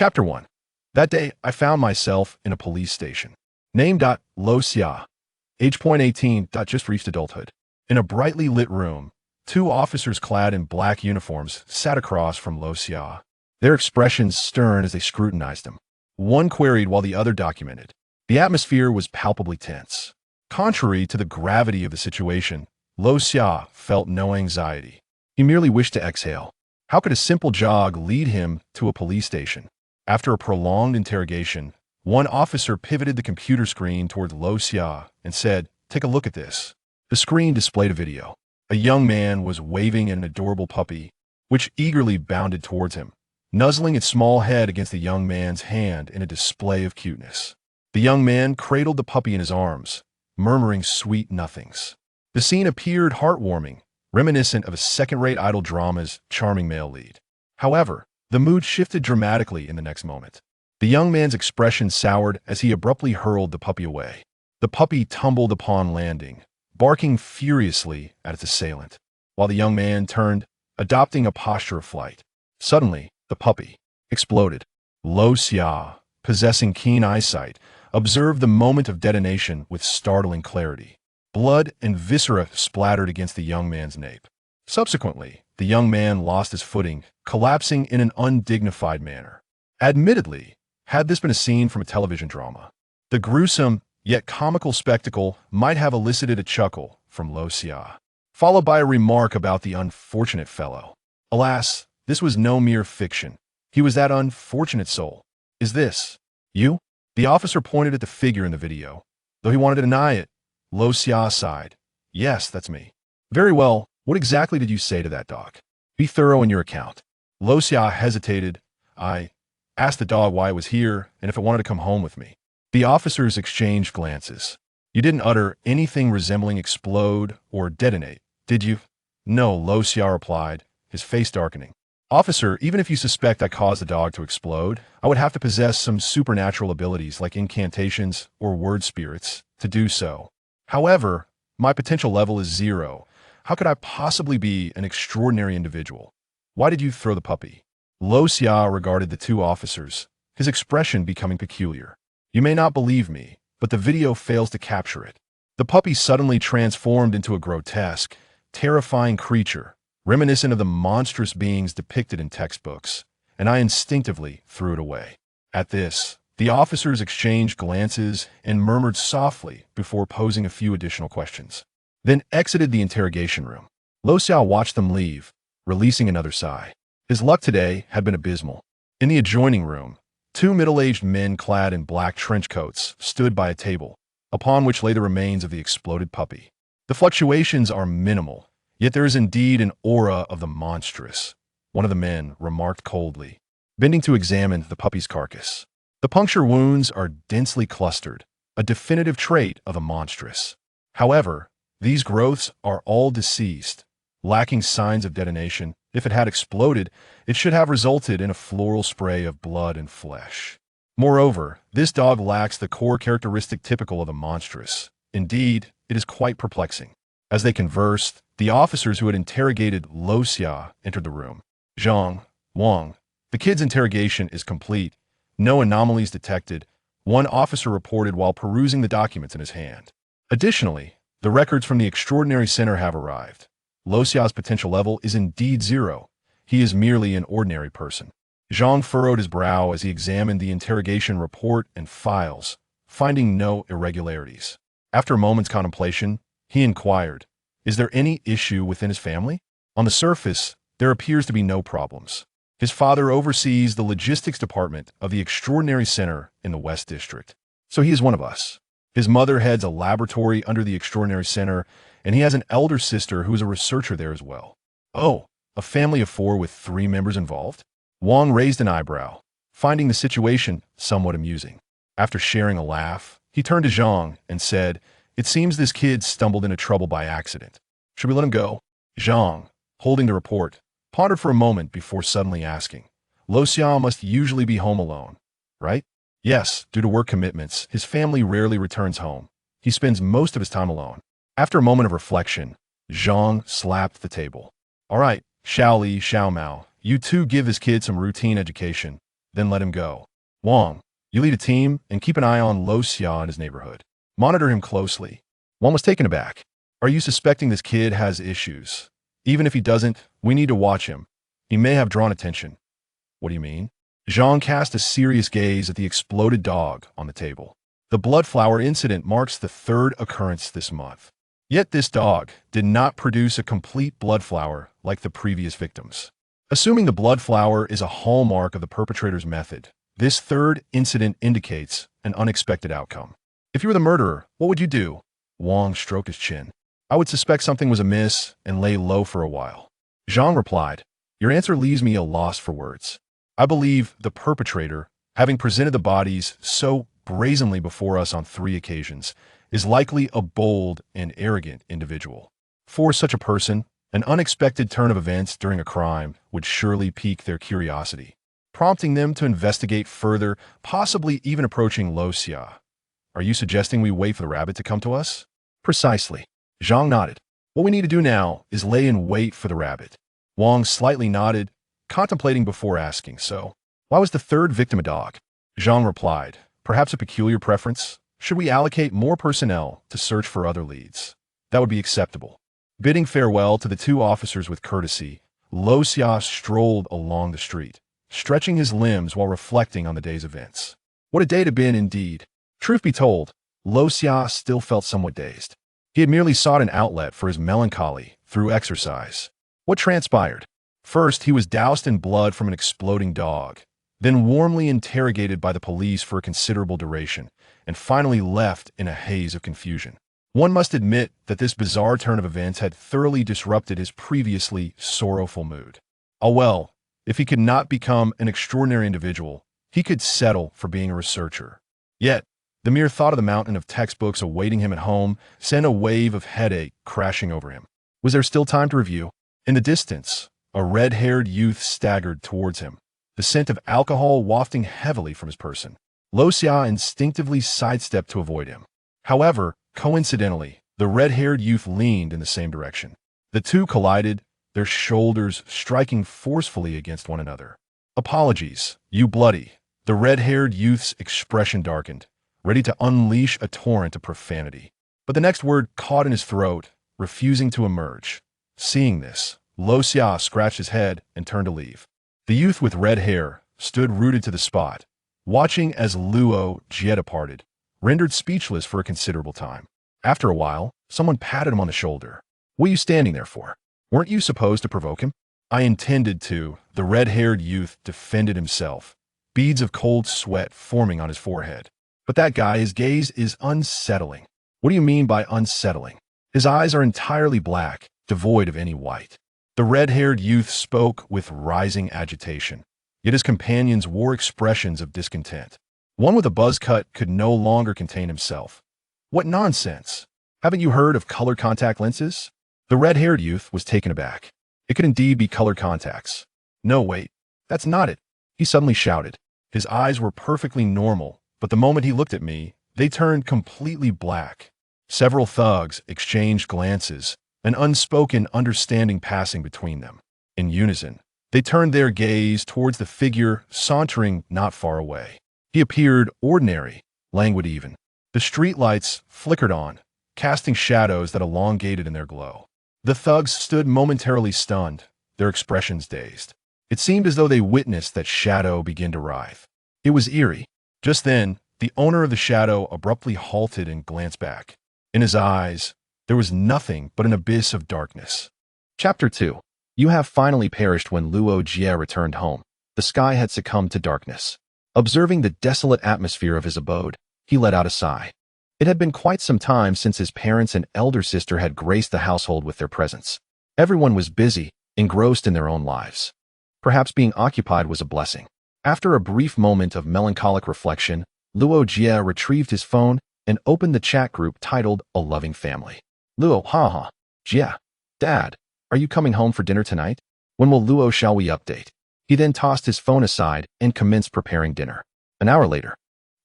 Chapter 1. That day, I found myself in a police station. Name: Luo Jie. Age: 18. Just reached adulthood. In a brightly lit room, two officers clad in black uniforms sat across from Luo Jie. Their expressions stern as they scrutinized him. One queried while the other documented. The atmosphere was palpably tense. Contrary to the gravity of the situation, Luo Jie felt no anxiety. He merely wished to exhale. How could a simple jog lead him to a police station? After a prolonged interrogation, one officer pivoted the computer screen toward Luo Jie and said, "Take a look at this." The screen displayed a video. A young man was waving an adorable puppy, which eagerly bounded towards him, nuzzling its small head against the young man's hand in a display of cuteness. The young man cradled the puppy in his arms, murmuring sweet nothings. The scene appeared heartwarming, reminiscent of a second-rate idol drama's charming male lead. However, the mood shifted dramatically in the next moment. The young man's expression soured as he abruptly hurled the puppy away. The puppy tumbled upon landing, barking furiously at its assailant, while the young man turned, adopting a posture of flight. Suddenly, the puppy exploded. Luo Jie, possessing keen eyesight, observed the moment of detonation with startling clarity. Blood and viscera splattered against the young man's nape. Subsequently, the young man lost his footing, collapsing in an undignified manner. Admittedly, had this been a scene from a television drama, the gruesome yet comical spectacle might have elicited a chuckle from Luo Jie, followed by a remark about the unfortunate fellow. Alas, this was no mere fiction. He was that unfortunate soul. "Is this you?" The officer pointed at the figure in the video. Though he wanted to deny it, Luo Jie sighed. "Yes, that's me." "Very well. What exactly did you say to that dog? Be thorough in your account." Luo Jie hesitated. "I asked the dog why it was here and if it wanted to come home with me." The officers exchanged glances. "You didn't utter anything resembling explode or detonate, did you?" "No," Luo Jie replied, his face darkening. "Officer, even if you suspect I caused the dog to explode, I would have to possess some supernatural abilities like incantations or word spirits to do so. However, my potential level is 0. How could I possibly be an extraordinary individual? Why did you throw the puppy?" Luo Jie regarded the two officers, his expression becoming peculiar. "You may not believe me, but the video fails to capture it. The puppy suddenly transformed into a grotesque, terrifying creature, reminiscent of the monstrous beings depicted in textbooks, and I instinctively threw it away." At this, the officers exchanged glances and murmured softly before posing a few additional questions, then exited the interrogation room. Luo Jie watched them leave, releasing another sigh. His luck today had been abysmal. In the adjoining room, two middle-aged men clad in black trench coats stood by a table, upon which lay the remains of the exploded puppy. The fluctuations are minimal, yet there is indeed an aura of the monstrous, one of the men remarked coldly, bending to examine the puppy's carcass. The puncture wounds are densely clustered, a definitive trait of the monstrous. However, these growths are all deceased, lacking signs of detonation. If it had exploded, it should have resulted in a floral spray of blood and flesh. Moreover, this dog lacks the core characteristic typical of the monstrous. Indeed, it is quite perplexing. As they conversed, the officers who had interrogated Luo Jie entered the room. "Zhang, Wang, the kid's interrogation is complete. No anomalies detected," one officer reported while perusing the documents in his hand. "Additionally, the records from the Extraordinary Center have arrived. Luo Jie's potential level is indeed 0. He is merely an ordinary person." Zhang furrowed his brow as he examined the interrogation report and files, finding no irregularities. After a moment's contemplation, he inquired, "Is there any issue within his family?" "On the surface, there appears to be no problems. His father oversees the logistics department of the Extraordinary Center in the West District, so he is one of us. His mother heads a laboratory under the Extraordinary Center, and he has an elder sister who is a researcher there as well." "Oh, a family of 4 with 3 members involved?" Wang raised an eyebrow, finding the situation somewhat amusing. After sharing a laugh, he turned to Zhang and said, "It seems this kid stumbled into trouble by accident. Should we let him go?" Zhang, holding the report, pondered for a moment before suddenly asking, "Luo Jie must usually be home alone, right?" "Yes, due to work commitments, his family rarely returns home. He spends most of his time alone." After a moment of reflection, Zhang slapped the table. "All right, Shaoli, Xiao Mao, you two give this kid some routine education. then let him go. Wang, you lead a team and keep an eye on Luo Jie in his neighborhood. Monitor him closely. Wang was taken aback. Are you suspecting this kid has issues? Even if he doesn't, we need to watch him. He may have drawn attention. What do you mean? Zhang cast a serious gaze at the exploded dog on the table. The bloodflower incident marks the third occurrence this month. Yet this dog did not produce a complete bloodflower like the previous victims. Assuming the bloodflower is a hallmark of the perpetrator's method, this third incident indicates an unexpected outcome. If you were the murderer, what would you do? Wang stroked his chin. I would suspect something was amiss and lay low for a while. Zhang replied, your answer leaves me a loss for words. I believe the perpetrator, having presented the bodies so brazenly before us on 3 occasions, is likely a bold and arrogant individual. For such a person, an unexpected turn of events during a crime would surely pique their curiosity, prompting them to investigate further, possibly even approaching Luo Jie. Are you suggesting we wait for the rabbit to come to us? Precisely. Zhang nodded. What we need to do now is lay in wait for the rabbit. Wang slightly nodded, contemplating before asking, so, why was the third victim a dog? Zhang replied, perhaps a peculiar preference? Should we allocate more personnel to search for other leads? That would be acceptable. Bidding farewell to the 2 officers with courtesy, Luo Jie strolled along the street, stretching his limbs while reflecting on the day's events. What a day it had been indeed. Truth be told, Luo Jie still felt somewhat dazed. He had merely sought an outlet for his melancholy through exercise. What transpired? First, he was doused in blood from an exploding dog, then warmly interrogated by the police for a considerable duration, and finally left in a haze of confusion. One must admit that this bizarre turn of events had thoroughly disrupted his previously sorrowful mood. Oh well, if he could not become an extraordinary individual, he could settle for being a researcher. Yet, the mere thought of the mountain of textbooks awaiting him at home sent a wave of headache crashing over him. Was there still time to review? In the distance, a red-haired youth staggered towards him, the scent of alcohol wafting heavily from his person. Luo Jie instinctively sidestepped to avoid him. However, coincidentally, the red-haired youth leaned in the same direction. The two collided, their shoulders striking forcefully against one another. Apologies, you bloody. The red-haired youth's expression darkened, ready to unleash a torrent of profanity. But the next word caught in his throat, refusing to emerge. Seeing this, Luo Jie scratched his head and turned to leave. The youth with red hair stood rooted to the spot, watching as Luo Jie departed, rendered speechless for a considerable time. After a while, someone patted him on the shoulder. What are you standing there for? Weren't you supposed to provoke him? I intended to, the red-haired youth defended himself, beads of cold sweat forming on his forehead. But that guy, his gaze is unsettling. What do you mean by unsettling? His eyes are entirely black, devoid of any white. The red-haired youth spoke with rising agitation, yet his companions wore expressions of discontent. One with a buzz cut could no longer contain himself. What nonsense! Haven't you heard of color contact lenses? The red-haired youth was taken aback. It could indeed be colored contacts. No, wait, that's not it, he suddenly shouted. His eyes were perfectly normal, but the moment he looked at me, they turned completely black. Several thugs exchanged glances, an unspoken understanding passing between them. In unison, they turned their gaze towards the figure sauntering not far away. He appeared ordinary, languid even. The streetlights flickered on, casting shadows that elongated in their glow. The thugs stood momentarily stunned, their expressions dazed. It seemed as though they witnessed that shadow begin to writhe. It was eerie. Just then, the owner of the shadow abruptly halted and glanced back. In his eyes, there was nothing but an abyss of darkness. Chapter 2. You have finally perished. When Luo Jie returned home, the sky had succumbed to darkness. Observing the desolate atmosphere of his abode, he let out a sigh. It had been quite some time since his parents and elder sister had graced the household with their presence. Everyone was busy, engrossed in their own lives. Perhaps being occupied was a blessing. After a brief moment of melancholic reflection, Luo Jie retrieved his phone and opened the chat group titled A Loving Family. Luo, haha. Jie. Dad, are you coming home for dinner tonight? When will Luo shall we update? He then tossed his phone aside and commenced preparing dinner. An hour later,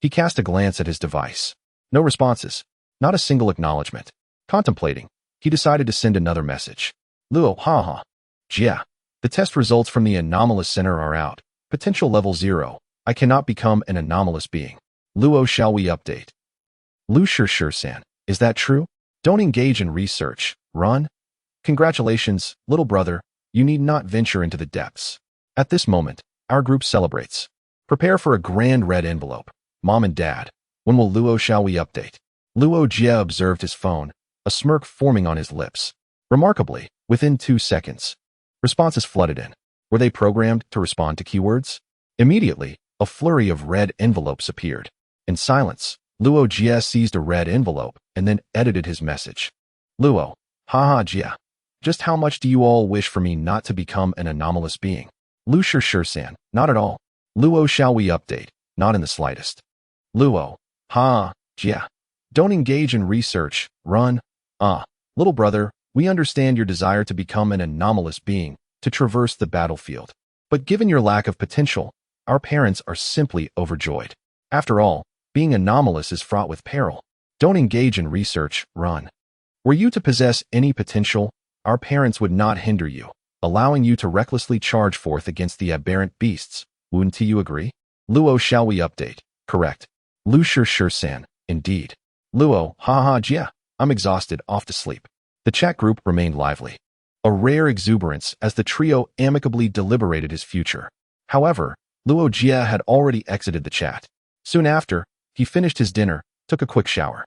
he cast a glance at his device. No responses. Not a single acknowledgement. Contemplating, he decided to send another message. Luo, haha. Jie. The test results from the anomalous center are out. Potential level 0. I cannot become an anomalous being. Luo, shall we update? Lu, sure, San. Is that true? Don't engage in research. Run. Congratulations, little brother. You need not venture into the depths. At this moment, our group celebrates. Prepare for a grand red envelope. Mom and Dad, when will Luo, shall we update? Luo Jie observed his phone, a smirk forming on his lips. Remarkably, within 2 seconds, responses flooded in. Were they programmed to respond to keywords? Immediately, a flurry of red envelopes appeared. In silence, Luo Jie seized a red envelope and then edited his message. Luo, haha Jie. Just how much do you all wish for me not to become an anomalous being? Lu, sure, San. Not at all. Luo, shall we update? Not in the slightest. Luo, Jie. Don't engage in research. Run. Little brother, we understand your desire to become an anomalous being, to traverse the battlefield. But given your lack of potential, our parents are simply overjoyed. After all, being anomalous is fraught with peril. Don't engage in research. Run. Were you to possess any potential, our parents would not hinder you, allowing you to recklessly charge forth against the aberrant beasts. Wouldn't you agree? Luo, shall we update? Correct. Lu, sure, San. Indeed. Luo, Jie. I'm exhausted, off to sleep. The chat group remained lively. A rare exuberance as the trio amicably deliberated his future. However, Luo Jie had already exited the chat. Soon after, he finished his dinner, took a quick shower,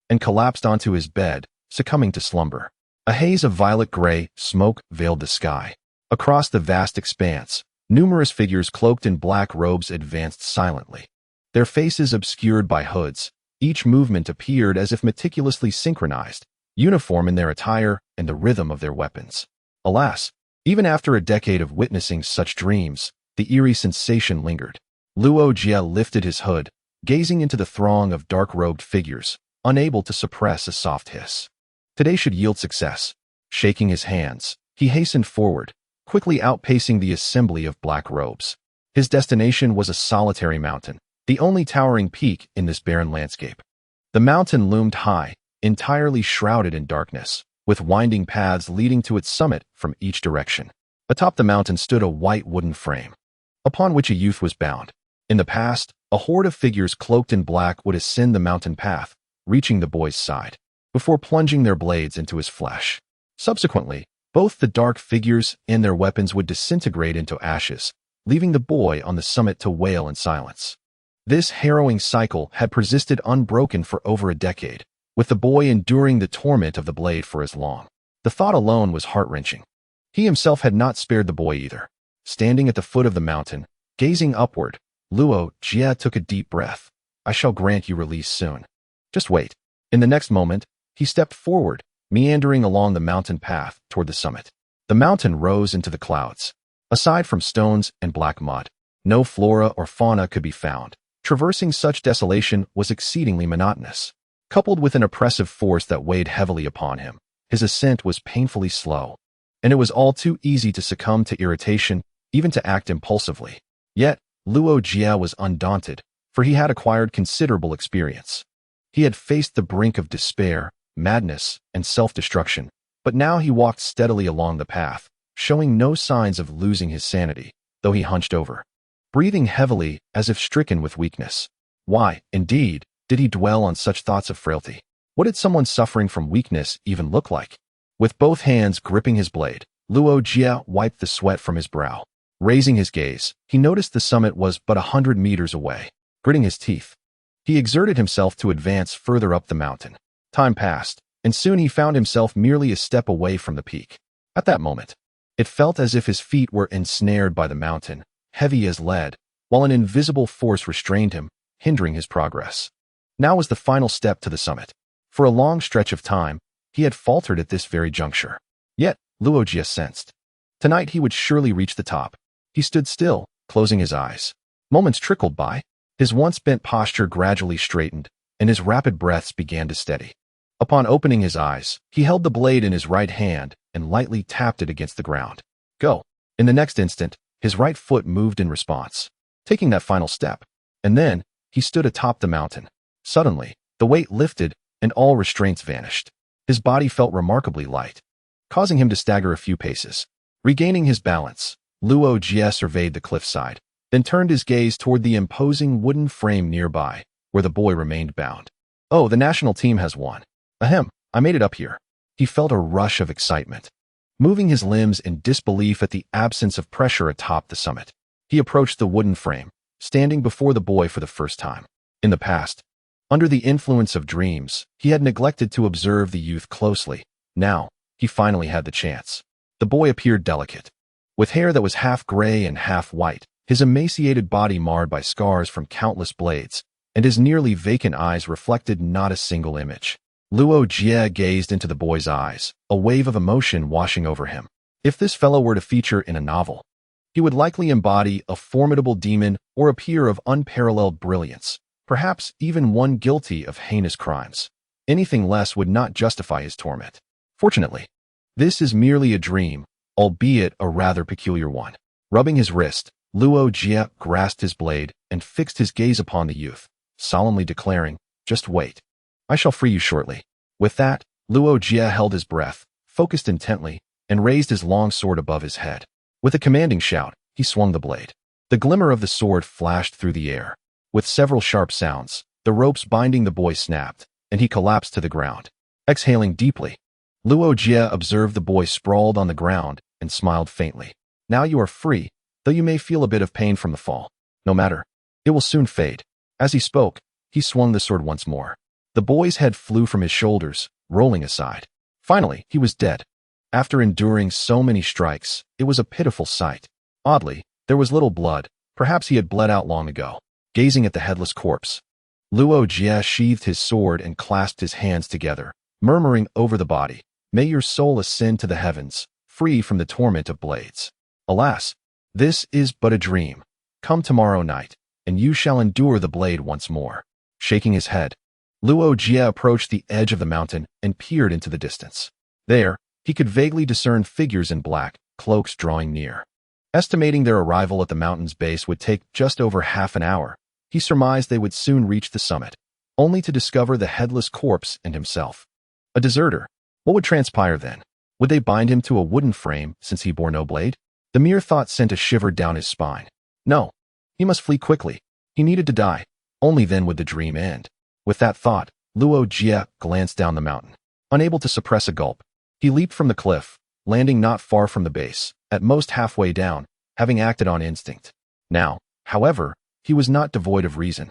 and collapsed onto his bed, succumbing to slumber. A haze of violet-gray smoke veiled the sky. Across the vast expanse, numerous figures cloaked in black robes advanced silently. Their faces obscured by hoods, each movement appeared as if meticulously synchronized, uniform in their attire and the rhythm of their weapons. Alas, even after a decade of witnessing such dreams, the eerie sensation lingered. Luo Jie lifted his hood, gazing into the throng of dark-robed figures, unable to suppress a soft hiss. Today should yield success. Shaking his hands, he hastened forward, quickly outpacing the assembly of black robes. His destination was a solitary mountain, the only towering peak in this barren landscape. The mountain loomed high, entirely shrouded in darkness, with winding paths leading to its summit from each direction. Atop the mountain stood a white wooden frame, upon which a youth was bound. In the past, a horde of figures cloaked in black would ascend the mountain path, reaching the boy's side, before plunging their blades into his flesh. Subsequently, both the dark figures and their weapons would disintegrate into ashes, leaving the boy on the summit to wail in silence. This harrowing cycle had persisted unbroken for over a decade, with the boy enduring the torment of the blade for as long. The thought alone was heart-wrenching. He himself had not spared the boy either. Standing at the foot of the mountain, gazing upward, Luo Jie took a deep breath. I shall grant you release soon. Just wait. In the next moment, he stepped forward, meandering along the mountain path toward the summit. The mountain rose into the clouds. Aside from stones and black mud, no flora or fauna could be found. Traversing such desolation was exceedingly monotonous. Coupled with an oppressive force that weighed heavily upon him, his ascent was painfully slow, and it was all too easy to succumb to irritation, even to act impulsively. Yet, Luo Jie was undaunted, for he had acquired considerable experience. He had faced the brink of despair, madness, and self-destruction, but now he walked steadily along the path, showing no signs of losing his sanity, though he hunched over, breathing heavily as if stricken with weakness. Why, indeed, did he dwell on such thoughts of frailty? What did someone suffering from weakness even look like? With both hands gripping his blade, Luo Jie wiped the sweat from his brow. Raising his gaze, he noticed the summit was but 100 meters away. Gritting his teeth, he exerted himself to advance further up the mountain. Time passed, and soon he found himself merely a step away from the peak. At that moment, it felt as if his feet were ensnared by the mountain, heavy as lead, while an invisible force restrained him, hindering his progress. Now was the final step to the summit. For a long stretch of time, he had faltered at this very juncture. Yet, Luo Jie sensed. Tonight he would surely reach the top. He stood still, closing his eyes. Moments trickled by. His once bent posture gradually straightened, and his rapid breaths began to steady. Upon opening his eyes, he held the blade in his right hand and lightly tapped it against the ground. Go. In the next instant, his right foot moved in response, taking that final step. And then, he stood atop the mountain. Suddenly, the weight lifted, and all restraints vanished. His body felt remarkably light, causing him to stagger a few paces. Regaining his balance, Luo Jie surveyed the cliffside, then turned his gaze toward the imposing wooden frame nearby, where the boy remained bound. "Oh, the national team has won. Ahem, I made it up here." He felt a rush of excitement, moving his limbs in disbelief at the absence of pressure atop the summit. He approached the wooden frame, standing before the boy for the first time. In the past, under the influence of dreams, he had neglected to observe the youth closely. Now, he finally had the chance. The boy appeared delicate, with hair that was half gray and half white, his emaciated body marred by scars from countless blades, and his nearly vacant eyes reflected not a single image. Luo Jie gazed into the boy's eyes, a wave of emotion washing over him. If this fellow were to feature in a novel, he would likely embody a formidable demon or appear of unparalleled brilliance, perhaps even one guilty of heinous crimes. Anything less would not justify his torment. Fortunately, this is merely a dream, albeit a rather peculiar one. Rubbing his wrist, Luo Jie grasped his blade and fixed his gaze upon the youth, solemnly declaring, "Just wait. I shall free you shortly." With that, Luo Jie held his breath, focused intently, and raised his long sword above his head. With a commanding shout, he swung the blade. The glimmer of the sword flashed through the air. With several sharp sounds, the ropes binding the boy snapped, and he collapsed to the ground. Exhaling deeply, Luo Jie observed the boy sprawled on the ground and smiled faintly. "Now you are free, though you may feel a bit of pain from the fall. No matter, it will soon fade." As he spoke, he swung the sword once more. The boy's head flew from his shoulders, rolling aside. Finally, he was dead. After enduring so many strikes, it was a pitiful sight. Oddly, there was little blood. Perhaps he had bled out long ago. Gazing at the headless corpse, Luo Jie sheathed his sword and clasped his hands together, murmuring over the body, "May your soul ascend to the heavens, free from the torment of blades. Alas, this is but a dream. Come tomorrow night, and you shall endure the blade once more." Shaking his head, Luo Jie approached the edge of the mountain and peered into the distance. There, he could vaguely discern figures in black cloaks drawing near. Estimating their arrival at the mountain's base would take just over half an hour, he surmised they would soon reach the summit, only to discover the headless corpse and himself. A deserter. What would transpire then? Would they bind him to a wooden frame since he bore no blade? The mere thought sent a shiver down his spine. No, he must flee quickly. He needed to die. Only then would the dream end. With that thought, Luo Jie glanced down the mountain. Unable to suppress a gulp, he leaped from the cliff, landing not far from the base, at most halfway down, having acted on instinct. Now, however, he was not devoid of reason,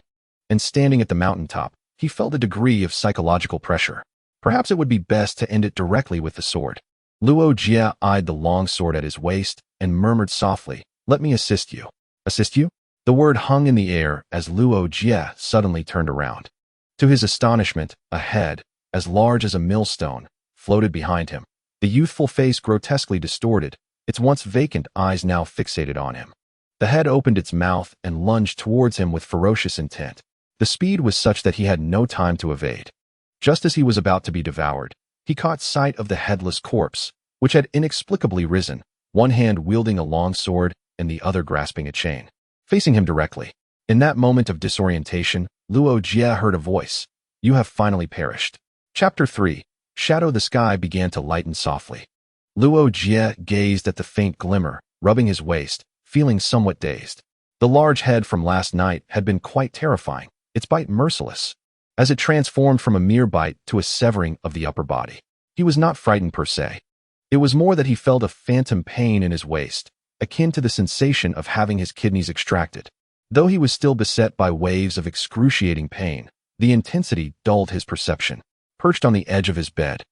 and standing at the mountaintop, he felt a degree of psychological pressure. Perhaps it would be best to end it directly with the sword. Luo Jie eyed the long sword at his waist and murmured softly, "Let me assist you." "Assist you?" The word hung in the air as Luo Jie suddenly turned around. To his astonishment, a head, as large as a millstone, floated behind him, the youthful face grotesquely distorted, its once vacant eyes now fixated on him. The head opened its mouth and lunged towards him with ferocious intent. The speed was such that he had no time to evade. Just as he was about to be devoured, he caught sight of the headless corpse, which had inexplicably risen, one hand wielding a long sword and the other grasping a chain, facing him directly. In that moment of disorientation, Luo Jie heard a voice. "You have finally perished." Chapter 3. Shadow. The sky began to lighten softly. Luo Jie gazed at the faint glimmer, rubbing his waist, feeling somewhat dazed. The large head from last night had been quite terrifying, its bite merciless, as it transformed from a mere bite to a severing of the upper body. He was not frightened per se. It was more that he felt a phantom pain in his waist, akin to the sensation of having his kidneys extracted. Though he was still beset by waves of excruciating pain, the intensity dulled his perception. Perched on the edge of his bed,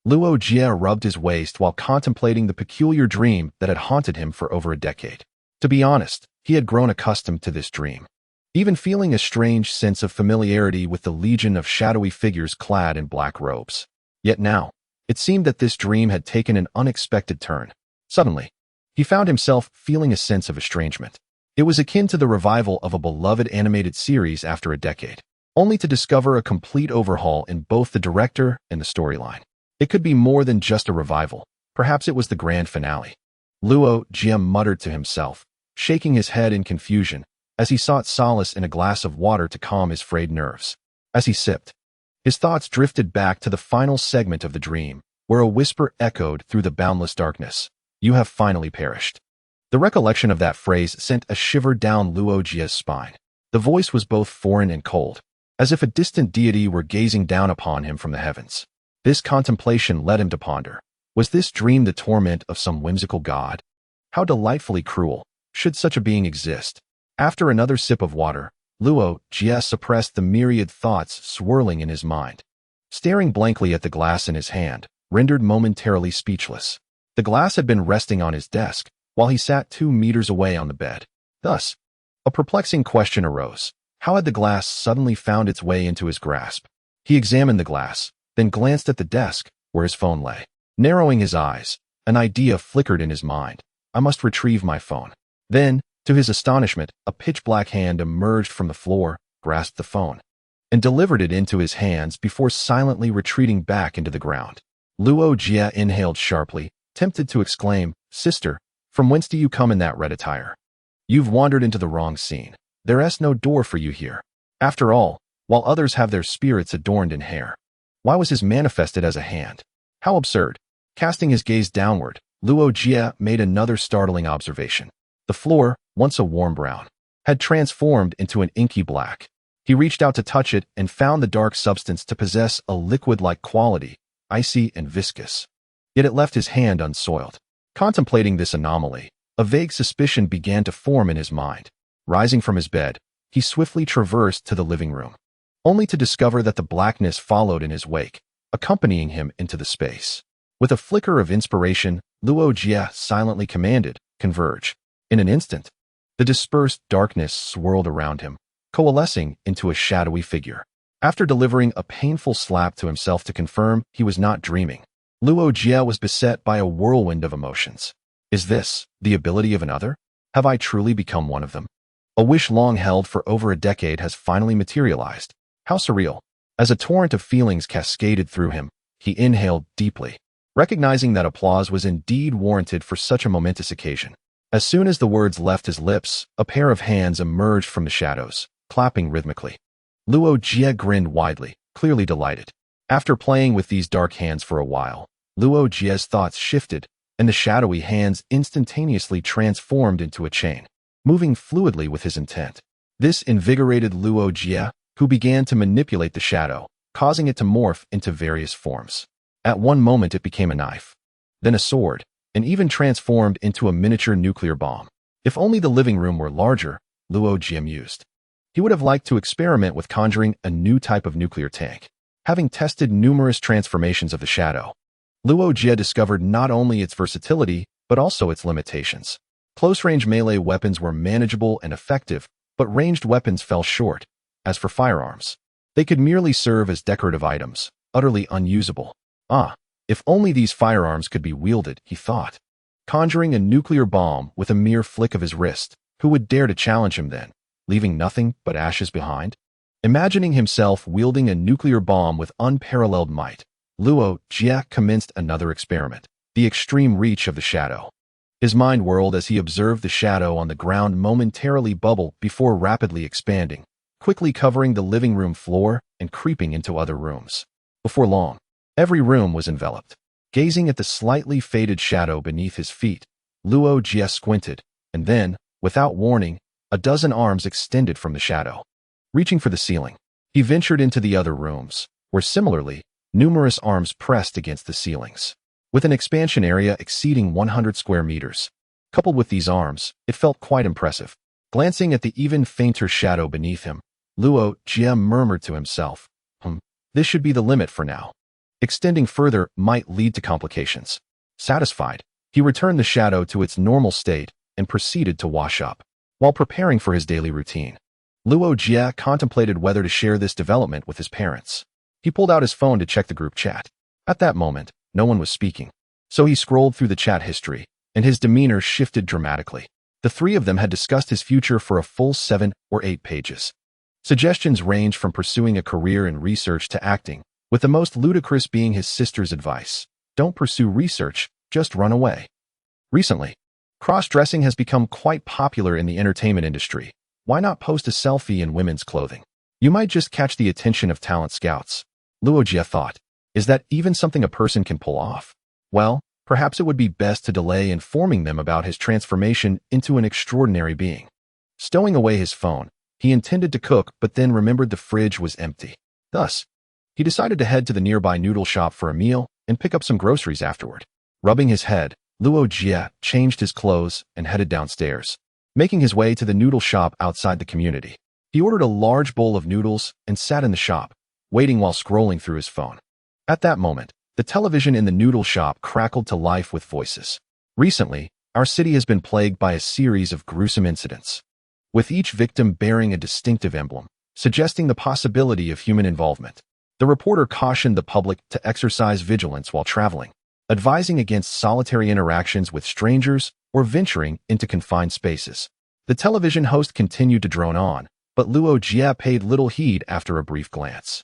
Luo Jie rubbed his waist while contemplating the peculiar dream that had haunted him for over a decade. To be honest, he had grown accustomed to this dream, even feeling a strange sense of familiarity with the legion of shadowy figures clad in black robes. Yet now, it seemed that this dream had taken an unexpected turn. Suddenly, he found himself feeling a sense of estrangement. It was akin to the revival of a beloved animated series after a decade, only to discover a complete overhaul in both the director and the storyline. It could be more than just a revival. Perhaps it was the grand finale. Luo Jie muttered to himself, shaking his head in confusion, as he sought solace in a glass of water to calm his frayed nerves. As he sipped, his thoughts drifted back to the final segment of the dream, where a whisper echoed through the boundless darkness. "You have finally perished." The recollection of that phrase sent a shiver down Luo Jie's spine. The voice was both foreign and cold, as if a distant deity were gazing down upon him from the heavens. This contemplation led him to ponder. Was this dream the torment of some whimsical god? How delightfully cruel, should such a being exist? After another sip of water, Luo Jie suppressed the myriad thoughts swirling in his mind. Staring blankly at the glass in his hand, rendered momentarily speechless. The glass had been resting on his desk, while he sat 2 meters away on the bed. Thus, a perplexing question arose. How had the glass suddenly found its way into his grasp? He examined the glass, then glanced at the desk, where his phone lay. Narrowing his eyes, an idea flickered in his mind. I must retrieve my phone. Then, to his astonishment, a pitch-black hand emerged from the floor, grasped the phone, and delivered it into his hands before silently retreating back into the ground. Luo Jie inhaled sharply, tempted to exclaim, "Sister, from whence do you come in that red attire? You've wandered into the wrong scene. There's no door for you here. After all, while others have their spirits adorned in hair, why was his manifested as a hand? How absurd." Casting his gaze downward, Luo Jie made another startling observation. The floor, once a warm brown, had transformed into an inky black. He reached out to touch it and found the dark substance to possess a liquid-like quality, icy and viscous. Yet it left his hand unsoiled. Contemplating this anomaly, a vague suspicion began to form in his mind. Rising from his bed, he swiftly traversed to the living room, only to discover that the blackness followed in his wake, accompanying him into the space. With a flicker of inspiration, Luo Jie silently commanded, "Converge." In an instant, the dispersed darkness swirled around him, coalescing into a shadowy figure. After delivering a painful slap to himself to confirm he was not dreaming, Luo Jie was beset by a whirlwind of emotions. Is this the ability of another? Have I truly become one of them? A wish long held for over a decade has finally materialized. How surreal. As a torrent of feelings cascaded through him, he inhaled deeply, recognizing that applause was indeed warranted for such a momentous occasion. As soon as the words left his lips, a pair of hands emerged from the shadows, clapping rhythmically. Luo Jie grinned widely, clearly delighted. After playing with these dark hands for a while, Luo Jie's thoughts shifted, and the shadowy hands instantaneously transformed into a chain, moving fluidly with his intent. This invigorated Luo Jie, who began to manipulate the shadow, causing it to morph into various forms. At one moment it became a knife, then a sword, and even transformed into a miniature nuclear bomb. If only the living room were larger, Luo Jie mused. He would have liked to experiment with conjuring a new type of nuclear tank. Having tested numerous transformations of the shadow, Luo Jie discovered not only its versatility, but also its limitations. Close-range melee weapons were manageable and effective, but ranged weapons fell short. As for firearms, they could merely serve as decorative items, utterly unusable. If only these firearms could be wielded, he thought. Conjuring a nuclear bomb with a mere flick of his wrist, who would dare to challenge him then, leaving nothing but ashes behind? Imagining himself wielding a nuclear bomb with unparalleled might, Luo Jie commenced another experiment, the extreme reach of the shadow. His mind whirled as he observed the shadow on the ground momentarily bubble before rapidly expanding, quickly covering the living room floor and creeping into other rooms. Before long, every room was enveloped. Gazing at the slightly faded shadow beneath his feet, Luo Jie squinted, and then, without warning, a dozen arms extended from the shadow. Reaching for the ceiling, he ventured into the other rooms, where similarly, numerous arms pressed against the ceilings. With an expansion area exceeding 100 square meters, coupled with these arms, it felt quite impressive. Glancing at the even fainter shadow beneath him, Luo Jie murmured to himself, this should be the limit for now. Extending further might lead to complications. Satisfied, he returned the shadow to its normal state and proceeded to wash up. While preparing for his daily routine, Luo Jie contemplated whether to share this development with his parents. He pulled out his phone to check the group chat. At that moment, no one was speaking, so he scrolled through the chat history, and his demeanor shifted dramatically. The three of them had discussed his future for a full 7 or 8 pages. Suggestions ranged from pursuing a career in research to acting, with the most ludicrous being his sister's advice: don't pursue research, just run away. Recently, cross-dressing has become quite popular in the entertainment industry. Why not post a selfie in women's clothing? You might just catch the attention of talent scouts. Luo Jie thought. Is that even something a person can pull off? Well, Perhaps it would be best to delay informing them about his transformation into an extraordinary being. Stowing away his phone, he intended to cook but then remembered the fridge was empty. Thus, he decided to head to the nearby noodle shop for a meal and pick up some groceries afterward. Rubbing his head, Luo Jie changed his clothes and headed downstairs. Making his way to the noodle shop outside the community, he ordered a large bowl of noodles and sat in the shop, waiting while scrolling through his phone. At that moment, the television in the noodle shop crackled to life with voices. Recently, our city has been plagued by a series of gruesome incidents, with each victim bearing a distinctive emblem, suggesting the possibility of human involvement. The reporter cautioned the public to exercise vigilance while traveling, advising against solitary interactions with strangers or venturing into confined spaces. The television host continued to drone on, but Luo Jie paid little heed after a brief glance.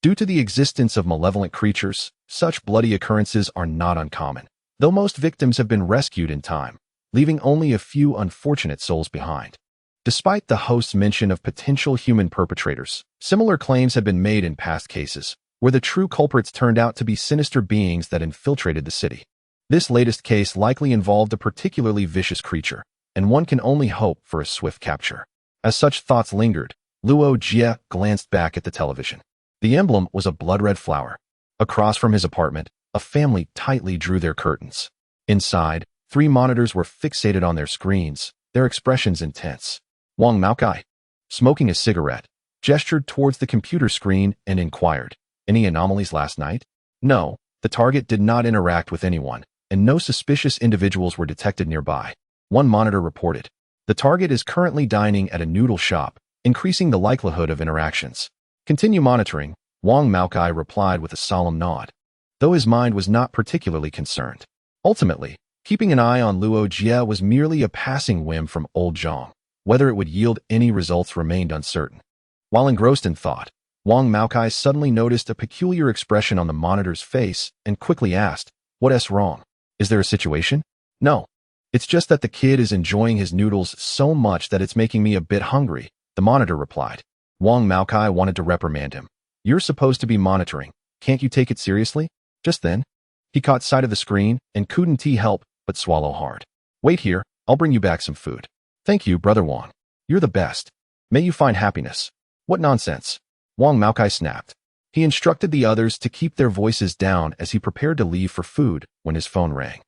Due to the existence of malevolent creatures, such bloody occurrences are not uncommon, though most victims have been rescued in time, leaving only a few unfortunate souls behind. Despite the host's mention of potential human perpetrators, similar claims have been made in past cases, where the true culprits turned out to be sinister beings that infiltrated the city. This latest case likely involved a particularly vicious creature, and one can only hope for a swift capture. As such thoughts lingered, Luo Jie glanced back at the television. The emblem was a blood-red flower. Across from his apartment, a family tightly drew their curtains. Inside, 3 monitors were fixated on their screens, their expressions intense. Wang Maokai, smoking a cigarette, gestured towards the computer screen and inquired, "Any anomalies last night?" No, the target did not interact with anyone, and no suspicious individuals were detected nearby. One monitor reported, "The target is currently dining at a noodle shop, increasing the likelihood of interactions." "Continue monitoring," Wang Maokai replied with a solemn nod, though his mind was not particularly concerned. Ultimately, keeping an eye on Luo Jie was merely a passing whim from old Zhang. Whether it would yield any results remained uncertain. While engrossed in thought, Wang Maokai suddenly noticed a peculiar expression on the monitor's face and quickly asked, "What's wrong? Is there a situation?" "No. It's just that the kid is enjoying his noodles so much that it's making me a bit hungry," the monitor replied. Wang Maokai wanted to reprimand him. "You're supposed to be monitoring. Can't you take it seriously?" Just then, he caught sight of the screen and couldn't help but swallow hard. "Wait here, I'll bring you back some food." "Thank you, Brother Wang. You're the best. May you find happiness." "What nonsense!" Wang Maokai snapped. He instructed the others to keep their voices down as he prepared to leave for food when his phone rang.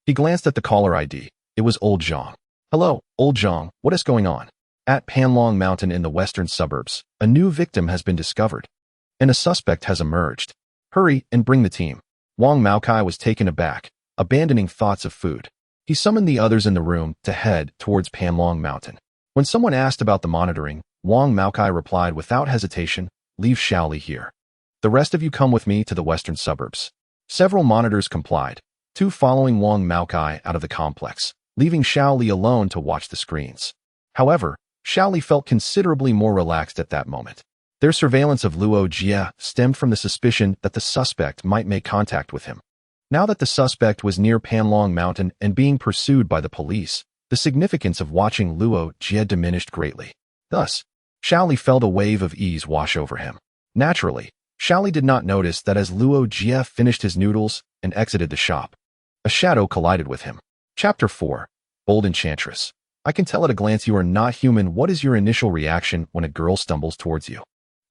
He glanced at the caller ID. It was old Zhang. "Hello, old Zhang, what is going on?" "At Panlong Mountain in the western suburbs, a new victim has been discovered, and a suspect has emerged. Hurry and bring the team." Wang Maokai was taken aback, abandoning thoughts of food. He summoned the others in the room to head towards Panlong Mountain. When someone asked about the monitoring, Wang Maokai replied without hesitation, "Leave Shaoli here. The rest of you come with me to the western suburbs." Several monitors complied, 2 following Wang Maokai out of the complex, leaving Shaoli alone to watch the screens. However, Shaoli felt considerably more relaxed at that moment. Their surveillance of Luo Jie stemmed from the suspicion that the suspect might make contact with him. Now that the suspect was near Panlong Mountain and being pursued by the police, the significance of watching Luo Jie diminished greatly. Thus, Shaoli felt a wave of ease wash over him. Naturally, Shaoli did not notice that as Luo Jie finished his noodles and exited the shop, a shadow collided with him. Chapter 4. Bold Enchantress. I can tell at a glance you are not human. What is your initial reaction when a girl stumbles towards you?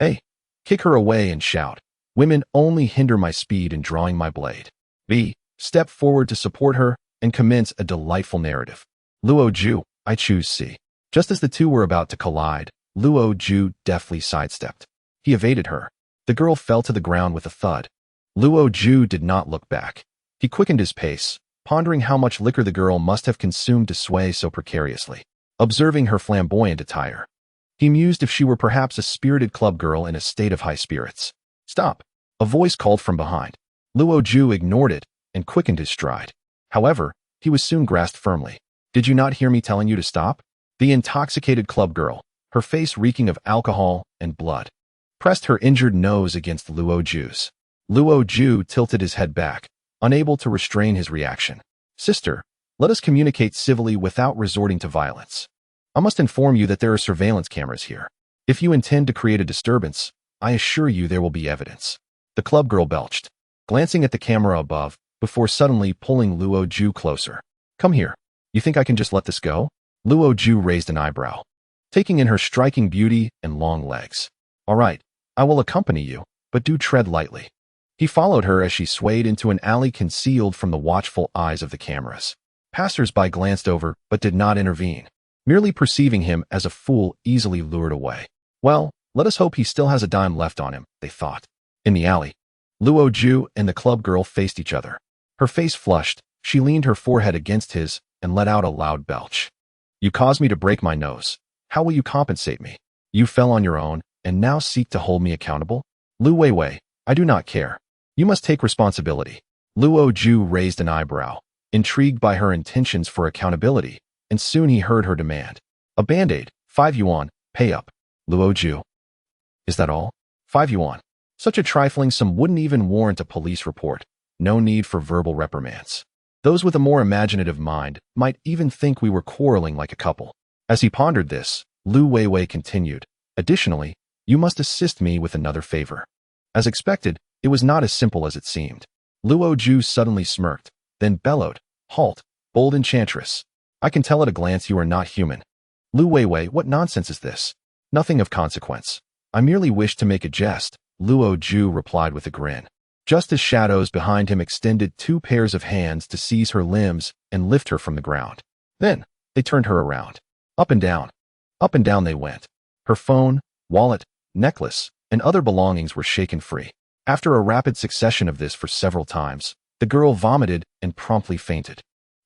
A. Kick her away and shout, "Women only hinder my speed in drawing my blade." B. Step forward to support her and commence a delightful narrative. Luo Jie, I choose C. Just as the two were about to collide, Luo Jie deftly sidestepped. He evaded her. The girl fell to the ground with a thud. Luo Jie did not look back. He quickened his pace, pondering how much liquor the girl must have consumed to sway so precariously. Observing her flamboyant attire, he mused if she were perhaps a spirited club girl in a state of high spirits. "Stop!" A voice called from behind. Luo Jie ignored it and quickened his stride. However, he was soon grasped firmly. "Did you not hear me telling you to stop?" The intoxicated club girl, her face reeking of alcohol and blood, pressed her injured nose against Luo Jie's. Luo Jie tilted his head back, unable to restrain his reaction. "Sister, let us communicate civilly without resorting to violence. I must inform you that there are surveillance cameras here. If you intend to create a disturbance, I assure you there will be evidence." The club girl belched. Glancing at the camera above, before suddenly pulling Luo Jie closer. Come here. You think I can just let this go? Luo Jie raised an eyebrow, taking in her striking beauty and long legs. All right, I will accompany you, but do tread lightly. He followed her as she swayed into an alley concealed from the watchful eyes of the cameras. Passers-by glanced over but did not intervene, merely perceiving him as a fool easily lured away. Well, let us hope he still has a dime left on him, they thought. In the alley, Luo Jie and the club girl faced each other. Her face flushed, she leaned her forehead against his and let out a loud belch. You caused me to break my nose. How will you compensate me? You fell on your own and now seek to hold me accountable? Lu Weiwei, I do not care. You must take responsibility. Luo Jie raised an eyebrow, intrigued by her intentions for accountability, and soon he heard her demand. A band-aid, 5 yuan, pay up. Luo Jie. Is that all? 5 yuan. Such a trifling sum wouldn't even warrant a police report. No need for verbal reprimands. Those with a more imaginative mind might even think we were quarreling like a couple. As he pondered this, Lu Weiwei continued, additionally, you must assist me with another favor. As expected, it was not as simple as it seemed. Luo Jie suddenly smirked, then bellowed, halt, bold enchantress. I can tell at a glance you are not human. Lu Weiwei, what nonsense is this? Nothing of consequence. I merely wish to make a jest, Luo Jie replied with a grin. Just as shadows behind him extended 2 pairs of hands to seize her limbs and lift her from the ground. Then, they turned her around. Up and down they went. Her phone, wallet, necklace, and other belongings were shaken free. After a rapid succession of this for several times, the girl vomited and promptly fainted.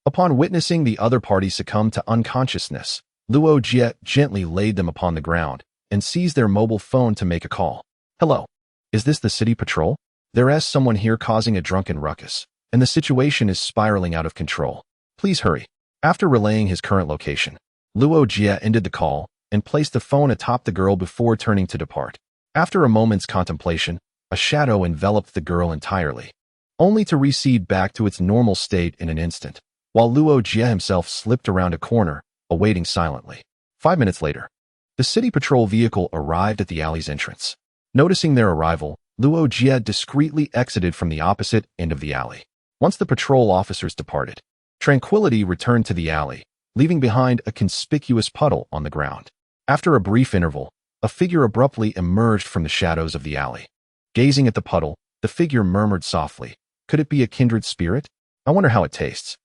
Upon witnessing the other party succumb to unconsciousness, Luo Jie gently laid them upon the ground and seized their mobile phone to make a call. Hello. Is this the city patrol? There's someone here causing a drunken ruckus, and the situation is spiraling out of control. Please hurry. After relaying his current location, Luo Jie ended the call and placed the phone atop the girl before turning to depart. After a moment's contemplation, a shadow enveloped the girl entirely, only to recede back to its normal state in an instant, while Luo Jie himself slipped around a corner, awaiting silently. 5 minutes later, the city patrol vehicle arrived at the alley's entrance. Noticing their arrival, Luo Jie discreetly exited from the opposite end of the alley. Once the patrol officers departed, tranquility returned to the alley, leaving behind a conspicuous puddle on the ground. After a brief interval, a figure abruptly emerged from the shadows of the alley. Gazing at the puddle, the figure murmured softly, could it be a kindred spirit? I wonder how it tastes.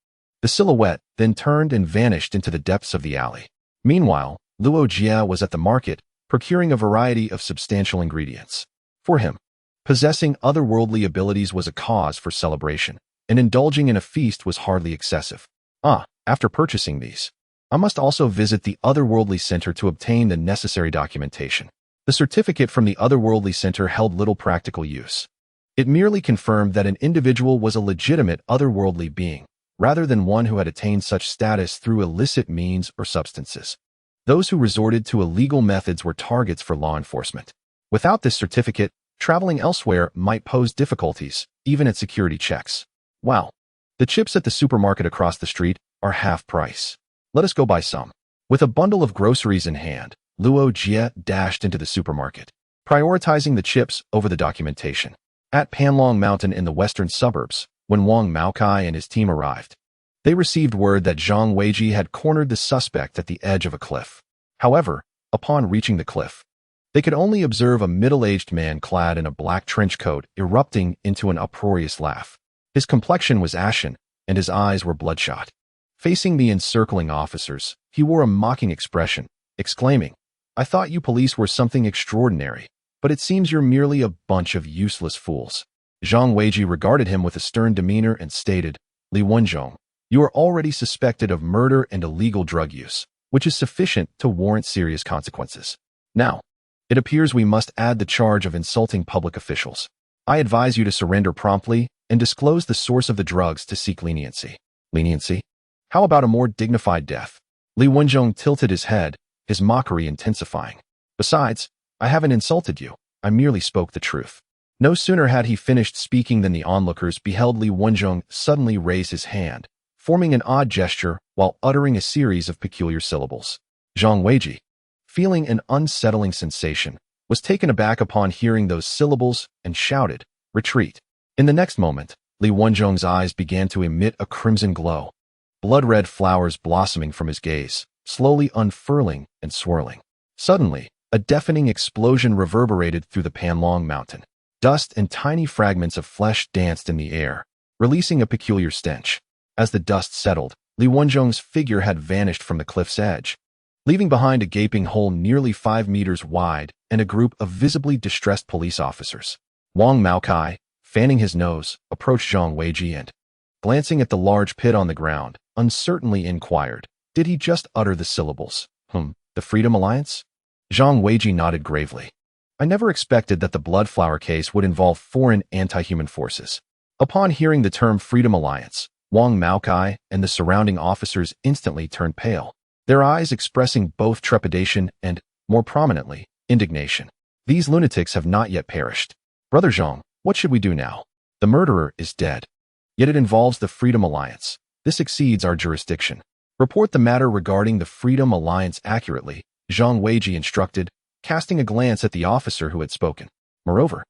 The silhouette then turned and vanished into the depths of the alley. Meanwhile, Luo Jie was at the market, procuring a variety of substantial ingredients. For him, possessing otherworldly abilities was a cause for celebration, and indulging in a feast was hardly excessive. After purchasing these, I must also visit the Otherworldly Center to obtain the necessary documentation. The certificate from the Otherworldly Center held little practical use. It merely confirmed that an individual was a legitimate otherworldly being, rather than one who had attained such status through illicit means or substances. Those who resorted to illegal methods were targets for law enforcement. Without this certificate, traveling elsewhere might pose difficulties, even at security checks. Wow. The chips at the supermarket across the street are half price. Let us go buy some. With a bundle of groceries in hand, Luo Jie dashed into the supermarket, prioritizing the chips over the documentation. At Panlong Mountain in the western suburbs, when Wang Maokai and his team arrived, they received word that Zhang Weiji had cornered the suspect at the edge of a cliff. However, upon reaching the cliff, they could only observe a middle-aged man clad in a black trench coat erupting into an uproarious laugh. His complexion was ashen, and his eyes were bloodshot. Facing the encircling officers, he wore a mocking expression, exclaiming, I thought you police were something extraordinary, but it seems you're merely a bunch of useless fools. Zhang Weiji regarded him with a stern demeanor and stated, Li Wenzhong, you are already suspected of murder and illegal drug use, which is sufficient to warrant serious consequences. Now, it appears we must add the charge of insulting public officials. I advise you to surrender promptly and disclose the source of the drugs to seek leniency. Leniency? How about a more dignified death? Li Wenzhong tilted his head, his mockery intensifying. Besides, I haven't insulted you. I merely spoke the truth. No sooner had he finished speaking than the onlookers beheld Li Wenzhong suddenly raise his hand, forming an odd gesture while uttering a series of peculiar syllables. Zhang Weiji, feeling an unsettling sensation, was taken aback upon hearing those syllables and shouted, Retreat. In the next moment, Li Wenzhong's eyes began to emit a crimson glow. Blood-red flowers blossoming from his gaze, slowly unfurling and swirling. Suddenly, a deafening explosion reverberated through the Panlong mountain. Dust and tiny fragments of flesh danced in the air, releasing a peculiar stench. As the dust settled, Li Wenzhong's figure had vanished from the cliff's edge, leaving behind a gaping hole nearly 5 meters wide and a group of visibly distressed police officers. Wang Maokai, fanning his nose, approached Zhang Weiji and, glancing at the large pit on the ground, uncertainly inquired, "Did he just utter the syllables, the Freedom Alliance?" Zhang Weiji nodded gravely. "I never expected that the bloodflower case would involve foreign anti-human forces." Upon hearing the term Freedom Alliance, Wang Maokai and the surrounding officers instantly turned pale, their eyes expressing both trepidation and, more prominently, indignation. "These lunatics have not yet perished. Brother Zhang, what should we do now? The murderer is dead. Yet it involves the Freedom Alliance. This exceeds our jurisdiction. Report the matter regarding the Freedom Alliance accurately," Zhang Weiji instructed, casting a glance at the officer who had spoken. "Moreover,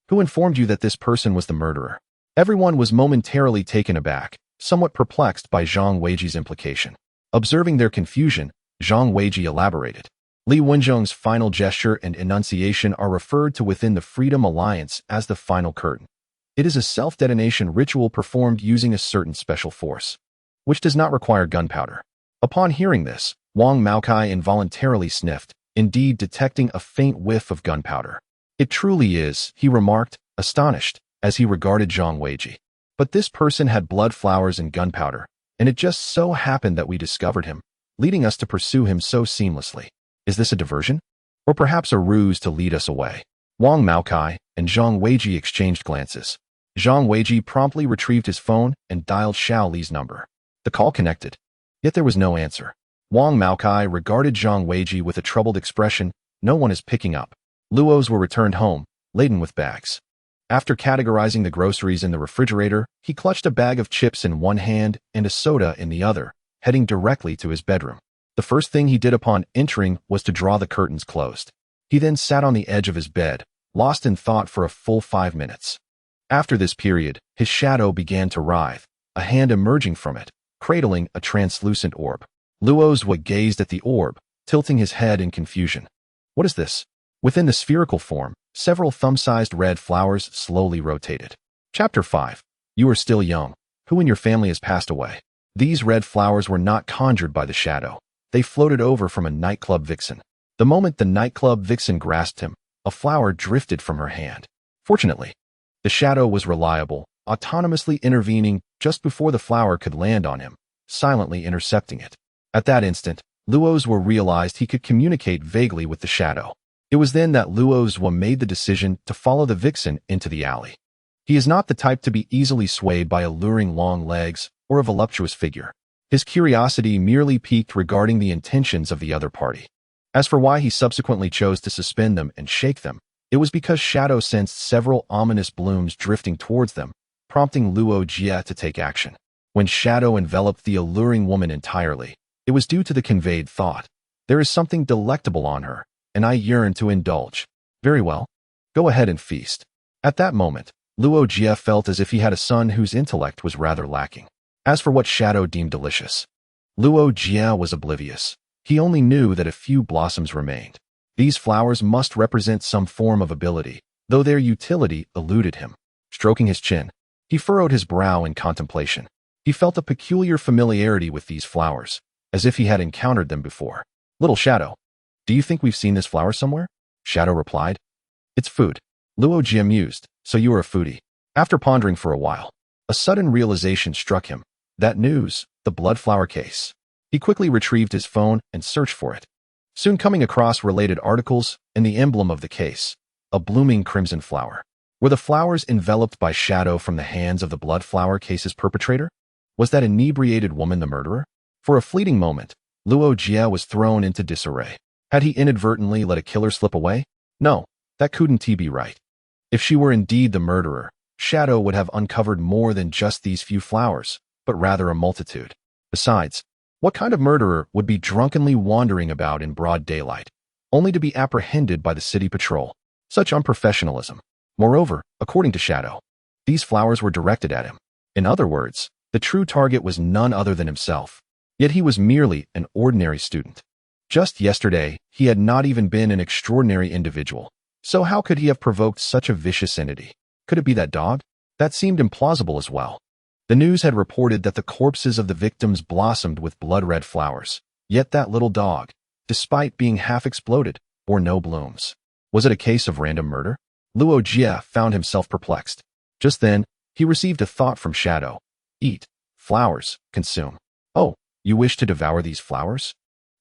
who informed you that this person was the murderer?" Everyone was momentarily taken aback, somewhat perplexed by Zhang Weiji's implication. Observing their confusion, Zhang Weiji elaborated. Li Wenzhong's final gesture and enunciation are referred to within the Freedom Alliance as the final curtain. It is a self-detonation ritual performed using a certain special force, which does not require gunpowder. Upon hearing this, Wang Maokai involuntarily sniffed, indeed detecting a faint whiff of gunpowder. "It truly is," he remarked, astonished, as he regarded Zhang Weiji. "But this person had blood flowers and gunpowder, and it just so happened that we discovered him, leading us to pursue him so seamlessly. Is this a diversion? Or perhaps a ruse to lead us away?" Wang Maokai and Zhang Weiji exchanged glances. Zhang Weiji promptly retrieved his phone and dialed Xiao Li's number. The call connected, yet there was no answer. Wang Maokai regarded Zhang Weiji with a troubled expression. "No one is picking up." Luos were returned home, laden with bags. After categorizing the groceries in the refrigerator, he clutched a bag of chips in one hand and a soda in the other, heading directly to his bedroom. The first thing he did upon entering was to draw the curtains closed. He then sat on the edge of his bed, lost in thought for a full 5 minutes. After this period, his shadow began to writhe, a hand emerging from it, cradling a translucent orb. Luo Jie gazed at the orb, tilting his head in confusion. "What is this?" Within the spherical form, several thumb-sized red flowers slowly rotated. Chapter 5. You are still young. Who in your family has passed away? These red flowers were not conjured by the shadow. They floated over from a nightclub vixen. The moment the nightclub vixen grasped him, a flower drifted from her hand. Fortunately, the shadow was reliable, autonomously intervening just before the flower could land on him, silently intercepting it. At that instant, Luo Jie realized he could communicate vaguely with the shadow. It was then that Luo Jie made the decision to follow the vixen into the alley. He is not the type to be easily swayed by alluring long legs or a voluptuous figure. His curiosity merely piqued regarding the intentions of the other party. As for why he subsequently chose to suspend them and shake them, it was because Shadow sensed several ominous blooms drifting towards them, prompting Luo Jie to take action. When Shadow enveloped the alluring woman entirely, it was due to the conveyed thought, "There is something delectable on her, and I yearn to indulge. Very well. Go ahead and feast." At that moment, Luo Jie felt as if he had a son whose intellect was rather lacking. As for what Shadow deemed delicious, Luo Jie was oblivious. He only knew that a few blossoms remained. These flowers must represent some form of ability, though their utility eluded him. Stroking his chin, he furrowed his brow in contemplation. He felt a peculiar familiarity with these flowers, as if he had encountered them before. "Little Shadow, do you think we've seen this flower somewhere?" Shadow replied. "It's food." Luo Jie mused, "So you are a foodie." After pondering for a while, a sudden realization struck him. That news, the bloodflower case. He quickly retrieved his phone and searched for it, soon coming across related articles and the emblem of the case, a blooming crimson flower. Were the flowers enveloped by Shadow from the hands of the bloodflower case's perpetrator? Was that inebriated woman the murderer? For a fleeting moment, Luo Jie was thrown into disarray. Had he inadvertently let a killer slip away? No, that couldn't be right. If she were indeed the murderer, Shadow would have uncovered more than just these few flowers, but rather a multitude. Besides, what kind of murderer would be drunkenly wandering about in broad daylight, only to be apprehended by the city patrol? Such unprofessionalism. Moreover, according to Shadow, These flowers were directed at him. In other words, the true target was none other than himself. Yet he was merely an ordinary student. Just yesterday, he had not even been an extraordinary individual. So how could he have provoked such a vicious entity? Could it be that dog? That seemed implausible as well. The news had reported that the corpses of the victims blossomed with blood-red flowers. Yet that little dog, despite being half exploded, bore no blooms. Was it a case of random murder? Luo Jie found himself perplexed. Just then, he received a thought from Shadow. Eat. Flowers. Consume. Oh, you wish to devour these flowers?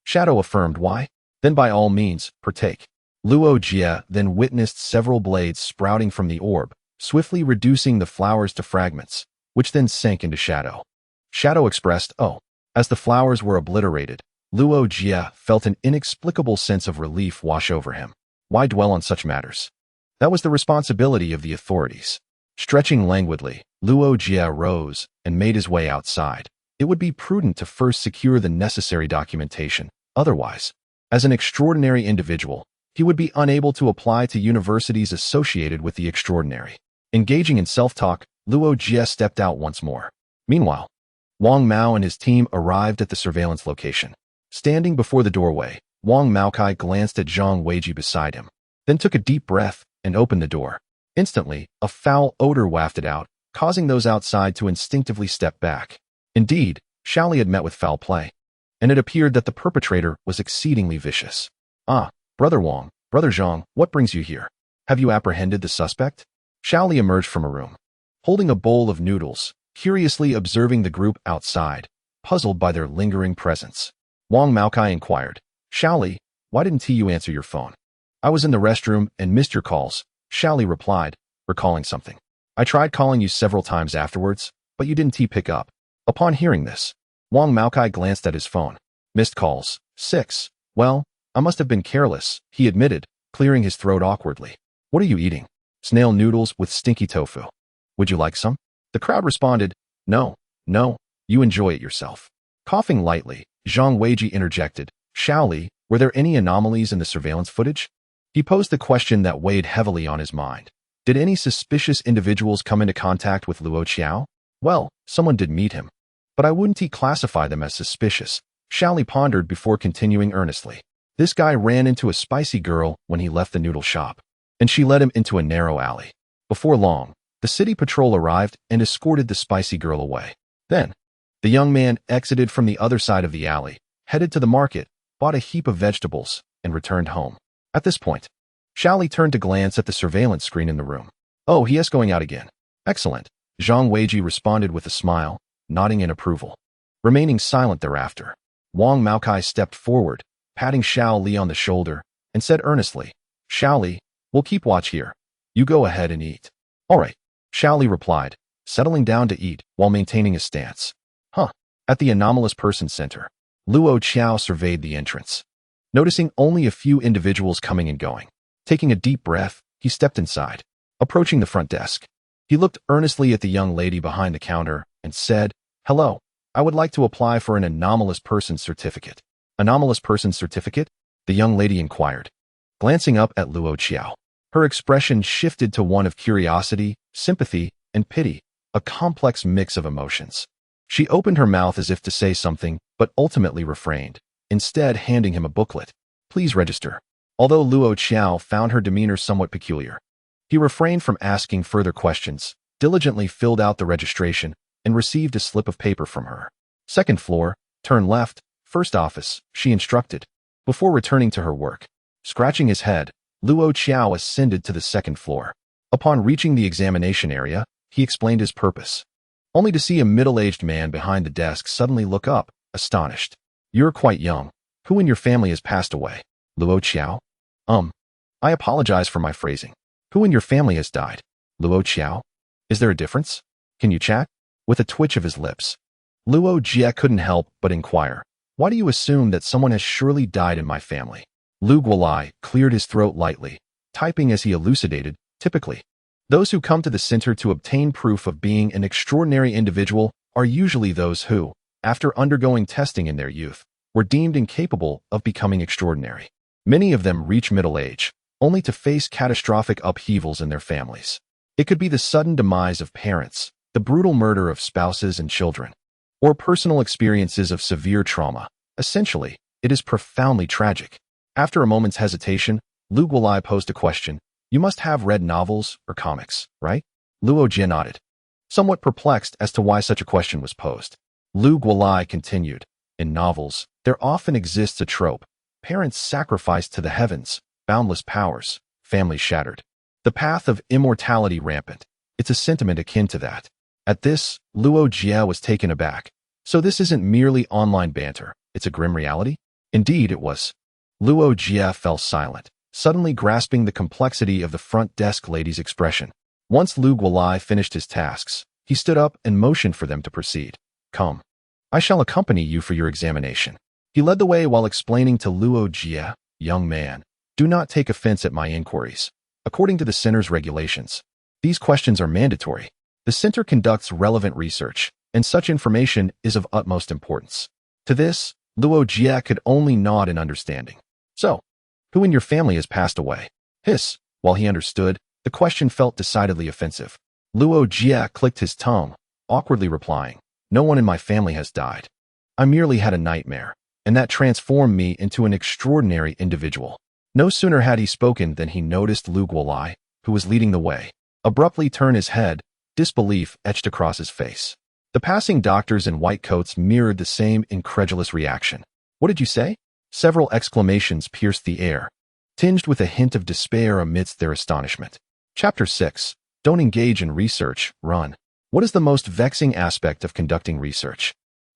Shadow affirmed. Why? Then by all means, partake. Luo Jie then witnessed several blades sprouting from the orb, swiftly reducing the flowers to fragments, which then sank into Shadow. Shadow expressed, oh. As the flowers were obliterated, Luo Jie felt an inexplicable sense of relief wash over him. Why dwell on such matters? That was the responsibility of the authorities. Stretching languidly, Luo Jie rose and made his way outside. It would be prudent to first secure the necessary documentation. Otherwise, as an extraordinary individual, he would be unable to apply to universities associated with the extraordinary. Engaging in self-talk, Luo Jie stepped out once more. Meanwhile, Wang Mao and his team arrived at the surveillance location. Standing before the doorway, Wang Maokai glanced at Zhang Weiji beside him, then took a deep breath and opened the door. Instantly, a foul odor wafted out, causing those outside to instinctively step back. Indeed, Shaoli had met with foul play, and it appeared that the perpetrator was exceedingly vicious. Ah, Brother Wang, Brother Zhang, what brings you here? Have you apprehended the suspect? Shaoli emerged from a room, holding a bowl of noodles, curiously observing the group outside, puzzled by their lingering presence. Wang Maokai inquired, Shaoli, why didn't you answer your phone? I was in the restroom and missed your calls, Shaoli replied, recalling something. I tried calling you several times afterwards, but you didn't pick up. Upon hearing this, Wang Maokai glanced at his phone. Missed calls. 6. Well, I must have been careless, he admitted, clearing his throat awkwardly. What are you eating? Snail noodles with stinky tofu. Would you like some? The crowd responded, No, you enjoy it yourself. Coughing lightly, Zhang Weiji interjected, Shaoli, were there any anomalies in the surveillance footage? He posed the question that weighed heavily on his mind. Did any suspicious individuals come into contact with Luo Qiao? Well, someone did meet him. But I wouldn't classify them as suspicious, Shaoli pondered before continuing earnestly. This guy ran into a spicy girl when he left the noodle shop, and she led him into a narrow alley. Before long, the city patrol arrived and escorted the spicy girl away. Then, the young man exited from the other side of the alley, headed to the market, bought a heap of vegetables, and returned home. At this point, Shaoli turned to glance at the surveillance screen in the room. Oh, he is going out again. Excellent. Zhang Weiji responded with a smile, nodding in approval. Remaining silent thereafter, Wang Maokai stepped forward, patting Shaoli on the shoulder, and said earnestly, Shaoli, we'll keep watch here. You go ahead and eat. All right, Shaoli replied, settling down to eat while maintaining his stance. At the Anomalous Person Center, Luo Qiao surveyed the entrance, noticing only a few individuals coming and going. Taking a deep breath, he stepped inside. Approaching the front desk, he looked earnestly at the young lady behind the counter and said, Hello, I would like to apply for an Anomalous Person Certificate. Anomalous Person Certificate? The young lady inquired, glancing up at Luo Qiao. Her expression shifted to one of curiosity, sympathy, and pity, a complex mix of emotions. She opened her mouth as if to say something, but ultimately refrained, instead handing him a booklet. Please register. Although Luo Qiao found her demeanor somewhat peculiar, he refrained from asking further questions, diligently filled out the registration, and received a slip of paper from her. Second floor, turn left, first office, she instructed, before returning to her work. Scratching his head, Luo Qiao ascended to the second floor. Upon reaching the examination area, he explained his purpose, only to see a middle-aged man behind the desk suddenly look up, astonished. You're quite young. Who in your family has passed away? Luo Qiao? I apologize for my phrasing. Who in your family has died? Luo Qiao? Is there a difference? Can you chat? With a twitch of his lips, Luo Jie couldn't help but inquire, why do you assume that someone has surely died in my family? Lu Guolai cleared his throat lightly, typing as he elucidated, typically, those who come to the center to obtain proof of being an extraordinary individual are usually those who, after undergoing testing in their youth, were deemed incapable of becoming extraordinary. Many of them reach middle age, only to face catastrophic upheavals in their families. It could be the sudden demise of parents, the brutal murder of spouses and children, or personal experiences of severe trauma. Essentially, it is profoundly tragic. After a moment's hesitation, Luo posed a question. You must have read novels or comics, right? Luo Jie nodded, somewhat perplexed as to why such a question was posed. Luo continued, in novels, there often exists a trope. Parents sacrificed to the heavens, boundless powers, families shattered. The path of immortality rampant. It's a sentiment akin to that. At this, Luo Jie was taken aback. So this isn't merely online banter, it's a grim reality? Indeed it was. Luo Jie fell silent, suddenly grasping the complexity of the front desk lady's expression. Once Luo finished his tasks, he stood up and motioned for them to proceed. Come. I shall accompany you for your examination. He led the way while explaining to Luo Jie, young man, do not take offense at my inquiries. According to the center's regulations, these questions are mandatory. The center conducts relevant research, and such information is of utmost importance. To this, Luo Jie could only nod in understanding. So, who in your family has passed away? Hiss. While he understood, the question felt decidedly offensive. Luo Jie clicked his tongue, awkwardly replying, no one in my family has died. I merely had a nightmare, and that transformed me into an extraordinary individual. No sooner had he spoken than he noticed Luo, who was leading the way, abruptly turn his head, disbelief etched across his face. The passing doctors in white coats mirrored the same incredulous reaction. What did you say? Several exclamations pierced the air, tinged with a hint of despair amidst their astonishment. Chapter 6. Don't engage in research, run. What is the most vexing aspect of conducting research?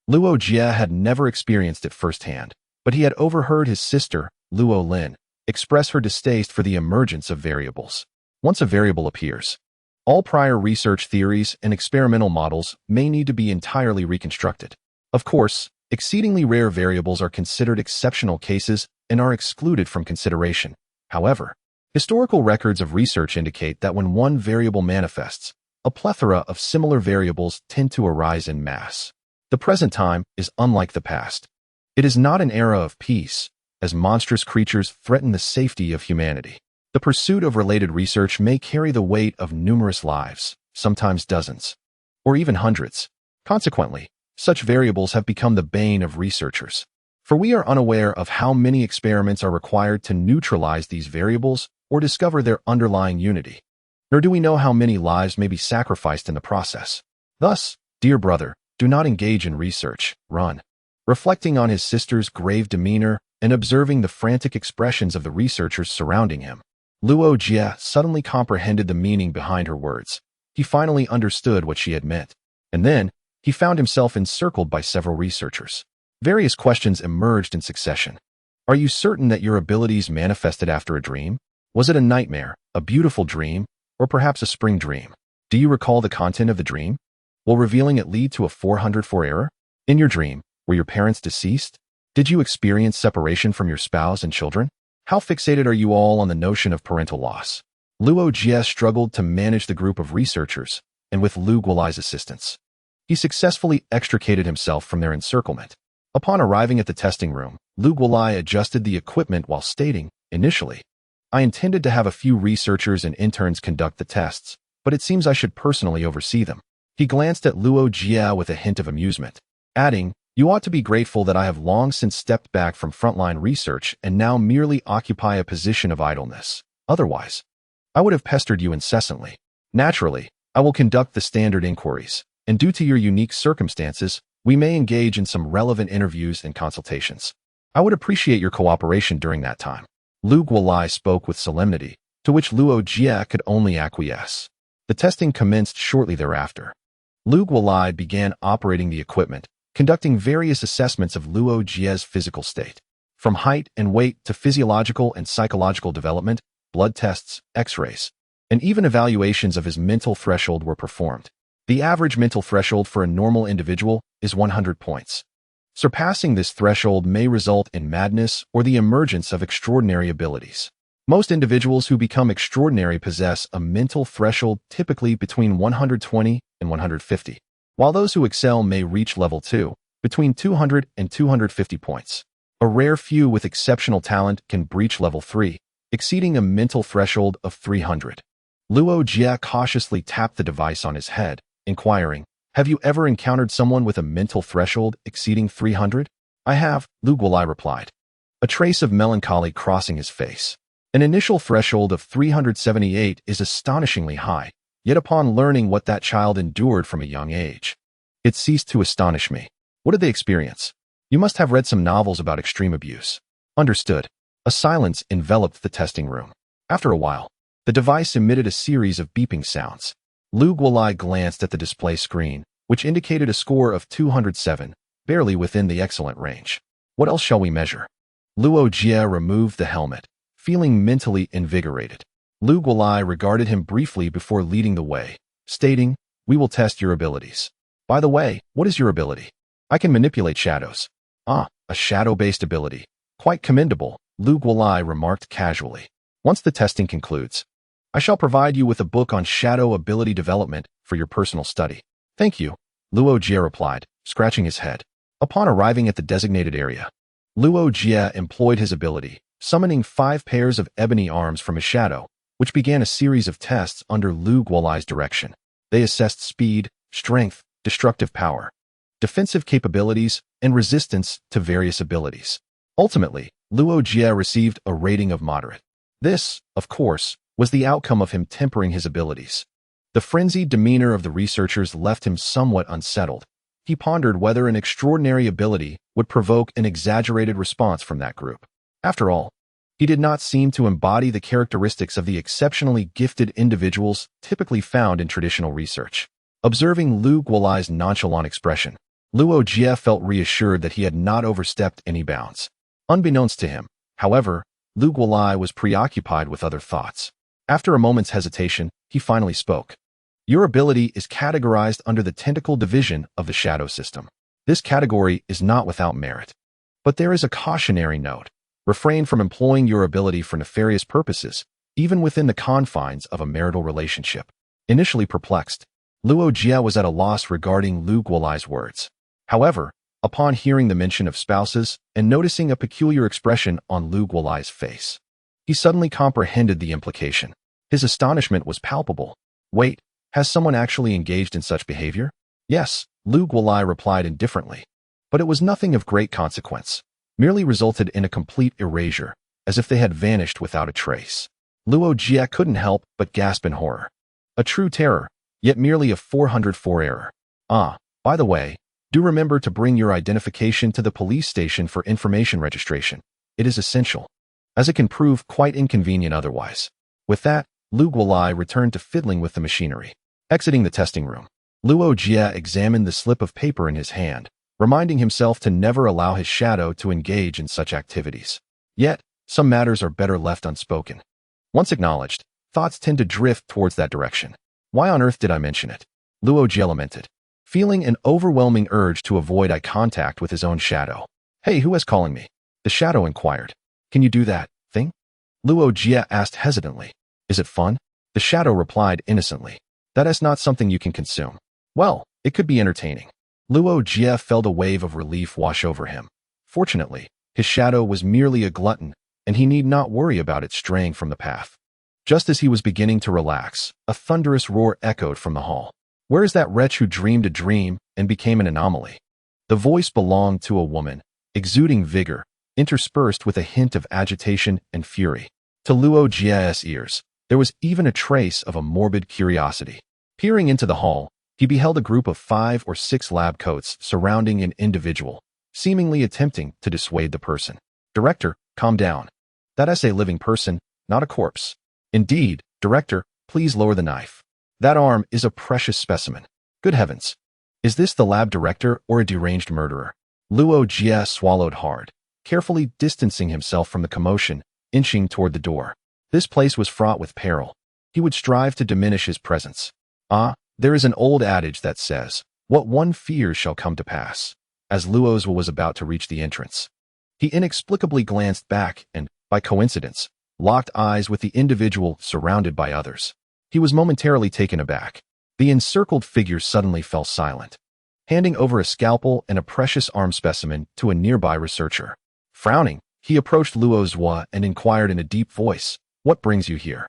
Luo Jie had never experienced it firsthand, but he had overheard his sister, Luo Lin, express her distaste for the emergence of variables. Once a variable appears, all prior research theories and experimental models may need to be entirely reconstructed. Of course, exceedingly rare variables are considered exceptional cases and are excluded from consideration. However, historical records of research indicate that when one variable manifests, a plethora of similar variables tend to arise in mass. The present time is unlike the past. It is not an era of peace, as monstrous creatures threaten the safety of humanity. The pursuit of related research may carry the weight of numerous lives, sometimes dozens, or even hundreds. Consequently, such variables have become the bane of researchers. For we are unaware of how many experiments are required to neutralize these variables or discover their underlying unity. Nor do we know how many lives may be sacrificed in the process. Thus, dear brother, do not engage in research, run. Reflecting on his sister's grave demeanor and observing the frantic expressions of the researchers surrounding him, Luo Jie suddenly comprehended the meaning behind her words. He finally understood what she had meant. And then, he found himself encircled by several researchers. Various questions emerged in succession. Are you certain that your abilities manifested after a dream? Was it a nightmare, a beautiful dream, or perhaps a spring dream? Do you recall the content of the dream? Will revealing it lead to a 404 error? In your dream, were your parents deceased? Did you experience separation from your spouse and children? How fixated are you all on the notion of parental loss? Luo Jie struggled to manage the group of researchers, and with Luo's assistance, he successfully extricated himself from their encirclement. Upon arriving at the testing room, Luo adjusted the equipment while stating, initially, I intended to have a few researchers and interns conduct the tests, but it seems I should personally oversee them. He glanced at Luo Jie with a hint of amusement, adding, you ought to be grateful that I have long since stepped back from frontline research and now merely occupy a position of idleness. Otherwise, I would have pestered you incessantly. Naturally, I will conduct the standard inquiries, and due to your unique circumstances, we may engage in some relevant interviews and consultations. I would appreciate your cooperation during that time. Luo spoke with solemnity, to which Luo Jie could only acquiesce. The testing commenced shortly thereafter. Luo began operating the equipment, conducting various assessments of Luo Jie's physical state. From height and weight to physiological and psychological development, blood tests, x-rays, and even evaluations of his mental threshold were performed. The average mental threshold for a normal individual is 100 points. Surpassing this threshold may result in madness or the emergence of extraordinary abilities. Most individuals who become extraordinary possess a mental threshold typically between 120 and 150. While those who excel may reach level 2, between 200 and 250 points. A rare few with exceptional talent can breach level 3, exceeding a mental threshold of 300. Luo Jie cautiously tapped the device on his head, inquiring, "Have you ever encountered someone with a mental threshold exceeding 300? I have," Lu Guolai replied, a trace of melancholy crossing his face. An initial threshold of 378 is astonishingly high, yet upon learning what that child endured from a young age, it ceased to astonish me. What did they experience? You must have read some novels about extreme abuse. Understood. A silence enveloped the testing room. After a while, the device emitted a series of beeping sounds. Lu Guolai glanced at the display screen, which indicated a score of 207, barely within the excellent range. What else shall we measure? Luo Jie removed the helmet, feeling mentally invigorated. Lu Guolai regarded him briefly before leading the way, stating, "We will test your abilities. By the way, what is your ability?" "I can manipulate shadows." "Ah, a shadow-based ability. Quite commendable," Lu Guolai remarked casually. "Once the testing concludes, I shall provide you with a book on shadow ability development for your personal study." "Thank you," Luo Jie replied, scratching his head. Upon arriving at the designated area, Luo Jie employed his ability, summoning 5 pairs of ebony arms from his shadow, which began a series of tests under Lu Guolai's direction. They assessed speed, strength, destructive power, defensive capabilities, and resistance to various abilities. Ultimately, Luo Jie received a rating of moderate. This, of course, was the outcome of him tempering his abilities. The frenzied demeanor of the researchers left him somewhat unsettled. He pondered whether an extraordinary ability would provoke an exaggerated response from that group. After all, he did not seem to embody the characteristics of the exceptionally gifted individuals typically found in traditional research. Observing Lu Guolai's nonchalant expression, Luo Jie felt reassured that he had not overstepped any bounds. Unbeknownst to him, however, Lu Guolai was preoccupied with other thoughts. After a moment's hesitation, he finally spoke. "Your ability is categorized under the tentacle division of the shadow system. This category is not without merit. But there is a cautionary note. Refrain from employing your ability for nefarious purposes, even within the confines of a marital relationship." Initially perplexed, Luo Jie was at a loss regarding Lu Guolai's words. However, upon hearing the mention of spouses and noticing a peculiar expression on Lu Guolai's face, he suddenly comprehended the implication. His astonishment was palpable. "Wait, has someone actually engaged in such behavior?" "Yes," Lu Guolai replied indifferently. "But it was nothing of great consequence, merely resulted in a complete erasure, as if they had vanished without a trace." Luo Jie couldn't help but gasp in horror. A true terror, yet merely a 404 error. "Ah, by the way, do remember to bring your identification to the police station for information registration. It is essential, as it can prove quite inconvenient otherwise." With that, Lu Guolai returned to fiddling with the machinery. Exiting the testing room, Luo Jie examined the slip of paper in his hand, reminding himself to never allow his shadow to engage in such activities. Yet, some matters are better left unspoken. Once acknowledged, thoughts tend to drift towards that direction. Why on earth did I mention it? Luo Jie lamented, feeling an overwhelming urge to avoid eye contact with his own shadow. "Hey, who is calling me?" the shadow inquired. "Can you do that thing?" Luo Jie asked hesitantly. "Is it fun?" the shadow replied innocently. "That is not something you can consume." "Well, it could be entertaining." Luo Jie felt a wave of relief wash over him. Fortunately, his shadow was merely a glutton, and he need not worry about it straying from the path. Just as he was beginning to relax, a thunderous roar echoed from the hall. "Where is that wretch who dreamed a dream and became an anomaly?" The voice belonged to a woman, exuding vigor, interspersed with a hint of agitation and fury. To Luo Jie's ears, there was even a trace of a morbid curiosity. Peering into the hall, he beheld a group of 5 or 6 lab coats surrounding an individual, seemingly attempting to dissuade the person. "Director, calm down. That is a living person, not a corpse." "Indeed, Director, please lower the knife. That arm is a precious specimen." "Good heavens. Is this the lab director or a deranged murderer?" Luo Jie swallowed hard, carefully distancing himself from the commotion, inching toward the door. This place was fraught with peril. He would strive to diminish his presence. There is an old adage that says, "What one fears shall come to pass." As Luo's was about to reach the entrance, he inexplicably glanced back and, by coincidence, locked eyes with the individual surrounded by others. He was momentarily taken aback. The encircled figure suddenly fell silent, handing over a scalpel and a precious arm specimen to a nearby researcher. Frowning, he approached Luo Jie and inquired in a deep voice, "What brings you here?"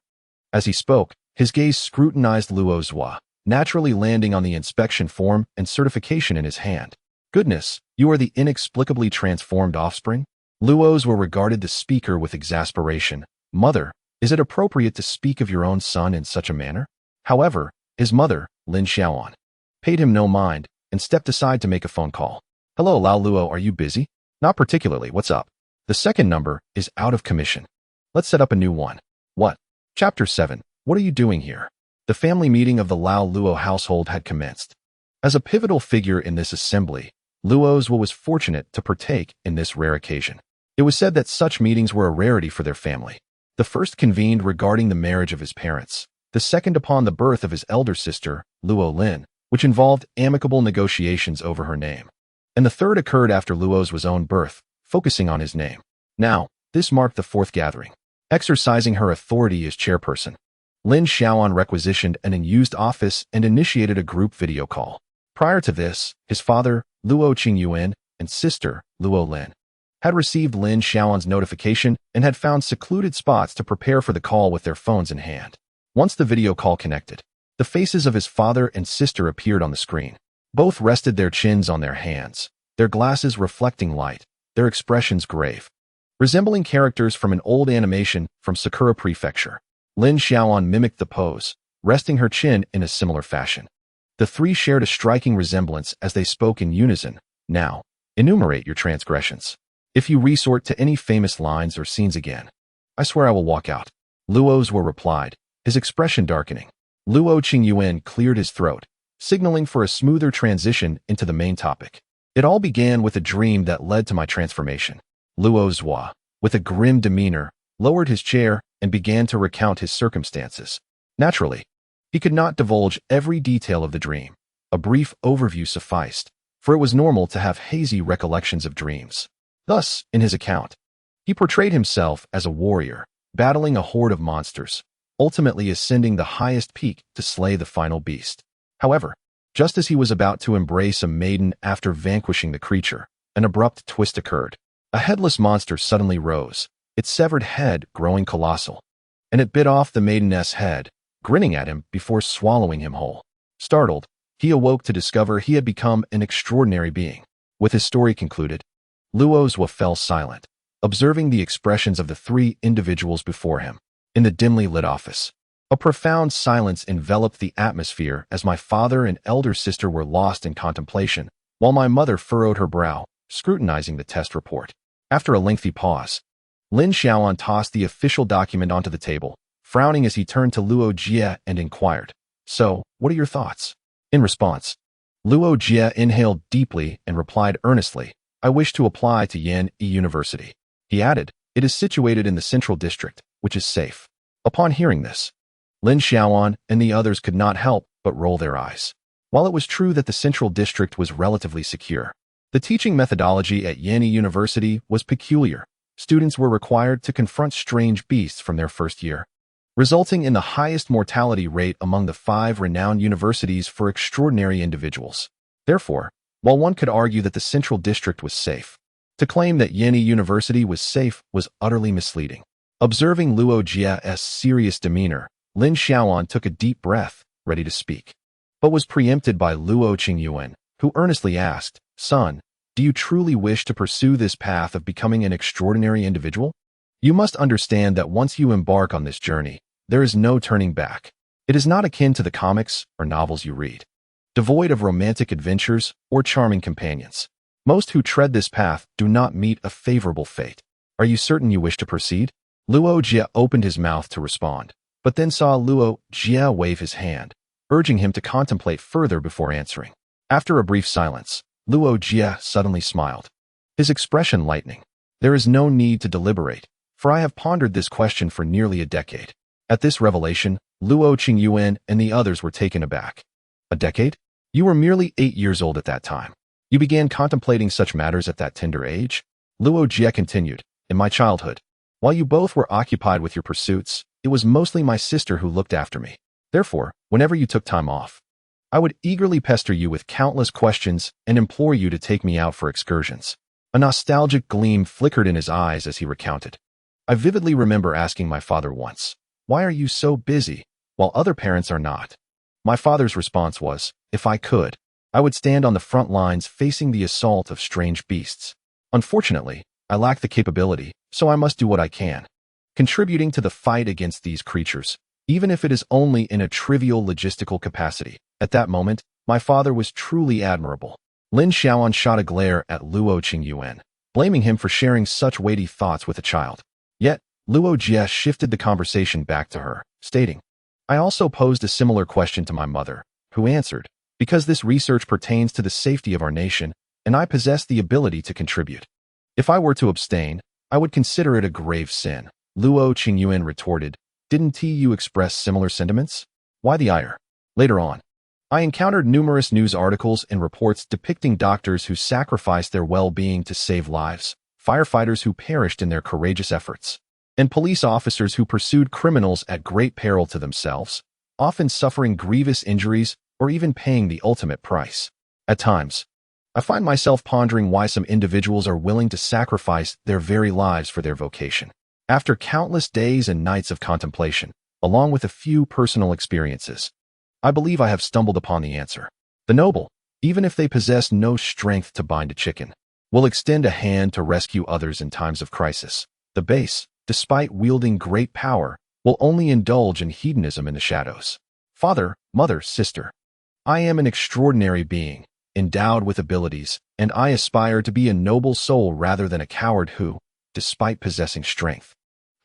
As he spoke, His gaze scrutinized Luo Jie, naturally landing on the inspection form and certification in his hand. Goodness, you are the inexplicably transformed offspring? Luo Jie regarded the speaker with exasperation. Mother, is it appropriate to speak of your own son in such a manner? However, his mother, Lin Xiaoan, paid him no mind and stepped aside to make a phone call. Hello, Lao Luo, are you busy? Not particularly, what's up? The second number is out of commission. Let's set up a new one. What? Chapter 7. What are you doing here? The family meeting of the Lao Luo household had commenced. As a pivotal figure in this assembly, Luo Jie was fortunate to partake in this rare occasion. It was said that such meetings were a rarity for their family. The first convened regarding the marriage of his parents, the second upon the birth of his elder sister, Luo Lin, which involved amicable negotiations over her name, and the third occurred after Luo Jie's own birth, focusing on his name. Now, this marked the fourth gathering. Exercising her authority as chairperson, Lin Xiaoan requisitioned an unused office and initiated a group video call. Prior to this, his father, Luo Qingyuan, and sister, Luo Lin, had received Lin Xiaoan's notification and had found secluded spots to prepare for the call with their phones in hand. Once the video call connected, the faces of his father and sister appeared on the screen. Both rested their chins on their hands, their glasses reflecting light, their expressions grave, resembling characters from an old animation from Sakura Prefecture. Lin Xiaoan mimicked the pose, resting her chin in a similar fashion. The three shared a striking resemblance as they spoke in unison. Now, enumerate your transgressions. If you resort to any famous lines or scenes again, I swear I will walk out. Luo Jie replied, his expression darkening. Luo Qingyuan cleared his throat, signaling for a smoother transition into the main topic. It all began with a dream that led to my transformation. Luo Jie, with a grim demeanor, lowered his chair and began to recount his circumstances. Naturally, he could not divulge every detail of the dream. A brief overview sufficed, for it was normal to have hazy recollections of dreams. Thus, in his account, he portrayed himself as a warrior, battling a horde of monsters, ultimately ascending the highest peak to slay the final beast. However, just as he was about to embrace a maiden after vanquishing the creature, an abrupt twist occurred. A headless monster suddenly rose, its severed head growing colossal, and it bit off the maiden's head, grinning at him before swallowing him whole. Startled, he awoke to discover he had become an extraordinary being. With his story concluded, Luo Jie fell silent, observing the expressions of the three individuals before him. In the dimly lit office, a profound silence enveloped the atmosphere as my father and elder sister were lost in contemplation, while my mother furrowed her brow, scrutinizing the test report. After a lengthy pause, Lin Xiaoan tossed the official document onto the table, frowning as he turned to Luo Jie and inquired, "So, what are your thoughts?" In response, Luo Jie inhaled deeply and replied earnestly, "I wish to apply to Yanyi University." He added, "It is situated in the central district, which is safe." Upon hearing this, Lin Xiaoan and the others could not help but roll their eyes. While it was true that the central district was relatively secure, the teaching methodology at Yanyi University was peculiar. Students were required to confront strange beasts from their first year, resulting in the highest mortality rate among the 5 renowned universities for extraordinary individuals. Therefore, while one could argue that the central district was safe, to claim that Yanyi University was safe was utterly misleading. Observing Luo Jie's serious demeanor, Lin Xiaoan took a deep breath, ready to speak, but was preempted by Luo Qingyuan, who earnestly asked, "Son, do you truly wish to pursue this path of becoming an extraordinary individual? You must understand that once you embark on this journey, there is no turning back. It is not akin to the comics or novels you read, devoid of romantic adventures or charming companions. Most who tread this path do not meet a favorable fate. Are you certain you wish to proceed?" Luo Jie opened his mouth to respond, but then saw Luo Jie wave his hand, urging him to contemplate further before answering. After a brief silence, Luo Jie suddenly smiled, his expression lightening. "There is no need to deliberate, for I have pondered this question for nearly a decade." At this revelation, Luo Qingyuan and the others were taken aback. "A decade? You were merely 8 years old at that time. You began contemplating such matters at that tender age?" Luo Jie continued, "In my childhood, while you both were occupied with your pursuits, it was mostly my sister who looked after me. Therefore, whenever you took time off, I would eagerly pester you with countless questions and implore you to take me out for excursions." A nostalgic gleam flickered in his eyes as he recounted. "I vividly remember asking my father once, 'Why are you so busy? while other parents are not. My father's response was, if I could, I would stand on the front lines facing the assault of strange beasts. Unfortunately, I lack the capability, so I must do what I can, contributing to the fight against these creatures, even if it is only in a trivial logistical capacity. At that moment, my father was truly admirable. Lin Xiaoan shot a glare at Luo Qingyuan, blaming him for sharing such weighty thoughts with a child. Yet, Luo Jie shifted the conversation back to her, stating, I also posed a similar question to my mother, who answered, because this research pertains to the safety of our nation, and I possess the ability to contribute. If I were to abstain, I would consider it a grave sin. Luo Qingyuan retorted, didn't you express similar sentiments? Why the ire? Later on, I encountered numerous news articles and reports depicting doctors who sacrificed their well-being to save lives, firefighters who perished in their courageous efforts, and police officers who pursued criminals at great peril to themselves, often suffering grievous injuries or even paying the ultimate price. At times, I find myself pondering why some individuals are willing to sacrifice their very lives for their vocation. After countless days and nights of contemplation, along with a few personal experiences, I believe I have stumbled upon the answer. The noble, even if they possess no strength to bind a chicken, will extend a hand to rescue others in times of crisis. The base, despite wielding great power, will only indulge in hedonism in the shadows. Father, mother, sister, I am an extraordinary being, endowed with abilities, and I aspire to be a noble soul rather than a coward who, despite possessing strength,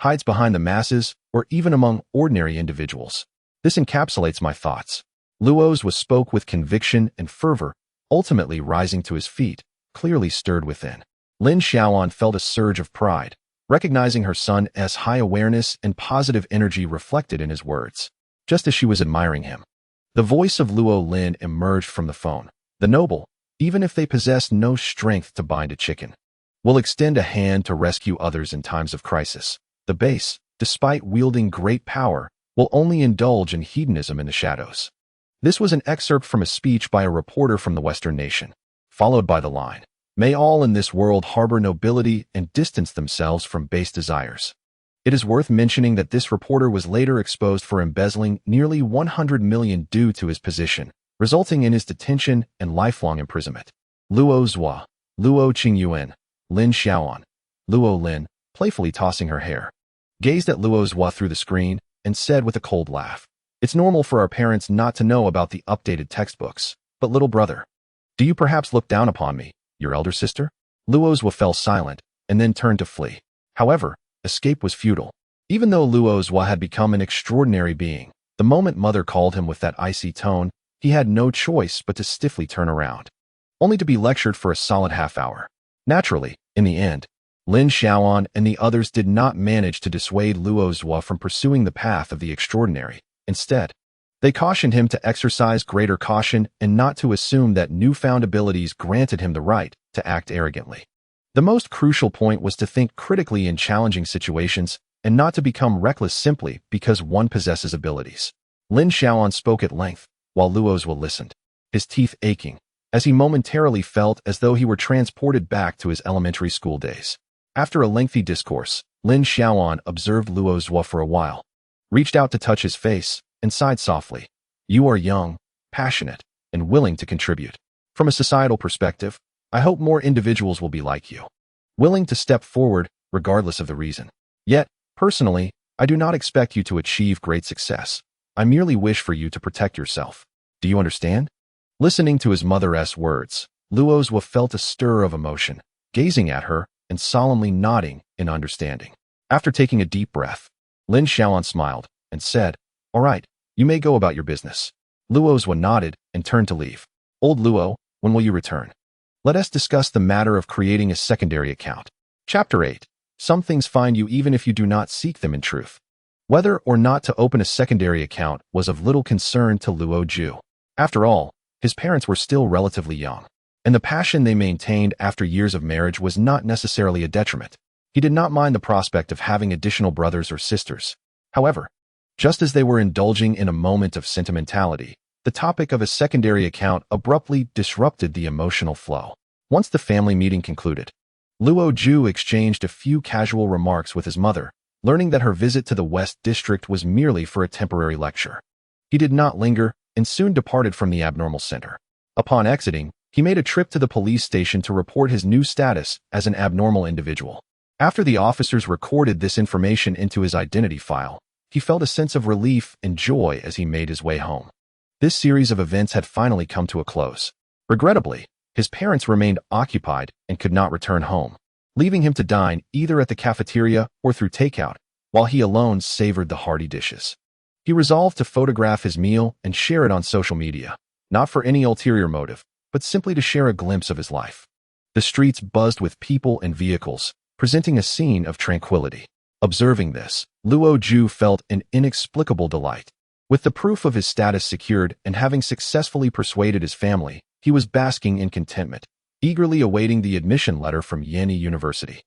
hides behind the masses or even among ordinary individuals. This encapsulates my thoughts. Luo's spoke with conviction and fervor, ultimately rising to his feet, clearly stirred within. Lin Xiaoan felt a surge of pride, recognizing her son as high awareness and positive energy reflected in his words, just as she was admiring him. The voice of Luo Lin emerged from the phone. The noble, even if they possess no strength to bind a chicken, will extend a hand to rescue others in times of crisis. The base, despite wielding great power, will only indulge in hedonism in the shadows. This was an excerpt from a speech by a reporter from the Western nation, followed by the line, may all in this world harbor nobility and distance themselves from base desires. It is worth mentioning that this reporter was later exposed for embezzling nearly 100 million due to his position, resulting in his detention and lifelong imprisonment. Luo Zhua, Luo Qingyuan, Lin Xiaoan, Luo Lin, playfully tossing her hair, gazed at Luo Zhua through the screen and said with a cold laugh, it's normal for our parents not to know about the updated textbooks, but little brother, do you perhaps look down upon me, your elder sister? Luo Zhua fell silent and then turned to flee. However, escape was futile. Even though Luo Zhua had become an extraordinary being, the moment mother called him with that icy tone, he had no choice but to stiffly turn around, only to be lectured for a solid half hour. Naturally, in the end, Lin Xiaoan and the others did not manage to dissuade Luo Zhua from pursuing the path of the extraordinary. Instead, they cautioned him to exercise greater caution and not to assume that newfound abilities granted him the right to act arrogantly. The most crucial point was to think critically in challenging situations and not to become reckless simply because one possesses abilities. Lin Xiaoan spoke at length, while Luo Zhua listened, his teeth aching, as he momentarily felt as though he were transported back to his elementary school days. After a lengthy discourse, Lin Xiaoan observed Luo Zhua for a while, reached out to touch his face, and sighed softly. You are young, passionate, and willing to contribute. From a societal perspective, I hope more individuals will be like you, willing to step forward regardless of the reason. Yet, personally, I do not expect you to achieve great success. I merely wish for you to protect yourself. Do you understand? Listening to his mother's words, Luo Zhua felt a stir of emotion, gazing at her and solemnly nodding in understanding. After taking a deep breath, Lin Xiaoan smiled and said, all right, you may go about your business. Luo Zhua nodded and turned to leave. Old Luo, when will you return? Let us discuss the matter of creating a secondary account. Chapter 8. Some things find you even if you do not seek them in truth. Whether or not to open a secondary account was of little concern to Luo Jie. After all, his parents were still relatively young, and the passion they maintained after years of marriage was not necessarily a detriment. He did not mind the prospect of having additional brothers or sisters. However, just as they were indulging in a moment of sentimentality, the topic of a secondary account abruptly disrupted the emotional flow. Once the family meeting concluded, Luo Jie exchanged a few casual remarks with his mother, learning that her visit to the West District was merely for a temporary lecture. He did not linger and soon departed from the abnormal center. Upon exiting, he made a trip to the police station to report his new status as an abnormal individual. After the officers recorded this information into his identity file, he felt a sense of relief and joy as he made his way home. This series of events had finally come to a close. Regrettably, his parents remained occupied and could not return home, leaving him to dine either at the cafeteria or through takeout, while he alone savored the hearty dishes. He resolved to photograph his meal and share it on social media, not for any ulterior motive, but simply to share a glimpse of his life. The streets buzzed with people and vehicles, presenting a scene of tranquility. Observing this, Luo Jie felt an inexplicable delight. With the proof of his status secured and having successfully persuaded his family, he was basking in contentment, eagerly awaiting the admission letter from Yanni University.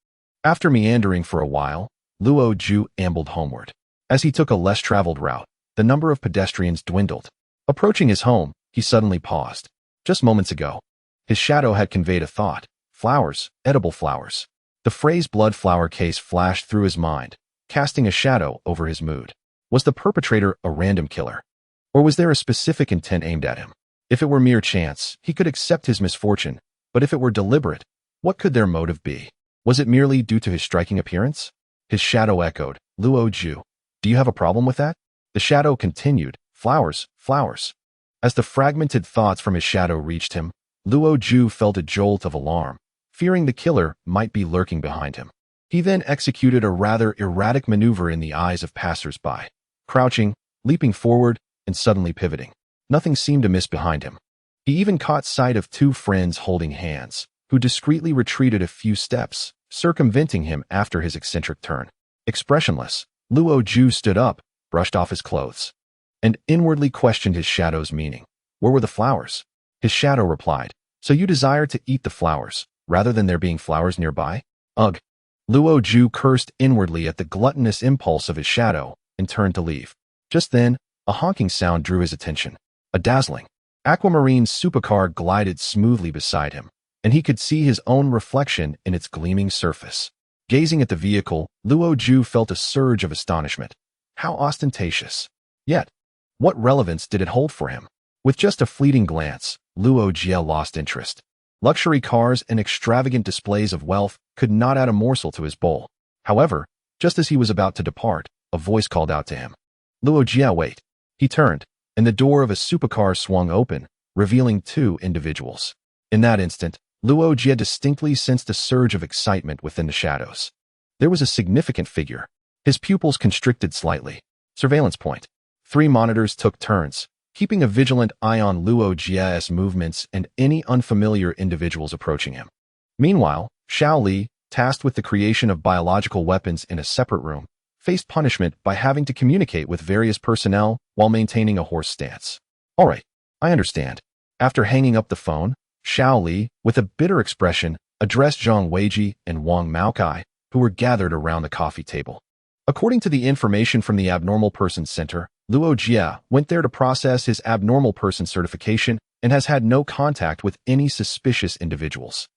After meandering for a while, Luo Jie ambled homeward. As he took a less traveled route, the number of pedestrians dwindled. Approaching his home, he suddenly paused. Just moments ago, his shadow had conveyed a thought: flowers, edible flowers. The phrase bloodflower case flashed through his mind, casting a shadow over his mood. Was the perpetrator a random killer? Or was there a specific intent aimed at him? If it were mere chance, he could accept his misfortune, but if it were deliberate, what could their motive be? Was it merely due to his striking appearance? His shadow echoed, "Luo Jie, do you have a problem with that?" The shadow continued, "Flowers, flowers." As the fragmented thoughts from his shadow reached him, Luo Jie felt a jolt of alarm, fearing the killer might be lurking behind him. He then executed a rather erratic maneuver in the eyes of passers-by, crouching, leaping forward, and suddenly pivoting. Nothing seemed amiss behind him. He even caught sight of two friends holding hands, who discreetly retreated a few steps, circumventing him after his eccentric turn. Expressionless, Luo Jie stood up, brushed off his clothes, and inwardly questioned his shadow's meaning. Where were the flowers? His shadow replied, "So you desire to eat the flowers, rather than there being flowers nearby?" Ugh! Luo Jie cursed inwardly at the gluttonous impulse of his shadow and turned to leave. Just then, a honking sound drew his attention. A dazzling, aquamarine supercar glided smoothly beside him, and he could see his own reflection in its gleaming surface. Gazing at the vehicle, Luo Jie felt a surge of astonishment. How ostentatious! Yet, what relevance did it hold for him? With just a fleeting glance, Luo Jie lost interest. Luxury cars and extravagant displays of wealth could not add a morsel to his bowl. However, just as he was about to depart, a voice called out to him. "Luo Jie, wait." He turned, and the door of a supercar swung open, revealing two individuals. In that instant, Luo Jie distinctly sensed a surge of excitement within the shadows. There was a significant figure. His pupils constricted slightly. Surveillance point. 3 monitors took turns, keeping a vigilant eye on Luo Jie's movements and any unfamiliar individuals approaching him. Meanwhile, Shadowy, tasked with the creation of biological weapons in a separate room, faced punishment by having to communicate with various personnel while maintaining a horse stance. "All right, I understand." After hanging up the phone, Shadowy, with a bitter expression, addressed Zhang Weiji and Wang Maokai, who were gathered around the coffee table. According to the information from the Abnormal Person Center, Luo Jie went there to process his abnormal person certification and has had no contact with any suspicious individuals.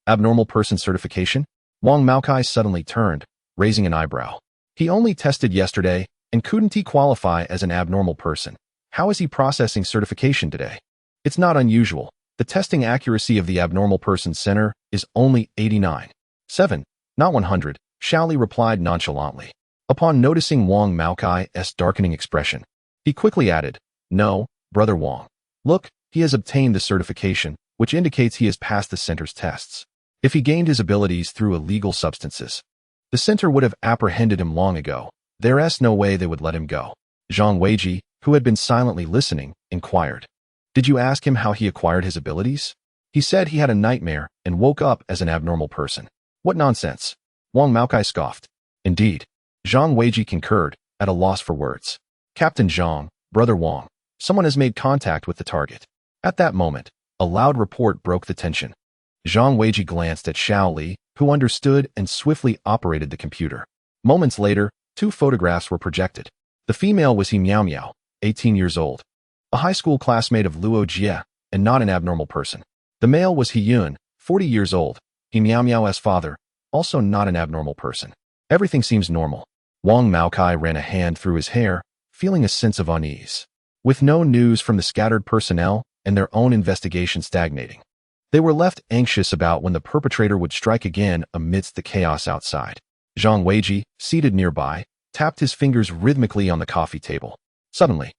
Abnormal person certification? Wang Maokai suddenly turned, raising an eyebrow. He only tested yesterday, and couldn't he qualify as an abnormal person? How is he processing certification today? It's not unusual. The testing accuracy of the Abnormal Person Center is only 89.7, not 100, Shadowy replied nonchalantly. Upon noticing Wang Maokai's darkening expression, he quickly added, "No, Brother Wang. Look, he has obtained the certification, which indicates he has passed the center's tests. If he gained his abilities through illegal substances, the center would have apprehended him long ago. There's no way they would let him go." Zhang Weiji, who had been silently listening, inquired, "Did you ask him how he acquired his abilities?" "He said he had a nightmare and woke up as an abnormal person." "What nonsense!" Wang Maokai scoffed. "Indeed." Zhang Weiji concurred, at a loss for words. "Captain Zhang, Brother Wang, someone has made contact with the target." At that moment, a loud report broke the tension. Zhang Weiji glanced at Shadowy, who understood and swiftly operated the computer. Moments later, 2 photographs were projected. The female was He Miao Miao, 18 years old, a high school classmate of Luo Jie, and not an abnormal person. The male was He Yun, 40 years old, He Miao Miao's father, also not an abnormal person. Everything seems normal. Wang Maokai ran a hand through his hair, feeling a sense of unease. With no news from the scattered personnel and their own investigation stagnating, they were left anxious about when the perpetrator would strike again amidst the chaos outside. Zhang Weiji, seated nearby, tapped his fingers rhythmically on the coffee table. Suddenly,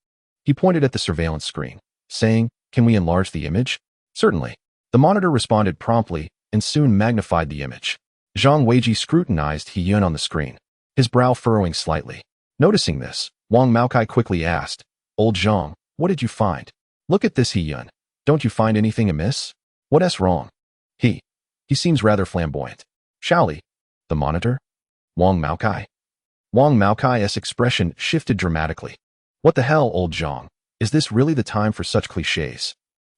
he pointed at the surveillance screen, saying, "Can we enlarge the image?" "Certainly." The monitor responded promptly and soon magnified the image. Zhang Weiji scrutinized He-Yun on the screen, his brow furrowing slightly. Noticing this, Wang Maokai quickly asked, "Old Zhang, what did you find?" "Look at this, He-Yun. Don't you find anything amiss?" "What's wrong?" He seems rather flamboyant." "Shadowy." "The monitor?" Wang Maokai. Wang Maokai's expression shifted dramatically. "What the hell, old Zhang? Is this really the time for such cliches?"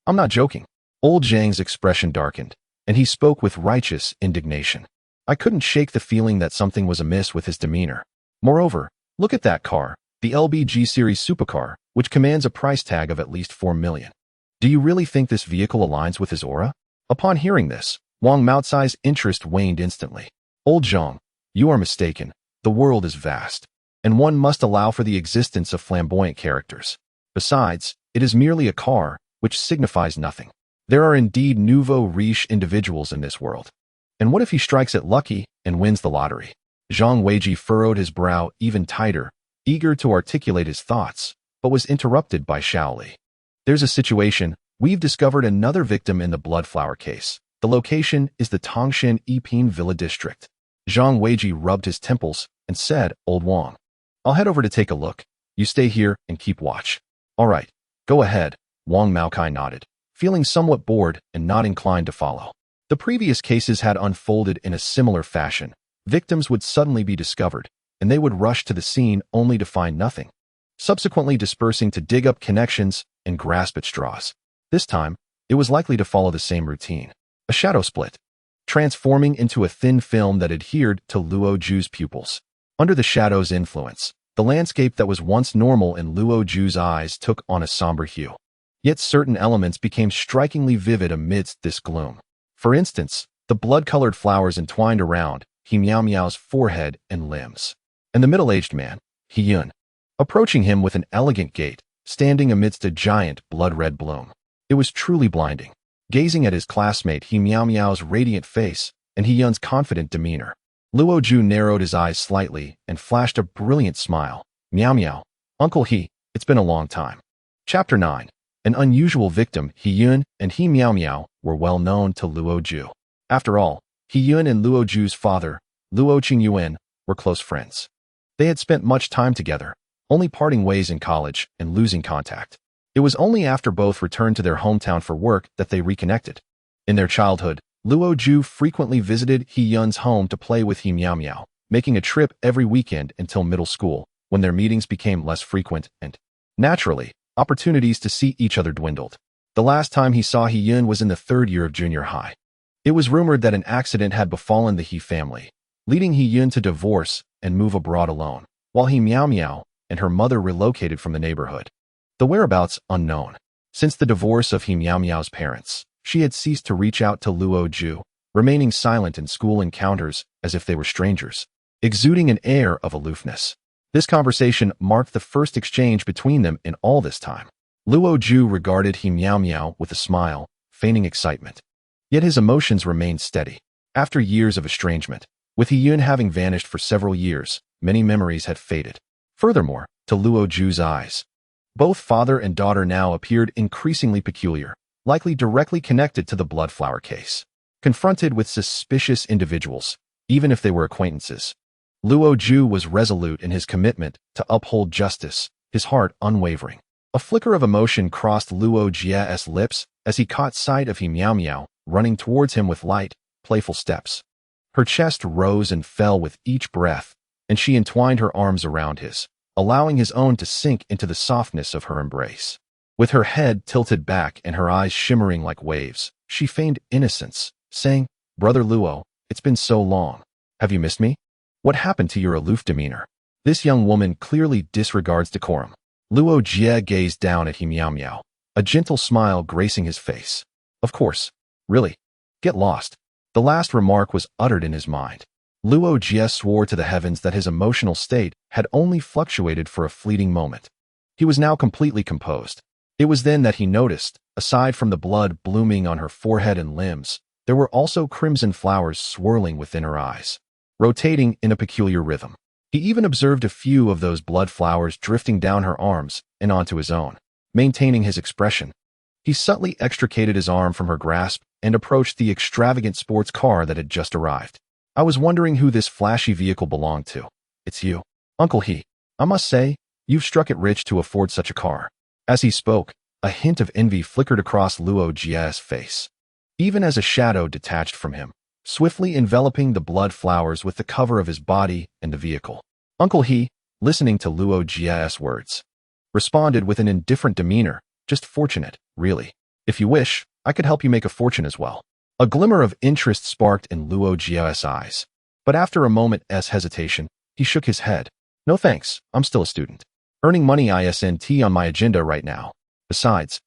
"I'm not joking." Old Zhang's expression darkened, and he spoke with righteous indignation. I couldn't shake the feeling that something was amiss with his demeanor. Moreover, look at that car, the LBG series supercar, which commands a price tag of at least 4 million. Do you really think this vehicle aligns with his aura? Upon hearing this, Wang Maocai's interest waned instantly. "Old Zhang, you are mistaken. The world is vast, and one must allow for the existence of flamboyant characters. Besides, it is merely a car, which signifies nothing. There are indeed nouveau riche individuals in this world. And what if he strikes it lucky and wins the lottery?" Zhang Weiji furrowed his brow even tighter, eager to articulate his thoughts, but was interrupted by Shadowy. "There's a situation. We've discovered another victim in the bloodflower case. The location is the Tongshan Yiping Villa district." Zhang Weiji rubbed his temples and said, "Old Wang, I'll head over to take a look. You stay here and keep watch." "All right, go ahead." Wang Maokai nodded, feeling somewhat bored and not inclined to follow. The previous cases had unfolded in a similar fashion. Victims would suddenly be discovered, and they would rush to the scene only to find nothing, subsequently dispersing to dig up connections and grasp at straws. This time, it was likely to follow the same routine. A shadow split, transforming into a thin film that adhered to Luo Jie's pupils. Under the shadow's influence, the landscape that was once normal in Luo Jie's eyes took on a somber hue. Yet certain elements became strikingly vivid amidst this gloom. For instance, the blood-colored flowers entwined around He Miao Miao's forehead and limbs. And the middle-aged man, He-Yun, approaching him with an elegant gait, standing amidst a giant blood-red bloom. It was truly blinding, gazing at his classmate He Miao Miao's radiant face and He-Yun's confident demeanor. Luo Jie narrowed his eyes slightly and flashed a brilliant smile. "Miao Miao, Uncle He, it's been a long time." Chapter 9. An unusual victim. He-Yun and He Miao Miao were well known to Luo Jie. After all, He-Yun and Luo Jie's father, Luo Qingyuan, were close friends. They had spent much time together, only parting ways in college and losing contact. It was only after both returned to their hometown for work that they reconnected. In their childhood, Luo Jie frequently visited He-Yun's home to play with He Miao Miao, making a trip every weekend until middle school, when their meetings became less frequent and, naturally, opportunities to see each other dwindled. The last time he saw He-Yun was in the 3rd year of junior high. It was rumored that an accident had befallen the He family, leading He-Yun to divorce and move abroad alone, while He Miao Miao and her mother relocated from the neighborhood. The whereabouts unknown. Since the divorce of He Miao Miao's parents, she had ceased to reach out to Luo Jie, remaining silent in school encounters as if they were strangers, exuding an air of aloofness. This conversation marked the first exchange between them in all this time. Luo Jie regarded He Miao Miao with a smile, feigning excitement. Yet his emotions remained steady. After years of estrangement, with He-Yun having vanished for several years, many memories had faded. Furthermore, to Luo Jie's eyes, both father and daughter now appeared increasingly peculiar, likely directly connected to the bloodflower case. Confronted with suspicious individuals, even if they were acquaintances, Luo Jie was resolute in his commitment to uphold justice, his heart unwavering. A flicker of emotion crossed Luo Jie's lips as he caught sight of He Miao Miao running towards him with light, playful steps. Her chest rose and fell with each breath, and she entwined her arms around his, allowing his own to sink into the softness of her embrace. With her head tilted back and her eyes shimmering like waves, she feigned innocence, saying, "Brother Luo, it's been so long. Have you missed me? What happened to your aloof demeanor?" This young woman clearly disregards decorum. Luo Jie gazed down at He Miao Miao, a gentle smile gracing his face. Of course. Really. Get lost. The last remark was uttered in his mind. Luo Jie swore to the heavens that his emotional state had only fluctuated for a fleeting moment. He was now completely composed. It was then that he noticed, aside from the blood blooming on her forehead and limbs, there were also crimson flowers swirling within her eyes, rotating in a peculiar rhythm. He even observed a few of those blood flowers drifting down her arms and onto his own. Maintaining his expression, he subtly extricated his arm from her grasp and approached the extravagant sports car that had just arrived. I was wondering who this flashy vehicle belonged to. It's you, Uncle He. I must say, you've struck it rich to afford such a car. As he spoke, a hint of envy flickered across Luo Jie's face, even as a shadow detached from him, swiftly enveloping the blood flowers with the cover of his body and the vehicle. Uncle He, listening to Luo Jie's words, responded with an indifferent demeanor. Just fortunate, really. If you wish, I could help you make a fortune as well. A glimmer of interest sparked in Luo Jie's eyes, but after a moment's hesitation, he shook his head. No thanks, I'm still a student. Earning money isn't on my agenda right now. Besides,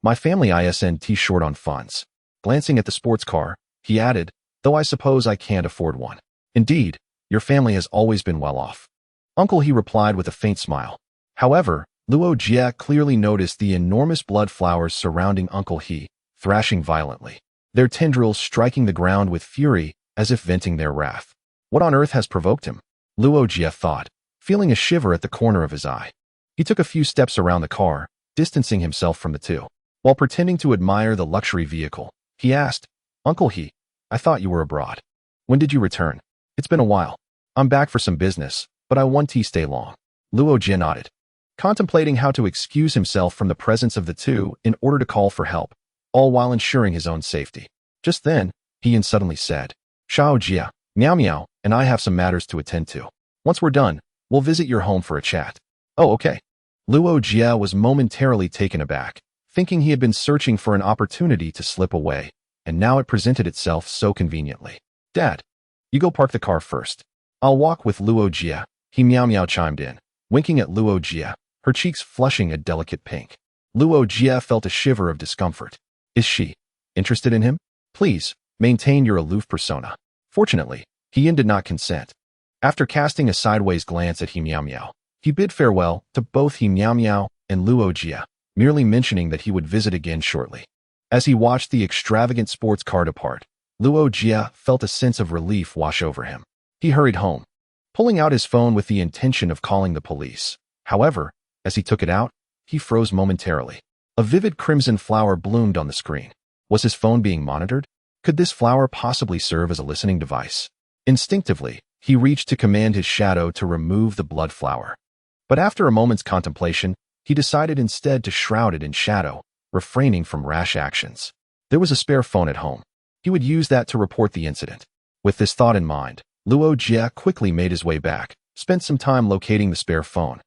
my family isn't short on funds. Glancing at the sports car, he added, though I suppose I can't afford one. Indeed, your family has always been well off. Uncle He replied with a faint smile. However, Luo Jie clearly noticed the enormous blood flowers surrounding Uncle He, thrashing violently, their tendrils striking the ground with fury as if venting their wrath. What on earth has provoked him? Luo Jie thought, feeling a shiver at the corner of his eye. He took a few steps around the car, distancing himself from the two. While pretending to admire the luxury vehicle, he asked, Uncle He, I thought you were abroad. When did you return? It's been a while. I'm back for some business, but I won't stay long. Luo Jie nodded, contemplating how to excuse himself from the presence of the two in order to call for help, all while ensuring his own safety. Just then, he suddenly said, Xiao Jie, Miao Miao, and I have some matters to attend to. Once we're done, we'll visit your home for a chat. Oh, okay. Luo Jie was momentarily taken aback, thinking he had been searching for an opportunity to slip away, and now it presented itself so conveniently. Dad, you go park the car first. I'll walk with Luo Jie, he Miao Miao chimed in, winking at Luo Jie, her cheeks flushing a delicate pink. Luo Jie felt a shiver of discomfort. Is she interested in him? Please, maintain your aloof persona. Fortunately, Hien did not consent. After casting a sideways glance at He Miao Miao, he bid farewell to both He Miao Miao and Luo Jie, merely mentioning that he would visit again shortly. As he watched the extravagant sports car depart, Luo Jie felt a sense of relief wash over him. He hurried home, pulling out his phone with the intention of calling the police. However, as he took it out, he froze momentarily. A vivid crimson flower bloomed on the screen. Was his phone being monitored? Could this flower possibly serve as a listening device? Instinctively, he reached to command his shadow to remove the blood flower. But after a moment's contemplation, he decided instead to shroud it in shadow, refraining from rash actions. There was a spare phone at home. He would use that to report the incident. With this thought in mind, Luo Jie quickly made his way back, spent some time locating the spare phone.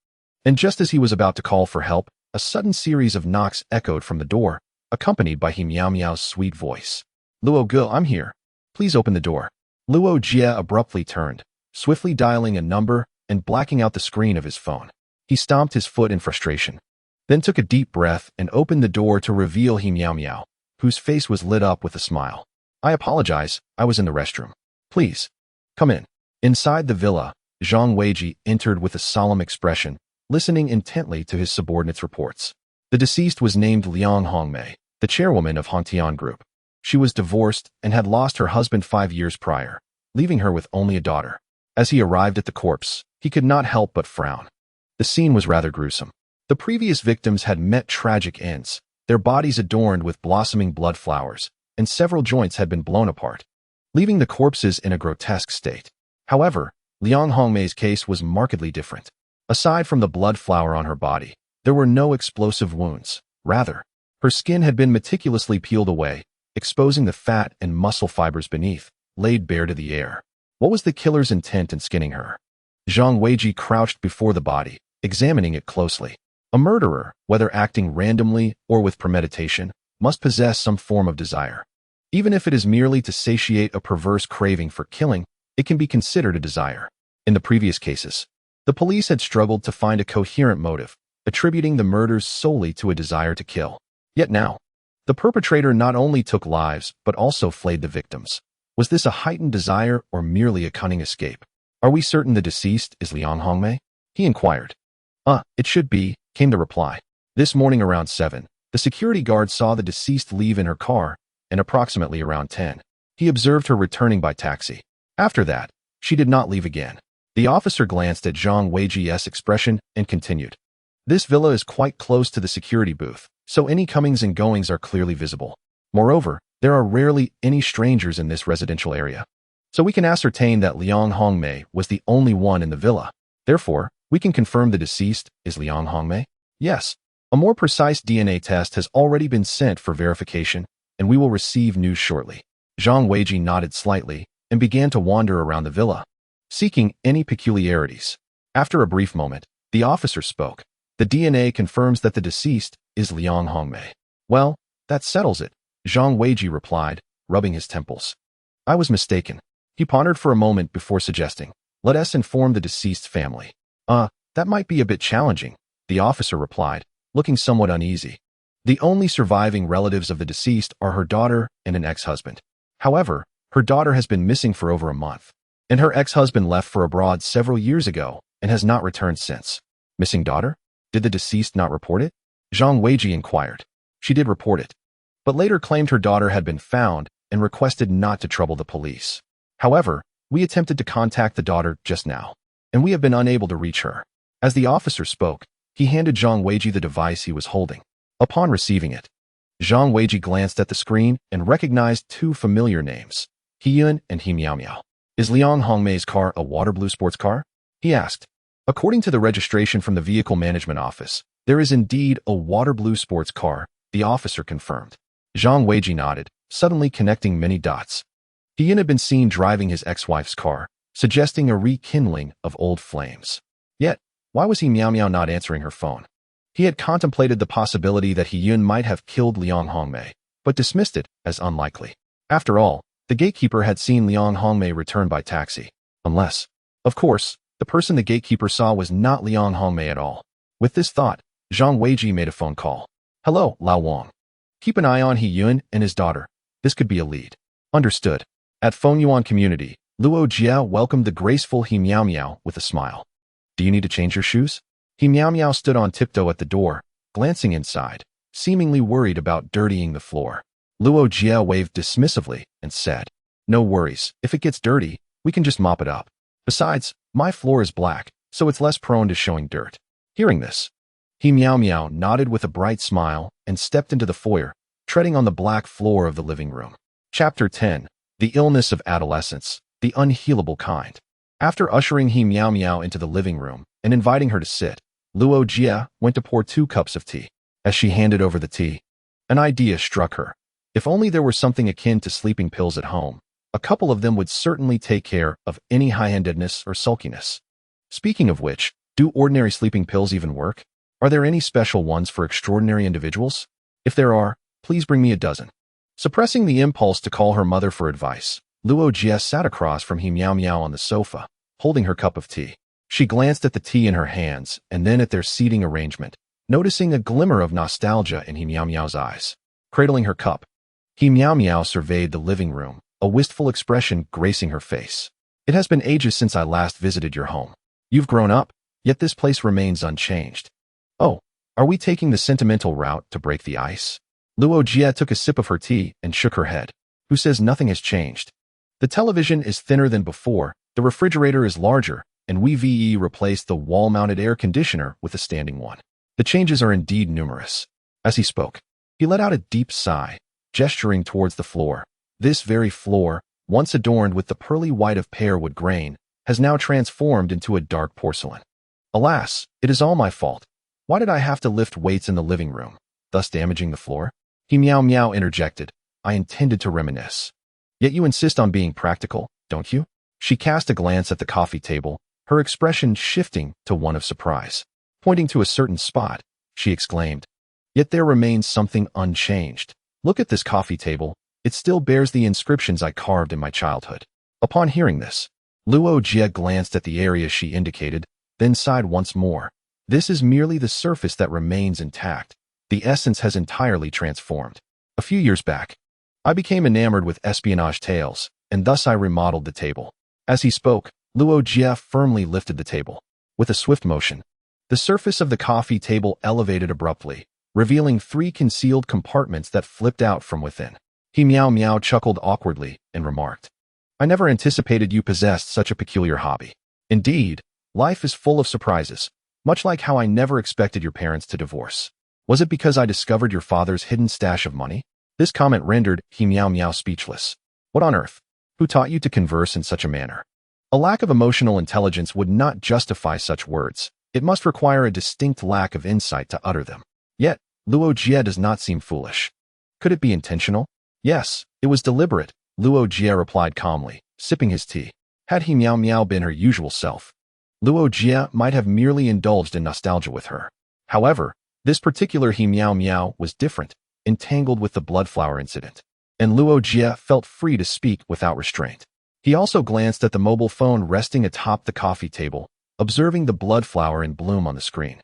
And just as he was about to call for help, a sudden series of knocks echoed from the door, accompanied by He Miao Miao's sweet voice. Luo Ge, I'm here. Please open the door. Luo Jie abruptly turned, swiftly dialing a number and blacking out the screen of his phone. He stomped his foot in frustration, then took a deep breath and opened the door to reveal He Miao Miao, whose face was lit up with a smile. I apologize, I was in the restroom. Please, come in. Inside the villa, Zhang Weiji entered with a solemn expression, listening intently to his subordinates' reports. The deceased was named Liang Hongmei, the chairwoman of Hongtian Group. She was divorced and had lost her husband 5 years prior, leaving her with only a daughter. As he arrived at the corpse, he could not help but frown. The scene was rather gruesome. The previous victims had met tragic ends, their bodies adorned with blossoming blood flowers, and several joints had been blown apart, leaving the corpses in a grotesque state. However, Liang Hongmei's case was markedly different. Aside from the blood flower on her body, there were no explosive wounds. Rather, her skin had been meticulously peeled away, exposing the fat and muscle fibers beneath, laid bare to the air. What was the killer's intent in skinning her? Zhang Weiji crouched before the body, examining it closely. A murderer, whether acting randomly or with premeditation, must possess some form of desire. Even if it is merely to satiate a perverse craving for killing, it can be considered a desire. In the previous cases, the police had struggled to find a coherent motive, attributing the murders solely to a desire to kill. Yet now, the perpetrator not only took lives but also flayed the victims. Was this a heightened desire or merely a cunning escape? Are we certain the deceased is Liang Hongmei? He inquired. It should be, came the reply. This morning around 7, the security guard saw the deceased leave in her car, and approximately around 10, he observed her returning by taxi. After that, she did not leave again. The officer glanced at Zhang Weijie's expression and continued. This villa is quite close to the security booth, so any comings and goings are clearly visible. Moreover, there are rarely any strangers in this residential area. So we can ascertain that Liang Hongmei was the only one in the villa. Therefore, we can confirm the deceased is Liang Hongmei? Yes. A more precise DNA test has already been sent for verification, and we will receive news shortly. Zhang Weijie nodded slightly and began to wander around the villa, seeking any peculiarities. After a brief moment, the officer spoke. The DNA confirms that the deceased is Liang Hongmei. Well, that settles it, Zhang Weijie replied, rubbing his temples. I was mistaken. He pondered for a moment before suggesting, let us inform the deceased's family. That might be a bit challenging, the officer replied, looking somewhat uneasy. The only surviving relatives of the deceased are her daughter and an ex-husband. However, her daughter has been missing for over a month, and her ex-husband left for abroad several years ago and has not returned since. Missing daughter? Did the deceased not report it? Zhang Weijie inquired. She did report it, but later claimed her daughter had been found and requested not to trouble the police. However, we attempted to contact the daughter just now, and we have been unable to reach her. As the officer spoke, he handed Zhang Weijie the device he was holding. Upon receiving it, Zhang Weijie glanced at the screen and recognized two familiar names, He Yun and He Miao Miao. Is Liang Hongmei's car a water blue sports car? He asked. According to the registration from the Vehicle Management Office, there is indeed a water blue sports car, the officer confirmed. Zhang Weijie nodded, suddenly connecting many dots. He Yun had been seen driving his ex-wife's car, suggesting a rekindling of old flames. Yet, why was He Miao Miao not answering her phone? He had contemplated the possibility that He Yun might have killed Liang Hongmei, but dismissed it as unlikely. After all, the gatekeeper had seen Liang Hongmei return by taxi. Unless, of course, the person the gatekeeper saw was not Liang Hongmei at all. With this thought, Zhang Weijie made a phone call. Hello, Lao Wang. Keep an eye on He Yun and his daughter. This could be a lead. Understood. At Phone Yuan Community, Luo Jie welcomed the graceful He Miao Miao with a smile. Do you need to change your shoes? He Miao Miao stood on tiptoe at the door, glancing inside, seemingly worried about dirtying the floor. Luo Jie waved dismissively and said, No worries, if it gets dirty, we can just mop it up. Besides, my floor is black, so it's less prone to showing dirt. Hearing this, He Miao Miao nodded with a bright smile and stepped into the foyer, treading on the black floor of the living room. Chapter 10. The Illness of Adolescence, the Unhealable Kind. After ushering He Miao Miao into the living room and inviting her to sit, Luo Jie went to pour 2 cups of tea. As she handed over the tea, an idea struck her. If only there were something akin to sleeping pills at home, a couple of them would certainly take care of any high-handedness or sulkiness. Speaking of which, do ordinary sleeping pills even work? Are there any special ones for extraordinary individuals? If there are, please bring me a dozen. Suppressing the impulse to call her mother for advice, Luo Jie sat across from He Miao Miao on the sofa, holding her cup of tea. She glanced at the tea in her hands and then at their seating arrangement, noticing a glimmer of nostalgia in He Miao Miao's eyes. Cradling her cup, He Miao Miao surveyed the living room, a wistful expression gracing her face. It has been ages since I last visited your home. You've grown up, yet this place remains unchanged. Oh, are we taking the sentimental route to break the ice? Luo Jie took a sip of her tea and shook her head. Who says nothing has changed? The television is thinner than before, the refrigerator is larger, and we replaced the wall-mounted air conditioner with a standing one. The changes are indeed numerous. As he spoke, he let out a deep sigh, gesturing towards the floor. This very floor, once adorned with the pearly white of pear wood grain, has now transformed into a dark porcelain. Alas, it is all my fault. Why did I have to lift weights in the living room, thus damaging the floor? He Miao Miao interjected. I intended to reminisce. Yet you insist on being practical, don't you? She cast a glance at the coffee table, her expression shifting to one of surprise. Pointing to a certain spot, she exclaimed, Yet there remains something unchanged. Look at this coffee table. It still bears the inscriptions I carved in my childhood. Upon hearing this, Luo Jie glanced at the area she indicated, then sighed once more. This is merely the surface that remains intact. The essence has entirely transformed. A few years back, I became enamored with espionage tales, and thus I remodeled the table. As he spoke, Luo Jie firmly lifted the table. With a swift motion, the surface of the coffee table elevated abruptly, revealing 3 concealed compartments that flipped out from within. He meow meow chuckled awkwardly and remarked, "I never anticipated you possessed such a peculiar hobby. Indeed, life is full of surprises, much like how I never expected your parents to divorce. Was it because I discovered your father's hidden stash of money?" This comment rendered he meow meow speechless. What on earth? Who taught you to converse in such a manner? A lack of emotional intelligence would not justify such words. It must require a distinct lack of insight to utter them. Yet, Luo Jie does not seem foolish. Could it be intentional? Yes, it was deliberate, Luo Jie replied calmly, sipping his tea. Had he meow meow been her usual self, Luo Jie might have merely indulged in nostalgia with her. However, this particular he meow meow was different, entangled with the bloodflower incident. And Luo Jie felt free to speak without restraint. He also glanced at the mobile phone resting atop the coffee table, observing the bloodflower in bloom on the screen.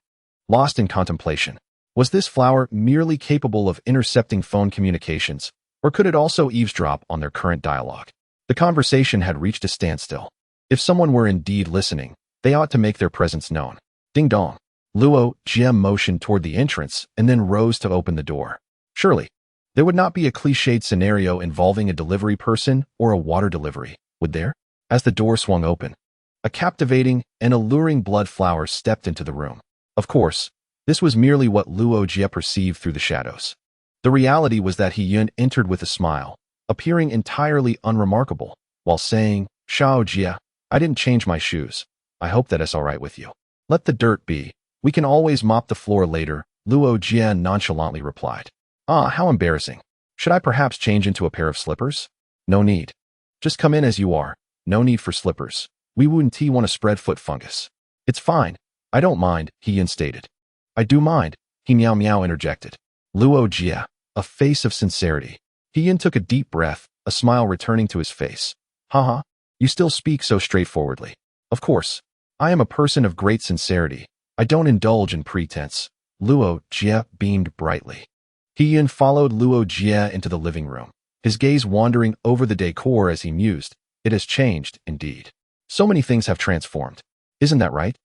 Lost in contemplation. Was this flower merely capable of intercepting phone communications, or could it also eavesdrop on their current dialogue? The conversation had reached a standstill. If someone were indeed listening, they ought to make their presence known. Ding dong. Luo Jie motioned toward the entrance and then rose to open the door. Surely, there would not be a cliched scenario involving a delivery person or a water delivery, would there? As the door swung open, a captivating and alluring bloodflower stepped into the room. Of course, this was merely what Luo Jie perceived through the shadows. The reality was that He Yun entered with a smile, appearing entirely unremarkable, while saying, "Shao Jie, I didn't change my shoes. I hope that is all right with you. Let the dirt be. We can always mop the floor later," Luo Jie nonchalantly replied. "Ah, how embarrassing. Should I perhaps change into a pair of slippers?" "No need. Just come in as you are. No need for slippers. We wouldn't want to spread foot fungus." "It's fine. I don't mind," He Yun stated. "I do mind," He meow meow interjected. Luo Jie, a face of sincerity. He Yun took a deep breath, a smile returning to his face. "Haha, you still speak so straightforwardly. Of course, I am a person of great sincerity. I don't indulge in pretense." Luo Jie beamed brightly. He Yun followed Luo Jie into the living room, his gaze wandering over the decor as he mused. It has changed, indeed. So many things have transformed. Isn't that right?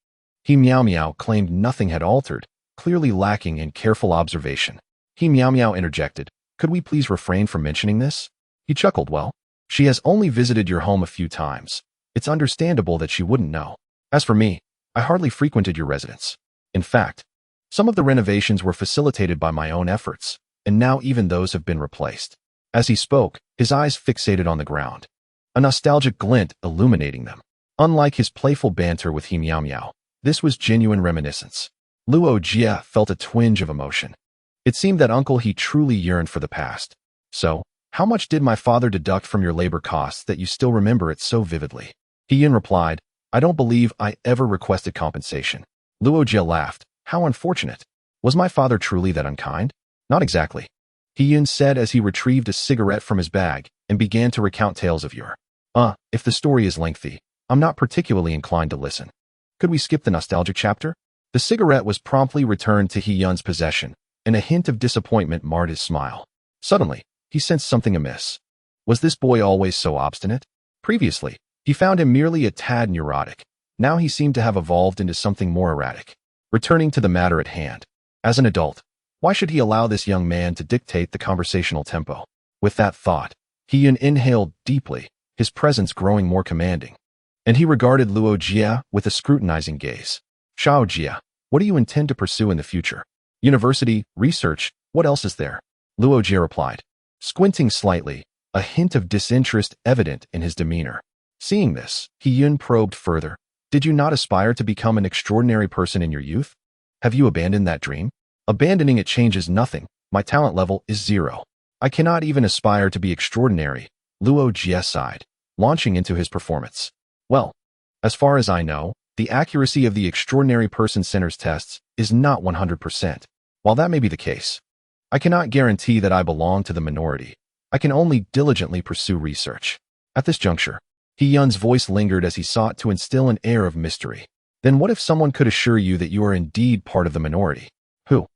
He meow meow claimed nothing had altered, clearly lacking in careful observation. He meow meow interjected, "Could we please refrain from mentioning this?" He chuckled, "Well, she has only visited your home a few times. It's understandable that she wouldn't know. As for me, I hardly frequented your residence. In fact, some of the renovations were facilitated by my own efforts, and now even those have been replaced." As he spoke, his eyes fixated on the ground, a nostalgic glint illuminating them. Unlike his playful banter with He Meow Meow, this was genuine reminiscence. Luo Jie felt a twinge of emotion. It seemed that Uncle He truly yearned for the past. "So, how much did my father deduct from your labor costs that you still remember it so vividly?" He Yun replied, "I don't believe I ever requested compensation." Luo Jie laughed. "How unfortunate. Was my father truly that unkind?" "Not exactly," He Yun said as he retrieved a cigarette from his bag and began to recount tales of yore. If the story is lengthy, I'm not particularly inclined to listen. Could we skip the nostalgic chapter?" The cigarette was promptly returned to He Yun's possession, and a hint of disappointment marred his smile. Suddenly, he sensed something amiss. Was this boy always so obstinate? Previously, he found him merely a tad neurotic. Now he seemed to have evolved into something more erratic. Returning to the matter at hand. As an adult, why should he allow this young man to dictate the conversational tempo? With that thought, He Yun inhaled deeply, his presence growing more commanding. And he regarded Luo Jie with a scrutinizing gaze. "Shao Jie, what do you intend to pursue in the future? University, research, what else is there?" Luo Jie replied, squinting slightly, a hint of disinterest evident in his demeanor. Seeing this, He Yun probed further. "Did you not aspire to become an extraordinary person in your youth? Have you abandoned that dream?" "Abandoning it changes nothing. My talent level is 0. I cannot even aspire to be extraordinary," Luo Jie sighed, launching into his performance. "Well, as far as I know, the accuracy of the Extraordinary Person Center's tests is not 100%. While that may be the case, I cannot guarantee that I belong to the minority. I can only diligently pursue research." At this juncture, He Yun's voice lingered as he sought to instill an air of mystery. "Then what if someone could assure you that you are indeed part of the minority?" "Who?"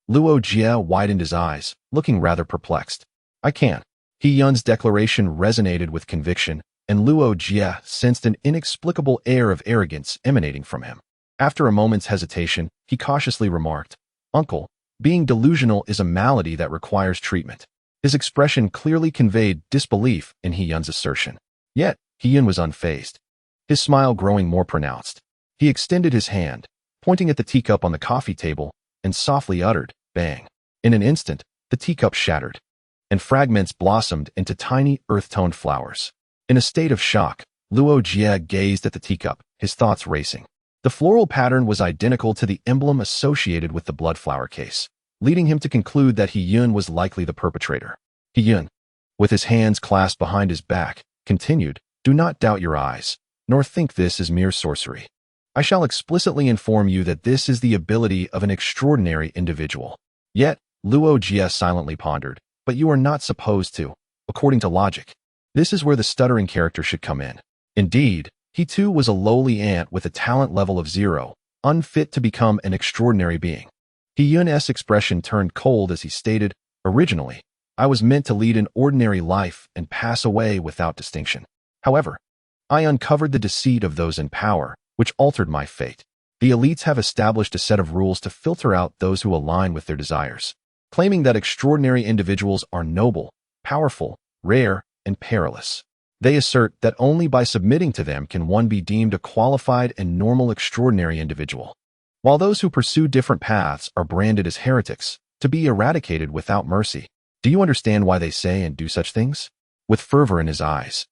Luo Jie widened his eyes, looking rather perplexed. "I can't," He Yun's declaration resonated with conviction, and Luo Jie sensed an inexplicable air of arrogance emanating from him. After a moment's hesitation, he cautiously remarked, "Uncle, being delusional is a malady that requires treatment." His expression clearly conveyed disbelief in He Yun's assertion. Yet, He Yun was unfazed, his smile growing more pronounced. He extended his hand, pointing at the teacup on the coffee table, and softly uttered, "Bang." In an instant, the teacup shattered, and fragments blossomed into tiny earth-toned flowers. In a state of shock, Luo Jie gazed at the teacup, his thoughts racing. The floral pattern was identical to the emblem associated with the bloodflower case, leading him to conclude that He Yun was likely the perpetrator. He Yun, with his hands clasped behind his back, continued, "Do not doubt your eyes, nor think this is mere sorcery. I shall explicitly inform you that this is the ability of an extraordinary individual." Yet, Luo Jie silently pondered, "But you are not supposed to, according to logic." This is where the stuttering character should come in. Indeed, he too was a lowly ant with a talent level of 0, unfit to become an extraordinary being. He Yun's expression turned cold as he stated, "Originally, I was meant to lead an ordinary life and pass away without distinction. However, I uncovered the deceit of those in power, which altered my fate. The elites have established a set of rules to filter out those who align with their desires, claiming that extraordinary individuals are noble, powerful, rare, and perilous. They assert that only by submitting to them can one be deemed a qualified and normal extraordinary individual, while those who pursue different paths are branded as heretics, to be eradicated without mercy. Do you understand why they say and do such things?" With fervor in his eyes,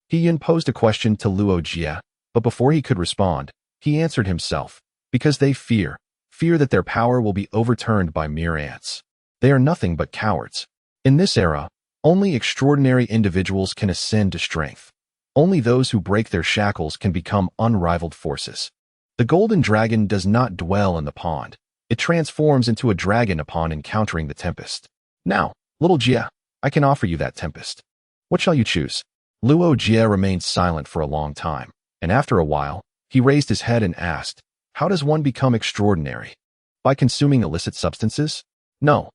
He Yun posed a question to Luo Jie, but before he could respond, he answered himself, "Because they fear that their power will be overturned by mere ants. They are nothing but cowards. In this era, only extraordinary individuals can ascend to strength. Only those who break their shackles can become unrivaled forces. The golden dragon does not dwell in the pond. It transforms into a dragon upon encountering the tempest. Now, little Jie, I can offer you that tempest. What shall you choose?" Luo Jie remained silent for a long time, and after a while, he raised his head and asked, "How does one become extraordinary? By consuming illicit substances?" No,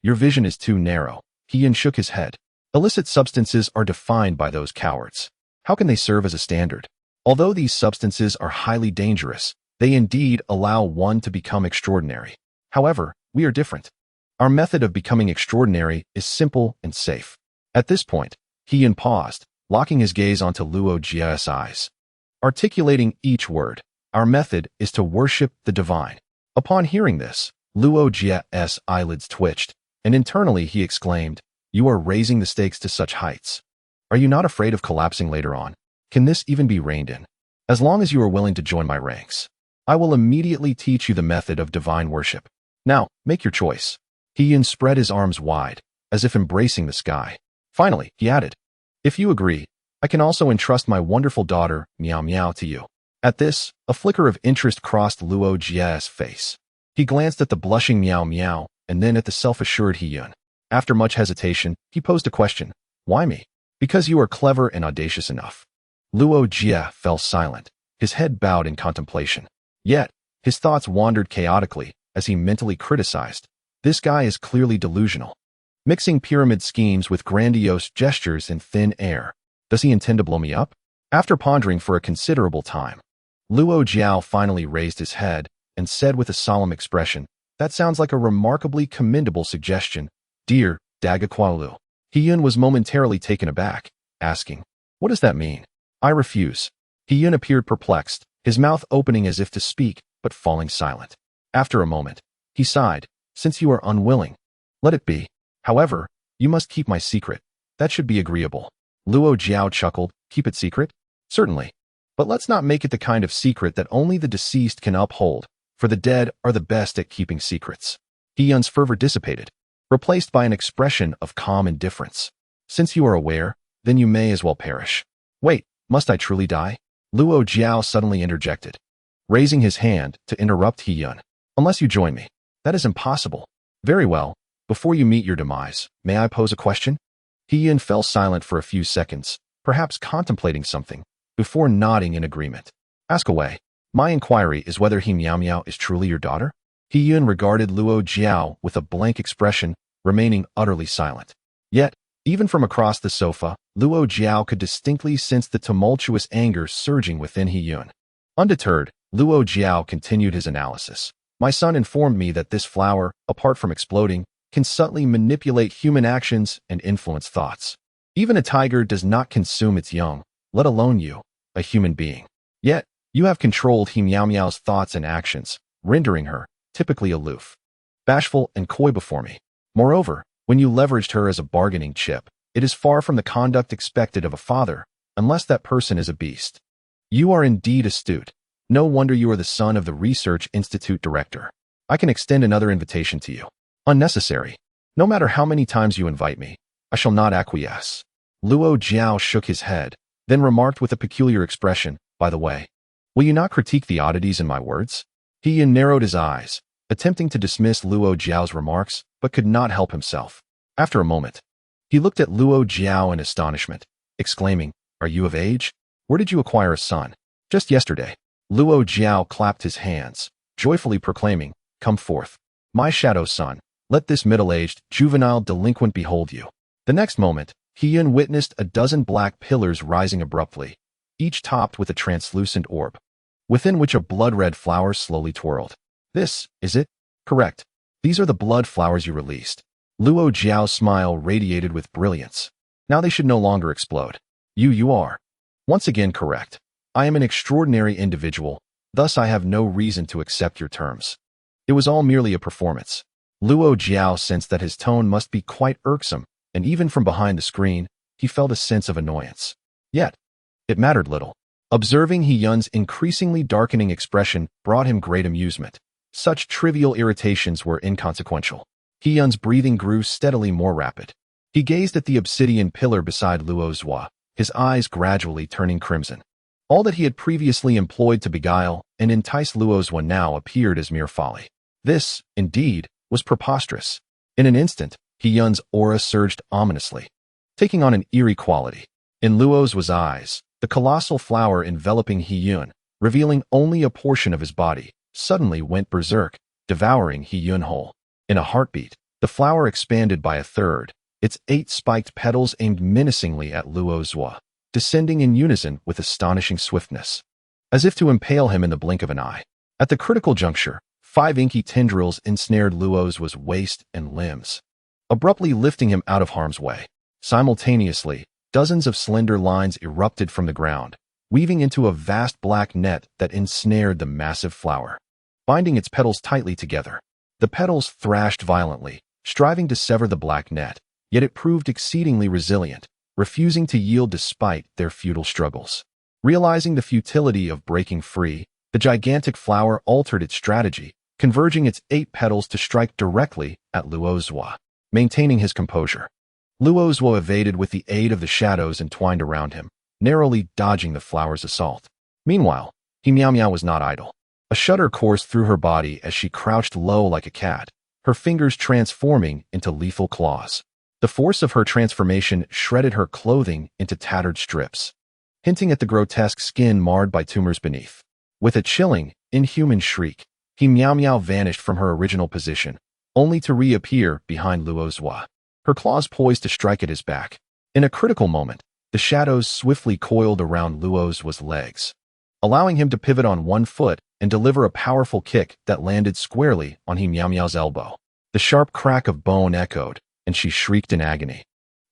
your vision is too narrow." He Yun shook his head. "Illicit substances are defined by those cowards. How can they serve as a standard? Although these substances are highly dangerous, they indeed allow one to become extraordinary. However, we are different. Our method of becoming extraordinary is simple and safe." At this point, He Yun paused, locking his gaze onto Luo Jie's eyes, articulating each word. "Our method is to worship the divine." Upon hearing this, Luo Jie's eyelids twitched, and internally he exclaimed, "You are raising the stakes to such heights. Are you not afraid of collapsing later on? Can this even be reined in? As long as you are willing to join my ranks, I will immediately teach you the method of divine worship. Now, make your choice." He Yun spread his arms wide, as if embracing the sky. Finally, he added, "If you agree, I can also entrust my wonderful daughter, Meow Meow, to you." At this, a flicker of interest crossed Luo Jie's face. He glanced at the blushing Meow Meow, and then at the self-assured He Yun. After much hesitation, he posed a question. "Why me?" "Because you are clever and audacious enough." Luo Jie fell silent, his head bowed in contemplation. Yet, his thoughts wandered chaotically as he mentally criticized. This guy is clearly delusional, mixing pyramid schemes with grandiose gestures in thin air. Does he intend to blow me up? After pondering for a considerable time, Luo Jie finally raised his head and said with a solemn expression, "That sounds like a remarkably commendable suggestion, dear Dagakwalu." He Yun was momentarily taken aback, asking, "What does that mean?" "I refuse." He Yun appeared perplexed, his mouth opening as if to speak, but falling silent. After a moment, he sighed, "Since you are unwilling, let it be. However, you must keep my secret. That should be agreeable." Luo Jie chuckled, "Keep it secret?" "Certainly. But let's not make it the kind of secret that only the deceased can uphold, for the dead are the best at keeping secrets." He Yun's fervor dissipated, replaced by an expression of calm indifference. "Since you are aware, then you may as well perish." "Wait, must I truly die?" Luo Jie suddenly interjected, raising his hand to interrupt He Yun. "Unless you join me. That is impossible." "Very well. Before you meet your demise, may I pose a question?" He Yun fell silent for a few seconds, perhaps contemplating something, before nodding in agreement. "Ask away." "My inquiry is whether He Meow Meow is truly your daughter?" He Yun regarded Luo Jie with a blank expression, remaining utterly silent. Yet, even from across the sofa, Luo Jie could distinctly sense the tumultuous anger surging within Hiyun. Undeterred, Luo Jie continued his analysis. My son informed me that this flower, apart from exploding, can subtly manipulate human actions and influence thoughts. Even a tiger does not consume its young, let alone you, a human being. Yet, you have controlled He Miao Miao's thoughts and actions, rendering her, typically aloof, bashful, and coy before me. Moreover, when you leveraged her as a bargaining chip, it is far from the conduct expected of a father, unless that person is a beast. You are indeed astute. No wonder you are the son of the Research Institute director. I can extend another invitation to you. Unnecessary. No matter how many times you invite me, I shall not acquiesce. Luo Jie shook his head, then remarked with a peculiar expression, by the way, will you not critique the oddities in my words? He narrowed his eyes, attempting to dismiss Luo Jie's remarks, but could not help himself. After a moment, he looked at Luo Jie in astonishment, exclaiming, are you of age? Where did you acquire a son? Just yesterday. Luo Jie clapped his hands, joyfully proclaiming, come forth. My shadow son, let this middle-aged, juvenile delinquent behold you. The next moment, Hiyun witnessed a dozen black pillars rising abruptly, each topped with a translucent orb, within which a blood-red flower slowly twirled. This, is it? Correct. These are the blood flowers you released. Luo Jie's smile radiated with brilliance. Now they should no longer explode. You are. Once again correct. I am an extraordinary individual, thus I have no reason to accept your terms. It was all merely a performance. Luo Jie sensed that his tone must be quite irksome, and even from behind the screen, he felt a sense of annoyance. Yet, it mattered little. Observing Hiyun's increasingly darkening expression brought him great amusement. Such trivial irritations were inconsequential. Hiyun's breathing grew steadily more rapid. He gazed at the obsidian pillar beside Luo Jie, his eyes gradually turning crimson. All that he had previously employed to beguile and entice Luo Jie now appeared as mere folly. This, indeed, was preposterous. In an instant, Hiyun's aura surged ominously, taking on an eerie quality. In Luo Jie's eyes, the colossal flower enveloping Hiyun, revealing only a portion of his body, suddenly went berserk, devouring Hiyun whole. In a heartbeat, the flower expanded by a third, its 8 spiked petals aimed menacingly at Luo Jie, descending in unison with astonishing swiftness, as if to impale him in the blink of an eye. At the critical juncture, 5 inky tendrils ensnared Luo Jie's waist and limbs, abruptly lifting him out of harm's way. Simultaneously, dozens of slender lines erupted from the ground, weaving into a vast black net that ensnared the massive flower. Binding its petals tightly together, the petals thrashed violently, striving to sever the black net, yet it proved exceedingly resilient, refusing to yield despite their futile struggles. Realizing the futility of breaking free, the gigantic flower altered its strategy, converging its 8 petals to strike directly at Luo Jie. Maintaining his composure, Luo Jie evaded with the aid of the shadows entwined around him, narrowly dodging the flower's assault. Meanwhile, He Miao Miao was not idle. A shudder coursed through her body as she crouched low like a cat, her fingers transforming into lethal claws. The force of her transformation shredded her clothing into tattered strips, hinting at the grotesque skin marred by tumors beneath. With a chilling, inhuman shriek, He Miao Miao vanished from her original position, only to reappear behind Luo Jie, her claws poised to strike at his back. In a critical moment, the shadows swiftly coiled around Luo Jie's legs, allowing him to pivot on one foot and deliver a powerful kick that landed squarely on He Miao Miao's elbow. The sharp crack of bone echoed, and she shrieked in agony.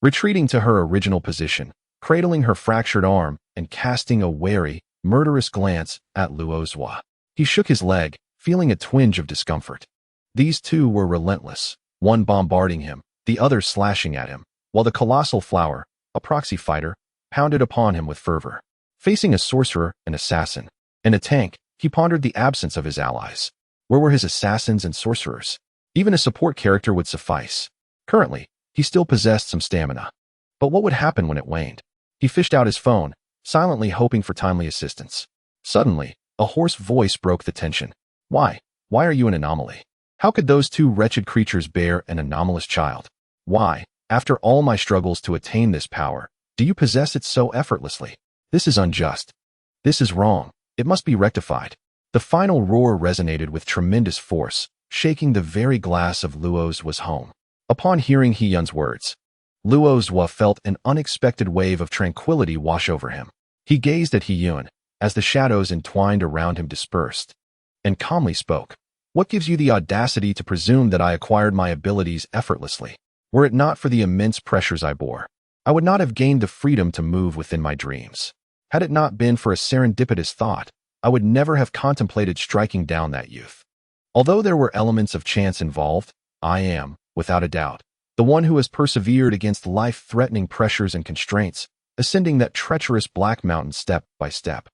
Retreating to her original position, cradling her fractured arm and casting a wary, murderous glance at Luo Jie, he shook his leg, feeling a twinge of discomfort. These two were relentless, one bombarding him, the other slashing at him, while the colossal flower, a proxy fighter, pounded upon him with fervor. Facing a sorcerer, an assassin, and a tank, he pondered the absence of his allies. Where were his assassins and sorcerers? Even a support character would suffice. Currently, he still possessed some stamina. But what would happen when it waned? He fished out his phone, silently hoping for timely assistance. Suddenly, a hoarse voice broke the tension. Why? Why are you an anomaly? How could those two wretched creatures bear an anomalous child? Why, after all my struggles to attain this power, do you possess it so effortlessly? This is unjust. This is wrong. It must be rectified. The final roar resonated with tremendous force, shaking the very glass of Luo's was home. Upon hearing Hiyun's words, Luo Jie felt an unexpected wave of tranquility wash over him. He gazed at He-Yun as the shadows entwined around him dispersed, and calmly spoke. What gives you the audacity to presume that I acquired my abilities effortlessly? Were it not for the immense pressures I bore, I would not have gained the freedom to move within my dreams. Had it not been for a serendipitous thought, I would never have contemplated striking down that youth. Although there were elements of chance involved, I am, without a doubt, the one who has persevered against life-threatening pressures and constraints, ascending that treacherous black mountain step by step.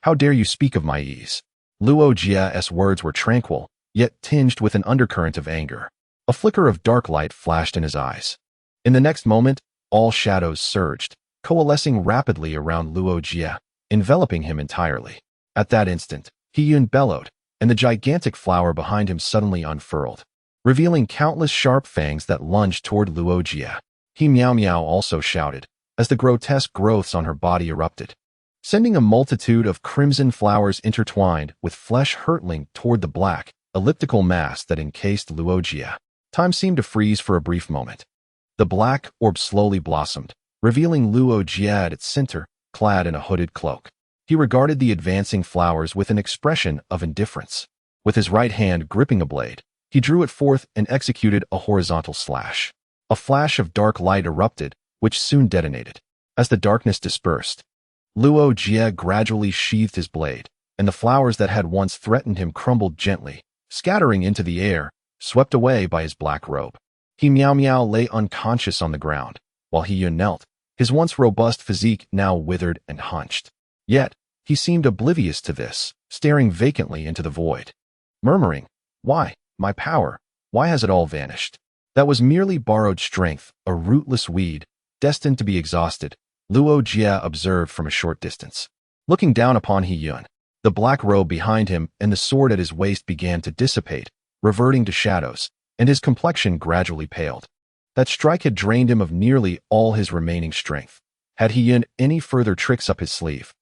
How dare you speak of my ease? Luo Jie's words were tranquil, yet tinged with an undercurrent of anger. A flicker of dark light flashed in his eyes. In the next moment, all shadows surged, coalescing rapidly around Luo Jie, enveloping him entirely. At that instant, He-Yun bellowed, and the gigantic flower behind him suddenly unfurled, revealing countless sharp fangs that lunged toward Luo Jie. He Meow Meow also shouted, as the grotesque growths on her body erupted, sending a multitude of crimson flowers intertwined with flesh hurtling toward the black, elliptical mass that encased Luo Jie. Time seemed to freeze for a brief moment. The black orb slowly blossomed, revealing Luo Jie at its center, clad in a hooded cloak. He regarded the advancing flowers with an expression of indifference. With his right hand gripping a blade, he drew it forth and executed a horizontal slash. A flash of dark light erupted, which soon detonated. As the darkness dispersed, Luo Jie gradually sheathed his blade, and the flowers that had once threatened him crumbled gently, scattering into the air, swept away by his black robe. He Meow Meow lay unconscious on the ground, while He-Yun knelt, his once robust physique now withered and hunched. Yet, he seemed oblivious to this, staring vacantly into the void, murmuring, "Why, my power, why has it all vanished?" That was merely borrowed strength, a rootless weed, destined to be exhausted, Luo Jie observed from a short distance. Looking down upon He-Yun, the black robe behind him and the sword at his waist began to dissipate, reverting to shadows, and his complexion gradually paled. That strike had drained him of nearly all his remaining strength. Had He-Yun any further tricks up his sleeve,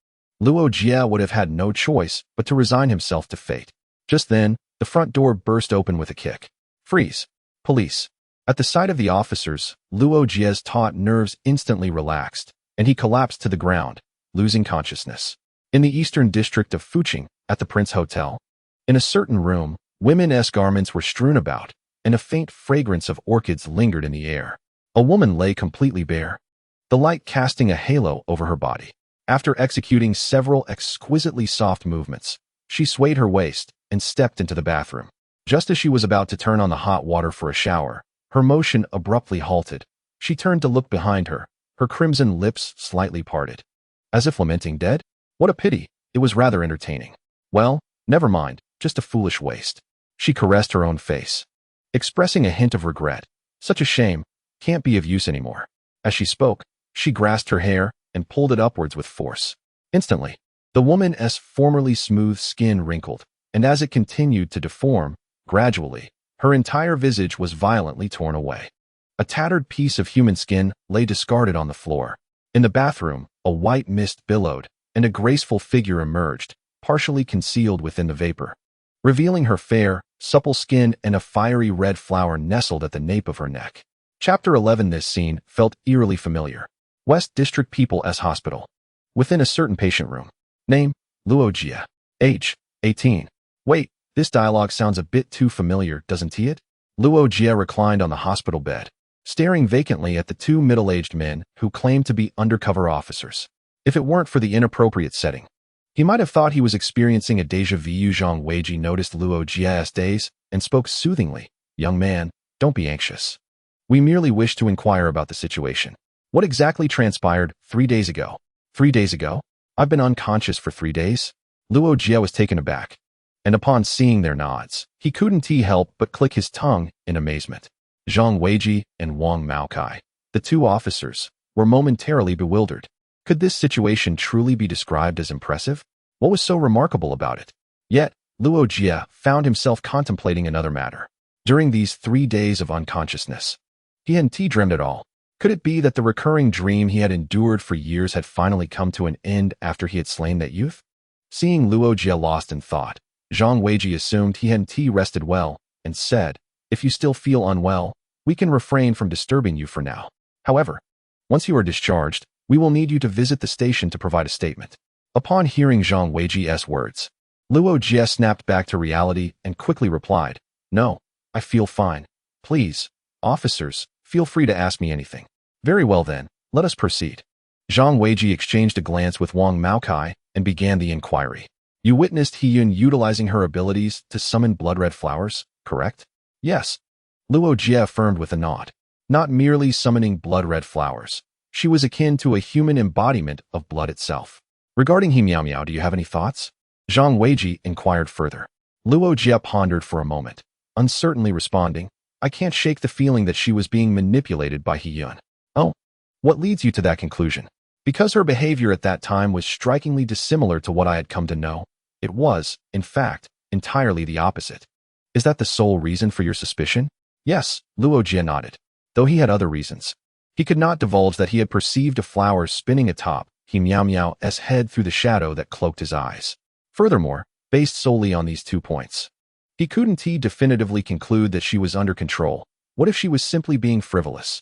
Luo Jie would have had no choice but to resign himself to fate. Just then, the front door burst open with a kick. "Freeze! Police!" At the sight of the officers, Luo Jie's taut nerves instantly relaxed, and he collapsed to the ground, losing consciousness. In the eastern district of Fuqing, at the Prince Hotel, in a certain room, women's garments were strewn about, and a faint fragrance of orchids lingered in the air. A woman lay completely bare, the light casting a halo over her body. After executing several exquisitely soft movements, she swayed her waist and stepped into the bathroom. Just as she was about to turn on the hot water for a shower, her motion abruptly halted. She turned to look behind her, her crimson lips slightly parted. As if lamenting dead? What a pity, it was rather entertaining. Well, never mind, just a foolish waste. She caressed her own face, expressing a hint of regret. Such a shame, can't be of use anymore. As she spoke, she grasped her hair and pulled it upwards with force. Instantly, the woman's formerly smooth skin wrinkled, and as it continued to deform, gradually, her entire visage was violently torn away. A tattered piece of human skin lay discarded on the floor. In the bathroom, a white mist billowed, and a graceful figure emerged, partially concealed within the vapor, revealing her fair, supple skin and a fiery red flower nestled at the nape of her neck. Chapter 11. This scene felt eerily familiar. West District People's Hospital. Within a certain patient room. Name, Luo Jie. Age, 18. Wait, this dialogue sounds a bit too familiar, doesn't it? Luo Jie reclined on the hospital bed, staring vacantly at the two middle-aged men who claimed to be undercover officers. If it weren't for the inappropriate setting, he might have thought he was experiencing a déjà vu. Zhang Weiji noticed Luo Jie's daze and spoke soothingly. "Young man, don't be anxious. We merely wish to inquire about the situation. What exactly transpired 3 days ago?" 3 days ago? I've been unconscious for 3 days? Luo Jie was taken aback, and upon seeing their nods, he couldn't help but click his tongue in amazement. Zhang Weiji and Wang Maokai, the two officers, were momentarily bewildered. Could this situation truly be described as impressive? What was so remarkable about it? Yet, Luo Jie found himself contemplating another matter. During these 3 days of unconsciousness, he hadn't dreamed at all. Could it be that the recurring dream he had endured for years had finally come to an end after he had slain that youth? Seeing Luo Jie lost in thought, Zhang Weiji assumed he hadn't rested well, and said, "If you still feel unwell, we can refrain from disturbing you for now." However, once you are discharged, we will need you to visit the station to provide a statement. Upon hearing Zhang Weijie's words, Luo Jie snapped back to reality and quickly replied, "No, I feel fine. Please, officers, feel free to ask me anything." "Very well then, let us proceed." Zhang Weijie exchanged a glance with Wang Maokai and began the inquiry. "You witnessed Hiyun utilizing her abilities to summon blood-red flowers, correct?" "Yes," Luo Jie affirmed with a nod. "Not merely summoning blood-red flowers. She was akin to a human embodiment of blood itself." "Regarding He Miao Miao, do you have any thoughts?" Zhang Weijie inquired further. Luo Jie pondered for a moment, uncertainly responding, "I can't shake the feeling that she was being manipulated by Hiyun." "Oh, what leads you to that conclusion?" "Because her behavior at that time was strikingly dissimilar to what I had come to know. It was, in fact, entirely the opposite." "Is that the sole reason for your suspicion?" "Yes," Luo Jie nodded, though he had other reasons. He could not divulge that he had perceived a flower spinning atop He Miao Miao's head through the shadow that cloaked his eyes. Furthermore, based solely on these 2 points, he couldn't definitively conclude that she was under control. What if she was simply being frivolous?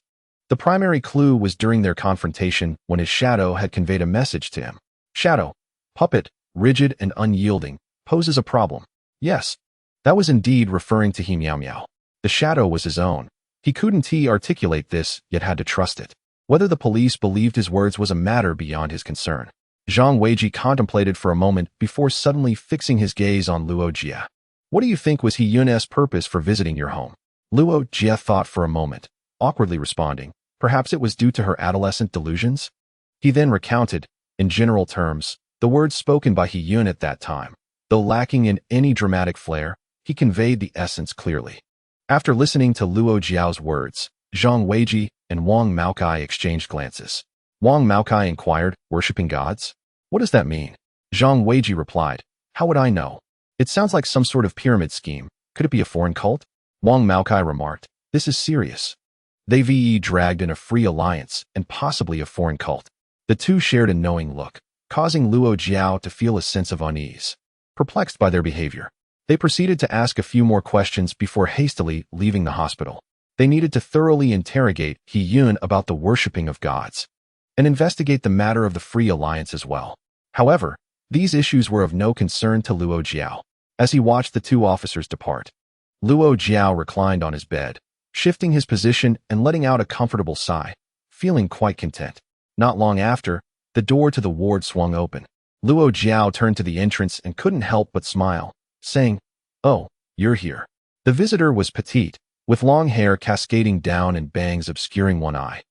The primary clue was during their confrontation when his shadow had conveyed a message to him. Shadow, puppet, rigid and unyielding, poses a problem. Yes, that was indeed referring to He Miao Miao. The shadow was his own. He couldn't articulate this, yet had to trust it. Whether the police believed his words was a matter beyond his concern. Zhang Weijie contemplated for a moment before suddenly fixing his gaze on Luo Jie. "What do you think was Hiyun's purpose for visiting your home?" Luo Jie thought for a moment, awkwardly responding, "Perhaps it was due to her adolescent delusions?" He then recounted, in general terms, the words spoken by Hiyun at that time. Though lacking in any dramatic flair, he conveyed the essence clearly. After listening to Luo Jiao's words, Zhang Weijie and Wang Maokai exchanged glances. Wang Maokai inquired, "Worshipping gods? What does that mean?" Zhang Weijie replied, "How would I know? It sounds like some sort of pyramid scheme. Could it be a foreign cult?" Wang Maokai remarked, "This is serious. They've dragged in a free alliance and possibly a foreign cult." The two shared a knowing look, causing Luo Jiao to feel a sense of unease. Perplexed by their behavior, they proceeded to ask a few more questions before hastily leaving the hospital. They needed to thoroughly interrogate Hiyun about the worshipping of gods and investigate the matter of the free alliance as well. However, these issues were of no concern to Luo Jiao. As he watched the 2 officers depart, Luo Jiao reclined on his bed, shifting his position and letting out a comfortable sigh, feeling quite content. Not long after, the door to the ward swung open. Luo Jiao turned to the entrance and couldn't help but smile, saying, "Oh, you're here." The visitor was petite, with long hair cascading down and bangs obscuring one eye,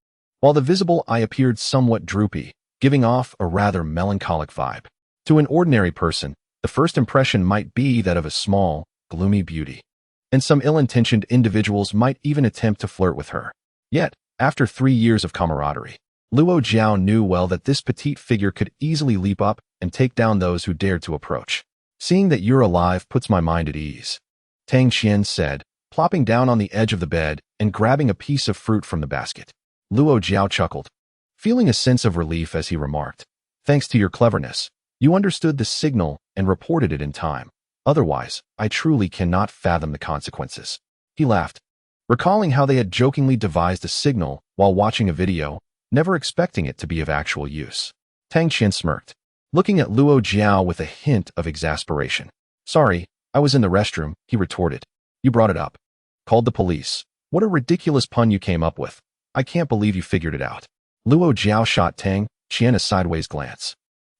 while the visible eye appeared somewhat droopy, giving off a rather melancholic vibe. To an ordinary person, the first impression might be that of a small, gloomy beauty, and some ill-intentioned individuals might even attempt to flirt with her. Yet, after 3 years of camaraderie, Luo Jiao knew well that this petite figure could easily leap up and take down those who dared to approach. "Seeing that you're alive puts my mind at ease," Tang Qian said, plopping down on the edge of the bed and grabbing a piece of fruit from the basket. Luo Jiao chuckled, feeling a sense of relief as he remarked, "Thanks to your cleverness, you understood the signal and reported it in time. Otherwise, I truly cannot fathom the consequences." He laughed, recalling how they had jokingly devised a signal while watching a video, never expecting it to be of actual use. Tang Qian smirked, looking at Luo Jiao with a hint of exasperation. "Sorry, I was in the restroom," he retorted. "You brought it up. Called the police. What a ridiculous pun you came up with. I can't believe you figured it out." Luo Jiao shot Tang Qian a sideways glance,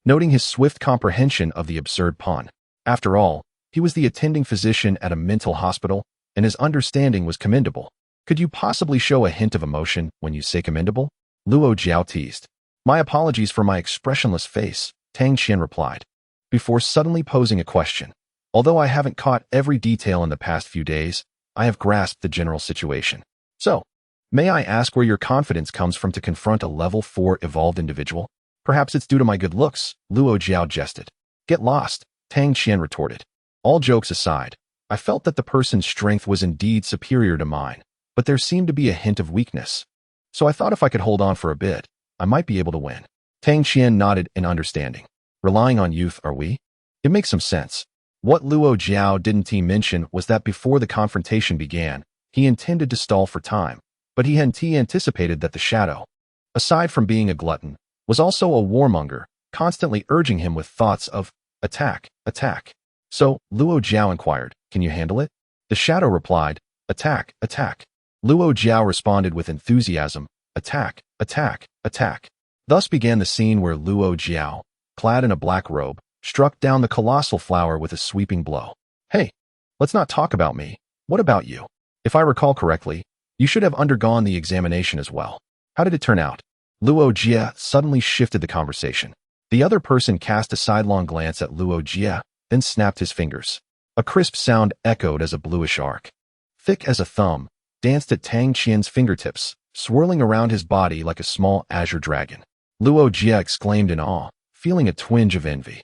noting his swift comprehension of the absurd pun. After all, he was the attending physician at a mental hospital, and his understanding was commendable. "Could you possibly show a hint of emotion when you say commendable?" Luo Jiao teased. "My apologies for my expressionless face," Tang Qian replied, before suddenly posing a question. "Although I haven't caught every detail in the past few days, I have grasped the general situation. So, may I ask where your confidence comes from to confront a level 4 evolved individual?" "Perhaps it's due to my good looks," Luo Jiao jested. "Get lost," Tang Qian retorted. "All jokes aside, I felt that the person's strength was indeed superior to mine, but there seemed to be a hint of weakness. So I thought if I could hold on for a bit, I might be able to win." Tang Qian nodded in understanding. "Relying on youth, are we?" It makes some sense. What Luo Jiao didn't mention was that before the confrontation began, he intended to stall for time, but he hadn't anticipated that the shadow, aside from being a glutton, was also a warmonger, constantly urging him with thoughts of attack, attack. So, Luo Jie inquired, "Can you handle it?" The shadow replied, "Attack, attack." Luo Jie responded with enthusiasm, "Attack, attack, attack." Thus began the scene where Luo Jie, clad in a black robe, struck down the colossal flower with a sweeping blow. "Hey, let's not talk about me. What about you? If I recall correctly, you should have undergone the examination as well. How did it turn out?" Luo Jie suddenly shifted the conversation. The other person cast a sidelong glance at Luo Jie, then snapped his fingers. A crisp sound echoed as a bluish arc, thick as a thumb, danced at Tang Qian's fingertips, swirling around his body like a small azure dragon. Luo Jie exclaimed in awe, feeling a twinge of envy.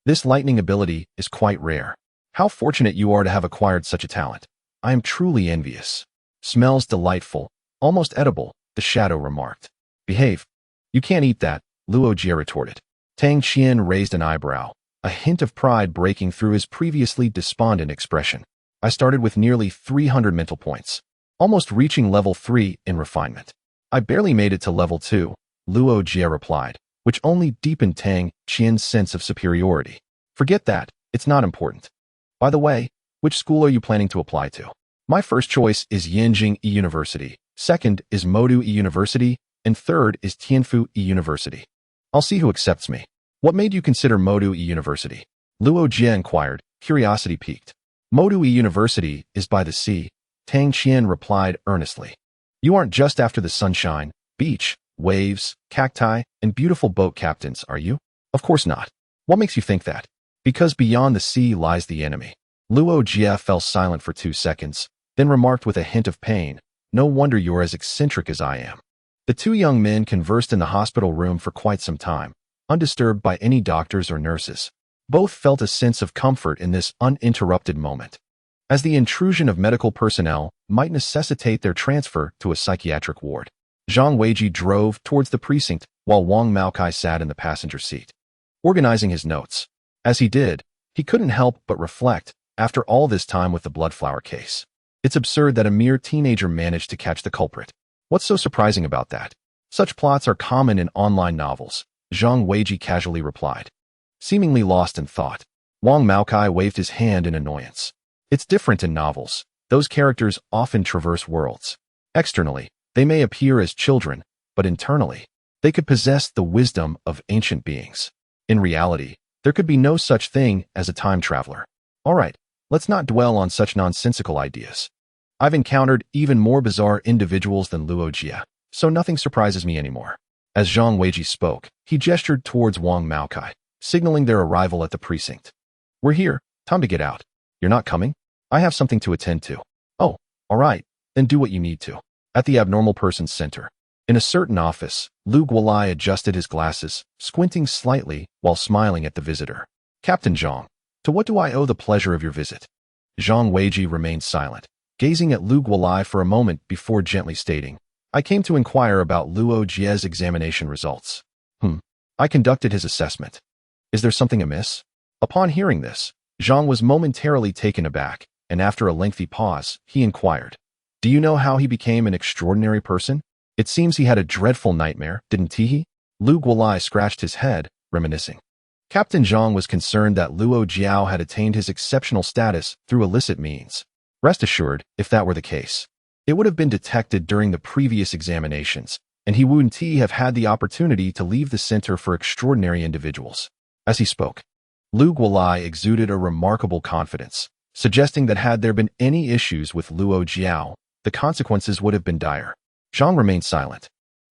"This lightning ability is quite rare. How fortunate you are to have acquired such a talent. I am truly envious." "Smells delightful, almost edible," the shadow remarked. "Behave. You can't eat that," Luo Jie retorted. Tang Qian raised an eyebrow, a hint of pride breaking through his previously despondent expression. "I started with nearly 300 mental points, almost reaching level 3 in refinement. I barely made it to level 2, Luo Jie replied, which only deepened Tang Qian's sense of superiority. "Forget that, it's not important. By the way, which school are you planning to apply to?" "My first choice is Yanjing University, second is Modu University, and third is Tianfu University. I'll see who accepts me." "What made you consider Modu University?" Luo Jie inquired, curiosity piqued. "Modu University is by the sea," Tang Qian replied earnestly. "You aren't just after the sunshine, beach, waves, cacti, and beautiful boat captains, are you?" "Of course not. What makes you think that?" "Because beyond the sea lies the enemy." Luo Jie fell silent for 2 seconds, then remarked with a hint of pain, "No wonder you're as eccentric as I am." The two young men conversed in the hospital room for quite some time, undisturbed by any doctors or nurses. Both felt a sense of comfort in this uninterrupted moment, as the intrusion of medical personnel might necessitate their transfer to a psychiatric ward. Zhang Weiji drove towards the precinct while Wang Maokai sat in the passenger seat, organizing his notes. As he did, he couldn't help but reflect, after all this time with the bloodflower case. It's absurd that a mere teenager managed to catch the culprit. What's so surprising about that? Such plots are common in online novels, Zhang Weiji casually replied. Seemingly lost in thought, Wang Maokai waved his hand in annoyance. It's different in novels. Those characters often traverse worlds. Externally, they may appear as children, but internally, they could possess the wisdom of ancient beings. In reality, there could be no such thing as a time traveler. All right, let's not dwell on such nonsensical ideas. I've encountered even more bizarre individuals than Luo Jie, so nothing surprises me anymore. As Zhang Weiji spoke, he gestured towards Wang Maokai, signaling their arrival at the precinct. We're here, time to get out. You're not coming? I have something to attend to. Oh, all right, then do what you need to. At the Abnormal Persons Center, in a certain office, Lu Guolai adjusted his glasses, squinting slightly while smiling at the visitor. Captain Zhang, to what do I owe the pleasure of your visit? Zhang Weiji remained silent, gazing at Lu Guolai for a moment before gently stating, I came to inquire about Luo Jie's examination results. I conducted his assessment. Is there something amiss? Upon hearing this, Zhang was momentarily taken aback, and after a lengthy pause, he inquired, do you know how he became an extraordinary person? It seems he had a dreadful nightmare, didn't he? Lu Guolai scratched his head, reminiscing. Captain Zhang was concerned that Luo Jie had attained his exceptional status through illicit means. Rest assured, if that were the case, it would have been detected during the previous examinations, and he wouldn't have had the opportunity to leave the Center for Extraordinary Individuals. As he spoke, Lu Guolai exuded a remarkable confidence, suggesting that had there been any issues with Luo Jie, the consequences would have been dire. Zhang remained silent,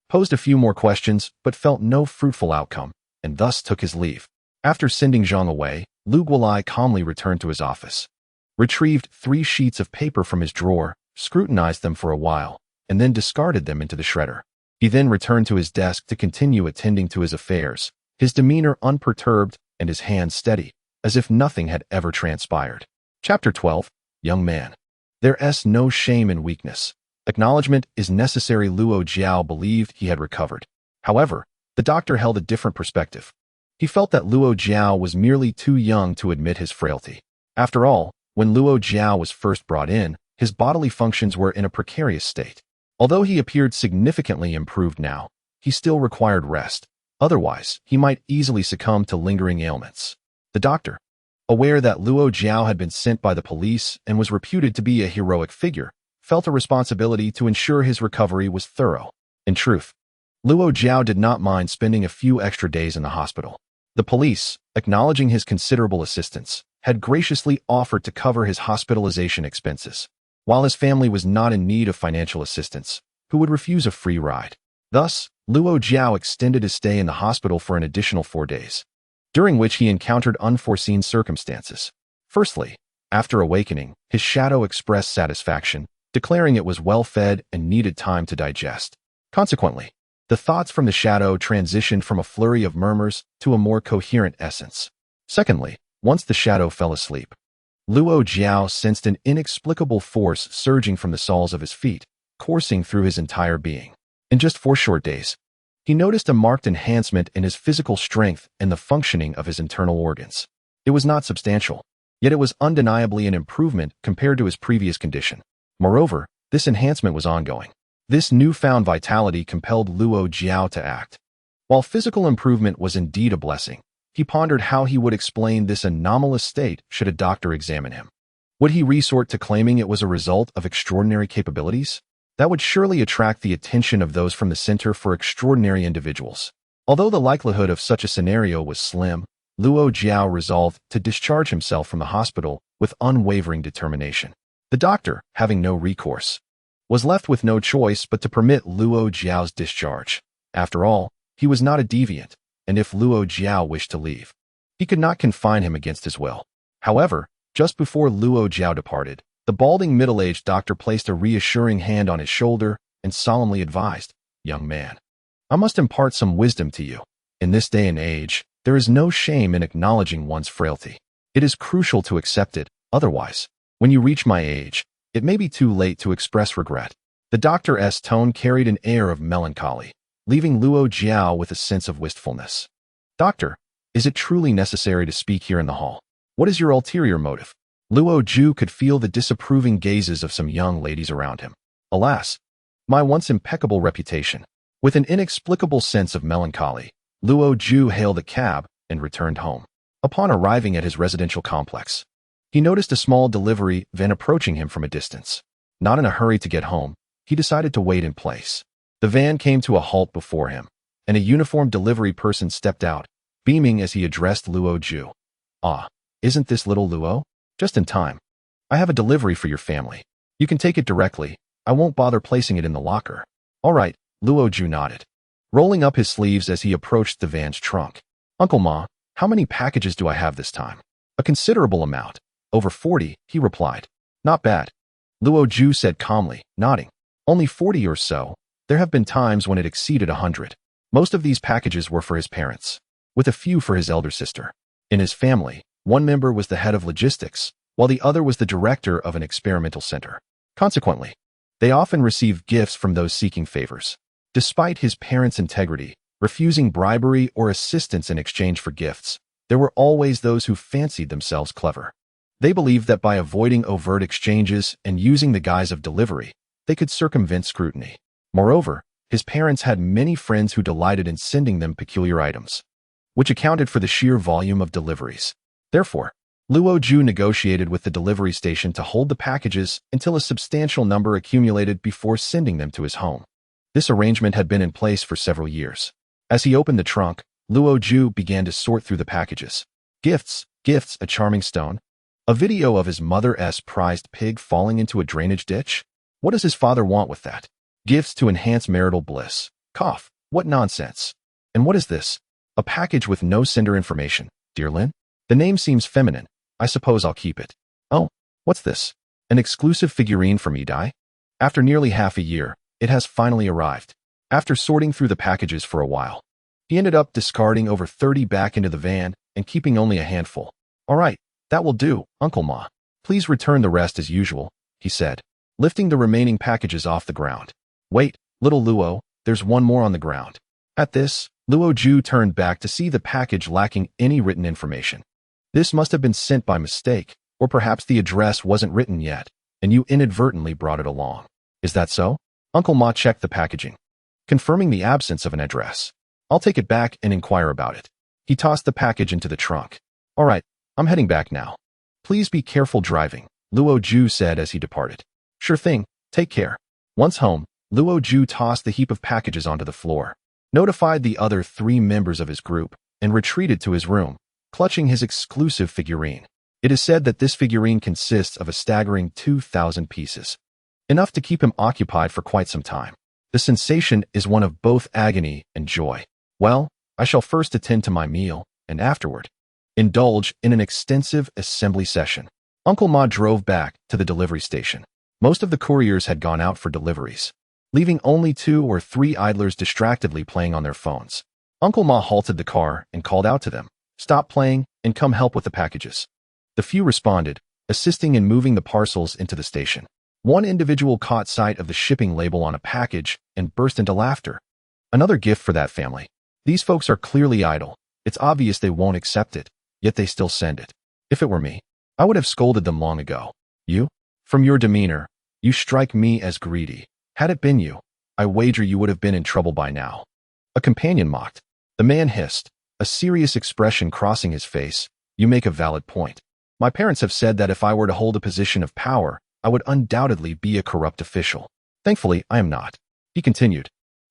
posed a few more questions, but felt no fruitful outcome, and thus took his leave. After sending Zhang away, Lu Guolai calmly returned to his office, retrieved 3 sheets of paper from his drawer, scrutinized them for a while, and then discarded them into the shredder. He then returned to his desk to continue attending to his affairs, his demeanor unperturbed and his hands steady, as if nothing had ever transpired. Chapter 12, Young Man. There's no shame in weakness. Acknowledgement is necessary. Luo Jie believed he had recovered. However, the doctor held a different perspective. He felt that Luo Jie was merely too young to admit his frailty. After all, when Luo Jie was first brought in, his bodily functions were in a precarious state. Although he appeared significantly improved now, he still required rest. Otherwise, he might easily succumb to lingering ailments. The doctor, aware that Luo Jie had been sent by the police and was reputed to be a heroic figure, felt a responsibility to ensure his recovery was thorough. In truth, Luo Jie did not mind spending a few extra days in the hospital. The police, acknowledging his considerable assistance, had graciously offered to cover his hospitalization expenses, while his family was not in need of financial assistance, who would refuse a free ride. Thus, Luo Jie extended his stay in the hospital for an additional 4 days, during which he encountered unforeseen circumstances. Firstly, after awakening, his shadow expressed satisfaction, declaring it was well-fed and needed time to digest. Consequently, the thoughts from the shadow transitioned from a flurry of murmurs to a more coherent essence. Secondly, once the shadow fell asleep, Luo Jie sensed an inexplicable force surging from the soles of his feet, coursing through his entire being. In just 4 short days, he noticed a marked enhancement in his physical strength and the functioning of his internal organs. It was not substantial, yet it was undeniably an improvement compared to his previous condition. Moreover, this enhancement was ongoing. This newfound vitality compelled Luo Jie to act. While physical improvement was indeed a blessing, he pondered how he would explain this anomalous state should a doctor examine him. Would he resort to claiming it was a result of extraordinary capabilities? That would surely attract the attention of those from the Center for Extraordinary Individuals. Although the likelihood of such a scenario was slim, Luo Jie resolved to discharge himself from the hospital with unwavering determination. The doctor, having no recourse, was left with no choice but to permit Luo Jie's discharge. After all, he was not a deviant, and if Luo Jie wished to leave, he could not confine him against his will. However, just before Luo Jie departed, the balding middle-aged doctor placed a reassuring hand on his shoulder and solemnly advised, "Young man, I must impart some wisdom to you. In this day and age, there is no shame in acknowledging one's frailty. It is crucial to accept it, otherwise, when you reach my age, it may be too late to express regret." The doctor's tone carried an air of melancholy, leaving Luo Jie with a sense of wistfulness. "Doctor, is it truly necessary to speak here in the hall? What is your ulterior motive?" Luo Jie could feel the disapproving gazes of some young ladies around him. Alas, my once impeccable reputation. With an inexplicable sense of melancholy, Luo Jie hailed a cab and returned home. Upon arriving at his residential complex, he noticed a small delivery van approaching him from a distance. Not in a hurry to get home, he decided to wait in place. The van came to a halt before him, and a uniformed delivery person stepped out, beaming as he addressed Luo Jie. "Ah, isn't this little Luo? Just in time. I have a delivery for your family. You can take it directly. I won't bother placing it in the locker." "All right," Luo Jie nodded, rolling up his sleeves as he approached the van's trunk. "Uncle Ma, how many packages do I have this time?" "A considerable amount. Over 40, he replied. "Not bad," Luo Jie said calmly, nodding. "Only 40 or so. There have been times when it exceeded 100. Most of these packages were for his parents, with a few for his elder sister. In his family, one member was the head of logistics, while the other was the director of an experimental center. Consequently, they often received gifts from those seeking favors. Despite his parents' integrity, refusing bribery or assistance in exchange for gifts, there were always those who fancied themselves clever. They believed that by avoiding overt exchanges and using the guise of delivery, they could circumvent scrutiny. Moreover, his parents had many friends who delighted in sending them peculiar items, which accounted for the sheer volume of deliveries. Therefore, Luo Jie negotiated with the delivery station to hold the packages until a substantial number accumulated before sending them to his home. This arrangement had been in place for several years. As he opened the trunk, Luo Jie began to sort through the packages. Gifts, a charming stone, a video of his mother's prized pig falling into a drainage ditch. What does his father want with that? Gifts to enhance marital bliss. Cough, what nonsense. And what is this? A package with no sender information. Dear Lin? The name seems feminine. I suppose I'll keep it. Oh, what's this? An exclusive figurine from Edai? After nearly half a year, it has finally arrived. After sorting through the packages for a while, he ended up discarding over 30 back into the van and keeping only a handful. "All right, that will do, Uncle Ma. Please return the rest as usual," he said, lifting the remaining packages off the ground. "Wait, little Luo, there's one more on the ground." At this, Luo Jie turned back to see the package lacking any written information. This must have been sent by mistake, or perhaps the address wasn't written yet, and you inadvertently brought it along. "Is that so?" Uncle Ma checked the packaging, confirming the absence of an address. I'll take it back and inquire about it. He tossed the package into the trunk. All right, I'm heading back now. Please be careful driving, Luo Jie said as he departed. Sure thing, take care. Once home, Luo Jie tossed the heap of packages onto the floor, notified the other 3 members of his group, and retreated to his room, clutching his exclusive figurine. It is said that this figurine consists of a staggering 2,000 pieces, enough to keep him occupied for quite some time. The sensation is one of both agony and joy. Well, I shall first attend to my meal, and afterward, indulge in an extensive assembly session. Uncle Ma drove back to the delivery station. Most of the couriers had gone out for deliveries, leaving only 2 or 3 idlers distractedly playing on their phones. Uncle Ma halted the car and called out to them, "Stop playing and come help with the packages." The few responded, assisting in moving the parcels into the station. One individual caught sight of the shipping label on a package and burst into laughter. Another gift for that family. These folks are clearly idle. It's obvious they won't accept it, yet they still send it. If it were me, I would have scolded them long ago. You? From your demeanor, you strike me as greedy. Had it been you, I wager you would have been in trouble by now. A companion mocked. The man hissed, a serious expression crossing his face. You make a valid point. My parents have said that if I were to hold a position of power, I would undoubtedly be a corrupt official. Thankfully, I am not. He continued.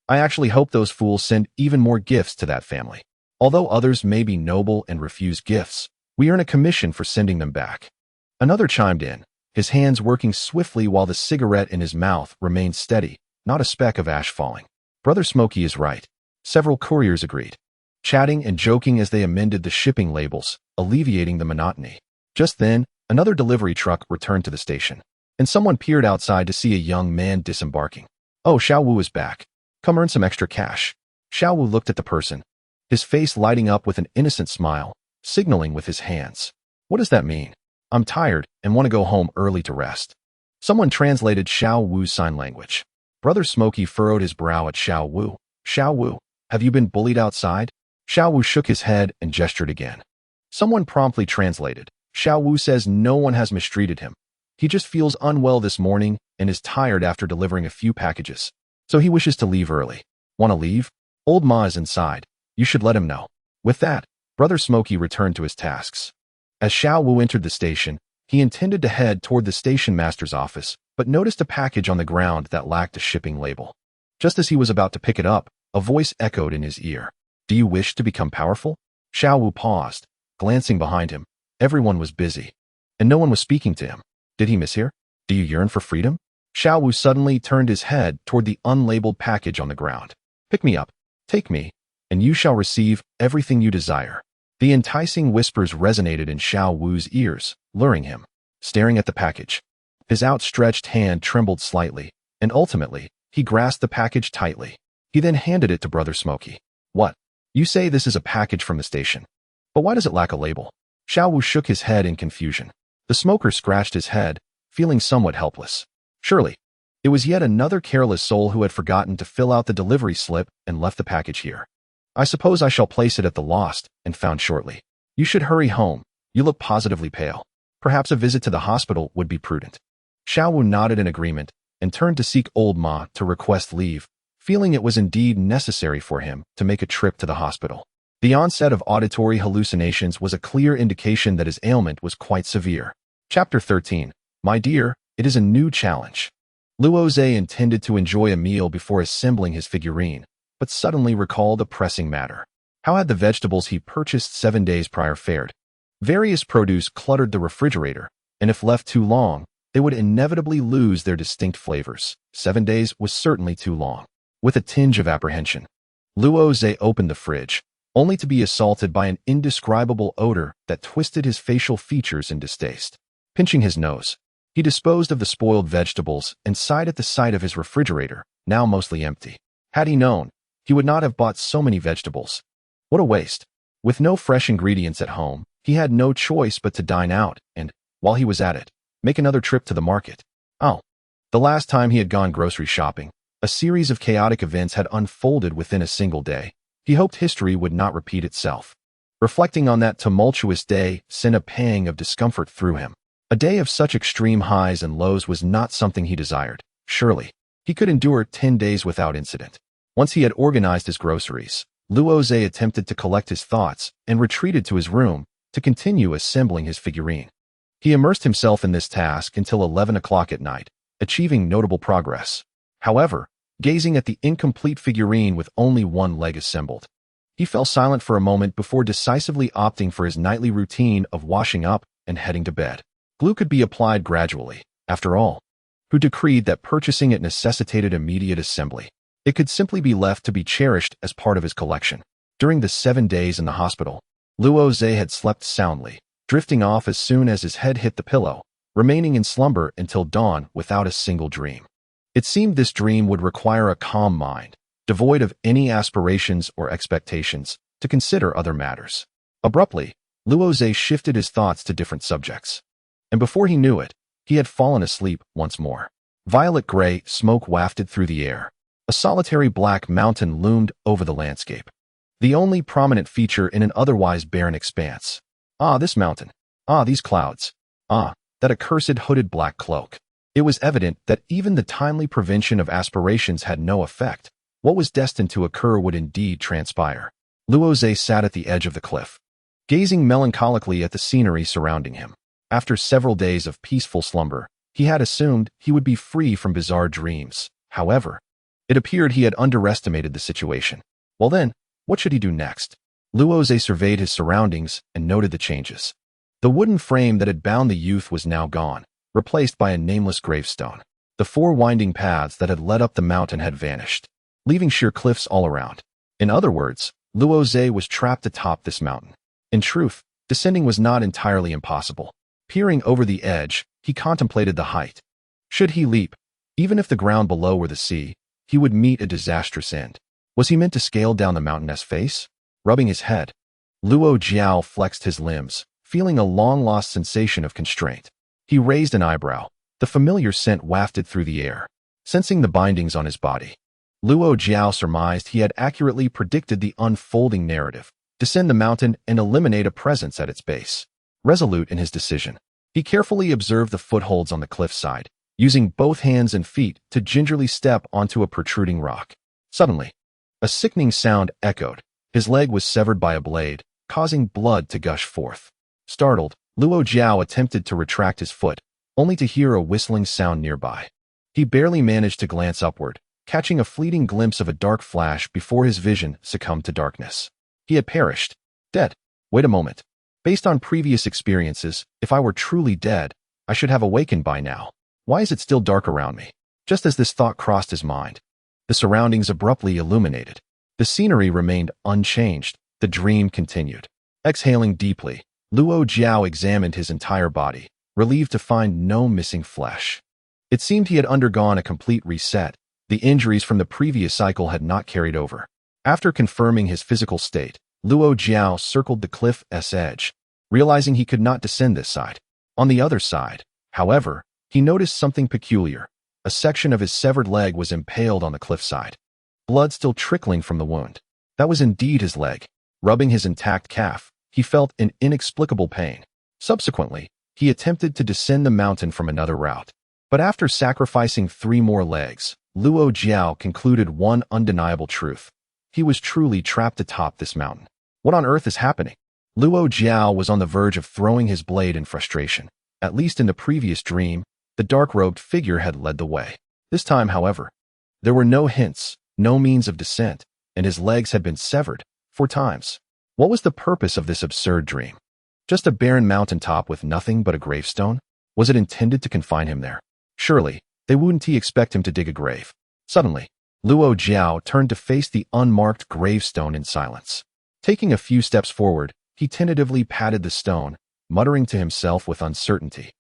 I actually hope those fools send even more gifts to that family. Although others may be noble and refuse gifts, we earn a commission for sending them back. Another chimed in, his hands working swiftly while the cigarette in his mouth remained steady, not a speck of ash falling. Brother Smokey is right. Several couriers agreed, chatting and joking as they amended the shipping labels, alleviating the monotony. Just then, another delivery truck returned to the station, and someone peered outside to see a young man disembarking. Oh, Shadowy is back. Come earn some extra cash. Shadowy looked at the person, his face lighting up with an innocent smile, signaling with his hands. What does that mean? I'm tired and want to go home early to rest. Someone translated Shadowy's sign language. Brother Smokey furrowed his brow at Shadowy. Shadowy, have you been bullied outside? Shadowy shook his head and gestured again. Someone promptly translated. Shadowy says no one has mistreated him. He just feels unwell this morning and is tired after delivering a few packages. So he wishes to leave early. Want to leave? Old Ma is inside. You should let him know. With that, Brother Smokey returned to his tasks. As Shadowy entered the station, he intended to head toward the station master's office, but noticed a package on the ground that lacked a shipping label. Just as he was about to pick it up, a voice echoed in his ear. Do you wish to become powerful? Shadowy paused, glancing behind him. Everyone was busy, and no one was speaking to him. Did he mishear? Do you yearn for freedom? Shadowy suddenly turned his head toward the unlabeled package on the ground. Pick me up, take me, and you shall receive everything you desire. The enticing whispers resonated in Shadowy's ears, luring him. Staring at the package, his outstretched hand trembled slightly, and ultimately, he grasped the package tightly. He then handed it to Brother Smokey. What? You say this is a package from the station. But why does it lack a label? Shadowy shook his head in confusion. The smoker scratched his head, feeling somewhat helpless. Surely, it was yet another careless soul who had forgotten to fill out the delivery slip and left the package here. I suppose I shall place it at the lost and found shortly. You should hurry home. You look positively pale. Perhaps a visit to the hospital would be prudent. Shadowy nodded in agreement and turned to seek Old Ma to request leave, feeling it was indeed necessary for him to make a trip to the hospital. The onset of auditory hallucinations was a clear indication that his ailment was quite severe. Chapter 13. My dear, it is a new challenge. Luo Jie intended to enjoy a meal before assembling his figurine, but suddenly recalled a pressing matter. How had the vegetables he purchased 7 days prior fared? Various produce cluttered the refrigerator, and if left too long, they would inevitably lose their distinct flavors. 7 days was certainly too long. With a tinge of apprehension, Luo Jie opened the fridge, only to be assaulted by an indescribable odor that twisted his facial features in distaste. Pinching his nose, he disposed of the spoiled vegetables and sighed at the sight of his refrigerator, now mostly empty. Had he known, he would not have bought so many vegetables. What a waste. With no fresh ingredients at home, he had no choice but to dine out and, while he was at it, make another trip to the market. Oh, the last time he had gone grocery shopping, a series of chaotic events had unfolded within a single day. He hoped history would not repeat itself. Reflecting on that tumultuous day sent a pang of discomfort through him. A day of such extreme highs and lows was not something he desired. Surely, He could endure 10 days without incident. Once he had organized his groceries, Luo Jie attempted to collect his thoughts and retreated to his room to continue assembling his figurine. He immersed himself in this task until 11 o'clock at night, achieving notable progress. However, gazing at the incomplete figurine with only one leg assembled, he fell silent for a moment before decisively opting for his nightly routine of washing up and heading to bed. Glue could be applied gradually, after all. Who decreed that purchasing it necessitated immediate assembly? It could simply be left to be cherished as part of his collection. During the 7 days in the hospital, Luo Jie had slept soundly, drifting off as soon as his head hit the pillow, remaining in slumber until dawn without a single dream. It seemed this dream would require a calm mind, devoid of any aspirations or expectations, to consider other matters. Abruptly, Luo Jie shifted his thoughts to different subjects. And before he knew it, he had fallen asleep once more. Violet-gray smoke wafted through the air. A solitary black mountain loomed over the landscape, the only prominent feature in an otherwise barren expanse. Ah, this mountain. Ah, these clouds. Ah, that accursed hooded black cloak. It was evident that even the timely prevention of aspirations had no effect. What was destined to occur would indeed transpire. Luo Jie sat at the edge of the cliff, gazing melancholically at the scenery surrounding him. After several days of peaceful slumber, he had assumed he would be free from bizarre dreams. However, it appeared he had underestimated the situation. Well then, what should he do next? Luo Jie surveyed his surroundings and noted the changes. The wooden frame that had bound the youth was now gone, replaced by a nameless gravestone. The 4 winding paths that had led up the mountain had vanished, leaving sheer cliffs all around. In other words, Luo Jie was trapped atop this mountain. In truth, descending was not entirely impossible. Peering over the edge, he contemplated the height. Should he leap, even if the ground below were the sea, he would meet a disastrous end. Was he meant to scale down the mountainous face? Rubbing his head, Luo Jie flexed his limbs, feeling a long-lost sensation of constraint. He raised an eyebrow. The familiar scent wafted through the air. Sensing the bindings on his body, Luo Jie surmised he had accurately predicted the unfolding narrative. Descend the mountain and eliminate a presence at its base. Resolute in his decision, he carefully observed the footholds on the cliffside, using both hands and feet to gingerly step onto a protruding rock. Suddenly, a sickening sound echoed. His leg was severed by a blade, causing blood to gush forth. Startled, Luo Jie attempted to retract his foot, only to hear a whistling sound nearby. He barely managed to glance upward, catching a fleeting glimpse of a dark flash before his vision succumbed to darkness. He had perished. Dead. Wait a moment. Based on previous experiences, if I were truly dead, I should have awakened by now. Why is it still dark around me? Just as this thought crossed his mind, the surroundings abruptly illuminated. The scenery remained unchanged. The dream continued. Exhaling deeply, Luo Jie examined his entire body, relieved to find no missing flesh. It seemed he had undergone a complete reset. The injuries from the previous cycle had not carried over. After confirming his physical state, Luo Jie circled the cliff's edge, realizing he could not descend this side. On the other side, however, he noticed something peculiar. A section of his severed leg was impaled on the cliffside, blood still trickling from the wound. That was indeed his leg. Rubbing his intact calf, he felt an inexplicable pain. Subsequently, he attempted to descend the mountain from another route. But after sacrificing 3 more legs, Luo Jie concluded one undeniable truth. He was truly trapped atop this mountain. What on earth is happening? Luo Jie was on the verge of throwing his blade in frustration. At least in the previous dream, the dark-robed figure had led the way. This time, however, there were no hints, no means of descent, and his legs had been severed 4 times. What was the purpose of this absurd dream? Just a barren mountaintop with nothing but a gravestone? Was it intended to confine him there? Surely, they wouldn't expect him to dig a grave. Suddenly, Luo Jie turned to face the unmarked gravestone in silence. Taking a few steps forward, he tentatively patted the stone, muttering to himself with uncertainty.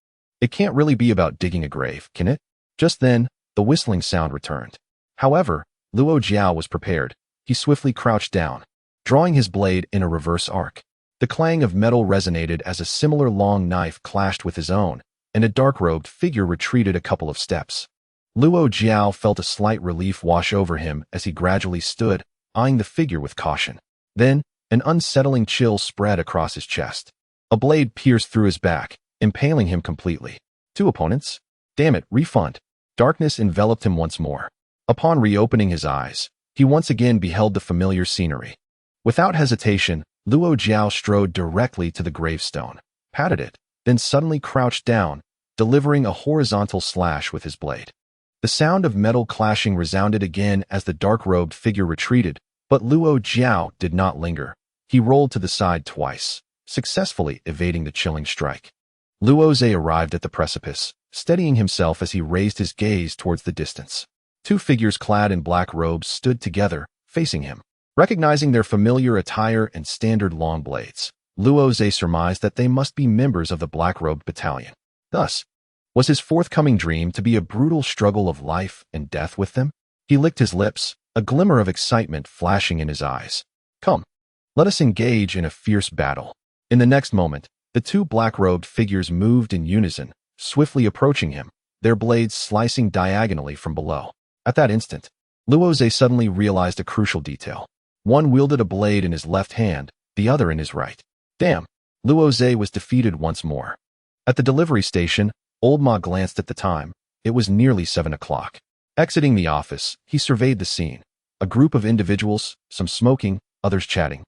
It can't really be about digging a grave, can it? Just then, the whistling sound returned. However, Luo Jie was prepared. He swiftly crouched down, drawing his blade in a reverse arc. The clang of metal resonated as a similar long knife clashed with his own, and a dark-robed figure retreated a couple of steps. Luo Jie felt a slight relief wash over him as he gradually stood, eyeing the figure with caution. Then, an unsettling chill spread across his chest. A blade pierced through his back, impaling him completely. 2 opponents? Damn it, refund. Darkness enveloped him once more. Upon reopening his eyes, he once again beheld the familiar scenery. Without hesitation, Luo Jie strode directly to the gravestone, patted it, then suddenly crouched down, delivering a horizontal slash with his blade. The sound of metal clashing resounded again as the dark-robed figure retreated, but Luo Jie did not linger. He rolled to the side twice, successfully evading the chilling strike. Luo Jie arrived at the precipice, steadying himself as he raised his gaze towards the distance. Two figures clad in black robes stood together, facing him. Recognizing their familiar attire and standard long blades, Luo Jie surmised that they must be members of the black-robed battalion. Thus, was his forthcoming dream to be a brutal struggle of life and death with them? He licked his lips, a glimmer of excitement flashing in his eyes. Come, let us engage in a fierce battle. In the next moment, the two black-robed figures moved in unison, swiftly approaching him, their blades slicing diagonally from below. At that instant, Luo Jie suddenly realized a crucial detail. One wielded a blade in his left hand, the other in his right. Damn! Luo Jie was defeated once more. At the delivery station, Old Ma glanced at the time. It was nearly 7 o'clock. Exiting the office, he surveyed the scene. A group of individuals, some smoking, others chatting,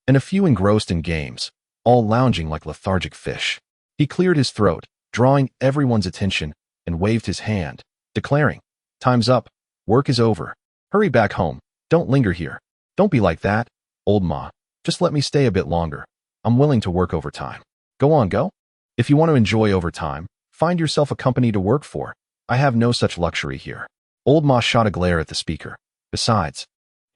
and a few engrossed in games, all lounging like lethargic fish. He cleared his throat, drawing everyone's attention, and waved his hand, declaring, "Time's up. Work is over. Hurry back home. Don't linger here. Don't be like that, Old Ma. Just let me stay a bit longer. I'm willing to work overtime." "Go on, go. If you want to enjoy overtime, find yourself a company to work for. I have no such luxury here." Old Ma shot a glare at the speaker. "Besides,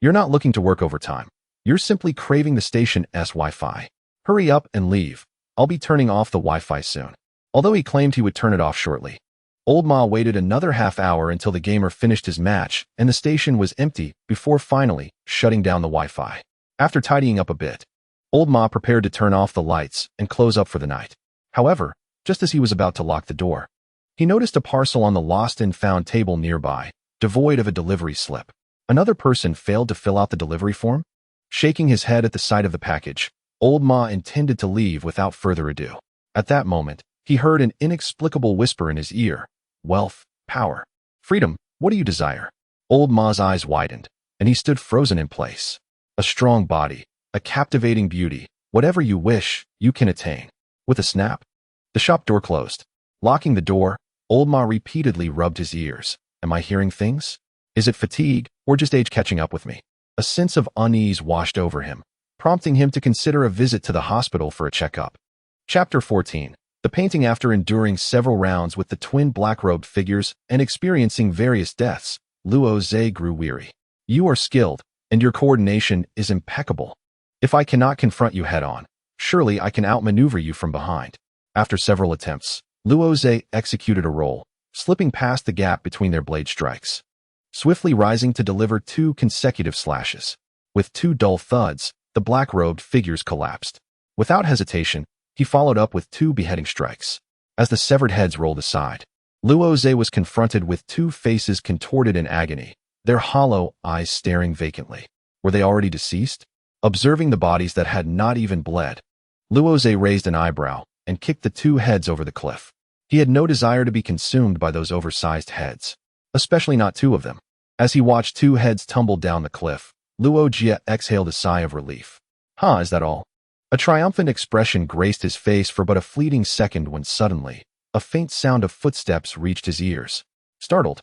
you're not looking to work overtime. You're simply craving the station's Wi-Fi. Hurry up and leave. I'll be turning off the Wi-Fi soon." Although he claimed he would turn it off shortly, Old Ma waited another half hour until the gamer finished his match and the station was empty before finally shutting down the Wi-Fi. After tidying up a bit, Old Ma prepared to turn off the lights and close up for the night. However, just as he was about to lock the door, he noticed a parcel on the lost and found table nearby, devoid of a delivery slip. Another person failed to fill out the delivery form? Shaking his head at the sight of the package, Old Ma intended to leave without further ado. At that moment, he heard an inexplicable whisper in his ear. "Wealth, power, freedom, what do you desire?" Old Ma's eyes widened, and he stood frozen in place. A strong body, a captivating beauty, whatever you wish, you can attain. With a snap, the shop door closed. Locking the door, Old Ma repeatedly rubbed his ears. Am I hearing things? Is it fatigue, or just age catching up with me? A sense of unease washed over him, prompting him to consider a visit to the hospital for a checkup. Chapter 14. The painting. After enduring several rounds with the twin black-robed figures and experiencing various deaths, Luo Jie grew weary. "You are skilled, and your coordination is impeccable. If I cannot confront you head-on, surely I can outmaneuver you from behind." After several attempts, Luo Jie executed a roll, slipping past the gap between their blade strikes, swiftly rising to deliver 2 consecutive slashes. With 2 dull thuds, the black-robed figures collapsed. Without hesitation, he followed up with 2 beheading strikes. As the severed heads rolled aside, Luo Jie was confronted with 2 faces contorted in agony, their hollow eyes staring vacantly. Were they already deceased? Observing the bodies that had not even bled, Luo Jie raised an eyebrow and kicked the 2 heads over the cliff. He had no desire to be consumed by those oversized heads, especially not 2 of them. As he watched 2 heads tumble down the cliff, Luo Jie exhaled a sigh of relief. Is that all?" A triumphant expression graced his face for but a fleeting second when suddenly, a faint sound of footsteps reached his ears. Startled,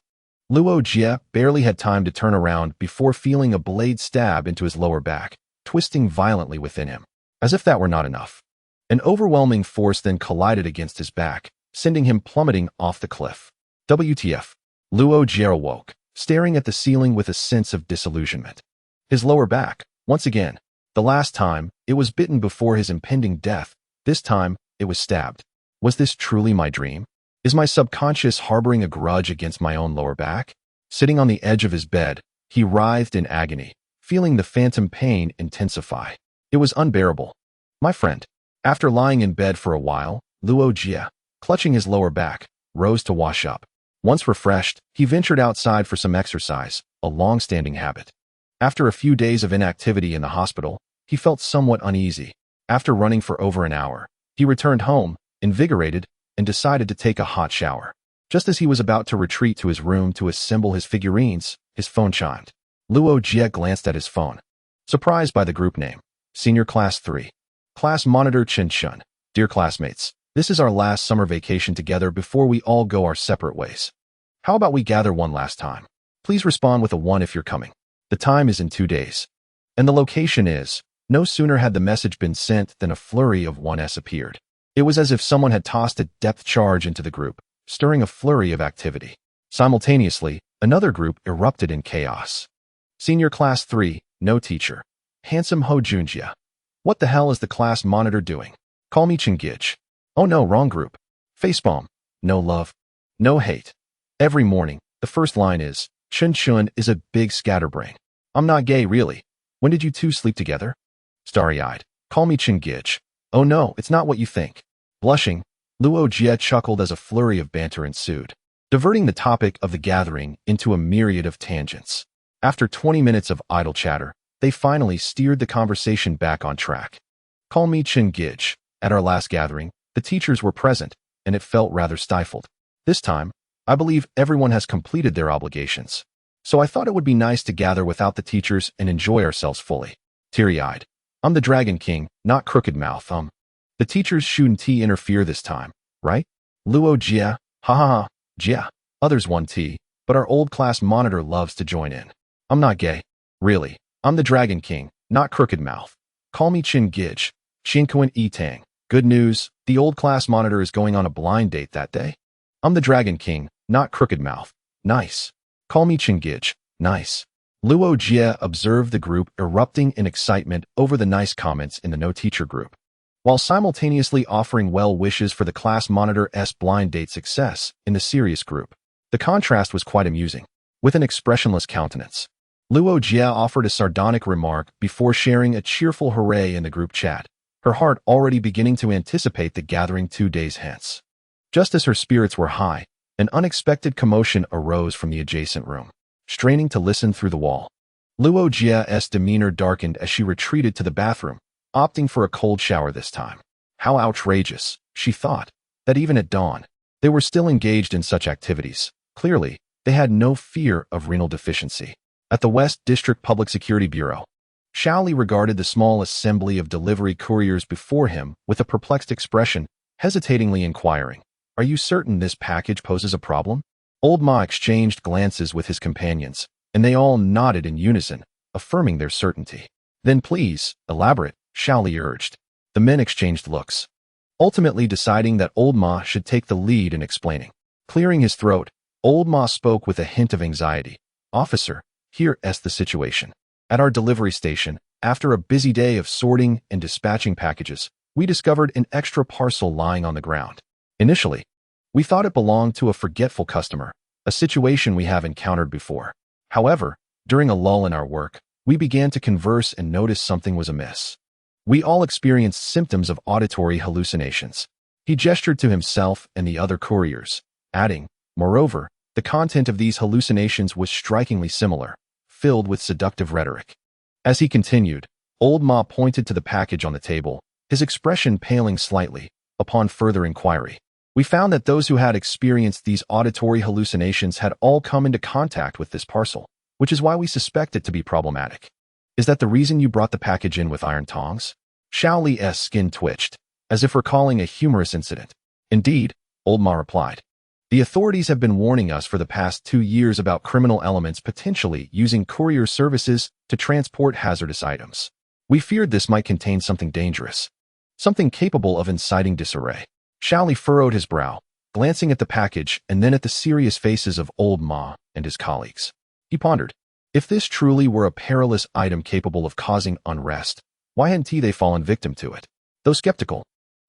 Luo Jie barely had time to turn around before feeling a blade stab into his lower back, twisting violently within him. As if that were not enough, an overwhelming force then collided against his back, sending him plummeting off the cliff. WTF? Luo Jie awoke, staring at the ceiling with a sense of disillusionment. His lower back, once again. The last time, it was bitten before his impending death. This time, it was stabbed. Was this truly my dream? Is my subconscious harboring a grudge against my own lower back? Sitting on the edge of his bed, he writhed in agony, feeling the phantom pain intensify. It was unbearable. My friend. After lying in bed for a while, Luo Jie, clutching his lower back, rose to wash up. Once refreshed, he ventured outside for some exercise, a long-standing habit. After a few days of inactivity in the hospital, he felt somewhat uneasy. After running for over an hour, he returned home, invigorated, and decided to take a hot shower. Just as he was about to retreat to his room to assemble his figurines, his phone chimed. Luo Jie glanced at his phone, surprised by the group name. Senior Class 3. Class Monitor Chen Chun. Dear classmates, this is our last summer vacation together before we all go our separate ways. How about we gather one last time? Please respond with a 1 if you're coming. The time is in 2 days. And the location is. No sooner had the message been sent than a flurry of 1s appeared. It was as if someone had tossed a depth charge into the group, stirring a flurry of activity. Simultaneously, another group erupted in chaos. Senior Class 3, no teacher. Handsome Ho Junjia. What the hell is the class monitor doing? Call me Chingij. Oh no, wrong group. Facepalm. No love. No hate. Every morning, the first line is, Chun Chun is a big scatterbrain. I'm not gay, really. When did you two sleep together? Starry-eyed. Call me Chingij. Oh no, it's not what you think. Blushing, Luo Jie chuckled as a flurry of banter ensued, diverting the topic of the gathering into a myriad of tangents. After 20 minutes of idle chatter, they finally steered the conversation back on track. Call me Chingij. At our last gathering, the teachers were present, and it felt rather stifled. This time, I believe everyone has completed their obligations. So I thought it would be nice to gather without the teachers and enjoy ourselves fully. Teary-eyed. I'm the Dragon King, not Crooked Mouth. The teachers shouldn't interfere this time, right? Luo Jie, ha ha ha, Jie. Others want tea, but our old class monitor loves to join in. I'm not gay. Really. I'm the Dragon King, not Crooked Mouth. Call me Chingij. Chinkuan Etang. Good news, the old class monitor is going on a blind date that day. I'm the Dragon King, not Crooked Mouth. Nice. Call me Chingij. Nice. Luo Jie observed the group erupting in excitement over the nice comments in the no-teacher group, while simultaneously offering well wishes for the class monitor's blind date success in the serious group. The contrast was quite amusing. With an expressionless countenance, Luo Jie offered a sardonic remark before sharing a cheerful hooray in the group chat, her heart already beginning to anticipate the gathering 2 days hence. Just as her spirits were high, an unexpected commotion arose from the adjacent room. Straining to listen through the wall, Luo Jie's demeanor darkened as she retreated to the bathroom, opting for a cold shower this time. How outrageous, she thought, that even at dawn, they were still engaged in such activities. Clearly, they had no fear of renal deficiency. At the West District Public Security Bureau, Shadowy regarded the small assembly of delivery couriers before him with a perplexed expression, hesitatingly inquiring, "Are you certain this package poses a problem?" Old Ma exchanged glances with his companions, and they all nodded in unison, affirming their certainty. "Then please, elaborate," Shadowy urged. The men exchanged looks, ultimately deciding that Old Ma should take the lead in explaining. Clearing his throat, Old Ma spoke with a hint of anxiety. "Officer, here's the situation. At our delivery station, after a busy day of sorting and dispatching packages, we discovered an extra parcel lying on the ground. Initially, we thought it belonged to a forgetful customer, a situation we have encountered before. However, during a lull in our work, we began to converse and noticed something was amiss. We all experienced symptoms of auditory hallucinations." He gestured to himself and the other couriers, adding, "Moreover, the content of these hallucinations was strikingly similar, filled with seductive rhetoric." As he continued, Old Ma pointed to the package on the table, his expression paling slightly. Upon further inquiry, we found that those who had experienced these auditory hallucinations had all come into contact with this parcel, which is why we suspect it to be problematic. "Is that the reason you brought the package in with iron tongs?" Shaoli's skin twitched, as if recalling a humorous incident. "Indeed," Old Ma replied. "The authorities have been warning us for the past 2 years about criminal elements potentially using courier services to transport hazardous items. We feared this might contain something dangerous, something capable of inciting disarray." Shaoly furrowed his brow, glancing at the package and then at the serious faces of Old Ma and his colleagues. He pondered, if this truly were a perilous item capable of causing unrest, why hadn't they fallen victim to it? Though skeptical,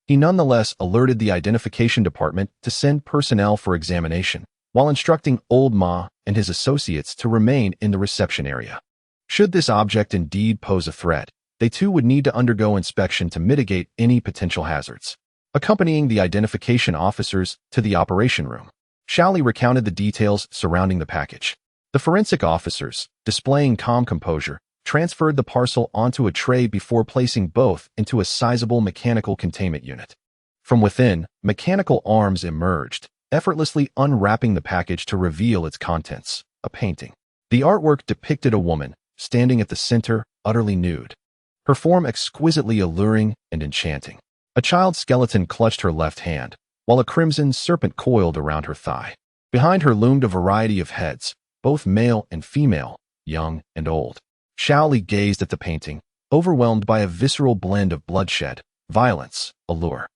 he nonetheless alerted the identification department to send personnel for examination, while instructing Old Ma and his associates to remain in the reception area. Should this object indeed pose a threat, they too would need to undergo inspection to mitigate any potential hazards. Accompanying the identification officers to the operation room, Shaoly recounted the details surrounding the package. The forensic officers, displaying calm composure, transferred the parcel onto a tray before placing both into a sizable mechanical containment unit. From within, mechanical arms emerged, effortlessly unwrapping the package to reveal its contents, a painting. The artwork depicted a woman, standing at the center, utterly nude. Her form exquisitely alluring and enchanting. A child's skeleton clutched her left hand, while a crimson serpent coiled around her thigh. Behind her loomed a variety of heads, both male and female, young and old. Shadowy gazed at the painting, overwhelmed by a visceral blend of bloodshed, violence, allure,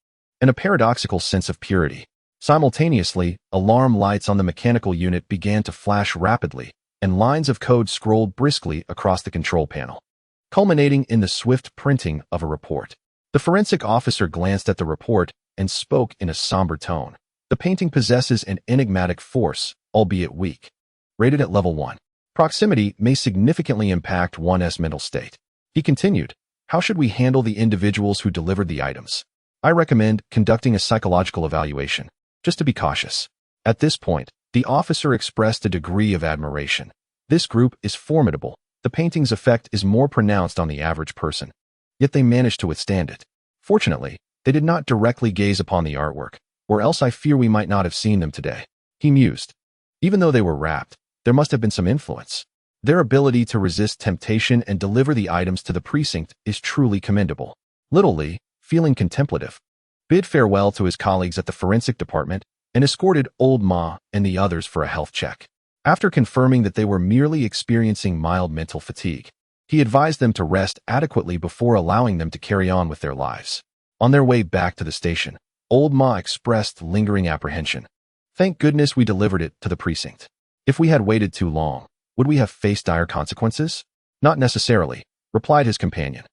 and a paradoxical sense of purity. Simultaneously, alarm lights on the mechanical unit began to flash rapidly, and lines of code scrolled briskly across the control panel, culminating in the swift printing of a report. The forensic officer glanced at the report and spoke in a somber tone. The painting possesses an enigmatic force, albeit weak. Rated at level 1. Proximity may significantly impact one's mental state. He continued, how should we handle the individuals who delivered the items? I recommend conducting a psychological evaluation, just to be cautious. At this point, the officer expressed a degree of admiration. This group is formidable. The painting's effect is more pronounced on the average person, yet they managed to withstand it. Fortunately, they did not directly gaze upon the artwork, or else I fear we might not have seen them today. He mused. Even though they were wrapped, there must have been some influence. Their ability to resist temptation and deliver the items to the precinct is truly commendable. Little Lee, feeling contemplative, bid farewell to his colleagues at the forensic department and escorted Old Ma and the others for a health check. After confirming that they were merely experiencing mild mental fatigue, he advised them to rest adequately before allowing them to carry on with their lives. On their way back to the station, Old Ma expressed lingering apprehension. Thank goodness we delivered it to the precinct. If we had waited too long, would we have faced dire consequences? Not necessarily, replied his companion.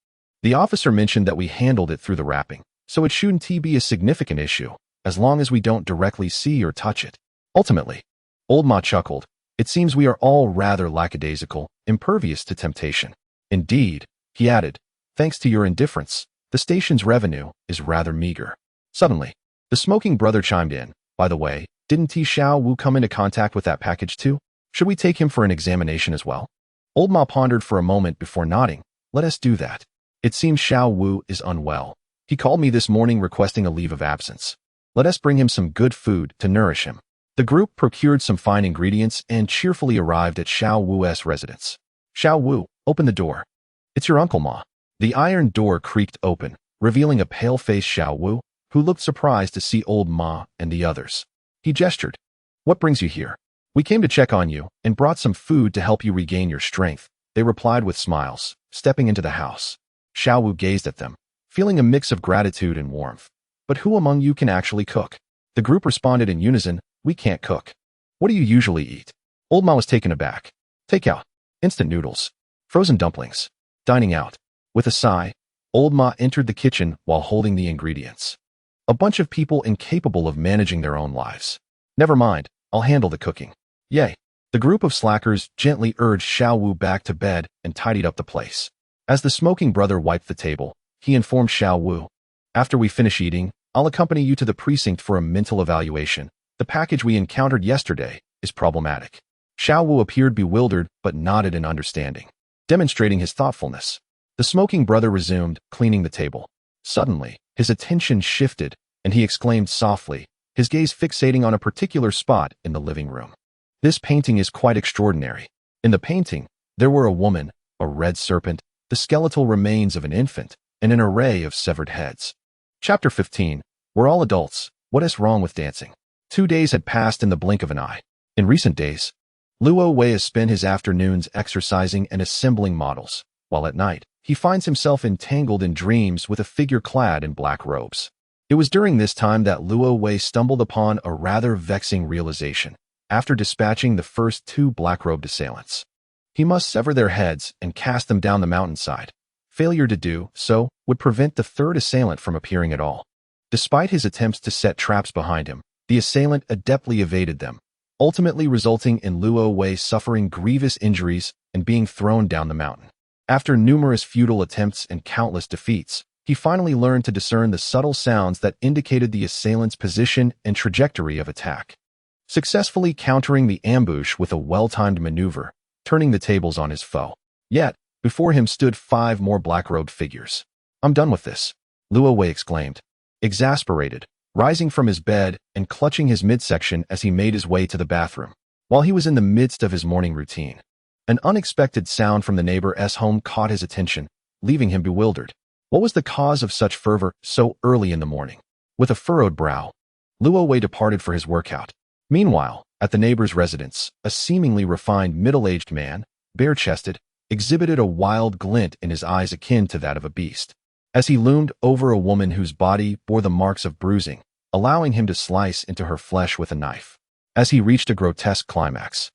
The officer mentioned that we handled it through the wrapping, so it shouldn't be a significant issue, as long as we don't directly see or touch it. Ultimately, Old Ma chuckled, it seems we are all rather lackadaisical, impervious to temptation. Indeed, he added, thanks to your indifference, the station's revenue is rather meager. Suddenly, the smoking brother chimed in, by the way, didn't Xiao come into contact with that package too? Should we take him for an examination as well? Old Ma pondered for a moment before nodding. Let us do that. It seems Xiao is unwell. He called me this morning requesting a leave of absence. Let us bring him some good food to nourish him. The group procured some fine ingredients and cheerfully arrived at Xiao's residence. Xiao, open the door. It's your Uncle Ma. The iron door creaked open, revealing a pale-faced Xiao, who looked surprised to see Old Ma and the others. He gestured. What brings you here? We came to check on you and brought some food to help you regain your strength, they replied with smiles, stepping into the house. Xiao gazed at them, feeling a mix of gratitude and warmth. But who among you can actually cook? The group responded in unison, we can't cook. What do you usually eat? Old Ma was taken aback. Takeout. Instant noodles. Frozen dumplings. Dining out. With a sigh, Old Ma entered the kitchen while holding the ingredients. A bunch of people incapable of managing their own lives. Never mind, I'll handle the cooking. Yay. The group of slackers gently urged Xiao back to bed and tidied up the place. As the smoking brother wiped the table, he informed Xiao, after we finish eating, I'll accompany you to the precinct for a mental evaluation. The package we encountered yesterday is problematic. Xiao appeared bewildered but nodded in understanding, demonstrating his thoughtfulness. The smoking brother resumed, cleaning the table. Suddenly, his attention shifted, and he exclaimed softly, his gaze fixating on a particular spot in the living room. This painting is quite extraordinary. In the painting, there were a woman, a red serpent, the skeletal remains of an infant, and an array of severed heads. Chapter 15. We're all adults. What is wrong with dancing? 2 days had passed in the blink of an eye. In recent days, Luo Jie spent his afternoons exercising and assembling models, while at night, he finds himself entangled in dreams with a figure clad in black robes. It was during this time that Luo Jie stumbled upon a rather vexing realization. After dispatching the first 2 black-robed assailants, he must sever their heads and cast them down the mountainside. Failure to do so would prevent the 3rd assailant from appearing at all. Despite his attempts to set traps behind him, the assailant adeptly evaded them, ultimately resulting in Luo Jie suffering grievous injuries and being thrown down the mountain. After numerous futile attempts and countless defeats, he finally learned to discern the subtle sounds that indicated the assailant's position and trajectory of attack, successfully countering the ambush with a well-timed maneuver, turning the tables on his foe. Yet, before him stood 5 more black-robed figures. I'm done with this, Luo Jie exclaimed. Exasperated, rising from his bed and clutching his midsection as he made his way to the bathroom. While he was in the midst of his morning routine, an unexpected sound from the neighbor's home caught his attention, leaving him bewildered. What was the cause of such fervor so early in the morning? With a furrowed brow, Luo Jie departed for his workout. Meanwhile, at the neighbor's residence, a seemingly refined middle-aged man, bare-chested, exhibited a wild glint in his eyes akin to that of a beast, as he loomed over a woman whose body bore the marks of bruising, allowing him to slice into her flesh with a knife. As he reached a grotesque climax,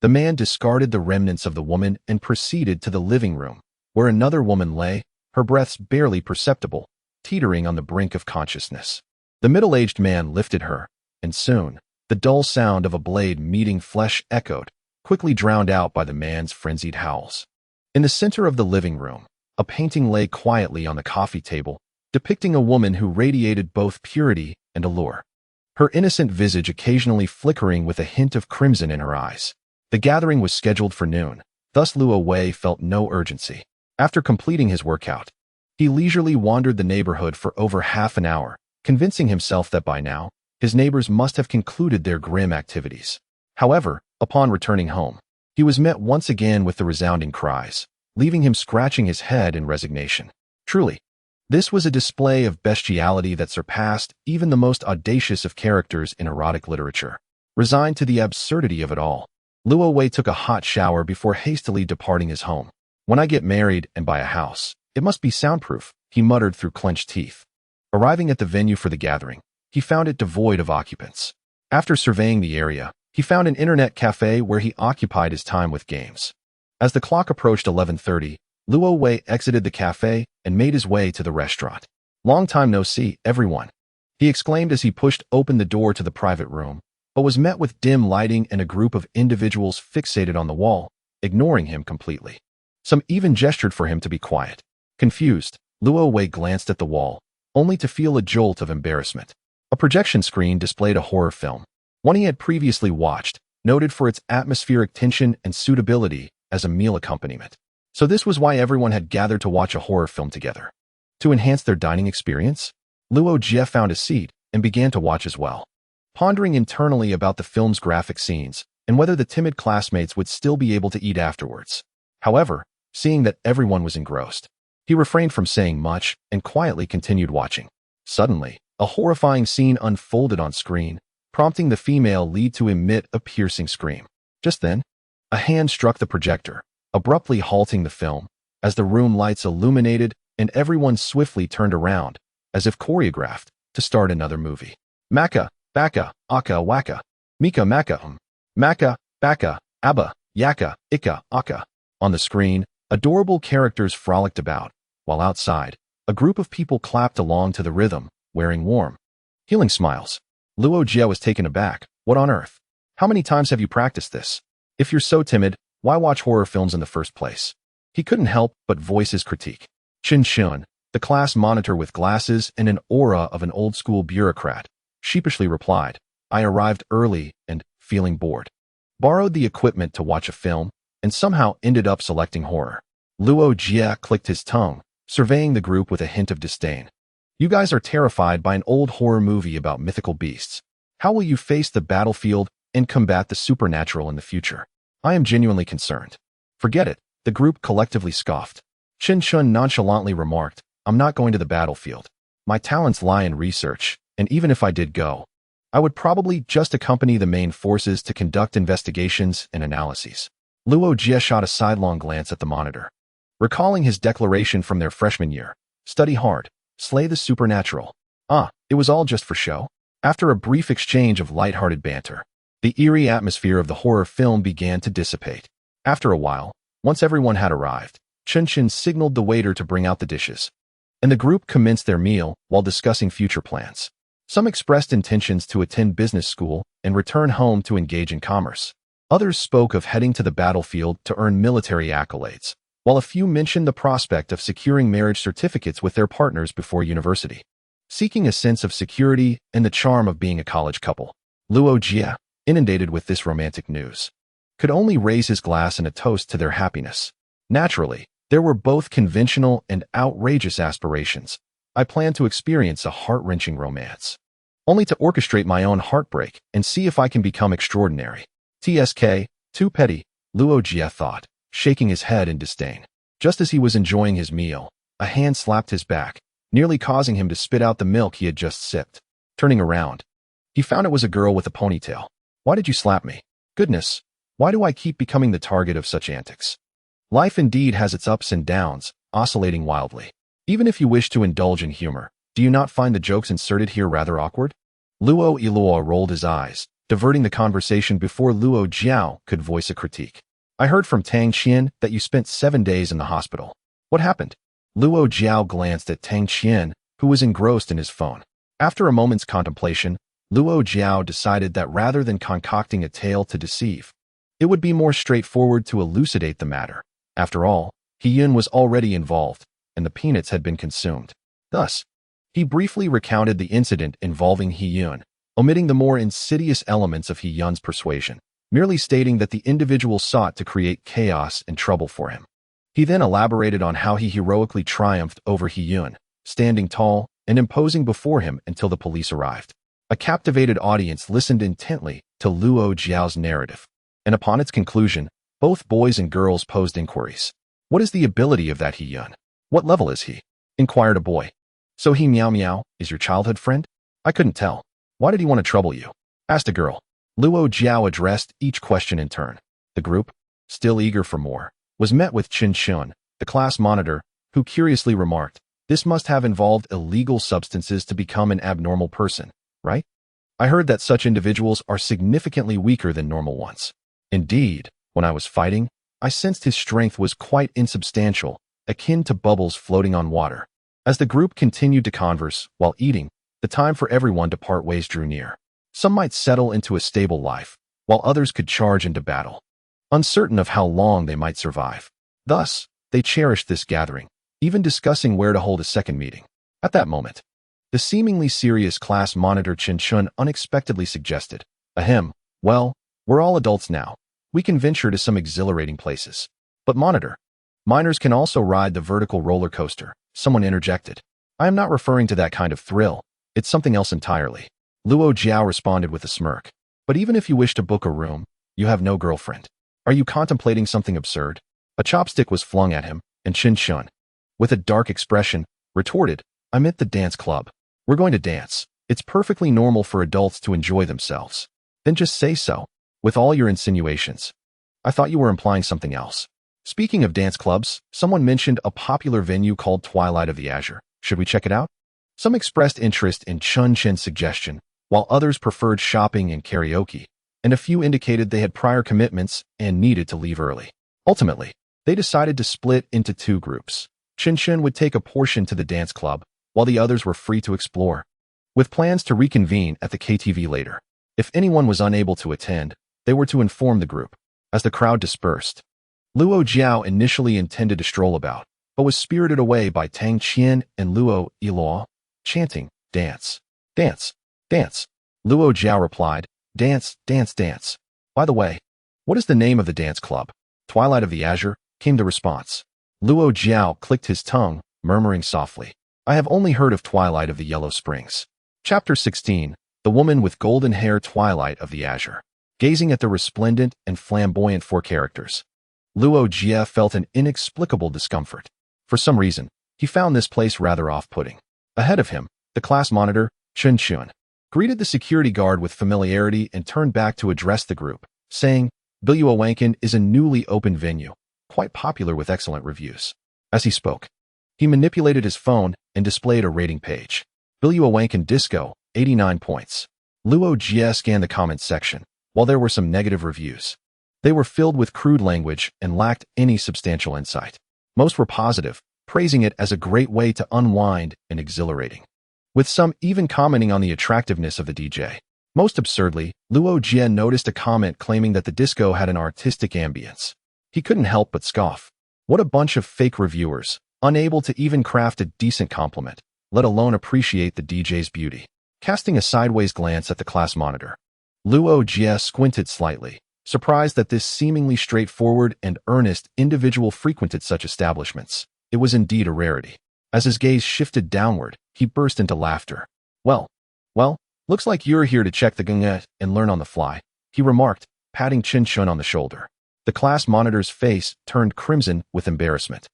the man discarded the remnants of the woman and proceeded to the living room, where another woman lay, her breaths barely perceptible, teetering on the brink of consciousness. The middle-aged man lifted her, and soon, the dull sound of a blade meeting flesh echoed, quickly drowned out by the man's frenzied howls. In the center of the living room, a painting lay quietly on the coffee table, depicting a woman who radiated both purity and allure, her innocent visage occasionally flickering with a hint of crimson in her eyes. The gathering was scheduled for noon, thus Luo Jie felt no urgency. After completing his workout, he leisurely wandered the neighborhood for over half an hour, convincing himself that by now, his neighbors must have concluded their grim activities. However, upon returning home, he was met once again with the resounding cries, leaving him scratching his head in resignation. Truly, this was a display of bestiality that surpassed even the most audacious of characters in erotic literature. Resigned to the absurdity of it all, Luo Jie took a hot shower before hastily departing his home. When I get married and buy a house, it must be soundproof, he muttered through clenched teeth. Arriving at the venue for the gathering, he found it devoid of occupants. After surveying the area, he found an internet cafe where he occupied his time with games. As the clock approached 11:30, Luo Jie exited the cafe and made his way to the restaurant. "Long time no see, everyone," he exclaimed as he pushed open the door to the private room, but was met with dim lighting and a group of individuals fixated on the wall, ignoring him completely. Some even gestured for him to be quiet. Confused, Luo Jie glanced at the wall, only to feel a jolt of embarrassment. A projection screen displayed a horror film, one he had previously watched, noted for its atmospheric tension and suitability as a meal accompaniment. So this was why everyone had gathered to watch a horror film together. To enhance their dining experience, Luo Jie found a seat and began to watch as well, pondering internally about the film's graphic scenes and whether the timid classmates would still be able to eat afterwards. However, seeing that everyone was engrossed, he refrained from saying much and quietly continued watching. Suddenly, a horrifying scene unfolded on screen, prompting the female lead to emit a piercing scream. Just then, a hand struck the projector, abruptly halting the film, as the room lights illuminated and everyone swiftly turned around, as if choreographed, to start another movie. Maka, baka, aka, waka. Mika maka, maka, baka, abba, yaka, ika, aka. On the screen, adorable characters frolicked about, while outside, a group of people clapped along to the rhythm, wearing warm, healing smiles. Luo Jie was taken aback. What on earth? How many times have you practiced this? If you're so timid, why watch horror films in the first place? He couldn't help but voice his critique. Chin Shun, the class monitor with glasses and an aura of an old-school bureaucrat, sheepishly replied, I arrived early and, feeling bored, borrowed the equipment to watch a film, and somehow ended up selecting horror. Luo Jie clicked his tongue, surveying the group with a hint of disdain. You guys are terrified by an old horror movie about mythical beasts. How will you face the battlefield and combat the supernatural in the future? I am genuinely concerned. Forget it, the group collectively scoffed. Chin Shun nonchalantly remarked, I'm not going to the battlefield. My talents lie in research, and even if I did go, I would probably just accompany the main forces to conduct investigations and analyses. Luo Jie shot a sidelong glance at the monitor, recalling his declaration from their freshman year. Study hard, slay the supernatural. It was all just for show. After a brief exchange of lighthearted banter, the eerie atmosphere of the horror film began to dissipate. After a while, once everyone had arrived, Chen Chen signaled the waiter to bring out the dishes, and the group commenced their meal while discussing future plans. Some expressed intentions to attend business school and return home to engage in commerce. Others spoke of heading to the battlefield to earn military accolades, while a few mentioned the prospect of securing marriage certificates with their partners before university. Seeking a sense of security and the charm of being a college couple, Luo Jie, inundated with this romantic news, could only raise his glass in a toast to their happiness. Naturally, there were both conventional and outrageous aspirations. I plan to experience a heart-wrenching romance. only to orchestrate my own heartbreak and see if I can become extraordinary. TSK, too petty, Luo Jie thought, shaking his head in disdain. Just as he was enjoying his meal, a hand slapped his back, nearly causing him to spit out the milk he had just sipped. Turning around, he found it was a girl with a ponytail. Why did you slap me? Goodness, why do I keep becoming the target of such antics? Life indeed has its ups and downs, oscillating wildly. Even if you wish to indulge in humor, do you not find the jokes inserted here rather awkward? Luo Jie rolled his eyes, diverting the conversation before Luo Jie could voice a critique. I heard from Tang Qian that you spent 7 days in the hospital. What happened? Luo Jie glanced at Tang Qian, who was engrossed in his phone. After a moment's contemplation, Luo Jie decided that rather than concocting a tale to deceive, it would be more straightforward to elucidate the matter. After all, He-Yun was already involved, and the peanuts had been consumed. Thus, he briefly recounted the incident involving He-Yun, omitting the more insidious elements of He-Yun's persuasion, merely stating that the individual sought to create chaos and trouble for him. He then elaborated on how he heroically triumphed over He-Yun, standing tall and imposing before him until the police arrived. A captivated audience listened intently to Luo Jie's narrative, and upon its conclusion, both boys and girls posed inquiries. What is the ability of that He-Yun? What level is he? Inquired a boy. So he Meow Meow is your childhood friend? I couldn't tell. Why did he want to trouble you? Asked a girl. Luo Jie addressed each question in turn. The group, still eager for more, was met with Qin Shun, the class monitor, who curiously remarked, this must have involved illegal substances to become an abnormal person, right? I heard that such individuals are significantly weaker than normal ones. Indeed, when I was fighting, I sensed his strength was quite insubstantial, akin to bubbles floating on water. As the group continued to converse while eating, the time for everyone to part ways drew near. Some might settle into a stable life, while others could charge into battle, uncertain of how long they might survive. Thus, they cherished this gathering, even discussing where to hold a second meeting. At that moment, the seemingly serious class monitor Qin Shun unexpectedly suggested, ahem, well, we're all adults now. We can venture to some exhilarating places. But monitor, minors can also ride the vertical roller coaster, someone interjected. I am not referring to that kind of thrill. It's something else entirely. Luo Jie responded with a smirk. But even if you wish to book a room, you have no girlfriend. Are you contemplating something absurd? A chopstick was flung at him, and Qin Shun, with a dark expression, retorted, I'm at the dance club. We're going to dance. It's perfectly normal for adults to enjoy themselves. Then just say so, with all your insinuations. I thought you were implying something else. Speaking of dance clubs, someone mentioned a popular venue called Twilight of the Azure. Should we check it out? Some expressed interest in Chun Chen's suggestion, while others preferred shopping and karaoke, and a few indicated they had prior commitments and needed to leave early. Ultimately, they decided to split into 2 groups. Qin Chen would take a portion to the dance club, while the others were free to explore, with plans to reconvene at the KTV later. If anyone was unable to attend, they were to inform the group. As the crowd dispersed, Luo Jie initially intended to stroll about, but was spirited away by Tang Qian and Luo Jie, chanting, dance, dance, dance. Luo Jie replied, dance, dance, dance. By the way, what is the name of the dance club? Twilight of the Azure, came the response. Luo Jie clicked his tongue, murmuring softly, I have only heard of Twilight of the Yellow Springs. Chapter 16, The Woman with Golden Hair. Twilight of the Azure. Gazing at the resplendent and flamboyant 4 characters, Luo Jie felt an inexplicable discomfort. For some reason, he found this place rather off-putting. Ahead of him, the class monitor, Qin Shun, greeted the security guard with familiarity and turned back to address the group, saying, Billuo Wankin is a newly opened venue, quite popular with excellent reviews. As he spoke, he manipulated his phone and displayed a rating page. Billuo Wankin Disco, 89 points. Luo Jie scanned the comments section. While there were some negative reviews, they were filled with crude language and lacked any substantial insight. Most were positive, praising it as a great way to unwind and exhilarating, with some even commenting on the attractiveness of the DJ. Most absurdly, Luo Jie noticed a comment claiming that the disco had an artistic ambience. He couldn't help but scoff. What a bunch of fake reviewers, unable to even craft a decent compliment, let alone appreciate the DJ's beauty. Casting a sideways glance at the class monitor, Luo Jie squinted slightly, surprised that this seemingly straightforward and earnest individual frequented such establishments. It was indeed a rarity. As his gaze shifted downward, he burst into laughter. Well, Looks like you're here to check the gungette and learn on the fly, he remarked, patting Chin Chun on the shoulder. The class monitor's face turned crimson with embarrassment.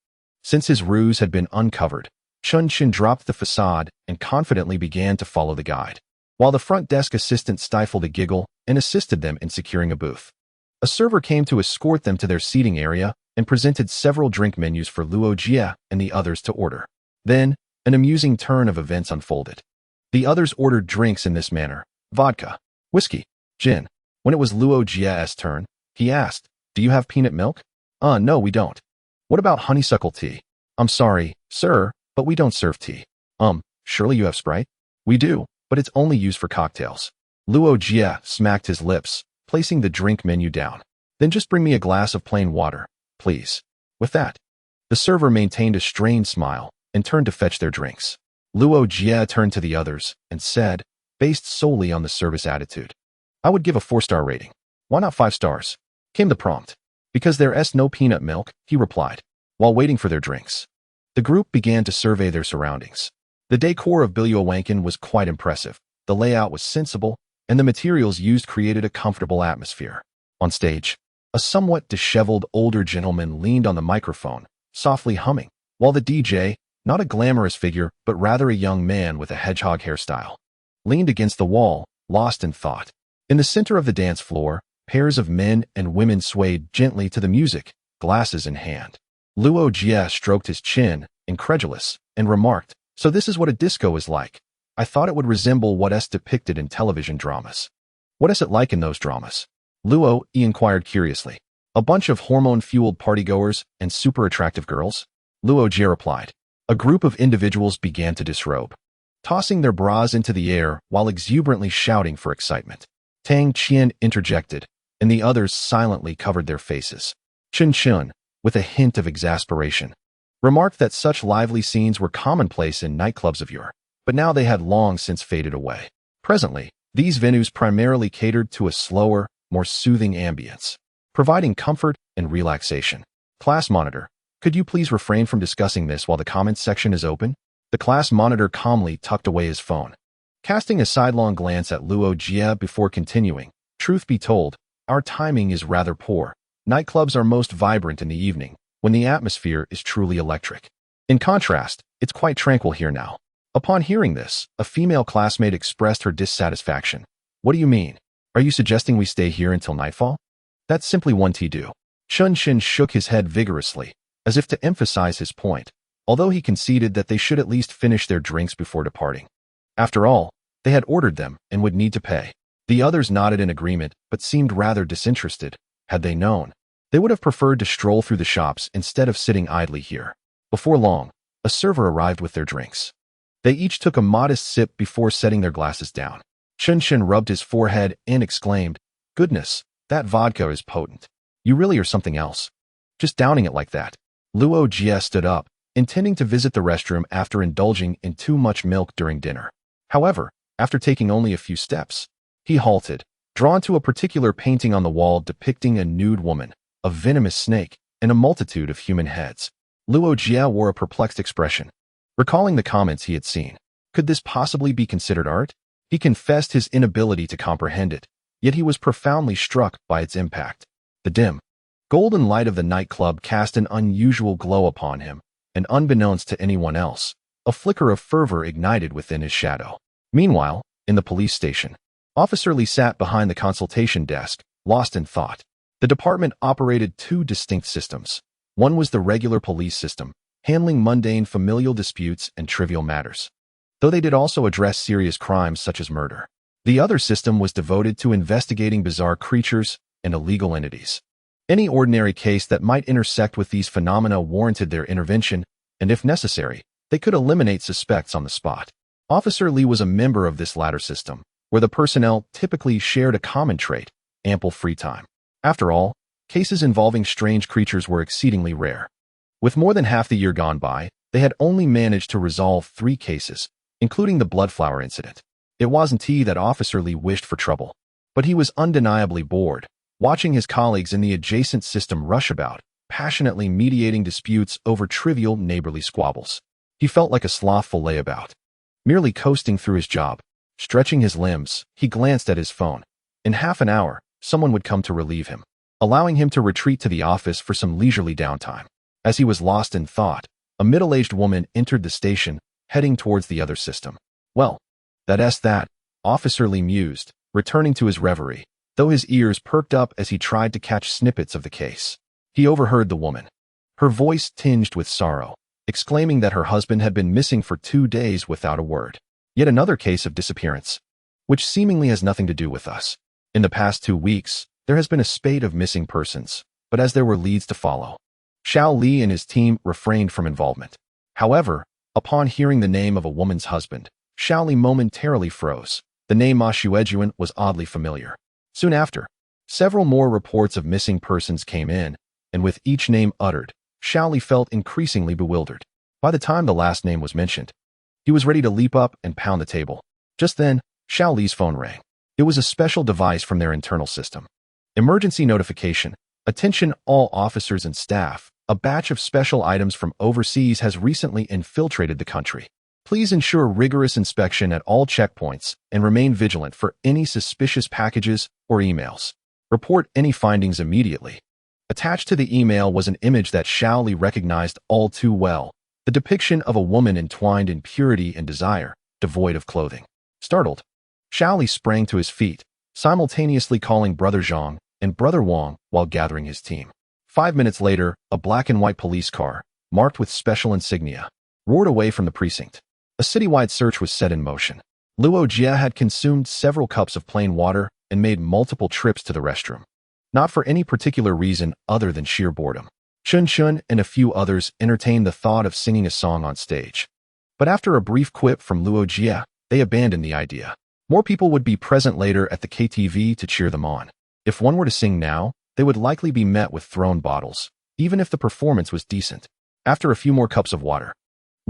Since his ruse had been uncovered, Chun Chin dropped the facade and confidently began to follow the guide, while the front desk assistant stifled a giggle and assisted them in securing a booth. A server came to escort them to their seating area and presented several drink menus for Luo Jie and the others to order. Then, an amusing turn of events unfolded. The others ordered drinks in this manner: vodka, whiskey, gin. When it was Luo Jie's turn, he asked, "Do you have peanut milk?" No, we don't." "What about honeysuckle tea?" "I'm sorry, sir, but we don't serve tea." Surely you have Sprite?" "We do, but it's only used for cocktails." Luo Jie smacked his lips, placing the drink menu down. "Then just bring me a glass of plain water, please." With that, the server maintained a strained smile and turned to fetch their drinks. Luo Jie turned to the others and said, based solely on the service attitude, "I would give a 4-star rating. Why not 5 stars?" Came the prompt. "Because there's no peanut milk," he replied, while waiting for their drinks. The group began to survey their surroundings. The decor of Biluowankan was quite impressive, the layout was sensible, and the materials used created a comfortable atmosphere. On stage, a somewhat disheveled older gentleman leaned on the microphone, softly humming, while the DJ, not a glamorous figure but rather a young man with a hedgehog hairstyle, leaned against the wall, lost in thought. In the center of the dance floor, pairs of men and women swayed gently to the music, glasses in hand. Luo Jie stroked his chin, incredulous, and remarked, "So this is what a disco is like. I thought it would resemble what is depicted in television dramas." "What is it like in those dramas?" Luo inquired curiously. "A bunch of hormone-fueled partygoers and super attractive girls?" Luo Jie replied. A group of individuals began to disrobe, tossing their bras into the air while exuberantly shouting for excitement. Tang Qian interjected, and the others silently covered their faces. Chun Chun, with a hint of exasperation, remarked that such lively scenes were commonplace in nightclubs of yore, but now they had long since faded away. Presently, these venues primarily catered to a slower, more soothing ambience, providing comfort and relaxation. Class monitor, could you please refrain from discussing this while the comments section is open? The class monitor calmly tucked away his phone, casting a sidelong glance at Luo Jie before continuing. Truth be told, our timing is rather poor. Nightclubs are most vibrant in the evening, when the atmosphere is truly electric. In contrast, it's quite tranquil here now. Upon hearing this, a female classmate expressed her dissatisfaction. "What do you mean? Are you suggesting we stay here until nightfall?" "That's simply one do." Chun Chin shook his head vigorously, as if to emphasize his point, although he conceded that they should at least finish their drinks before departing. After all, they had ordered them and would need to pay. The others nodded in agreement but seemed rather disinterested. Had they known, they would have preferred to stroll through the shops instead of sitting idly here. Before long, a server arrived with their drinks. They each took a modest sip before setting their glasses down. Chun Chin rubbed his forehead and exclaimed, "Goodness, that vodka is potent. You really are something else. Just downing it like that." Luo Jie stood up, intending to visit the restroom after indulging in too much milk during dinner. However, after taking only a few steps, he halted, drawn to a particular painting on the wall depicting a nude woman, a venomous snake, and a multitude of human heads. Luo Jie wore a perplexed expression, recalling the comments he had seen. Could this possibly be considered art? He confessed his inability to comprehend it, yet he was profoundly struck by its impact. The dim, golden light of the nightclub cast an unusual glow upon him, and unbeknownst to anyone else, a flicker of fervor ignited within his shadow. Meanwhile, in the police station, Officer Lee sat behind the consultation desk, lost in thought. The department operated 2 distinct systems. One was the regular police system, handling mundane familial disputes and trivial matters, though they did also address serious crimes such as murder. The other system was devoted to investigating bizarre creatures and illegal entities. Any ordinary case that might intersect with these phenomena warranted their intervention, and if necessary, they could eliminate suspects on the spot. Officer Lee was a member of this latter system, where the personnel typically shared a common trait: ample free time. After all, cases involving strange creatures were exceedingly rare. With more than half the year gone by, they had only managed to resolve 3 cases, including the bloodflower incident. It wasn't he that Officer Lee wished for trouble, but he was undeniably bored, watching his colleagues in the adjacent system rush about, passionately mediating disputes over trivial neighborly squabbles. He felt like a slothful layabout, merely coasting through his job, Stretching his limbs, he glanced at his phone. In half an hour, someone would come to relieve him, allowing him to retreat to the office for some leisurely downtime. As he was lost in thought, a middle-aged woman entered the station, heading towards the other system. Well, that, Officer Lee mused, returning to his reverie, though his ears perked up as he tried to catch snippets of the case. He overheard the woman, her voice tinged with sorrow, exclaiming that her husband had been missing for 2 days without a word. Yet another case of disappearance, which seemingly has nothing to do with us. In the past 2 weeks, there has been a spate of missing persons, but as there were leads to follow, Shadowy and his team refrained from involvement. However, upon hearing the name of a woman's husband, Shadowy momentarily froze. The name Ma Shuejuan was oddly familiar. Soon after, several more reports of missing persons came in, and with each name uttered, Shadowy felt increasingly bewildered. By the time the last name was mentioned, he was ready to leap up and pound the table. Just then, Shaoli's phone rang. It was a special device from their internal system. Emergency notification. Attention all officers and staff. A batch of special items from overseas has recently infiltrated the country. Please ensure rigorous inspection at all checkpoints and remain vigilant for any suspicious packages or emails. Report any findings immediately. Attached to the email was an image that Shadowy recognized all too well. The depiction of a woman entwined in purity and desire, devoid of clothing. Startled, Shadowy sprang to his feet, simultaneously calling Brother Zhang and Brother Wang while gathering his team. 5 minutes later, a black and white police car, marked with special insignia, roared away from the precinct. A citywide search was set in motion. Luo Jie had consumed several cups of plain water and made multiple trips to the restroom. Not for any particular reason other than sheer boredom. Chun Chun and a few others entertained the thought of singing a song on stage. But after a brief quip from Luo Jie, they abandoned the idea. More people would be present later at the KTV to cheer them on. If one were to sing now, they would likely be met with thrown bottles, even if the performance was decent. After a few more cups of water,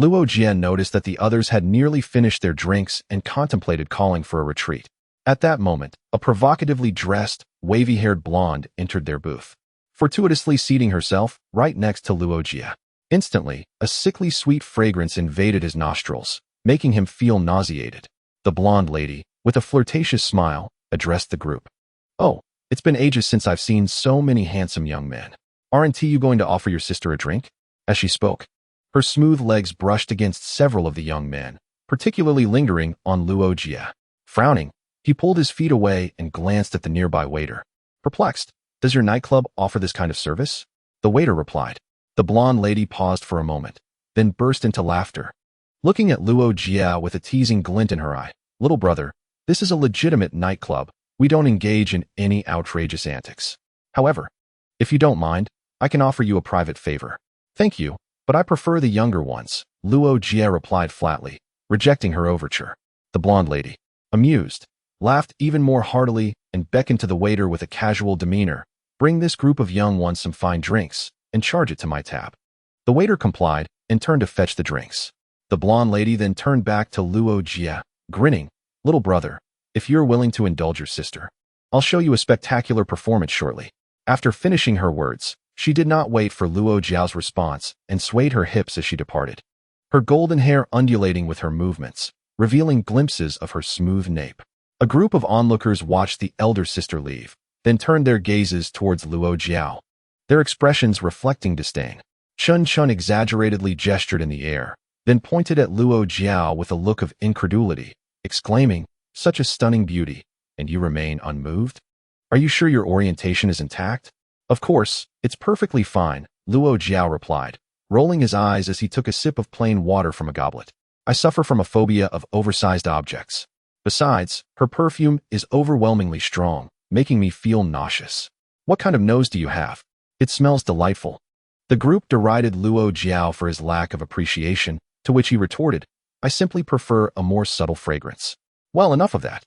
Luo Jie noticed that the others had nearly finished their drinks and contemplated calling for a retreat. At that moment, a provocatively dressed, wavy-haired blonde entered their booth, fortuitously seating herself right next to Luo Jie. Instantly, a sickly sweet fragrance invaded his nostrils, making him feel nauseated. The blonde lady, with a flirtatious smile, addressed the group. "Oh, it's been ages since I've seen so many handsome young men. Aren't you going to offer your sister a drink?" As she spoke, her smooth legs brushed against several of the young men, particularly lingering on Luo Jie. Frowning, he pulled his feet away and glanced at the nearby waiter. Perplexed, "Does your nightclub offer this kind of service?" The waiter replied. The blonde lady paused for a moment, then burst into laughter, looking at Luo Jie with a teasing glint in her eye. "Little brother, this is a legitimate nightclub. We don't engage in any outrageous antics. However, if you don't mind, I can offer you a private favor." "Thank you, but I prefer the younger ones," Luo Jie replied flatly, rejecting her overture. The blonde lady, amused, laughed even more heartily and beckoned to the waiter with a casual demeanor. "Bring this group of young ones some fine drinks and charge it to my tab." The waiter complied and turned to fetch the drinks. The blonde lady then turned back to Luo Jie, grinning. "Little brother, if you're willing to indulge your sister, I'll show you a spectacular performance shortly." After finishing her words, she did not wait for Luo Jiao's response and swayed her hips as she departed, her golden hair undulating with her movements, revealing glimpses of her smooth nape. A group of onlookers watched the elder sister leave, then turned their gazes towards Luo Jie, their expressions reflecting disdain. Chun Chun exaggeratedly gestured in the air, then pointed at Luo Jie with a look of incredulity, exclaiming, "Such a stunning beauty, and you remain unmoved? Are you sure your orientation is intact?" "Of course, it's perfectly fine," Luo Jie replied, rolling his eyes as he took a sip of plain water from a goblet. "I suffer from a phobia of oversized objects. Besides, her perfume is overwhelmingly strong, making me feel nauseous. What kind of nose do you have? It smells delightful." The group derided Luo Jie for his lack of appreciation, to which he retorted, "I simply prefer a more subtle fragrance." "Well, enough of that.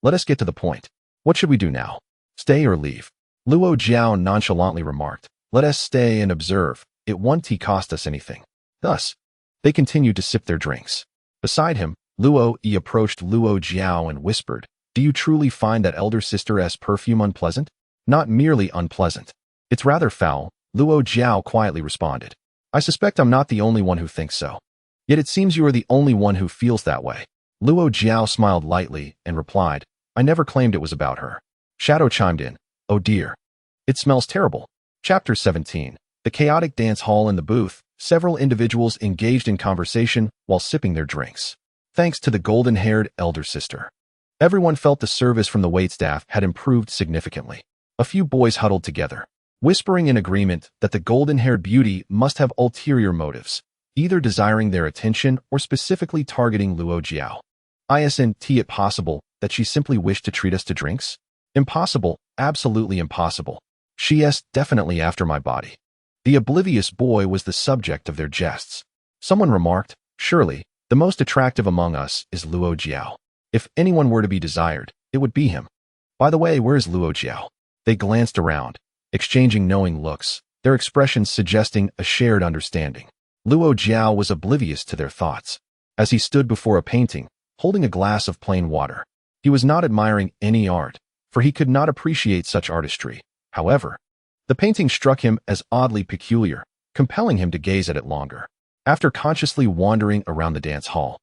Let us get to the point. What should we do now? Stay or leave?" Luo Jie nonchalantly remarked, "Let us stay and observe. It won't cost us anything." Thus, they continued to sip their drinks. Beside him, Luo Yi approached Luo Jie and whispered, "Do you truly find that elder sister's perfume unpleasant?" "Not merely unpleasant. It's rather foul," Luo Jie quietly responded. "I suspect I'm not the only one who thinks so. Yet it seems you are the only one who feels that way." Luo Jie smiled lightly and replied, I never claimed it was about her. Shadow chimed in, oh dear. It smells terrible. Chapter 17. The chaotic dance hall in the booth. Several individuals engaged in conversation while sipping their drinks. Thanks to the golden-haired elder sister. Everyone felt the service from the waitstaff had improved significantly. A few boys huddled together, whispering in agreement that the golden-haired beauty must have ulterior motives, either desiring their attention or specifically targeting Luo Jie. Isn't it possible that she simply wished to treat us to drinks? Impossible, absolutely impossible. She is definitely after my body. The oblivious boy was the subject of their jests. Someone remarked, surely, the most attractive among us is Luo Jie. If anyone were to be desired, it would be him. By the way, where is Luo Jie? They glanced around, exchanging knowing looks, their expressions suggesting a shared understanding. Luo Jie was oblivious to their thoughts. As he stood before a painting, holding a glass of plain water, he was not admiring any art, for he could not appreciate such artistry. However, the painting struck him as oddly peculiar, compelling him to gaze at it longer. After consciously wandering around the dance hall,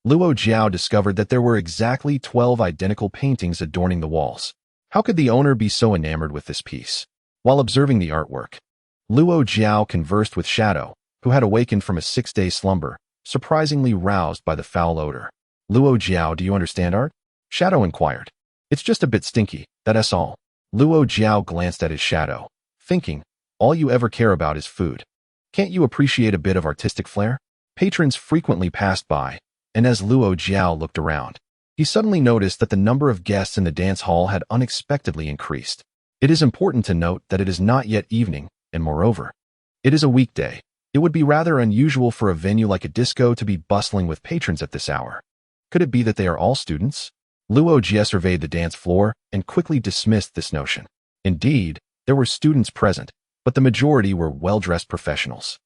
Luo Jie discovered that there were exactly 12 identical paintings adorning the walls. How could the owner be so enamored with this piece? While observing the artwork, Luo Jie conversed with Shadow, who had awakened from a 6-day slumber, surprisingly roused by the foul odor. Luo Jie, do you understand art? Shadow inquired. It's just a bit stinky, that's all. Luo Jie glanced at his shadow, thinking, all you ever care about is food. Can't you appreciate a bit of artistic flair? Patrons frequently passed by, and as Luo Jie looked around, he suddenly noticed that the number of guests in the dance hall had unexpectedly increased. It is important to note that it is not yet evening, and moreover, it is a weekday. It would be rather unusual for a venue like a disco to be bustling with patrons at this hour. Could it be that they are all students? Luo Jie surveyed the dance floor and quickly dismissed this notion. Indeed, there were students present, but the majority were well-dressed professionals.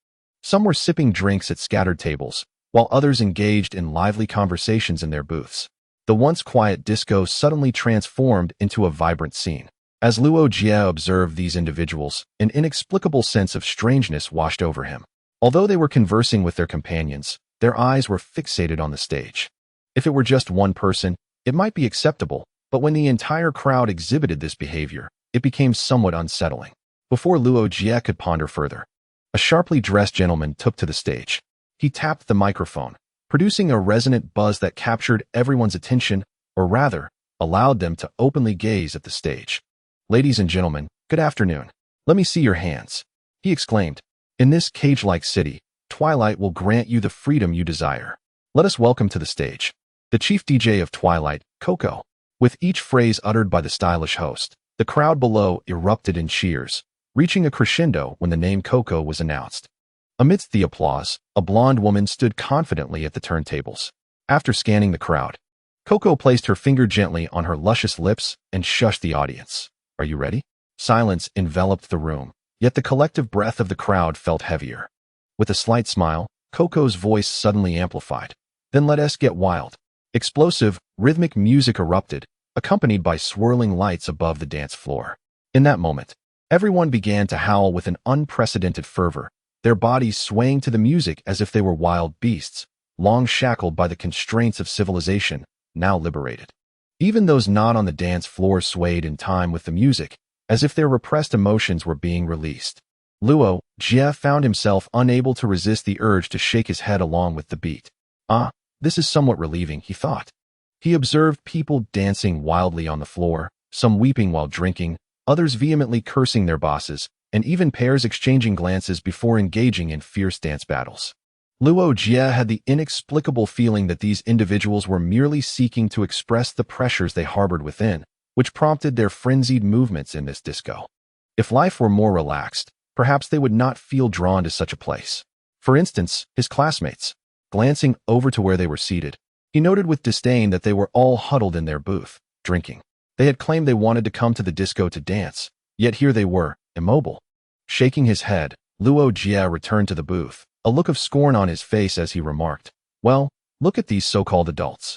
Some were sipping drinks at scattered tables, while others engaged in lively conversations in their booths. The once quiet disco suddenly transformed into a vibrant scene. As Luo Jie observed these individuals, an inexplicable sense of strangeness washed over him. Although they were conversing with their companions, their eyes were fixated on the stage. If it were just one person, it might be acceptable, but when the entire crowd exhibited this behavior, it became somewhat unsettling. Before Luo Jie could ponder further, a sharply dressed gentleman took to the stage. He tapped the microphone, producing a resonant buzz that captured everyone's attention, or rather, allowed them to openly gaze at the stage. Ladies and gentlemen, good afternoon. Let me see your hands, he exclaimed. In this cage-like city, Twilight will grant you the freedom you desire. Let us welcome to the stage the chief DJ of Twilight, Coco. With each phrase uttered by the stylish host, the crowd below erupted in cheers, reaching a crescendo when the name Coco was announced. Amidst the applause, a blonde woman stood confidently at the turntables. After scanning the crowd, Coco placed her finger gently on her luscious lips and shushed the audience. Are you ready? Silence enveloped the room, yet the collective breath of the crowd felt heavier. With a slight smile, Coco's voice suddenly amplified. Then let us get wild. Explosive, rhythmic music erupted, accompanied by swirling lights above the dance floor. In that moment, everyone began to howl with an unprecedented fervor, their bodies swaying to the music as if they were wild beasts, long shackled by the constraints of civilization, now liberated. Even those not on the dance floor swayed in time with the music, as if their repressed emotions were being released. Luo Jie found himself unable to resist the urge to shake his head along with the beat. This is somewhat relieving, he thought. He observed people dancing wildly on the floor, some weeping while drinking, others vehemently cursing their bosses, and even pairs exchanging glances before engaging in fierce dance battles. Luo Jie had the inexplicable feeling that these individuals were merely seeking to express the pressures they harbored within, which prompted their frenzied movements in this disco. If life were more relaxed, perhaps they would not feel drawn to such a place. For instance, his classmates. Glancing over to where they were seated, he noted with disdain that they were all huddled in their booth, drinking. They had claimed they wanted to come to the disco to dance, yet here they were, immobile. Shaking his head, Luo Jie returned to the booth, a look of scorn on his face as he remarked, well, look at these so-called adults.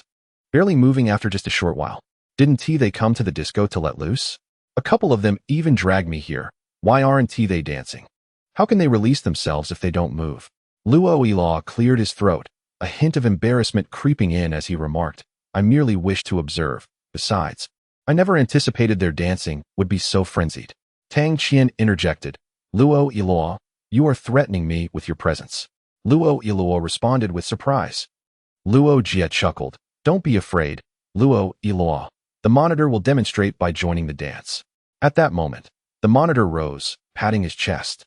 Barely moving after just a short while. Didn't they come to the disco to let loose? A couple of them even dragged me here. Why aren't they dancing? How can they release themselves if they don't move? Luo Jie cleared his throat, a hint of embarrassment creeping in as he remarked, "I merely wish to observe. Besides, I never anticipated their dancing would be so frenzied." Tang Qian interjected, "Luo Jie, you are threatening me with your presence." Luo Jie responded with surprise. Luo Jie chuckled, "Don't be afraid, Luo Jie. The monitor will demonstrate by joining the dance." At that moment, the monitor rose, patting his chest,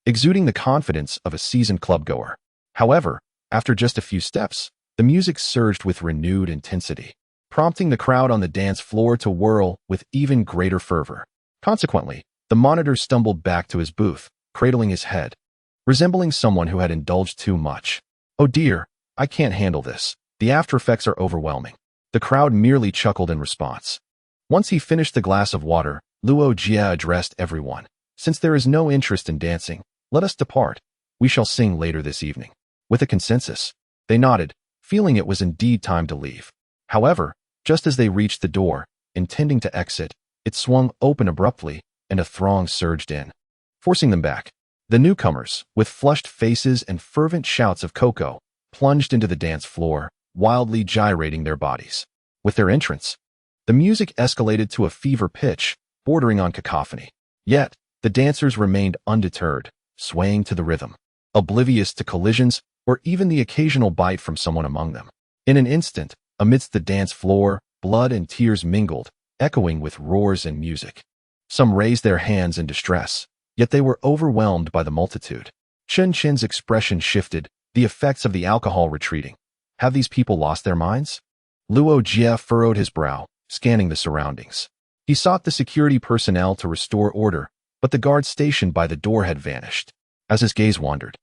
exuding the confidence of a seasoned clubgoer. However, after just a few steps, the music surged with renewed intensity, prompting the crowd on the dance floor to whirl with even greater fervor. Consequently, the monitor stumbled back to his booth, cradling his head, resembling someone who had indulged too much. "Oh dear, I can't handle this. The after effects are overwhelming." The crowd merely chuckled in response. Once he finished the glass of water, Luo Jie addressed everyone. "Since there is no interest in dancing, let us depart. We shall sing later this evening." With a consensus, they nodded, feeling it was indeed time to leave. However, just as they reached the door, intending to exit, it swung open abruptly, and a throng surged in, forcing them back. The newcomers, with flushed faces and fervent shouts of "Coco," plunged into the dance floor, wildly gyrating their bodies. With their entrance, the music escalated to a fever pitch, bordering on cacophony. Yet, the dancers remained undeterred, swaying to the rhythm, oblivious to collisions or even the occasional bite from someone among them. In an instant, amidst the dance floor, blood and tears mingled, echoing with roars and music. Some raised their hands in distress, yet they were overwhelmed by the multitude. Chen Chen's expression shifted, the effects of the alcohol retreating. Have these people lost their minds? Luo Jie furrowed his brow, scanning the surroundings. He sought the security personnel to restore order, but the guard stationed by the door had vanished. As his gaze wandered,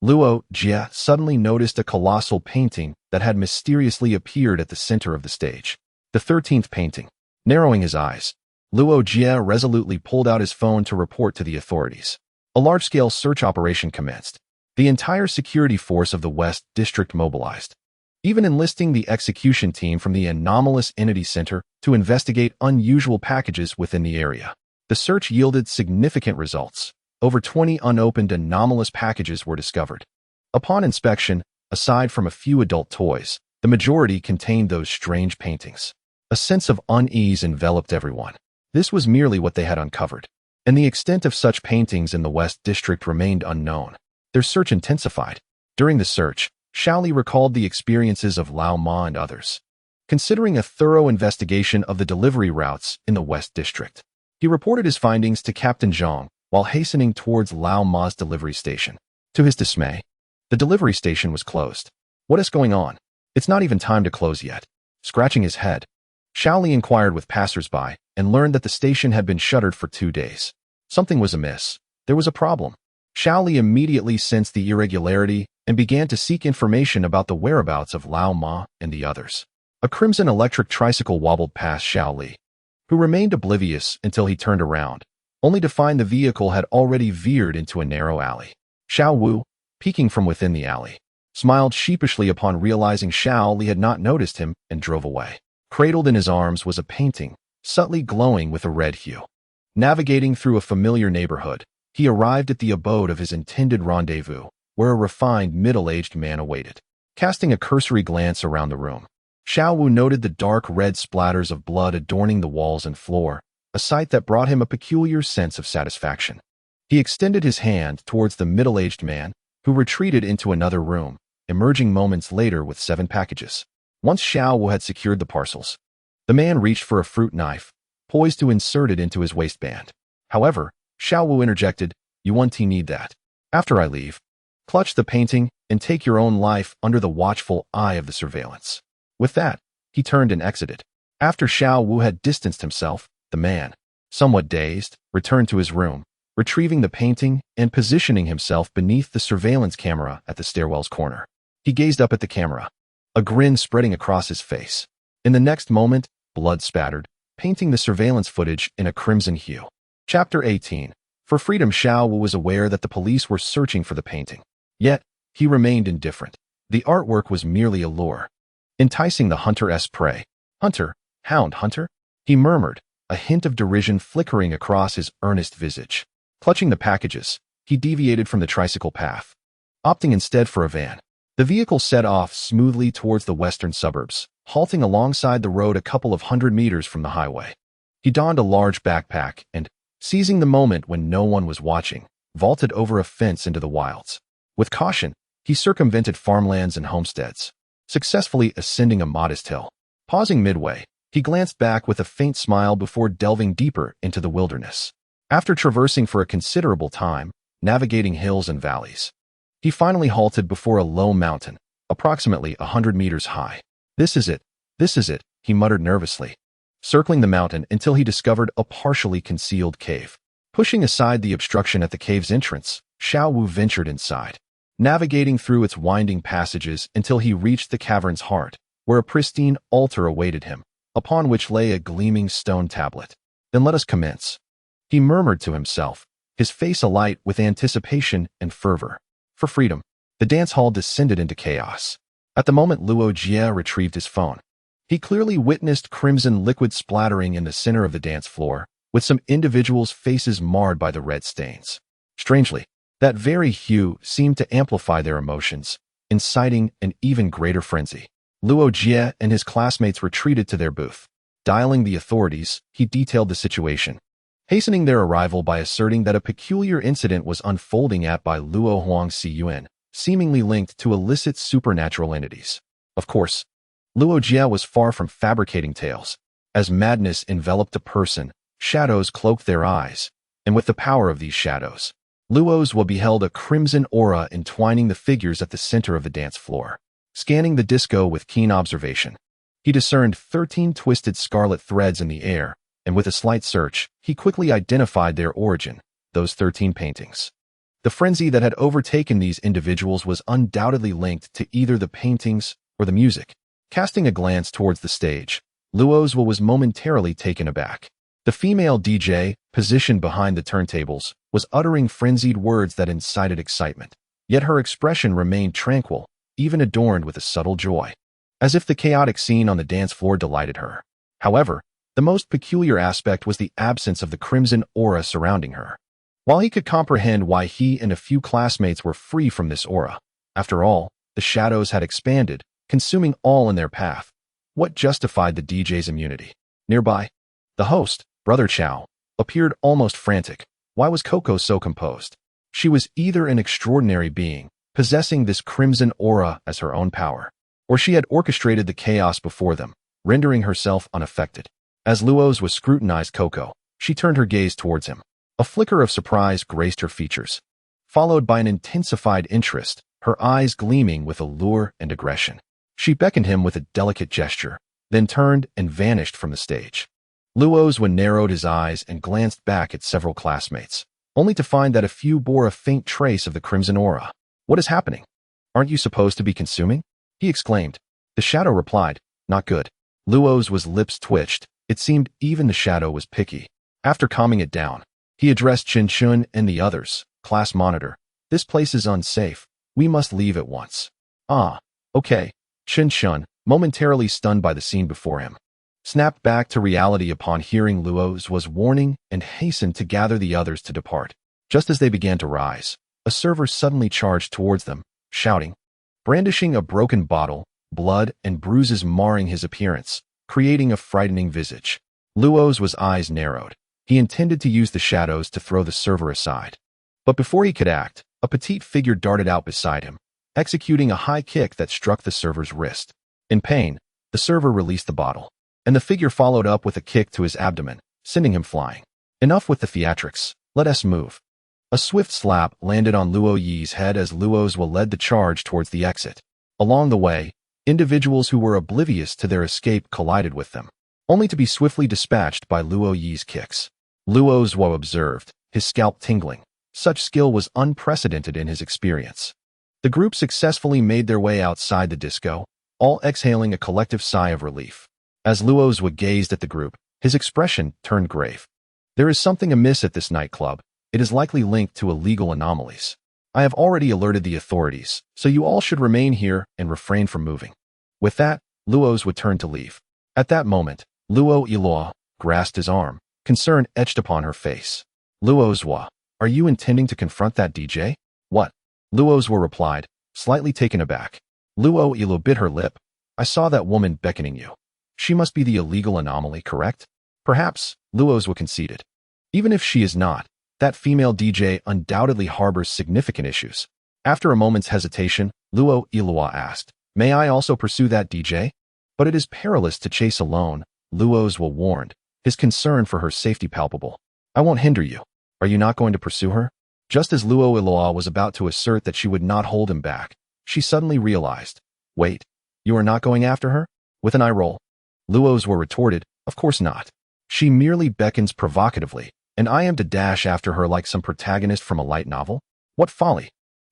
Luo Jie suddenly noticed a colossal painting that had mysteriously appeared at the center of the stage. The 13th painting. Narrowing his eyes, Luo Jie resolutely pulled out his phone to report to the authorities. A large-scale search operation commenced. The entire security force of the West District mobilized, even enlisting the execution team from the Anomalous Entity Center to investigate unusual packages within the area. The search yielded significant results. Over 20 unopened anomalous packages were discovered. Upon inspection, aside from a few adult toys, the majority contained those strange paintings. A sense of unease enveloped everyone. This was merely what they had uncovered, and the extent of such paintings in the West District remained unknown. Their search intensified. During the search, Shadowy recalled the experiences of Lao Ma and others. Considering a thorough investigation of the delivery routes in the West District, he reported his findings to Captain Zhang while hastening towards Lao Ma's delivery station. To his dismay, the delivery station was closed. "What is going on? It's not even time to close yet." Scratching his head, Shadowy inquired with passers-by and learned that the station had been shuttered for 2 days. Something was amiss. There was a problem. Shadowy immediately sensed the irregularity and began to seek information about the whereabouts of Lao Ma and the others. A crimson electric tricycle wobbled past Shadowy, who remained oblivious until he turned around, only to find the vehicle had already veered into a narrow alley. Xiao Wu, peeking from within the alley, smiled sheepishly upon realizing Shadowy had not noticed him and drove away. Cradled in his arms was a painting, subtly glowing with a red hue. Navigating through a familiar neighborhood, he arrived at the abode of his intended rendezvous, where a refined, middle-aged man awaited. Casting a cursory glance around the room, Xiao Wu noted the dark red splatters of blood adorning the walls and floor, a sight that brought him a peculiar sense of satisfaction. He extended his hand towards the middle-aged man, who retreated into another room, emerging moments later with 7 packages. Once Xiao Wu had secured the parcels, the man reached for a fruit knife, poised to insert it into his waistband. However, Xiao Wu interjected, "You won't need that. After I leave, clutch the painting and take your own life under the watchful eye of the surveillance." With that, he turned and exited. After Xiao Wu had distanced himself, the man, somewhat dazed, returned to his room, retrieving the painting and positioning himself beneath the surveillance camera at the stairwell's corner. He gazed up at the camera, a grin spreading across his face. In the next moment, blood spattered, painting the surveillance footage in a crimson hue. Chapter 18. For freedom. Xiao Wu was aware that the police were searching for the painting. Yet, he remained indifferent. The artwork was merely a lure, enticing the hunter's prey. "Hunter, hound hunter?" he murmured, a hint of derision flickering across his earnest visage. Clutching the packages, he deviated from the tricycle path, opting instead for a van. The vehicle set off smoothly towards the western suburbs, halting alongside the road a couple of 100 meters from the highway. He donned a large backpack and, seizing the moment when no one was watching, vaulted over a fence into the wilds. With caution, he circumvented farmlands and homesteads, successfully ascending a modest hill. Pausing midway, he glanced back with a faint smile before delving deeper into the wilderness. After traversing for a considerable time, navigating hills and valleys, he finally halted before a low mountain, approximately 100 meters high. This is it, he muttered nervously, circling the mountain until he discovered a partially concealed cave. Pushing aside the obstruction at the cave's entrance, Shadowy ventured inside, navigating through its winding passages until he reached the cavern's heart, where a pristine altar awaited him, upon which lay a gleaming stone tablet. Then let us commence, he murmured to himself, his face alight with anticipation and fervor. For freedom. The dance hall descended into chaos. At the moment Luo Jie retrieved his phone, he clearly witnessed crimson liquid splattering in the center of the dance floor, with some individuals' faces marred by the red stains. Strangely, that very hue seemed to amplify their emotions, inciting an even greater frenzy. Luo Jie and his classmates retreated to their booth. Dialing the authorities, he detailed the situation, hastening their arrival by asserting that a peculiar incident was unfolding by Luo Huang seemingly linked to illicit supernatural entities. Of course, Luo Jie was far from fabricating tales. As madness enveloped the person, shadows cloaked their eyes, and with the power of these shadows, Luo's beheld a crimson aura entwining the figures at the center of the dance floor. Scanning the disco with keen observation, he discerned 13 twisted scarlet threads in the air, and with a slight search, he quickly identified their origin, those 13 paintings. The frenzy that had overtaken these individuals was undoubtedly linked to either the paintings or the music. Casting a glance towards the stage, Luo's was momentarily taken aback. The female DJ, positioned behind the turntables, was uttering frenzied words that incited excitement, yet her expression remained tranquil, even adorned with a subtle joy, as if the chaotic scene on the dance floor delighted her. However, the most peculiar aspect was the absence of the crimson aura surrounding her. While he could comprehend why he and a few classmates were free from this aura, after all, the shadows had expanded, consuming all in their path. What justified the DJ's immunity? Nearby, the host, Brother Chow, appeared almost frantic. Why was Coco so composed? She was either an extraordinary being, possessing this crimson aura as her own power, or she had orchestrated the chaos before them, rendering herself unaffected. As Luo's scrutinized Coco, she turned her gaze towards him. A flicker of surprise graced her features, followed by an intensified interest, her eyes gleaming with allure and aggression. She beckoned him with a delicate gesture, then turned and vanished from the stage. Luo's narrowed his eyes and glanced back at several classmates, only to find that a few bore a faint trace of the crimson aura. What is happening? Aren't you supposed to be consuming? He exclaimed. The shadow replied, not good. Luo's lips twitched. It seemed even the shadow was picky. After calming it down, he addressed Chen Shun and the others. Class monitor, this place is unsafe. We must leave at once. Ah, okay. Chen Shun, momentarily stunned by the scene before him, snapped back to reality upon hearing Luo's warning and hastened to gather the others to depart. Just as they began to rise, a server suddenly charged towards them, shouting, brandishing a broken bottle, blood and bruises marring his appearance, creating a frightening visage. Luo's eyes narrowed. He intended to use the shadows to throw the server aside. But before he could act, a petite figure darted out beside him, executing a high kick that struck the server's wrist. In pain, the server released the bottle, and the figure followed up with a kick to his abdomen, sending him flying. Enough with the theatrics. Let us move. A swift slap landed on Luo Yi's head as Luo's led the charge towards the exit. Along the way, individuals who were oblivious to their escape collided with them, only to be swiftly dispatched by Luo Yi's kicks. Luo's observed, his scalp tingling. Such skill was unprecedented in his experience. The group successfully made their way outside the disco, all exhaling a collective sigh of relief. As Luo's gazed at the group, his expression turned grave. There is something amiss at this nightclub. It is likely linked to illegal anomalies. I have already alerted the authorities, so you all should remain here and refrain from moving. With that, Luo's turned to leave. At that moment, Luo Iloa grasped his arm, concern etched upon her face. Luo's, are you intending to confront that DJ? What? Luo's replied, slightly taken aback. Luo Jie bit her lip. I saw that woman beckoning you. She must be the illegal anomaly, correct? Perhaps, Luo Jie conceded. Even if she is not, that female DJ undoubtedly harbors significant issues. After a moment's hesitation, Luo Jie asked, may I also pursue that DJ? But it is perilous to chase alone, Luo Jie warned, his concern for her safety palpable. I won't hinder you. Are you not going to pursue her? Just as Luo Jie was about to assert that she would not hold him back, she suddenly realized. Wait, you are not going after her? With an eye roll, Luo Jie retorted, of course not. She merely beckons provocatively, and I am to dash after her like some protagonist from a light novel? What folly!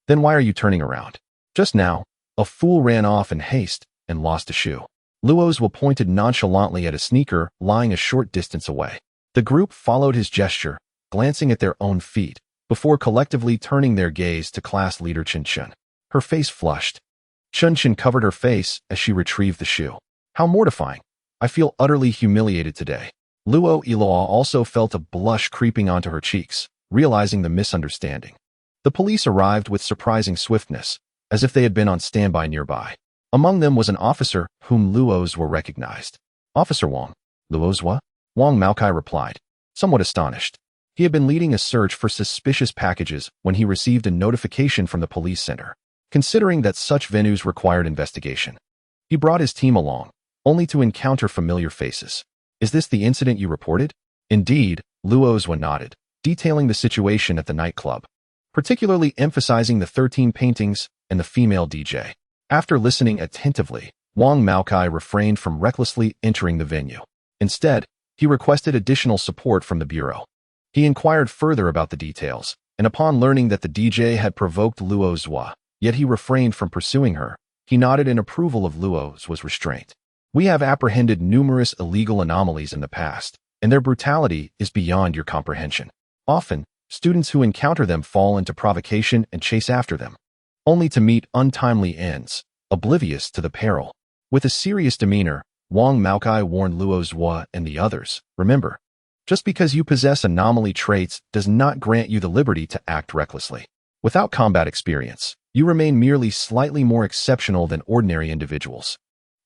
Then why are you turning around? Just now, a fool ran off in haste and lost a shoe. Luo Jie pointed nonchalantly at a sneaker lying a short distance away. The group followed his gesture, glancing at their own feet, before collectively turning their gaze to class leader Chen Chen. Her face flushed. Chen Chen covered her face as she retrieved the shoe. How mortifying! I feel utterly humiliated today. Luo Jie also felt a blush creeping onto her cheeks, realizing the misunderstanding. The police arrived with surprising swiftness, as if they had been on standby nearby. Among them was an officer whom Luo Jie recognized. Officer Wang. Luo Jie? Wang Maokai replied, somewhat astonished. He had been leading a search for suspicious packages when he received a notification from the police center, considering that such venues required investigation. He brought his team along, only to encounter familiar faces. Is this the incident you reported? Indeed, Luo Jie nodded, detailing the situation at the nightclub, particularly emphasizing the 13 paintings and the female DJ. After listening attentively, Wang Maokai refrained from recklessly entering the venue. Instead, he requested additional support from the bureau. He inquired further about the details, and upon learning that the DJ had provoked Luo Jie, yet he refrained from pursuing her, he nodded in approval of Luo Jie's restraint. We have apprehended numerous illegal anomalies in the past, and their brutality is beyond your comprehension. Often, students who encounter them fall into provocation and chase after them, only to meet untimely ends, oblivious to the peril. With a serious demeanor, Wang Maokai warned Luo Jie and the others, remember, just because you possess anomaly traits does not grant you the liberty to act recklessly. Without combat experience, you remain merely slightly more exceptional than ordinary individuals.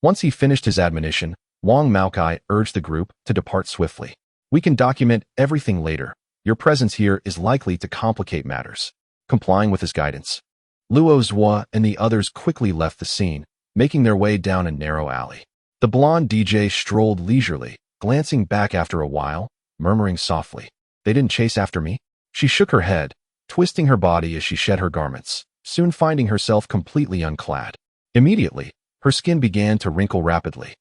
Once he finished his admonition, Wang Maokai urged the group to depart swiftly. We can document everything later. Your presence here is likely to complicate matters. Complying with his guidance, Luo Jie and the others quickly left the scene, making their way down a narrow alley. The blonde DJ strolled leisurely, glancing back after a while, murmuring softly, they didn't chase after me? She shook her head, twisting her body as she shed her garments, soon finding herself completely unclad. Immediately, her skin began to wrinkle rapidly.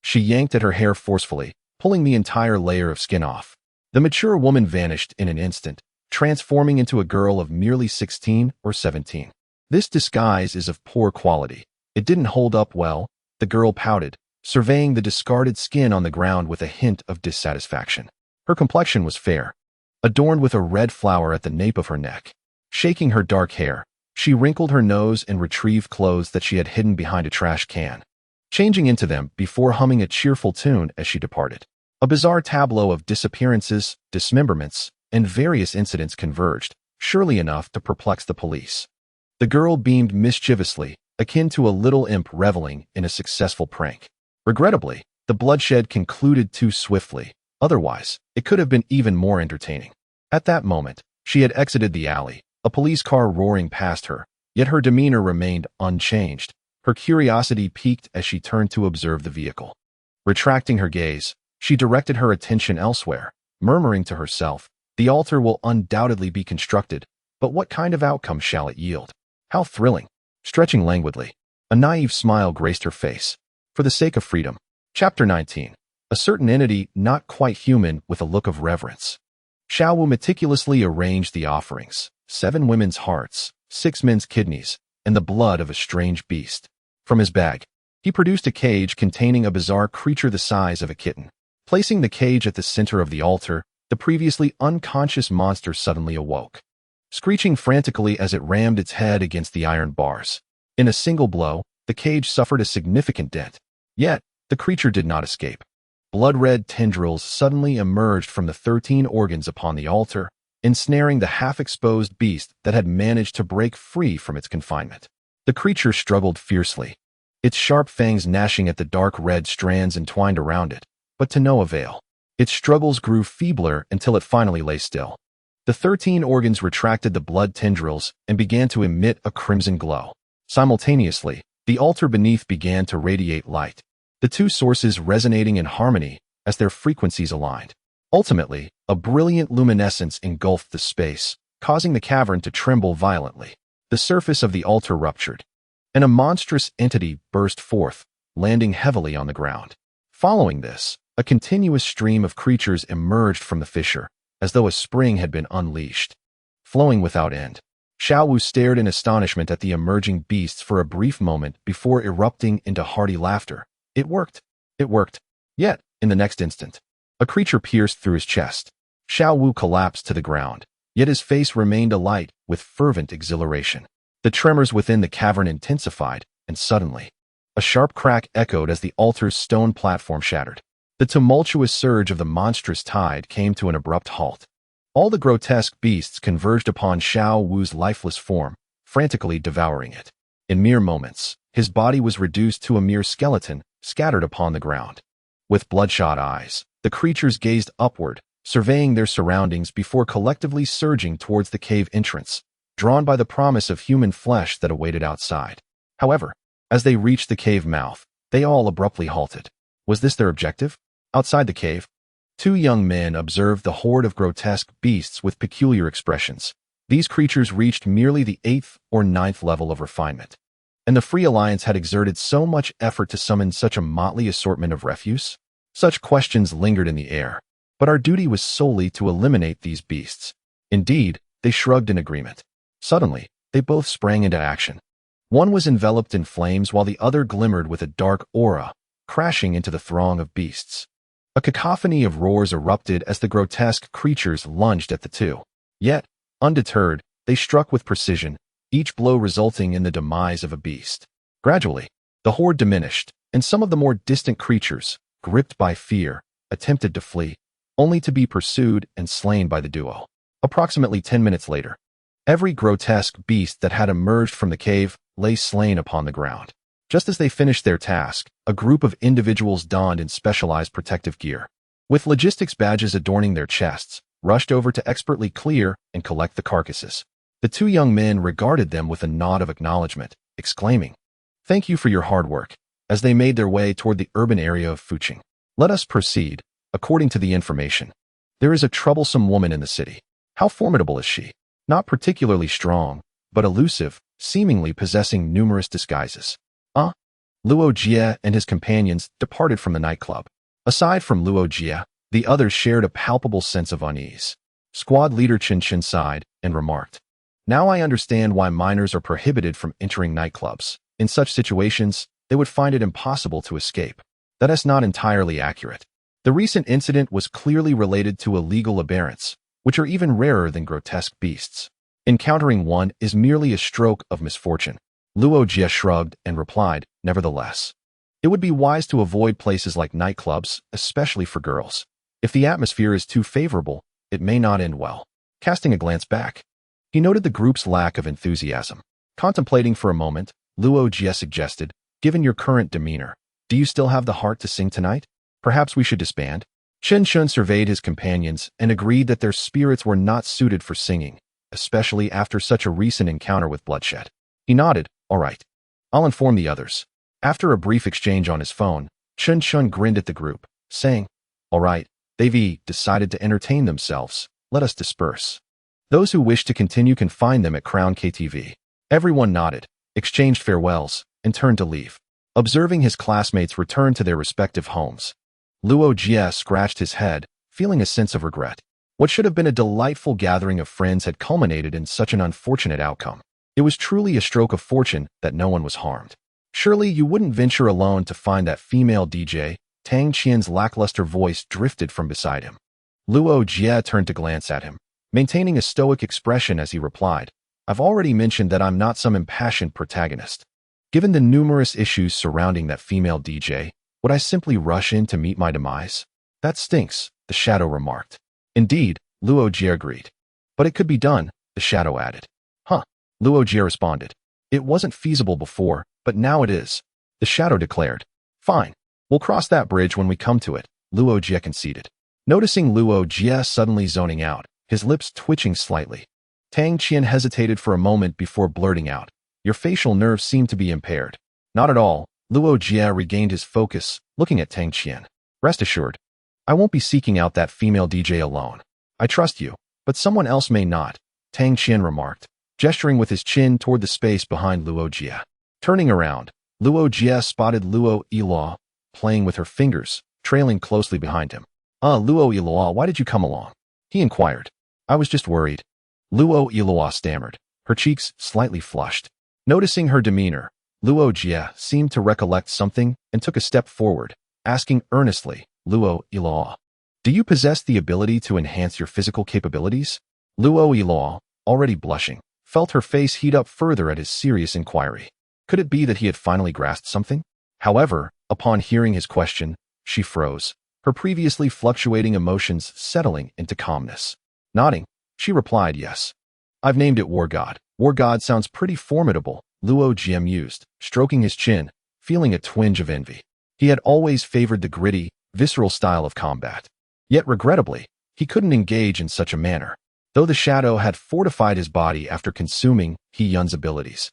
She yanked at her hair forcefully, pulling the entire layer of skin off. The mature woman vanished in an instant, transforming into a girl of merely 16 or 17. This disguise is of poor quality. It didn't hold up well, the girl pouted, surveying the discarded skin on the ground with a hint of dissatisfaction. Her complexion was fair, adorned with a red flower at the nape of her neck. Shaking her dark hair, she wrinkled her nose and retrieved clothes that she had hidden behind a trash can, changing into them before humming a cheerful tune as she departed. A bizarre tableau of disappearances, dismemberments, and various incidents converged, surely enough to perplex the police. The girl beamed mischievously, akin to a little imp reveling in a successful prank. Regrettably, the bloodshed concluded too swiftly. Otherwise, it could have been even more entertaining. At that moment, she had exited the alley, a police car roaring past her, yet her demeanor remained unchanged. Her curiosity piqued as she turned to observe the vehicle. Retracting her gaze, she directed her attention elsewhere, murmuring to herself, the altar will undoubtedly be constructed, but what kind of outcome shall it yield? How thrilling! Stretching languidly, a naive smile graced her face. For the sake of freedom. Chapter 19. A certain entity not quite human with a look of reverence. Shadowy meticulously arranged the offerings, 7 women's hearts, 6 men's kidneys, and the blood of a strange beast. From his bag, he produced a cage containing a bizarre creature the size of a kitten. Placing the cage at the center of the altar, the previously unconscious monster suddenly awoke, screeching frantically as it rammed its head against the iron bars. In a single blow, the cage suffered a significant dent. Yet, the creature did not escape. Blood-red tendrils suddenly emerged from the 13 organs upon the altar, ensnaring the half-exposed beast that had managed to break free from its confinement. The creature struggled fiercely, its sharp fangs gnashing at the dark red strands entwined around it, but to no avail. Its struggles grew feebler until it finally lay still. The 13 organs retracted the blood tendrils and began to emit a crimson glow. Simultaneously, the altar beneath began to radiate light, the two sources resonating in harmony as their frequencies aligned. Ultimately, a brilliant luminescence engulfed the space, causing the cavern to tremble violently. The surface of the altar ruptured, and a monstrous entity burst forth, landing heavily on the ground. Following this, a continuous stream of creatures emerged from the fissure, as though a spring had been unleashed, flowing without end. Shadowy stared in astonishment at the emerging beasts for a brief moment before erupting into hearty laughter. It worked. It worked. Yet, in the next instant, a creature pierced through his chest. Shadowy collapsed to the ground, yet his face remained alight with fervent exhilaration. The tremors within the cavern intensified, and suddenly, a sharp crack echoed as the altar's stone platform shattered. The tumultuous surge of the monstrous tide came to an abrupt halt. All the grotesque beasts converged upon Xiao Wu's lifeless form, frantically devouring it. In mere moments, his body was reduced to a mere skeleton, scattered upon the ground. With bloodshot eyes, the creatures gazed upward, surveying their surroundings before collectively surging towards the cave entrance, drawn by the promise of human flesh that awaited outside. However, as they reached the cave mouth, they all abruptly halted. Was this their objective? Outside the cave, two young men observed the horde of grotesque beasts with peculiar expressions. These creatures reached merely the 8th or 9th level of refinement, and the Free Alliance had exerted so much effort to summon such a motley assortment of refuse? Such questions lingered in the air, but our duty was solely to eliminate these beasts. Indeed, they shrugged in agreement. Suddenly, they both sprang into action. One was enveloped in flames while the other glimmered with a dark aura, crashing into the throng of beasts. A cacophony of roars erupted as the grotesque creatures lunged at the two. Yet, undeterred, they struck with precision, each blow resulting in the demise of a beast. Gradually, the horde diminished, and some of the more distant creatures, gripped by fear, attempted to flee, only to be pursued and slain by the duo. Approximately 10 minutes later, every grotesque beast that had emerged from the cave lay slain upon the ground. Just as they finished their task, a group of individuals donned in specialized protective gear, with logistics badges adorning their chests, rushed over to expertly clear and collect the carcasses. The two young men regarded them with a nod of acknowledgement, exclaiming, "Thank you for your hard work," as they made their way toward the urban area of Fuching. "Let us proceed. According to the information, there is a troublesome woman in the city. How formidable is she? Not particularly strong, but elusive, seemingly possessing numerous disguises." Luo Jie and his companions departed from the nightclub. Aside from Luo Jie, the others shared a palpable sense of unease. Squad leader Chen Chen sighed and remarked, "Now I understand why minors are prohibited from entering nightclubs. In such situations, they would find it impossible to escape." That is not entirely accurate. The recent incident was clearly related to illegal aberrants, which are even rarer than grotesque beasts. Encountering one is merely a stroke of misfortune. Luo Jie shrugged and replied, "Nevertheless, it would be wise to avoid places like nightclubs, especially for girls. If the atmosphere is too favorable, it may not end well." Casting a glance back, he noted the group's lack of enthusiasm. Contemplating for a moment, Luo Jie suggested, "Given your current demeanor, do you still have the heart to sing tonight? Perhaps we should disband?" Chen Shun surveyed his companions and agreed that their spirits were not suited for singing, especially after such a recent encounter with bloodshed. He nodded, "All right. I'll inform the others." After a brief exchange on his phone, Chen Shun grinned at the group, saying, "All right, they've decided to entertain themselves. Let us disperse. Those who wish to continue can find them at Crown KTV." Everyone nodded, exchanged farewells, and turned to leave. Observing his classmates return to their respective homes, Luo Jie scratched his head, feeling a sense of regret. What should have been a delightful gathering of friends had culminated in such an unfortunate outcome. It was truly a stroke of fortune that no one was harmed. Surely you wouldn't venture alone to find that female DJ. Tang Qian's lackluster voice drifted from beside him. Luo Jie turned to glance at him, maintaining a stoic expression as he replied, "I've already mentioned that I'm not some impassioned protagonist. Given the numerous issues surrounding that female DJ, would I simply rush in to meet my demise?" "That stinks," the shadow remarked. "Indeed," Luo Jie agreed. "But it could be done," the shadow added. "Huh," Luo Jie responded. "It wasn't feasible before, but now it is." The shadow declared. Fine. We'll cross that bridge when we come to it, Luo Jie conceded. Noticing Luo Jie suddenly zoning out, his lips twitching slightly, Tang Qian hesitated for a moment before blurting out, "Your facial nerves seem to be impaired." "Not at all." Luo Jie regained his focus, looking at Tang Qian. "Rest assured, I won't be seeking out that female DJ alone. I trust you, but someone else may not," Tang Qian remarked, gesturing with his chin toward the space behind Luo Jie. Turning around, Luo Jie spotted Luo Yiluo playing with her fingers, trailing closely behind him. Luo Yiluo, why did you come along?" he inquired. "I was just worried." Luo Yiluo stammered, her cheeks slightly flushed. Noticing her demeanor, Luo Jie seemed to recollect something and took a step forward, asking earnestly, "Luo Yiluo, do you possess the ability to enhance your physical capabilities?" Luo Yiluo, already blushing, felt her face heat up further at his serious inquiry. Could it be that he had finally grasped something? However, upon hearing his question, she froze, her previously fluctuating emotions settling into calmness. Nodding, she replied, "Yes. I've named it War God." "War God sounds pretty formidable," Luo Jie mused, stroking his chin, feeling a twinge of envy. He had always favored the gritty, visceral style of combat. Yet regrettably, he couldn't engage in such a manner. Though the shadow had fortified his body after consuming He Yun's abilities,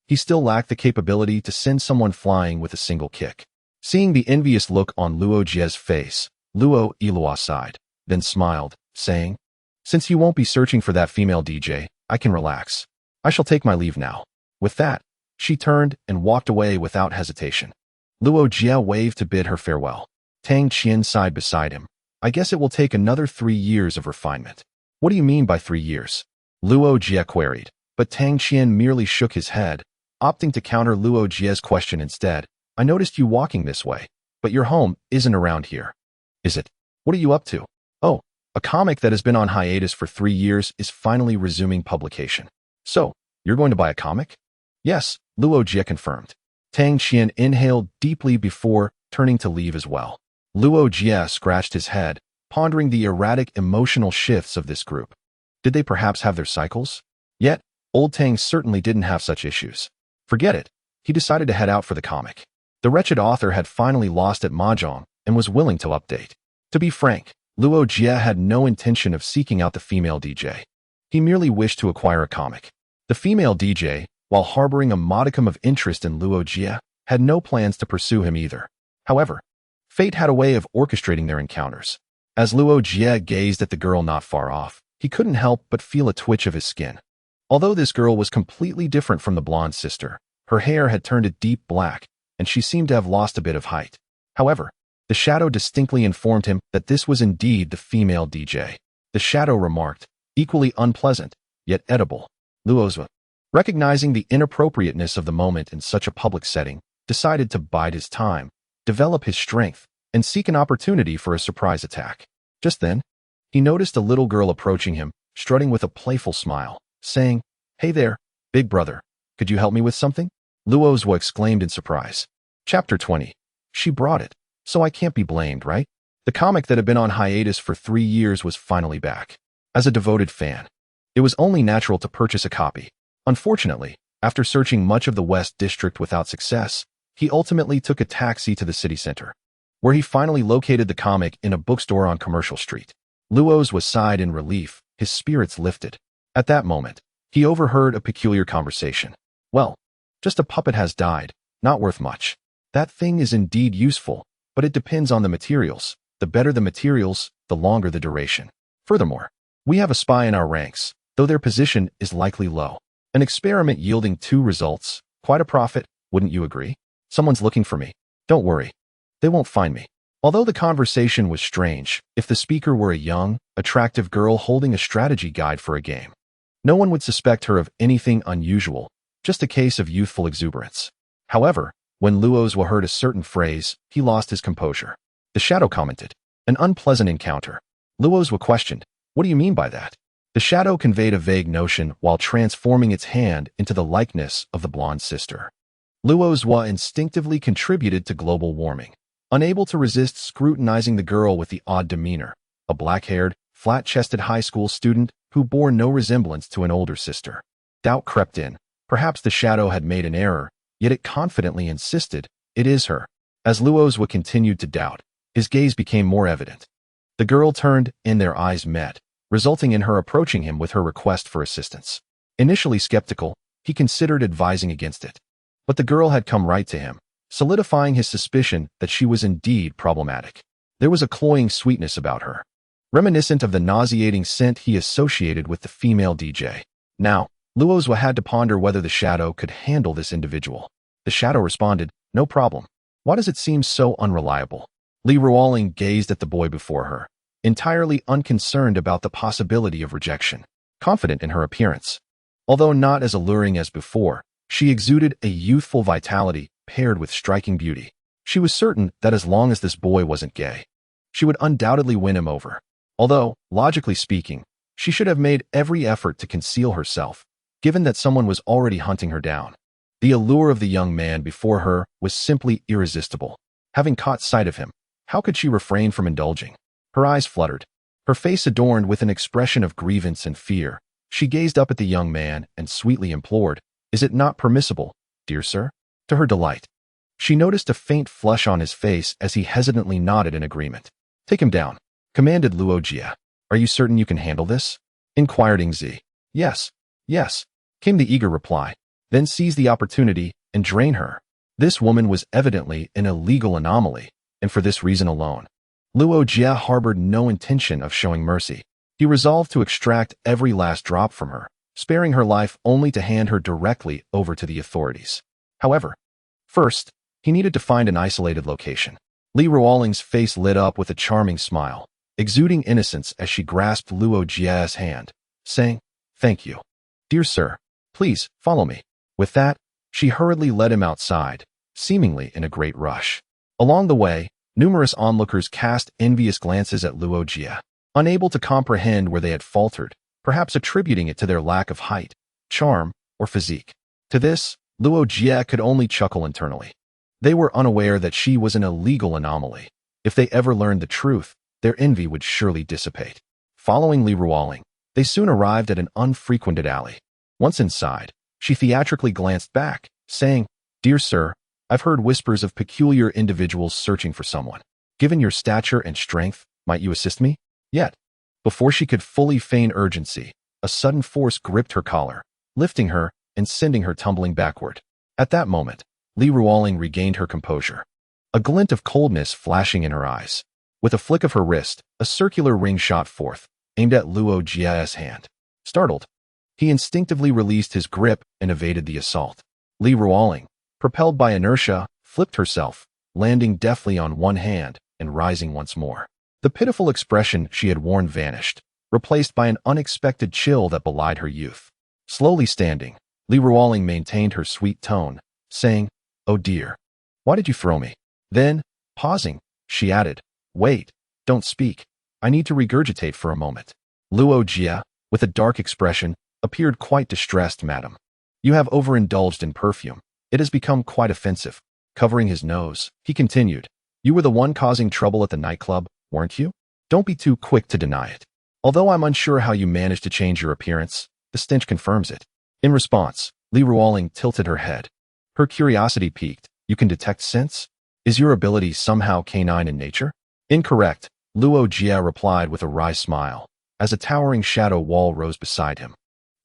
he still lacked the capability to send someone flying with a single kick. Seeing the envious look on Luo Jie's face, Luo Yiluo sighed, then smiled, saying, "Since you won't be searching for that female DJ, I can relax. I shall take my leave now." With that, she turned and walked away without hesitation. Luo Jie waved to bid her farewell. Tang Qian sighed beside him. "I guess it will take another 3 years of refinement." "What do you mean by 3 years?" Luo Jie queried, but Tang Qian merely shook his head, opting to counter Luo Jie's question instead. "I noticed you walking this way, but your home isn't around here." "Is it? What are you up to?" "Oh, a comic that has been on hiatus for 3 years is finally resuming publication." "So, you're going to buy a comic?" "Yes," Luo Jie confirmed. Tang Qian inhaled deeply before turning to leave as well. Luo Jie scratched his head, pondering the erratic emotional shifts of this group. Did they perhaps have their cycles? Yet, old Tang certainly didn't have such issues. Forget it. He decided to head out for the comic. The wretched author had finally lost at Mahjong and was willing to update. To be frank, Luo Jie had no intention of seeking out the female DJ. He merely wished to acquire a comic. The female DJ, while harboring a modicum of interest in Luo Jie, had no plans to pursue him either. However, fate had a way of orchestrating their encounters. As Luo Jie gazed at the girl not far off, he couldn't help but feel a twitch of his skin. Although this girl was completely different from the blonde sister, her hair had turned a deep black, and she seemed to have lost a bit of height. However, the shadow distinctly informed him that this was indeed the female DJ. The shadow remarked, "Equally unpleasant, yet edible." Luo Jie, recognizing the inappropriateness of the moment in such a public setting, decided to bide his time, develop his strength, and seek an opportunity for a surprise attack. Just then, he noticed a little girl approaching him, strutting with a playful smile, saying, "Hey there, big brother, could you help me with something?" Luo Jie exclaimed in surprise. Chapter 20. She brought it, so I can't be blamed, right? The comic that had been on hiatus for 3 years was finally back. As a devoted fan, it was only natural to purchase a copy. Unfortunately, after searching much of the West District without success, he ultimately took a taxi to the city center, where he finally located the comic in a bookstore on Commercial Street. Luo Jie sighed in relief, his spirits lifted. At that moment, he overheard a peculiar conversation. "Well, just a puppet has died, not worth much. That thing is indeed useful, but it depends on the materials. The better the materials, the longer the duration. Furthermore, we have a spy in our ranks, though their position is likely low. An experiment yielding 2 results, quite a profit, wouldn't you agree? Someone's looking for me. Don't worry. They won't find me." Although the conversation was strange, if the speaker were a young, attractive girl holding a strategy guide for a game, no one would suspect her of anything unusual, just a case of youthful exuberance. However, when Luo Jie heard a certain phrase, he lost his composure. The shadow commented, "An unpleasant encounter." Luo Jie questioned, "What do you mean by that?" The shadow conveyed a vague notion while transforming its hand into the likeness of the blonde sister. Luo Jie instinctively contributed to global warming, unable to resist scrutinizing the girl with the odd demeanor, a black-haired, flat-chested high school student who bore no resemblance to an older sister. Doubt crept in. Perhaps the shadow had made an error, yet it confidently insisted It is her. As Luo Jie continued to doubt, his gaze became more evident. The girl turned, and their eyes met, resulting in her approaching him with her request for assistance. Initially skeptical, he considered advising against it. But the girl had come right to him, solidifying his suspicion that she was indeed problematic. There was a cloying sweetness about her, reminiscent of the nauseating scent he associated with the female DJ. Now, Luo Jie had to ponder whether the shadow could handle this individual. The shadow responded, "No problem. Why does it seem so unreliable?" Li Ruoling gazed at the boy before her, entirely unconcerned about the possibility of rejection, confident in her appearance. Although not as alluring as before, she exuded a youthful vitality paired with striking beauty. She was certain that as long as this boy wasn't gay, she would undoubtedly win him over. Although, logically speaking, she should have made every effort to conceal herself, given that someone was already hunting her down. The allure of the young man before her was simply irresistible. Having caught sight of him, how could she refrain from indulging? Her eyes fluttered, her face adorned with an expression of grievance and fear. She gazed up at the young man and sweetly implored, "Is it not permissible, dear sir?" To her delight, she noticed a faint flush on his face as he hesitantly nodded in agreement. "Take him down," commanded Luo Jie. "Are you certain you can handle this?" inquired Zi. Yes, came the eager reply. Then seize the opportunity and drain her. This woman was evidently an illegal anomaly, and for this reason alone, Luo Jie harbored no intention of showing mercy. He resolved to extract every last drop from her, sparing her life only to hand her directly over to the authorities. However, first, he needed to find an isolated location. Li Ruoling's face lit up with a charming smile, exuding innocence as she grasped Luo Jie's hand, saying, "Thank you. Dear sir, please follow me." With that, she hurriedly led him outside, seemingly in a great rush. Along the way, numerous onlookers cast envious glances at Luo Jie, unable to comprehend where they had faltered, perhaps attributing it to their lack of height, charm, or physique. To this, Luo Jie could only chuckle internally. They were unaware that she was an illegal anomaly. If they ever learned the truth, their envy would surely dissipate. Following Li Ruoling, they soon arrived at an unfrequented alley. Once inside, she theatrically glanced back, saying, "Dear sir, I've heard whispers of peculiar individuals searching for someone. Given your stature and strength, might you assist me?" Yet, before she could fully feign urgency, a sudden force gripped her collar, lifting her and sending her tumbling backward. At that moment, Li Ruoling regained her composure, a glint of coldness flashing in her eyes. With a flick of her wrist, a circular ring shot forth, aimed at Luo Jie's hand. Startled, he instinctively released his grip and evaded the assault. Li Ruoling, propelled by inertia, flipped herself, landing deftly on one hand and rising once more. The pitiful expression she had worn vanished, replaced by an unexpected chill that belied her youth. Slowly standing, Li Ruoling maintained her sweet tone, saying, "Oh dear, why did you throw me?" Then, pausing, she added, "Wait, don't speak. I need to regurgitate for a moment." Luo Jie, with a dark expression, appeared quite distressed, "Madam. You have overindulged in perfume. It has become quite offensive." Covering his nose, he continued, "You were the one causing trouble at the nightclub, weren't you? Don't be too quick to deny it. Although I'm unsure how you managed to change your appearance, the stench confirms it." In response, Li Ruoling tilted her head. Her curiosity piqued. "You can detect scents? Is your ability somehow canine in nature?" "Incorrect," Luo Jie replied with a wry smile, as a towering shadow wall rose beside him,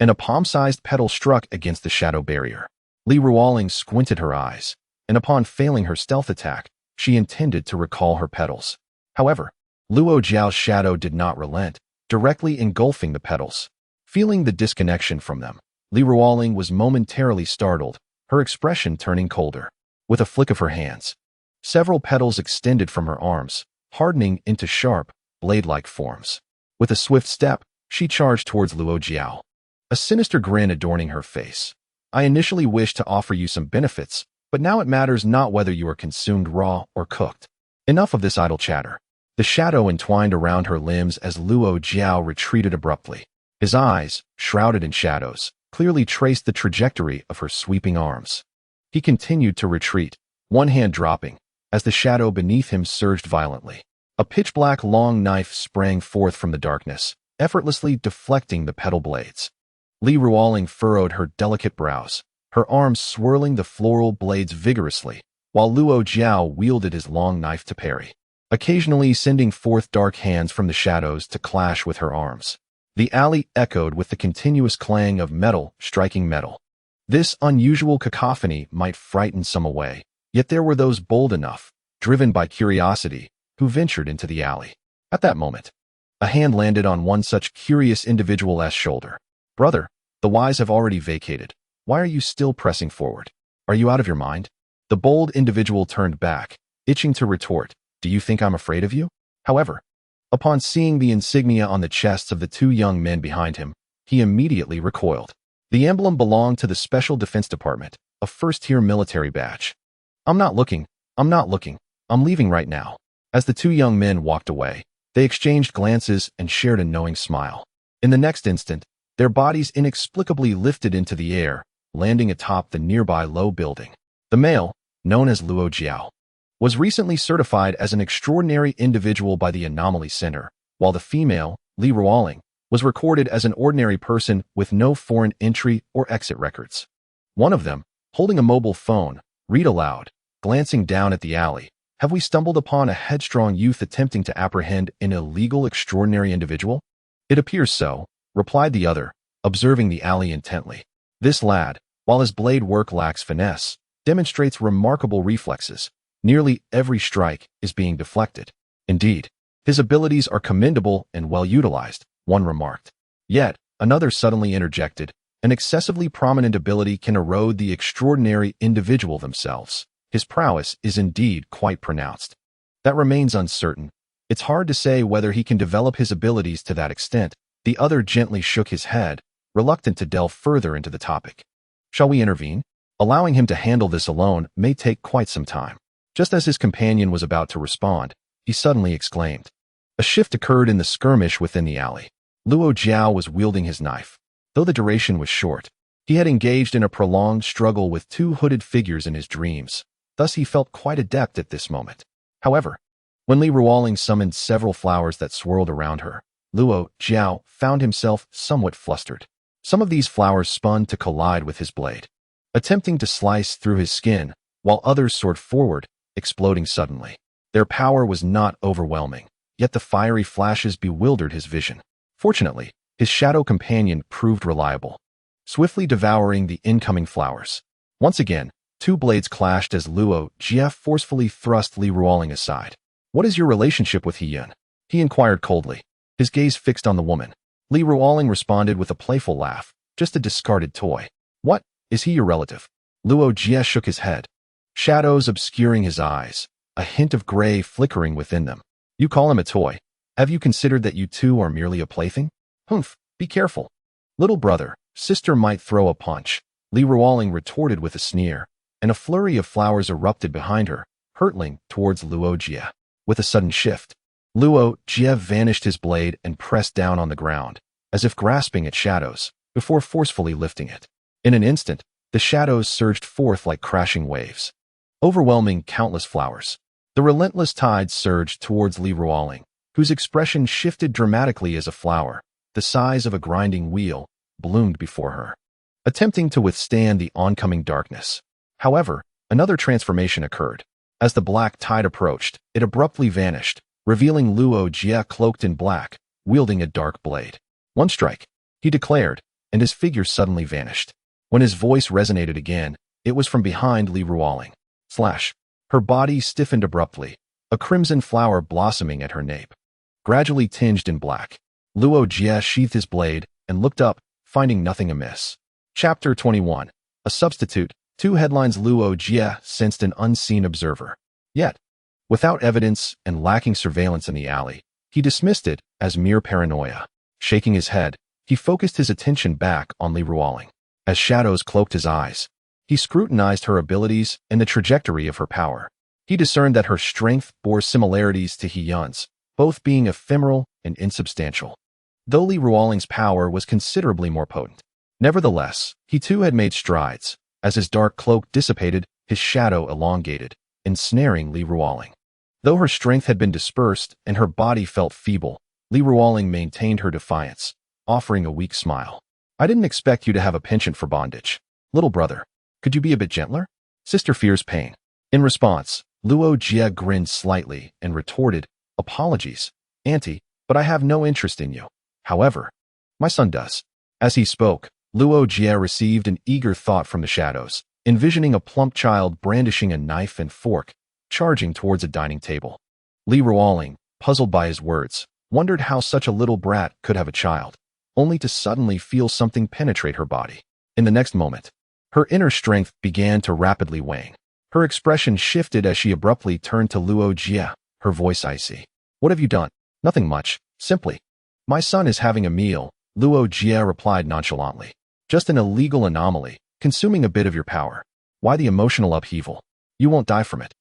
and a palm-sized petal struck against the shadow barrier. Li Ruoling squinted her eyes, and upon failing her stealth attack, she intended to recall her petals. However, Luo Jiao's shadow did not relent, directly engulfing the petals. Feeling the disconnection from them, Li Ruoling was momentarily startled, her expression turning colder. With a flick of her hands, several petals extended from her arms, hardening into sharp, blade-like forms. With a swift step, she charged towards Luo Jie, a sinister grin adorning her face. "I initially wished to offer you some benefits, but now it matters not whether you are consumed raw or cooked. Enough of this idle chatter." The shadow entwined around her limbs as Luo Jie retreated abruptly. His eyes, shrouded in shadows, clearly traced the trajectory of her sweeping arms. He continued to retreat, one hand dropping, as the shadow beneath him surged violently. A pitch-black long knife sprang forth from the darkness, effortlessly deflecting the petal blades. Li Ruoling furrowed her delicate brows, her arms swirling the floral blades vigorously, while Luo Jie wielded his long knife to parry, occasionally sending forth dark hands from the shadows to clash with her arms. The alley echoed with the continuous clang of metal striking metal. This unusual cacophony might frighten some away, yet there were those bold enough, driven by curiosity, who ventured into the alley. At that moment, a hand landed on one such curious individual's shoulder. "Brother, the wise have already vacated. Why are you still pressing forward? Are you out of your mind?" The bold individual turned back, itching to retort, "Do you think I'm afraid of you?" However, upon seeing the insignia on the chests of the two young men behind him, he immediately recoiled. The emblem belonged to the Special Defense Department, a first-tier military badge. I'm not looking, I'm leaving right now." As the two young men walked away, they exchanged glances and shared a knowing smile. In the next instant, their bodies inexplicably lifted into the air, landing atop the nearby low building. The male, known as Luo Jie, was recently certified as an extraordinary individual by the Anomaly Center, while the female, Li Ruoling, was recorded as an ordinary person with no foreign entry or exit records. One of them, holding a mobile phone, read aloud, glancing down at the alley, "Have we stumbled upon a headstrong youth attempting to apprehend an illegal extraordinary individual?" "It appears so," replied the other, observing the alley intently. "This lad, while his blade work lacks finesse, demonstrates remarkable reflexes. Nearly every strike is being deflected. Indeed, his abilities are commendable and well utilized," one remarked. Yet, another suddenly interjected, "An excessively prominent ability can erode the extraordinary individual themselves. His prowess is indeed quite pronounced. That remains uncertain. It's hard to say whether he can develop his abilities to that extent." The other gently shook his head, reluctant to delve further into the topic. "Shall we intervene? Allowing him to handle this alone may take quite some time." Just as his companion was about to respond, he suddenly exclaimed. A shift occurred in the skirmish within the alley. Luo Jie was wielding his knife. Though the duration was short, he had engaged in a prolonged struggle with two hooded figures in his dreams. Thus he felt quite adept at this moment. However, when Li Ruoling summoned several flowers that swirled around her, Luo Jie found himself somewhat flustered. Some of these flowers spun to collide with his blade, attempting to slice through his skin, while others soared forward, exploding suddenly. Their power was not overwhelming, yet the fiery flashes bewildered his vision. Fortunately, his shadow companion proved reliable, swiftly devouring the incoming flowers. Once again, two blades clashed as Luo Jie forcefully thrust Li Ruoling aside. "What is your relationship with Hiyun?" he inquired coldly, his gaze fixed on the woman. Li Ruoling responded with a playful laugh, "Just a discarded toy." "What? Is he your relative?" Luo Jie shook his head, shadows obscuring his eyes, a hint of gray flickering within them. "You call him a toy? Have you considered that you two are merely a plaything?" "Humph, be careful. Little brother, sister might throw a punch," Li Ruoling retorted with a sneer, and a flurry of flowers erupted behind her, hurtling towards Luo Jie. With a sudden shift, Luo Jie vanished his blade and pressed down on the ground, as if grasping at shadows, before forcefully lifting it. In an instant, the shadows surged forth like crashing waves, overwhelming countless flowers. The relentless tide surged towards Li Ruoling, whose expression shifted dramatically as a flower, the size of a grinding wheel, bloomed before her, attempting to withstand the oncoming darkness. However, another transformation occurred. As the black tide approached, it abruptly vanished, revealing Luo Jie cloaked in black, wielding a dark blade. "One strike," he declared, and his figure suddenly vanished. When his voice resonated again, it was from behind Li Ruoling. Slash. Her body stiffened abruptly, a crimson flower blossoming at her nape, gradually tinged in black. Luo Jie sheathed his blade and looked up, finding nothing amiss. Chapter 21. A substitute. Two headlines. Luo Jie sensed an unseen observer. Yet, without evidence and lacking surveillance in the alley, he dismissed it as mere paranoia. Shaking his head, he focused his attention back on Li Ruoling. As shadows cloaked his eyes, he scrutinized her abilities and the trajectory of her power. He discerned that her strength bore similarities to Hiyun's, both being ephemeral and insubstantial, though Li Ruoling's power was considerably more potent. Nevertheless, he too had made strides. As his dark cloak dissipated, his shadow elongated, ensnaring Li Ruoling. Though her strength had been dispersed and her body felt feeble, Li Ruoling maintained her defiance, offering a weak smile. "I didn't expect you to have a penchant for bondage. Little brother, could you be a bit gentler? Sister fears pain." In response, Luo Jie grinned slightly and retorted, "Apologies, Auntie, but I have no interest in you. However, my son does." As he spoke, Luo Jie received an eager thought from the shadows, envisioning a plump child brandishing a knife and fork, charging towards a dining table. Li Ruoling, puzzled by his words, wondered how such a little brat could have a child, only to suddenly feel something penetrate her body. In the next moment, her inner strength began to rapidly wane. Her expression shifted as she abruptly turned to Luo Jie, her voice icy. "What have you done?" "Nothing much, simply. My son is having a meal," Luo Jie replied nonchalantly. "Just an illegal anomaly, consuming a bit of your power. Why the emotional upheaval? You won't die from it."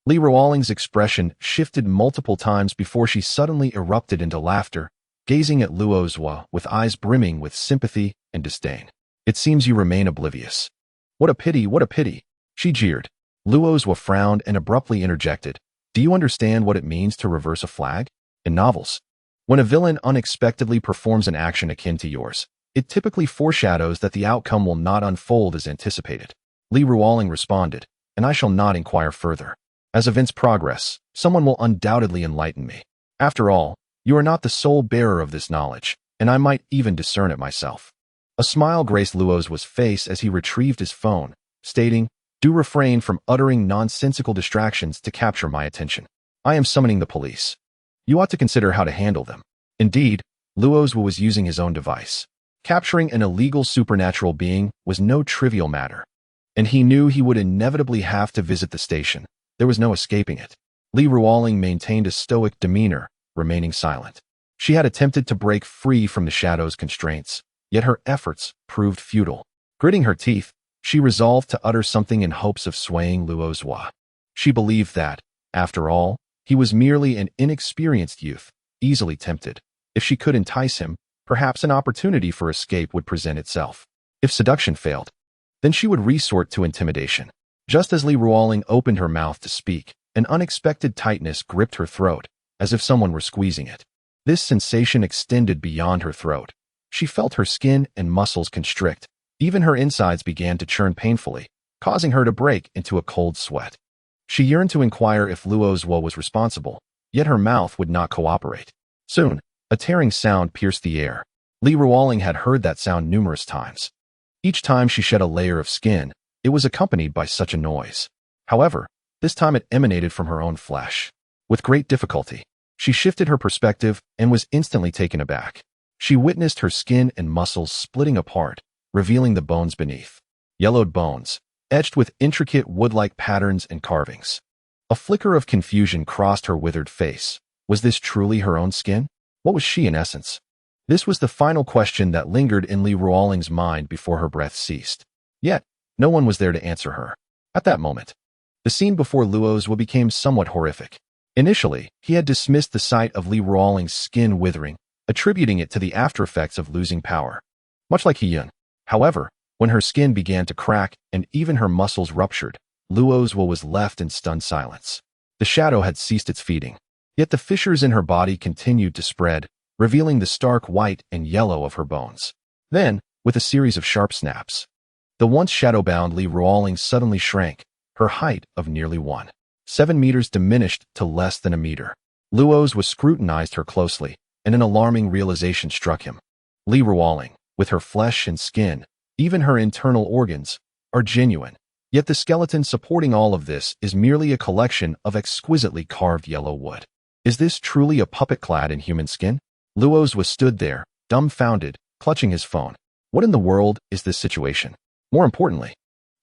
Li Ruoling's expression shifted multiple times before she suddenly erupted into laughter, gazing at Luo Jie with eyes brimming with sympathy and disdain. "It seems you remain oblivious. What a pity, what a pity," she jeered. Luo Jie frowned and abruptly interjected, "Do you understand what it means to reverse a flag? In novels, when a villain unexpectedly performs an action akin to yours, it typically foreshadows that the outcome will not unfold as anticipated." Li Ruoling responded, "And I shall not inquire further. As events progress, someone will undoubtedly enlighten me. After all, you are not the sole bearer of this knowledge, and I might even discern it myself." A smile graced Luo Jie's face as he retrieved his phone, stating, "Do refrain from uttering nonsensical distractions to capture my attention. I am summoning the police. You ought to consider how to handle them." Indeed, Luo Jie was using his own device. Capturing an illegal supernatural being was no trivial matter, and he knew he would inevitably have to visit the station. There was no escaping it. Li Ruoling maintained a stoic demeanor, remaining silent. She had attempted to break free from the shadow's constraints, yet her efforts proved futile. Gritting her teeth, she resolved to utter something in hopes of swaying Luo Jie. She believed that, after all, he was merely an inexperienced youth, easily tempted. If she could entice him, perhaps an opportunity for escape would present itself. If seduction failed, then she would resort to intimidation. Just as Li Ruoling opened her mouth to speak, an unexpected tightness gripped her throat, as if someone were squeezing it. This sensation extended beyond her throat. She felt her skin and muscles constrict. Even her insides began to churn painfully, causing her to break into a cold sweat. She yearned to inquire if Luo Jie was responsible, yet her mouth would not cooperate. Soon, a tearing sound pierced the air. Li Ruoling had heard that sound numerous times. Each time she shed a layer of skin, it was accompanied by such a noise. However, this time it emanated from her own flesh. With great difficulty, she shifted her perspective and was instantly taken aback. She witnessed her skin and muscles splitting apart, revealing the bones beneath. Yellowed bones, etched with intricate wood-like patterns and carvings. A flicker of confusion crossed her withered face. Was this truly her own skin? What was she in essence? This was the final question that lingered in Li Ruoling's mind before her breath ceased. Yet, no one was there to answer her. At that moment, the scene before Luo Jie became somewhat horrific. Initially, he had dismissed the sight of Li Ruoling's skin withering, attributing it to the aftereffects of losing power. Much like Hyun. However, when her skin began to crack and even her muscles ruptured, Luo Jie was left in stunned silence. The shadow had ceased its feeding. Yet the fissures in her body continued to spread, revealing the stark white and yellow of her bones. Then, with a series of sharp snaps, the once shadow-bound Li Ruoling suddenly shrank, her height of nearly 1.7 meters diminished to less than a meter. Luo Jie scrutinized her closely, and an alarming realization struck him. Li Ruoling, with her flesh and skin, even her internal organs, are genuine, yet the skeleton supporting all of this is merely a collection of exquisitely carved yellow wood. Is this truly a puppet clad in human skin? Luo Jie stood there, dumbfounded, clutching his phone. What in the world is this situation? More importantly,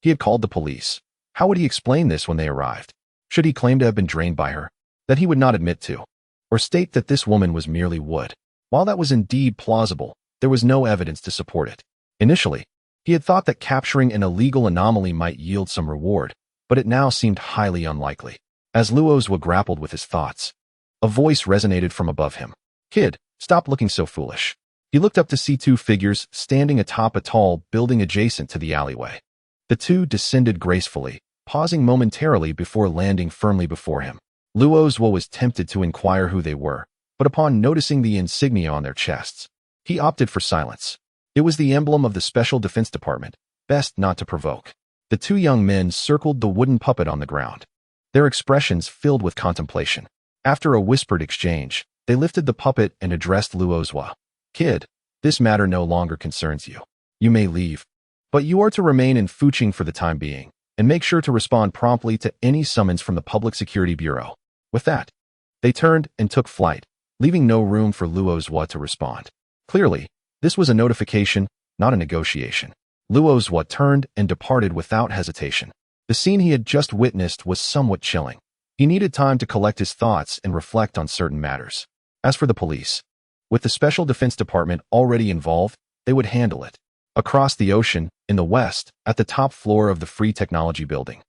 he had called the police. How would he explain this when they arrived? Should he claim to have been drained by her, that he would not admit to, or state that this woman was merely wood? While that was indeed plausible, there was no evidence to support it. Initially, he had thought that capturing an illegal anomaly might yield some reward, but it now seemed highly unlikely. As Luo Jie grappled with his thoughts, a voice resonated from above him. "Kid, stop looking so foolish." He looked up to see two figures standing atop a tall building adjacent to the alleyway. The two descended gracefully, pausing momentarily before landing firmly before him. Luo Jie was tempted to inquire who they were, but upon noticing the insignia on their chests, he opted for silence. It was the emblem of the Special Defense Department, best not to provoke. The two young men circled the wooden puppet on the ground. their expressions filled with contemplation. After a whispered exchange, they lifted the puppet and addressed Luo Jie. Kid, this matter no longer concerns you. You may leave, but you are to remain in Fuching for the time being, and make sure to respond promptly to any summons from the Public Security Bureau. With that, they turned and took flight, leaving no room for Luo Jie to respond. Clearly, this was a notification, not a negotiation. Luo Jie turned and departed without hesitation. The scene he had just witnessed was somewhat chilling. He needed time to collect his thoughts and reflect on certain matters. As for the police, with the Special Defense Department already involved, they would handle it. Across the ocean, in the west, at the top floor of the Free Technology Building,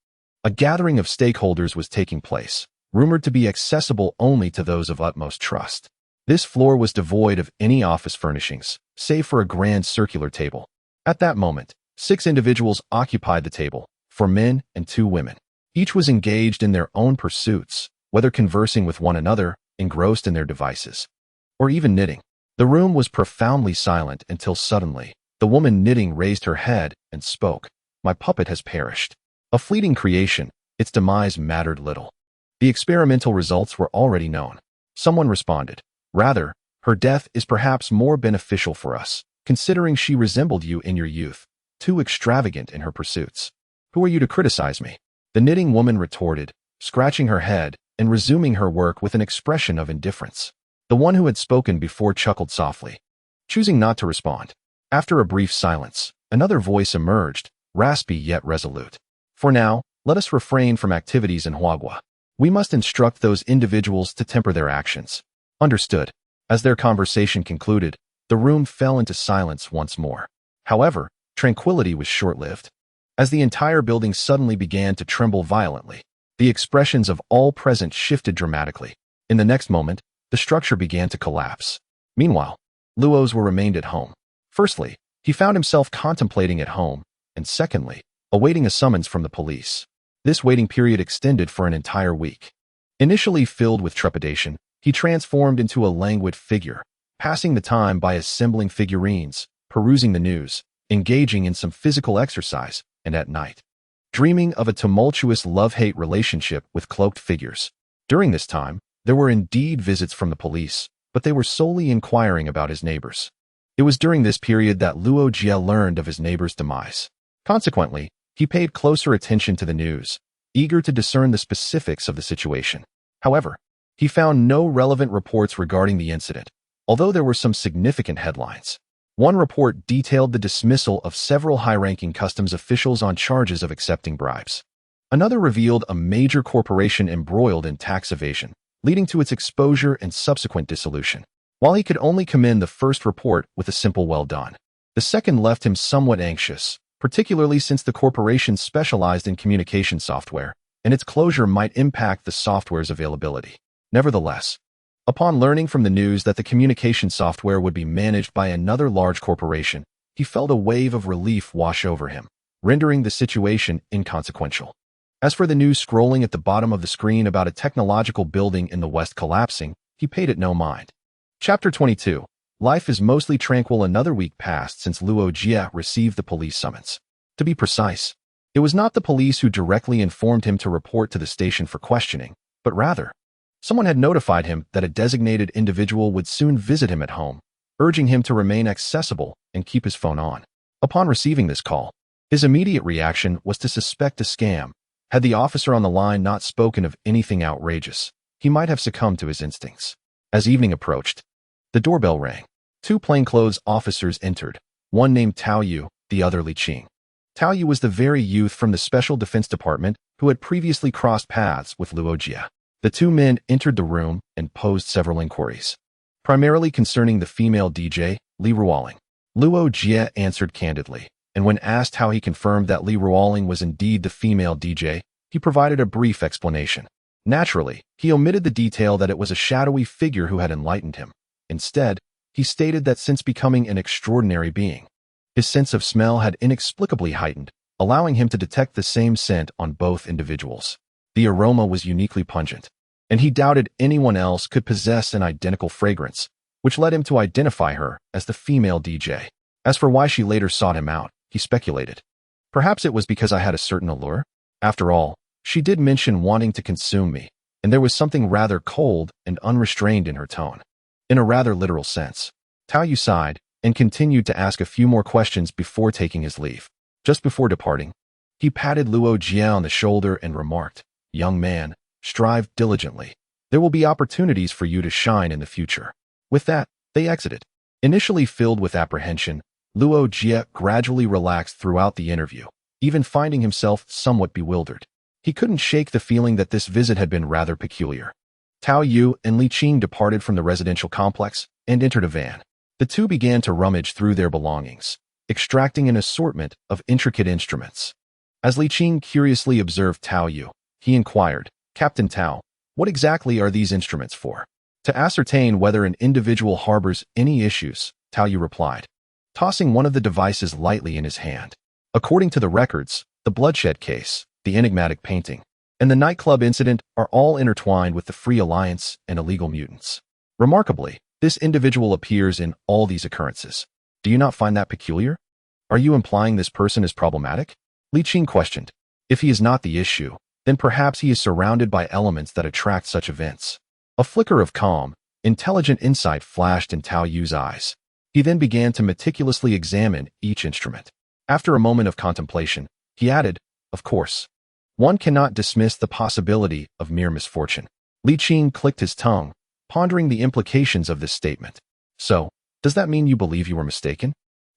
a gathering of stakeholders was taking place, rumored to be accessible only to those of utmost trust. This floor was devoid of any office furnishings, save for a grand circular table. At that moment, 6 individuals occupied the table, 4 men and 2 women. Each was engaged in their own pursuits, whether conversing with one another, engrossed in their devices, or even knitting. The room was profoundly silent until suddenly, the woman knitting raised her head and spoke. My puppet has perished. A fleeting creation, its demise mattered little. The experimental results were already known. Someone responded, rather, her death is perhaps more beneficial for us, considering she resembled you in your youth, too extravagant in her pursuits. Who are you to criticize me? The knitting woman retorted, scratching her head and resuming her work with an expression of indifference. The one who had spoken before chuckled softly, choosing not to respond. After a brief silence, another voice emerged, raspy yet resolute. For now, let us refrain from activities in Huagua. We must instruct those individuals to temper their actions. Understood. As their conversation concluded, the room fell into silence once more. However, tranquility was short-lived. As the entire building suddenly began to tremble violently, the expressions of all present shifted dramatically. In the next moment, the structure began to collapse. Meanwhile, Luo Jie remained at home. Firstly, he found himself contemplating at home, and secondly, awaiting a summons from the police. This waiting period extended for an entire week. Initially filled with trepidation, he transformed into a languid figure, passing the time by assembling figurines, perusing the news, engaging in some physical exercise, and at night, dreaming of a tumultuous love-hate relationship with cloaked figures. During this time, there were indeed visits from the police, but they were solely inquiring about his neighbors. It was during this period that Luo Jie learned of his neighbor's demise. Consequently, he paid closer attention to the news, eager to discern the specifics of the situation. However, he found no relevant reports regarding the incident, although there were some significant headlines. One report detailed the dismissal of several high-ranking customs officials on charges of accepting bribes. Another revealed a major corporation embroiled in tax evasion, leading to its exposure and subsequent dissolution. While he could only commend the first report with a simple well done, the second left him somewhat anxious, particularly since the corporation specialized in communication software, and its closure might impact the software's availability. Nevertheless, upon learning from the news that the communication software would be managed by another large corporation, he felt a wave of relief wash over him, rendering the situation inconsequential. As for the news scrolling at the bottom of the screen about a technological building in the west collapsing, he paid it no mind. Chapter 22. Life is mostly tranquil. Another week passed since Luo Jie received the police summons. To be precise, it was not the police who directly informed him to report to the station for questioning, but rather, someone had notified him that a designated individual would soon visit him at home, urging him to remain accessible and keep his phone on. Upon receiving this call, his immediate reaction was to suspect a scam. Had the officer on the line not spoken of anything outrageous, he might have succumbed to his instincts. As evening approached, the doorbell rang. 2 plainclothes officers entered, one named Tao Yu, the other Li Qing. Tao Yu was the very youth from the Special Defense Department who had previously crossed paths with Luo Jie. The 2 men entered the room and posed several inquiries, primarily concerning the female DJ, Li Ruoling. Luo Jie answered candidly, and when asked how he confirmed that Li Ruoling was indeed the female DJ, he provided a brief explanation. Naturally, he omitted the detail that it was a shadowy figure who had enlightened him. Instead, he stated that since becoming an extraordinary being, his sense of smell had inexplicably heightened, allowing him to detect the same scent on both individuals. The aroma was uniquely pungent, and he doubted anyone else could possess an identical fragrance, which led him to identify her as the female DJ. As for why she later sought him out, he speculated. Perhaps it was because I had a certain allure. After all, She did mention wanting to consume me, and there was something rather cold and unrestrained in her tone. In a rather literal sense. Tao Yu sighed and continued to ask a few more questions before taking his leave. Just before departing, he patted Luo Jie on the shoulder and remarked, "Young man, strive diligently. There will be opportunities for you to shine in the future." With that, they exited. Initially filled with apprehension, Luo Jie gradually relaxed throughout the interview, even finding himself somewhat bewildered. He couldn't shake the feeling that this visit had been rather peculiar. Tao Yu and Li Qing departed from the residential complex and entered a van. The two began to rummage through their belongings, extracting an assortment of intricate instruments. As Li Qing curiously observed Tao Yu, he inquired, "Captain Tao, what exactly are these instruments for?" "To ascertain whether an individual harbors any issues," Tao Yu replied, tossing one of the devices lightly in his hand. According to the records, the bloodshed case, the enigmatic painting, and the nightclub incident are all intertwined with the Free Alliance and illegal mutants. Remarkably, this individual appears in all these occurrences. Do you not find that peculiar? Are you implying this person is problematic? Li Qing questioned. If he is not the issue, then perhaps he is surrounded by elements that attract such events. A flicker of calm, intelligent insight flashed in Tao Yu's eyes. He then began to meticulously examine each instrument. After a moment of contemplation, he added, "Of course, one cannot dismiss the possibility of mere misfortune." Li Qing clicked his tongue, pondering the implications of this statement. "So, does that mean you believe you were mistaken?"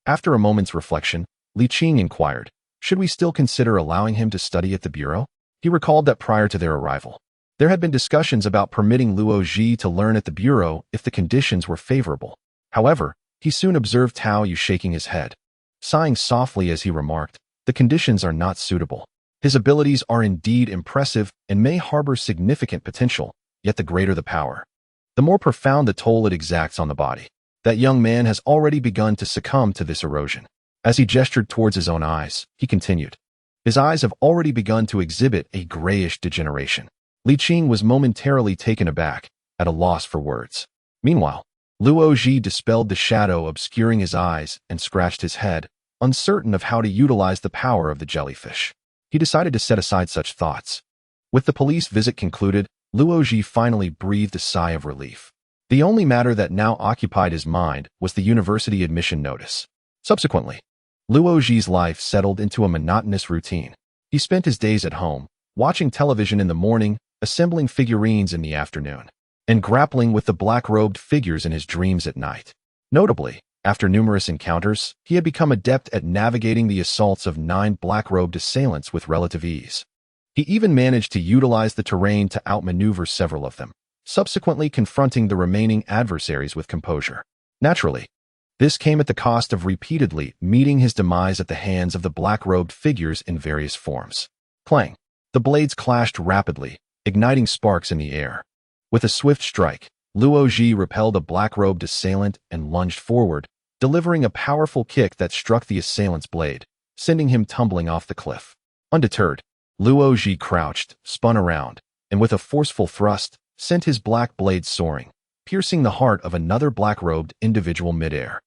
After a moment's reflection, Li Qing inquired, "Should we still consider allowing him to study at the bureau?" He recalled that prior to their arrival, there had been discussions about permitting Luo Jie to learn at the bureau if the conditions were favorable. However, he soon observed Tao Yu shaking his head, sighing softly as he remarked, "The conditions are not suitable. His abilities are indeed impressive and may harbor significant potential, yet the greater the power, the more profound the toll it exacts on the body. That young man has already begun to succumb to this erosion." As he gestured towards his own eyes, he continued, "His eyes have already begun to exhibit a grayish degeneration." Li Qing was momentarily taken aback, at a loss for words. Meanwhile, Luo Jie dispelled the shadow obscuring his eyes and scratched his head, uncertain of how to utilize the power of the jellyfish. He decided to set aside such thoughts. With the police visit concluded, Luo Jie finally breathed a sigh of relief. The only matter that now occupied his mind was the university admission notice. Subsequently, Luo Jie's life settled into a monotonous routine. He spent his days at home, watching television in the morning, assembling figurines in the afternoon, and grappling with the black-robed figures in his dreams at night. Notably, after numerous encounters, he had become adept at navigating the assaults of 9 black-robed assailants with relative ease. He even managed to utilize the terrain to outmaneuver several of them, subsequently confronting the remaining adversaries with composure. Naturally, this came at the cost of repeatedly meeting his demise at the hands of the black-robed figures in various forms. Clang! The blades clashed rapidly, igniting sparks in the air. With a swift strike, Luo Jie repelled a black-robed assailant and lunged forward, delivering a powerful kick that struck the assailant's blade, sending him tumbling off the cliff. Undeterred, Luo Jie crouched, spun around, and with a forceful thrust, sent his black blade soaring, piercing the heart of another black-robed individual midair.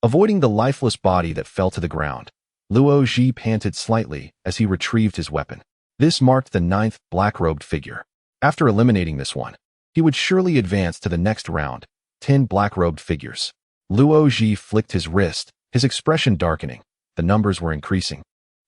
Avoiding the lifeless body that fell to the ground, Luo Jie panted slightly as he retrieved his weapon. This marked the 9th black-robed figure. After eliminating this one, he would surely advance to the next round, 10 black-robed figures. Luo Jie flicked his wrist, his expression darkening. The numbers were increasing,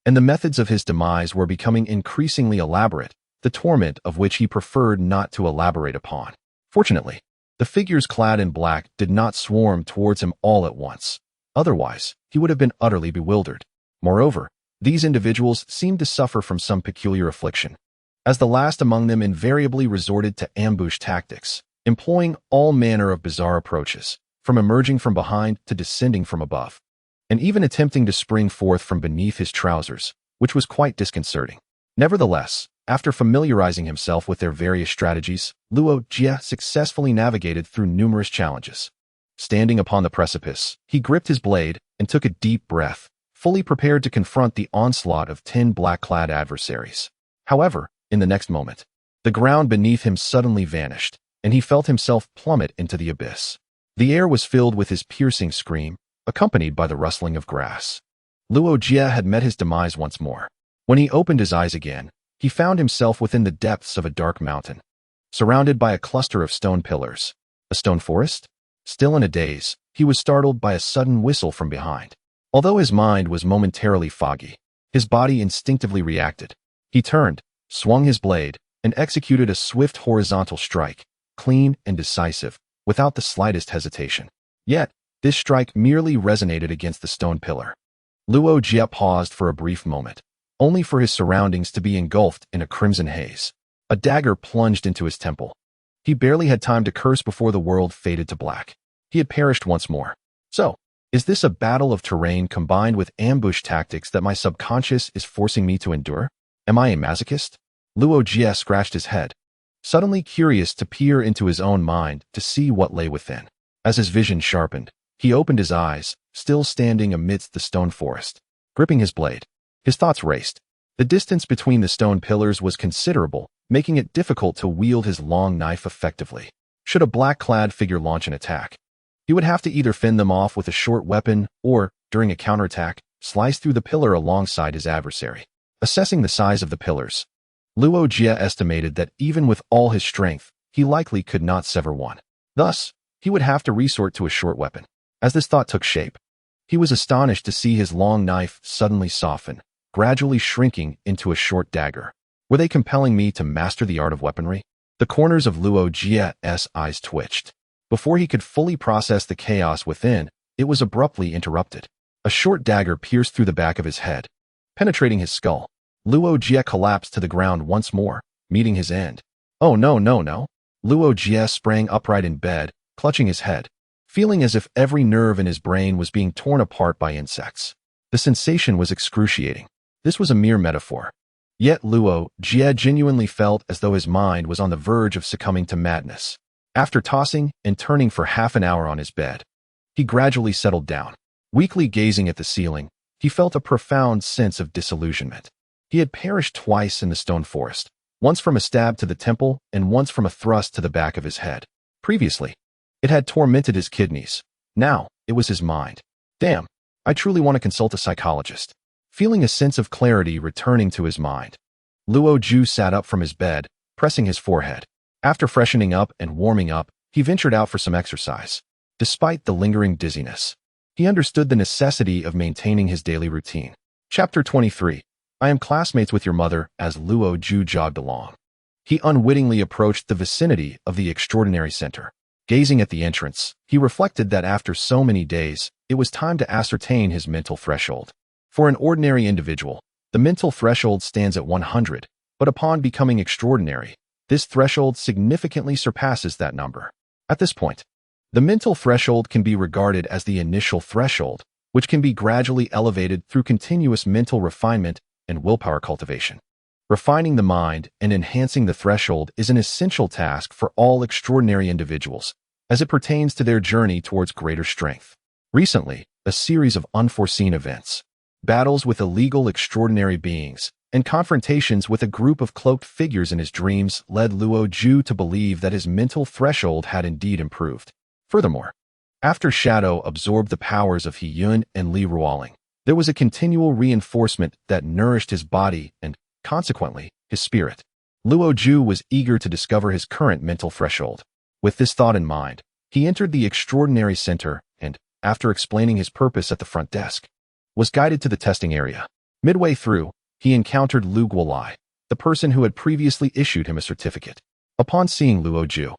and the methods of his demise were becoming increasingly elaborate, the torment of which he preferred not to elaborate upon. Fortunately, the figures clad in black did not swarm towards him all at once. Otherwise, he would have been utterly bewildered. Moreover, these individuals seemed to suffer from some peculiar affliction, as the last among them invariably resorted to ambush tactics, employing all manner of bizarre approaches, from emerging from behind to descending from above, and even attempting to spring forth from beneath his trousers, which was quite disconcerting. Nevertheless, after familiarizing himself with their various strategies, Luo Jie successfully navigated through numerous challenges. Standing upon the precipice, he gripped his blade and took a deep breath, fully prepared to confront the onslaught of 10 black-clad adversaries. However, in the next moment, the ground beneath him suddenly vanished, and he felt himself plummet into the abyss. The air was filled with his piercing scream, accompanied by the rustling of grass. Luo Jie had met his demise once more. When he opened his eyes again, he found himself within the depths of a dark mountain, surrounded by a cluster of stone pillars. A stone forest? Still in a daze, he was startled by a sudden whistle from behind. Although his mind was momentarily foggy, his body instinctively reacted. He turned, swung his blade, and executed a swift horizontal strike, clean and decisive, without the slightest hesitation. Yet, this strike merely resonated against the stone pillar. Luo Jie paused for a brief moment, only for his surroundings to be engulfed in a crimson haze. A dagger plunged into his temple. He barely had time to curse before the world faded to black. He had perished once more. So, is this a battle of terrain combined with ambush tactics that my subconscious is forcing me to endure? Am I a masochist? Luo Jie scratched his head, suddenly curious to peer into his own mind to see what lay within. As his vision sharpened, he opened his eyes, still standing amidst the stone forest. Gripping his blade, his thoughts raced. The distance between the stone pillars was considerable, making it difficult to wield his long knife effectively. Should a black-clad figure launch an attack, he would have to either fend them off with a short weapon or, during a counterattack, slice through the pillar alongside his adversary. Assessing the size of the pillars, Luo Jie estimated that even with all his strength, he likely could not sever one. Thus, he would have to resort to a short weapon. As this thought took shape, he was astonished to see his long knife suddenly soften, gradually shrinking into a short dagger. Were they compelling me to master the art of weaponry? The corners of Luo Jie's eyes twitched. Before he could fully process the chaos within, it was abruptly interrupted. A short dagger pierced through the back of his head, penetrating his skull. Luo Jie collapsed to the ground once more, meeting his end. Oh no. Luo Jie sprang upright in bed, clutching his head, feeling as if every nerve in his brain was being torn apart by insects. The sensation was excruciating. This was a mere metaphor. Yet Luo Jie genuinely felt as though his mind was on the verge of succumbing to madness. After tossing and turning for half an hour on his bed, he gradually settled down. Weakly gazing at the ceiling, he felt a profound sense of disillusionment. He had perished twice in the stone forest, once from a stab to the temple and once from a thrust to the back of his head. Previously, it had tormented his kidneys. Now, it was his mind. Damn, I truly want to consult a psychologist. Feeling a sense of clarity returning to his mind, Luo Jie sat up from his bed, pressing his forehead. After freshening up and warming up, he ventured out for some exercise. Despite the lingering dizziness, he understood the necessity of maintaining his daily routine. Chapter 23. I am classmates with your mother. As Luo Jie jogged along, he unwittingly approached the vicinity of the extraordinary center. Gazing at the entrance, he reflected that after so many days, it was time to ascertain his mental threshold. For an ordinary individual, the mental threshold stands at 100, but upon becoming extraordinary, this threshold significantly surpasses that number. At this point, the mental threshold can be regarded as the initial threshold, which can be gradually elevated through continuous mental refinement and willpower cultivation. Refining the mind and enhancing the threshold is an essential task for all extraordinary individuals, as it pertains to their journey towards greater strength. Recently, a series of unforeseen events, battles with illegal extraordinary beings, and confrontations with a group of cloaked figures in his dreams led Luo Jie to believe that his mental threshold had indeed improved. Furthermore, after Shadow absorbed the powers of He Yun and Li Ruoling, there was a continual reinforcement that nourished his body and, consequently, his spirit. Luo Jie was eager to discover his current mental threshold. With this thought in mind, he entered the extraordinary center and, after explaining his purpose at the front desk, was guided to the testing area. Midway through, he encountered Luo Jie, the person who had previously issued him a certificate. Upon seeing Luo Jie,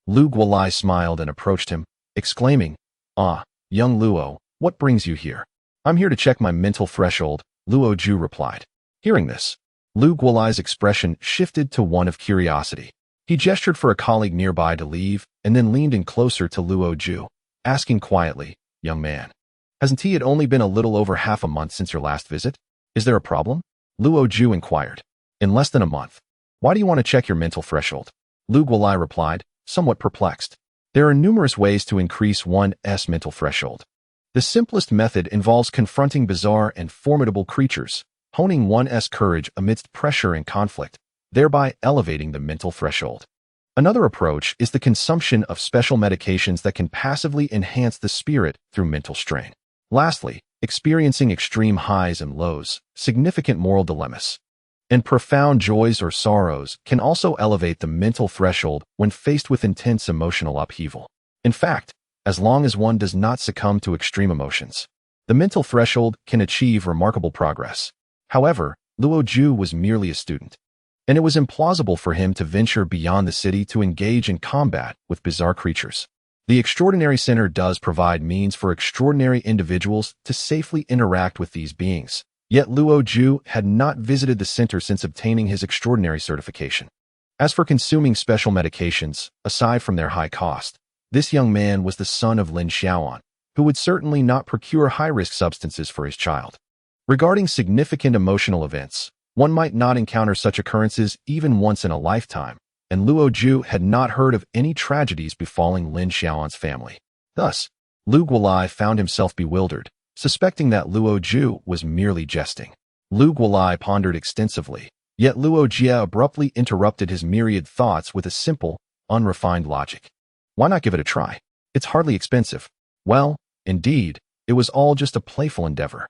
Luo Jie smiled and approached him, exclaiming, "Ah, young Luo, what brings you here?" "I'm here to check my mental threshold," Luo Jie replied. Hearing this, Luo Jie's expression shifted to one of curiosity. He gestured for a colleague nearby to leave and then leaned in closer to Luo Jie, asking quietly, "Young man, hasn't it only been a little over half a month since your last visit? Is there a problem?" Luo Jie inquired. "In less than a month. Why do you want to check your mental threshold?" Luo Jie replied, somewhat perplexed. There are numerous ways to increase one's mental threshold. The simplest method involves confronting bizarre and formidable creatures, honing one's courage amidst pressure and conflict, thereby elevating the mental threshold. Another approach is the consumption of special medications that can passively enhance the spirit through mental strain. Lastly, experiencing extreme highs and lows, significant moral dilemmas, and profound joys or sorrows can also elevate the mental threshold when faced with intense emotional upheaval. In fact, as long as one does not succumb to extreme emotions, the mental threshold can achieve remarkable progress. However, Luo Jie was merely a student, and it was implausible for him to venture beyond the city to engage in combat with bizarre creatures. The Extraordinary Center does provide means for extraordinary individuals to safely interact with these beings, yet Luo Jie had not visited the center since obtaining his extraordinary certification. As for consuming special medications, aside from their high cost, this young man was the son of Lin Xiaoan, who would certainly not procure high-risk substances for his child. Regarding significant emotional events, one might not encounter such occurrences even once in a lifetime, and Luo Jie had not heard of any tragedies befalling Lin Xiaoan's family. Thus, Lu Guolai found himself bewildered, suspecting that Luo Jie was merely jesting. Lu Guolai pondered extensively, yet Luo Jie abruptly interrupted his myriad thoughts with a simple, unrefined logic. Why not give it a try? It's hardly expensive. Well, indeed, it was all just a playful endeavor.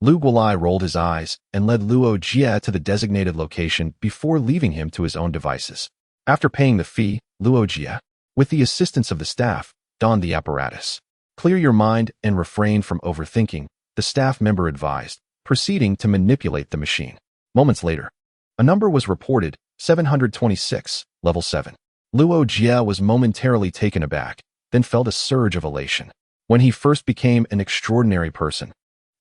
Lu Guolai rolled his eyes and led Luo Jie to the designated location before leaving him to his own devices. After paying the fee, Luo Jie, with the assistance of the staff, donned the apparatus. Clear your mind and refrain from overthinking, the staff member advised, proceeding to manipulate the machine. Moments later, a number was reported, 726, level 7. Luo Jie was momentarily taken aback, then felt a surge of elation. When he first became an extraordinary person,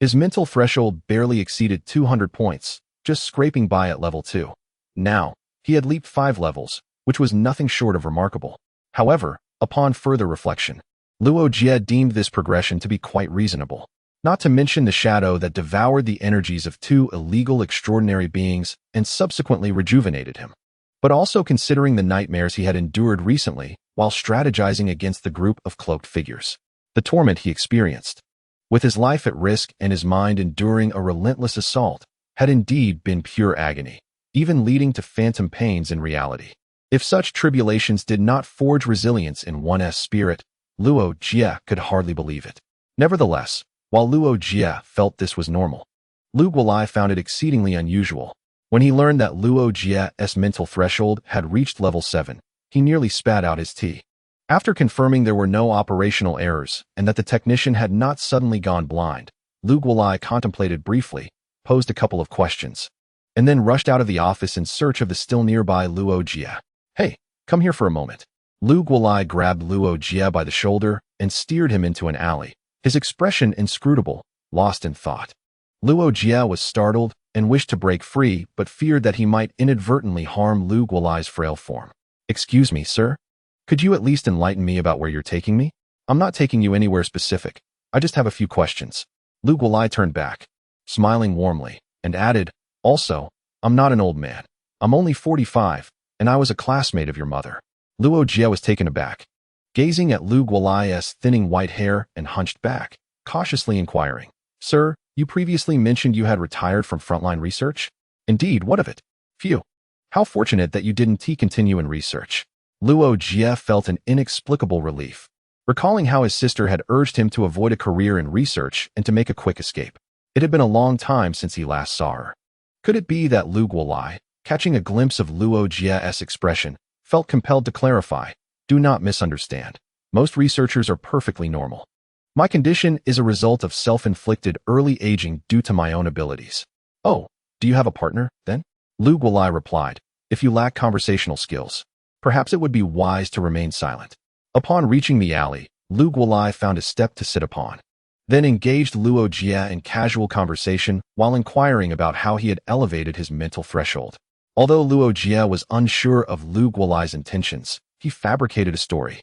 his mental threshold barely exceeded 200 points, just scraping by at level 2. Now, he had leaped 5 levels, which was nothing short of remarkable. However, upon further reflection, Luo Jie deemed this progression to be quite reasonable, not to mention the shadow that devoured the energies of 2 illegal extraordinary beings and subsequently rejuvenated him, but also considering the nightmares he had endured recently while strategizing against the group of cloaked figures. The torment he experienced, with his life at risk and his mind enduring a relentless assault, had indeed been pure agony, even leading to phantom pains in reality. If such tribulations did not forge resilience in one's spirit, Luo Jie could hardly believe it. Nevertheless, while Luo Jie felt this was normal, Lu Guolai found it exceedingly unusual. When he learned that Luo Jie's mental threshold had reached level 7, he nearly spat out his tea. After confirming there were no operational errors and that the technician had not suddenly gone blind, Lu Guolai contemplated briefly, posed a couple of questions, and then rushed out of the office in search of the still nearby Luo Jie. Hey, come here for a moment. Lu Guolai grabbed Luo Jie by the shoulder and steered him into an alley, his expression inscrutable, lost in thought. Luo Jie was startled and wished to break free, but feared that he might inadvertently harm Lu Guolai's frail form. Excuse me, sir? Could you at least enlighten me about where you're taking me? I'm not taking you anywhere specific. I just have a few questions. Lu Guolai turned back, smiling warmly, and added, also, I'm not an old man. I'm only 45, and I was a classmate of your mother. Luo Jie was taken aback, gazing at Lu Guolai's thinning white hair and hunched back, cautiously inquiring, Sir, you previously mentioned you had retired from frontline research? Indeed, what of it? Phew. How fortunate that you didn't continue in research. Luo Jie felt an inexplicable relief, recalling how his sister had urged him to avoid a career in research and to make a quick escape. It had been a long time since he last saw her. Could it be that Lu Guolai, catching a glimpse of Luo Jie's expression, felt compelled to clarify, do not misunderstand. Most researchers are perfectly normal. My condition is a result of self-inflicted early aging due to my own abilities. Oh, do you have a partner, then? Lu Guolai replied, if you lack conversational skills, perhaps it would be wise to remain silent. Upon reaching the alley, Lu Guolai found a step to sit upon, then engaged Luo Jie in casual conversation while inquiring about how he had elevated his mental threshold. Although Luo Jie was unsure of Lu Guolai's intentions, he fabricated a story,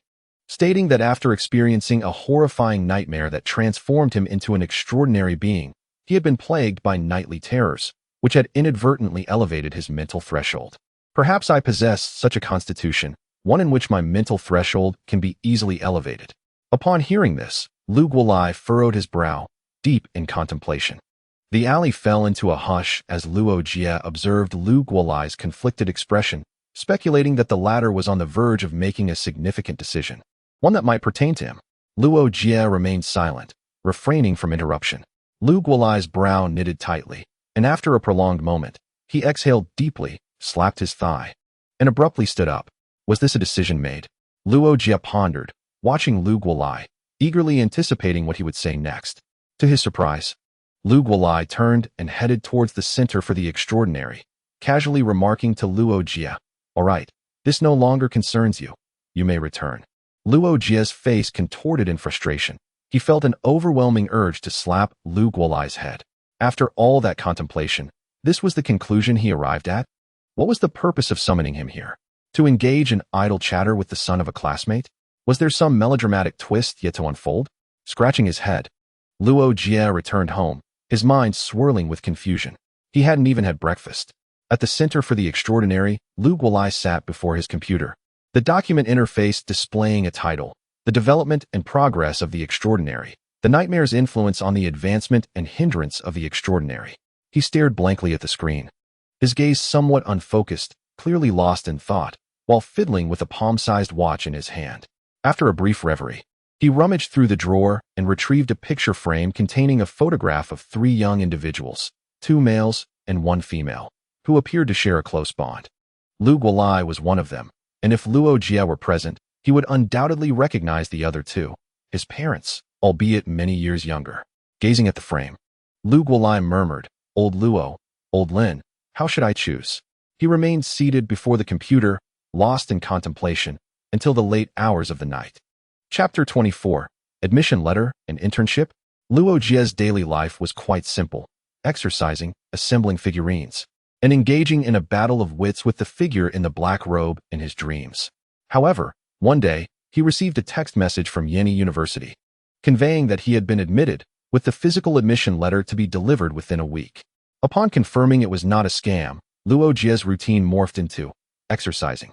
stating that after experiencing a horrifying nightmare that transformed him into an extraordinary being, he had been plagued by nightly terrors, which had inadvertently elevated his mental threshold. Perhaps I possess such a constitution, one in which my mental threshold can be easily elevated. Upon hearing this, Lu Guolai furrowed his brow, deep in contemplation. The alley fell into a hush as Luo Jie observed Lu Guolai's conflicted expression, speculating that the latter was on the verge of making a significant decision, one that might pertain to him. Luo Jie remained silent, refraining from interruption. Lu Guolai's brow knitted tightly, and after a prolonged moment, He exhaled deeply, slapped his thigh, and abruptly stood up. Was this a decision made? Luo Jie pondered, watching Luo Jie, eagerly anticipating what he would say next. To his surprise, Luo Jie turned and headed towards the center for the extraordinary, casually remarking to Luo Jie, "All right, this no longer concerns you. You may return." Luo Jie's face contorted in frustration. He felt an overwhelming urge to slap Luo Jie's head. After all that contemplation, this was the conclusion he arrived at? What was the purpose of summoning him here? To engage in idle chatter with the son of a classmate? Was there some melodramatic twist yet to unfold? Scratching his head, Luo Jie returned home, his mind swirling with confusion. He hadn't even had breakfast. At the Center for the Extraordinary, Luo Jie sat before his computer. The document interface displaying a title, The Development and Progress of the Extraordinary, the Nightmare's Influence on the Advancement and Hindrance of the Extraordinary. He stared blankly at the screen, his gaze somewhat unfocused, clearly lost in thought, while fiddling with a palm-sized watch in his hand. After a brief reverie, he rummaged through the drawer and retrieved a picture frame containing a photograph of 3 young individuals, 2 males and 1 female, who appeared to share a close bond. Luo Jie was one of them, and if Luo Jie were present, he would undoubtedly recognize the other 2, his parents, albeit many years younger. Gazing at the frame, Luo Jie murmured, "Old Luo, old Lin, how should I choose?" He remained seated before the computer, lost in contemplation, until the late hours of the night. Chapter 24, Admission Letter and Internship. Luo Jie's daily life was quite simple, exercising, assembling figurines, and engaging in a battle of wits with the figure in the black robe in his dreams. However, one day, he received a text message from Yeni University, conveying that he had been admitted, with the physical admission letter to be delivered within a week. Upon confirming it was not a scam, Luo Jie's routine morphed into exercising,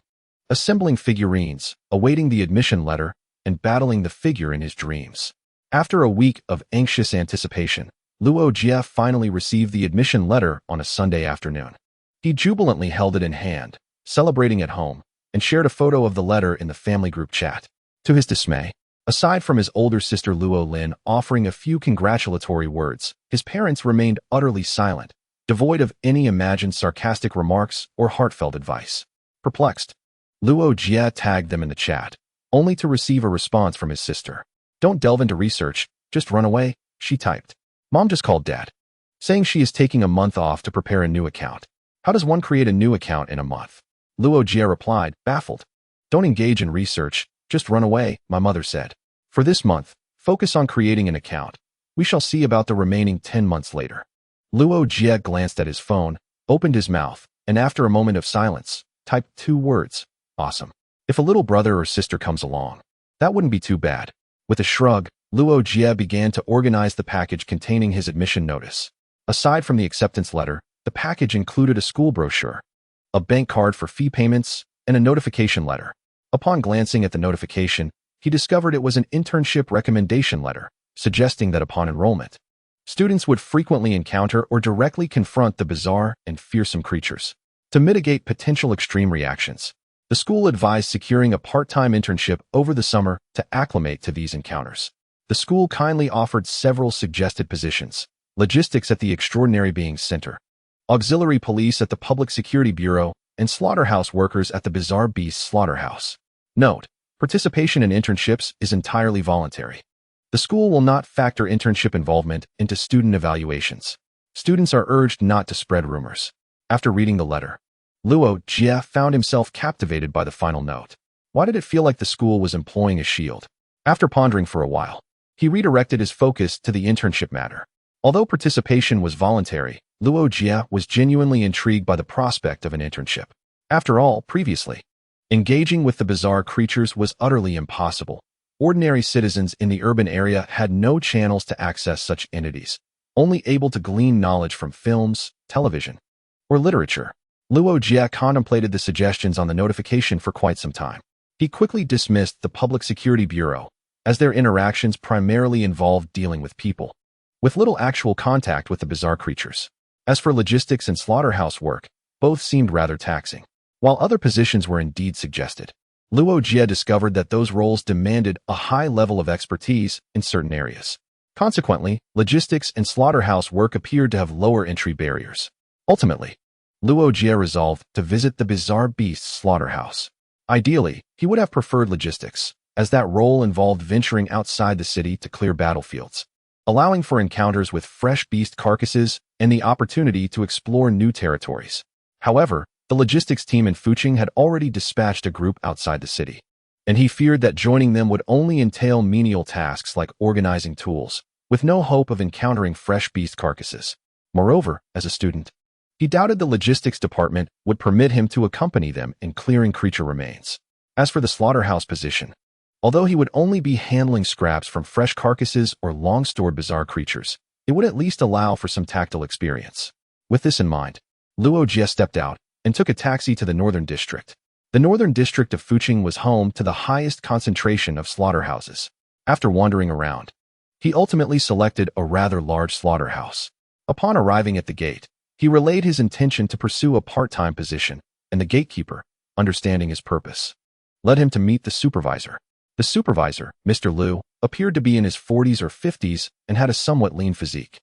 assembling figurines, awaiting the admission letter, and battling the figure in his dreams. After a week of anxious anticipation, Luo Jie finally received the admission letter on a Sunday afternoon. He jubilantly held it in hand, celebrating at home, and shared a photo of the letter in the family group chat. To his dismay, aside from his older sister Luo Lin offering a few congratulatory words, his parents remained utterly silent, devoid of any imagined sarcastic remarks or heartfelt advice. Perplexed, Luo Jie tagged them in the chat, only to receive a response from his sister. "Don't delve into research, just run away," she typed. "Mom just called Dad, saying she is taking a month off to prepare a new account. How does one create a new account in a month?" Luo Jie replied, baffled. "Don't engage in research, just run away," my mother said. "For this month, focus on creating an account. We shall see about the remaining 10 months later." Luo Jie glanced at his phone, opened his mouth, and after a moment of silence, typed 2 words, "Awesome. If a little brother or sister comes along, that wouldn't be too bad." With a shrug, Luo Jie began to organize the package containing his admission notice. Aside from the acceptance letter, the package included a school brochure, a bank card for fee payments, and a notification letter. Upon glancing at the notification, he discovered it was an internship recommendation letter, suggesting that upon enrollment, students would frequently encounter or directly confront the bizarre and fearsome creatures. To mitigate potential extreme reactions, the school advised securing a part-time internship over the summer to acclimate to these encounters. The school kindly offered several suggested positions: logistics at the Extraordinary Beings Center, auxiliary police at the Public Security Bureau, and slaughterhouse workers at the Bizarre Beasts Slaughterhouse. Note: participation in internships is entirely voluntary. The school will not factor internship involvement into student evaluations. Students are urged not to spread rumors. After reading the letter, Luo Jie found himself captivated by the final note. Why did it feel like the school was employing a shield? After pondering for a while, he redirected his focus to the internship matter. Although participation was voluntary, Luo Jie was genuinely intrigued by the prospect of an internship. After all, previously, engaging with the bizarre creatures was utterly impossible. Ordinary citizens in the urban area had no channels to access such entities, only able to glean knowledge from films, television, or literature. Luo Jie contemplated the suggestions on the notification for quite some time. He quickly dismissed the Public Security Bureau, as their interactions primarily involved dealing with people, with little actual contact with the bizarre creatures. As for logistics and slaughterhouse work, both seemed rather taxing. While other positions were indeed suggested, Luo Jie discovered that those roles demanded a high level of expertise in certain areas. Consequently, logistics and slaughterhouse work appeared to have lower entry barriers. Ultimately, Luo Jie resolved to visit the bizarre beast's slaughterhouse. Ideally, he would have preferred logistics, as that role involved venturing outside the city to clear battlefields, allowing for encounters with fresh beast carcasses and the opportunity to explore new territories. However, the logistics team in Fuching had already dispatched a group outside the city, and he feared that joining them would only entail menial tasks like organizing tools, with no hope of encountering fresh beast carcasses. Moreover, as a student, he doubted the logistics department would permit him to accompany them in clearing creature remains. As for the slaughterhouse position, although he would only be handling scraps from fresh carcasses or long-stored bizarre creatures, it would at least allow for some tactile experience. With this in mind, Luo Jie stepped out and took a taxi to the northern district. The northern district of Fuching was home to the highest concentration of slaughterhouses. After wandering around, he ultimately selected a rather large slaughterhouse. Upon arriving at the gate, he relayed his intention to pursue a part-time position, and the gatekeeper, understanding his purpose, led him to meet the supervisor. The supervisor, Mr. Liu, appeared to be in his 40s or 50s and had a somewhat lean physique.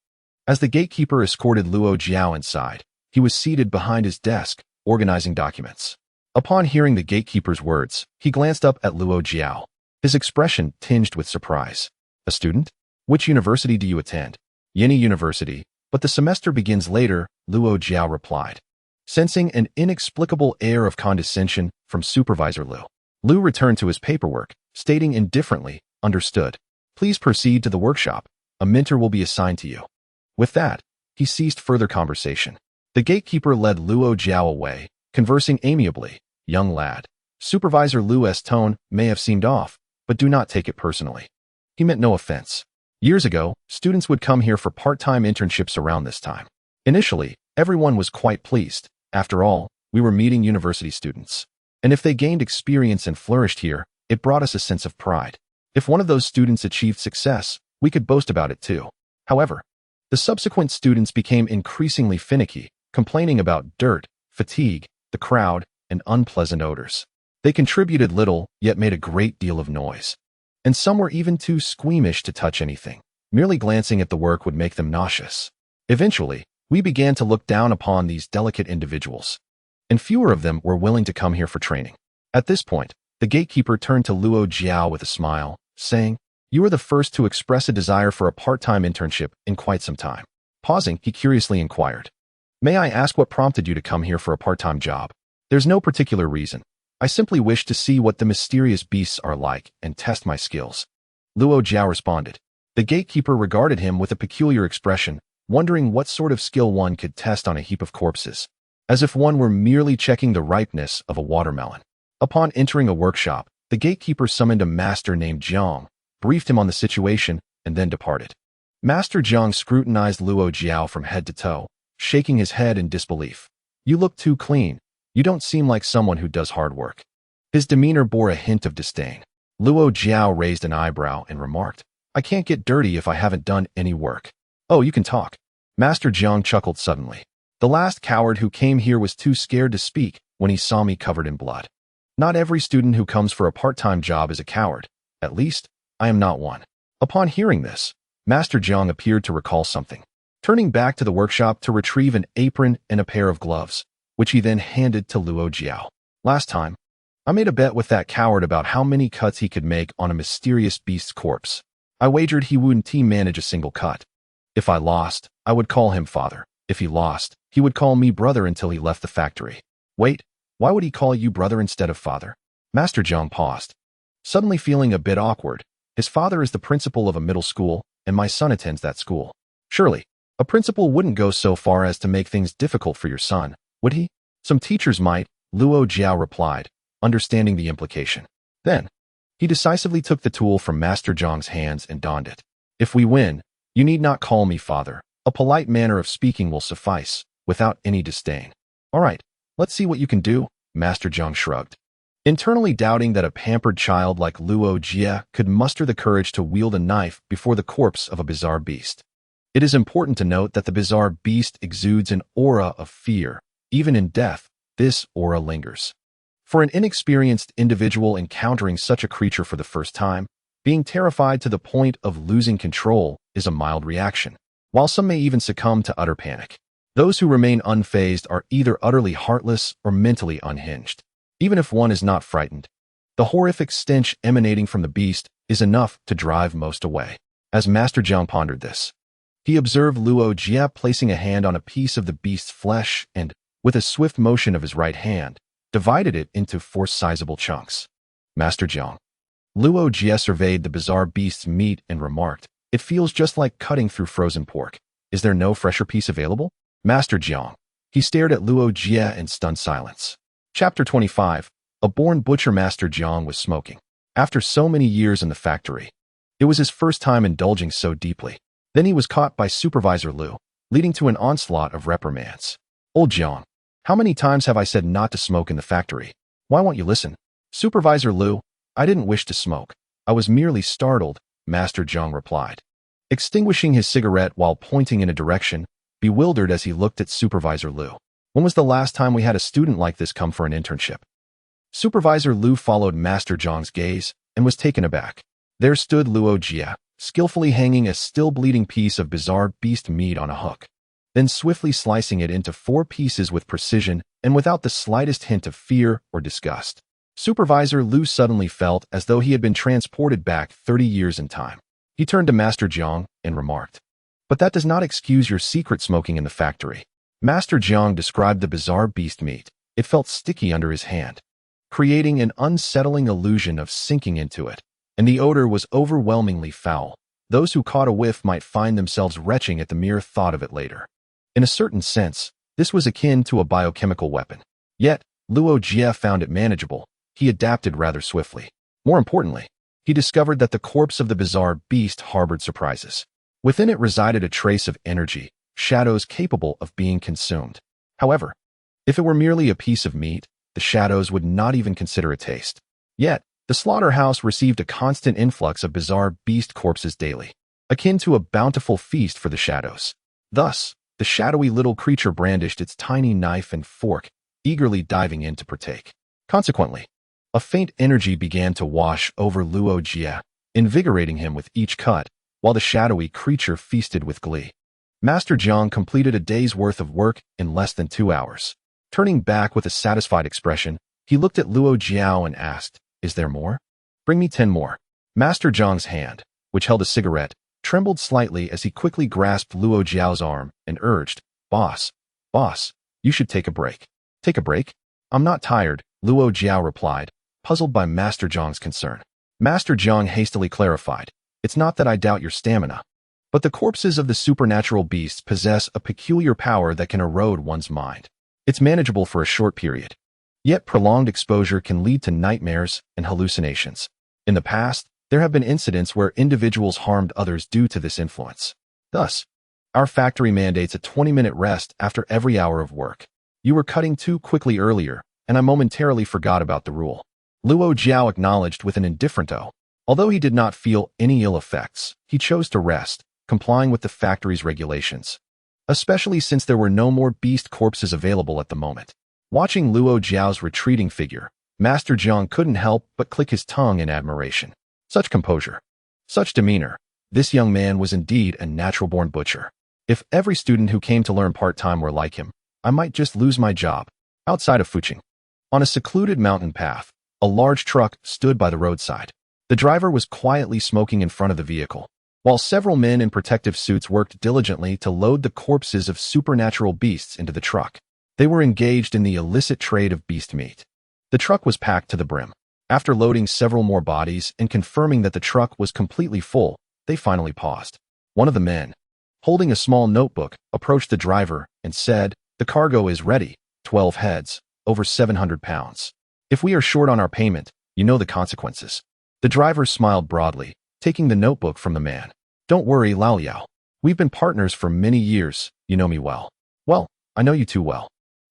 As the gatekeeper escorted Luo Jie inside, he was seated behind his desk, organizing documents. Upon hearing the gatekeeper's words, he glanced up at Luo Jie, his expression tinged with surprise. A student? Which university do you attend? Yini University, but the semester begins later, Luo Jie replied, sensing an inexplicable air of condescension from Supervisor Liu. Liu returned to his paperwork, stating indifferently, understood. Please proceed to the workshop. A mentor will be assigned to you. With that, he ceased further conversation. The gatekeeper led Luo Jie away, conversing amiably. Young lad. Supervisor Liu's tone may have seemed off, but do not take it personally. He meant no offense. Years ago, students would come here for part-time internships around this time. Initially, everyone was quite pleased. After all, we were meeting university students. And if they gained experience and flourished here, it brought us a sense of pride. If one of those students achieved success, we could boast about it too. However, the subsequent students became increasingly finicky, complaining about dirt, fatigue, the crowd, and unpleasant odors. They contributed little, yet made a great deal of noise. And some were even too squeamish to touch anything. Merely glancing at the work would make them nauseous. Eventually, we began to look down upon these delicate individuals, and fewer of them were willing to come here for training. At this point, the gatekeeper turned to Luo Jie with a smile, saying, "You are the first to express a desire for a part-time internship in quite some time." Pausing, he curiously inquired, "May I ask what prompted you to come here for a part-time job?" "There's no particular reason. I simply wish to see what the mysterious beasts are like and test my skills," Luo Jie responded. The gatekeeper regarded him with a peculiar expression, wondering what sort of skill one could test on a heap of corpses, as if one were merely checking the ripeness of a watermelon. Upon entering a workshop, the gatekeeper summoned a master named Jiang, briefed him on the situation, and then departed. Master Jiang scrutinized Luo Jie from head to toe, shaking his head in disbelief. "You look too clean. You don't seem like someone who does hard work." His demeanor bore a hint of disdain. Luo Jie raised an eyebrow and remarked, "I can't get dirty if I haven't done any work." "Oh, you can talk." Master Jiang chuckled suddenly. "The last coward who came here was too scared to speak when he saw me covered in blood. Not every student who comes for a part-time job is a coward. At least, I am not one." Upon hearing this, Master Jiang appeared to recall something, turning back to the workshop to retrieve an apron and a pair of gloves, which he then handed to Luo Jie. "Last time, I made a bet with that coward about how many cuts he could make on a mysterious beast's corpse. I wagered he wouldn't manage a single cut. If I lost, I would call him father. If he lost, he would call me brother until he left the factory." "Wait, why would he call you brother instead of father?" Master Jiang paused, suddenly feeling a bit awkward. His father is the principal of a middle school, and my son attends that school. Surely, a principal wouldn't go so far as to make things difficult for your son, would he? "Some teachers might," Luo Jie replied, understanding the implication. Then, he decisively took the tool from Master Jiang's hands and donned it. "If we win, you need not call me father. A polite manner of speaking will suffice, without any disdain." "All right, let's see what you can do," Master Jiang shrugged, internally doubting that a pampered child like Luo Jie could muster the courage to wield a knife before the corpse of a bizarre beast. It is important to note that the bizarre beast exudes an aura of fear. Even in death, this aura lingers. For an inexperienced individual encountering such a creature for the first time, being terrified to the point of losing control is a mild reaction, while some may even succumb to utter panic. Those who remain unfazed are either utterly heartless or mentally unhinged. Even if one is not frightened, the horrific stench emanating from the beast is enough to drive most away. As Master Jiang pondered this, he observed Luo Jie placing a hand on a piece of the beast's flesh and, with a swift motion of his right hand, divided it into 4 sizable chunks. Master Jiang. Luo Jie surveyed the bizarre beast's meat and remarked, "It feels just like cutting through frozen pork. Is there no fresher piece available?" Master Jiang. He stared at Luo Jie in stunned silence. Chapter 25. A born butcher. Master Jiang was smoking. After so many years in the factory, it was his first time indulging so deeply. Then he was caught by Supervisor Lu, leading to an onslaught of reprimands. "Old Jiang, how many times have I said not to smoke in the factory? Why won't you listen?" "Supervisor Lu, I didn't wish to smoke. I was merely startled," Master Jiang replied, extinguishing his cigarette while pointing in a direction, bewildered as he looked at Supervisor Lu. "When was the last time we had a student like this come for an internship?" Supervisor Lu followed Master Jiang's gaze and was taken aback. There stood Luo Jie, skillfully hanging a still-bleeding piece of bizarre beast meat on a hook, then swiftly slicing it into 4 pieces with precision and without the slightest hint of fear or disgust. Supervisor Lu suddenly felt as though he had been transported back 30 years in time. He turned to Master Jiang and remarked, "But that does not excuse your secret smoking in the factory." Master Jiang described the bizarre beast meat. It felt sticky under his hand, creating an unsettling illusion of sinking into it, and the odor was overwhelmingly foul. Those who caught a whiff might find themselves retching at the mere thought of it later. In a certain sense, this was akin to a biochemical weapon. Yet, Luo Jie found it manageable. He adapted rather swiftly. More importantly, he discovered that the corpse of the bizarre beast harbored surprises. Within it resided a trace of energy, shadows capable of being consumed. However, if it were merely a piece of meat, the shadows would not even consider a taste. Yet, the slaughterhouse received a constant influx of bizarre beast corpses daily, akin to a bountiful feast for the shadows. Thus, the shadowy little creature brandished its tiny knife and fork, eagerly diving in to partake. Consequently, a faint energy began to wash over Luo Jie, invigorating him with each cut, while the shadowy creature feasted with glee. Master Jiang completed a day's worth of work in less than 2 hours. Turning back with a satisfied expression, he looked at Luo Jie and asked, "Is there more?" "Bring me 10 more." Master Jiang's hand, which held a cigarette, trembled slightly as he quickly grasped Luo Jie's arm and urged, Boss, you should take a break." "Take a break?" "I'm not tired," Luo Jie replied, puzzled by Master Jiang's concern. Master Jiang hastily clarified, "It's not that I doubt your stamina, but the corpses of the supernatural beasts possess a peculiar power that can erode one's mind. It's manageable for a short period, yet prolonged exposure can lead to nightmares and hallucinations. In the past, there have been incidents where individuals harmed others due to this influence. Thus, our factory mandates a 20-minute rest after every hour of work. You were cutting too quickly earlier, and I momentarily forgot about the rule." Luo Jie acknowledged with an indifferent "oh." Although he did not feel any ill effects, he chose to rest, complying with the factory's regulations, especially since there were no more beast corpses available at the moment. Watching Luo Jie's retreating figure, Master Jiang couldn't help but click his tongue in admiration. Such composure, such demeanor. This young man was indeed a natural-born butcher. If every student who came to learn part-time were like him, I might just lose my job. Outside of Fuching, on a secluded mountain path, a large truck stood by the roadside. The driver was quietly smoking in front of the vehicle, while several men in protective suits worked diligently to load the corpses of supernatural beasts into the truck. They were engaged in the illicit trade of beast meat. The truck was packed to the brim. After loading several more bodies and confirming that the truck was completely full, they finally paused. One of the men, holding a small notebook, approached the driver and said, "The cargo is ready, 12 heads, over 700 pounds. If we are short on our payment, you know the consequences." The driver smiled broadly, taking the notebook from the man. "Don't worry, Loia. We've been partners for many years. You know me well." "Well, I know you too well.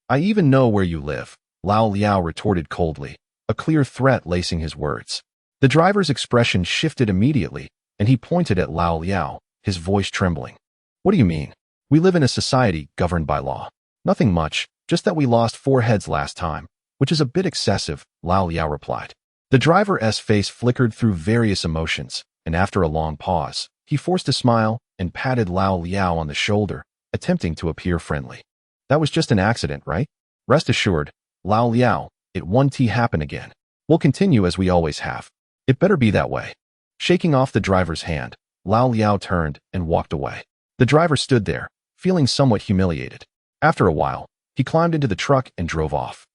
I even know where you live," Loia retorted coldly, a clear threat lacing his words. The driver's expression shifted immediately, and he pointed at Loia, his voice trembling. "What do you mean? We live in a society governed by law." "Nothing much, just that we lost 4 heads last time, which is a bit excessive," Loia replied. The driver's face flickered through various emotions, and after a long pause, he forced a smile and patted Loia on the shoulder, attempting to appear friendly. That was just an accident, right? Rest assured, Lao Liao, it won't happen again. We'll continue as we always have. It better be that way. Shaking off the driver's hand, Lao Liao turned and walked away. The driver stood there, feeling somewhat humiliated. After a while, he climbed into the truck and drove off.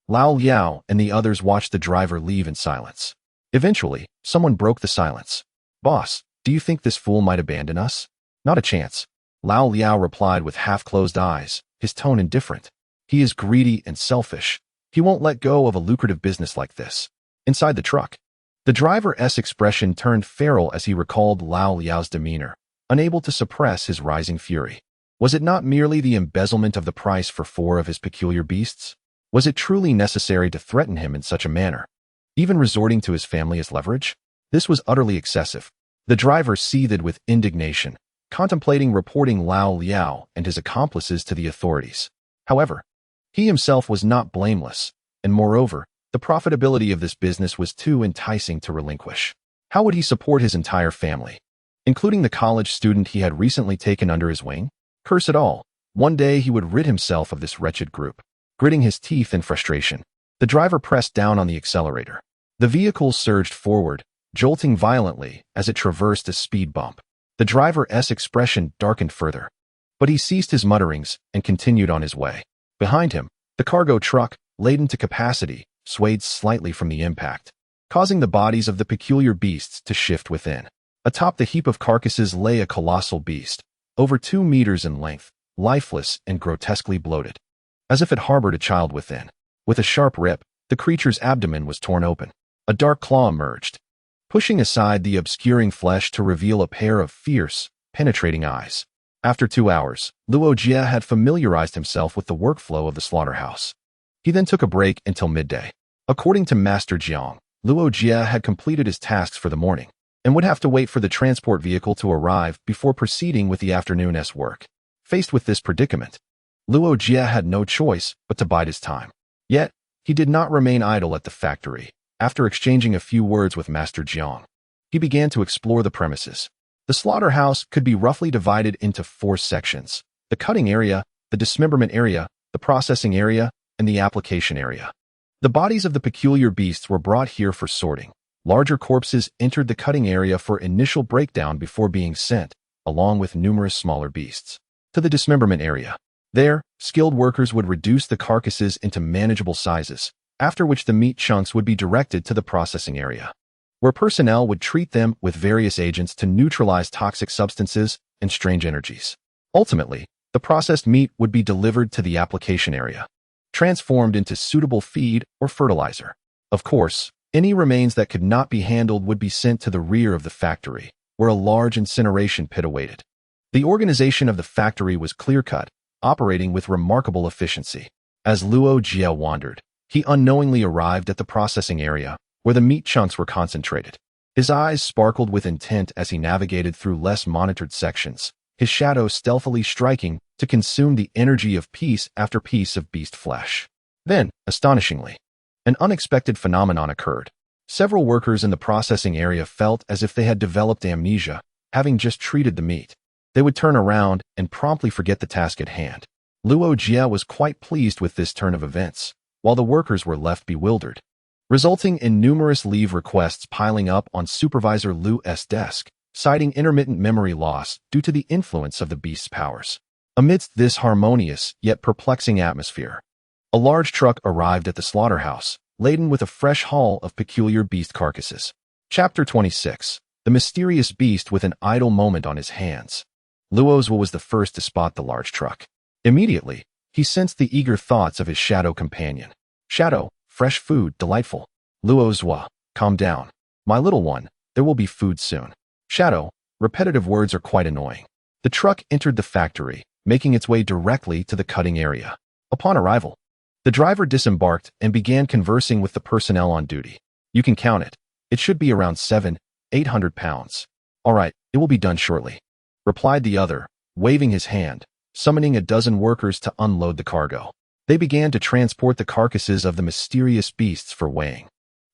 Lao Liao and the others watched the driver leave in silence. Eventually, someone broke the silence. Boss, do you think this fool might abandon us? Not a chance. Lao Liao replied with half-closed eyes, his tone indifferent. He is greedy and selfish. He won't let go of a lucrative business like this. Inside the truck, the driver's expression turned feral as he recalled Lao Liao's demeanor, unable to suppress his rising fury. Was it not merely the embezzlement of the price for 4 of his peculiar beasts? Was it truly necessary to threaten him in such a manner, even resorting to his family as leverage? This was utterly excessive. The driver seethed with indignation, contemplating reporting Lao Liao and his accomplices to the authorities. However, he himself was not blameless, and moreover, the profitability of this business was too enticing to relinquish. How would he support his entire family, including the college student he had recently taken under his wing? Curse it all, one day he would rid himself of this wretched group. Gritting his teeth in frustration, the driver pressed down on the accelerator. The vehicle surged forward, jolting violently as it traversed a speed bump. The driver's expression darkened further, but he ceased his mutterings and continued on his way. Behind him, the cargo truck, laden to capacity, swayed slightly from the impact, causing the bodies of the peculiar beasts to shift within. Atop the heap of carcasses lay a colossal beast, over 2 meters in length, lifeless and grotesquely bloated, as if it harbored a child within. With a sharp rip, the creature's abdomen was torn open. A dark claw emerged, pushing aside the obscuring flesh to reveal a pair of fierce, penetrating eyes. After 2 hours, Luo Jie had familiarized himself with the workflow of the slaughterhouse. He then took a break until midday. According to Master Jiang, Luo Jie had completed his tasks for the morning and would have to wait for the transport vehicle to arrive before proceeding with the afternoon's work. Faced with this predicament, Luo Jie had no choice but to bide his time. Yet, he did not remain idle at the factory. After exchanging a few words with Master Jiang, he began to explore the premises. The slaughterhouse could be roughly divided into 4 sections: the cutting area, the dismemberment area, the processing area, and the application area. The bodies of the peculiar beasts were brought here for sorting. Larger corpses entered the cutting area for initial breakdown before being sent, along with numerous smaller beasts, to the dismemberment area. There, skilled workers would reduce the carcasses into manageable sizes, after which the meat chunks would be directed to the processing area, where personnel would treat them with various agents to neutralize toxic substances and strange energies. Ultimately, the processed meat would be delivered to the application area, transformed into suitable feed or fertilizer. Of course, any remains that could not be handled would be sent to the rear of the factory, where a large incineration pit awaited. The organization of the factory was clear-cut, operating with remarkable efficiency. As Luo Jie wandered, he unknowingly arrived at the processing area, where the meat chunks were concentrated. His eyes sparkled with intent as he navigated through less monitored sections, his shadow stealthily striking to consume the energy of piece after piece of beast flesh. Then, astonishingly, an unexpected phenomenon occurred. Several workers in the processing area felt as if they had developed amnesia, having just treated the meat. They would turn around and promptly forget the task at hand. Luo Jie was quite pleased with this turn of events, while the workers were left bewildered, resulting in numerous leave requests piling up on Supervisor Lu's desk, citing intermittent memory loss due to the influence of the beast's powers. Amidst this harmonious yet perplexing atmosphere, a large truck arrived at the slaughterhouse, laden with a fresh haul of peculiar beast carcasses. Chapter 26. The mysterious beast with an idle moment on his hands. Luo Jie was the first to spot the large truck. Immediately, he sensed the eager thoughts of his shadow companion. Shadow, fresh food, delightful. Luo Jie, calm down. My little one, there will be food soon. Shadow, repetitive words are quite annoying. The truck entered the factory, making its way directly to the cutting area. Upon arrival, the driver disembarked and began conversing with the personnel on duty. You can count it. It should be around 700-800 pounds. All right, it will be done shortly, replied the other, waving his hand, summoning a dozen workers to unload the cargo. They began to transport the carcasses of the mysterious beasts for weighing,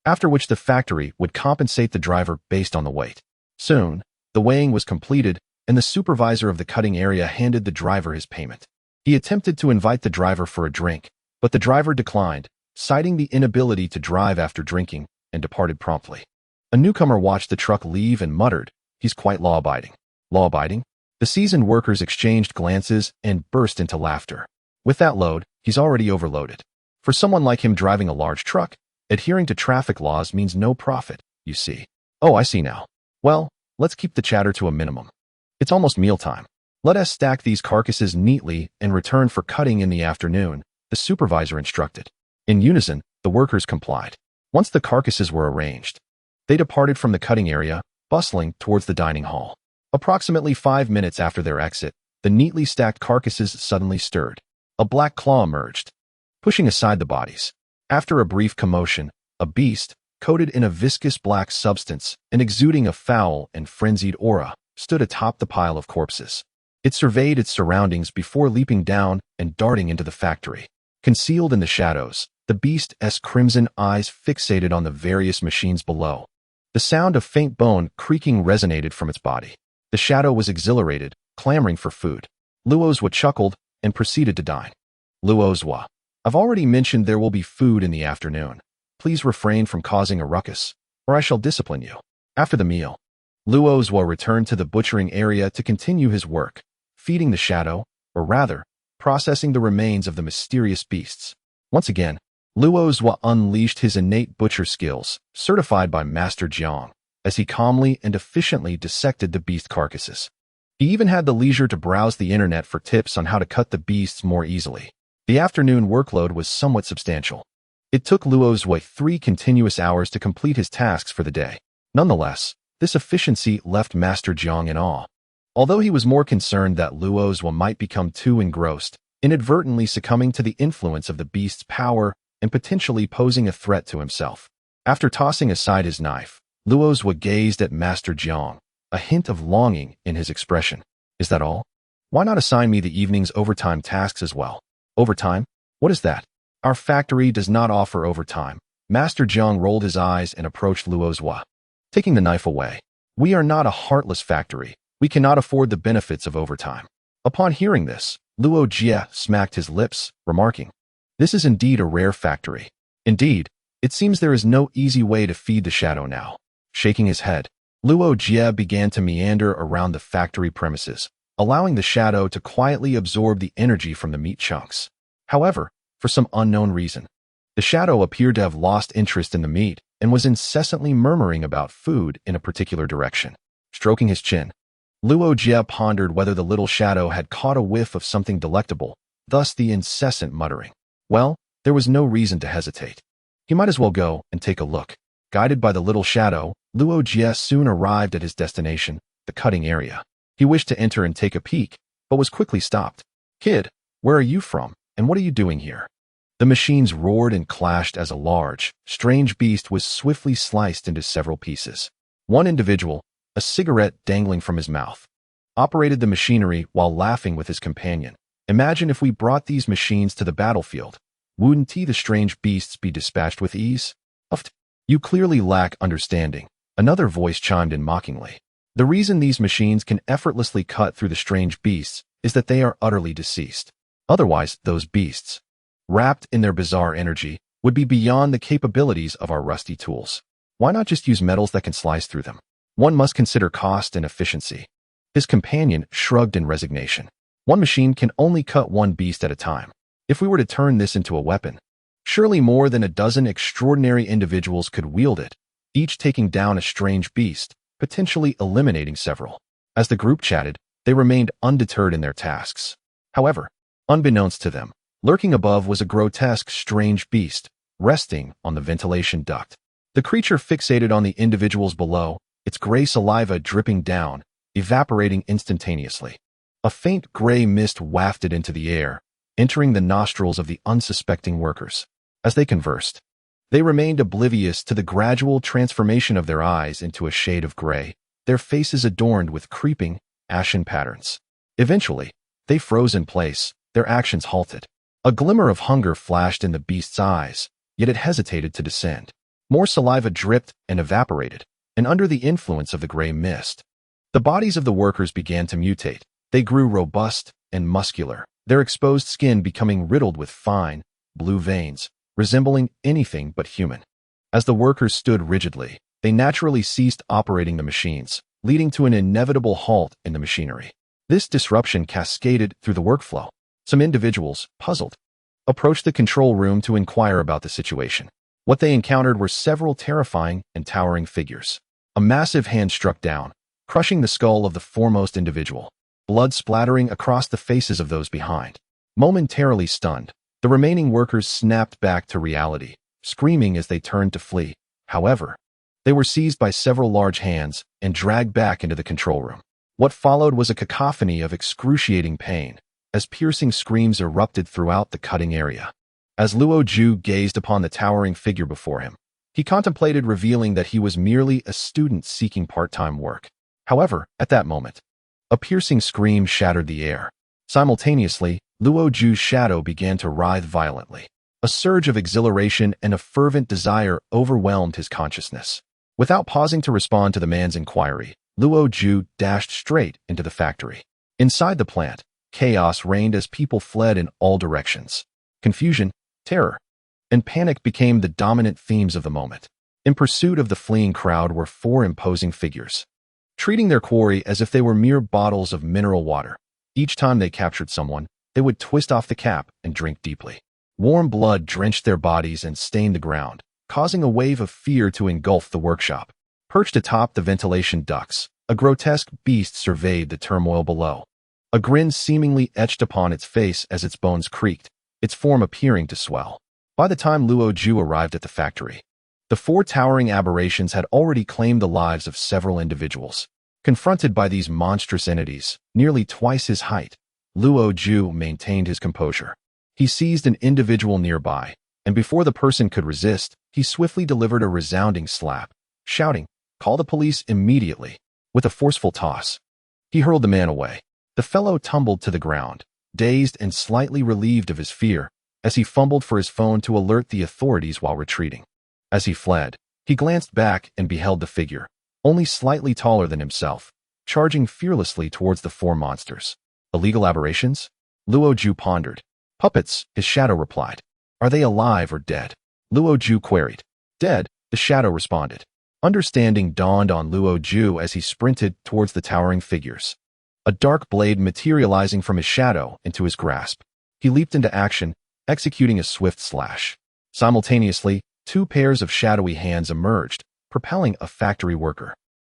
after which the factory would compensate the driver based on the weight. Soon, the weighing was completed, and the supervisor of the cutting area handed the driver his payment. He attempted to invite the driver for a drink, but the driver declined, citing the inability to drive after drinking, and departed promptly. A newcomer watched the truck leave and muttered, "He's quite law-abiding." Law-abiding? The seasoned workers exchanged glances and burst into laughter. With that load, he's already overloaded. For someone like him driving a large truck, adhering to traffic laws means no profit, you see. Oh, I see now. Well, let's keep the chatter to a minimum. It's almost mealtime. Let us stack these carcasses neatly and return for cutting in the afternoon, the supervisor instructed. In unison, the workers complied. Once the carcasses were arranged, they departed from the cutting area, bustling towards the dining hall. Approximately 5 minutes after their exit, the neatly stacked carcasses suddenly stirred. A black claw emerged, pushing aside the bodies. After a brief commotion, a beast, coated in a viscous black substance and exuding a foul and frenzied aura, stood atop the pile of corpses. It surveyed its surroundings before leaping down and darting into the factory. Concealed in the shadows, the beast's crimson eyes fixated on the various machines below. The sound of faint bone creaking resonated from its body. The shadow was exhilarated, clamoring for food. Luo Jie chuckled and proceeded to dine. Luo Jie, I've already mentioned there will be food in the afternoon. Please refrain from causing a ruckus, or I shall discipline you. After the meal, Luo Jie returned to the butchering area to continue his work, feeding the shadow, or rather, processing the remains of the mysterious beasts. Once again, Luo Jie unleashed his innate butcher skills, certified by Master Jiang, as he calmly and efficiently dissected the beast carcasses. He even had the leisure to browse the internet for tips on how to cut the beasts more easily. The afternoon workload was somewhat substantial. It took Luo Jie 3 continuous hours to complete his tasks for the day. Nonetheless, this efficiency left Master Jiang in awe. Although he was more concerned that Luo Jie might become too engrossed, inadvertently succumbing to the influence of the beast's power and potentially posing a threat to himself. After tossing aside his knife, Luo Jie gazed at Master Jiang, a hint of longing in his expression. Is that all? Why not assign me the evening's overtime tasks as well? Overtime? What is that? Our factory does not offer overtime. Master Jiang rolled his eyes and approached Luo Jie, taking the knife away. We are not a heartless factory. We cannot afford the benefits of overtime. Upon hearing this, Luo Jie smacked his lips, remarking, "This is indeed a rare factory. Indeed, it seems there is no easy way to feed the shadow now." Shaking his head, Luo Jie began to meander around the factory premises, allowing the shadow to quietly absorb the energy from the meat chunks. However, for some unknown reason, the shadow appeared to have lost interest in the meat and was incessantly murmuring about food in a particular direction. Stroking his chin, Luo Jie pondered whether the little shadow had caught a whiff of something delectable, thus the incessant muttering. Well, there was no reason to hesitate. He might as well go and take a look. Guided by the little shadow, Luo Jie soon arrived at his destination, the cutting area. He wished to enter and take a peek, but was quickly stopped. "Kid, where are you from, and what are you doing here?" The machines roared and clashed as a large, strange beast was swiftly sliced into several pieces. One individual, a cigarette dangling from his mouth, operated the machinery while laughing with his companion. "Imagine if we brought these machines to the battlefield. Wouldn't the strange beasts be dispatched with ease?" "You clearly lack understanding," another voice chimed in mockingly. "The reason these machines can effortlessly cut through the strange beasts is that they are utterly deceased. Otherwise, those beasts, wrapped in their bizarre energy, would be beyond the capabilities of our rusty tools. Why not just use metals that can slice through them? One must consider cost and efficiency." His companion shrugged in resignation. "One machine can only cut one beast at a time. If we were to turn this into a weapon, surely more than a dozen extraordinary individuals could wield it, each taking down a strange beast, potentially eliminating several." As the group chatted, they remained undeterred in their tasks. However, unbeknownst to them, lurking above was a grotesque strange beast, resting on the ventilation duct. The creature fixated on the individuals below, its gray saliva dripping down, evaporating instantaneously. A faint gray mist wafted into the air, entering the nostrils of the unsuspecting workers. As they conversed, they remained oblivious to the gradual transformation of their eyes into a shade of gray, their faces adorned with creeping, ashen patterns. Eventually, they froze in place, their actions halted. A glimmer of hunger flashed in the beast's eyes, yet it hesitated to descend. More saliva dripped and evaporated, and under the influence of the gray mist, the bodies of the workers began to mutate. They grew robust and muscular, their exposed skin becoming riddled with fine, blue veins, resembling anything but human. As the workers stood rigidly, they naturally ceased operating the machines, leading to an inevitable halt in the machinery. This disruption cascaded through the workflow. Some individuals, puzzled, approached the control room to inquire about the situation. What they encountered were several terrifying and towering figures. A massive hand struck down, crushing the skull of the foremost individual, blood splattering across the faces of those behind. Momentarily stunned, the remaining workers snapped back to reality, screaming as they turned to flee. However, they were seized by several large hands and dragged back into the control room. What followed was a cacophony of excruciating pain, as piercing screams erupted throughout the cutting area. As Luo Jie gazed upon the towering figure before him, he contemplated revealing that he was merely a student seeking part-time work. However, at that moment, a piercing scream shattered the air. Simultaneously, Luo Jie's shadow began to writhe violently. A surge of exhilaration and a fervent desire overwhelmed his consciousness. Without pausing to respond to the man's inquiry, Luo Jie dashed straight into the factory. Inside the plant, chaos reigned as people fled in all directions. Confusion, terror, and panic became the dominant themes of the moment. In pursuit of the fleeing crowd were four imposing figures, treating their quarry as if they were mere bottles of mineral water. Each time they captured someone, they would twist off the cap and drink deeply. Warm blood drenched their bodies and stained the ground, causing a wave of fear to engulf the workshop. Perched atop the ventilation ducts, a grotesque beast surveyed the turmoil below. A grin seemingly etched upon its face as its bones creaked, its form appearing to swell. By the time Luo Jie arrived at the factory, the four towering aberrations had already claimed the lives of several individuals. Confronted by these monstrous entities, nearly twice his height, Luo Jie maintained his composure. He seized an individual nearby, and before the person could resist, he swiftly delivered a resounding slap, shouting, "Call the police immediately." With a forceful toss, he hurled the man away. The fellow tumbled to the ground, dazed and slightly relieved of his fear, as he fumbled for his phone to alert the authorities while retreating. As he fled, he glanced back and beheld the figure, only slightly taller than himself, charging fearlessly towards the four monsters. Illegal aberrations? Luo Jie pondered. Puppets, his shadow replied. Are they alive or dead? Luo Jie queried. Dead, the shadow responded. Understanding dawned on Luo Jie as he sprinted towards the towering figures, a dark blade materializing from his shadow into his grasp. He leaped into action, executing a swift slash. Simultaneously, two pairs of shadowy hands emerged, propelling a factory worker,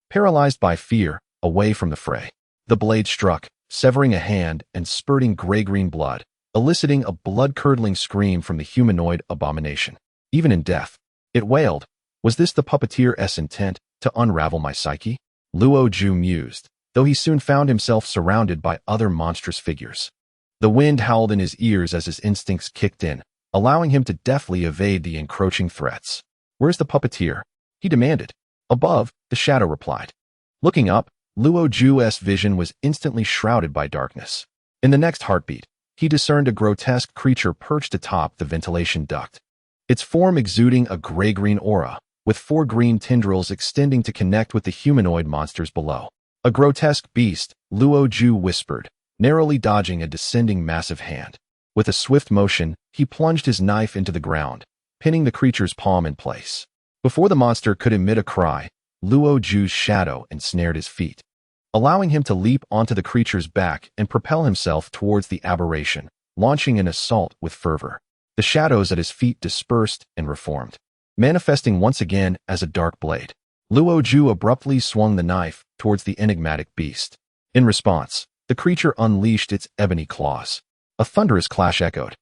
paralyzed by fear, away from the fray. The blade struck, severing a hand and spurting gray-green blood, eliciting a blood-curdling scream from the humanoid abomination. Even in death, it wailed, "Was this the puppeteer's intent, to unravel my psyche?" Luo Jie mused, though he soon found himself surrounded by other monstrous figures. The wind howled in his ears as his instincts kicked in, allowing him to deftly evade the encroaching threats. "Where's the puppeteer?" he demanded. "Above," the shadow replied. Looking up, Luo Jie's vision was instantly shrouded by darkness. In the next heartbeat, he discerned a grotesque creature perched atop the ventilation duct, its form exuding a gray-green aura, with four green tendrils extending to connect with the humanoid monsters below. A grotesque beast, Luo Jie whispered, narrowly dodging a descending massive hand. With a swift motion, he plunged his knife into the ground, pinning the creature's palm in place. Before the monster could emit a cry, Luo Jie's shadow ensnared his feet, allowing him to leap onto the creature's back and propel himself towards the aberration, launching an assault with fervor. The shadows at his feet dispersed and reformed, manifesting once again as a dark blade. Luo Jie abruptly swung the knife towards the enigmatic beast. In response, the creature unleashed its ebony claws. A thunderous clash echoed,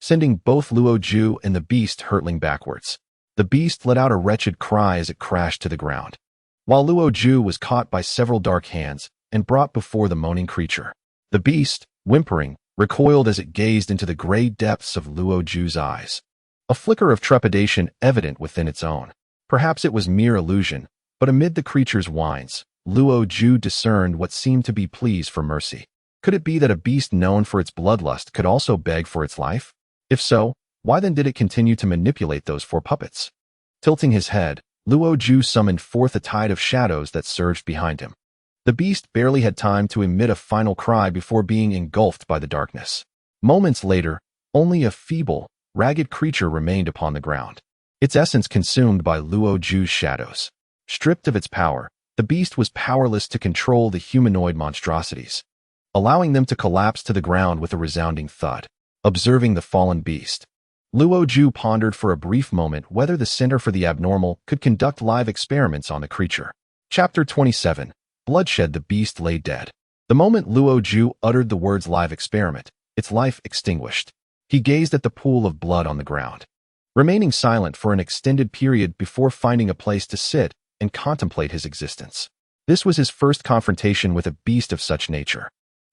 sending both Luo Jie and the beast hurtling backwards. The beast let out a wretched cry as it crashed to the ground, while Luo Jie was caught by several dark hands and brought before the moaning creature. The beast, whimpering, recoiled as it gazed into the gray depths of Luo Jie's eyes, a flicker of trepidation evident within its own. Perhaps it was mere illusion, but amid the creature's whines, Luo Jie discerned what seemed to be pleas for mercy. Could it be that a beast known for its bloodlust could also beg for its life? If so, why then did it continue to manipulate those four puppets? Tilting his head, Luo Jie summoned forth a tide of shadows that surged behind him. The beast barely had time to emit a final cry before being engulfed by the darkness. Moments later, only a feeble, ragged creature remained upon the ground, its essence consumed by Luo Jie's shadows. Stripped of its power, the beast was powerless to control the humanoid monstrosities, allowing them to collapse to the ground with a resounding thud. Observing the fallen beast, Luo Jie pondered for a brief moment whether the Center for the Abnormal could conduct live experiments on the creature. Chapter 27. Bloodshed. The beast lay dead. The moment Luo Jie uttered the words live experiment, its life extinguished. He gazed at the pool of blood on the ground, remaining silent for an extended period before finding a place to sit and contemplate his existence. This was his first confrontation with a beast of such nature.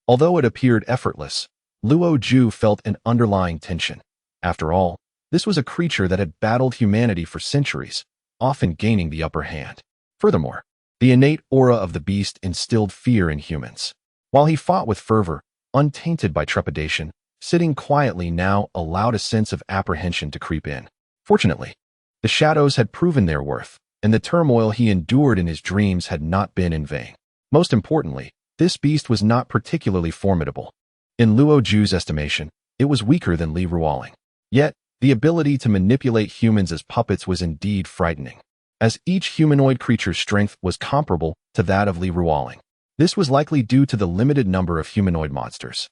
Although it appeared effortless, Luo Jie felt an underlying tension. After all, this was a creature that had battled humanity for centuries, often gaining the upper hand. Furthermore, the innate aura of the beast instilled fear in humans. While he fought with fervor, untainted by trepidation, sitting quietly now allowed a sense of apprehension to creep in. Fortunately, the shadows had proven their worth, and the turmoil he endured in his dreams had not been in vain. Most importantly, this beast was not particularly formidable. In Luo Jie's estimation, it was weaker than Li Ruoling. Yet, the ability to manipulate humans as puppets was indeed frightening, as each humanoid creature's strength was comparable to that of Li Ruoling. This was likely due to the limited number of humanoid monsters,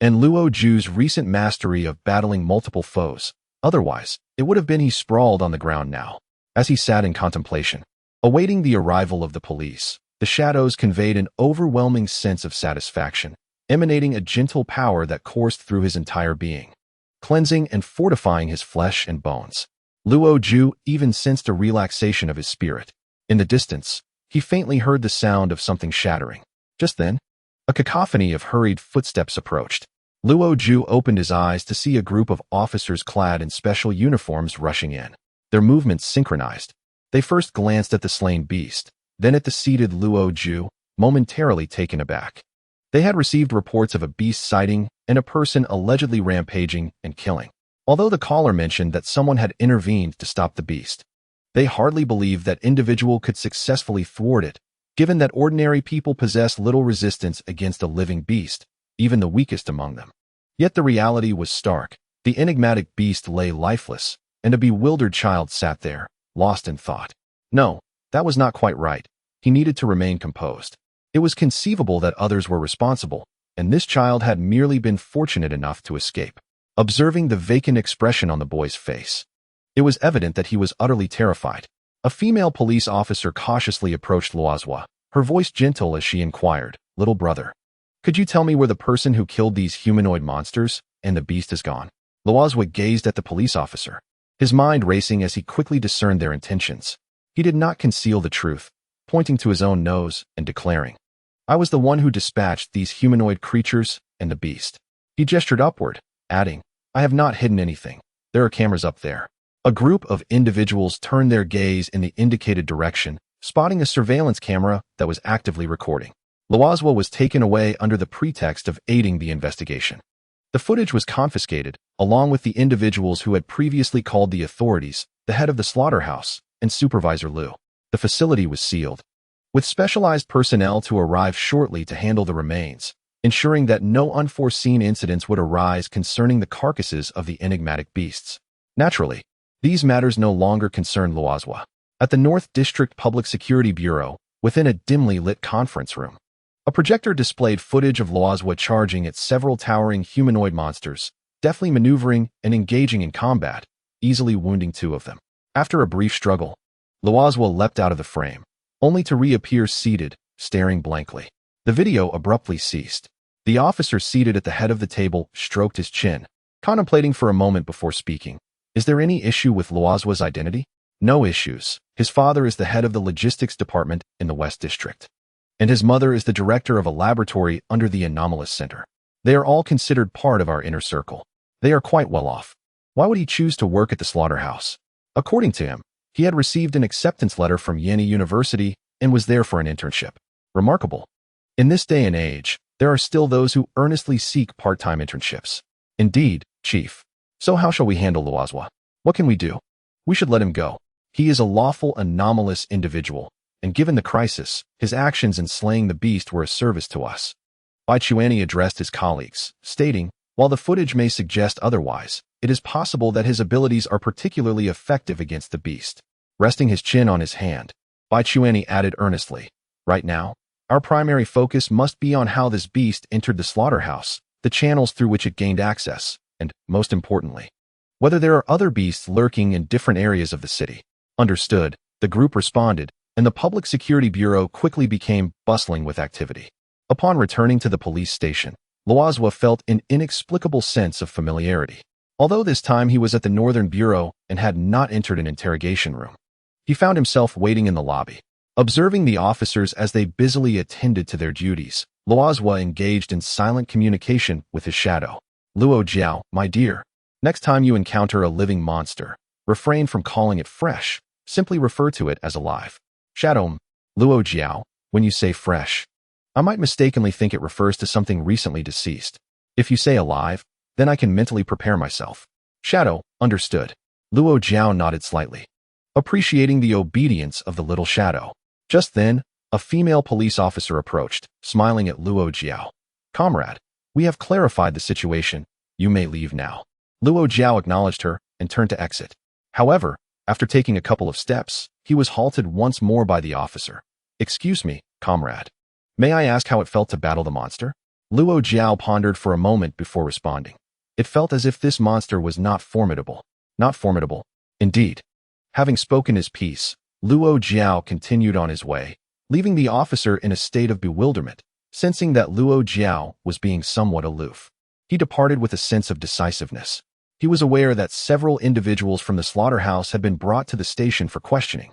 and Luo Jie's recent mastery of battling multiple foes. Otherwise, it would have been he sprawled on the ground now. As he sat in contemplation, awaiting the arrival of the police, the shadows conveyed an overwhelming sense of satisfaction, emanating a gentle power that coursed through his entire being, cleansing and fortifying his flesh and bones. Luo Jie even sensed a relaxation of his spirit. In the distance, he faintly heard the sound of something shattering. Just then, a cacophony of hurried footsteps approached. Luo Jie opened his eyes to see a group of officers clad in special uniforms rushing in. Their movements synchronized. They first glanced at the slain beast, then at the seated Luo Jie, momentarily taken aback. They had received reports of a beast sighting and a person allegedly rampaging and killing. Although the caller mentioned that someone had intervened to stop the beast, they hardly believed that individual could successfully thwart it, given that ordinary people possess little resistance against a living beast, even the weakest among them. Yet the reality was stark. The enigmatic beast lay lifeless, and a bewildered child sat there, lost in thought. No, that was not quite right. He needed to remain composed. It was conceivable that others were responsible, and this child had merely been fortunate enough to escape. Observing the vacant expression on the boy's face, it was evident that he was utterly terrified. A female police officer cautiously approached Luo Jie, her voice gentle as she inquired, "Little brother, could you tell me where the person who killed these humanoid monsters and the beast is gone?" Luo Jie gazed at the police officer, his mind racing as he quickly discerned their intentions. He did not conceal the truth, pointing to his own nose and declaring, "I was the one who dispatched these humanoid creatures and the beast." He gestured upward, adding, "I have not hidden anything. There are cameras up there." A group of individuals turned their gaze in the indicated direction, spotting a surveillance camera that was actively recording. Luo Jie was taken away under the pretext of aiding the investigation. The footage was confiscated, along with the individuals who had previously called the authorities, the head of the slaughterhouse, and Supervisor Liu. The facility was sealed, with specialized personnel to arrive shortly to handle the remains, ensuring that no unforeseen incidents would arise concerning the carcasses of the enigmatic beasts. Naturally, these matters no longer concerned Luo Jie. At the North District Public Security Bureau, within a dimly lit conference room, a projector displayed footage of Luo Jie charging at several towering humanoid monsters, deftly maneuvering and engaging in combat, easily wounding two of them. After a brief struggle, Luo Jie leapt out of the frame, only to reappear seated, staring blankly. The video abruptly ceased. The officer seated at the head of the table stroked his chin, contemplating for a moment before speaking. "Is there any issue with Luo Jie's identity?" "No issues. His father is the head of the logistics department in the West District, and his mother is the director of a laboratory under the Anomalous Center. They are all considered part of our inner circle. They are quite well off. Why would he choose to work at the slaughterhouse?" According to him, he had received an acceptance letter from Yanni University and was there for an internship. Remarkable. In this day and age, there are still those who earnestly seek part-time internships. Indeed, Chief. So how shall we handle Luo Jie? What can we do? We should let him go. He is a lawful anomalous individual, and given the crisis, his actions in slaying the beast were a service to us. Bai Chuanyi addressed his colleagues, stating, While the footage may suggest otherwise, it is possible that his abilities are particularly effective against the beast. Resting his chin on his hand, Bai Chuanyi added earnestly, "Right now, our primary focus must be on how this beast entered the slaughterhouse, the channels through which it gained access, and, most importantly, whether there are other beasts lurking in different areas of the city." Understood, the group responded, and the Public Security Bureau quickly became bustling with activity. Upon returning to the police station, Luo Jie felt an inexplicable sense of familiarity. Although this time he was at the Northern Bureau and had not entered an interrogation room, he found himself waiting in the lobby. Observing the officers as they busily attended to their duties, Luo Jie engaged in silent communication with his shadow. "Luo Jie, my dear, next time you encounter a living monster, refrain from calling it fresh, simply refer to it as alive." "Shadow, Luo Jie, when you say fresh, I might mistakenly think it refers to something recently deceased. If you say alive, then I can mentally prepare myself." "Shadow, understood." Luo Jie nodded slightly, appreciating the obedience of the little shadow. Just then, a female police officer approached, smiling at Luo Jie. "Comrade, we have clarified the situation. You may leave now." Luo Jie acknowledged her and turned to exit. However, after taking a couple of steps, he was halted once more by the officer. "Excuse me, comrade. May I ask how it felt to battle the monster?" Luo Jie pondered for a moment before responding. It felt as if this monster was not formidable. Not formidable, indeed. Having spoken his piece, Luo Jie continued on his way, leaving the officer in a state of bewilderment, sensing that Luo Jie was being somewhat aloof. He departed with a sense of decisiveness. He was aware that several individuals from the slaughterhouse had been brought to the station for questioning.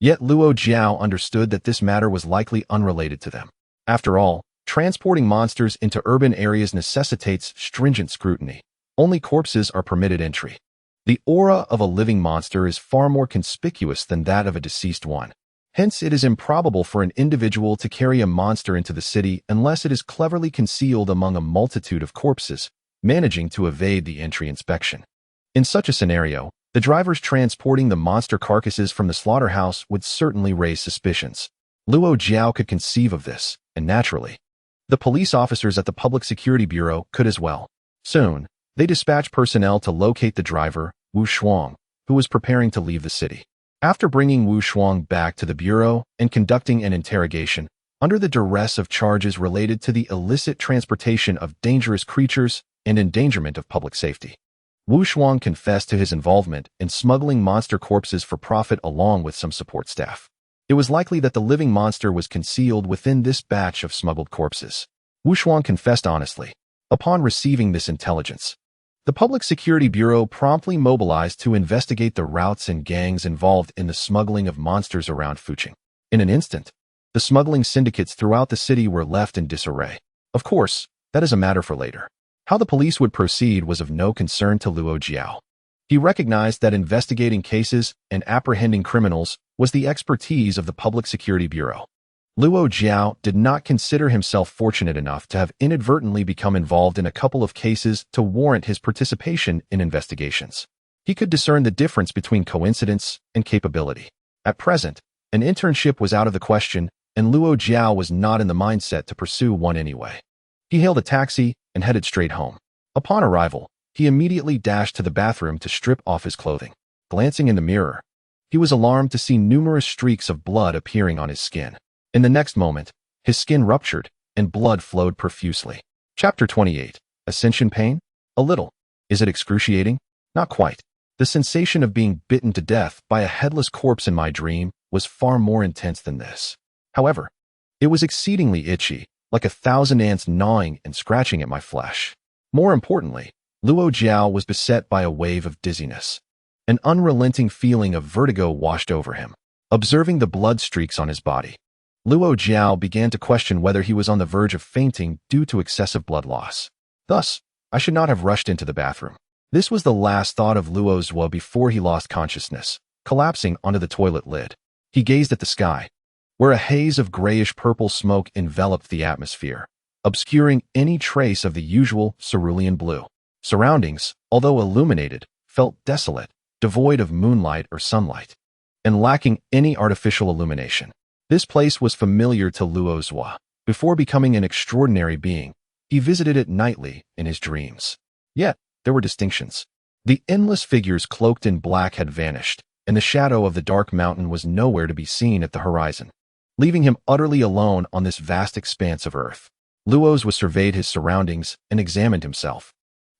Yet Luo Jie understood that this matter was likely unrelated to them. After all, transporting monsters into urban areas necessitates stringent scrutiny. Only corpses are permitted entry. The aura of a living monster is far more conspicuous than that of a deceased one. Hence, it is improbable for an individual to carry a monster into the city unless it is cleverly concealed among a multitude of corpses, managing to evade the entry inspection. In such a scenario, the drivers transporting the monster carcasses from the slaughterhouse would certainly raise suspicions. Luo Jie could conceive of this, and naturally, the police officers at the Public Security Bureau could as well. Soon, they dispatched personnel to locate the driver, Wu Shuang, who was preparing to leave the city. After bringing Wu Shuang back to the bureau and conducting an interrogation, under the duress of charges related to the illicit transportation of dangerous creatures and endangerment of public safety, Wu Shuang confessed to his involvement in smuggling monster corpses for profit along with some support staff. It was likely that the living monster was concealed within this batch of smuggled corpses. Wu Shuang confessed honestly. Upon receiving this intelligence, the Public Security Bureau promptly mobilized to investigate the routes and gangs involved in the smuggling of monsters around Fucheng. In an instant, the smuggling syndicates throughout the city were left in disarray. Of course, that is a matter for later. How the police would proceed was of no concern to Luo Jie. He recognized that investigating cases and apprehending criminals was the expertise of the Public Security Bureau. Luo Jie did not consider himself fortunate enough to have inadvertently become involved in a couple of cases to warrant his participation in investigations. He could discern the difference between coincidence and capability. At present, an internship was out of the question, and Luo Jie was not in the mindset to pursue one anyway. He hailed a taxi and headed straight home. Upon arrival, he immediately dashed to the bathroom to strip off his clothing. Glancing in the mirror, he was alarmed to see numerous streaks of blood appearing on his skin. In the next moment, his skin ruptured and blood flowed profusely. Chapter 28. Ascension pain? A little. Is it excruciating? Not quite. The sensation of being bitten to death by a headless corpse in my dream was far more intense than this. However, it was exceedingly itchy, like 1,000 ants gnawing and scratching at my flesh. More importantly, Luo Jie was beset by a wave of dizziness. An unrelenting feeling of vertigo washed over him. Observing the blood streaks on his body, Luo Jie began to question whether he was on the verge of fainting due to excessive blood loss. Thus, I should not have rushed into the bathroom. This was the last thought of Luo Jie before he lost consciousness, collapsing onto the toilet lid. He gazed at the sky, where a haze of grayish-purple smoke enveloped the atmosphere, obscuring any trace of the usual cerulean blue. Surroundings, although illuminated, felt desolate, devoid of moonlight or sunlight, and lacking any artificial illumination. This place was familiar to Luo Jie. Before becoming an extraordinary being, he visited it nightly in his dreams. Yet, there were distinctions. The endless figures cloaked in black had vanished, and the shadow of the dark mountain was nowhere to be seen at the horizon, leaving him utterly alone on this vast expanse of earth. Luo Jie surveyed his surroundings and examined himself,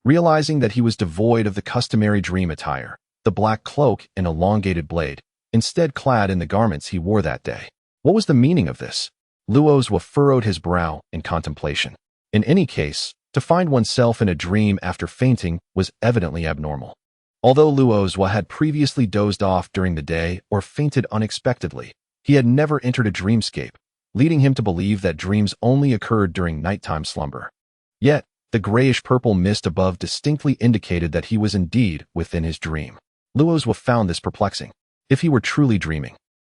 realizing that he was devoid of the customary dream attire, the black cloak and elongated blade, instead clad in the garments he wore that day. What was the meaning of this? Luo Jie furrowed his brow in contemplation. In any case, to find oneself in a dream after fainting was evidently abnormal. Although Luo Jie had previously dozed off during the day or fainted unexpectedly, he had never entered a dreamscape, leading him to believe that dreams only occurred during nighttime slumber. Yet, the grayish-purple mist above distinctly indicated that he was indeed within his dream. Luo Jie found this perplexing. If he were truly dreaming,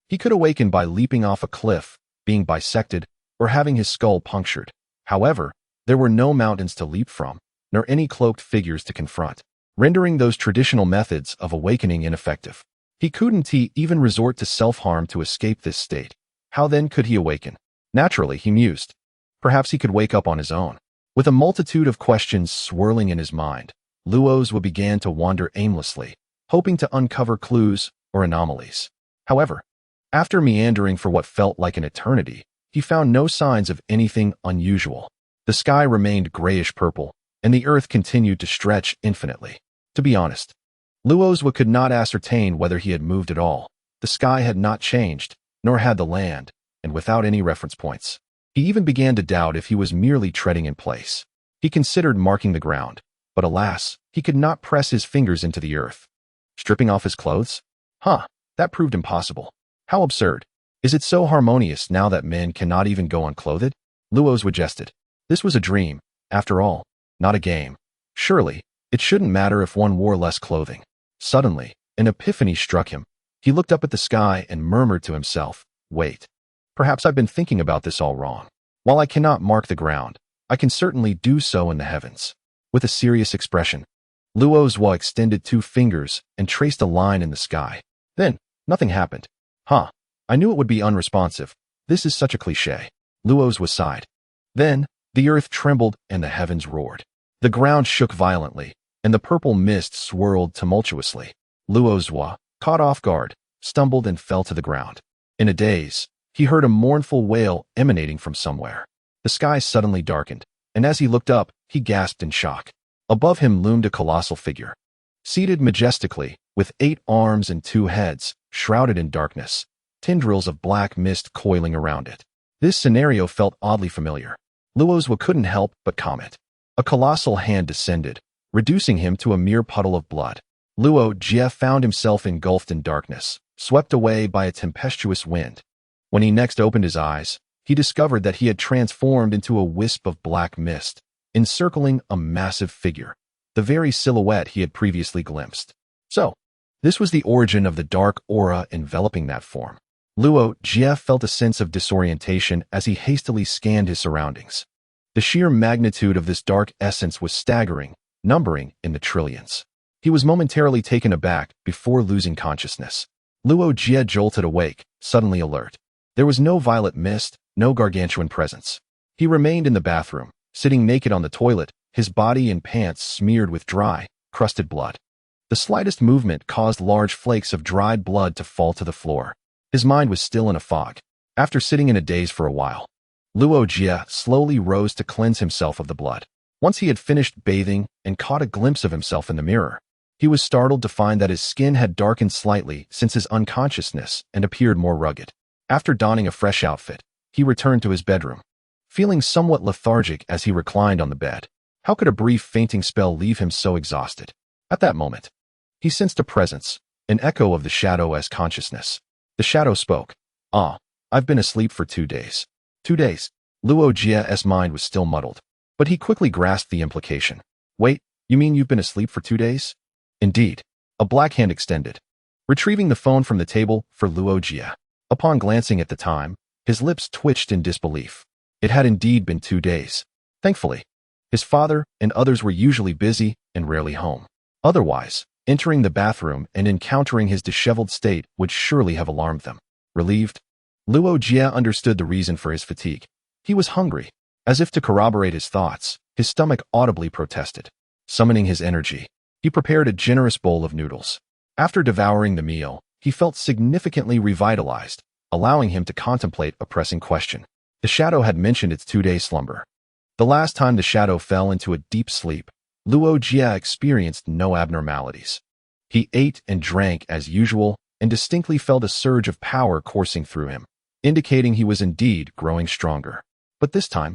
he could awaken by leaping off a cliff, being bisected, or having his skull punctured. However, there were no mountains to leap from, nor any cloaked figures to confront, rendering those traditional methods of awakening ineffective. He couldn't even resort to self-harm to escape this state. How then could he awaken? Naturally, he mused. Perhaps he could wake up on his own. With a multitude of questions swirling in his mind, Luo Jie began to wander aimlessly, hoping to uncover clues or anomalies. However, after meandering for what felt like an eternity, he found no signs of anything unusual. The sky remained grayish-purple, and the earth continued to stretch infinitely. To be honest, Luo Jie could not ascertain whether he had moved at all. The sky had not changed, nor had the land, and without any reference points. He even began to doubt if he was merely treading in place. He considered marking the ground, but alas, he could not press his fingers into the earth. Stripping off his clothes? That proved impossible. How absurd. Is it so harmonious now that men cannot even go unclothed? Luo Jie jested. This was a dream, after all, not a game. Surely, it shouldn't matter if one wore less clothing. Suddenly, an epiphany struck him. He looked up at the sky and murmured to himself, wait. Perhaps I've been thinking about this all wrong. While I cannot mark the ground, I can certainly do so in the heavens. With a serious expression, Luo Jie extended 2 fingers and traced a line in the sky. Then, nothing happened. I knew it would be unresponsive. This is such a cliché. Luo Jie sighed. Then, the earth trembled and the heavens roared. The ground shook violently, and the purple mist swirled tumultuously. Luo Jie, caught off guard, stumbled and fell to the ground. In a daze, he heard a mournful wail emanating from somewhere. The sky suddenly darkened, and as he looked up, he gasped in shock. Above him loomed a colossal figure, seated majestically, with 8 arms and 2 heads, shrouded in darkness, tendrils of black mist coiling around it. This scenario felt oddly familiar. Luo Jie couldn't help but comment. A colossal hand descended, reducing him to a mere puddle of blood. Luo Jie found himself engulfed in darkness, swept away by a tempestuous wind. When he next opened his eyes, he discovered that he had transformed into a wisp of black mist, encircling a massive figure, the very silhouette he had previously glimpsed. So, this was the origin of the dark aura enveloping that form. Luo Jie felt a sense of disorientation as he hastily scanned his surroundings. The sheer magnitude of this dark essence was staggering, numbering in the trillions. He was momentarily taken aback before losing consciousness. Luo Jie jolted awake, suddenly alert. There was no violet mist, no gargantuan presence. He remained in the bathroom, sitting naked on the toilet, his body and pants smeared with dry, crusted blood. The slightest movement caused large flakes of dried blood to fall to the floor. His mind was still in a fog. After sitting in a daze for a while, Luo Jie slowly rose to cleanse himself of the blood. Once he had finished bathing and caught a glimpse of himself in the mirror, he was startled to find that his skin had darkened slightly since his unconsciousness and appeared more rugged. After donning a fresh outfit, he returned to his bedroom, feeling somewhat lethargic as he reclined on the bed. How could a brief fainting spell leave him so exhausted? At that moment, he sensed a presence, an echo of the Shadow's consciousness. The shadow spoke. I've been asleep for 2 days. 2 days. Luo Jie's mind was still muddled, but he quickly grasped the implication. Wait, you mean you've been asleep for 2 days? Indeed. A black hand extended, retrieving the phone from the table for Luo Jie. Upon glancing at the time, his lips twitched in disbelief. It had indeed been 2 days. Thankfully, his father and others were usually busy and rarely home. Otherwise, entering the bathroom and encountering his disheveled state would surely have alarmed them. Relieved, Luo Jie understood the reason for his fatigue. He was hungry. As if to corroborate his thoughts, his stomach audibly protested. Summoning his energy, he prepared a generous bowl of noodles. After devouring the meal, he felt significantly revitalized, allowing him to contemplate a pressing question. The shadow had mentioned its 2-day slumber. The last time the shadow fell into a deep sleep, Luo Jie experienced no abnormalities. He ate and drank as usual and distinctly felt a surge of power coursing through him, indicating he was indeed growing stronger. But this time,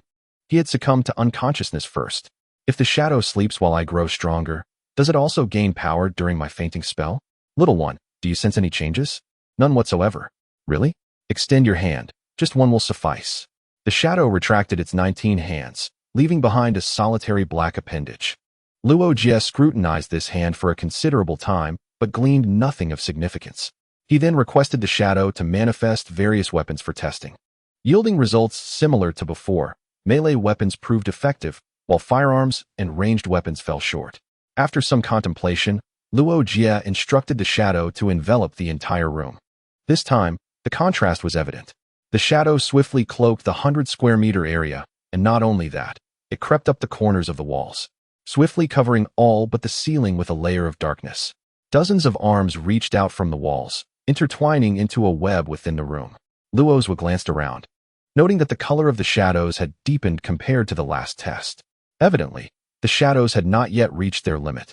he had succumbed to unconsciousness first. If the shadow sleeps while I grow stronger, does it also gain power during my fainting spell? Little one, do you sense any changes? None whatsoever. Really? Extend your hand. Just one will suffice. The shadow retracted its 19 hands, leaving behind a solitary black appendage. Luo Jie scrutinized this hand for a considerable time, but gleaned nothing of significance. He then requested the shadow to manifest various weapons for testing. Yielding results similar to before, melee weapons proved effective, while firearms and ranged weapons fell short. After some contemplation, Luo Jie instructed the shadow to envelop the entire room. This time, the contrast was evident. The shadow swiftly cloaked the 100-square-meter area, and not only that, it crept up the corners of the walls, swiftly covering all but the ceiling with a layer of darkness. Dozens of arms reached out from the walls, intertwining into a web within the room. Luo Jie glanced around, noting that the color of the shadows had deepened compared to the last test. Evidently, the shadows had not yet reached their limit,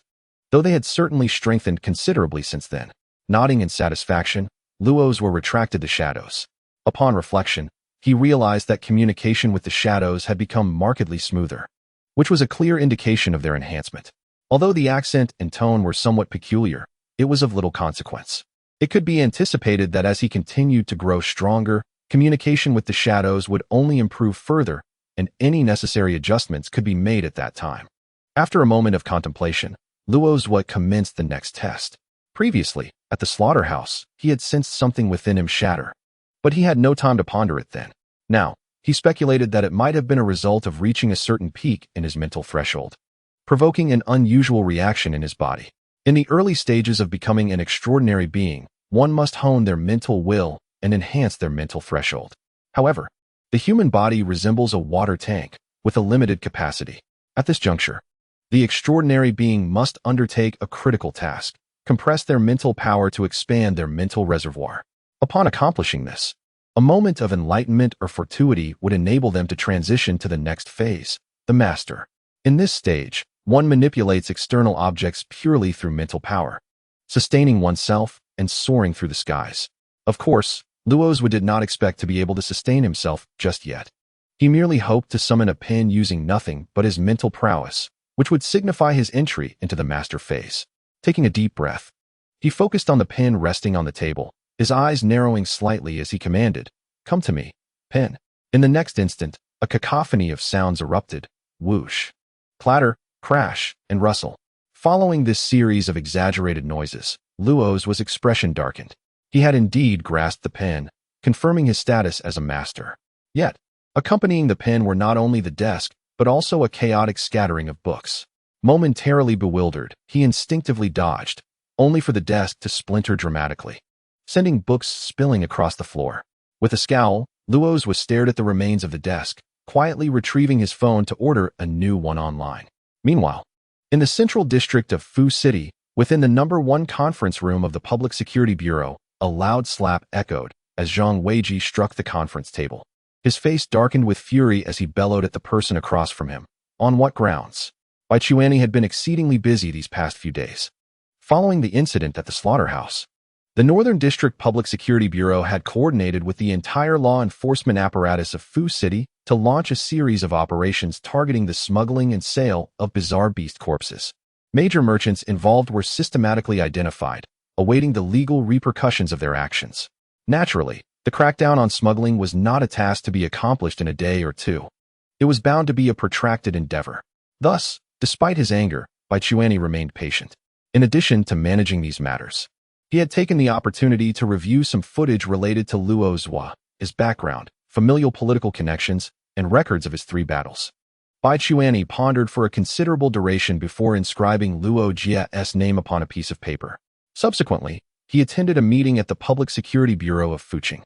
though they had certainly strengthened considerably since then. Nodding in satisfaction, Luo Jie retracted the shadows. Upon reflection, he realized that communication with the shadows had become markedly smoother, which was a clear indication of their enhancement. Although the accent and tone were somewhat peculiar, it was of little consequence. It could be anticipated that as he continued to grow stronger, communication with the shadows would only improve further, and any necessary adjustments could be made at that time. After a moment of contemplation, Luo Jie commenced the next test. Previously, at the slaughterhouse, he had sensed something within him shatter, but he had no time to ponder it then. Now, he speculated that it might have been a result of reaching a certain peak in his mental threshold, provoking an unusual reaction in his body. In the early stages of becoming an extraordinary being, one must hone their mental will and enhance their mental threshold. However, the human body resembles a water tank with a limited capacity. At this juncture, the extraordinary being must undertake a critical task, compress their mental power to expand their mental reservoir. Upon accomplishing this, a moment of enlightenment or fortuity would enable them to transition to the next phase, the master. In this stage, one manipulates external objects purely through mental power, sustaining oneself and soaring through the skies. Of course, Luo Jie did not expect to be able to sustain himself just yet. He merely hoped to summon a pen using nothing but his mental prowess, which would signify his entry into the master phase. Taking a deep breath, he focused on the pen resting on the table, his eyes narrowing slightly as he commanded, "Come to me, pen." In the next instant, a cacophony of sounds erupted: whoosh, clatter, crash, and rustle. Following this series of exaggerated noises, Luo Jie's expression darkened. He had indeed grasped the pen, confirming his status as a master. Yet, accompanying the pen were not only the desk, but also a chaotic scattering of books. Momentarily bewildered, he instinctively dodged, only for the desk to splinter dramatically, sending books spilling across the floor. With a scowl, Luo Jie stared at the remains of the desk, quietly retrieving his phone to order a new one online. Meanwhile, in the central district of Fu City, within the #1 conference room of the Public Security Bureau, a loud slap echoed as Zhang Weiji struck the conference table. His face darkened with fury as he bellowed at the person across from him. On what grounds? Bai Chuanyi had been exceedingly busy these past few days. Following the incident at the slaughterhouse, the Northern District Public Security Bureau had coordinated with the entire law enforcement apparatus of Fu City to launch a series of operations targeting the smuggling and sale of bizarre beast corpses. Major merchants involved were systematically identified, awaiting the legal repercussions of their actions. Naturally, the crackdown on smuggling was not a task to be accomplished in a day or two. It was bound to be a protracted endeavor. Thus, despite his anger, Bai Chuanyi remained patient. In addition to managing these matters, he had taken the opportunity to review some footage related to Luo Jie, his background, familial political connections, and records of his 3 battles. Bai Chuanyi pondered for a considerable duration before inscribing Luo Jie's name upon a piece of paper. Subsequently, he attended a meeting at the Public Security Bureau of Fuqing.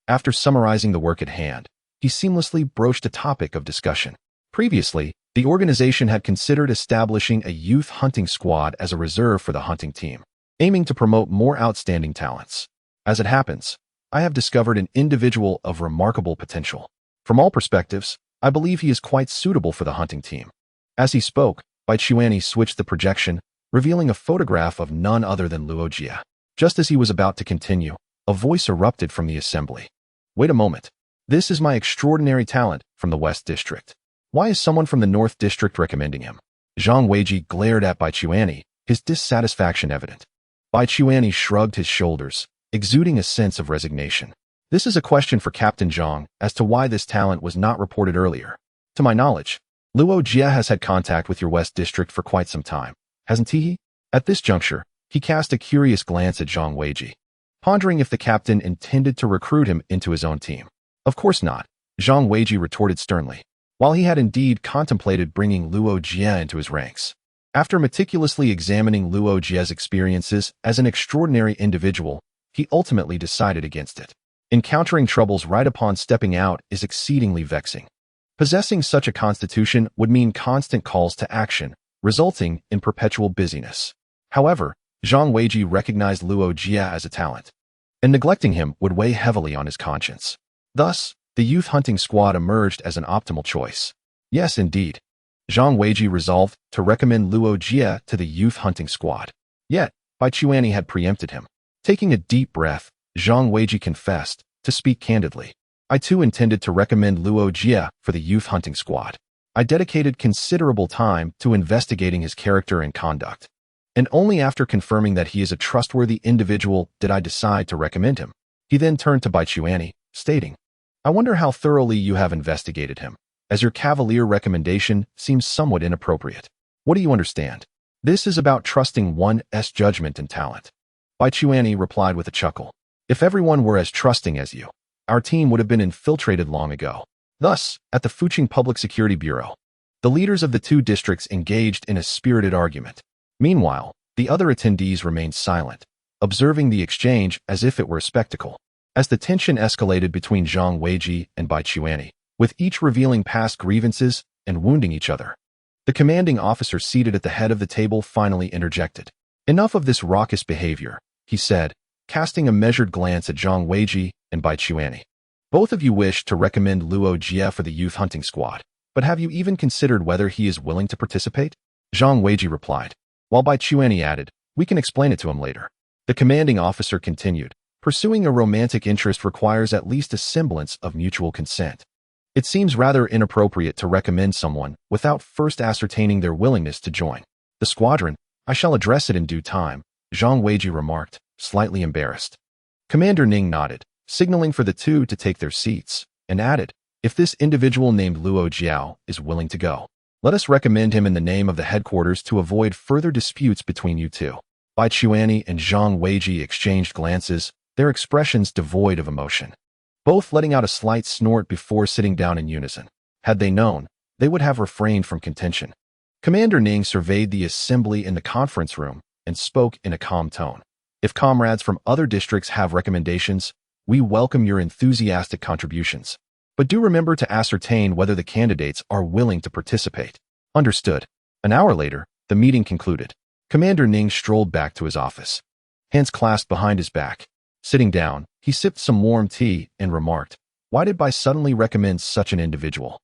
After summarizing the work at hand, he seamlessly broached a topic of discussion. Previously, the organization had considered establishing a youth hunting squad as a reserve for the hunting team, aiming to promote more outstanding talents. As it happens, I have discovered an individual of remarkable potential. From all perspectives, I believe he is quite suitable for the hunting team. As he spoke, Bai Chuanyi switched the projection, revealing a photograph of none other than Luo Jie. Just as he was about to continue, a voice erupted from the assembly. Wait a moment. This is my extraordinary talent from the West District. Why is someone from the North District recommending him? Zhang Weiji glared at Bai Chuanyi, his dissatisfaction evident. Bai Chuanyi shrugged his shoulders, exuding a sense of resignation. This is a question for Captain Zhang as to why this talent was not reported earlier. To my knowledge, Luo Jie has had contact with your West District for quite some time, hasn't he? At this juncture, he cast a curious glance at Zhang Weiji, pondering if the captain intended to recruit him into his own team. Of course not, Zhang Weiji retorted sternly, while he had indeed contemplated bringing Luo Jie into his ranks. After meticulously examining Luo Jie's experiences as an extraordinary individual, he ultimately decided against it. Encountering troubles right upon stepping out is exceedingly vexing. Possessing such a constitution would mean constant calls to action, resulting in perpetual busyness. However, Zhang Weiji recognized Luo Jie as a talent, and neglecting him would weigh heavily on his conscience. Thus, the youth hunting squad emerged as an optimal choice. Yes, indeed. Zhang Weiji resolved to recommend Luo Jie to the youth hunting squad. Yet, Bai Chuanyi had preempted him. Taking a deep breath, Zhang Weiji confessed, to speak candidly. I too intended to recommend Luo Jie for the youth hunting squad. I dedicated considerable time to investigating his character and conduct. And only after confirming that he is a trustworthy individual did I decide to recommend him. He then turned to Bai Chuanyi, stating, I wonder how thoroughly you have investigated him, as your cavalier recommendation seems somewhat inappropriate. What do you understand? This is about trusting one's judgment and talent. Bai Chuanyi replied with a chuckle. If everyone were as trusting as you, our team would have been infiltrated long ago. Thus, at the Fuqing Public Security Bureau, the leaders of the two districts engaged in a spirited argument. Meanwhile, the other attendees remained silent, observing the exchange as if it were a spectacle. As the tension escalated between Zhang Weiji and Bai Chuanyi, with each revealing past grievances and wounding each other, the commanding officer seated at the head of the table finally interjected. Enough of this raucous behavior, he said, casting a measured glance at Zhang Weiji and Bai Chuanyi. Both of you wish to recommend Luo Jie for the youth hunting squad, but have you even considered whether he is willing to participate? Zhang Weiji replied, while Bai Chuanyi added, we can explain it to him later. The commanding officer continued, pursuing a romantic interest requires at least a semblance of mutual consent. It seems rather inappropriate to recommend someone without first ascertaining their willingness to join the squadron. I shall address it in due time, Zhang Weiji remarked, slightly embarrassed. Commander Ning nodded, signaling for the two to take their seats, and added, if this individual named Luo Jie is willing to go, let us recommend him in the name of the headquarters to avoid further disputes between you two. Bai Chuanyi and Zhang Weiji exchanged glances, their expressions devoid of emotion, both letting out a slight snort before sitting down in unison. Had they known, they would have refrained from contention. Commander Ning surveyed the assembly in the conference room and spoke in a calm tone. If comrades from other districts have recommendations, we welcome your enthusiastic contributions. But do remember to ascertain whether the candidates are willing to participate. Understood. An hour later, the meeting concluded. Commander Ning strolled back to his office, hands clasped behind his back. Sitting down, he sipped some warm tea and remarked, why did Bai suddenly recommend such an individual?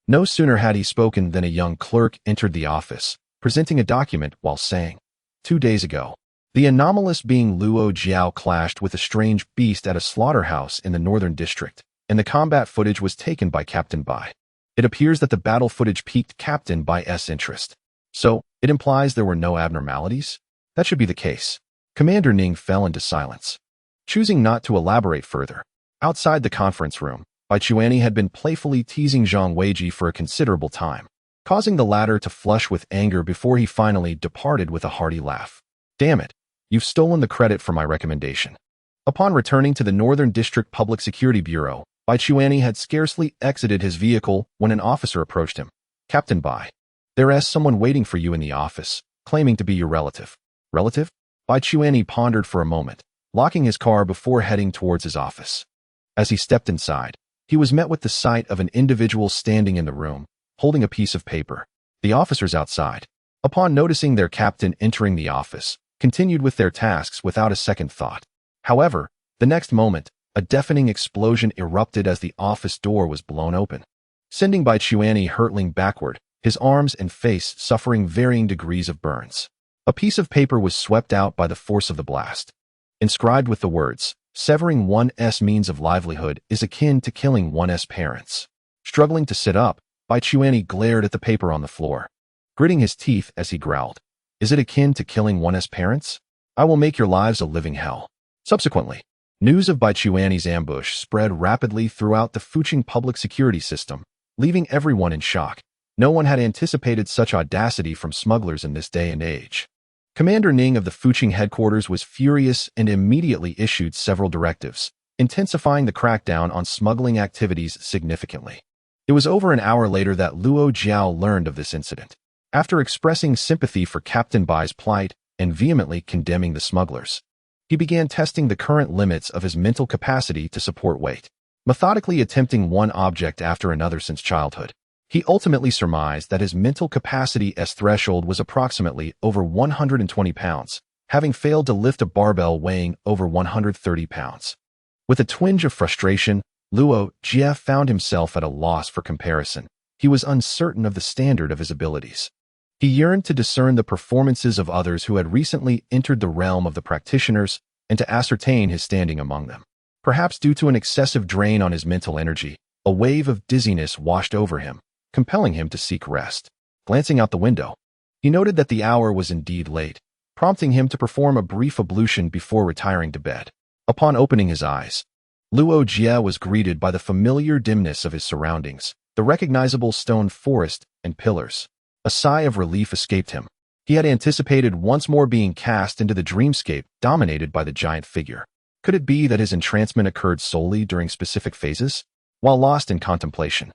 No sooner had he spoken than a young clerk entered the office, presenting a document while saying, 2 days ago, the anomalous being Luo Jie clashed with a strange beast at a slaughterhouse in the northern district, and the combat footage was taken by Captain Bai. It appears that the battle footage piqued Captain Bai's interest. So, it implies there were no abnormalities? That should be the case. Commander Ning fell into silence, choosing not to elaborate further. Outside the conference room, Bai Chuanyi had been playfully teasing Zhang Weiji for a considerable time, causing the latter to flush with anger before he finally departed with a hearty laugh. Damn it, you've stolen the credit for my recommendation. Upon returning to the Northern District Public Security Bureau, Bai Chuanyi had scarcely exited his vehicle when an officer approached him. Captain Bai, there is someone waiting for you in the office, claiming to be your relative. Relative? Bai Chuanyi pondered for a moment, locking his car before heading towards his office. As he stepped inside, he was met with the sight of an individual standing in the room, holding a piece of paper. The officers outside, upon noticing their captain entering the office, continued with their tasks without a second thought. However, the next moment, a deafening explosion erupted as the office door was blown open, sending Bai Chuanyi hurtling backward, his arms and face suffering varying degrees of burns. A piece of paper was swept out by the force of the blast, inscribed with the words, "Severing one's means of livelihood is akin to killing one's parents." Struggling to sit up, Bai Chuanyi glared at the paper on the floor, gritting his teeth as he growled, "Is it akin to killing one's parents? I will make your lives a living hell." Subsequently, news of Bai Chuanyi's ambush spread rapidly throughout the Fuqing public security system, leaving everyone in shock. No one had anticipated such audacity from smugglers in this day and age. Commander Ning of the Fuqing headquarters was furious and immediately issued several directives, intensifying the crackdown on smuggling activities significantly. It was over an hour later that Luo Jie learned of this incident. After expressing sympathy for Captain Bai's plight and vehemently condemning the smugglers, he began testing the current limits of his mental capacity to support weight, methodically attempting one object after another since childhood. He ultimately surmised that his mental capacity's threshold was approximately over 120 pounds, having failed to lift a barbell weighing over 130 pounds. With a twinge of frustration, Luo Jie found himself at a loss for comparison. He was uncertain of the standard of his abilities. He yearned to discern the performances of others who had recently entered the realm of the practitioners and to ascertain his standing among them. Perhaps due to an excessive drain on his mental energy, a wave of dizziness washed over him, compelling him to seek rest. Glancing out the window, he noted that the hour was indeed late, prompting him to perform a brief ablution before retiring to bed. Upon opening his eyes, Luo Jie was greeted by the familiar dimness of his surroundings, the recognizable stone forest and pillars. A sigh of relief escaped him. He had anticipated once more being cast into the dreamscape dominated by the giant figure. Could it be that his entrancement occurred solely during specific phases? While lost in contemplation,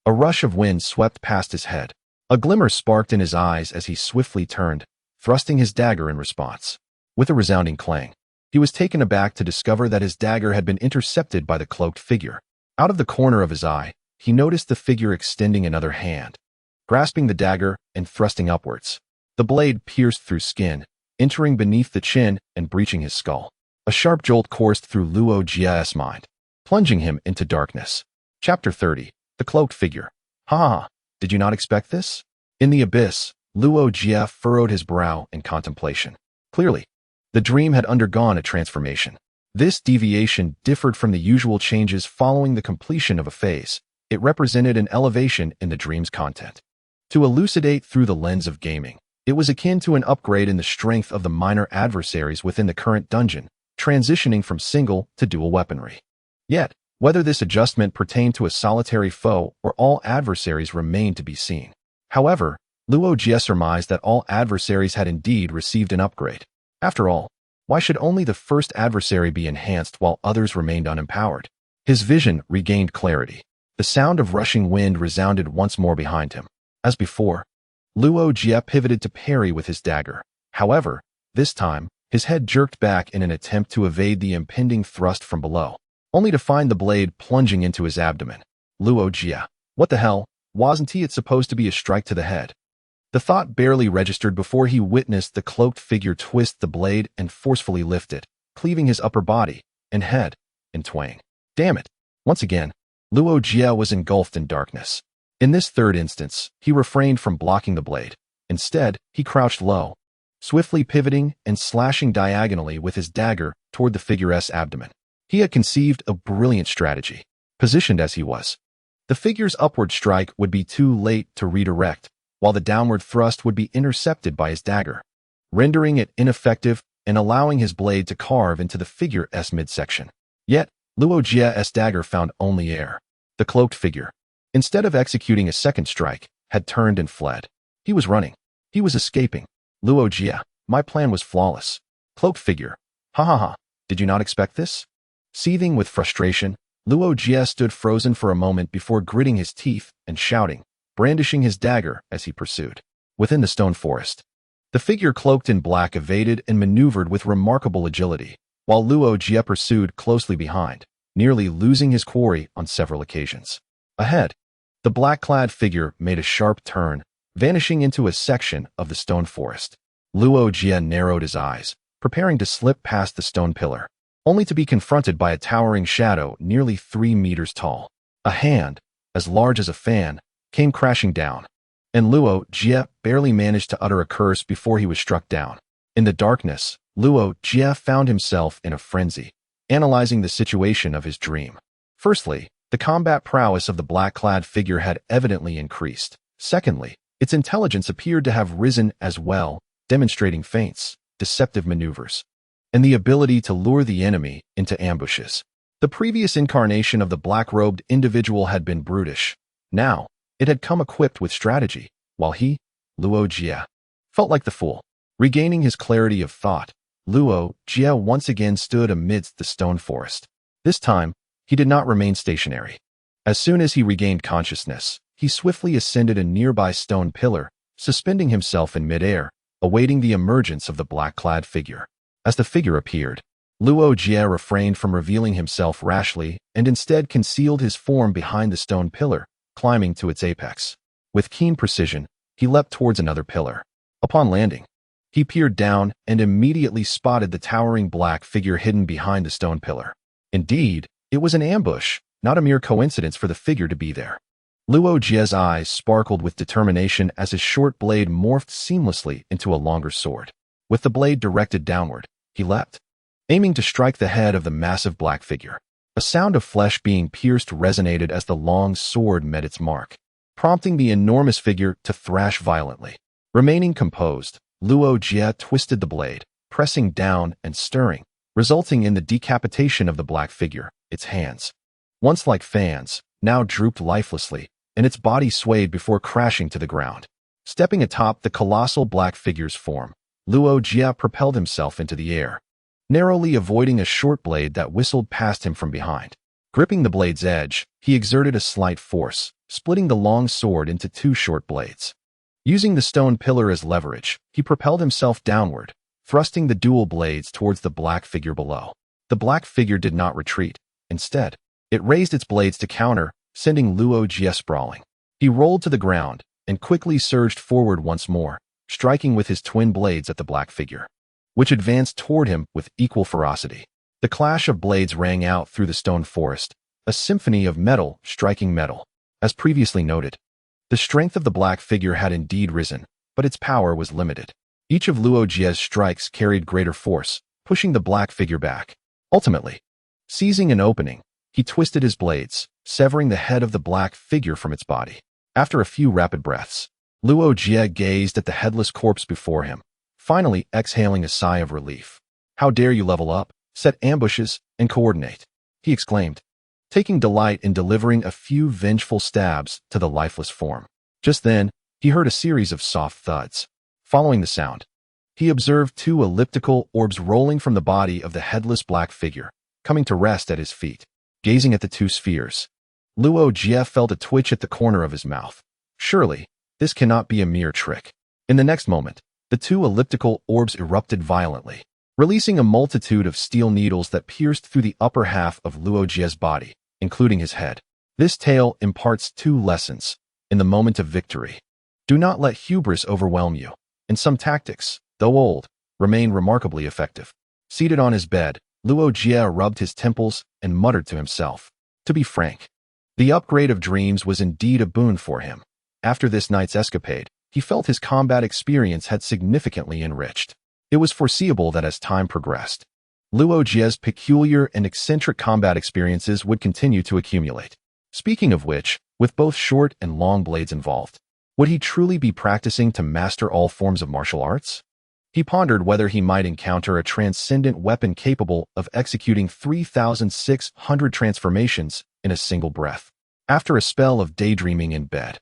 a rush of wind swept past his head. A glimmer sparked in his eyes as he swiftly turned, thrusting his dagger in response. With a resounding clang, he was taken aback to discover that his dagger had been intercepted by the cloaked figure. Out of the corner of his eye, he noticed the figure extending another hand, grasping the dagger and thrusting upwards. The blade pierced through skin, entering beneath the chin and breaching his skull. A sharp jolt coursed through Luo Jie's mind, plunging him into darkness. Chapter 30. The Cloaked Figure. Ha! Did you not expect this? In the abyss, Luo Jie furrowed his brow in contemplation. Clearly, the dream had undergone a transformation. This deviation differed from the usual changes following the completion of a phase. It represented an elevation in the dream's content. To elucidate through the lens of gaming, it was akin to an upgrade in the strength of the minor adversaries within the current dungeon, transitioning from single to dual weaponry. Yet, whether this adjustment pertained to a solitary foe or all adversaries remained to be seen. However, Luo Jie surmised that all adversaries had indeed received an upgrade. After all, why should only the first adversary be enhanced while others remained unempowered? His vision regained clarity. The sound of rushing wind resounded once more behind him. As before, Luo Jie pivoted to parry with his dagger. However, this time, his head jerked back in an attempt to evade the impending thrust from below, only to find the blade plunging into his abdomen. Luo Jie, what the hell, wasn't it supposed to be a strike to the head? The thought barely registered before he witnessed the cloaked figure twist the blade and forcefully lift it, cleaving his upper body and head in twain. Damn it! Once again, Luo Jie was engulfed in darkness. In this third instance, he refrained from blocking the blade. Instead, he crouched low, swiftly pivoting and slashing diagonally with his dagger toward the figure's abdomen. He had conceived a brilliant strategy. Positioned as he was, the figure's upward strike would be too late to redirect, while the downward thrust would be intercepted by his dagger, rendering it ineffective and allowing his blade to carve into the figure's midsection. Yet, Luo Jie's dagger found only air. The cloaked figure, instead of executing a second strike, had turned and fled. He was running. He was escaping. Luo Jie, my plan was flawless. Cloaked figure. Ha ha ha. Did you not expect this? Seething with frustration, Luo Jie stood frozen for a moment before gritting his teeth and shouting, brandishing his dagger as he pursued. Within the stone forest, the figure cloaked in black evaded and maneuvered with remarkable agility, while Luo Jie pursued closely behind, nearly losing his quarry on several occasions. Ahead, The black-clad figure made a sharp turn, vanishing into a section of the stone forest. Luo Jie narrowed his eyes, preparing to slip past the stone pillar, only to be confronted by a towering shadow nearly 3 meters tall. A hand, as large as a fan, came crashing down, and Luo Jie barely managed to utter a curse before he was struck down. In the darkness, Luo Jie found himself in a frenzy, analyzing the situation of his dream. Firstly, the combat prowess of the black-clad figure had evidently increased. Secondly, its intelligence appeared to have risen as well, demonstrating feints, deceptive maneuvers, and the ability to lure the enemy into ambushes. The previous incarnation of the black-robed individual had been brutish. Now, it had come equipped with strategy, while he, Luo Jie, felt like the fool. Regaining his clarity of thought, Luo Jie once again stood amidst the stone forest. This time, he did not remain stationary. As soon as he regained consciousness, he swiftly ascended a nearby stone pillar, suspending himself in midair, awaiting the emergence of the black-clad figure. As the figure appeared, Luo Jie refrained from revealing himself rashly and instead concealed his form behind the stone pillar, climbing to its apex. With keen precision, he leapt towards another pillar. Upon landing, he peered down and immediately spotted the towering black figure hidden behind the stone pillar. Indeed, it was an ambush, not a mere coincidence for the figure to be there. Luo Jie's eyes sparkled with determination as his short blade morphed seamlessly into a longer sword. With the blade directed downward, he leapt, aiming to strike the head of the massive black figure. A sound of flesh being pierced resonated as the long sword met its mark, prompting the enormous figure to thrash violently. Remaining composed, Luo Jie twisted the blade, pressing down and stirring, resulting in the decapitation of the black figure. Its hands, once like fans, now drooped lifelessly, and its body swayed before crashing to the ground. Stepping atop the colossal black figure's form, Luo Jie propelled himself into the air, narrowly avoiding a short blade that whistled past him from behind. Gripping the blade's edge, he exerted a slight force, splitting the long sword into 2 short blades. Using the stone pillar as leverage, he propelled himself downward, thrusting the dual blades towards the black figure below. The black figure did not retreat. Instead, it raised its blades to counter, sending Luo Jie sprawling. He rolled to the ground and quickly surged forward once more, striking with his twin blades at the black figure, which advanced toward him with equal ferocity. The clash of blades rang out through the stone forest, a symphony of metal striking metal. As previously noted, the strength of the black figure had indeed risen, but its power was limited. Each of Luo Jie's strikes carried greater force, pushing the black figure back. Ultimately, seizing an opening, he twisted his blades, severing the head of the black figure from its body. After a few rapid breaths, Luo Jie gazed at the headless corpse before him, finally exhaling a sigh of relief. "How dare you level up, set ambushes, and coordinate," he exclaimed, taking delight in delivering a few vengeful stabs to the lifeless form. Just then, he heard a series of soft thuds. Following the sound, he observed 2 elliptical orbs rolling from the body of the headless black figure, coming to rest at his feet. Gazing at the 2 spheres, Luo Jie felt a twitch at the corner of his mouth. Surely, this cannot be a mere trick. In the next moment, the 2 elliptical orbs erupted violently, releasing a multitude of steel needles that pierced through the upper half of Luo Jie's body, including his head. This tale imparts 2 lessons. In the moment of victory, do not let hubris overwhelm you, and some tactics, though old, remain remarkably effective. Seated on his bed, Luo Jie rubbed his temples and muttered to himself. To be frank, the upgrade of dreams was indeed a boon for him. After this night's escapade, he felt his combat experience had significantly enriched. It was foreseeable that as time progressed, Luo Jie's peculiar and eccentric combat experiences would continue to accumulate. Speaking of which, with both short and long blades involved, would he truly be practicing to master all forms of martial arts? He pondered whether he might encounter a transcendent weapon capable of executing 3,600 transformations in a single breath. After a spell of daydreaming in bed,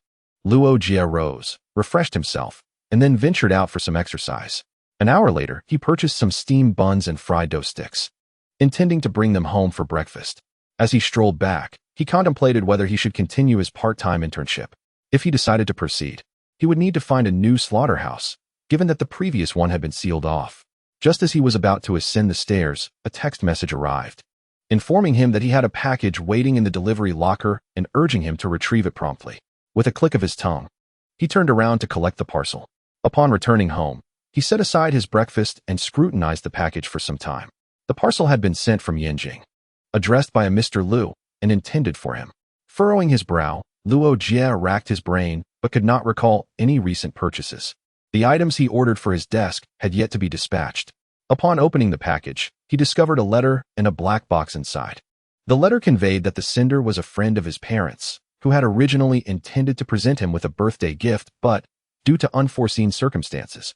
Luo Jie rose, refreshed himself, and then ventured out for some exercise. An hour later, he purchased some steamed buns and fried dough sticks, intending to bring them home for breakfast. As he strolled back, he contemplated whether he should continue his part-time internship. If he decided to proceed, he would need to find a new slaughterhouse, given that the previous one had been sealed off. Just as he was about to ascend the stairs, a text message arrived, informing him that he had a package waiting in the delivery locker and urging him to retrieve it promptly. with a click of his tongue. He turned around to collect the parcel. Upon returning home, he set aside his breakfast and scrutinized the package for some time. The parcel had been sent from Yinjing, addressed by a Mr. Lu, and intended for him. Furrowing his brow, Luo Jie racked his brain but could not recall any recent purchases. The items he ordered for his desk had yet to be dispatched. Upon opening the package, he discovered a letter and a black box inside. The letter conveyed that the sender was a friend of his parents, who had originally intended to present him with a birthday gift but, due to unforeseen circumstances,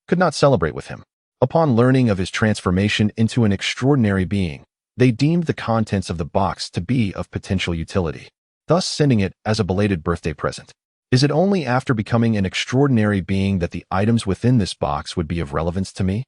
could not celebrate with him. Upon learning of his transformation into an extraordinary being, they deemed the contents of the box to be of potential utility, thus sending it as a belated birthday present. Is it only after becoming an extraordinary being that the items within this box would be of relevance to me?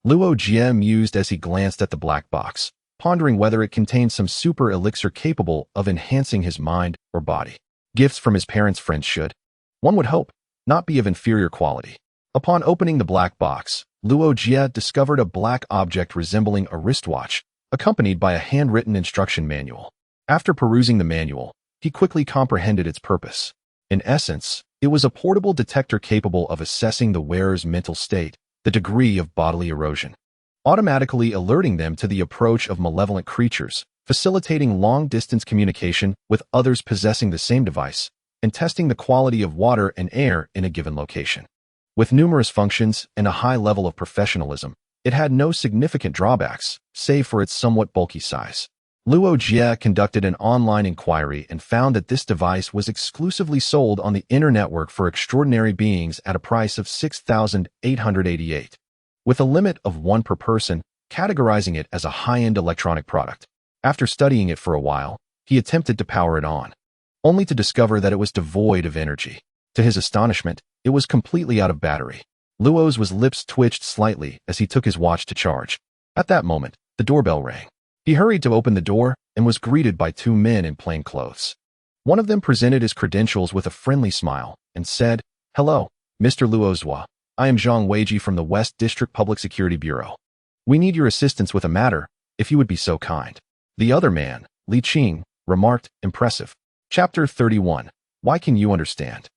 Luo Jie mused as he glanced at the black box, pondering whether it contained some super elixir capable of enhancing his mind or body. Gifts from his parents' friends should, one would hope, not be of inferior quality. Upon opening the black box, Luo Jie discovered a black object resembling a wristwatch, accompanied by a handwritten instruction manual. After perusing the manual, he quickly comprehended its purpose. In essence, it was a portable detector capable of assessing the wearer's mental state, the degree of bodily erosion, automatically alerting them to the approach of malevolent creatures, facilitating long-distance communication with others possessing the same device, and testing the quality of water and air in a given location. With numerous functions and a high level of professionalism, it had no significant drawbacks, save for its somewhat bulky size. Luo Jie conducted an online inquiry and found that this device was exclusively sold on the inner network for extraordinary beings at a price of 6,888, with a limit of one per person, categorizing it as a high-end electronic product. After studying it for a while, he attempted to power it on, only to discover that it was devoid of energy. To his astonishment, it was completely out of battery. Luo's lips twitched slightly as he took his watch to charge. At that moment, the doorbell rang. He hurried to open the door and was greeted by two men in plain clothes. One of them presented his credentials with a friendly smile and said, "Hello, Mr. Luo Jie. I am Zhang Weiji from the West District Public Security Bureau. We need your assistance with a matter, if you would be so kind." The other man, Li Qing, remarked, impressive. Chapter 31. Why can you understand?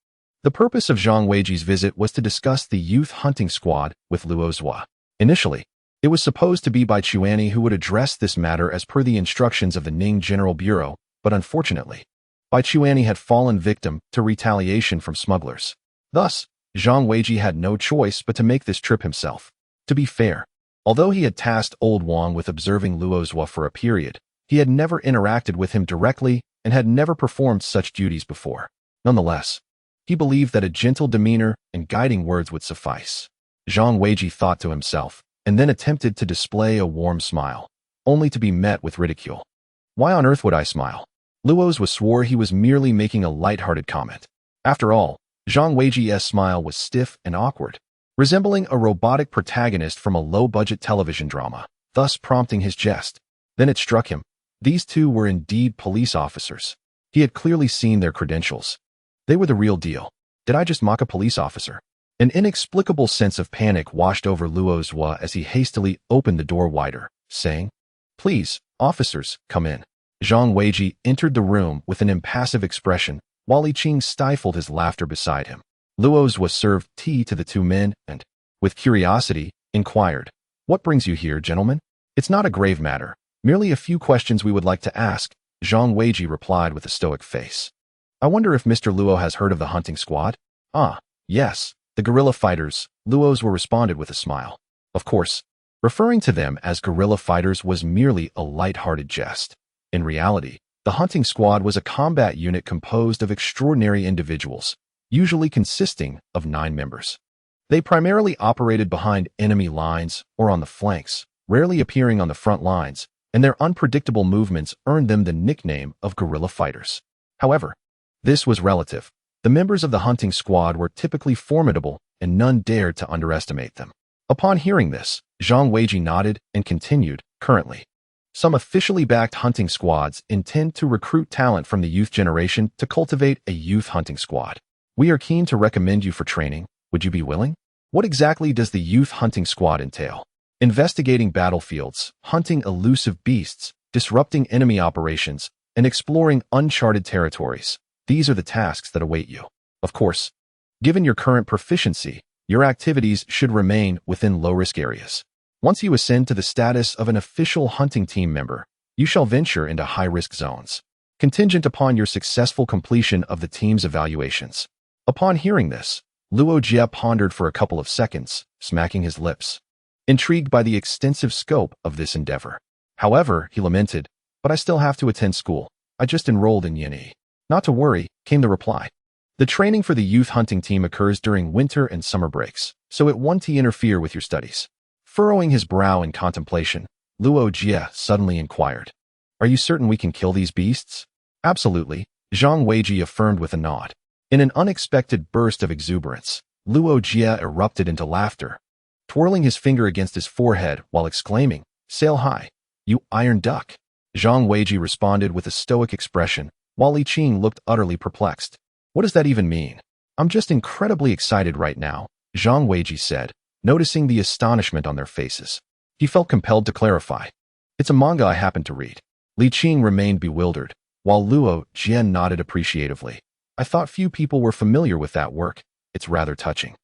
The purpose of Zhang Weiji's visit was to discuss the youth hunting squad with Luo Jie. Initially, it was supposed to be Bai Chuanyi who would address this matter as per the instructions of the Ning General Bureau, but unfortunately, Bai Chuanyi had fallen victim to retaliation from smugglers. Thus, Zhang Weiji had no choice but to make this trip himself. To be fair, although he had tasked Old Wang with observing Luo Jie for a period, he had never interacted with him directly and had never performed such duties before. Nonetheless, he believed that a gentle demeanor and guiding words would suffice. Zhang Weiji thought to himself, and then attempted to display a warm smile, only to be met with ridicule. Why on earth would I smile? Luo's swore he was merely making a light-hearted comment. After all, Zhang Weiji's smile was stiff and awkward, resembling a robotic protagonist from a low-budget television drama, thus prompting his jest. Then it struck him. These two were indeed police officers. He had clearly seen their credentials. They were the real deal. Did I just mock a police officer? An inexplicable sense of panic washed over Luo Jie as he hastily opened the door wider, saying, "Please, officers, come in." Zhang Weiji entered the room with an impassive expression, while Li Qing stifled his laughter beside him. Luo Jie served tea to the two men and, with curiosity, inquired, "What brings you here, gentlemen?" "It's not a grave matter, merely a few questions we would like to ask," Zhang Weiji replied with a stoic face. "I wonder if Mr. Luo has heard of the hunting squad?" "Ah, yes. The guerrilla fighters," Luo's responded with a smile. Of course, referring to them as guerrilla fighters was merely a light-hearted jest. In reality, the hunting squad was a combat unit composed of extraordinary individuals, usually consisting of 9 members. They primarily operated behind enemy lines or on the flanks, rarely appearing on the front lines, and their unpredictable movements earned them the nickname of guerrilla fighters. However, this was relative. The members of the hunting squad were typically formidable, and none dared to underestimate them. Upon hearing this, Zhang Weiji nodded and continued, "Currently, some officially backed hunting squads intend to recruit talent from the youth generation to cultivate a youth hunting squad. We are keen to recommend you for training. Would you be willing?" What exactly does the youth hunting squad entail? Investigating battlefields, hunting elusive beasts, disrupting enemy operations, and exploring uncharted territories. These are the tasks that await you. Of course, given your current proficiency, your activities should remain within low-risk areas. Once you ascend to the status of an official hunting team member, you shall venture into high-risk zones, contingent upon your successful completion of the team's evaluations. Upon hearing this, Luo Jie pondered for a couple of seconds, smacking his lips, intrigued by the extensive scope of this endeavor. However, he lamented, "But I still have to attend school. I just enrolled in uni." "Not to worry," came the reply. "The training for the youth hunting team occurs during winter and summer breaks, so it won't interfere with your studies." Furrowing his brow in contemplation, Luo Jie suddenly inquired, "Are you certain we can kill these beasts?" "Absolutely," Zhang Weiji affirmed with a nod. In an unexpected burst of exuberance, Luo Jie erupted into laughter, twirling his finger against his forehead while exclaiming, "Sail high, you iron duck." Zhang Weiji responded with a stoic expression, while Li Qing looked utterly perplexed. "What does that even mean?" "I'm just incredibly excited right now," Zhang Weiji said, noticing the astonishment on their faces. He felt compelled to clarify. "It's a manga I happen to read." Li Qing remained bewildered, while Luo Jie nodded appreciatively. "I thought few people were familiar with that work. It's rather touching.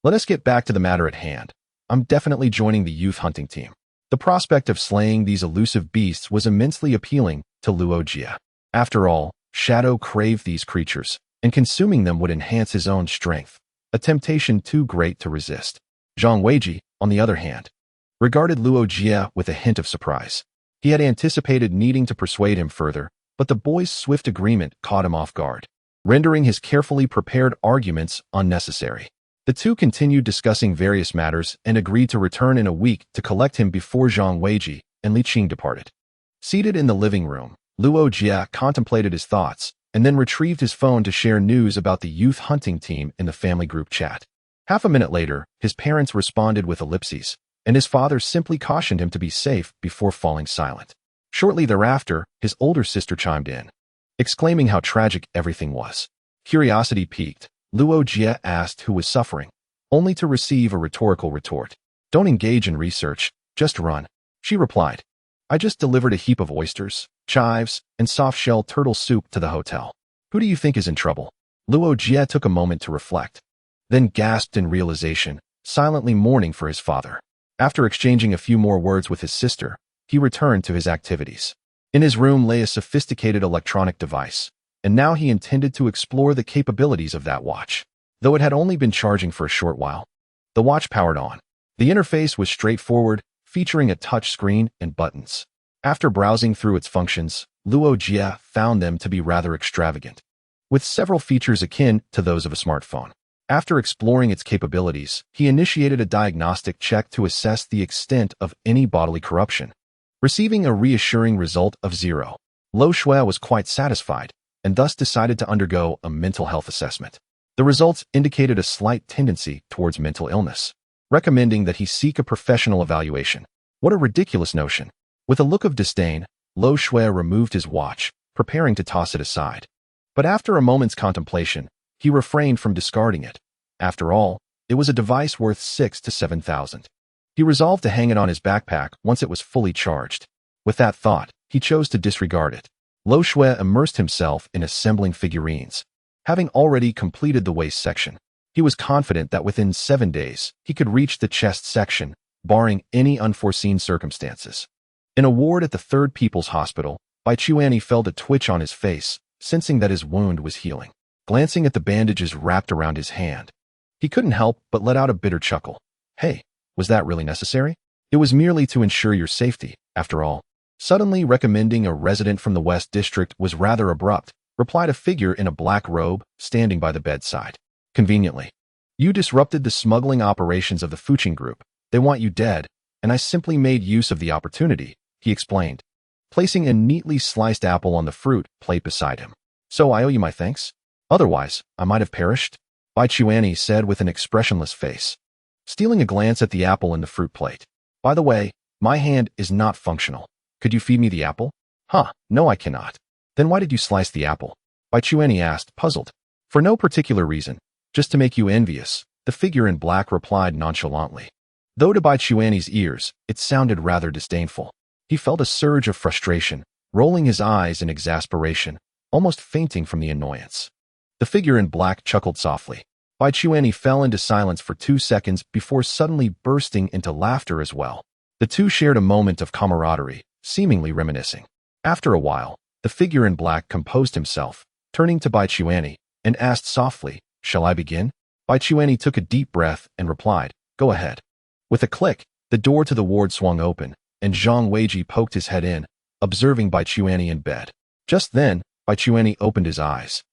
Let us get back to the matter at hand. I'm definitely joining the youth hunting team." The prospect of slaying these elusive beasts was immensely appealing to Luo Jie. After all, Shadow craved these creatures, and consuming them would enhance his own strength, a temptation too great to resist. Zhang Weiji, on the other hand, regarded Luo Jie with a hint of surprise. He had anticipated needing to persuade him further, but the boy's swift agreement caught him off guard, rendering his carefully prepared arguments unnecessary. The two continued discussing various matters and agreed to return in a week to collect him before Zhang Weiji and Li Qing departed. Seated in the living room, Luo Jie contemplated his thoughts and then retrieved his phone to share news about the youth hunting team in the family group chat. Half a minute later, his parents responded with ellipses, and his father simply cautioned him to be safe before falling silent. Shortly thereafter, his older sister chimed in, exclaiming how tragic everything was. Curiosity piqued, Luo Jie asked who was suffering, only to receive a rhetorical retort. "Don't engage in research, just run," she replied. "I just delivered a heap of oysters, chives, and soft-shell turtle soup to the hotel. Who do you think is in trouble?" Luo Jie took a moment to reflect, then gasped in realization, silently mourning for his father. After exchanging a few more words with his sister, he returned to his activities. In his room lay a sophisticated electronic device, and now he intended to explore the capabilities of that watch. Though it had only been charging for a short while, the watch powered on. The interface was straightforward, featuring a touch screen and buttons. After browsing through its functions, Luo Jie found them to be rather extravagant, with several features akin to those of a smartphone. After exploring its capabilities, he initiated a diagnostic check to assess the extent of any bodily corruption. Receiving a reassuring result of 0, Luo Jie was quite satisfied, and thus decided to undergo a mental health assessment. The results indicated a slight tendency towards mental illness, recommending that he seek a professional evaluation. What a ridiculous notion! With a look of disdain, Luo Jie removed his watch, preparing to toss it aside. But after a moment's contemplation, he refrained from discarding it. After all, it was a device worth 6,000 to 7,000. He resolved to hang it on his backpack once it was fully charged. With that thought, he chose to disregard it. Luo Jie immersed himself in assembling figurines. Having already completed the waist section, he was confident that within 7 days, he could reach the chest section, barring any unforeseen circumstances. In a ward at the 3rd People's Hospital, Bai Chuanyi felt a twitch on his face, sensing that his wound was healing. Glancing at the bandages wrapped around his hand, he couldn't help but let out a bitter chuckle. "Hey, was that really necessary? It was merely to ensure your safety, after all." Suddenly recommending a resident from the West District was rather abrupt, replied a figure in a black robe, standing by the bedside. Conveniently, "You disrupted the smuggling operations of the Fuching Group. They want you dead, and I simply made use of the opportunity," he explained, placing a neatly sliced apple on the fruit plate beside him. "So I owe you my thanks? Otherwise, I might have perished," Bai Chuanyi said with an expressionless face, stealing a glance at the apple in the fruit plate. "By the way, my hand is not functional. Could you feed me the apple?" "Huh, no I cannot." "Then why did you slice the apple?" Bai Chuanyi asked, puzzled. "For no particular reason, just to make you envious," the figure in black replied nonchalantly. Though to Bai Chuanyi's ears, it sounded rather disdainful. He felt a surge of frustration, rolling his eyes in exasperation, almost fainting from the annoyance. The figure in black chuckled softly. Bai Chuanyi fell into silence for 2 seconds before suddenly bursting into laughter as well. The two shared a moment of camaraderie, seemingly reminiscing. After a while, the figure in black composed himself, turning to Bai Chuanyi, and asked softly, "Shall I begin?" Bai Chuanyi took a deep breath and replied, "Go ahead." With a click, the door to the ward swung open, and Zhang Weiji poked his head in, observing Bai Chuanyi in bed. Just then, Bai Chuanyi opened his eyes,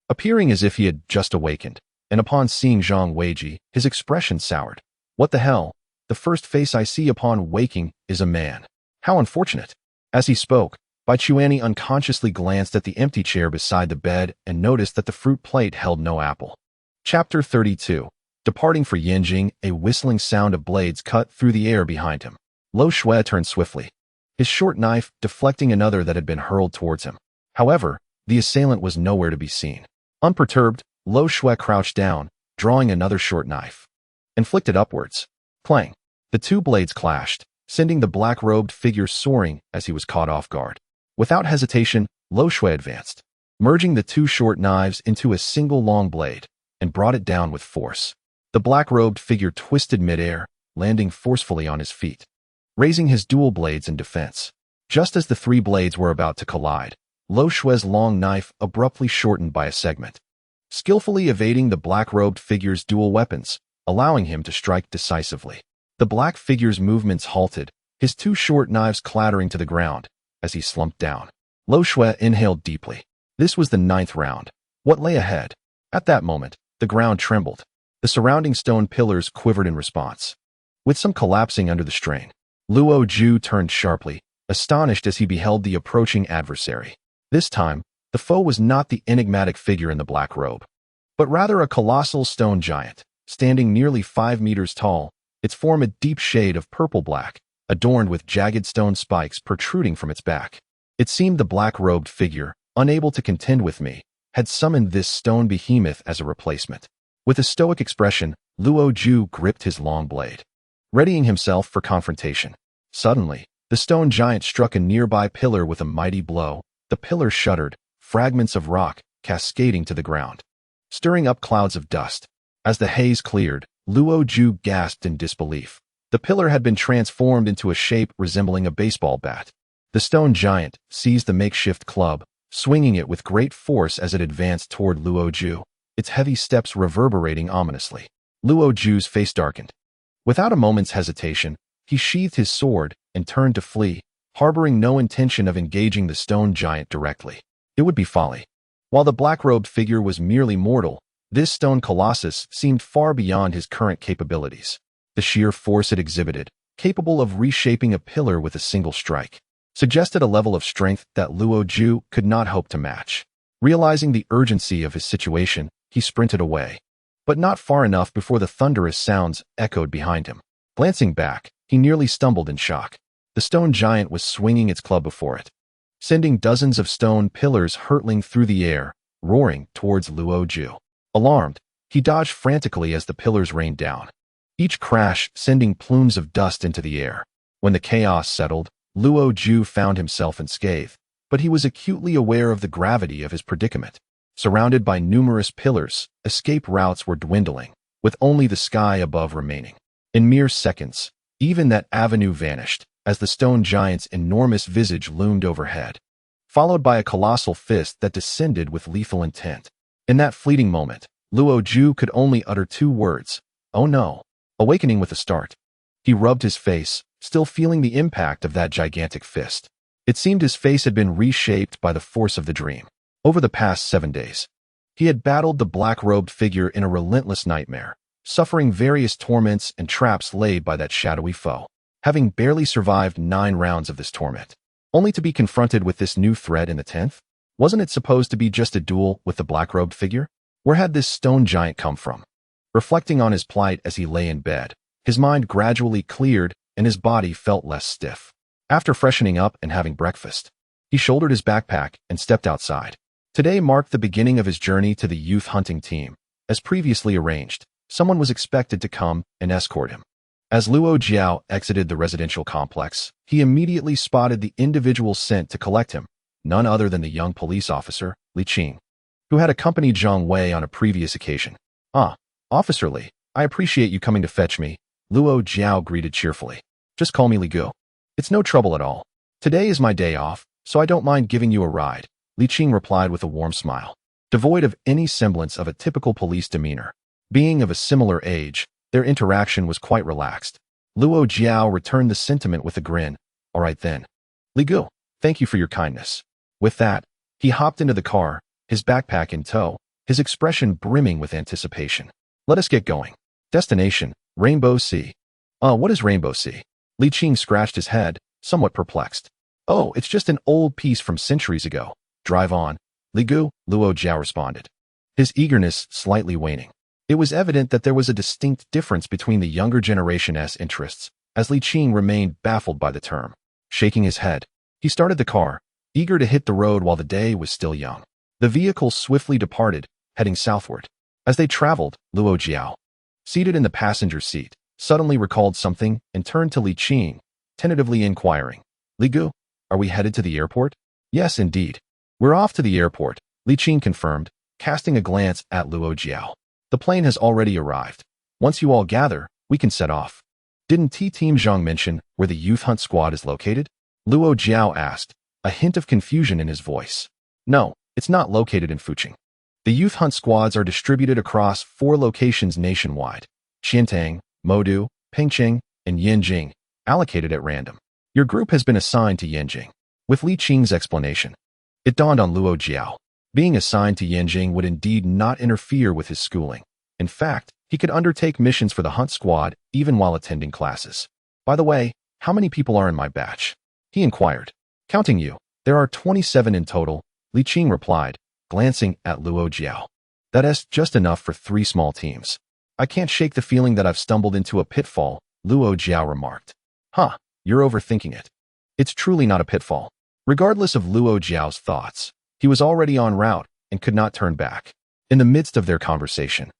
appearing as if he had just awakened, and upon seeing Zhang Weiji, his expression soured. "What the hell? The first face I see upon waking is a man. How unfortunate." As he spoke, Bai Chuanyi unconsciously glanced at the empty chair beside the bed and noticed that the fruit plate held no apple. Chapter 32. Departing for Yanjing, a whistling sound of blades cut through the air behind him. Luo Jie turned swiftly, his short knife deflecting another that had been hurled towards him. However, the assailant was nowhere to be seen. Unperturbed, Luo Jie crouched down, drawing another short knife, and flicked it upwards. Clang! The two blades clashed, sending the black-robed figure soaring as he was caught off guard. Without hesitation, Luo Jie advanced, merging the two short knives into a single long blade, and brought it down with force. The black-robed figure twisted mid-air, landing forcefully on his feet, raising his dual blades in defense. Just as the three blades were about to collide, Luo Jie's long knife abruptly shortened by a segment, skillfully evading the black-robed figure's dual weapons, allowing him to strike decisively. The black figure's movements halted, his two short knives clattering to the ground as he slumped down. Luo Jie inhaled deeply. This was the 9th round. What lay ahead? At that moment, the ground trembled. The surrounding stone pillars quivered in response, with some collapsing under the strain. Luo Jie turned sharply, astonished as he beheld the approaching adversary. This time, the foe was not the enigmatic figure in the black robe, but rather a colossal stone giant, standing nearly 5 meters tall, its form a deep shade of purple-black, adorned with jagged stone spikes protruding from its back. It seemed the black-robed figure, unable to contend with me, had summoned this stone behemoth as a replacement. With a stoic expression, Luo Jie gripped his long blade, readying himself for confrontation. Suddenly, the stone giant struck a nearby pillar with a mighty blow. The pillar shuddered, fragments of rock cascading to the ground, stirring up clouds of dust. As the haze cleared, Luo Jie gasped in disbelief. The pillar had been transformed into a shape resembling a baseball bat. The stone giant seized the makeshift club, swinging it with great force as it advanced toward Luo Jie, its heavy steps reverberating ominously. Luo Jie's face darkened. Without a moment's hesitation, he sheathed his sword and turned to flee, harboring no intention of engaging the stone giant directly. It would be folly. While the black-robed figure was merely mortal, this stone colossus seemed far beyond his current capabilities. The sheer force it exhibited, capable of reshaping a pillar with a single strike, suggested a level of strength that Luo Jie could not hope to match. Realizing the urgency of his situation, he sprinted away, but not far enough before the thunderous sounds echoed behind him. Glancing back, he nearly stumbled in shock. The stone giant was swinging its club before it, sending dozens of stone pillars hurtling through the air, roaring towards Luo Jie. Alarmed, he dodged frantically as the pillars rained down, each crash sending plumes of dust into the air. When the chaos settled, Luo Jie found himself unscathed, but he was acutely aware of the gravity of his predicament. Surrounded by numerous pillars, escape routes were dwindling, with only the sky above remaining. In mere seconds, even that avenue vanished, as the stone giant's enormous visage loomed overhead, followed by a colossal fist that descended with lethal intent. In that fleeting moment, Luo Jie could only utter 2 words, "Oh no." Awakening with a start, he rubbed his face, still feeling the impact of that gigantic fist. It seemed his face had been reshaped by the force of the dream. Over the past 7 days, he had battled the black-robed figure in a relentless nightmare, suffering various torments and traps laid by that shadowy foe. Having barely survived 9 rounds of this torment, only to be confronted with this new threat in the 10th? Wasn't it supposed to be just a duel with the black-robed figure? Where had this stone giant come from? Reflecting on his plight as he lay in bed, his mind gradually cleared and his body felt less stiff. After freshening up and having breakfast, he shouldered his backpack and stepped outside. Today marked the beginning of his journey to the youth hunting team. As previously arranged, someone was expected to come and escort him. As Luo Jie exited the residential complex, he immediately spotted the individual sent to collect him, none other than the young police officer, Li Qing, who had accompanied Zhang Wei on a previous occasion. "Ah, Officer Li, I appreciate you coming to fetch me," Luo Jie greeted cheerfully. "Just call me Li Gu. It's no trouble at all. Today is my day off, so I don't mind giving you a ride," Li Qing replied with a warm smile, devoid of any semblance of a typical police demeanor. Being of a similar age, their interaction was quite relaxed. Luo Jie returned the sentiment with a grin. "All right then. Li Gu, thank you for your kindness." With that, he hopped into the car, his backpack in tow, his expression brimming with anticipation. "Let us get going. Destination, Rainbow Sea." What is Rainbow Sea?" Li Qing scratched his head, somewhat perplexed. "Oh, it's just an old piece from centuries ago. Drive on, Li Gu," Luo Jie responded, his eagerness slightly waning. It was evident that there was a distinct difference between the younger generation's interests, as Li Qing remained baffled by the term. Shaking his head, he started the car, eager to hit the road while the day was still young. The vehicle swiftly departed, heading southward. As they traveled, Luo Jie, seated in the passenger seat, suddenly recalled something and turned to Li Qing, tentatively inquiring, "Li Gu, are we headed to the airport?" "Yes, indeed. We're off to the airport," Li Qing confirmed, casting a glance at Luo Jie. "The plane has already arrived. Once you all gather, we can set off." "Didn't Team Zhang mention where the youth hunt squad is located?" Luo Jie asked, a hint of confusion in his voice. "No, it's not located in Fuqing. The youth hunt squads are distributed across 4 locations nationwide: Qiantang, Modu, Pengqing, and Yanjing, allocated at random. Your group has been assigned to Yanjing." With Li Qing's explanation, it dawned on Luo Jie. Being assigned to Yanjing would indeed not interfere with his schooling. In fact, he could undertake missions for the hunt squad even while attending classes. "By the way, how many people are in my batch?" he inquired. "Counting you, there are 27 in total," Li Qing replied, glancing at Luo Jie. "That's just enough for 3 small teams." "I can't shake the feeling that I've stumbled into a pitfall," Luo Jie remarked. "Huh, you're overthinking it. It's truly not a pitfall." Regardless of Luo Jie's thoughts, he was already en route and could not turn back. In the midst of their conversation,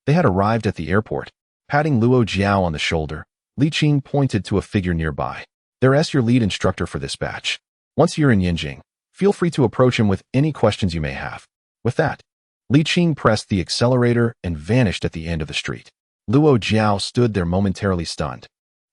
they had arrived at the airport. Patting Luo Jie on the shoulder, Li Qing pointed to a figure nearby. "There's your lead instructor for this batch. Once you're in Yanjing, feel free to approach him with any questions you may have." With that, Li Qing pressed the accelerator and vanished at the end of the street. Luo Jie stood there momentarily stunned,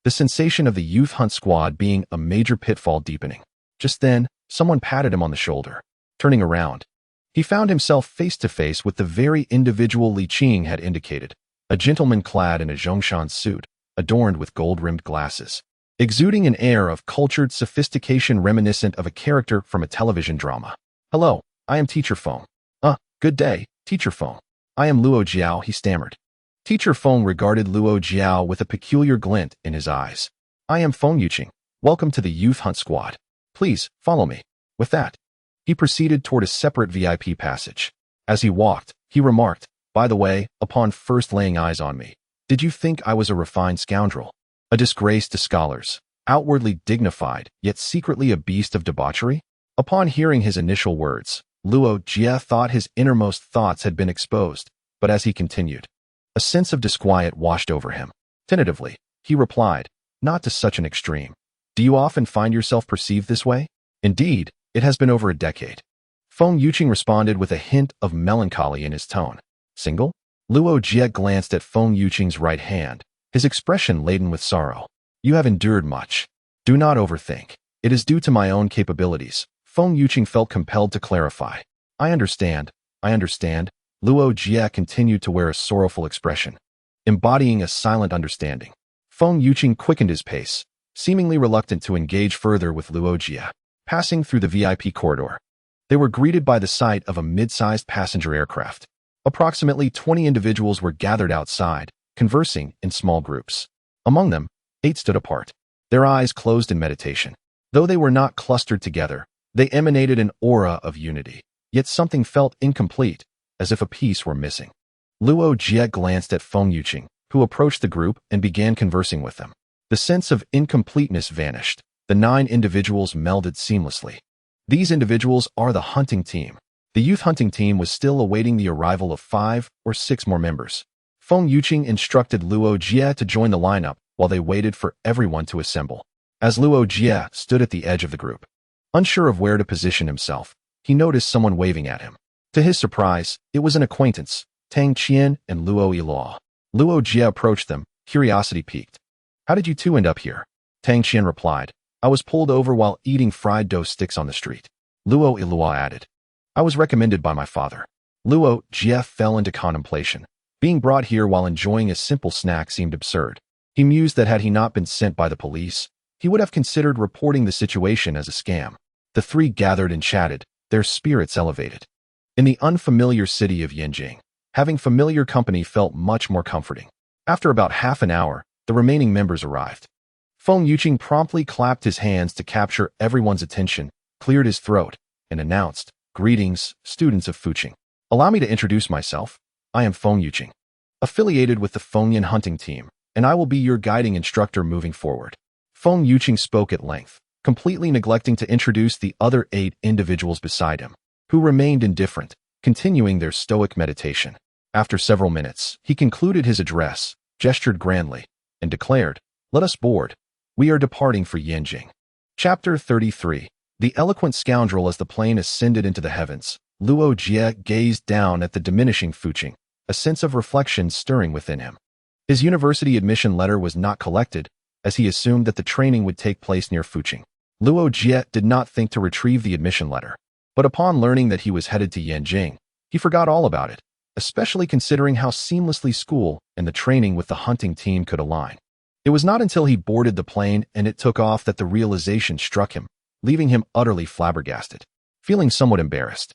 the sensation of the youth hunt squad being a major pitfall deepening. Just then, someone patted him on the shoulder. Turning around, he found himself face to face with the very individual Li Qing had indicated, a gentleman clad in a Zhongshan suit, adorned with gold-rimmed glasses, exuding an air of cultured sophistication reminiscent of a character from a television drama. "Hello, I am Teacher Feng." Good day, Teacher Feng. "I am Luo Jie," he stammered. Teacher Feng regarded Luo Jie with a peculiar glint in his eyes. "I am Feng Yuqing. Welcome to the youth hunt squad. Please, follow me." With that, he proceeded toward a separate VIP passage. As he walked, he remarked, "By the way, upon first laying eyes on me, did you think I was a refined scoundrel? A disgrace to scholars, outwardly dignified, yet secretly a beast of debauchery?" Upon hearing his initial words, Luo Jie thought his innermost thoughts had been exposed, but as he continued, a sense of disquiet washed over him. Tentatively, he replied, "Not to such an extreme. Do you often find yourself perceived this way?" "Indeed, it has been over a decade." Feng Yuqing responded with a hint of melancholy in his tone. "Single?" Luo Jie glanced at Feng Yuqing's right hand, his expression laden with sorrow. "You have endured much. Do not overthink. It is due to my own capabilities." Feng Yuqing felt compelled to clarify. I understand. Luo Jie continued to wear a sorrowful expression, embodying a silent understanding. Feng Yuqing quickened his pace, seemingly reluctant to engage further with Luo Jie. Passing through the VIP corridor, they were greeted by the sight of a mid-sized passenger aircraft. Approximately 20 individuals were gathered outside, conversing in small groups. Among them, 8 stood apart, their eyes closed in meditation. Though they were not clustered together, they emanated an aura of unity. Yet something felt incomplete, as if a piece were missing. Luo Jie glanced at Feng Yuqing, who approached the group and began conversing with them. The sense of incompleteness vanished. The 9 individuals melded seamlessly. These individuals are the hunting team. The youth hunting team was still awaiting the arrival of 5 or 6 more members. Feng Yuqing instructed Luo Jie to join the lineup while they waited for everyone to assemble. As Luo Jie stood at the edge of the group, unsure of where to position himself, he noticed someone waving at him. To his surprise, it was an acquaintance, Tang Qian and Luo Jie. Luo Jie approached them, curiosity piqued. How did you two end up here? Tang Qian replied, I was pulled over while eating fried dough sticks on the street. Luo Jie added, I was recommended by my father. Luo Jie fell into contemplation. Being brought here while enjoying a simple snack seemed absurd. He mused that had he not been sent by the police, he would have considered reporting the situation as a scam. The three gathered and chatted, their spirits elevated. In the unfamiliar city of Yanjing, having familiar company felt much more comforting. After about half an hour, the remaining members arrived. Feng Yuqing promptly clapped his hands to capture everyone's attention, cleared his throat, and announced, Greetings, students of Fuqing. Allow me to introduce myself. I am Feng Yuqing, affiliated with the Fengyan hunting team, and I will be your guiding instructor moving forward. Feng Yuqing spoke at length, completely neglecting to introduce the other 8 individuals beside him, who remained indifferent, continuing their stoic meditation. After several minutes, he concluded his address, gestured grandly, and declared, Let us board. We are departing for Yanjing. Chapter 33. The eloquent scoundrel. As the plane ascended into the heavens, Luo Jie gazed down at the diminishing Fuqing, a sense of reflection stirring within him. His university admission letter was not collected, as he assumed that the training would take place near Fuqing. Luo Jie did not think to retrieve the admission letter, but upon learning that he was headed to Yanjing, he forgot all about it, especially considering how seamlessly school and the training with the hunting team could align. It was not until he boarded the plane and it took off that the realization struck him, leaving him utterly flabbergasted. Feeling somewhat embarrassed,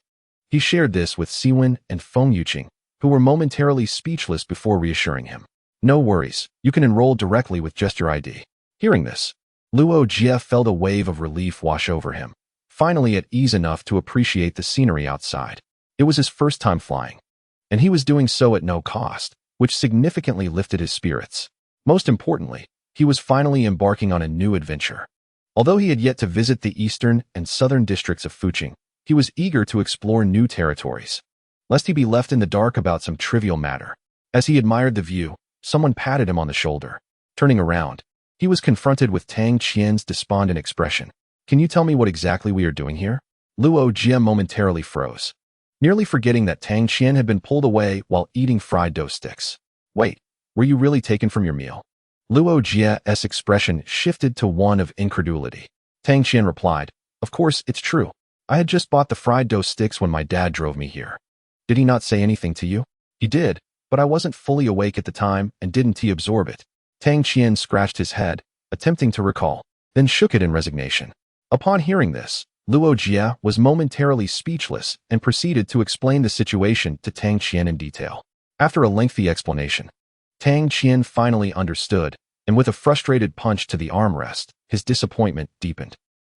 he shared this with Siwen and Feng Yuqing, who were momentarily speechless before reassuring him. No worries, you can enroll directly with just your ID. Hearing this, Luo Jie felt a wave of relief wash over him, finally at ease enough to appreciate the scenery outside. It was his first time flying, and he was doing so at no cost, which significantly lifted his spirits. Most importantly, he was finally embarking on a new adventure. Although he had yet to visit the eastern and southern districts of Fuqing, he was eager to explore new territories, lest he be left in the dark about some trivial matter. As he admired the view, someone patted him on the shoulder. Turning around, he was confronted with Tang Qian's despondent expression. Can you tell me what exactly we are doing here? Luo Jie momentarily froze, nearly forgetting that Tang Qian had been pulled away while eating fried dough sticks. Wait, were you really taken from your meal? Luo Jie's expression shifted to one of incredulity. Tang Qian replied, Of course, it's true. I had just bought the fried dough sticks when my dad drove me here. Did he not say anything to you? He did, but I wasn't fully awake at the time and didn't absorb it. Tang Qian scratched his head, attempting to recall, then shook it in resignation. Upon hearing this, Luo Jie was momentarily speechless and proceeded to explain the situation to Tang Qian in detail. After a lengthy explanation, Tang Qian finally understood, and with a frustrated punch to the armrest, his disappointment deepened.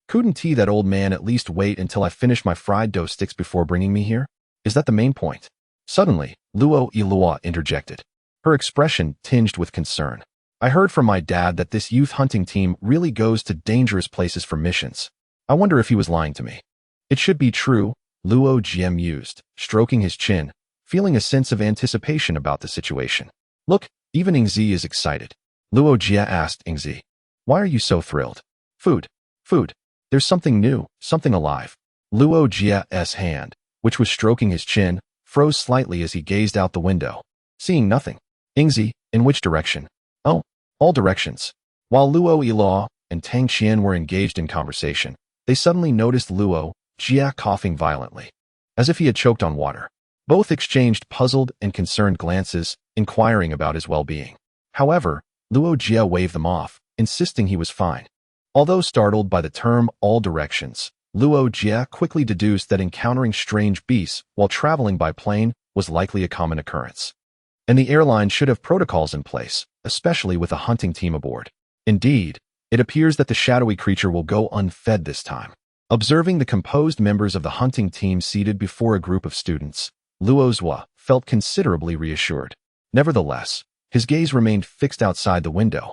Couldn't that old man at least wait until I finished my fried dough sticks before bringing me here? Is that the main point? Suddenly, Luo Jie interjected, her expression tinged with concern. I heard from my dad that this youth hunting team really goes to dangerous places for missions. I wonder if he was lying to me. It should be true, Luo Jie mused, stroking his chin, feeling a sense of anticipation about the situation. Look, even Ingzi is excited. Luo Jie asked Ingzi, Why are you so thrilled? Food. Food. There's something new, something alive. Luo Jie's hand, which was stroking his chin, froze slightly as he gazed out the window, seeing nothing. Ingzi, in which direction? Oh, all directions. While Luo Jie and Tang Qian were engaged in conversation, they suddenly noticed Luo Jie coughing violently, as if he had choked on water. Both exchanged puzzled and concerned glances, inquiring about his well-being. However, Luo Jie waved them off, insisting he was fine. Although startled by the term all directions, Luo Jie quickly deduced that encountering strange beasts while traveling by plane was likely a common occurrence, and the airline should have protocols in place, especially with a hunting team aboard. Indeed, it appears that the shadowy creature will go unfed this time. Observing the composed members of the hunting team seated before a group of students, Luo Jie felt considerably reassured. Nevertheless, his gaze remained fixed outside the window,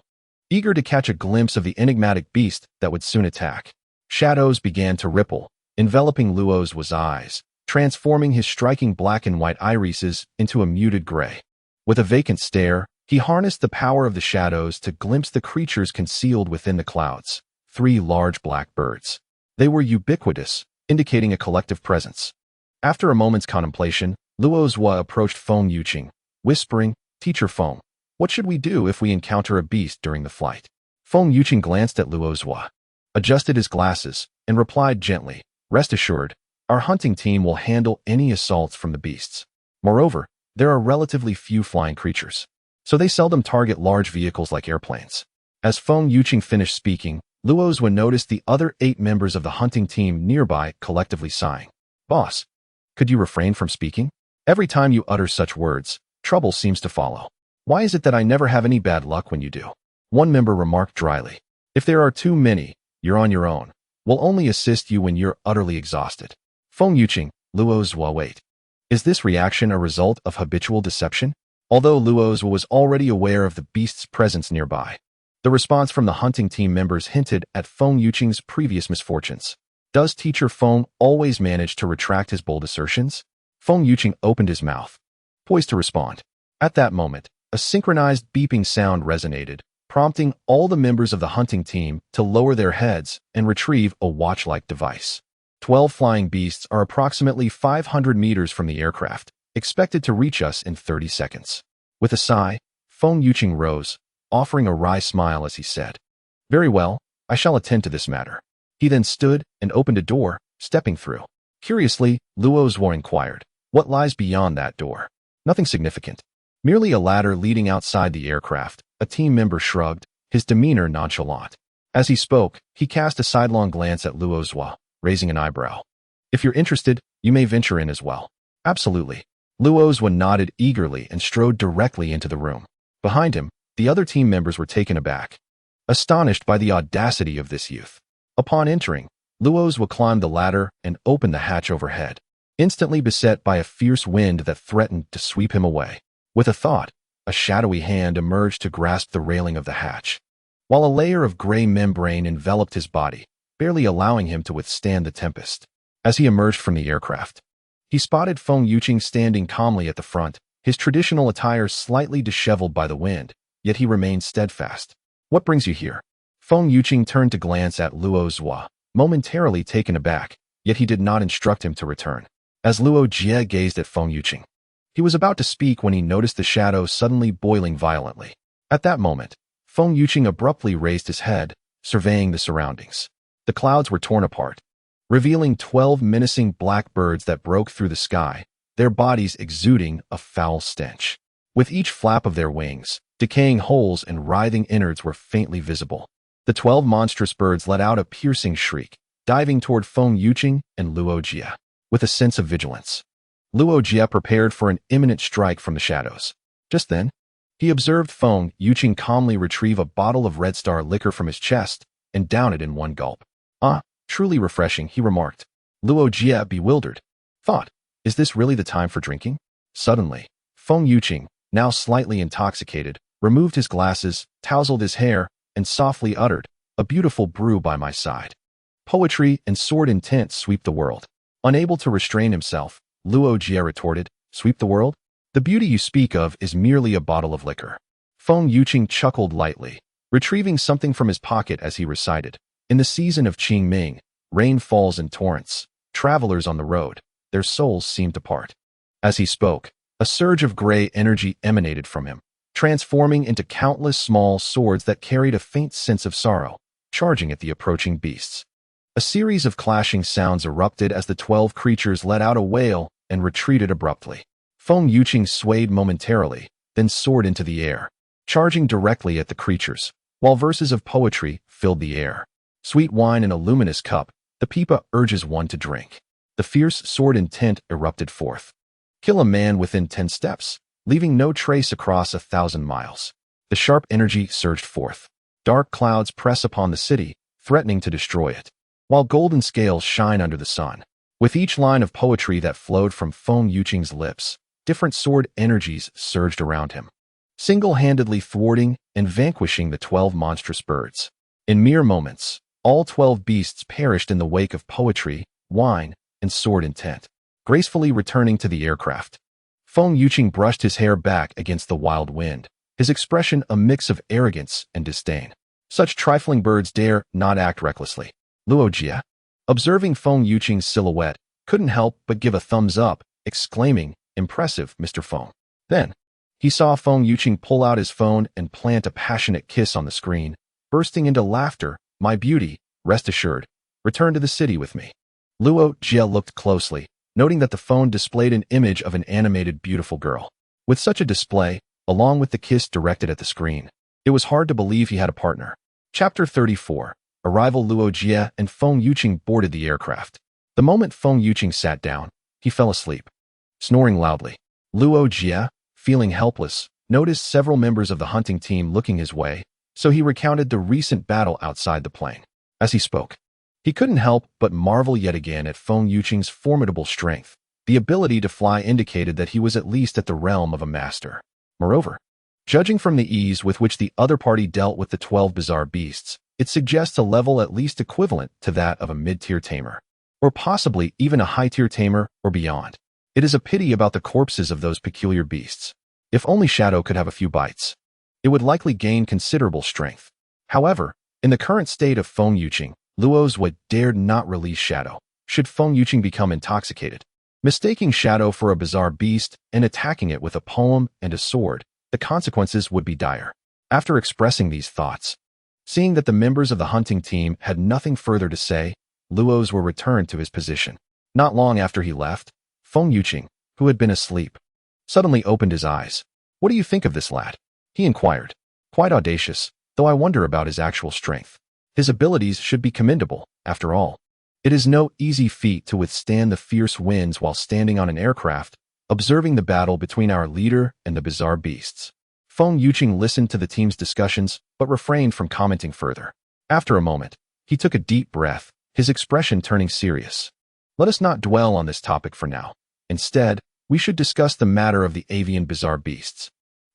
eager to catch a glimpse of the enigmatic beast that would soon attack. Shadows began to ripple, enveloping Luo Jie's eyes, transforming his striking black and white irises into a muted gray. With a vacant stare, he harnessed the power of the shadows to glimpse the creatures concealed within the clouds, 3 large black birds. They were ubiquitous, indicating a collective presence. After a moment's contemplation, Luo Jie approached Feng Yuqing, whispering, "Teacher Feng, what should we do if we encounter a beast during the flight?" Feng Yuqing glanced at Luo Jie, adjusted his glasses, and replied gently, "Rest assured, our hunting team will handle any assaults from the beasts. Moreover, there are relatively few flying creatures, so they seldom target large vehicles like airplanes." As Feng Yuqing finished speaking, Luo Jie noticed the other 8 members of the hunting team nearby collectively sighing. "Boss, could you refrain from speaking? Every time you utter such words, trouble seems to follow. Why is it that I never have any bad luck when you do?" One member remarked dryly. "If there are too many, you're on your own. We'll only assist you when you're utterly exhausted." Feng Yuqing, Luo Jie, wait. Is this reaction a result of habitual deception? Although Luo Jie was already aware of the beast's presence nearby, the response from the hunting team members hinted at Feng Yuqing's previous misfortunes. Does Teacher Feng always manage to retract his bold assertions? Feng Yuqing opened his mouth, poised to respond. At that moment, a synchronized beeping sound resonated, prompting all the members of the hunting team to lower their heads and retrieve a watch-like device. 12 flying beasts are approximately 500 meters from the aircraft, expected to reach us in 30 seconds. With a sigh, Feng Yuqing rose, offering a wry smile as he said, "Very well, I shall attend to this matter." He then stood and opened a door, stepping through. Curiously, Luo Jie inquired, "What lies beyond that door?" "Nothing significant. Merely a ladder leading outside the aircraft," a team member shrugged, his demeanor nonchalant. As he spoke, he cast a sidelong glance at Luo Jie, raising an eyebrow. "If you're interested, you may venture in as well." "Absolutely." Luo Jie nodded eagerly and strode directly into the room. Behind him, the other team members were taken aback, astonished by the audacity of this youth. Upon entering, Luo Jie climbed the ladder and opened the hatch overhead, instantly beset by a fierce wind that threatened to sweep him away. With a thought, a shadowy hand emerged to grasp the railing of the hatch, while a layer of gray membrane enveloped his body, barely allowing him to withstand the tempest. As he emerged from the aircraft, he spotted Feng Yuqing standing calmly at the front, his traditional attire slightly disheveled by the wind, yet he remained steadfast. "What brings you here?" Feng Yuqing turned to glance at Luo Jie, momentarily taken aback, yet he did not instruct him to return. As Luo Jie gazed at Feng Yuqing, he was about to speak when he noticed the shadow suddenly boiling violently. At that moment, Feng Yuqing abruptly raised his head, surveying the surroundings. The clouds were torn apart, revealing 12 menacing black birds that broke through the sky, their bodies exuding a foul stench. With each flap of their wings, decaying holes and writhing innards were faintly visible. The 12 monstrous birds let out a piercing shriek, diving toward Feng Yuqing and Luo Jie. With a sense of vigilance, Luo Jie prepared for an imminent strike from the shadows. Just then, he observed Feng Yuqing calmly retrieve a bottle of Red Star liquor from his chest and down it in one gulp. "Ah, truly refreshing," he remarked. Luo Jie, bewildered, thought, "Is this really the time for drinking?" Suddenly, Feng Yuqing, now slightly intoxicated, removed his glasses, tousled his hair, and softly uttered, "A beautiful brew by my side. Poetry and sword intent sweep the world." Unable to restrain himself, Luo Jie retorted, "Sweep the world? The beauty you speak of is merely a bottle of liquor." Feng Yuqing chuckled lightly, retrieving something from his pocket as he recited, "In the season of Qingming, rain falls in torrents. Travelers on the road, their souls seem to part." As he spoke, a surge of gray energy emanated from him, transforming into countless small swords that carried a faint sense of sorrow, charging at the approaching beasts. A series of clashing sounds erupted as the 12 creatures let out a wail and retreated abruptly. Feng Yuqing swayed momentarily, then soared into the air, charging directly at the creatures, while verses of poetry filled the air. Sweet wine in a luminous cup, the pipa urges one to drink. The fierce sword intent erupted forth. Kill a man within 10 steps, leaving no trace across 1,000 miles. The sharp energy surged forth. Dark clouds press upon the city, threatening to destroy it, while golden scales shine under the sun. With each line of poetry that flowed from Feng Yuqing's lips, different sword energies surged around him, single-handedly thwarting and vanquishing the 12 monstrous birds. In mere moments, all 12 beasts perished in the wake of poetry, wine, and sword intent. Gracefully returning to the aircraft, Feng Yuqing brushed his hair back against the wild wind, his expression a mix of arrogance and disdain. Such trifling birds dare not act recklessly. Luo Jie, observing Feng Yuqing's silhouette, couldn't help but give a thumbs up, exclaiming, "Impressive, Mr. Feng." Then, he saw Feng Yuqing pull out his phone and plant a passionate kiss on the screen, bursting into laughter. "My beauty, rest assured. Return to the city with me." Luo Jie looked closely, noting that the phone displayed an image of an animated beautiful girl. With such a display, along with the kiss directed at the screen, it was hard to believe he had a partner. Chapter 34. Arrival. Luo Jie and Feng Yuqing boarded the aircraft. The moment Feng Yuqing sat down, he fell asleep, snoring loudly. Luo Jie, feeling helpless, noticed several members of the hunting team looking his way, so he recounted the recent battle outside the plane. As he spoke, he couldn't help but marvel yet again at Feng Yuqing's formidable strength. The ability to fly indicated that he was at least at the realm of a master. Moreover, judging from the ease with which the other party dealt with the 12 bizarre beasts, it suggests a level at least equivalent to that of a mid-tier tamer, or possibly even a high-tier tamer or beyond. It is a pity about the corpses of those peculiar beasts. If only Shadow could have a few bites, it would likely gain considerable strength. However, in the current state of Feng Yuqing, Luo Jie dared not release Shadow, should Feng Yuqing become intoxicated. Mistaking Shadow for a bizarre beast and attacking it with a poem and a sword, the consequences would be dire. After expressing these thoughts, seeing that the members of the hunting team had nothing further to say, Luo Jie returned to his position. Not long after he left, Feng Yuqing, who had been asleep, suddenly opened his eyes. "What do you think of this lad?" he inquired. "Quite audacious, though I wonder about his actual strength. His abilities should be commendable, after all. It is no easy feat to withstand the fierce winds while standing on an aircraft, observing the battle between our leader and the bizarre beasts." Feng Yuqing listened to the team's discussions, but refrained from commenting further. After a moment, he took a deep breath, his expression turning serious. "Let us not dwell on this topic for now. Instead, we should discuss the matter of the avian bizarre beasts."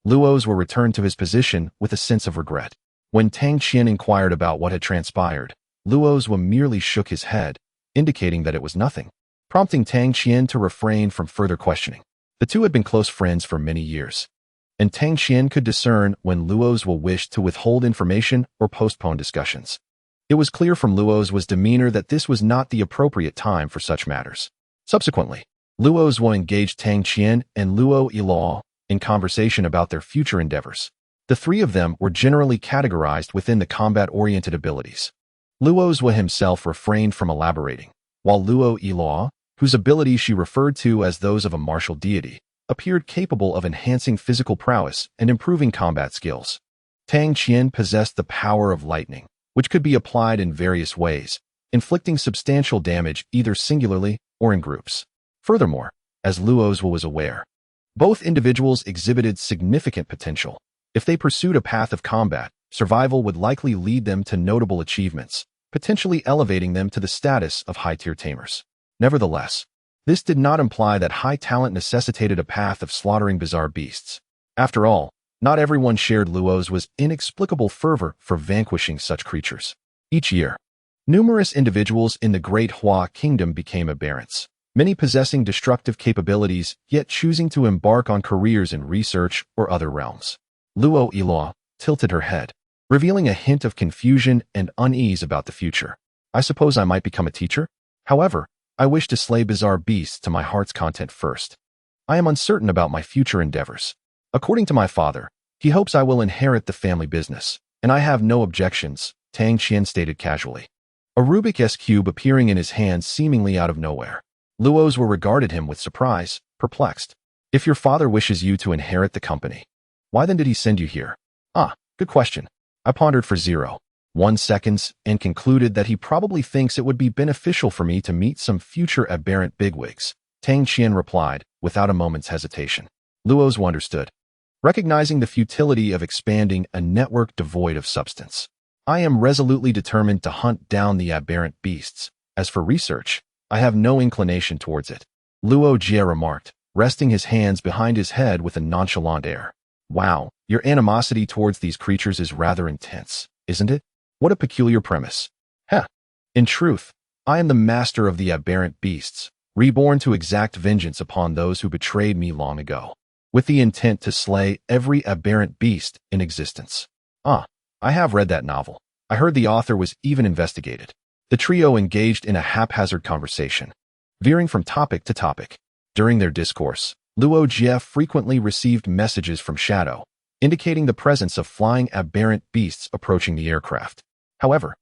Luo Jie returned to his position with a sense of regret. When Tang Qian inquired about what had transpired, Luo Jie merely shook his head, indicating that it was nothing, prompting Tang Qian to refrain from further questioning. The two had been close friends for many years, and Tang Qian could discern when Luo Jie wished to withhold information or postpone discussions. It was clear from Luo Jie's demeanor that this was not the appropriate time for such matters. Subsequently, Luo Jie engaged Tang Qian and Luo Jie in conversation about their future endeavors. The three of them were generally categorized within the combat-oriented abilities. Luo Jie himself refrained from elaborating, while Luo Jie, whose abilities she referred to as those of a martial deity, appeared capable of enhancing physical prowess and improving combat skills. Tang Qian possessed the power of lightning, which could be applied in various ways, inflicting substantial damage either singularly or in groups. Furthermore, as Luo Jie was aware, both individuals exhibited significant potential. If they pursued a path of combat, survival would likely lead them to notable achievements, potentially elevating them to the status of high-tier tamers. Nevertheless, this did not imply that high talent necessitated a path of slaughtering bizarre beasts. After all, not everyone shared Luo Jie's inexplicable fervor for vanquishing such creatures. Each year, numerous individuals in the Great Hua Kingdom became aberrants, many possessing destructive capabilities yet choosing to embark on careers in research or other realms. Luo Jie tilted her head, revealing a hint of confusion and unease about the future. "I suppose I might become a teacher? However, I wish to slay bizarre beasts to my heart's content first. I am uncertain about my future endeavors. According to my father, he hopes I will inherit the family business, and I have no objections," Tang Qian stated casually, a Rubik's cube appearing in his hand seemingly out of nowhere. Luo Jie regarded him with surprise, perplexed. "If your father wishes you to inherit the company, why then did he send you here?" "Ah, good question." I pondered for 0.1 seconds and concluded that he probably thinks it would be beneficial for me to meet some future aberrant bigwigs, Tang Qian replied, without a moment's hesitation. Luo Jie understood, recognizing the futility of expanding a network devoid of substance. "I am resolutely determined to hunt down the aberrant beasts. As for research, I have no inclination towards it," Luo Jie remarked, resting his hands behind his head with a nonchalant air. "Wow, your animosity towards these creatures is rather intense, isn't it? What a peculiar premise." "Heh. In truth, I am the master of the aberrant beasts, reborn to exact vengeance upon those who betrayed me long ago, with the intent to slay every aberrant beast in existence." "Ah, I have read that novel. I heard the author was even investigated." The trio engaged in a haphazard conversation. veering from topic to topic. During their discourse, Luo Jie frequently received messages from Shadow, indicating the presence of flying aberrant beasts approaching the aircraft. However,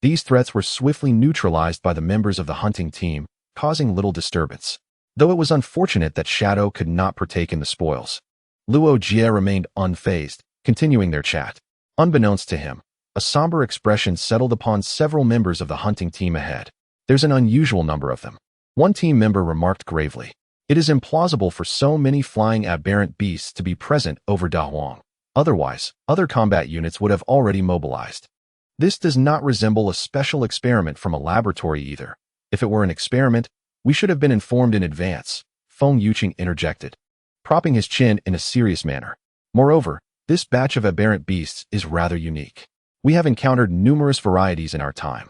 these threats were swiftly neutralized by the members of the hunting team, causing little disturbance. Though it was unfortunate that Shadow could not partake in the spoils, Luo Jie remained unfazed, continuing their chat. Unbeknownst to him, a somber expression settled upon several members of the hunting team ahead. There's an unusual number of them. One team member remarked gravely. It is implausible for so many flying aberrant beasts to be present over Da Huang. Otherwise, other combat units would have already mobilized. This does not resemble a special experiment from a laboratory either. If it were an experiment, we should have been informed in advance, Feng Yuqing interjected, propping his chin in a serious manner. Moreover, this batch of aberrant beasts is rather unique. We have encountered numerous varieties in our time.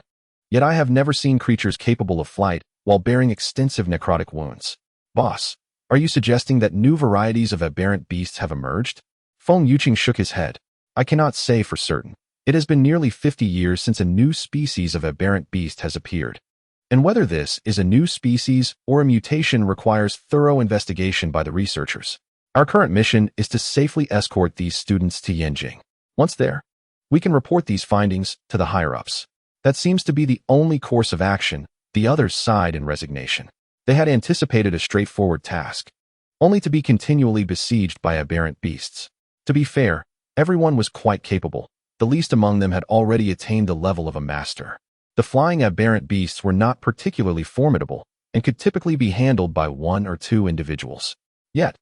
Yet I have never seen creatures capable of flight while bearing extensive necrotic wounds. Boss, are you suggesting that new varieties of aberrant beasts have emerged? Feng Yuqing shook his head. I cannot say for certain. It has been nearly 50 years since a new species of aberrant beast has appeared. And whether this is a new species or a mutation requires thorough investigation by the researchers. Our current mission is to safely escort these students to Yanjing. Once there, we can report these findings to the higher-ups. That seems to be the only course of action. The others sighed in resignation. They had anticipated a straightforward task, only to be continually besieged by aberrant beasts. To be fair, everyone was quite capable. The least among them had already attained the level of a master. The flying aberrant beasts were not particularly formidable and could typically be handled by one or two individuals. Yet,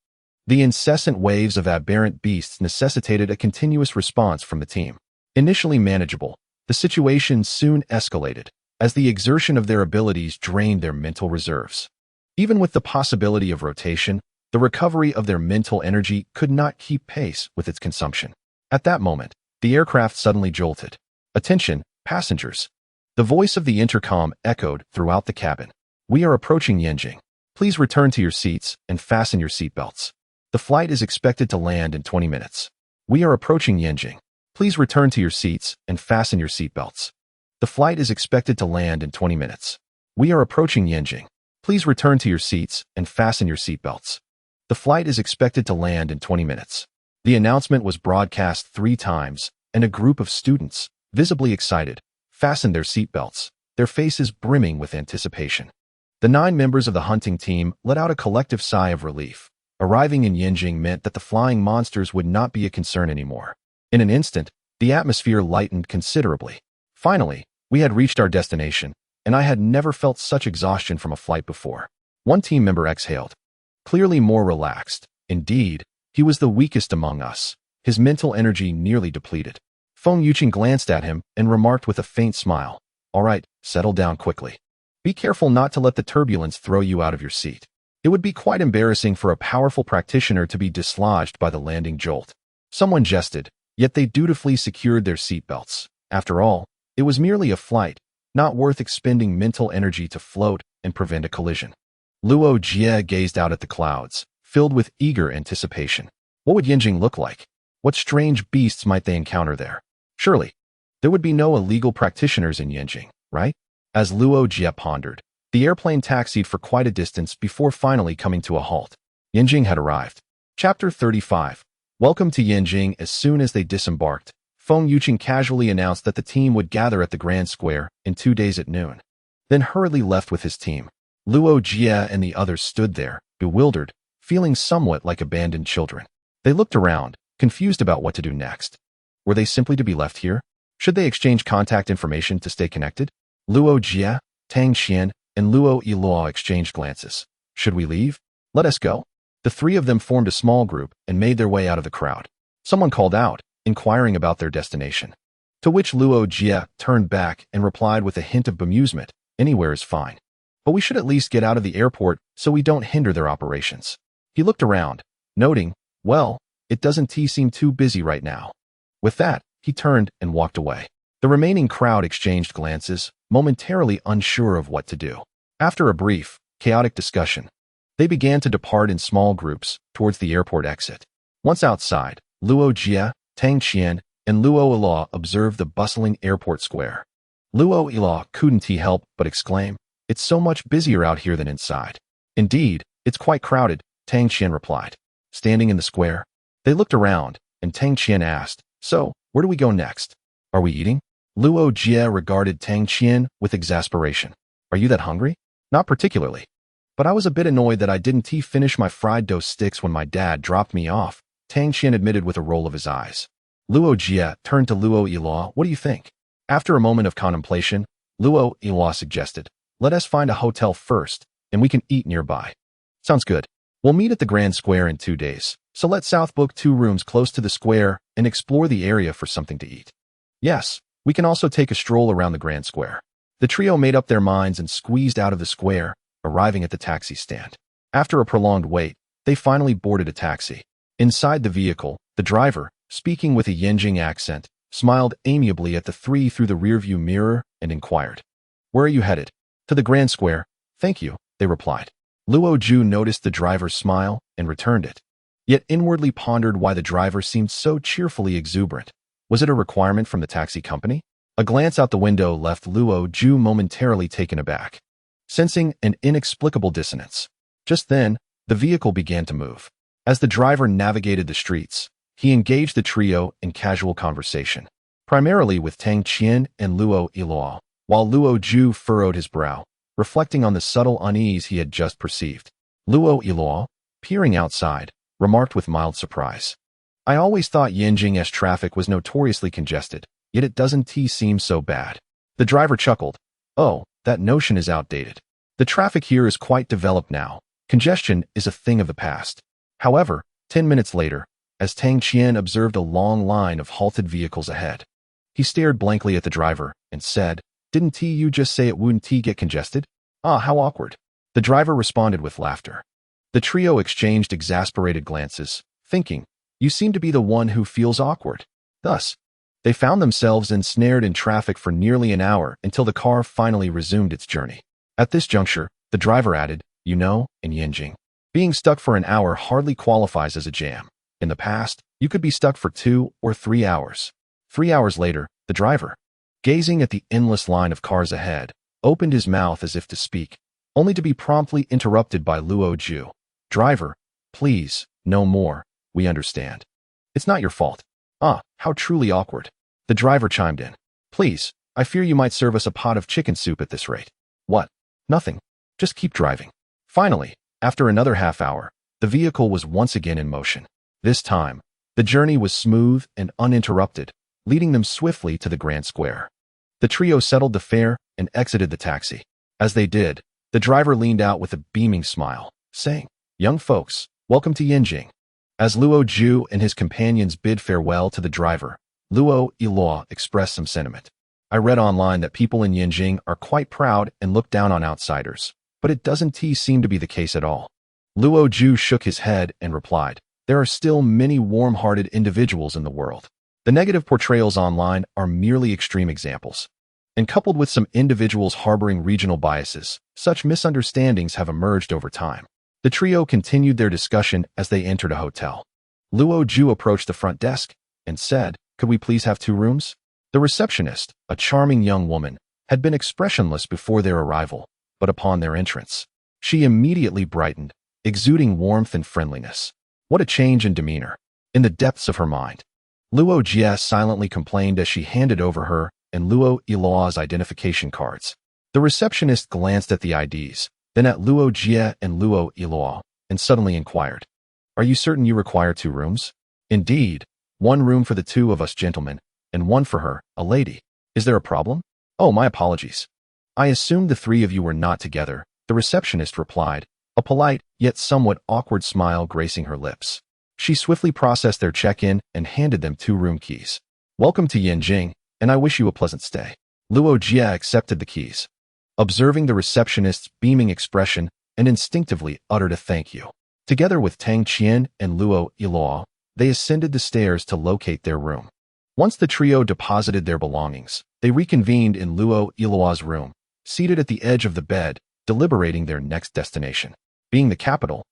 the incessant waves of aberrant beasts necessitated a continuous response from the team. Initially manageable, the situation soon escalated, as the exertion of their abilities drained their mental reserves. Even with the possibility of rotation, the recovery of their mental energy could not keep pace with its consumption. At that moment, the aircraft suddenly jolted. Attention, passengers. The voice of the intercom echoed throughout the cabin. We are approaching Yanjing. Please return to your seats and fasten your seatbelts. The flight is expected to land in 20 minutes. We are approaching Yanjing. Please return to your seats and fasten your seatbelts. The flight is expected to land in 20 minutes. We are approaching Yanjing. Please return to your seats and fasten your seatbelts. The flight is expected to land in 20 minutes. The announcement was broadcast 3 times, and a group of students, visibly excited, fastened their seatbelts, their faces brimming with anticipation. The 9 members of the hunting team let out a collective sigh of relief. Arriving in Yanjing meant that the flying monsters would not be a concern anymore. In an instant, the atmosphere lightened considerably. Finally, we had reached our destination, and I had never felt such exhaustion from a flight before. One team member exhaled, clearly more relaxed. Indeed, he was the weakest among us, his mental energy nearly depleted. Feng Yuqing glanced at him and remarked with a faint smile, "All right, settle down quickly. Be careful not to let the turbulence throw you out of your seat. It would be quite embarrassing for a powerful practitioner to be dislodged by the landing jolt." Someone jested, yet they dutifully secured their seatbelts. After all, it was merely a flight, not worth expending mental energy to float and prevent a collision. Luo Jie gazed out at the clouds, filled with eager anticipation. What would Yanjing look like? What strange beasts might they encounter there? Surely, there would be no illegal practitioners in Yanjing, right? As Luo Jie pondered, the airplane taxied for quite a distance before finally coming to a halt. Yanjing had arrived. Chapter 35. Welcome to Yanjing. As soon as they disembarked, Feng Yuqing casually announced that the team would gather at the Grand Square in 2 days at noon, then hurriedly left with his team. Luo Jie and the others stood there, bewildered, feeling somewhat like abandoned children. They looked around, confused about what to do next. Were they simply to be left here? Should they exchange contact information to stay connected? Luo Jie, Tang Xian, and Luo Yiluo exchanged glances. Should we leave? Let us go. The 3 of them formed a small group and made their way out of the crowd. Someone called out, inquiring about their destination. To which Luo Jie turned back and replied with a hint of bemusement, "Anywhere is fine. But we should at least get out of the airport so we don't hinder their operations." He looked around, noting, "Well, it doesn't seem too busy right now." With that, he turned and walked away. The remaining crowd exchanged glances, momentarily unsure of what to do. After a brief, chaotic discussion, they began to depart in small groups towards the airport exit. Once outside, Luo Jie, Tang Qian, and Luo Yiluo observed the bustling airport square. Luo Yiluo couldn't help but exclaim, It's so much busier out here than inside. Indeed, it's quite crowded, Tang Qian replied. Standing in the square, they looked around, and Tang Qian asked, so, where do we go next? Are we eating? Luo Jie regarded Tang Qian with exasperation. Are you that hungry? Not particularly. But I was a bit annoyed that I didn't finish my fried dough sticks when my dad dropped me off, Tang Qian admitted with a roll of his eyes. Luo Jie turned to Luo Yiluo. What do you think? After a moment of contemplation, Luo Yiluo suggested, let us find a hotel first, and we can eat nearby. Sounds good. We'll meet at the Grand Square in 2 days, so let's South book 2 rooms close to the square and explore the area for something to eat. Yes, we can also take a stroll around the Grand Square. The trio made up their minds and squeezed out of the square, arriving at the taxi stand. After a prolonged wait, they finally boarded a taxi. Inside the vehicle, the driver, speaking with a Yanjing accent, smiled amiably at the three through the rearview mirror and inquired, where are you headed? To the Grand Square. Thank you, they replied. Luo Jie noticed the driver's smile and returned it, yet inwardly pondered why the driver seemed so cheerfully exuberant. Was it a requirement from the taxi company? A glance out the window left Luo Jie momentarily taken aback, sensing an inexplicable dissonance. Just then, the vehicle began to move. As the driver navigated the streets, he engaged the trio in casual conversation, primarily with Tang Qian and Luo Yiluo, while Luo Jie furrowed his brow, reflecting on the subtle unease he had just perceived. Luo Yiluo, peering outside, remarked with mild surprise, I always thought Yanjing's traffic was notoriously congested, yet it doesn't seem so bad. The driver chuckled. Oh, that notion is outdated. The traffic here is quite developed now. Congestion is a thing of the past. However, 10 minutes later, as Tang Qian observed a long line of halted vehicles ahead, he stared blankly at the driver and said, didn't you just say it wouldn't get congested? Ah, how awkward. The driver responded with laughter. The trio exchanged exasperated glances, thinking, you seem to be the one who feels awkward. Thus, they found themselves ensnared in traffic for nearly an hour until the car finally resumed its journey. At this juncture, the driver added, you know, in Yanjing, being stuck for an hour hardly qualifies as a jam. In the past, you could be stuck for 2 or 3 hours. 3 hours later, the driver, gazing at the endless line of cars ahead, opened his mouth as if to speak, only to be promptly interrupted by Luo Jie. Driver, please, no more, we understand. It's not your fault. Ah, how truly awkward. The driver chimed in. Please, I fear you might serve us a pot of chicken soup at this rate. What? Nothing. Just keep driving. Finally, after another half hour, the vehicle was once again in motion. This time, the journey was smooth and uninterrupted, leading them swiftly to the Grand Square. The trio settled the fare and exited the taxi. As they did, the driver leaned out with a beaming smile, saying, young folks, welcome to Yanjing. As Luo Jie and his companions bid farewell to the driver, Luo Yiluo expressed some sentiment. I read online that people in Yanjing are quite proud and look down on outsiders, but it doesn't seem to be the case at all. Luo Jie shook his head and replied, there are still many warm-hearted individuals in the world. The negative portrayals online are merely extreme examples. And coupled with some individuals harboring regional biases, such misunderstandings have emerged over time. The trio continued their discussion as they entered a hotel. Luo Jie approached the front desk and said, could we please have 2 rooms? The receptionist, a charming young woman, had been expressionless before their arrival, but upon their entrance, she immediately brightened, exuding warmth and friendliness. What a change in demeanor. In the depths of her mind, Luo Jie silently complained as she handed over her and Luo Yiluo's identification cards. The receptionist glanced at the IDs, then at Luo Jie and Luo Yiluo, and suddenly inquired, are you certain you require 2 rooms? Indeed, 1 room for the 2 of us gentlemen, and 1 for her, a lady. Is there a problem? Oh, my apologies. I assumed the 3 of you were not together, the receptionist replied, a polite yet somewhat awkward smile gracing her lips. She swiftly processed their check-in and handed them 2 room keys. Welcome to Yanjing, and I wish you a pleasant stay. Luo Jie accepted the keys, observing the receptionist's beaming expression, and instinctively uttered a thank you. Together with Tang Qian and Luo Yiluo, they ascended the stairs to locate their room. Once the trio deposited their belongings, they reconvened in Luo Yiluo's room, seated at the edge of the bed, deliberating their next destination. Being the capital,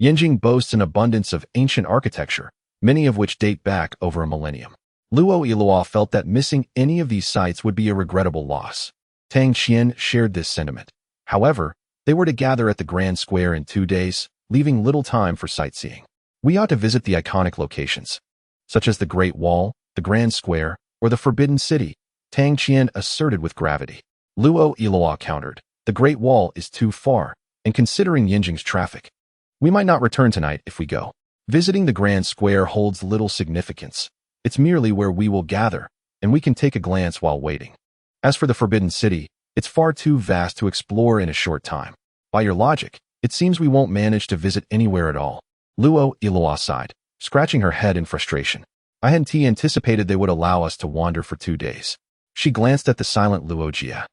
Yanjing boasts an abundance of ancient architecture, many of which date back over a millennium. Luo Yiluo felt that missing any of these sites would be a regrettable loss. Tang Qian shared this sentiment. However, they were to gather at the Grand Square in 2 days, leaving little time for sightseeing. We ought to visit the iconic locations, such as the Great Wall, the Grand Square, or the Forbidden City, Tang Qian asserted with gravity. Luo Jie countered, the Great Wall is too far, and considering Yinjing's traffic, we might not return tonight if we go. Visiting the Grand Square holds little significance. It's merely where we will gather, and we can take a glance while waiting. As for the Forbidden City, it's far too vast to explore in a short time. By your logic, it seems we won't manage to visit anywhere at all. Luo Jie sighed, scratching her head in frustration. I hadn't anticipated they would allow us to wander for 2 days. She glanced at the silent Luo Jie,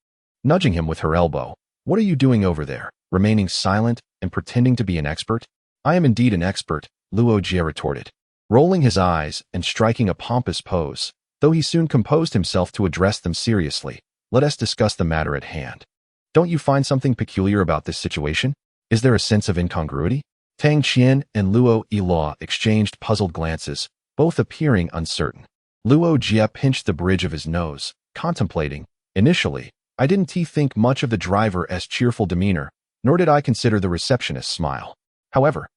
nudging him with her elbow. What are you doing over there, remaining silent and pretending to be an expert? I am indeed an expert, Luo Jie retorted, rolling his eyes and striking a pompous pose, though he soon composed himself to address them seriously. Let us discuss the matter at hand. Don't you find something peculiar about this situation? Is there a sense of incongruity? Tang Qian and Luo Jie exchanged puzzled glances, both appearing uncertain. Luo Jie pinched the bridge of his nose, contemplating. Initially, I didn't think much of the driver's cheerful demeanor, nor did I consider the receptionist's smile. However,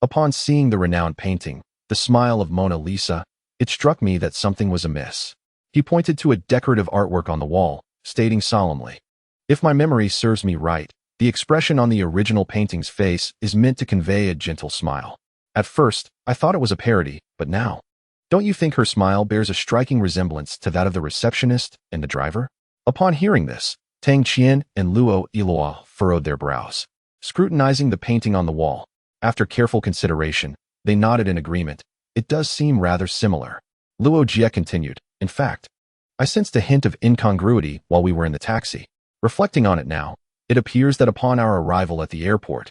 upon seeing the renowned painting, the smile of Mona Lisa, it struck me that something was amiss. He pointed to a decorative artwork on the wall, stating solemnly, if my memory serves me right, the expression on the original painting's face is meant to convey a gentle smile. At first, I thought it was a parody, but now, don't you think her smile bears a striking resemblance to that of the receptionist and the driver? Upon hearing this, Tang Qian and Luo Jie furrowed their brows, scrutinizing the painting on the wall. After careful consideration, they nodded in agreement. It does seem rather similar. Luo Jie continued, in fact, I sensed a hint of incongruity while we were in the taxi. Reflecting on it now, it appears that upon our arrival at the airport,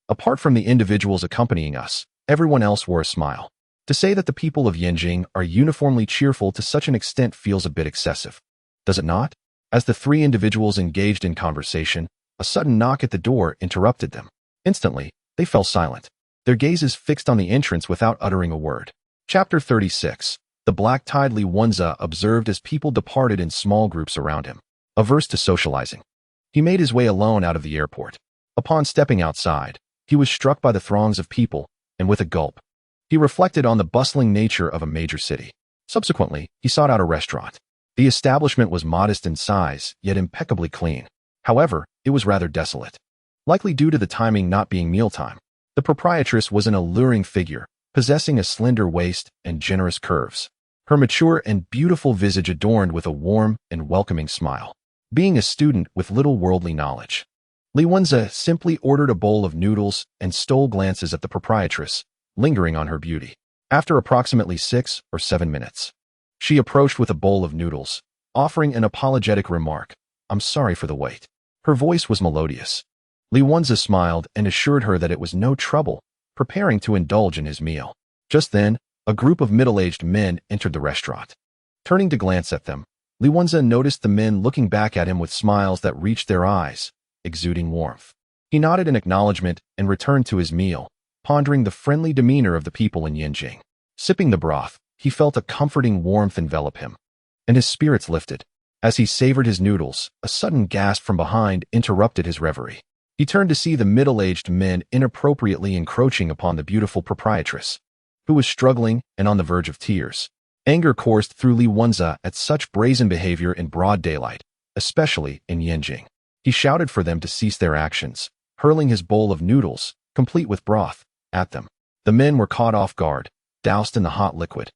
apart from the individuals accompanying us, everyone else wore a smile. To say that the people of Yinjing are uniformly cheerful to such an extent feels a bit excessive. Does it not? As the 3 individuals engaged in conversation, a sudden knock at the door interrupted them. Instantly, they fell silent, their gazes fixed on the entrance without uttering a word. Chapter 36. The black-tied Li Wenze observed as people departed in small groups around him. Averse to socializing, he made his way alone out of the airport. Upon stepping outside, he was struck by the throngs of people, and with a gulp, he reflected on the bustling nature of a major city. Subsequently, he sought out a restaurant. The establishment was modest in size, yet impeccably clean. However, it was rather desolate, likely due to the timing not being mealtime. The proprietress was an alluring figure, possessing a slender waist and generous curves, her mature and beautiful visage adorned with a warm and welcoming smile. Being a student with little worldly knowledge, Li Wenze simply ordered a bowl of noodles and stole glances at the proprietress, lingering on her beauty. After approximately 6 or 7 minutes, she approached with a bowl of noodles, offering an apologetic remark, I'm sorry for the wait. Her voice was melodious. Li Wenze smiled and assured her that it was no trouble, preparing to indulge in his meal. Just then, a group of middle-aged men entered the restaurant. Turning to glance at them, Li Wenze noticed the men looking back at him with smiles that reached their eyes, exuding warmth. He nodded in acknowledgement and returned to his meal, pondering the friendly demeanor of the people in Yinjing. Sipping the broth, he felt a comforting warmth envelop him, and his spirits lifted. As he savored his noodles, a sudden gasp from behind interrupted his reverie. He turned to see the middle-aged men inappropriately encroaching upon the beautiful proprietress, who was struggling and on the verge of tears. Anger coursed through Li Wenze at such brazen behavior in broad daylight, especially in Yinjing. He shouted for them to cease their actions, hurling his bowl of noodles, complete with broth, at them. The men were caught off guard, doused in the hot liquid,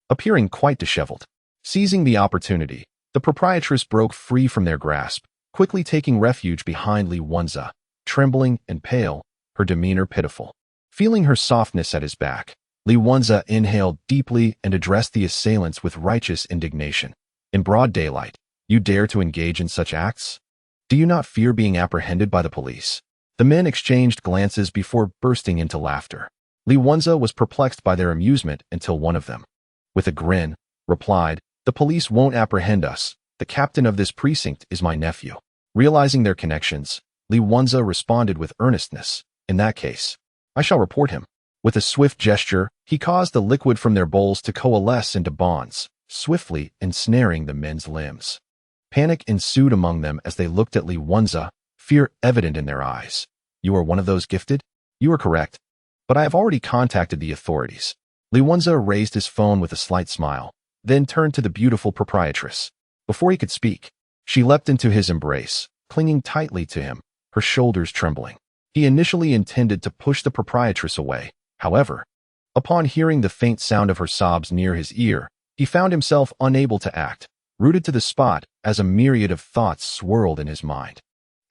appearing quite disheveled. Seizing the opportunity, the proprietress broke free from their grasp, quickly taking refuge behind Li Wenze, trembling and pale, her demeanor pitiful. Feeling her softness at his back, Li Wenze inhaled deeply and addressed the assailants with righteous indignation. In broad daylight, you dare to engage in such acts? Do you not fear being apprehended by the police? The men exchanged glances before bursting into laughter. Li Wenze was perplexed by their amusement until one of them, with a grin, replied, The police won't apprehend us. The captain of this precinct is my nephew. Realizing their connections, Li Wenze responded with earnestness, In that case, I shall report him. With a swift gesture, he caused the liquid from their bowls to coalesce into bonds, swiftly ensnaring the men's limbs. Panic ensued among them as they looked at Li Wenze, fear evident in their eyes. You are one of those gifted? You are correct. But I have already contacted the authorities. Luo Jie raised his phone with a slight smile, then turned to the beautiful proprietress. Before he could speak, she leapt into his embrace, clinging tightly to him, her shoulders trembling. He initially intended to push the proprietress away. However, upon hearing the faint sound of her sobs near his ear, he found himself unable to act, rooted to the spot as a myriad of thoughts swirled in his mind.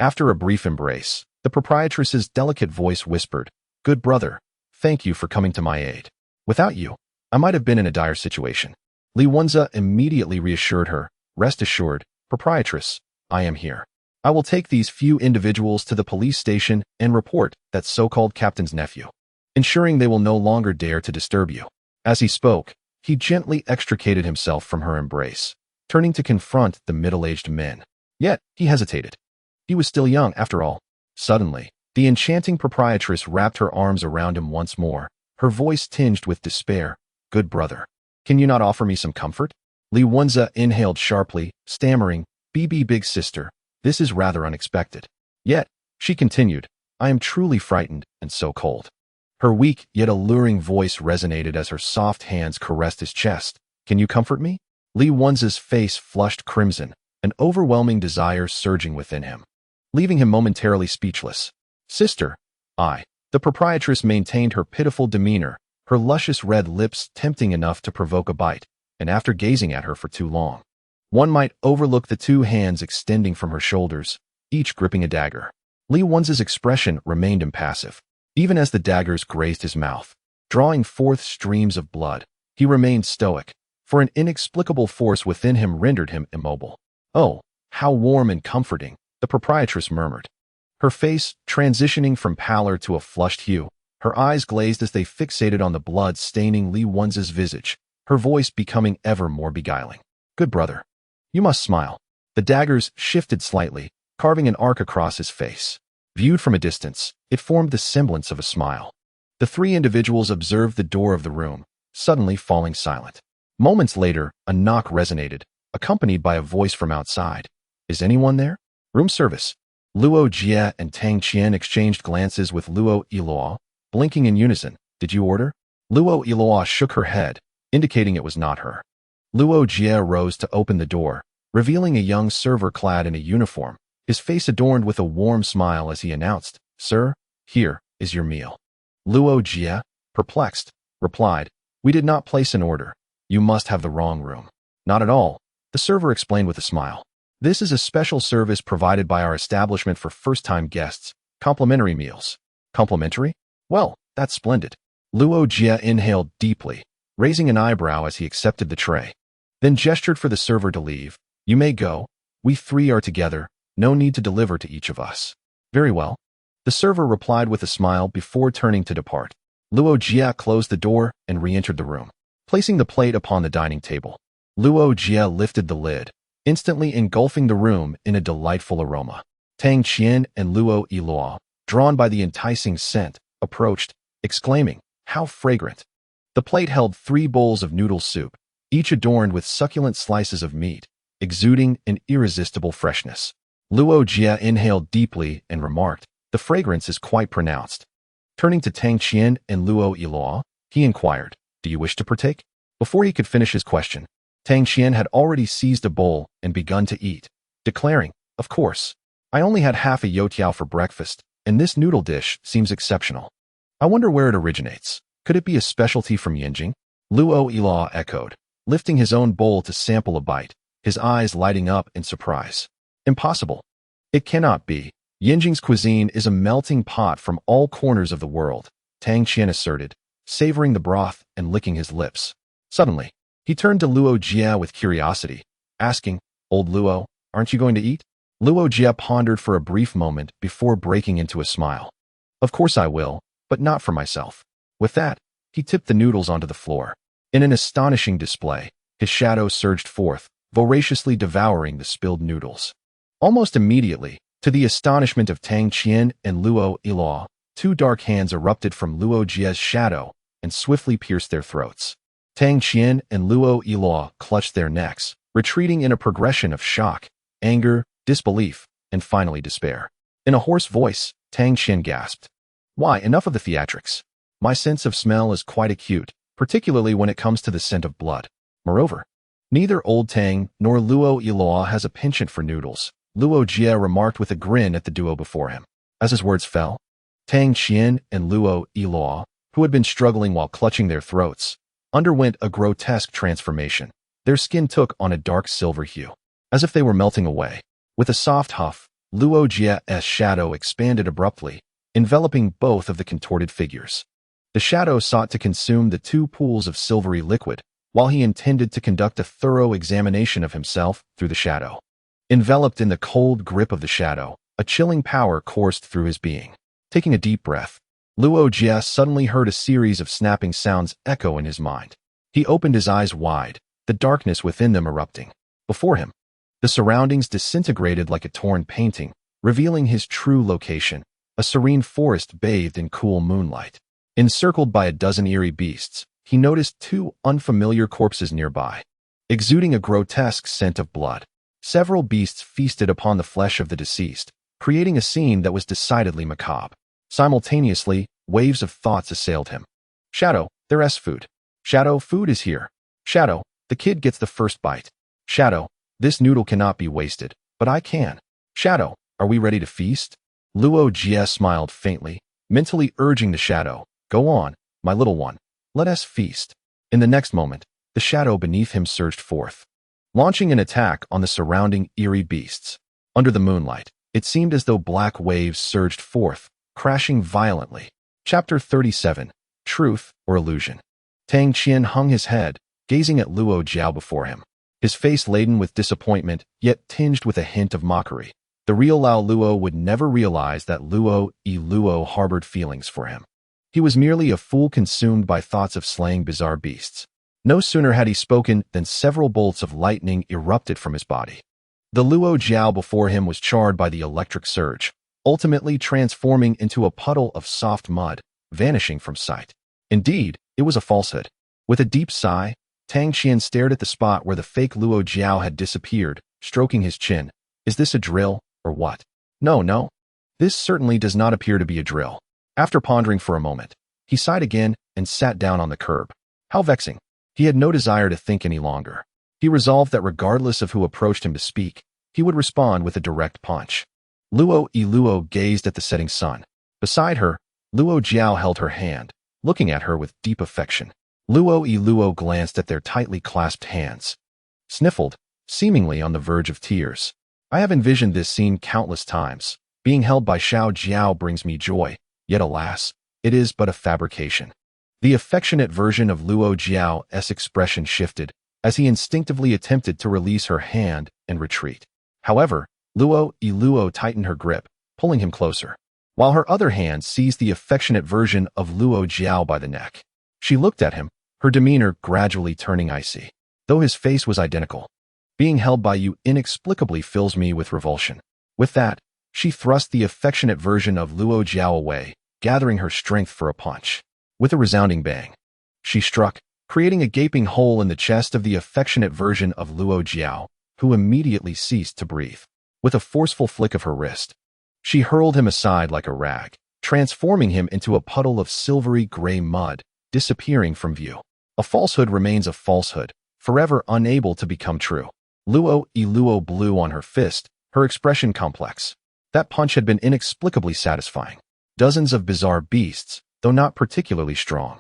After a brief embrace, the proprietress's delicate voice whispered, "Good brother, thank you for coming to my aid. Without you, I might have been in a dire situation." Luo Jie immediately reassured her, "Rest assured, proprietress, I am here. I will take these few individuals to the police station and report that so-called captain's nephew, ensuring they will no longer dare to disturb you." As he spoke, he gently extricated himself from her embrace, turning to confront the middle-aged men. Yet, he hesitated. He was still young, after all. Suddenly, the enchanting proprietress wrapped her arms around him once more, her voice tinged with despair. "Good brother, can you not offer me some comfort?" Luo Jie inhaled sharply, stammering, "BB big sister, this is rather unexpected." Yet, she continued, "I am truly frightened and so cold." Her weak yet alluring voice resonated as her soft hands caressed his chest. "Can you comfort me?" Luo Jie's face flushed crimson, an overwhelming desire surging within him, leaving him momentarily speechless. "Sister, I." The proprietress maintained her pitiful demeanor, her luscious red lips tempting enough to provoke a bite, and after gazing at her for too long, one might overlook the two hands extending from her shoulders, each gripping a dagger. Luo Jie's expression remained impassive, even as the daggers grazed his mouth, drawing forth streams of blood. He remained stoic, for an inexplicable force within him rendered him immobile. "Oh, how warm and comforting," the proprietress murmured. Her face transitioning from pallor to a flushed hue, her eyes glazed as they fixated on the blood staining Luo Jie's visage, her voice becoming ever more beguiling. "Good brother, you must smile." The daggers shifted slightly, carving an arc across his face. Viewed from a distance, it formed the semblance of a smile. The three individuals observed the door of the room, suddenly falling silent. Moments later, a knock resonated, accompanied by a voice from outside. "Is anyone there?" "Room service." Luo Jie and Tang Qian exchanged glances with Luo Jie, blinking in unison. "Did you order?" Luo Jie shook her head, indicating it was not her. Luo Jie rose to open the door, revealing a young server clad in a uniform, his face adorned with a warm smile as he announced, "Sir, here is your meal." Luo Jie, perplexed, replied, "We did not place an order. You must have the wrong room." "Not at all," the server explained with a smile. "This is a special service provided by our establishment for first-time guests, complimentary meals." "Complimentary? Well, that's splendid." Luo Jie inhaled deeply, raising an eyebrow as he accepted the tray, then gestured for the server to leave. "You may go. We three are together. No need to deliver to each of us." "Very well," the server replied with a smile before turning to depart. Luo Jie closed the door and re-entered the room, placing the plate upon the dining table. Luo Jie lifted the lid, instantly engulfing the room in a delightful aroma. Tang Qian and Luo Jie, drawn by the enticing scent, approached, exclaiming, "How fragrant!" The plate held 3 bowls of noodle soup, each adorned with succulent slices of meat, exuding an irresistible freshness. Luo Jie inhaled deeply and remarked, "The fragrance is quite pronounced." Turning to Tang Qian and Luo Jie, he inquired, "Do you wish to partake?" Before he could finish his question, Tang Qian had already seized a bowl and begun to eat, declaring, "Of course. I only had half a youtiao for breakfast, and this noodle dish seems exceptional. I wonder where it originates. Could it be a specialty from Yinjing?" Luo Jie echoed, lifting his own bowl to sample a bite, his eyes lighting up in surprise. "Impossible. It cannot be. Yinjing's cuisine is a melting pot from all corners of the world," Tang Qian asserted, savoring the broth and licking his lips. Suddenly, he turned to Luo Jie with curiosity, asking, "Old Luo, aren't you going to eat?" Luo Jie pondered for a brief moment before breaking into a smile. "Of course I will, but not for myself." With that, he tipped the noodles onto the floor. In an astonishing display, his shadow surged forth, voraciously devouring the spilled noodles. Almost immediately, to the astonishment of Tang Qian and Luo Jie, 2 dark hands erupted from Luo Jie's shadow and swiftly pierced their throats. Tang Qian and Luo Jie clutched their necks, retreating in a progression of shock, anger, disbelief, and finally despair. In a hoarse voice, Tang Qian gasped. Why, enough of the theatrics. My sense of smell is quite acute, particularly when it comes to the scent of blood. Moreover, neither Old Tang nor Luo Jie has a penchant for noodles, Luo Jie remarked with a grin at the duo before him. As his words fell, Tang Qian and Luo Jie, who had been struggling while clutching their throats, underwent a grotesque transformation. Their skin took on a dark silver hue, as if they were melting away. With a soft huff, Luo Jie's shadow expanded abruptly, enveloping both of the contorted figures. The shadow sought to consume the two pools of silvery liquid, while he intended to conduct a thorough examination of himself through the shadow. Enveloped in the cold grip of the shadow, a chilling power coursed through his being. Taking a deep breath, Luo Jie suddenly heard a series of snapping sounds echo in his mind. He opened his eyes wide, the darkness within them erupting. Before him, the surroundings disintegrated like a torn painting, revealing his true location, a serene forest bathed in cool moonlight. Encircled by a dozen eerie beasts, he noticed two unfamiliar corpses nearby, exuding a grotesque scent of blood. Several beasts feasted upon the flesh of the deceased, creating a scene that was decidedly macabre. Simultaneously, waves of thoughts assailed him. Shadow, there's food. Shadow, food is here. Shadow, the kid gets the first bite. Shadow, this noodle cannot be wasted, but I can. Shadow, are we ready to feast? Luo Jie smiled faintly, mentally urging the shadow, go on, my little one, let us feast. In the next moment, the shadow beneath him surged forth, launching an attack on the surrounding eerie beasts. Under the moonlight, it seemed as though black waves surged forth, crashing violently. Chapter 37, Truth or Illusion. Tang Qian hung his head, gazing at Luo Jie before him, his face laden with disappointment, yet tinged with a hint of mockery. The real Lao Luo would never realize that Luo Jie harbored feelings for him. He was merely a fool consumed by thoughts of slaying bizarre beasts. No sooner had he spoken than several bolts of lightning erupted from his body. The Luo Jie before him was charred by the electric surge, ultimately transforming into a puddle of soft mud, vanishing from sight. Indeed, it was a falsehood. With a deep sigh, Tang Qian stared at the spot where the fake Luo Jie had disappeared, stroking his chin. Is this a drill, or what? No. This certainly does not appear to be a drill. After pondering for a moment, he sighed again and sat down on the curb. How vexing. He had no desire to think any longer. He resolved that regardless of who approached him to speak, he would respond with a direct punch. Luo Jie gazed at the setting sun. Beside her, Luo Jie held her hand, looking at her with deep affection. Luo Jie glanced at their tightly clasped hands, sniffled, seemingly on the verge of tears. I have envisioned this scene countless times. Being held by Xiao Jiao brings me joy, yet alas, it is but a fabrication. The affectionate version of Luo Jie's expression shifted as he instinctively attempted to release her hand and retreat. However, Luo Jie tightened her grip, pulling him closer, while her other hand seized the affectionate version of Luo Jie by the neck. She looked at him, her demeanor gradually turning icy. Though his face was identical, being held by you inexplicably fills me with revulsion. With that, she thrust the affectionate version of Luo Jie away, gathering her strength for a punch. With a resounding bang, she struck, creating a gaping hole in the chest of the affectionate version of Luo Jie, who immediately ceased to breathe. With a forceful flick of her wrist, she hurled him aside like a rag, transforming him into a puddle of silvery gray mud, disappearing from view. A falsehood remains a falsehood, forever unable to become true. Luo Jie blew on her fist, her expression complex. That punch had been inexplicably satisfying. Dozens of bizarre beasts, though not particularly strong,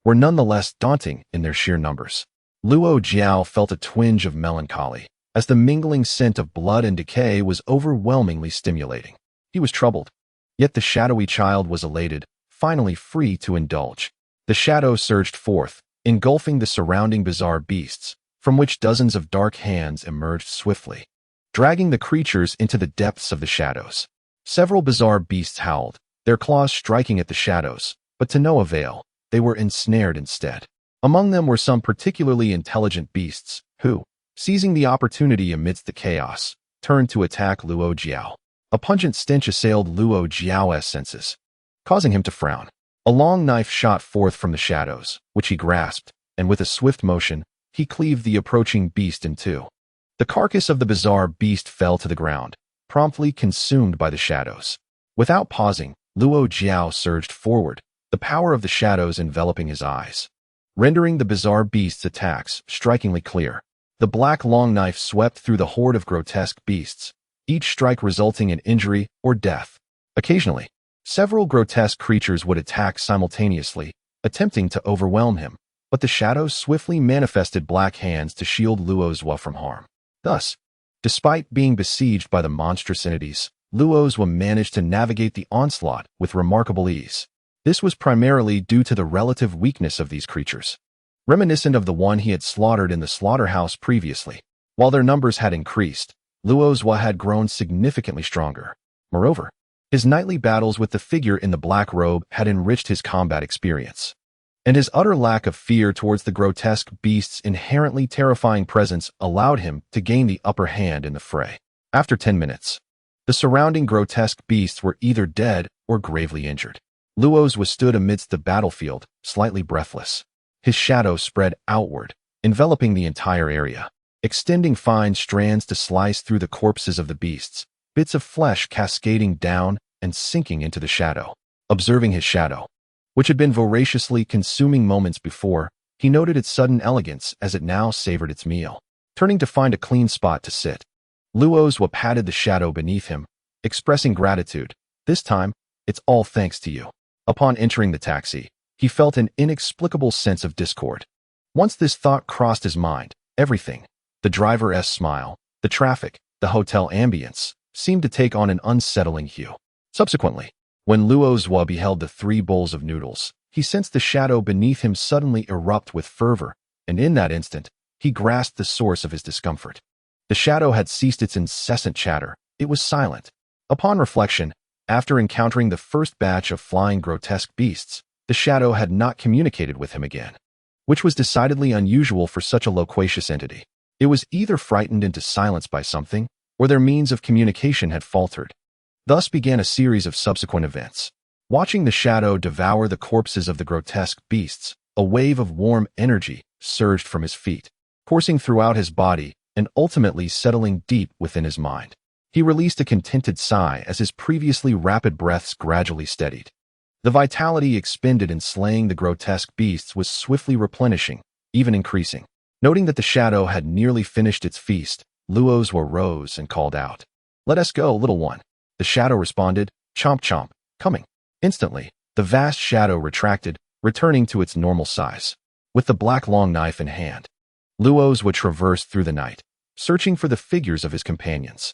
were nonetheless daunting in their sheer numbers. Luo Jie felt a twinge of melancholy, as the mingling scent of blood and decay was overwhelmingly stimulating. He was troubled, yet the shadowy child was elated, finally free to indulge. The shadow surged forth, engulfing the surrounding bizarre beasts, from which dozens of dark hands emerged swiftly, dragging the creatures into the depths of the shadows. Several bizarre beasts howled, their claws striking at the shadows, but to no avail. They were ensnared instead. Among them were some particularly intelligent beasts, who, seizing the opportunity amidst the chaos, turned to attack Luo Jie. A pungent stench assailed Luo Jie's senses, causing him to frown. A long knife shot forth from the shadows, which he grasped, and with a swift motion, he cleaved the approaching beast in two. The carcass of the bizarre beast fell to the ground, promptly consumed by the shadows. Without pausing, Luo Jie surged forward, the power of the shadows enveloping his eyes, rendering the bizarre beast's attacks strikingly clear. The black long knife swept through the horde of grotesque beasts, each strike resulting in injury or death. Occasionally, several grotesque creatures would attack simultaneously, attempting to overwhelm him, but the shadows swiftly manifested black hands to shield Luo Jie from harm. Thus, despite being besieged by the monstrous entities, Luo Jie managed to navigate the onslaught with remarkable ease. This was primarily due to the relative weakness of these creatures, reminiscent of the one he had slaughtered in the slaughterhouse previously. While their numbers had increased, Luo Jie had grown significantly stronger. Moreover, his nightly battles with the figure in the black robe had enriched his combat experience, and his utter lack of fear towards the grotesque beast's inherently terrifying presence allowed him to gain the upper hand in the fray. After 10 minutes, the surrounding grotesque beasts were either dead or gravely injured. Luo Jie stood amidst the battlefield, slightly breathless. His shadow spread outward, enveloping the entire area, extending fine strands to slice through the corpses of the beasts, bits of flesh cascading down and sinking into the shadow. Observing his shadow, which had been voraciously consuming moments before, he noted its sudden elegance as it now savored its meal. Turning to find a clean spot to sit, Luo Jie patted the shadow beneath him, expressing gratitude. This time, it's all thanks to you. Upon entering the taxi, he felt an inexplicable sense of discord. Once this thought crossed his mind, everything, the driver's smile, the traffic, the hotel ambience, seemed to take on an unsettling hue. Subsequently, when Luo Jie beheld the 3 bowls of noodles, he sensed the shadow beneath him suddenly erupt with fervor, and in that instant, he grasped the source of his discomfort. The shadow had ceased its incessant chatter. It was silent. Upon reflection, after encountering the first batch of flying grotesque beasts, the shadow had not communicated with him again, which was decidedly unusual for such a loquacious entity. It was either frightened into silence by something, or their means of communication had faltered. Thus began a series of subsequent events. Watching the shadow devour the corpses of the grotesque beasts, a wave of warm energy surged from his feet, coursing throughout his body and ultimately settling deep within his mind. He released a contented sigh as his previously rapid breaths gradually steadied. The vitality expended in slaying the grotesque beasts was swiftly replenishing, even increasing. Noting that the shadow had nearly finished its feast, Luo Jie rose and called out, "Let us go, little one." The shadow responded, "Chomp chomp, coming." Instantly, the vast shadow retracted, returning to its normal size. With the black long knife in hand, Luo Jie traversed through the night, searching for the figures of his companions.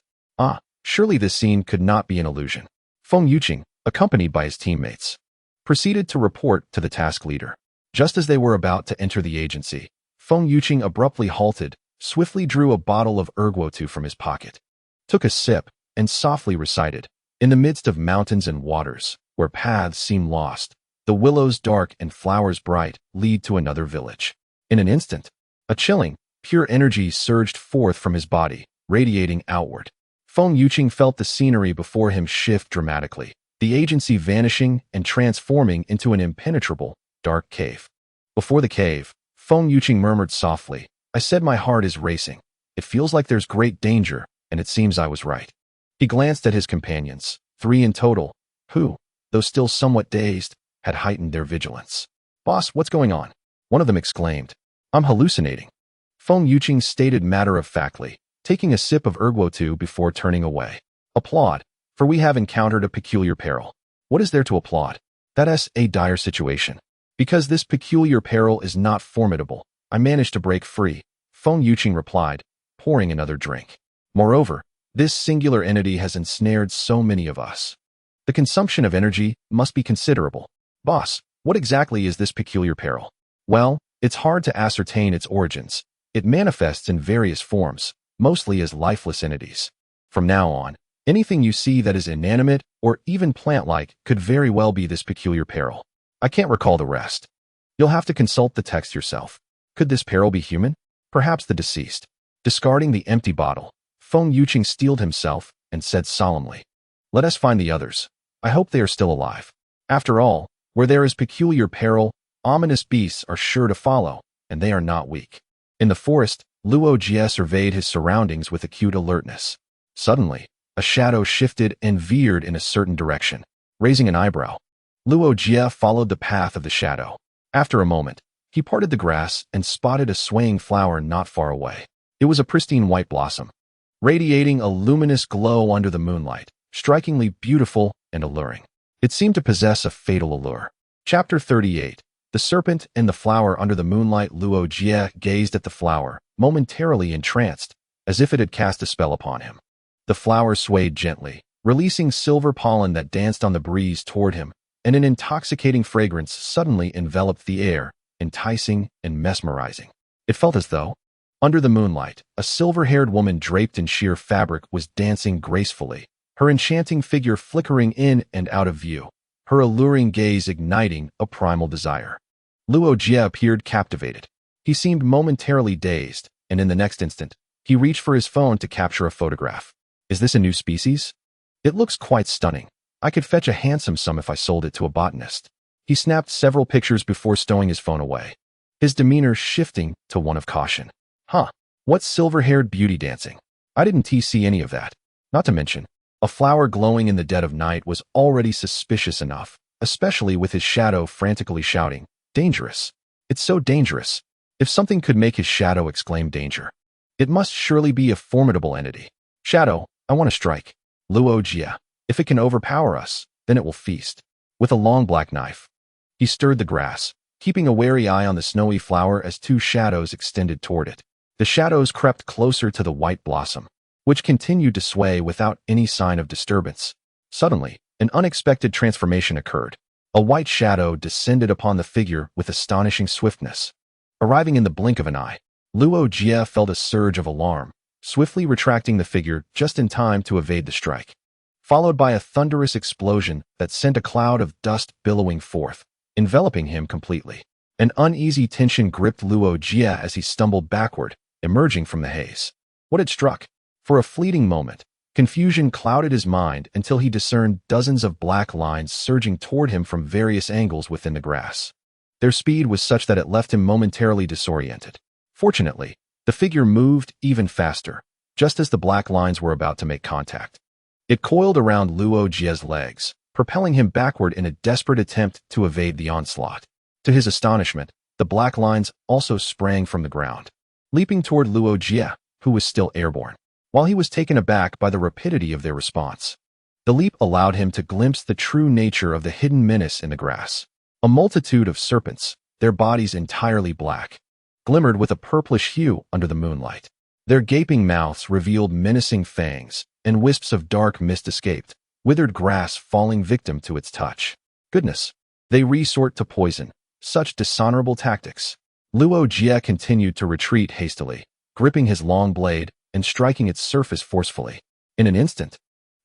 Surely this scene could not be an illusion. Feng Yuqing, accompanied by his teammates, proceeded to report to the task leader. Just as they were about to enter the agency, Feng Yuqing abruptly halted, swiftly drew a bottle of erguotu from his pocket, took a sip, and softly recited, "In the midst of mountains and waters, where paths seem lost, the willows dark and flowers bright lead to another village." In an instant, a chilling, pure energy surged forth from his body, radiating outward. Feng Yuqing felt the scenery before him shift dramatically, the agency vanishing and transforming into an impenetrable, dark cave. Before the cave, Feng Yuqing murmured softly, "I said my heart is racing. It feels like there's great danger, and it seems I was right." He glanced at his companions, 3 in total, who, though still somewhat dazed, had heightened their vigilance. "Boss, what's going on?" one of them exclaimed. "I'm hallucinating," Feng Yuqing stated matter-of-factly, taking a sip of erguotu before turning away. "Applaud, for we have encountered a peculiar peril." "What is there to applaud?" "That's a dire situation. Because this peculiar peril is not formidable, I managed to break free," Feng Yuqing replied, pouring another drink. "Moreover, this singular entity has ensnared so many of us. The consumption of energy must be considerable." "Boss, what exactly is this peculiar peril?" "Well, it's hard to ascertain its origins. It manifests in various forms, mostly as lifeless entities. From now on, anything you see that is inanimate or even plant-like could very well be this peculiar peril. I can't recall the rest. You'll have to consult the text yourself. Could this peril be human? Perhaps the deceased." Discarding the empty bottle, Feng Yuqing steeled himself and said solemnly, "Let us find the others. I hope they are still alive. After all, where there is peculiar peril, ominous beasts are sure to follow, and they are not weak." In the forest, Luo Jie surveyed his surroundings with acute alertness. Suddenly, A shadow shifted and veered in a certain direction, raising an eyebrow. Luo Jie followed the path of the shadow. After a moment, he parted the grass and spotted a swaying flower not far away. It was a pristine white blossom, radiating a luminous glow under the moonlight, strikingly beautiful and alluring. It seemed to possess a fatal allure. Chapter 38. The Serpent and the Flower Under the Moonlight. Luo Jie gazed at the flower, momentarily entranced, as if it had cast a spell upon him. The flower swayed gently, releasing silver pollen that danced on the breeze toward him, and an intoxicating fragrance suddenly enveloped the air, enticing and mesmerizing. It felt as though, under the moonlight, a silver-haired woman draped in sheer fabric was dancing gracefully, her enchanting figure flickering in and out of view, her alluring gaze igniting a primal desire. Luo Jie appeared captivated. He seemed momentarily dazed, and in the next instant, he reached for his phone to capture a photograph. Is this a new species? It looks quite stunning. I could fetch a handsome sum if I sold it to a botanist. He snapped several pictures before stowing his phone away, his demeanor shifting to one of caution. What silver-haired beauty dancing? I didn't see any of that. Not to mention, a flower glowing in the dead of night was already suspicious enough, especially with his shadow frantically shouting, "Dangerous! It's so dangerous!" If something could make his shadow exclaim danger, it must surely be a formidable entity. Shadow, I want to strike. Luo Jie. If it can overpower us, then it will feast. With a long black knife, he stirred the grass, keeping a wary eye on the snowy flower as two shadows extended toward it. The shadows crept closer to the white blossom, which continued to sway without any sign of disturbance. Suddenly, an unexpected transformation occurred. A white shadow descended upon the figure with astonishing swiftness. Arriving in the blink of an eye, Luo Jie felt a surge of alarm, swiftly retracting the figure just in time to evade the strike, followed by a thunderous explosion that sent a cloud of dust billowing forth, enveloping him completely. An uneasy tension gripped Luo Jie as he stumbled backward, emerging from the haze. What had struck? For a fleeting moment, confusion clouded his mind until he discerned dozens of black lines surging toward him from various angles within the grass. Their speed was such that it left him momentarily disoriented. Fortunately, the figure moved even faster, just as the black lines were about to make contact. It coiled around Luo Jie's legs, propelling him backward in a desperate attempt to evade the onslaught. To his astonishment, the black lines also sprang from the ground, leaping toward Luo Jie, who was still airborne. While he was taken aback by the rapidity of their response, the leap allowed him to glimpse the true nature of the hidden menace in the grass. A multitude of serpents, their bodies entirely black, glimmered with a purplish hue under the moonlight. Their gaping mouths revealed menacing fangs, and wisps of dark mist escaped, withered grass falling victim to its touch. Goodness, they resort to poison. Such dishonorable tactics. Luo Jie continued to retreat hastily, gripping his long blade and striking its surface forcefully. In an instant,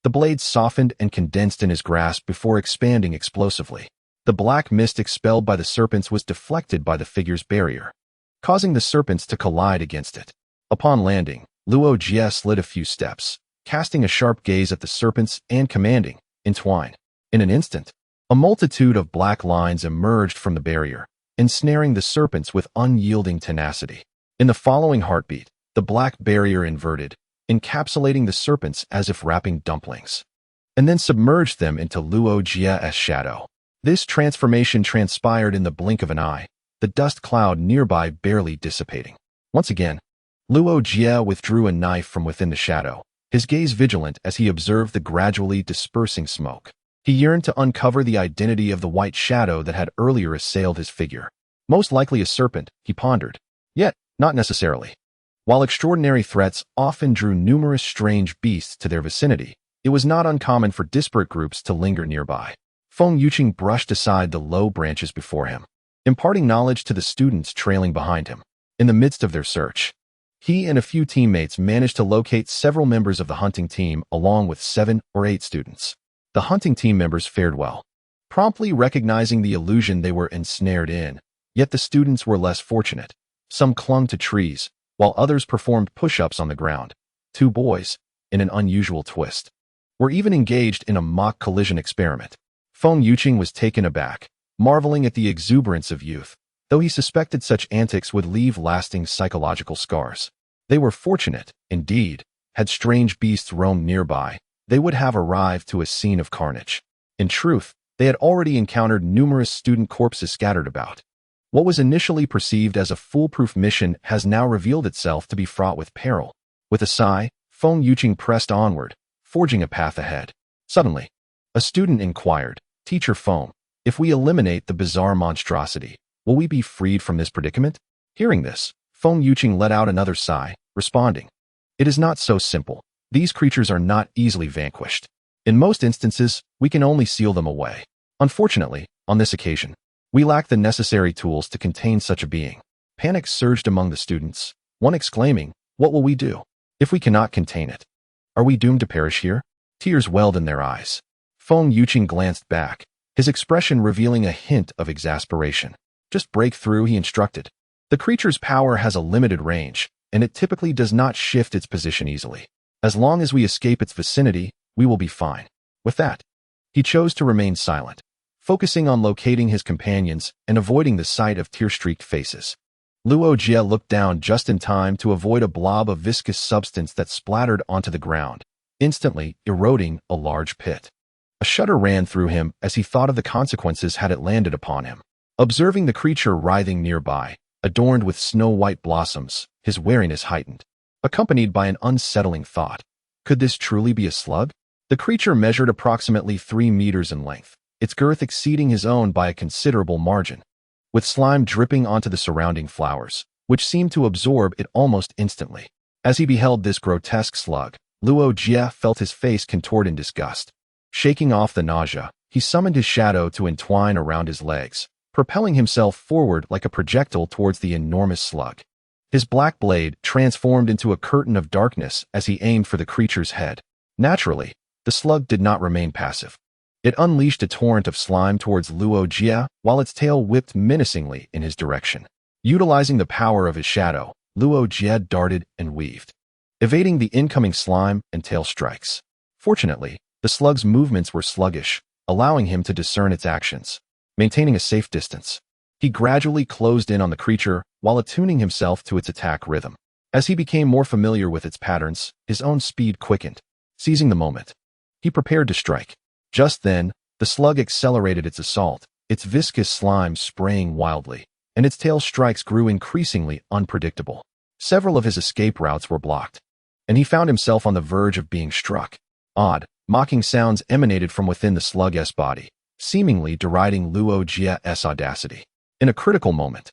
the blade softened and condensed in his grasp before expanding explosively. The black mist expelled by the serpents was deflected by the figure's barrier, causing the serpents to collide against it. Upon landing, Luo Jie slid a few steps, casting a sharp gaze at the serpents and commanding, "Entwine." In an instant, a multitude of black lines emerged from the barrier, ensnaring the serpents with unyielding tenacity. In the following heartbeat, the black barrier inverted, encapsulating the serpents as if wrapping dumplings, and then submerged them into Luo Jie's shadow. This transformation transpired in the blink of an eye, the dust cloud nearby barely dissipating. Once again, Luo Jie withdrew a knife from within the shadow, his gaze vigilant as he observed the gradually dispersing smoke. He yearned to uncover the identity of the white shadow that had earlier assailed his figure. Most likely a serpent, he pondered. Yet, not necessarily. While extraordinary threats often drew numerous strange beasts to their vicinity, it was not uncommon for disparate groups to linger nearby. Feng Yuqing brushed aside the low branches before him, imparting knowledge to the students trailing behind him. In the midst of their search, he and a few teammates managed to locate several members of the hunting team along with 7 or 8 students. The hunting team members fared well, promptly recognizing the illusion they were ensnared in, yet the students were less fortunate. Some clung to trees, while others performed push-ups on the ground. 2 boys, in an unusual twist, were even engaged in a mock collision experiment. Feng Yuqing was taken aback, marveling at the exuberance of youth, though he suspected such antics would leave lasting psychological scars. They were fortunate, indeed, had strange beasts roamed nearby, they would have arrived to a scene of carnage. In truth, they had already encountered numerous student corpses scattered about. What was initially perceived as a foolproof mission has now revealed itself to be fraught with peril. With a sigh, Feng Yuqing pressed onward, forging a path ahead. Suddenly, a student inquired, "Teacher Feng, if we eliminate the bizarre monstrosity, will we be freed from this predicament?" Hearing this, Feng Yuqing let out another sigh, responding, "It is not so simple. These creatures are not easily vanquished. In most instances, we can only seal them away. Unfortunately, on this occasion, we lack the necessary tools to contain such a being." Panic surged among the students, one exclaiming, "What will we do if we cannot contain it? Are we doomed to perish here?" Tears welled in their eyes. Feng Yuqing glanced back, his expression revealing a hint of exasperation. "Just break through," he instructed. "The creature's power has a limited range, and it typically does not shift its position easily. As long as we escape its vicinity, we will be fine." With that, he chose to remain silent, focusing on locating his companions and avoiding the sight of tear-streaked faces. Luo Jie looked down just in time to avoid a blob of viscous substance that splattered onto the ground, instantly eroding a large pit. A shudder ran through him as he thought of the consequences had it landed upon him. Observing the creature writhing nearby, adorned with snow-white blossoms, his wariness heightened, accompanied by an unsettling thought. Could this truly be a slug? The creature measured approximately 3 meters in length, its girth exceeding his own by a considerable margin, with slime dripping onto the surrounding flowers, which seemed to absorb it almost instantly. As he beheld this grotesque slug, Luo Jie felt his face contort in disgust. Shaking off the nausea, he summoned his shadow to entwine around his legs, propelling himself forward like a projectile towards the enormous slug. His black blade transformed into a curtain of darkness as he aimed for the creature's head. Naturally, the slug did not remain passive. It unleashed a torrent of slime towards Luo Jie, while its tail whipped menacingly in his direction. Utilizing the power of his shadow, Luo Jie darted and weaved, evading the incoming slime and tail strikes. Fortunately, the slug's movements were sluggish, allowing him to discern its actions. Maintaining a safe distance, he gradually closed in on the creature while attuning himself to its attack rhythm. As he became more familiar with its patterns, his own speed quickened. Seizing the moment, he prepared to strike. Just then, the slug accelerated its assault, its viscous slime spraying wildly, and its tail strikes grew increasingly unpredictable. Several of his escape routes were blocked, and he found himself on the verge of being struck. Odd, mocking sounds emanated from within the slug's body, seemingly deriding Luo Jie's audacity. In a critical moment,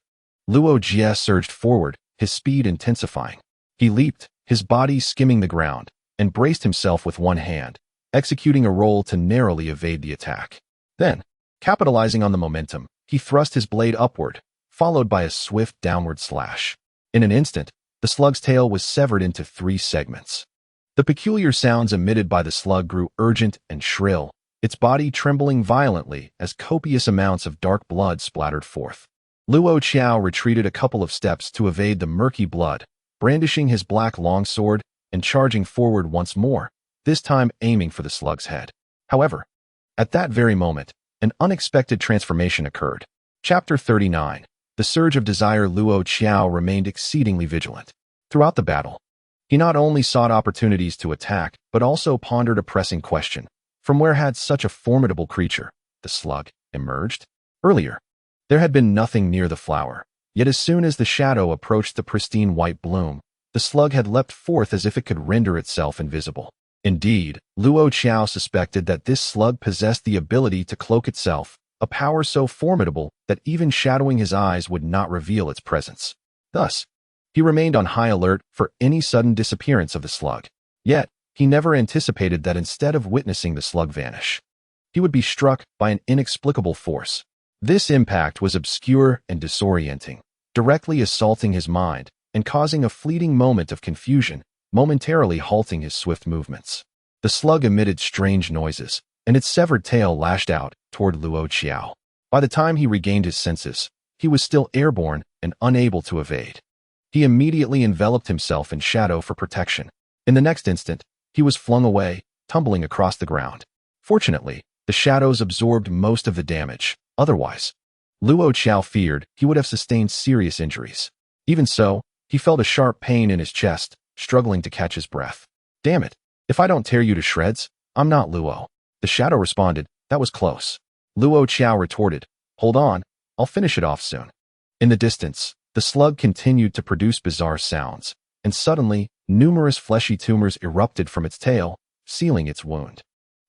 Luo Jie surged forward, his speed intensifying. He leaped, his body skimming the ground, and braced himself with one hand, executing a roll to narrowly evade the attack. Then, capitalizing on the momentum, he thrust his blade upward, followed by a swift downward slash. In an instant, the slug's tail was severed into 3 segments. The peculiar sounds emitted by the slug grew urgent and shrill, its body trembling violently as copious amounts of dark blood splattered forth. Luo Qiao retreated a couple of steps to evade the murky blood, brandishing his black longsword and charging forward once more, this time aiming for the slug's head. However, at that very moment, an unexpected transformation occurred. Chapter 39. The Surge of Desire. Luo Qiao remained exceedingly vigilant. Throughout the battle, he not only sought opportunities to attack, but also pondered a pressing question. From where had such a formidable creature, the slug, emerged? Earlier, there had been nothing near the flower, yet as soon as the shadow approached the pristine white bloom, the slug had leapt forth as if it could render itself invisible. Indeed, Luo Qiao suspected that this slug possessed the ability to cloak itself, a power so formidable that even shadowing his eyes would not reveal its presence. Thus, he remained on high alert for any sudden disappearance of the slug. Yet, he never anticipated that instead of witnessing the slug vanish, he would be struck by an inexplicable force. This impact was obscure and disorienting, directly assaulting his mind and causing a fleeting moment of confusion, momentarily halting his swift movements. The slug emitted strange noises, and its severed tail lashed out toward Luo Qiao. By the time he regained his senses, he was still airborne and unable to evade. He immediately enveloped himself in shadow for protection. In the next instant, he was flung away, tumbling across the ground. Fortunately, the shadows absorbed most of the damage. Otherwise, Luo Qiao feared he would have sustained serious injuries. Even so, he felt a sharp pain in his chest, struggling to catch his breath. "Damn it! If I don't tear you to shreds, I'm not Luo. The shadow responded, that was close. Luo Jie retorted, hold on, I'll finish it off soon. In the distance, the slug continued to produce bizarre sounds, and suddenly, numerous fleshy tumors erupted from its tail, sealing its wound.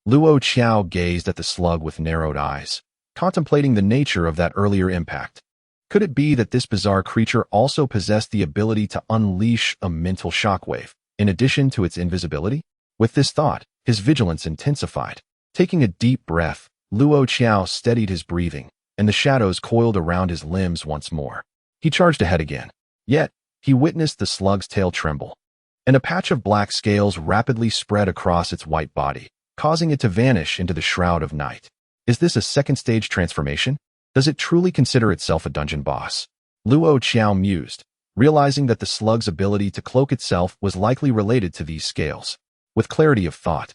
Luo Jie gazed at the slug with narrowed eyes, contemplating the nature of that earlier impact. Could it be that this bizarre creature also possessed the ability to unleash a mental shockwave, in addition to its invisibility? With this thought, his vigilance intensified. Taking a deep breath, Luo Jie steadied his breathing, and the shadows coiled around his limbs once more. He charged ahead again. Yet, he witnessed the slug's tail tremble, and a patch of black scales rapidly spread across its white body, causing it to vanish into the shroud of night. Is this a second-stage transformation? Does it truly consider itself a dungeon boss? Luo Jie mused, realizing that the slug's ability to cloak itself was likely related to these scales. With clarity of thought,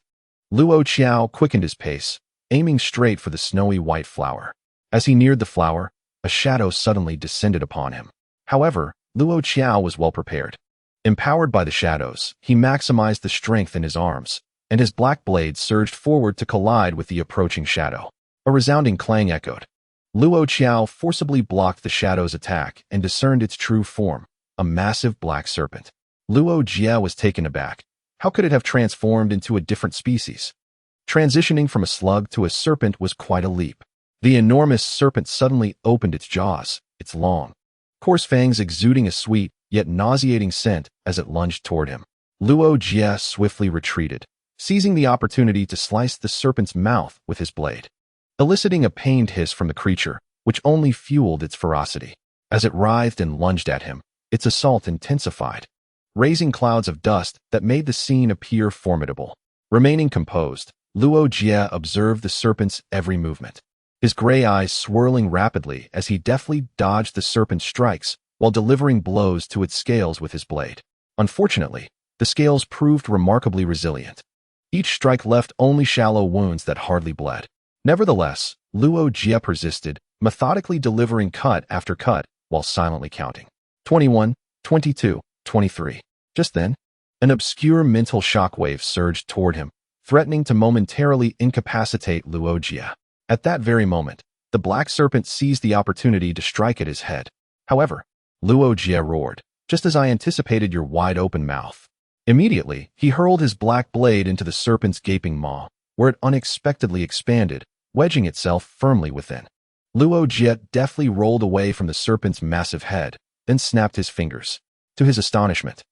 Luo Jie quickened his pace, aiming straight for the snowy white flower. As he neared the flower, a shadow suddenly descended upon him. However, Luo Jie was well prepared. Empowered by the shadows, he maximized the strength in his arms, and his black blade surged forward to collide with the approaching shadow. A resounding clang echoed. Luo Jie forcibly blocked the shadow's attack and discerned its true form, a massive black serpent. Luo Jie was taken aback. How could it have transformed into a different species? Transitioning from a slug to a serpent was quite a leap. The enormous serpent suddenly opened its jaws, its long, coarse fangs exuding a sweet, yet nauseating scent as it lunged toward him. Luo Jie swiftly retreated, seizing the opportunity to slice the serpent's mouth with his blade, eliciting a pained hiss from the creature, which only fueled its ferocity. As it writhed and lunged at him, its assault intensified, raising clouds of dust that made the scene appear formidable. Remaining composed, Luo Jie observed the serpent's every movement, his gray eyes swirling rapidly as he deftly dodged the serpent's strikes while delivering blows to its scales with his blade. Unfortunately, the scales proved remarkably resilient. Each strike left only shallow wounds that hardly bled. Nevertheless, Luo Jie persisted, methodically delivering cut after cut while silently counting. 21, 22, 23. Just then, an obscure mental shockwave surged toward him, threatening to momentarily incapacitate Luo Jie. At that very moment, the black serpent seized the opportunity to strike at his head. However, Luo Jie roared, just as I anticipated your wide-open mouth. Immediately, he hurled his black blade into the serpent's gaping maw, where it unexpectedly expanded, wedging itself firmly within. Luo Jie deftly rolled away from the serpent's massive head, then snapped his fingers. To his astonishment,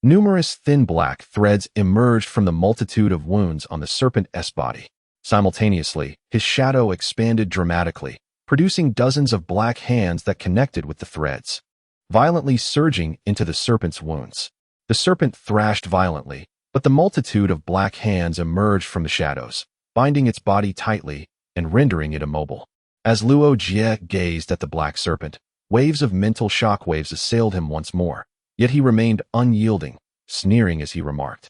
numerous thin black threads emerged from the multitude of wounds on the serpent's body. Simultaneously, his shadow expanded dramatically, producing dozens of black hands that connected with the threads, violently surging into the serpent's wounds. The serpent thrashed violently, but the multitude of black hands emerged from the shadows, binding its body tightly and rendering it immobile. As Luo Jie gazed at the black serpent, waves of mental shockwaves assailed him once more, yet he remained unyielding, sneering as he remarked,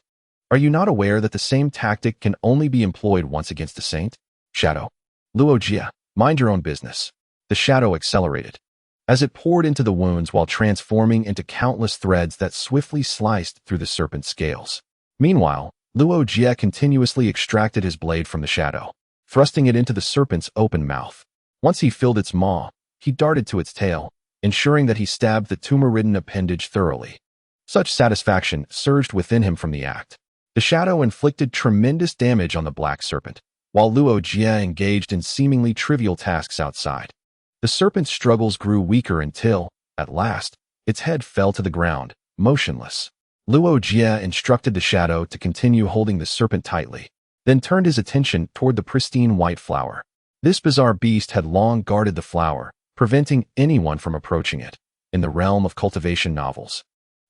"Are you not aware that the same tactic can only be employed once against a saint? Shadow. Luo Jie, mind your own business." The shadow accelerated, as it poured into the wounds while transforming into countless threads that swiftly sliced through the serpent's scales. Meanwhile, Luo Jie continuously extracted his blade from the shadow, thrusting it into the serpent's open mouth. Once he filled its maw, he darted to its tail, ensuring that he stabbed the tumor-ridden appendage thoroughly. Such satisfaction surged within him from the act. The shadow inflicted tremendous damage on the black serpent, while Luo Jie engaged in seemingly trivial tasks outside. The serpent's struggles grew weaker until, at last, its head fell to the ground, motionless. Luo Jie instructed the shadow to continue holding the serpent tightly, then turned his attention toward the pristine white flower. This bizarre beast had long guarded the flower, preventing anyone from approaching it. In the realm of cultivation novels,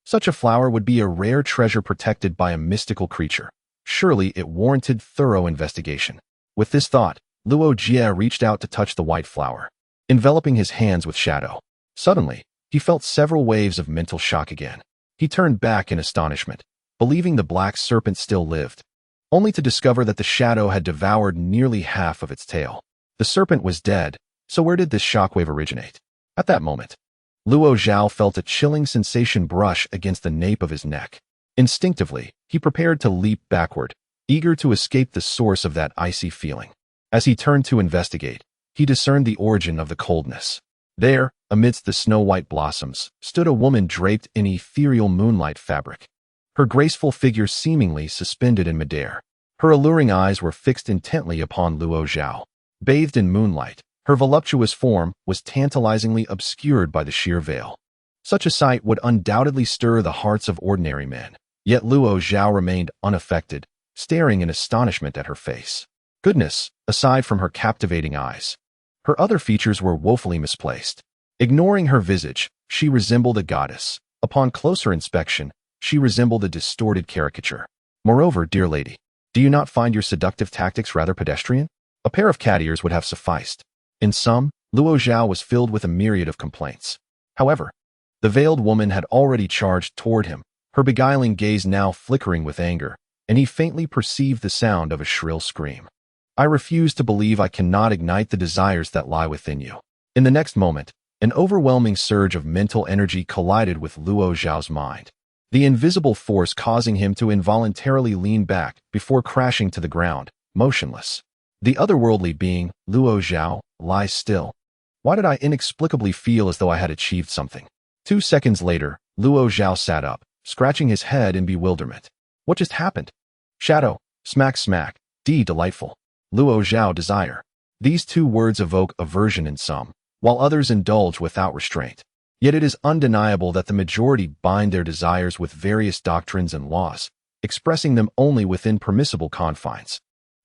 such a flower would be a rare treasure protected by a mystical creature. Surely it warranted thorough investigation. With this thought, Luo Jie reached out to touch the white flower, enveloping his hands with shadow. Suddenly, he felt several waves of mental shock again. He turned back in astonishment, believing the black serpent still lived, only to discover that the shadow had devoured nearly half of its tail. The serpent was dead, so where did this shockwave originate? At that moment, Luo Jie felt a chilling sensation brush against the nape of his neck. Instinctively, he prepared to leap backward, eager to escape the source of that icy feeling. As he turned to investigate, he discerned the origin of the coldness. There, amidst the snow-white blossoms, stood a woman draped in ethereal moonlight fabric, her graceful figure seemingly suspended in midair. Her alluring eyes were fixed intently upon Luo Jie. Bathed in moonlight, her voluptuous form was tantalizingly obscured by the sheer veil. Such a sight would undoubtedly stir the hearts of ordinary men, yet Luo Jie remained unaffected, staring in astonishment at her face. Goodness, aside from her captivating eyes, her other features were woefully misplaced. Ignoring her visage, she resembled a goddess. Upon closer inspection, she resembled a distorted caricature. Moreover, dear lady, do you not find your seductive tactics rather pedestrian? A pair of cat ears would have sufficed. In sum, Luo Jie was filled with a myriad of complaints. However, the veiled woman had already charged toward him, her beguiling gaze now flickering with anger, and he faintly perceived the sound of a shrill scream. I refuse to believe I cannot ignite the desires that lie within you. In the next moment, an overwhelming surge of mental energy collided with Luo Jie's mind, the invisible force causing him to involuntarily lean back before crashing to the ground, motionless. The otherworldly being, Luo Jie, lies still. Why did I inexplicably feel as though I had achieved something? 2 seconds later, Luo Jie sat up, scratching his head in bewilderment. What just happened? Shadow, smack smack, delightful. Luo Jie, desire. These 2 words evoke aversion in some, while others indulge without restraint. Yet it is undeniable that the majority bind their desires with various doctrines and laws, expressing them only within permissible confines,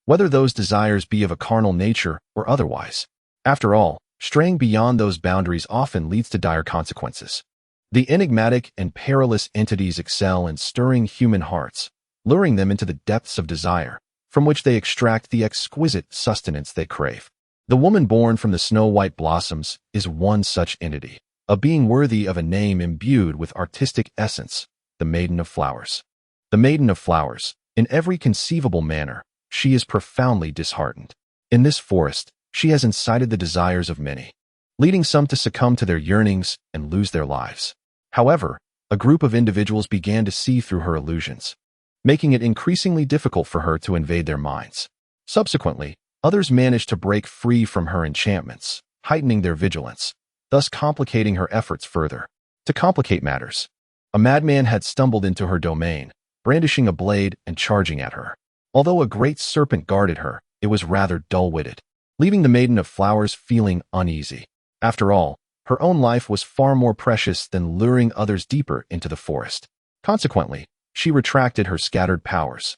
whether those desires be of a carnal nature or otherwise. After all, straying beyond those boundaries often leads to dire consequences. The enigmatic and perilous entities excel in stirring human hearts, luring them into the depths of desire, from which they extract the exquisite sustenance they crave. The woman born from the snow-white blossoms is one such entity, a being worthy of a name imbued with artistic essence, the Maiden of Flowers. The Maiden of Flowers, in every conceivable manner, she is profoundly disheartened. In this forest, she has incited the desires of many, leading some to succumb to their yearnings and lose their lives. However, a group of individuals began to see through her illusions, making it increasingly difficult for her to invade their minds. Subsequently, others managed to break free from her enchantments, heightening their vigilance, thus complicating her efforts further. To complicate matters, a madman had stumbled into her domain, brandishing a blade and charging at her. Although a great serpent guarded her, it was rather dull-witted, leaving the Maiden of Flowers feeling uneasy. After all, her own life was far more precious than luring others deeper into the forest. Consequently, she retracted her scattered powers,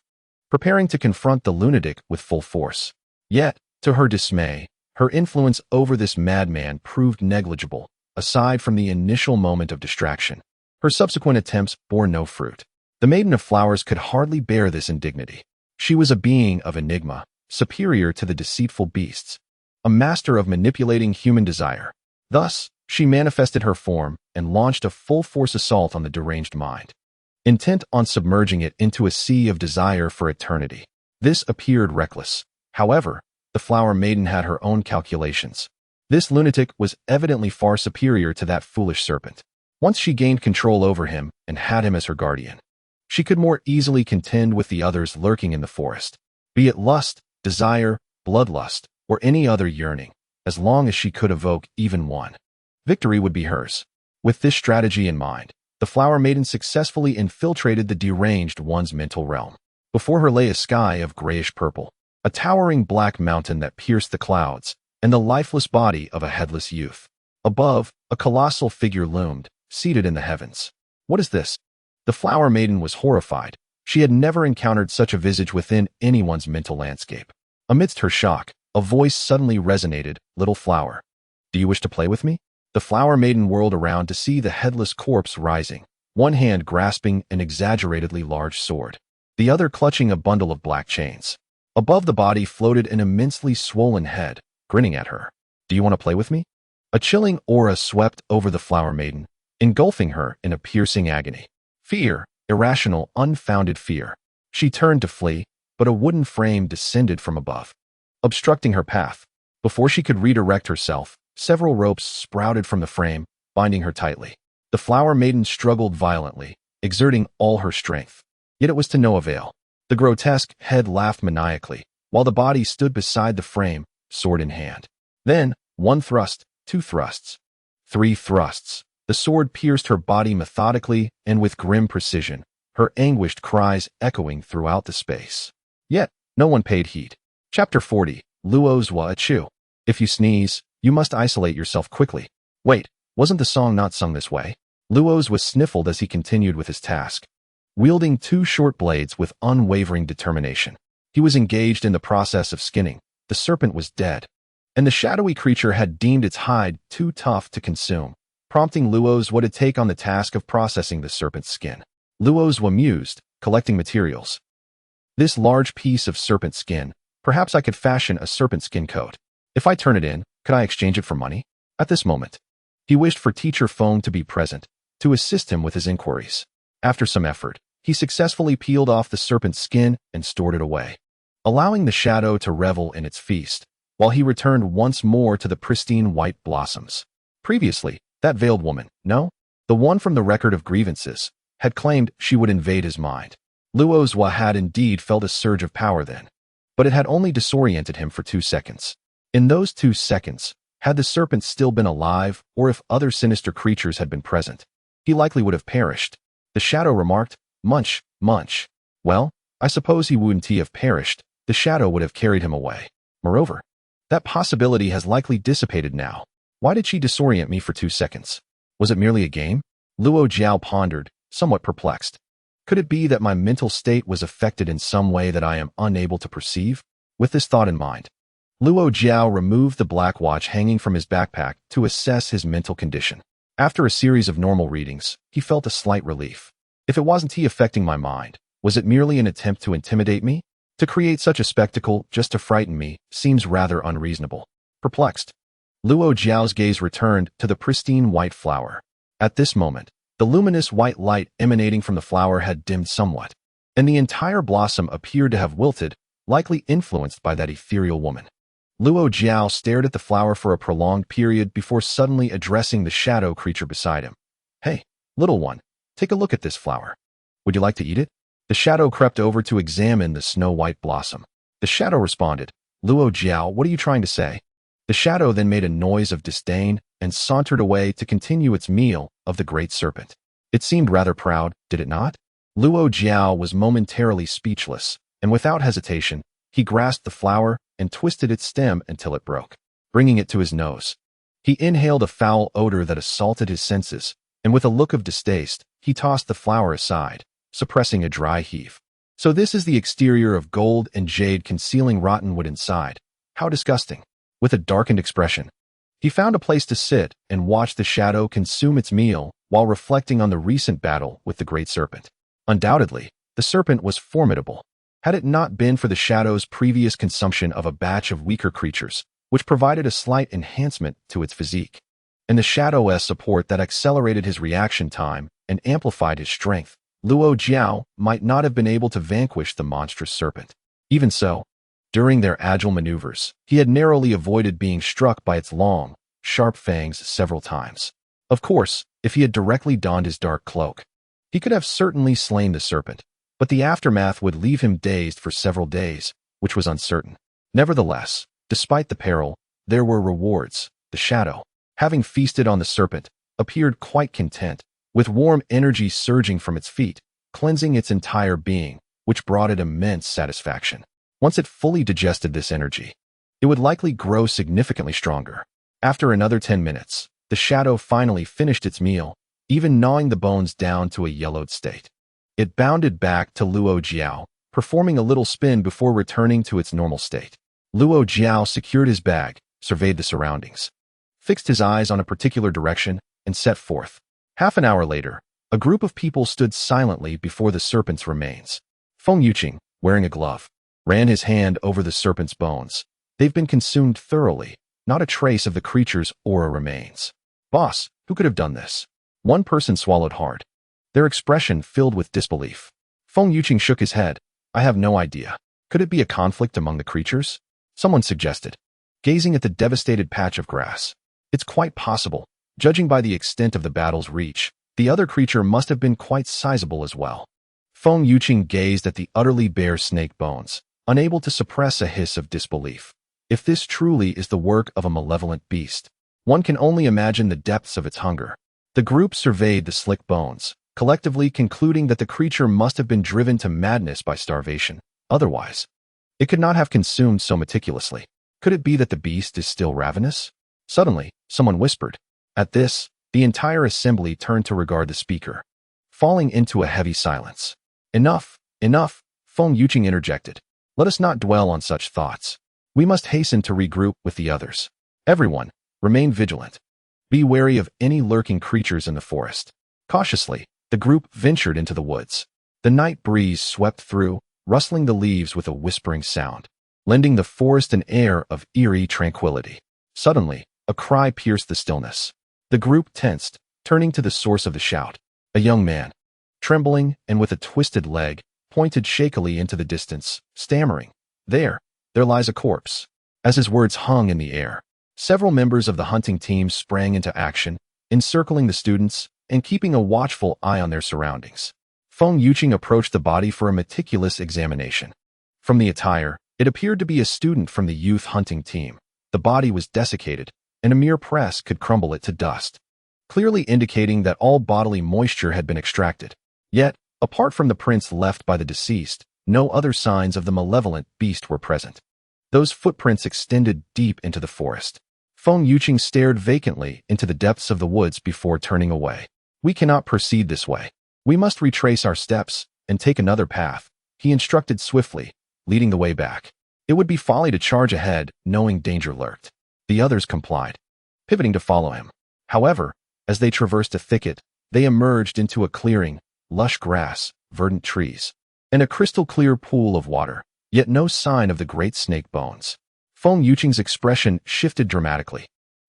preparing to confront the lunatic with full force. Yet, to her dismay, her influence over this madman proved negligible, aside from the initial moment of distraction. Her subsequent attempts bore no fruit. The Maiden of Flowers could hardly bear this indignity. She was a being of enigma, superior to the deceitful beasts, a master of manipulating human desire. Thus, she manifested her form and launched a full-force assault on the deranged mind, intent on submerging it into a sea of desire for eternity. This appeared reckless. However, the Flower Maiden had her own calculations. This lunatic was evidently far superior to that foolish serpent. Once she gained control over him and had him as her guardian, she could more easily contend with the others lurking in the forest, be it lust, desire, bloodlust, or any other yearning, as long as she could evoke even one. Victory would be hers. With this strategy in mind, the Flower Maiden successfully infiltrated the deranged one's mental realm. Before her lay a sky of grayish purple, a towering black mountain that pierced the clouds, and the lifeless body of a headless youth. Above, a colossal figure loomed, seated in the heavens. What is this? The Flower Maiden was horrified. She had never encountered such a visage within anyone's mental landscape. Amidst her shock, a voice suddenly resonated, "Little flower, do you wish to play with me?" The Flower Maiden whirled around to see the headless corpse rising, one hand grasping an exaggeratedly large sword, the other clutching a bundle of black chains. Above the body floated an immensely swollen head, grinning at her. "Do you want to play with me?" A chilling aura swept over the Flower Maiden, engulfing her in a piercing agony. Fear, irrational, unfounded fear. She turned to flee, but a wooden frame descended from above, obstructing her path. Before she could redirect herself, several ropes sprouted from the frame, binding her tightly. The Flower Maiden struggled violently, exerting all her strength. Yet it was to no avail. The grotesque head laughed maniacally, while the body stood beside the frame, sword in hand. Then, one thrust, two thrusts, three thrusts. The sword pierced her body methodically and with grim precision, her anguished cries echoing throughout the space. Yet, no one paid heed. Chapter 40, Luo Jie. If you sneeze, you must isolate yourself quickly. Wait, wasn't the song not sung this way? Luo's was sniffled as he continued with his task. Wielding two short blades with unwavering determination, he was engaged in the process of skinning. The serpent was dead, and the shadowy creature had deemed its hide too tough to consume, prompting Luo's to take on the task of processing the serpent's skin. Luo's mused, collecting materials. This large piece of serpent skin, perhaps I could fashion a serpent skin coat. If I turn it in, could I exchange it for money? At this moment, he wished for teacher Feng to be present, to assist him with his inquiries. After some effort, he successfully peeled off the serpent's skin and stored it away, allowing the shadow to revel in its feast, while he returned once more to the pristine white blossoms. Previously, that veiled woman, no, the one from the record of grievances, had claimed she would invade his mind. Luo Jie had indeed felt a surge of power then, but it had only disoriented him for 2 seconds. In those 2 seconds, had the serpent still been alive, or if other sinister creatures had been present, he likely would have perished. The shadow remarked, "Munch, munch." Well, I suppose he wouldn't have perished. The shadow would have carried him away. Moreover, that possibility has likely dissipated now. Why did she disorient me for 2 seconds? Was it merely a game? Luo Jie pondered, somewhat perplexed. Could it be that my mental state was affected in some way that I am unable to perceive? With this thought in mind, Luo Jie removed the black watch hanging from his backpack to assess his mental condition. After a series of normal readings, he felt a slight relief. If it wasn't he affecting my mind, was it merely an attempt to intimidate me? To create such a spectacle just to frighten me seems rather unreasonable. Perplexed, Luo Jie's gaze returned to the pristine white flower. At this moment, the luminous white light emanating from the flower had dimmed somewhat, and the entire blossom appeared to have wilted, likely influenced by that ethereal woman. Luo Jie stared at the flower for a prolonged period before suddenly addressing the shadow creature beside him. "Hey, little one, take a look at this flower. Would you like to eat it?" The shadow crept over to examine the snow-white blossom. The shadow responded, "Luo Jie, what are you trying to say?" The shadow then made a noise of disdain and sauntered away to continue its meal of the great serpent. It seemed rather proud, did it not? Luo Jie was momentarily speechless, and without hesitation, he grasped the flower and twisted its stem until it broke, bringing it to his nose. He inhaled a foul odor that assaulted his senses, and with a look of distaste, he tossed the flower aside, suppressing a dry heave. So this is the exterior of gold and jade concealing rotten wood inside. How disgusting. With a darkened expression, he found a place to sit and watch the shadow consume its meal while reflecting on the recent battle with the great serpent. Undoubtedly, the serpent was formidable. Had it not been for the shadow's previous consumption of a batch of weaker creatures, which provided a slight enhancement to its physique, and the shadow's support that accelerated his reaction time and amplified his strength, Luo Jie might not have been able to vanquish the monstrous serpent. Even so, during their agile maneuvers, he had narrowly avoided being struck by its long, sharp fangs several times. Of course, if he had directly donned his dark cloak, he could have certainly slain the serpent, but the aftermath would leave him dazed for several days, which was uncertain. Nevertheless, despite the peril, there were rewards. The shadow, having feasted on the serpent, appeared quite content, with warm energy surging from its feet, cleansing its entire being, which brought it immense satisfaction. Once it fully digested this energy, it would likely grow significantly stronger. After another 10 minutes, the shadow finally finished its meal, even gnawing the bones down to a yellowed state. It bounded back to Luo Jie, performing a little spin before returning to its normal state. Luo Jie secured his bag, surveyed the surroundings, fixed his eyes on a particular direction, and set forth. Half an hour later, a group of people stood silently before the serpent's remains. Feng Yuqing, wearing a glove, ran his hand over the serpent's bones. They've been consumed thoroughly, not a trace of the creature's aura remains. "Boss, who could have done this?" One person swallowed hard, their expression filled with disbelief. Feng Yuqing shook his head. "I have no idea. Could it be a conflict among the creatures?" Someone suggested, gazing at the devastated patch of grass. "It's quite possible. Judging by the extent of the battle's reach, the other creature must have been quite sizable as well." Feng Yuqing gazed at the utterly bare snake bones, unable to suppress a hiss of disbelief. If this truly is the work of a malevolent beast, one can only imagine the depths of its hunger. The group surveyed the slick bones, collectively concluding that the creature must have been driven to madness by starvation. Otherwise, it could not have consumed so meticulously. Could it be that the beast is still ravenous? Suddenly, someone whispered. At this, the entire assembly turned to regard the speaker, falling into a heavy silence. Enough, enough, Feng Yuqing interjected. Let us not dwell on such thoughts. We must hasten to regroup with the others. Everyone, remain vigilant. Be wary of any lurking creatures in the forest. Cautiously, the group ventured into the woods. The night breeze swept through, rustling the leaves with a whispering sound, lending the forest an air of eerie tranquility. Suddenly, a cry pierced the stillness. The group tensed, turning to the source of the shout. A young man, trembling and with a twisted leg, pointed shakily into the distance, stammering, There lies a corpse." As his words hung in the air, several members of the hunting team sprang into action, encircling the students and keeping a watchful eye on their surroundings. Feng Yuqing approached the body for a meticulous examination. From the attire, it appeared to be a student from the youth hunting team. The body was desiccated, and a mere press could crumble it to dust, clearly indicating that all bodily moisture had been extracted. Yet, apart from the prints left by the deceased, no other signs of the malevolent beast were present. Those footprints extended deep into the forest. Feng Yuqing stared vacantly into the depths of the woods before turning away. We cannot proceed this way. We must retrace our steps and take another path, he instructed swiftly, leading the way back. It would be folly to charge ahead, knowing danger lurked. The others complied, pivoting to follow him. However, as they traversed a thicket, they emerged into a clearing, lush grass, verdant trees, and a crystal-clear pool of water, yet no sign of the great snake bones. Feng Yuqing's expression shifted dramatically.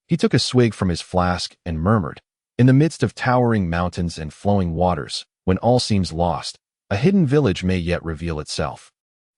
He took a swig from his flask and murmured, "In the midst of towering mountains and flowing waters, when all seems lost, a hidden village may yet reveal itself."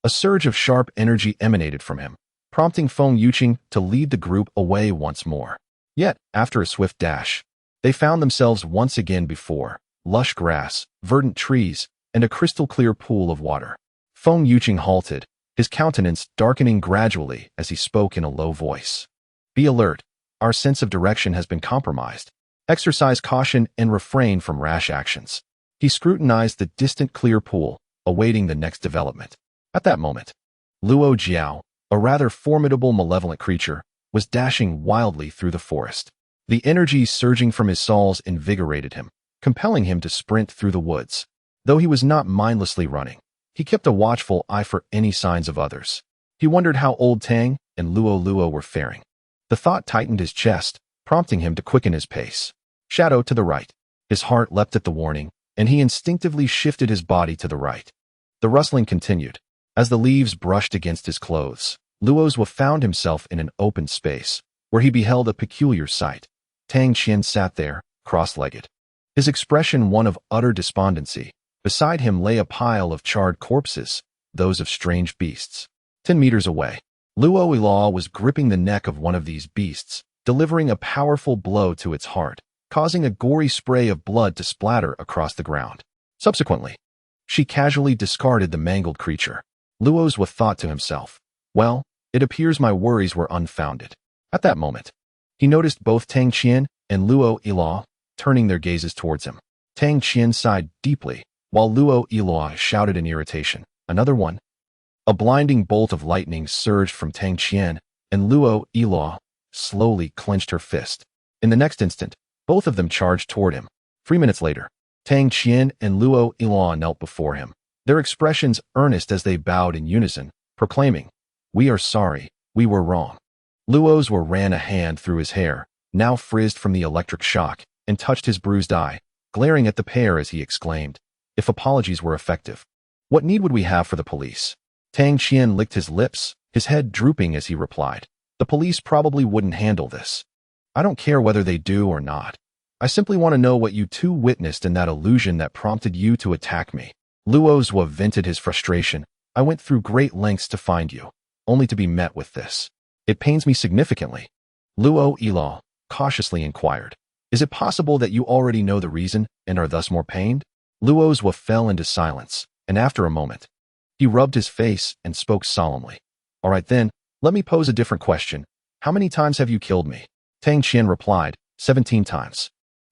A surge of sharp energy emanated from him, prompting Feng Yuqing to lead the group away once more. Yet, after a swift dash, they found themselves once again before lush grass, verdant trees, and a crystal-clear pool of water. Feng Yuqing halted, his countenance darkening gradually as he spoke in a low voice. "Be alert. Our sense of direction has been compromised. Exercise caution and refrain from rash actions." He scrutinized the distant clear pool, awaiting the next development. At that moment, Luo Jie, a rather formidable malevolent creature, was dashing wildly through the forest. The energy surging from his saws invigorated him, compelling him to sprint through the woods. Though he was not mindlessly running, he kept a watchful eye for any signs of others. He wondered how old Tang and Luo were faring. The thought tightened his chest, prompting him to quicken his pace. Shadow to the right. His heart leapt at the warning, and he instinctively shifted his body to the right. The rustling continued. As the leaves brushed against his clothes, Luo Jie found himself in an open space, where he beheld a peculiar sight. Tang Qian sat there, cross-legged, his expression one of utter despondency. Beside him lay a pile of charred corpses, those of strange beasts. 10 meters away, Luo Jie was gripping the neck of one of these beasts, delivering a powerful blow to its heart, causing a gory spray of blood to splatter across the ground. Subsequently, she casually discarded the mangled creature. Luo Jie thought to himself, "Well, it appears my worries were unfounded." At that moment, he noticed both Tang Qian and Luo Jie turning their gazes towards him. Tang Qian sighed deeply, while Luo Jie shouted in irritation, "Another one?" A blinding bolt of lightning surged from Tang Qian, and Luo Jie slowly clenched her fist. In the next instant, both of them charged toward him. 3 minutes later, Tang Qian and Luo Jie knelt before him, their expressions earnest as they bowed in unison, proclaiming, "We are sorry, we were wrong." Luo Jie ran a hand through his hair, now frizzed from the electric shock, and touched his bruised eye, glaring at the pair as he exclaimed, "If apologies were effective, what need would we have for the police?" Tang Qian licked his lips, his head drooping as he replied, "The police probably wouldn't handle this. I don't care whether they do or not. I simply want to know what you two witnessed in that illusion that prompted you to attack me." Luo Jie vented his frustration. "I went through great lengths to find you, only to be met with this. It pains me significantly." Luo Jie cautiously inquired, "Is it possible that you already know the reason and are thus more pained?" Luo Jie fell into silence, and after a moment, he rubbed his face and spoke solemnly. All right then, let me pose a different question. How many times have you killed me? Tang Qian replied, 17 times.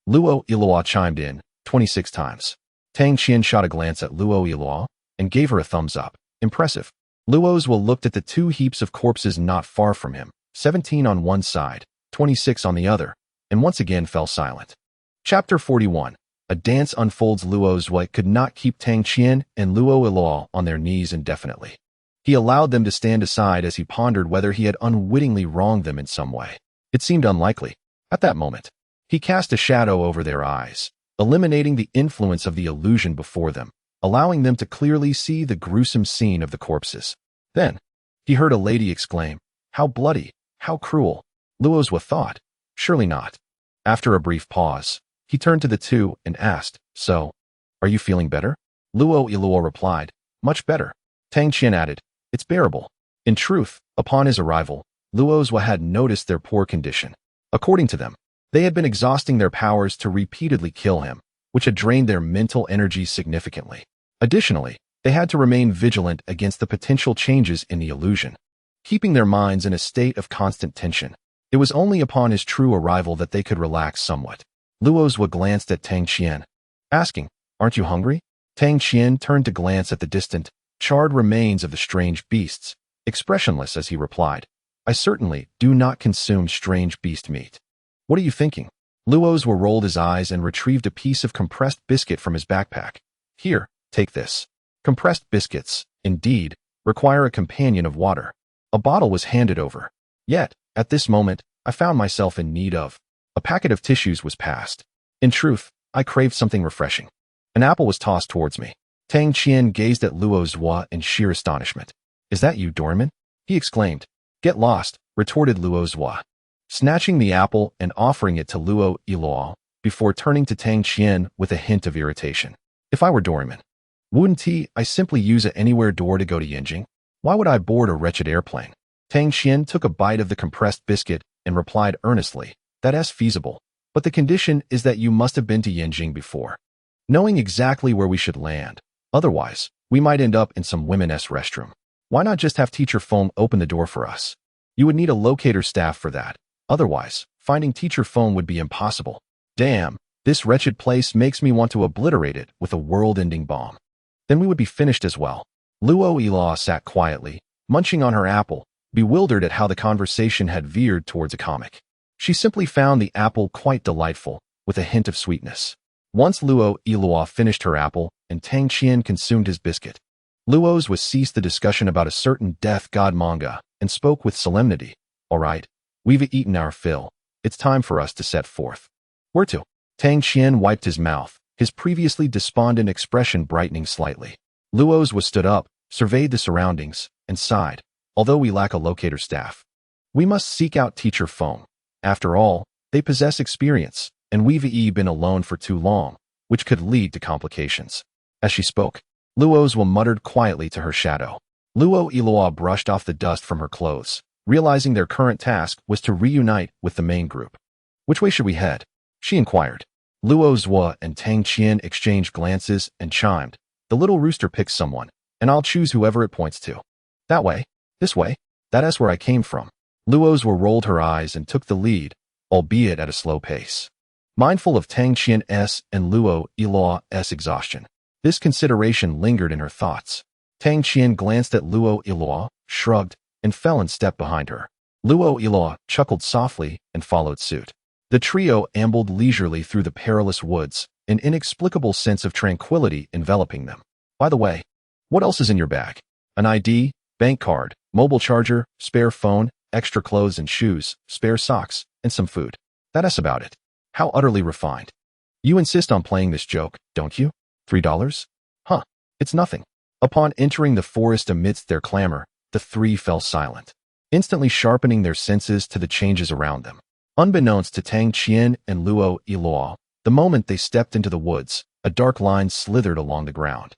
Luo Jie chimed in, 26 times. Tang Qian shot a glance at Luo Jie and gave her a thumbs up. Impressive. Luo Jie looked at the two heaps of corpses not far from him, 17 on one side, 26 on the other, and once again fell silent. Chapter 41. A dance unfolds. Luo Jie could not keep Tang Qian and Luo Jie on their knees indefinitely. He allowed them to stand aside as he pondered whether he had unwittingly wronged them in some way. It seemed unlikely. At that moment, he cast a shadow over their eyes, eliminating the influence of the illusion before them, allowing them to clearly see the gruesome scene of the corpses. Then, he heard a lady exclaim, "How bloody, how cruel." Luo Jie thought, surely not. After a brief pause, he turned to the two and asked, "So, are you feeling better?" Luo Jie replied, "Much better." Tang Qian added, "It's bearable." In truth, upon his arrival, Luo Jie had noticed their poor condition. According to them, they had been exhausting their powers to repeatedly kill him, which had drained their mental energy significantly. Additionally, they had to remain vigilant against the potential changes in the illusion, keeping their minds in a state of constant tension. It was only upon his true arrival that they could relax somewhat. Luo Jie glanced at Tang Qian, asking, "Aren't you hungry?" Tang Qian turned to glance at the distant, charred remains of the strange beasts, expressionless as he replied, "I certainly do not consume strange beast meat." "What are you thinking?" Luo Jie rolled his eyes and retrieved a piece of compressed biscuit from his backpack. "Here, take this." Compressed biscuits, indeed, require a companion of water. A bottle was handed over. Yet, at this moment, I found myself in need of. A packet of tissues was passed. In truth, I craved something refreshing. An apple was tossed towards me. Tang Qian gazed at Luo Jie in sheer astonishment. "Is that you, doorman?" he exclaimed. "Get lost," retorted Luo Jie, snatching the apple and offering it to Luo Jie before turning to Tang Qian with a hint of irritation. "If I were doorman, wouldn't I simply use an anywhere door to go to Yinjing? Why would I board a wretched airplane?" Tang Qian took a bite of the compressed biscuit and replied earnestly, "That's feasible, but the condition is that you must have been to Yinjing before, knowing exactly where we should land. Otherwise, we might end up in some women's restroom. Why not just have Teacher Feng open the door for us? You would need a locator staff for that. Otherwise, finding Teacher Feng would be impossible. Damn, this wretched place makes me want to obliterate it with a world-ending bomb. Then we would be finished as well." Luo Jie sat quietly, munching on her apple, bewildered at how the conversation had veered towards a comic. She simply found the apple quite delightful, with a hint of sweetness. Once Luo Jie finished her apple and Tang Qian consumed his biscuit, Luo Jie ceased the discussion about a certain death god manga and spoke with solemnity. "All right, we've eaten our fill. It's time for us to set forth." "Where to?" Tang Qian wiped his mouth, his previously despondent expression brightening slightly. Luo Jie stood up, surveyed the surroundings, and sighed. "Although we lack a locator staff, we must seek out Teacher Feng. After all, they possess experience, and we've been alone for too long, which could lead to complications." As she spoke, Luo Jie muttered quietly to her shadow. Luo Jie brushed off the dust from her clothes, realizing their current task was to reunite with the main group. "Which way should we head?" she inquired. Luo Jie and Tang Qian exchanged glances and chimed, "The little rooster picks someone, and I'll choose whoever it points to." "That way? This way? That's where I came from." Luo Jie rolled her eyes and took the lead, albeit at a slow pace. Mindful of Tang Qian's and Luo Jie's exhaustion, this consideration lingered in her thoughts. Tang Qian glanced at Luo Jie, shrugged, and fell in step behind her. Luo Jie chuckled softly and followed suit. The trio ambled leisurely through the perilous woods, an inexplicable sense of tranquility enveloping them. "By the way, what else is in your bag?" "An ID, bank card, mobile charger, spare phone, extra clothes and shoes, spare socks, and some food. That's about it." "How utterly refined. You insist on playing this joke, don't you? $3? Huh, it's nothing." Upon entering the forest amidst their clamor, the three fell silent, instantly sharpening their senses to the changes around them. Unbeknownst to Tang Qian and Luo Jie, the moment they stepped into the woods, a dark line slithered along the ground,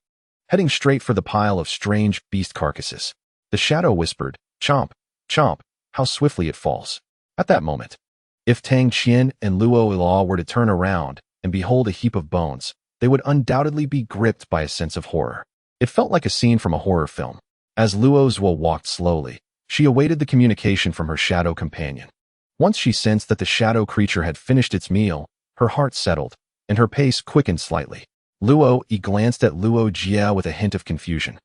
heading straight for the pile of strange beast carcasses. The shadow whispered, "Chomp, chomp, how swiftly it falls." At that moment, if Tang Qian and Luo Jie were to turn around and behold a heap of bones, they would undoubtedly be gripped by a sense of horror. It felt like a scene from a horror film. As Luo Jie walked slowly, she awaited the communication from her shadow companion. Once she sensed that the shadow creature had finished its meal, her heart settled, and her pace quickened slightly. Luo Jie glanced at Luo Jie with a hint of confusion,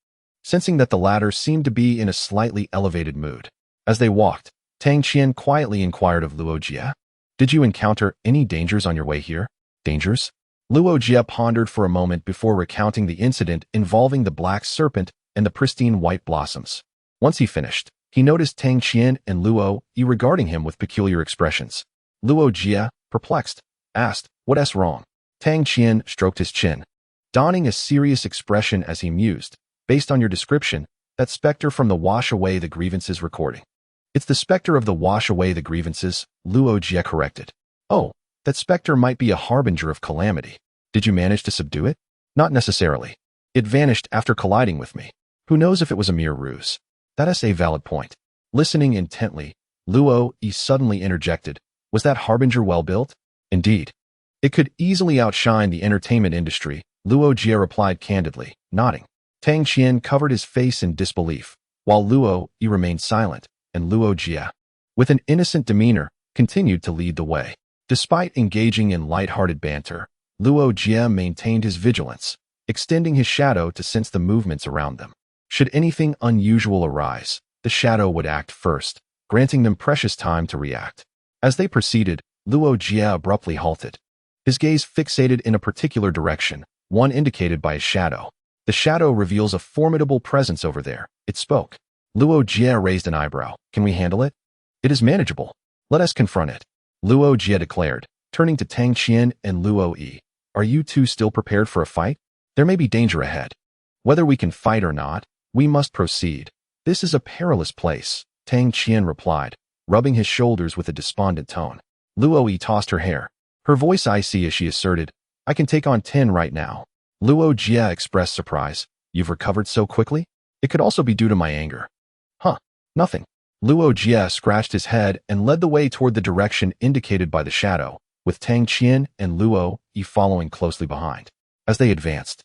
sensing that the latter seemed to be in a slightly elevated mood. As they walked, Tang Qian quietly inquired of Luo Jie, "Did you encounter any dangers on your way here?" "Dangers?" Luo Jie pondered for a moment before recounting the incident involving the black serpent and the pristine white blossoms. Once he finished, he noticed Tang Qian and Luo Jie regarding him with peculiar expressions. Luo Jie, perplexed, asked, "What's wrong?" Tang Qian stroked his chin, donning a serious expression as he mused, "Based on your description, that specter from the Wash Away the Grievances recording." "It's the specter of the Wash Away the Grievances," Luo Jie corrected. "Oh, that specter might be a harbinger of calamity. Did you manage to subdue it?" "Not necessarily. It vanished after colliding with me. Who knows if it was a mere ruse?" "That is a valid point." Listening intently, Luo Jie suddenly interjected, "Was that harbinger well built?" "Indeed. It could easily outshine the entertainment industry," Luo Jie replied candidly, nodding. Tang Qian covered his face in disbelief, while Luo Jie remained silent, and Luo Jie, with an innocent demeanor, continued to lead the way. Despite engaging in light-hearted banter, Luo Jie maintained his vigilance, extending his shadow to sense the movements around them. Should anything unusual arise, the shadow would act first, granting them precious time to react. As they proceeded, Luo Jie abruptly halted, his gaze fixated in a particular direction, one indicated by a shadow. "The shadow reveals a formidable presence over there," it spoke. Luo Jie raised an eyebrow. "Can we handle it?" "It is manageable. Let us confront it," Luo Jie declared, turning to Tang Qian and Luo Jie. "Are you two still prepared for a fight? There may be danger ahead. Whether we can fight or not, we must proceed. This is a perilous place," Tang Qian replied, rubbing his shoulders with a despondent tone. Luo Jie tossed her hair, her voice icy as she asserted, "I can take on 10 right now." Luo Jie expressed surprise. "You've recovered so quickly?" "It could also be due to my anger." "Huh, nothing." Luo Jie scratched his head and led the way toward the direction indicated by the shadow, with Tang Qian and Luo Jie following closely behind. As they advanced,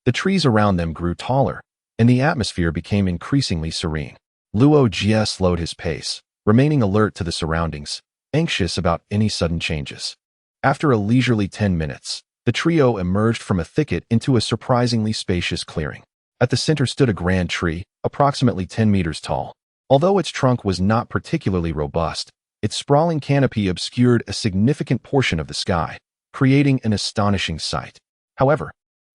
the trees around them grew taller, and the atmosphere became increasingly serene. Luo Jie slowed his pace, remaining alert to the surroundings, anxious about any sudden changes. After a leisurely 10 minutes, the trio emerged from a thicket into a surprisingly spacious clearing. At the center stood a grand tree, approximately 10 meters tall. Although its trunk was not particularly robust, its sprawling canopy obscured a significant portion of the sky, creating an astonishing sight. However,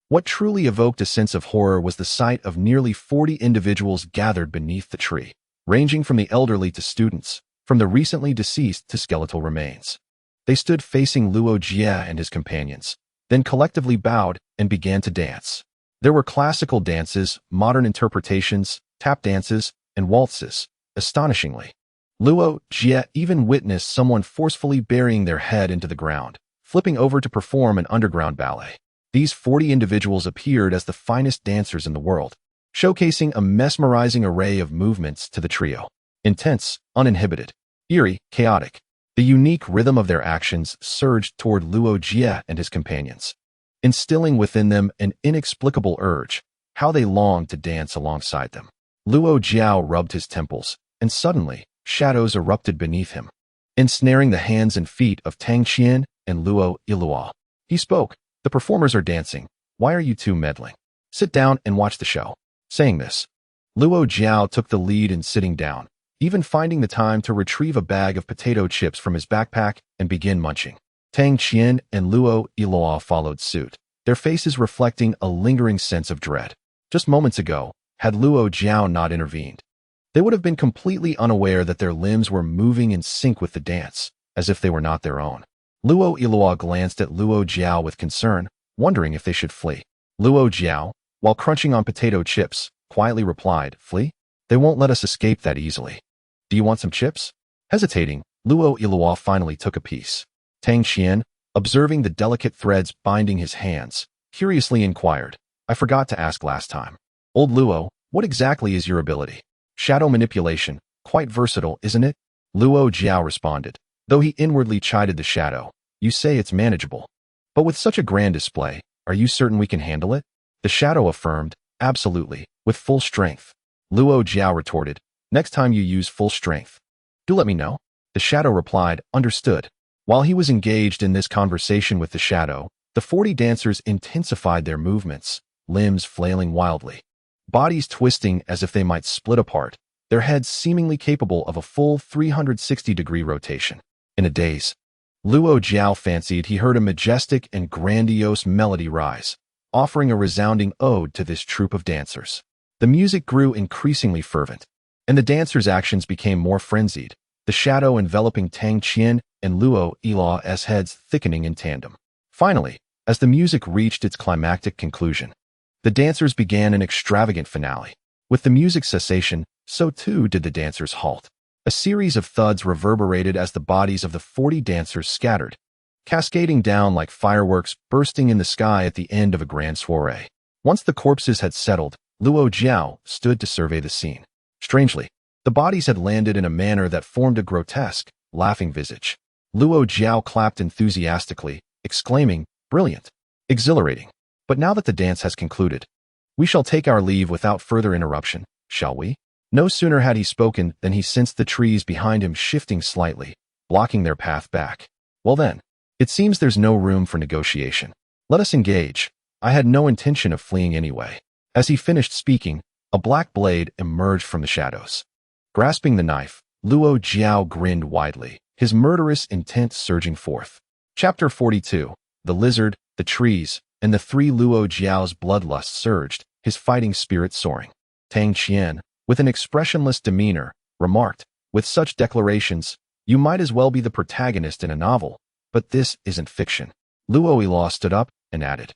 what truly evoked a sense of horror was the sight of nearly 40 individuals gathered beneath the tree, ranging from the elderly to students, from the recently deceased to skeletal remains. They stood facing Luo Jie and his companions, then collectively bowed and began to dance. There were classical dances, modern interpretations, tap dances, and waltzes. Astonishingly, Luo Jie even witnessed someone forcefully burying their head into the ground, flipping over to perform an underground ballet. These 40 individuals appeared as the finest dancers in the world, showcasing a mesmerizing array of movements to the trio. Intense, uninhibited, eerie, chaotic. The unique rhythm of their actions surged toward Luo Jie and his companions, instilling within them an inexplicable urge, how they longed to dance alongside them. Luo Jie rubbed his temples, and suddenly, shadows erupted beneath him, ensnaring the hands and feet of Tang Qian and Luo Jie. He spoke, "The performers are dancing. Why are you two meddling? Sit down and watch the show." Saying this, Luo Jie took the lead in sitting down, even finding the time to retrieve a bag of potato chips from his backpack and begin munching. Tang Qian and Luo Jie followed suit, their faces reflecting a lingering sense of dread. Just moments ago, had Luo Jie not intervened, they would have been completely unaware that their limbs were moving in sync with the dance, as if they were not their own. Luo Jie glanced at Luo Jie with concern, wondering if they should flee. Luo Jie, while crunching on potato chips, quietly replied, "Flee? They won't let us escape that easily. Do you want some chips?" Hesitating, Luo Jie finally took a piece. Tang Qian, observing the delicate threads binding his hands, curiously inquired, "I forgot to ask last time. Old Luo, what exactly is your ability?" "Shadow manipulation, quite versatile, isn't it?" Luo Jie responded, though he inwardly chided the shadow. "You say it's manageable. But with such a grand display, are you certain we can handle it?" The shadow affirmed, Absolutely, with full strength. Luo Jie retorted. Next time you use full strength, do let me know. The shadow replied, understood. While he was engaged in this conversation with the shadow, the 40 dancers intensified their movements, limbs flailing wildly, bodies twisting as if they might split apart, their heads seemingly capable of a full 360-degree rotation. In a daze, Luo Jie fancied he heard a majestic and grandiose melody rise, offering a resounding ode to this troupe of dancers. The music grew increasingly fervent, and the dancers' actions became more frenzied, the shadow enveloping Tang Qian and Luo Yi's heads thickening in tandem. Finally, as the music reached its climactic conclusion, the dancers began an extravagant finale. With the music's cessation, so too did the dancers halt. A series of thuds reverberated as the bodies of the 40 dancers scattered, cascading down like fireworks bursting in the sky at the end of a grand soiree. Once the corpses had settled, Luo Jie stood to survey the scene. Strangely, the bodies had landed in a manner that formed a grotesque, laughing visage. Luo Jie clapped enthusiastically, exclaiming, brilliant, exhilarating. But now that the dance has concluded, we shall take our leave without further interruption, shall we? No sooner had he spoken than he sensed the trees behind him shifting slightly, blocking their path back. Well then, it seems there's no room for negotiation. Let us engage. I had no intention of fleeing anyway. As he finished speaking, a black blade emerged from the shadows. Grasping the knife, Luo Jie grinned widely, his murderous intent surging forth. Chapter 42. The lizard, the trees, and the three. Luo Jie's bloodlust surged, his fighting spirit soaring. Tang Qian, with an expressionless demeanor, remarked, with such declarations, you might as well be the protagonist in a novel, but this isn't fiction. Luo Yi stood up and added,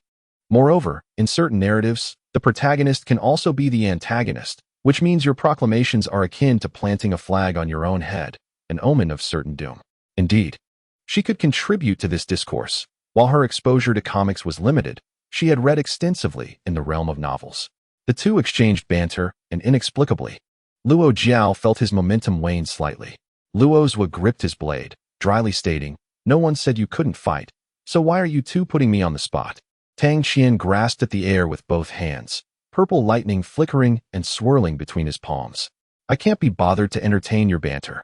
moreover, in certain narratives, the protagonist can also be the antagonist, which means your proclamations are akin to planting a flag on your own head, an omen of certain doom. Indeed, she could contribute to this discourse. While her exposure to comics was limited, she had read extensively in the realm of novels. The two exchanged banter, and inexplicably, Luo Jie felt his momentum wane slightly. Luo Jie gripped his blade, dryly stating, no one said you couldn't fight, so why are you two putting me on the spot? Tang Qian grasped at the air with both hands, purple lightning flickering and swirling between his palms. I can't be bothered to entertain your banter.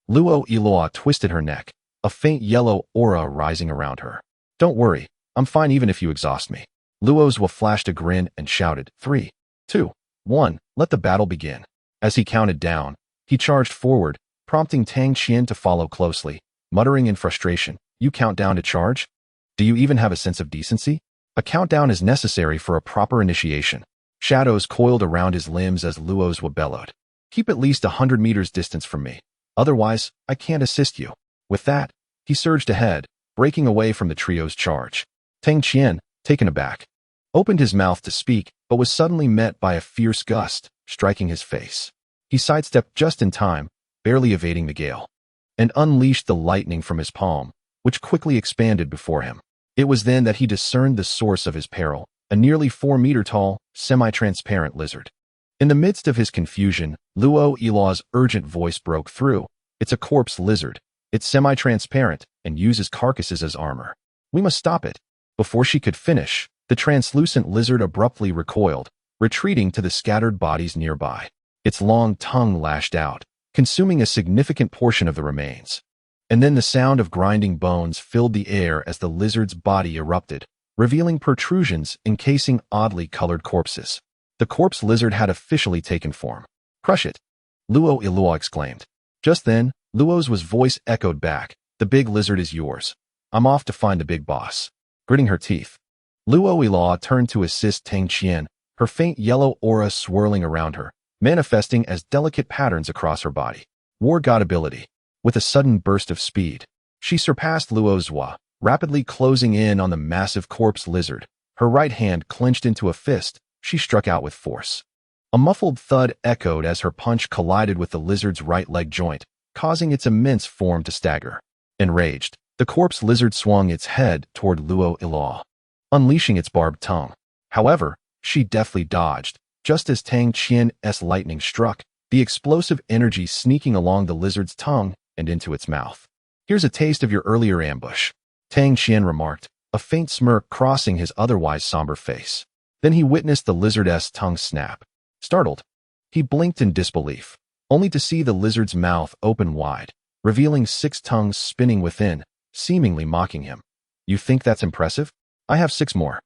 Luo Yi twisted her neck, a faint yellow aura rising around her. Don't worry, I'm fine even if you exhaust me. Luo Jie flashed a grin and shouted, 3, 2, 1, let the battle begin. As he counted down, he charged forward, prompting Tang Qian to follow closely, muttering in frustration, you count down to charge? Do you even have a sense of decency? A countdown is necessary for a proper initiation. Shadows coiled around his limbs as Luo Jie bellowed. Keep at least 100 meters distance from me. Otherwise, I can't assist you. With that, he surged ahead, breaking away from the trio's charge. Tang Qian, taken aback, opened his mouth to speak, but was suddenly met by a fierce gust, striking his face. He sidestepped just in time, barely evading the gale, and unleashed the lightning from his palm, which quickly expanded before him. It was then that he discerned the source of his peril, a nearly 4-meter-tall, semi-transparent lizard. In the midst of his confusion, Luo Yi's urgent voice broke through. It's a corpse lizard. It's semi-transparent and uses carcasses as armor. We must stop it. Before she could finish, the translucent lizard abruptly recoiled, retreating to the scattered bodies nearby. Its long tongue lashed out, consuming a significant portion of the remains. And then the sound of grinding bones filled the air as the lizard's body erupted, revealing protrusions encasing oddly colored corpses. The corpse lizard had officially taken form. Crush it! Luo Yi exclaimed. Just then, Luo's voice echoed back. The big lizard is yours. I'm off to find the big boss. Gritting her teeth, Luo Yi turned to assist Tang Qian, her faint yellow aura swirling around her, manifesting as delicate patterns across her body. War god ability. With a sudden burst of speed, she surpassed Luo Jie, rapidly closing in on the massive corpse lizard. Her right hand clenched into a fist, she struck out with force. A muffled thud echoed as her punch collided with the lizard's right leg joint, causing its immense form to stagger. Enraged, the corpse lizard swung its head toward Luo Yi, unleashing its barbed tongue. However, she deftly dodged, just as Tang Qian's lightning struck, the explosive energy sneaking along the lizard's tongue and into its mouth. Here's a taste of your earlier ambush, Tang Qian remarked, a faint smirk crossing his otherwise somber face. Then he witnessed the lizard's tongue snap. Startled, he blinked in disbelief, only to see the lizard's mouth open wide, revealing 6 tongues spinning within, seemingly mocking him. You think that's impressive? I have 6 more.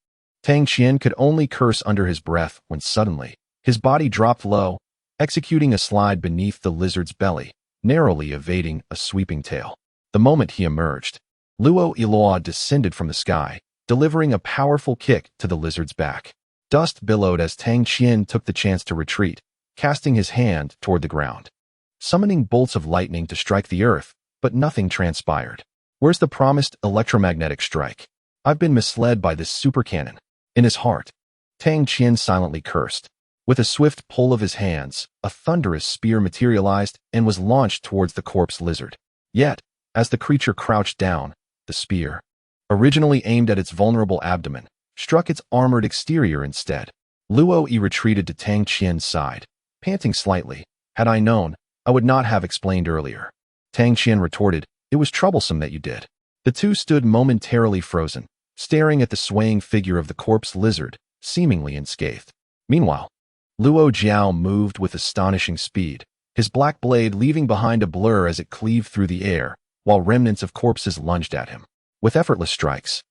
Tang Qian could only curse under his breath when suddenly, his body dropped low, executing a slide beneath the lizard's belly, narrowly evading a sweeping tail. The moment he emerged, Luo Jie descended from the sky, delivering a powerful kick to the lizard's back. Dust billowed as Tang Qian took the chance to retreat, casting his hand toward the ground, summoning bolts of lightning to strike the earth, but nothing transpired. Where's the promised electromagnetic strike? I've been misled by this super cannon. In his heart, Tang Qian silently cursed. With a swift pull of his hands, a thunderous spear materialized and was launched towards the corpse lizard. Yet, as the creature crouched down, the spear, originally aimed at its vulnerable abdomen, struck its armored exterior instead. Luo Jie retreated to Tang Qian's side, panting slightly. Had I known, I would not have explained earlier. Tang Qian retorted, it was troublesome that you did. The two stood momentarily frozen, staring at the swaying figure of the corpse lizard, seemingly unscathed. Meanwhile, Luo Jie moved with astonishing speed, his black blade leaving behind a blur as it cleaved through the air, while remnants of corpses lunged at him. With effortless strikes,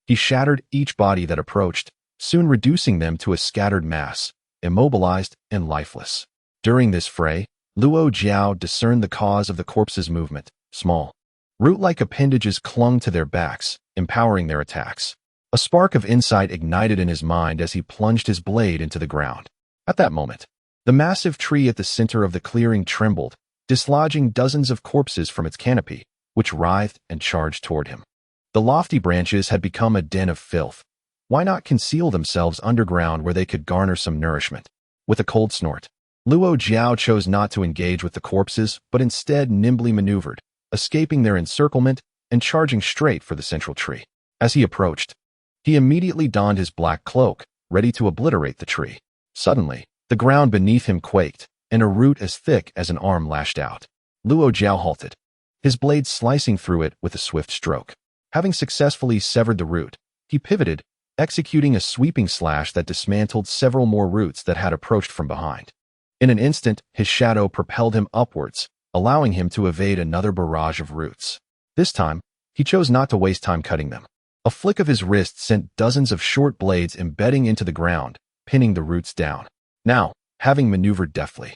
he shattered each body that approached, soon reducing them to a scattered mass, immobilized and lifeless. During this fray, Luo Jie discerned the cause of the corpse's movement. Small, root-like appendages clung to their backs, empowering their attacks. A spark of insight ignited in his mind as he plunged his blade into the ground. At that moment, the massive tree at the center of the clearing trembled, dislodging dozens of corpses from its canopy, which writhed and charged toward him. The lofty branches had become a den of filth. Why not conceal themselves underground where they could garner some nourishment? With a cold snort, Luo Jie chose not to engage with the corpses, but instead nimbly maneuvered, escaping their encirclement and charging straight for the central tree. As he approached, he immediately donned his black cloak, ready to obliterate the tree. Suddenly, the ground beneath him quaked, and a root as thick as an arm lashed out. Luo Jie halted, his blade slicing through it with a swift stroke. Having successfully severed the root, he pivoted, executing a sweeping slash that dismantled several more roots that had approached from behind. In an instant, his shadow propelled him upwards, allowing him to evade another barrage of roots. This time, he chose not to waste time cutting them. A flick of his wrist sent dozens of short blades embedding into the ground, pinning the roots down. Now, having maneuvered deftly,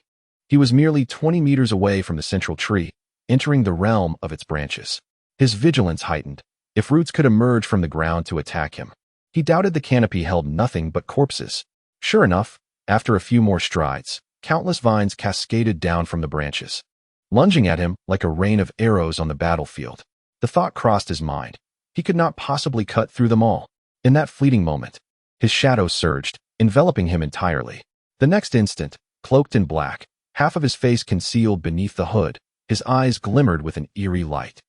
he was merely 20 meters away from the central tree, entering the realm of its branches. His vigilance heightened. If roots could emerge from the ground to attack him, he doubted the canopy held nothing but corpses. Sure enough, after a few more strides, countless vines cascaded down from the branches, lunging at him like a rain of arrows on the battlefield. The thought crossed his mind. He could not possibly cut through them all. In that fleeting moment, his shadow surged, enveloping him entirely. The next instant, cloaked in black, half of his face concealed beneath the hood, his eyes glimmered with an eerie light.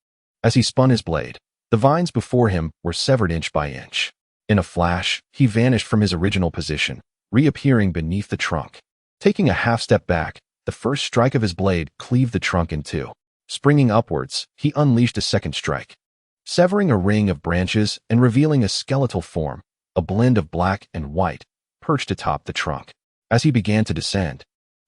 As he spun his blade, the vines before him were severed inch by inch. In a flash, he vanished from his original position, reappearing beneath the trunk. Taking a half step back, the first strike of his blade cleaved the trunk in two. Springing upwards, he unleashed a second strike, severing a ring of branches and revealing a skeletal form, a blend of black and white, perched atop the trunk. As he began to descend,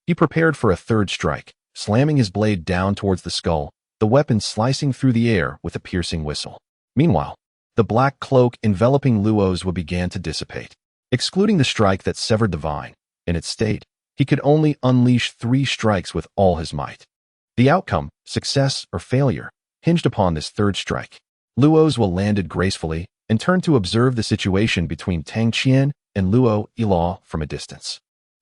he prepared for a third strike, slamming his blade down towards the skull, the weapon slicing through the air with a piercing whistle. Meanwhile, the black cloak enveloping Luo's began to dissipate, excluding the strike that severed the vine. In its state, he could only unleash 3 strikes with all his might. The outcome, success or failure, hinged upon this third strike. Luo's landed gracefully and turned to observe the situation between Tang Qian and Luo Jie from a distance.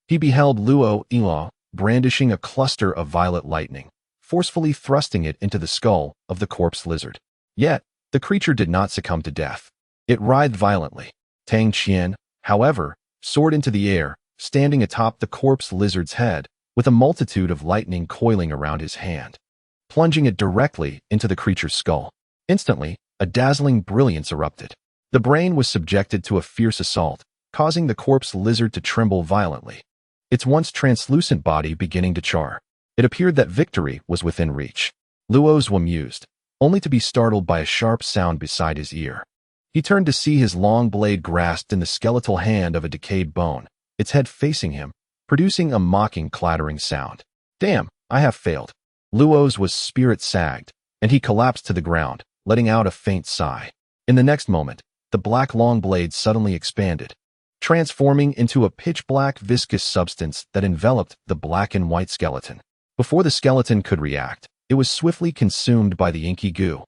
He beheld Luo Jie brandishing a cluster of violet lightning, forcefully thrusting it into the skull of the corpse lizard. Yet, the creature did not succumb to death. It writhed violently. Tang Qian, however, soared into the air, standing atop the corpse lizard's head, with a multitude of lightning coiling around his hand, plunging it directly into the creature's skull. Instantly, a dazzling brilliance erupted. The brain was subjected to a fierce assault, causing the corpse lizard to tremble violently, its once translucent body beginning to char. It appeared that victory was within reach. Luo's mused, only to be startled by a sharp sound beside his ear. He turned to see his long blade grasped in the skeletal hand of a decayed bone, its head facing him, producing a mocking clattering sound. Damn, I have failed. Luo's was spirit sagged, and he collapsed to the ground, letting out a faint sigh. In the next moment, the black long blade suddenly expanded, transforming into a pitch-black viscous substance that enveloped the black and white skeleton. Before the skeleton could react, it was swiftly consumed by the inky goo,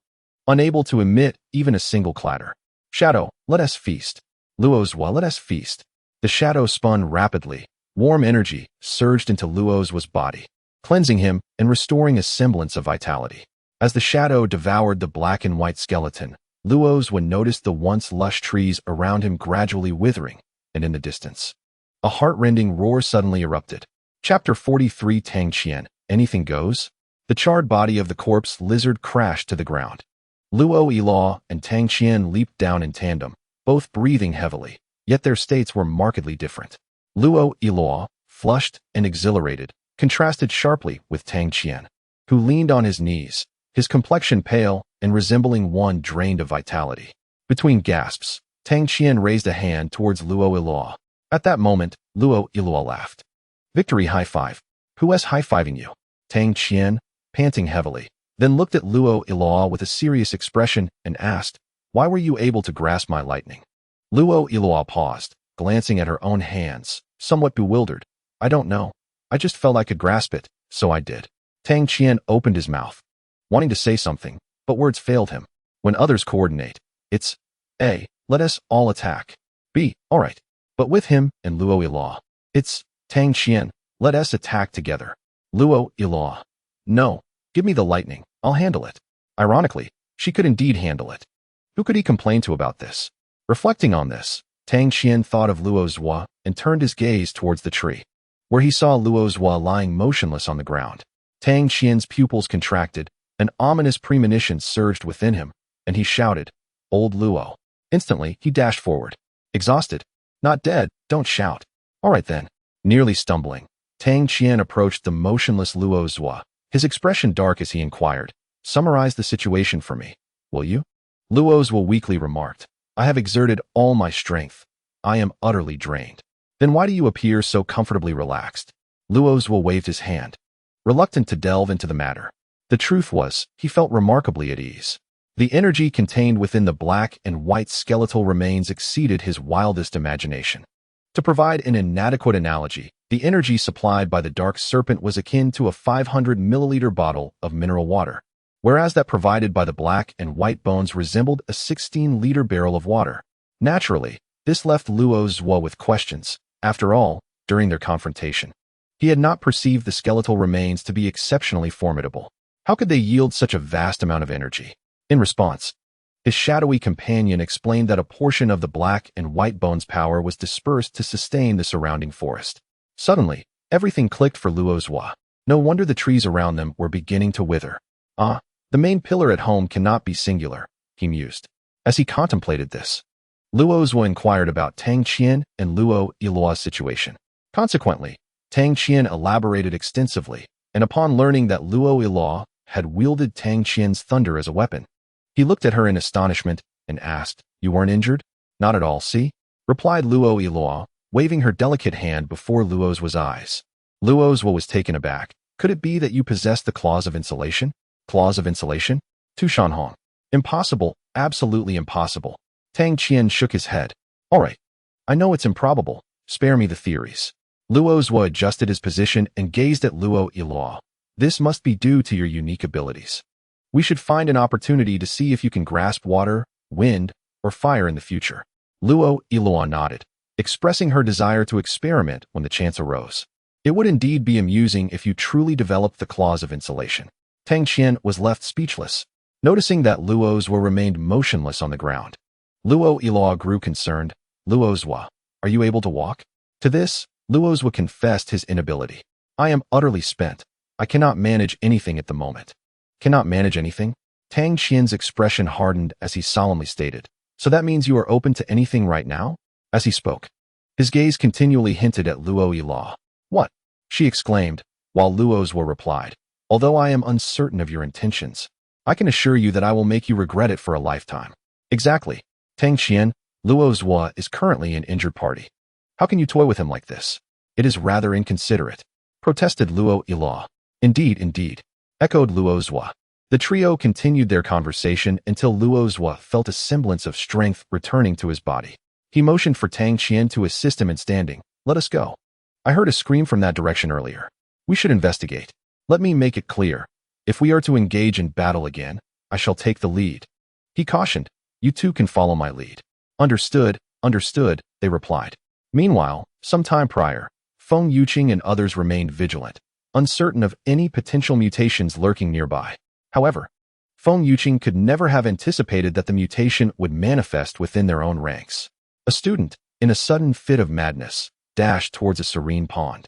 unable to emit even a single clatter. Shadow, let us feast. Luo's wa, let us feast. The shadow spun rapidly. Warm energy surged into Luo's was body, cleansing him and restoring a semblance of vitality. As the shadow devoured the black and white skeleton, Luo's wa noticed the once lush trees around him gradually withering, and in the distance, a heart-rending roar suddenly erupted. Chapter 43 Tang Qian, Anything Goes? The charred body of the corpse lizard crashed to the ground. Luo Yilaw and Tang Qian leaped down in tandem, both breathing heavily, yet their states were markedly different. Luo Yilaw, flushed and exhilarated, contrasted sharply with Tang Qian, who leaned on his knees, his complexion pale and resembling one drained of vitality. Between gasps, Tang Qian raised a hand towards Luo Yilaw. At that moment, Luo Yilaw laughed. Victory high five. Who is high-fiving you? Tang Qian, panting heavily, then looked at Luo Yilaw with a serious expression and asked, why were you able to grasp my lightning? Luo Yilaw paused, glancing at her own hands, somewhat bewildered. I don't know. I just felt I could grasp it, so I did. Tang Qian opened his mouth, wanting to say something, but words failed him. When others coordinate, it's A, let us all attack. B, all right. But with him and Luo Yilaw, it's Tang Qian, let us attack together. Luo Yilaw, no, give me the lightning, I'll handle it. Ironically, she could indeed handle it. Who could he complain to about this? Reflecting on this, Tang Qian thought of Luo Zhua and turned his gaze towards the tree, where he saw Luo Zhua lying motionless on the ground. Tang Qian's pupils contracted, an ominous premonition surged within him, and he shouted, Old Luo. Instantly, he dashed forward. Exhausted. Not dead, don't shout. All right then. Nearly stumbling, Tang Qian approached the motionless Luo Zhua, his expression dark as he inquired, summarize the situation for me, will you? Luo Zhua weakly remarked, I have exerted all my strength. I am utterly drained. Then why do you appear so comfortably relaxed? Luo Zhua waved his hand, reluctant to delve into the matter. The truth was, he felt remarkably at ease. The energy contained within the black and white skeletal remains exceeded his wildest imagination. To provide an inadequate analogy, the energy supplied by the dark serpent was akin to a 500 milliliter bottle of mineral water, whereas that provided by the black and white bones resembled a 16-liter barrel of water. Naturally, this left Luo Zhua with questions. After all, during their confrontation, he had not perceived the skeletal remains to be exceptionally formidable. How could they yield such a vast amount of energy? In response, his shadowy companion explained that a portion of the black and white bones' power was dispersed to sustain the surrounding forest. Suddenly, everything clicked for Luo Zhua. No wonder the trees around them were beginning to wither. Ah, the main pillar at home cannot be singular, he mused. As he contemplated this, Luo Zhua inquired about Tang Qian and Luo Yilaw's situation. Consequently, Tang Qian elaborated extensively, and upon learning that Luo Yilaw had wielded Tang Qian's thunder as a weapon, he looked at her in astonishment and asked, You weren't injured? Not at all, see? Replied Luo Yilaw, waving her delicate hand before Luo Zhua's eyes. Luo Zhua was taken aback. Could it be that you possess the claws of insulation? Claws of insulation? Tu Shanhong. Impossible, absolutely impossible. Tang Qian shook his head. All right. I know it's improbable. Spare me the theories. Luo Zhua adjusted his position and gazed at Luo Yilaw. This must be due to your unique abilities. We should find an opportunity to see if you can grasp water, wind, or fire in the future. Luo Yilaw nodded, expressing her desire to experiment when the chance arose. It would indeed be amusing if you truly developed the claws of insulation. Tang Qian was left speechless, noticing that Luo Zhua remained motionless on the ground. Luo Yilaw grew concerned. Luo Zhua, are you able to walk? To this, Luo Zhua confessed his inability. I am utterly spent. I cannot manage anything at the moment. Cannot manage anything? Tang Qian's expression hardened as he solemnly stated. So that means you are open to anything right now? As he spoke, his gaze continually hinted at Luo Yilaw. What? She exclaimed, while Luo Zhua replied. Although I am uncertain of your intentions, I can assure you that I will make you regret it for a lifetime. Exactly. Tang Qian, Luo Jie is currently an injured party. How can you toy with him like this? It is rather inconsiderate, protested Luo Jie. Indeed, echoed Luo Jie. The trio continued their conversation until Luo Jie felt a semblance of strength returning to his body. He motioned for Tang Qian to assist him in standing. Let us go. I heard a scream from that direction earlier. We should investigate. Let me make it clear. If we are to engage in battle again, I shall take the lead. He cautioned. You two can follow my lead. Understood, they replied. Meanwhile, some time prior, Feng Yuqing and others remained vigilant, uncertain of any potential mutations lurking nearby. However, Feng Yuqing could never have anticipated that the mutation would manifest within their own ranks. A student, in a sudden fit of madness, dashed towards a serene pond,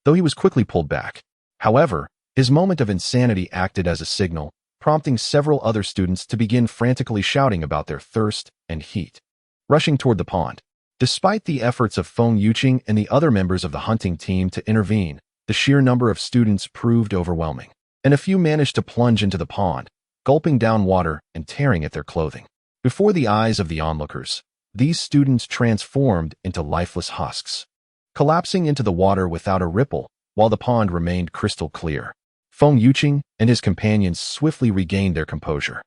though he was quickly pulled back. However, his moment of insanity acted as a signal, prompting several other students to begin frantically shouting about their thirst and heat. Rushing toward the pond. Despite the efforts of Feng Yuqing and the other members of the hunting team to intervene, the sheer number of students proved overwhelming, and a few managed to plunge into the pond, gulping down water and tearing at their clothing. Before the eyes of the onlookers, these students transformed into lifeless husks, collapsing into the water without a ripple, while the pond remained crystal clear. Feng Yuqing and his companions swiftly regained their composure,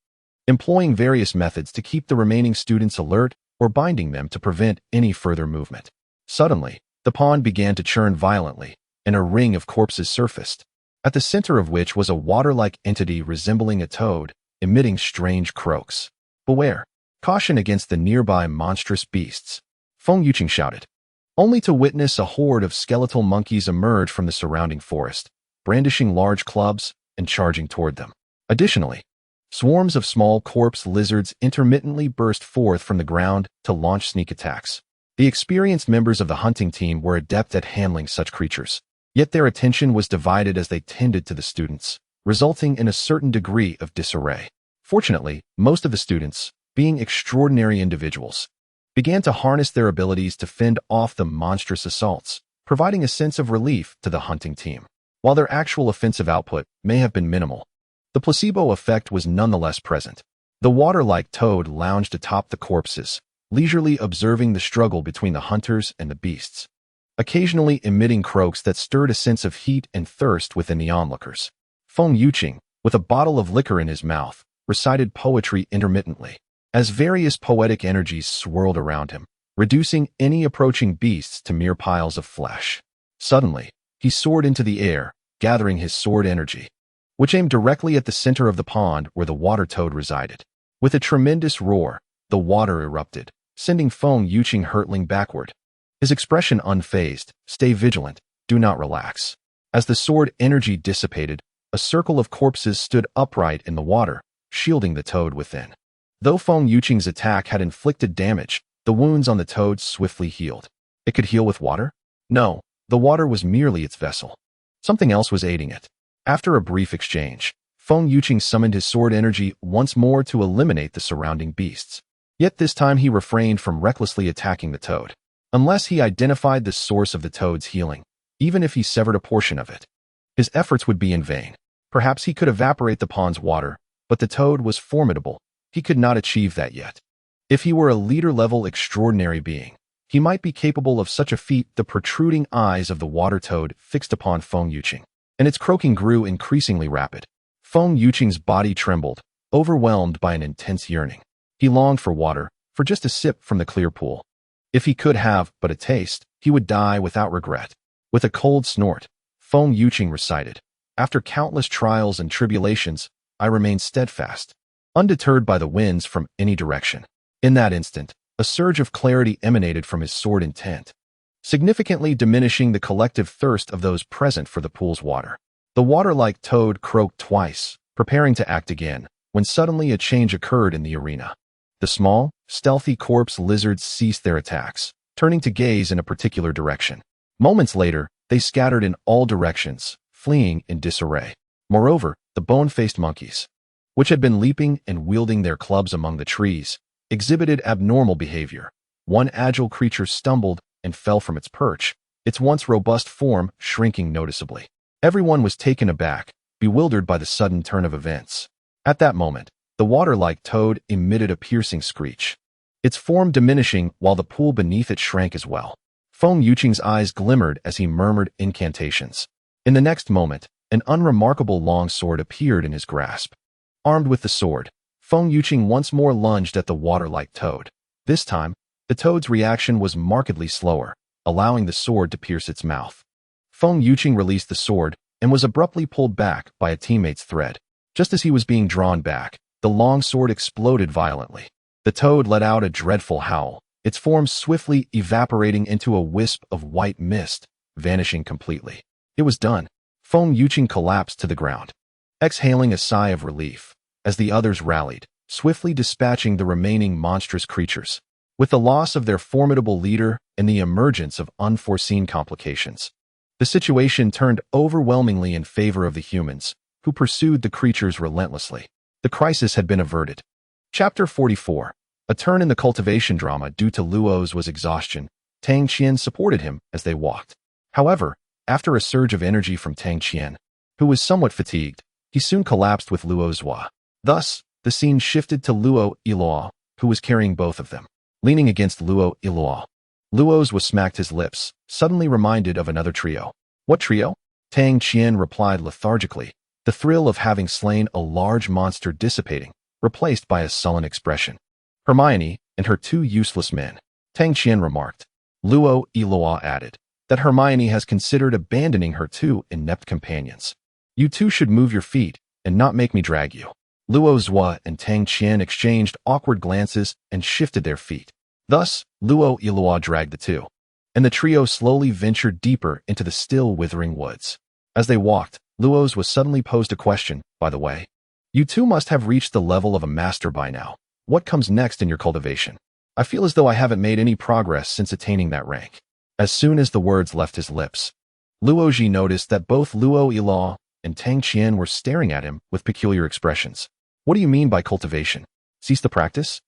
employing various methods to keep the remaining students alert or binding them to prevent any further movement. Suddenly, the pond began to churn violently, and a ring of corpses surfaced, at the center of which was a water-like entity resembling a toad, emitting strange croaks. Beware! Caution against the nearby monstrous beasts, Feng Yuqing shouted, only to witness a horde of skeletal monkeys emerge from the surrounding forest, brandishing large clubs and charging toward them. Additionally, swarms of small corpse lizards intermittently burst forth from the ground to launch sneak attacks. The experienced members of the hunting team were adept at handling such creatures, yet their attention was divided as they tended to the students, resulting in a certain degree of disarray. Fortunately, most of the students, being extraordinary individuals, began to harness their abilities to fend off the monstrous assaults, providing a sense of relief to the hunting team. While their actual offensive output may have been minimal, the placebo effect was nonetheless present. The water-like toad lounged atop the corpses, leisurely observing the struggle between the hunters and the beasts, occasionally emitting croaks that stirred a sense of heat and thirst within the onlookers. Feng Yuqing, with a bottle of liquor in his mouth, recited poetry intermittently, as various poetic energies swirled around him, reducing any approaching beasts to mere piles of flesh. Suddenly, he soared into the air, gathering his sword energy, which aimed directly at the center of the pond where the water toad resided. With a tremendous roar, the water erupted, sending Feng Yuqing hurtling backward. His expression unfazed. Stay vigilant, do not relax. As the sword energy dissipated, a circle of corpses stood upright in the water, shielding the toad within. Though Feng Yuqing's attack had inflicted damage, the wounds on the toad swiftly healed. It could heal with water? No, the water was merely its vessel. Something else was aiding it. After a brief exchange, Feng Yuqing summoned his sword energy once more to eliminate the surrounding beasts. Yet this time he refrained from recklessly attacking the toad, unless he identified the source of the toad's healing, even if he severed a portion of it. His efforts would be in vain. Perhaps he could evaporate the pond's water, but the toad was formidable. He could not achieve that yet. If he were a leader-level extraordinary being, he might be capable of such a feat. The protruding eyes of the water toad fixed upon Feng Yuqing, and its croaking grew increasingly rapid. Feng Yuqing's body trembled, overwhelmed by an intense yearning. He longed for water, for just a sip from the clear pool. If he could have but a taste, he would die without regret. With a cold snort, Feng Yuqing recited, "After countless trials and tribulations, I remained steadfast, undeterred by the winds from any direction." In that instant, a surge of clarity emanated from his sword intent, significantly diminishing the collective thirst of those present for the pool's water. The water-like toad croaked twice, preparing to act again, when suddenly a change occurred in the arena. The small, stealthy corpse lizards ceased their attacks, turning to gaze in a particular direction. Moments later, they scattered in all directions, fleeing in disarray. Moreover, the bone-faced monkeys, which had been leaping and wielding their clubs among the trees, exhibited abnormal behavior. One agile creature stumbled and fell from its perch, its once robust form shrinking noticeably. Everyone was taken aback, bewildered by the sudden turn of events. At that moment, the water-like toad emitted a piercing screech. its form diminishing while the pool beneath it shrank as well. Feng Yuqing's eyes glimmered as he murmured incantations. In the next moment, an unremarkable long sword appeared in his grasp. Armed with the sword, Feng Yuqing once more lunged at the water-like toad. This time, the toad's reaction was markedly slower, allowing the sword to pierce its mouth. Feng Yuqing released the sword and was abruptly pulled back by a teammate's thread. Just as he was being drawn back, the long sword exploded violently. The toad let out a dreadful howl, its form swiftly evaporating into a wisp of white mist, vanishing completely. It was done. Feng Yuqing collapsed to the ground, exhaling a sigh of relief as the others rallied, swiftly dispatching the remaining monstrous creatures. With the loss of their formidable leader and the emergence of unforeseen complications, the situation turned overwhelmingly in favor of the humans, who pursued the creatures relentlessly. The crisis had been averted. Chapter 44. A turn in the cultivation drama due to Luo's exhaustion. Tang Qian supported him as they walked. However, after a surge of energy from Tang Qian, who was somewhat fatigued, he soon collapsed with Luo Jie. Thus, the scene shifted to Luo Jie, who was carrying both of them. Leaning against Luo Jie, Luo's smacked his lips, suddenly reminded of another trio. What trio? Tang Qian replied lethargically, the thrill of having slain a large monster dissipating, replaced by a sullen expression. Hermione and her two useless men, Tang Qian remarked. Luo Jie added that Hermione has considered abandoning her two inept companions. You two should move your feet and not make me drag you. Luo Jie and Tang Qian exchanged awkward glances and shifted their feet. Thus, Luo Jie dragged the two, and the trio slowly ventured deeper into the still withering woods. As they walked, Luo's suddenly posed a question. By the way, you two must have reached the level of a master by now. What comes next in your cultivation? I feel as though I haven't made any progress since attaining that rank. As soon as the words left his lips, Luo Jie noticed that both Luo Jie and Tang Qian were staring at him with peculiar expressions. What do you mean by cultivation? Cease the practice?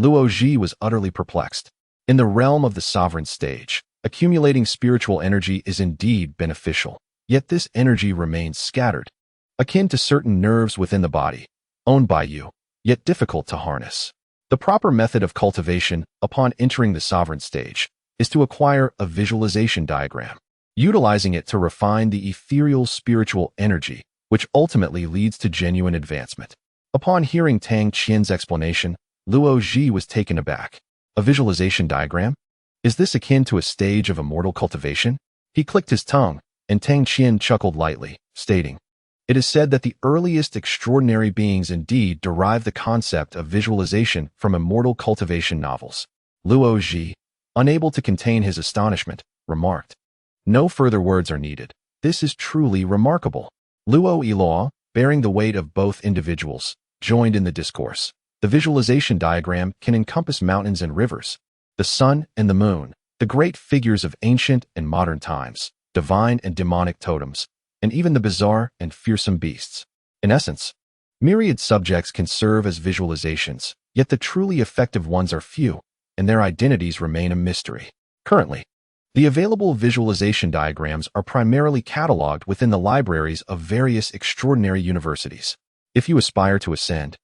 Luo Jie was utterly perplexed. In the realm of the sovereign stage, accumulating spiritual energy is indeed beneficial, yet this energy remains scattered, akin to certain nerves within the body, owned by you, yet difficult to harness. The proper method of cultivation upon entering the sovereign stage is to acquire a visualization diagram, utilizing it to refine the ethereal spiritual energy, which ultimately leads to genuine advancement. Upon hearing Tang Qian's explanation, Luo Jie was taken aback. A visualization diagram? Is this akin to a stage of immortal cultivation? He clicked his tongue, and Tang Qian chuckled lightly, stating, it is said that the earliest extraordinary beings indeed derive the concept of visualization from immortal cultivation novels. Luo Jie, unable to contain his astonishment, remarked, no further words are needed. This is truly remarkable. Luo Jie, bearing the weight of both individuals, joined in the discourse. The visualization diagram can encompass mountains and rivers, the sun and the moon, the great figures of ancient and modern times, divine and demonic totems, and even the bizarre and fearsome beasts. In essence, myriad subjects can serve as visualizations, yet the truly effective ones are few, and their identities remain a mystery. Currently, the available visualization diagrams are primarily cataloged within the libraries of various extraordinary universities. If you aspire to ascend,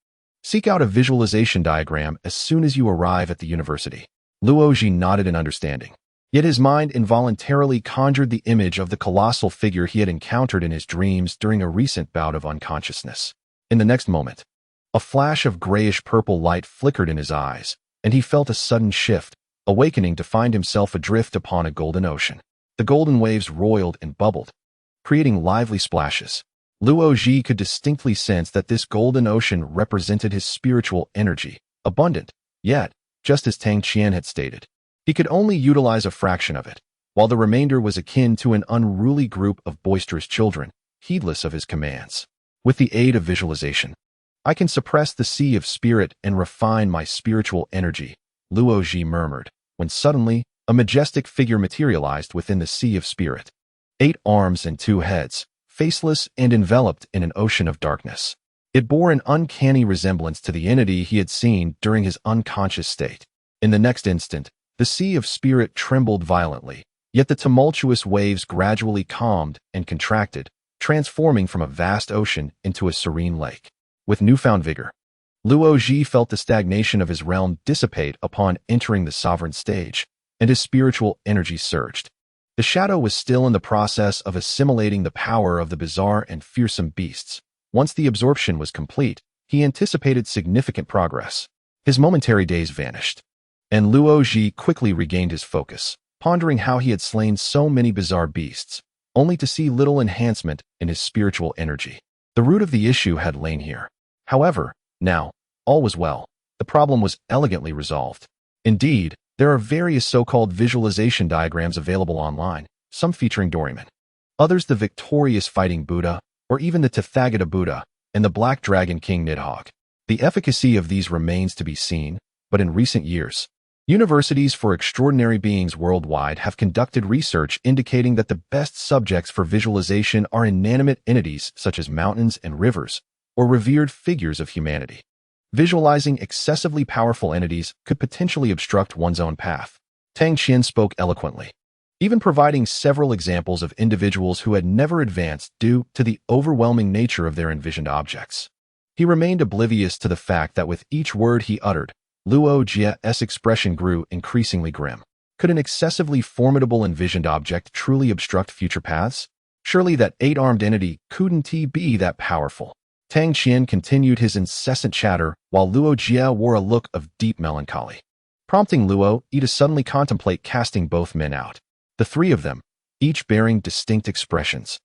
seek out a visualization diagram as soon as you arrive at the university. Luo Jie nodded in understanding, yet his mind involuntarily conjured the image of the colossal figure he had encountered in his dreams during a recent bout of unconsciousness. In the next moment, a flash of grayish-purple light flickered in his eyes, and he felt a sudden shift, awakening to find himself adrift upon a golden ocean. The golden waves roiled and bubbled, creating lively splashes. Luo Jie could distinctly sense that this golden ocean represented his spiritual energy, abundant, yet, just as Tang Qian had stated, he could only utilize a fraction of it, while the remainder was akin to an unruly group of boisterous children, heedless of his commands. With the aid of visualization, I can suppress the sea of spirit and refine my spiritual energy, Luo Jie murmured, when suddenly, a majestic figure materialized within the sea of spirit. 8 arms and 2 heads, faceless and enveloped in an ocean of darkness. It bore an uncanny resemblance to the entity he had seen during his unconscious state. In the next instant, the sea of spirit trembled violently, yet the tumultuous waves gradually calmed and contracted, transforming from a vast ocean into a serene lake. With newfound vigor, Luo Jie felt the stagnation of his realm dissipate upon entering the sovereign stage, and his spiritual energy surged. The shadow was still in the process of assimilating the power of the bizarre and fearsome beasts. Once the absorption was complete, he anticipated significant progress. His momentary daze vanished, and Luo Jie quickly regained his focus, pondering how he had slain so many bizarre beasts, only to see little enhancement in his spiritual energy. The root of the issue had lain here. However, now, all was well. The problem was elegantly resolved. Indeed, there are various so-called visualization diagrams available online, some featuring Doraemon, others the victorious fighting Buddha, or even the Tathagata Buddha and the Black Dragon King Nidhogg. The efficacy of these remains to be seen, but in recent years, universities for extraordinary beings worldwide have conducted research indicating that the best subjects for visualization are inanimate entities such as mountains and rivers, or revered figures of humanity. Visualizing excessively powerful entities could potentially obstruct one's own path. Tang Qian spoke eloquently, even providing several examples of individuals who had never advanced due to the overwhelming nature of their envisioned objects. He remained oblivious to the fact that with each word he uttered, Luo Jie's expression grew increasingly grim. Could an excessively formidable envisioned object truly obstruct future paths? Surely that 8-armed entity couldn't be that powerful. Tang Qian continued his incessant chatter while Luo Jie wore a look of deep melancholy, prompting Luo Jie to suddenly contemplate casting both men out. The three of them, each bearing distinct expressions,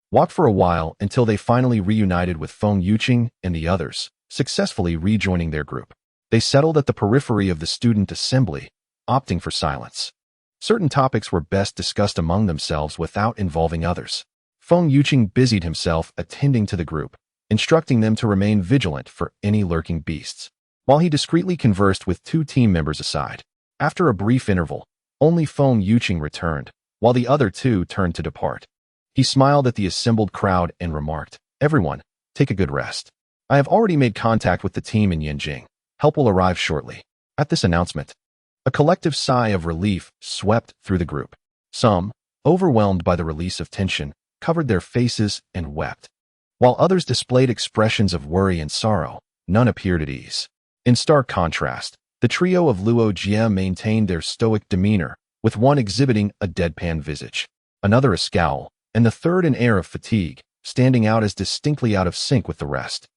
walked for a while until they finally reunited with Feng Yuqing and the others, successfully rejoining their group. They settled at the periphery of the student assembly, opting for silence. Certain topics were best discussed among themselves without involving others. Feng Yuqing busied himself attending to the group, instructing them to remain vigilant for any lurking beasts, while he discreetly conversed with 2 team members aside. After a brief interval, only Feng Yuqing returned, while the other 2 turned to depart. He smiled at the assembled crowd and remarked, "Everyone, take a good rest. I have already made contact with the team in Yanjing. Help will arrive shortly." At this announcement, a collective sigh of relief swept through the group. Some, overwhelmed by the release of tension, covered their faces and wept, while others displayed expressions of worry and sorrow. None appeared at ease. In stark contrast, the trio of Luo Jie maintained their stoic demeanor, with one exhibiting a deadpan visage, another a scowl, and the third an air of fatigue, standing out as distinctly out of sync with the rest.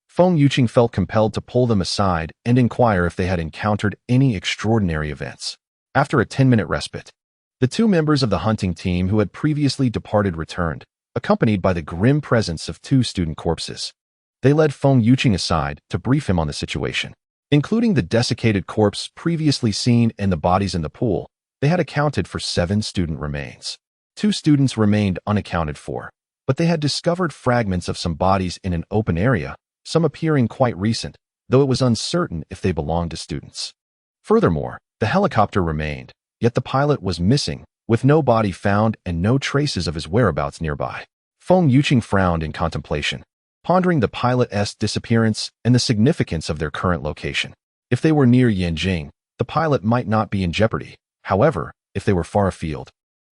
Feng Yuqing felt compelled to pull them aside and inquire if they had encountered any extraordinary events. After a 10-minute respite, the 2 members of the hunting team who had previously departed returned, accompanied by the grim presence of 2 student corpses. They led Feng Yuqing aside to brief him on the situation. Including the desiccated corpse previously seen and the bodies in the pool, they had accounted for 7 student remains. 2 students remained unaccounted for, but they had discovered fragments of some bodies in an open area, some appearing quite recent, though it was uncertain if they belonged to students. Furthermore, the helicopter remained, yet the pilot was missing, with no body found and no traces of his whereabouts nearby. Feng Yuqing frowned in contemplation, pondering the pilot's disappearance and the significance of their current location. If they were near Yanjing, the pilot might not be in jeopardy. However, if they were far afield,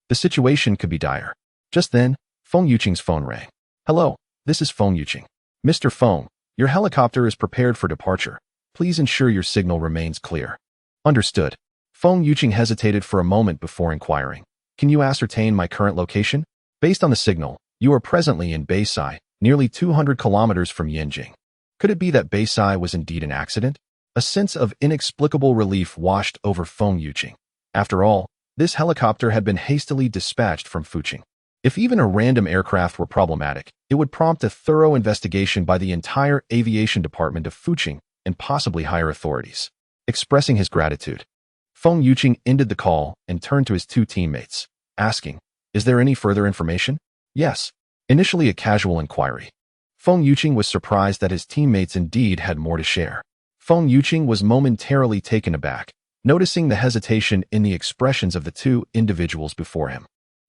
the situation could be dire. Just then, Feng Yuqing's phone rang. "Hello, this is Feng Yuqing. Mr. Feng, your helicopter is prepared for departure. Please ensure your signal remains clear." "Understood." Feng Yuqing hesitated for a moment before inquiring, "Can you ascertain my current location?" "Based on the signal, you are presently in Beisai, nearly 200 kilometers from Yanjing." Could it be that Beisai was indeed an accident? A sense of inexplicable relief washed over Feng Yuqing. After all, this helicopter had been hastily dispatched from Fuqing. If even a random aircraft were problematic, it would prompt a thorough investigation by the entire aviation department of Fuqing and possibly higher authorities. Expressing his gratitude, Feng Yuqing ended the call and turned to his 2 teammates, asking, "Is there any further information?" "Yes." Initially a casual inquiry, Feng Yuqing was surprised that his teammates indeed had more to share. Feng Yuqing was momentarily taken aback, noticing the hesitation in the expressions of the 2 individuals before him.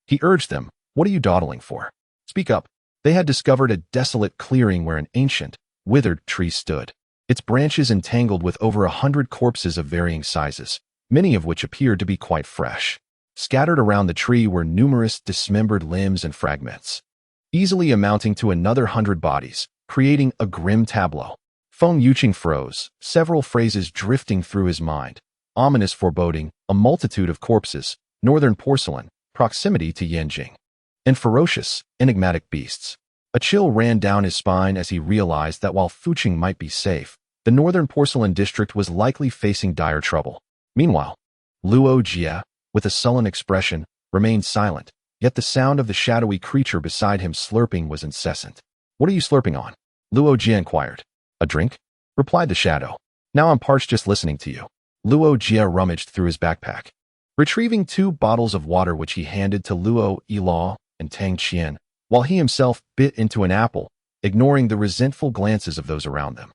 He urged them, "What are you dawdling for? Speak up." They had discovered a desolate clearing where an ancient, withered tree stood, its branches entangled with over 100 corpses of varying sizes, many of which appeared to be quite fresh. Scattered around the tree were numerous dismembered limbs and fragments, easily amounting to another 100 bodies, creating a grim tableau. Feng Yuqing froze, several phrases drifting through his mind. Ominous foreboding, a multitude of corpses, northern porcelain, proximity to Yanjing, and ferocious, enigmatic beasts. A chill ran down his spine as he realized that while Fuqing might be safe, the northern porcelain district was likely facing dire trouble. Meanwhile, Luo Jie, with a sullen expression, remained silent, yet the sound of the shadowy creature beside him slurping was incessant. "What are you slurping on?" Luo Jie inquired. "A drink?" replied the shadow. "Now I'm parched just listening to you." Luo Jie rummaged through his backpack, retrieving 2 bottles of water which he handed to Luo Yilao and Tang Qian, while he himself bit into an apple, ignoring the resentful glances of those around them.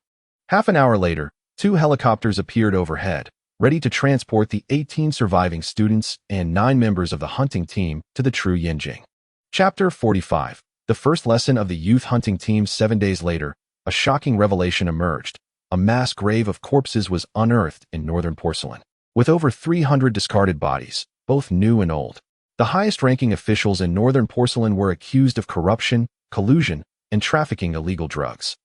Half an hour later, 2 helicopters appeared overhead, ready to transport the 18 surviving students and 9 members of the hunting team to the true Yanjing. Chapter 45. The first lesson of the youth hunting team. 7 days later, a shocking revelation emerged. A mass grave of corpses was unearthed in northern porcelain, with over 300 discarded bodies, both new and old. The highest-ranking officials in northern porcelain were accused of corruption, collusion, and trafficking illegal drugs.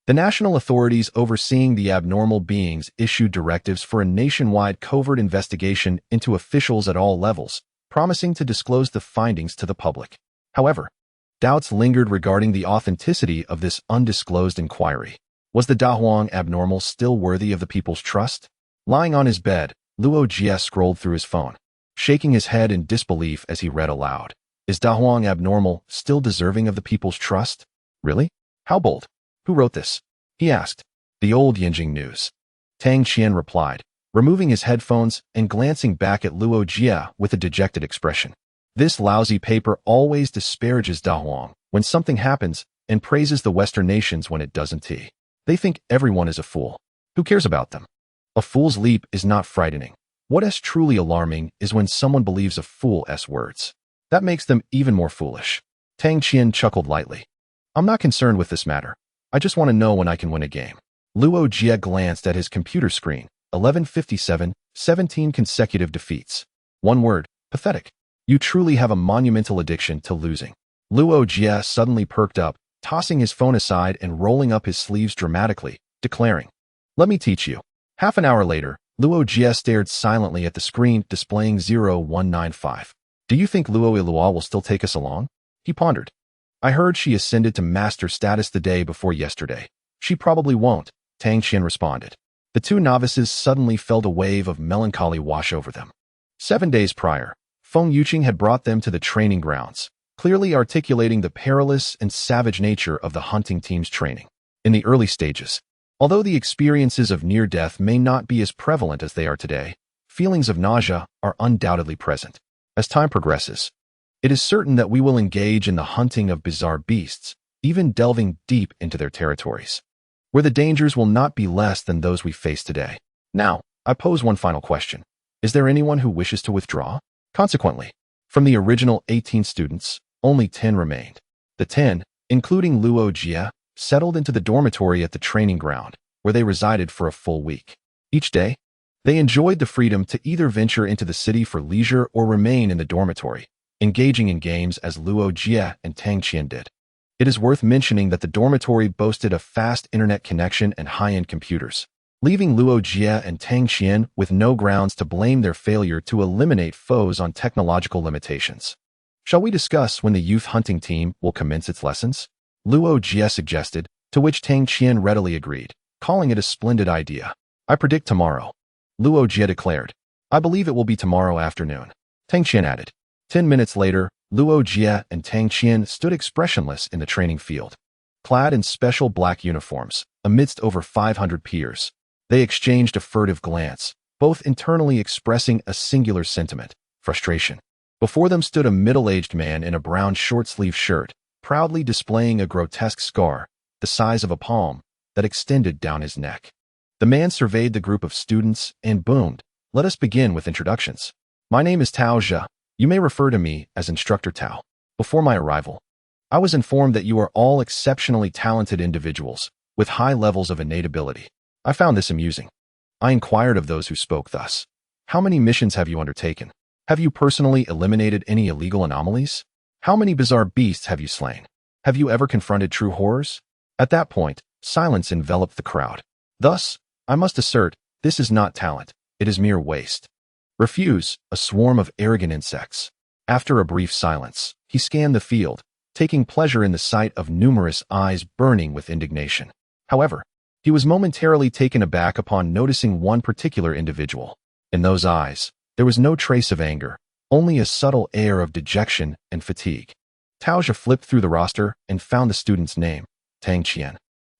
The national authorities overseeing the abnormal beings issued directives for a nationwide covert investigation into officials at all levels, promising to disclose the findings to the public. However, doubts lingered regarding the authenticity of this undisclosed inquiry. Was the Dahuang abnormal still worthy of the people's trust? Lying on his bed, Luo Jie scrolled through his phone, shaking his head in disbelief as he read aloud. Is Dahuang abnormal still deserving of the people's trust? Really? How bold? Who wrote this? He asked. The old Yanjing News. Tang Qian replied, removing his headphones and glancing back at Luo Jie with a dejected expression. This lousy paper always disparages Dahuang when something happens and praises the Western nations when it doesn't. They think everyone is a fool. Who cares about them? A fool's leap is not frightening. What is truly alarming is when someone believes a fool's words. That makes them even more foolish. Tang Qian chuckled lightly. I'm not concerned with this matter. I just want to know when I can win a game. Luo Jie glanced at his computer screen. 11:57, 17 consecutive defeats. One word, pathetic. You truly have a monumental addiction to losing. Luo Jie suddenly perked up, tossing his phone aside and rolling up his sleeves dramatically, declaring, "Let me teach you." Half an hour later, Luo Jie stared silently at the screen displaying 0195. Do you think Luo Yilao will still take us along? He pondered. I heard she ascended to master status the day before yesterday. She probably won't, Tang Qian responded. The 2 novices suddenly felt a wave of melancholy wash over them. 7 days prior, Feng Yuqing had brought them to the training grounds, clearly articulating the perilous and savage nature of the hunting team's training. In the early stages, although the experiences of near death may not be as prevalent as they are today, feelings of nausea are undoubtedly present. As time progresses, it is certain that we will engage in the hunting of bizarre beasts, even delving deep into their territories, where the dangers will not be less than those we face today. Now, I pose one final question. Is there anyone who wishes to withdraw? Consequently, from the original 18 students, only 10 remained. The 10, including Luo Jie, settled into the dormitory at the training ground, where they resided for a full week. Each day, they enjoyed the freedom to either venture into the city for leisure or remain in the dormitory, engaging in games as Luo Jie and Tang Qian did. It is worth mentioning that the dormitory boasted a fast internet connection and high-end computers, leaving Luo Jie and Tang Qian with no grounds to blame their failure to eliminate foes on technological limitations. Shall we discuss when the youth hunting team will commence its lessons? Luo Jie suggested, to which Tang Qian readily agreed, calling it a splendid idea. I predict tomorrow, Luo Jie declared. I believe it will be tomorrow afternoon, Tang Qian added. 10 minutes later, Luo Jie and Tang Qian stood expressionless in the training field. Clad in special black uniforms, amidst over 500 peers, they exchanged a furtive glance, both internally expressing a singular sentiment, frustration. Before them stood a middle-aged man in a brown short-sleeve shirt, proudly displaying a grotesque scar, the size of a palm, that extended down his neck. The man surveyed the group of students and boomed, "Let us begin with introductions. My name is Tao Zhe. You may refer to me as Instructor Tao. Before my arrival, I was informed that you are all exceptionally talented individuals, with high levels of innate ability. I found this amusing. I inquired of those who spoke thus. How many missions have you undertaken? Have you personally eliminated any illegal anomalies? How many bizarre beasts have you slain? Have you ever confronted true horrors?" At that point, silence enveloped the crowd. Thus, I must assert, this is not talent, it is mere waste. Refuse, a swarm of arrogant insects. After a brief silence, he scanned the field, taking pleasure in the sight of numerous eyes burning with indignation. However, he was momentarily taken aback upon noticing one particular individual. In those eyes, there was no trace of anger, only a subtle air of dejection and fatigue. Tao Jie flipped through the roster and found the student's name, Tang Qian,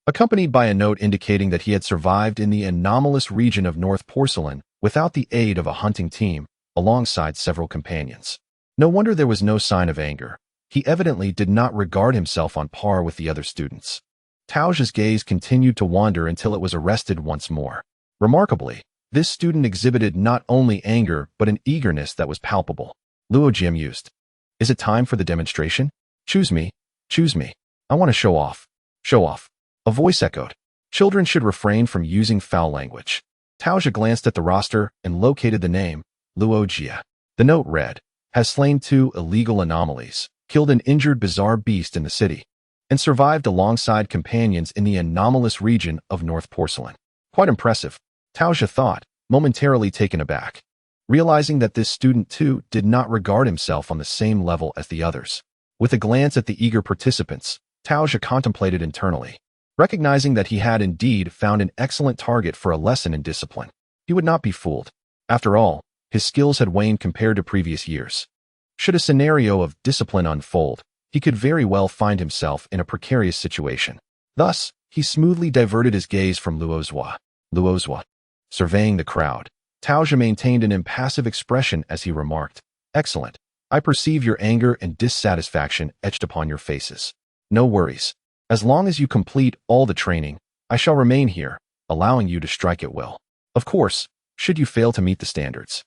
accompanied by a note indicating that he had survived in the anomalous region of North Porcelain without the aid of a hunting team, alongside several companions. No wonder there was no sign of anger. He evidently did not regard himself on par with the other students. Tao Jie's gaze continued to wander until it was arrested once more. Remarkably, this student exhibited not only anger but an eagerness that was palpable. Luo Jie mused. Is it time for the demonstration? Choose me. Choose me. I want to show off. Show off. A voice echoed. Children should refrain from using foul language. Tao Jie glanced at the roster and located the name, Luo Jie. The note read, has slain 2 illegal anomalies, killed an injured bizarre beast in the city, and survived alongside companions in the anomalous region of North Porcelain. Quite impressive, Tao Jie thought, momentarily taken aback, realizing that this student too did not regard himself on the same level as the others. With a glance at the eager participants, Tao Jie contemplated internally, recognizing that he had indeed found an excellent target for a lesson in discipline. He would not be fooled. After all, his skills had waned compared to previous years. Should a scenario of discipline unfold, he could very well find himself in a precarious situation. Thus, he smoothly diverted his gaze from Luo Jie. Surveying the crowd, Tao Jie maintained an impassive expression as he remarked, excellent. I perceive your anger and dissatisfaction etched upon your faces. No worries. As long as you complete all the training, I shall remain here, allowing you to strike at will. Of course, should you fail to meet the standards,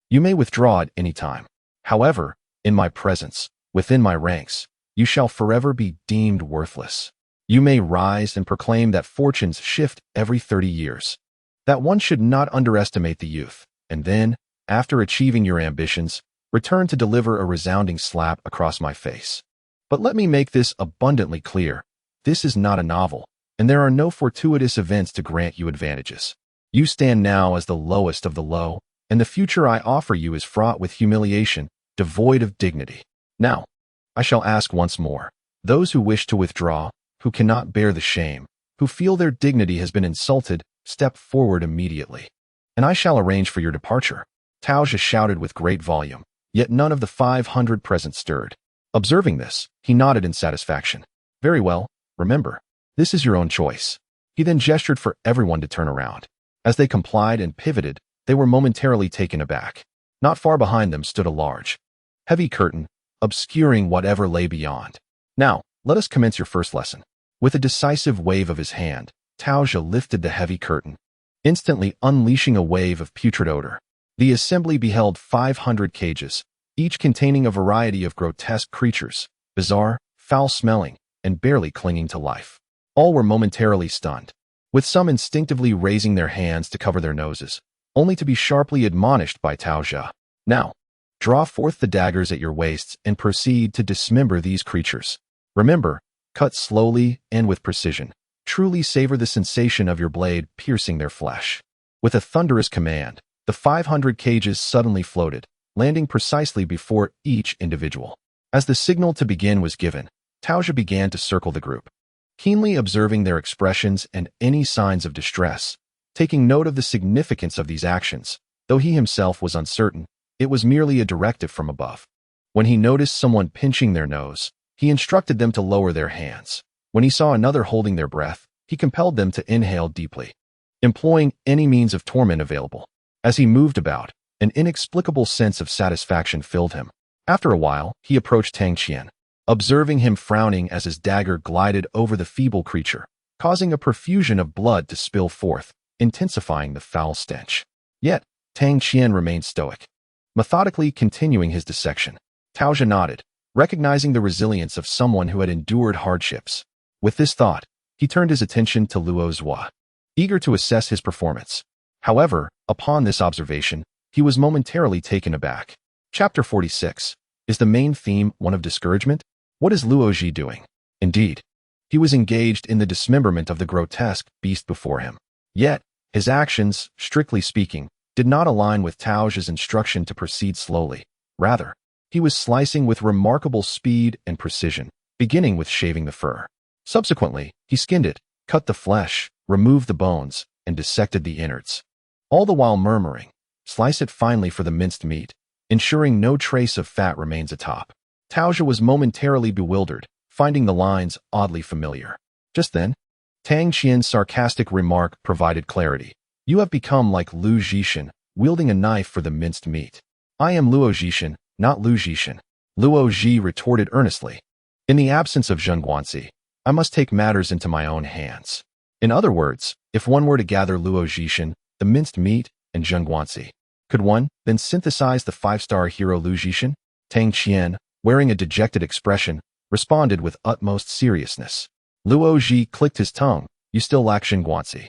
you may withdraw at any time. However, in my presence, within my ranks, you shall forever be deemed worthless. You may rise and proclaim that fortunes shift every 30 years, that one should not underestimate the youth, and then, after achieving your ambitions, return to deliver a resounding slap across my face. But let me make this abundantly clear. This is not a novel, and there are no fortuitous events to grant you advantages. You stand now as the lowest of the low, and the future I offer you is fraught with humiliation, devoid of dignity. Now, I shall ask once more, those who wish to withdraw, who cannot bear the shame, who feel their dignity has been insulted, step forward immediately, and I shall arrange for your departure. Tao Jie shouted with great volume, yet none of the 500 present stirred. Observing this, he nodded in satisfaction. Very well. Remember, this is your own choice. He then gestured for everyone to turn around. As they complied and pivoted, they were momentarily taken aback. Not far behind them stood a large, heavy curtain, obscuring whatever lay beyond. Now, let us commence your first lesson. With a decisive wave of his hand, Tao Jie lifted the heavy curtain, instantly unleashing a wave of putrid odor. The assembly beheld 500 cages, each containing a variety of grotesque creatures, bizarre, foul-smelling, and barely clinging to life. All were momentarily stunned, with some instinctively raising their hands to cover their noses, only to be sharply admonished by Tao Jie. Now, draw forth the daggers at your waists and proceed to dismember these creatures. Remember, cut slowly and with precision. Truly savor the sensation of your blade piercing their flesh. With a thunderous command, the 500 cages suddenly floated, landing precisely before each individual. As the signal to begin was given, Tao Jie began to circle the group, keenly observing their expressions and any signs of distress, taking note of the significance of these actions. Though he himself was uncertain, it was merely a directive from above. When he noticed someone pinching their nose, he instructed them to lower their hands. When he saw another holding their breath, he compelled them to inhale deeply, employing any means of torment available. As he moved about, an inexplicable sense of satisfaction filled him. After a while, he approached Tang Qian, observing him frowning as his dagger glided over the feeble creature, causing a profusion of blood to spill forth, intensifying the foul stench. Yet, Tang Qian remained stoic, methodically continuing his dissection. Tao Jie nodded, recognizing the resilience of someone who had endured hardships. With this thought, he turned his attention to Luo Jie, eager to assess his performance. However, upon this observation, he was momentarily taken aback. Chapter 46. Is the main theme one of discouragement? What is Luo Jie doing? Indeed, he was engaged in the dismemberment of the grotesque beast before him. Yet, his actions, strictly speaking, did not align with Tao's instruction to proceed slowly. Rather, he was slicing with remarkable speed and precision, beginning with shaving the fur. Subsequently, he skinned it, cut the flesh, removed the bones, and dissected the innards. All the while murmuring, "Slice it finely for the minced meat," ensuring no trace of fat remains atop. Tao was momentarily bewildered, finding the lines oddly familiar. Just then, Tang Qian's sarcastic remark provided clarity. "You have become like Luo Jie, wielding a knife for the minced meat." "I am Luo Jie, not Luo Jie," Luo Jie retorted earnestly. "In the absence of Zhengguanzi, I must take matters into my own hands." In other words, if one were to gather Luo Jie, the minced meat, and Zhengguanzi, could one then synthesize the five-star hero Luo Jie? Tang Qian, wearing a dejected expression, responded with utmost seriousness. Luo Jie clicked his tongue. "You still lack Zhengguanzi,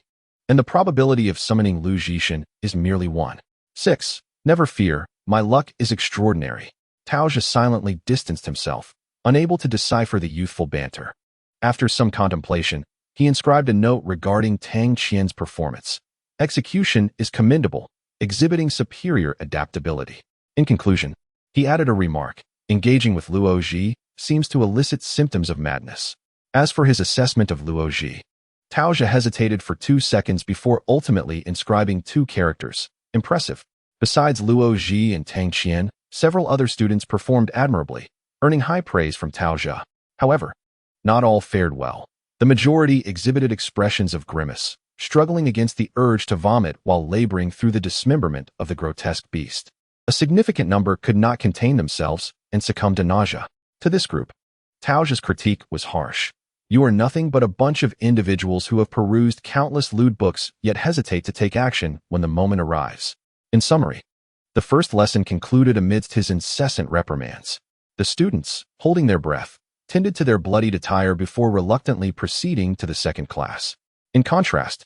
and the probability of summoning Luo Jie is merely 1/6. Never fear, my luck is extraordinary." Tao silently distanced himself, unable to decipher the youthful banter. After some contemplation, he inscribed a note regarding Tang Qian's performance. "Execution is commendable, exhibiting superior adaptability." In conclusion, he added a remark. "Engaging with Luo Jie seems to elicit symptoms of madness." As for his assessment of Luo Jie, Tao hesitated for 2 seconds before ultimately inscribing 2 characters. "Impressive." Besides Luo Jie and Tang Qian, several other students performed admirably, earning high praise from Tao. However, not all fared well. The majority exhibited expressions of grimace, struggling against the urge to vomit while laboring through the dismemberment of the grotesque beast. A significant number could not contain themselves and succumbed to nausea. To this group, Tao's critique was harsh. "You are nothing but a bunch of individuals who have perused countless lewd books yet hesitate to take action when the moment arrives." In summary, the first lesson concluded amidst his incessant reprimands. The students, holding their breath, tended to their bloodied attire before reluctantly proceeding to the second class. In contrast,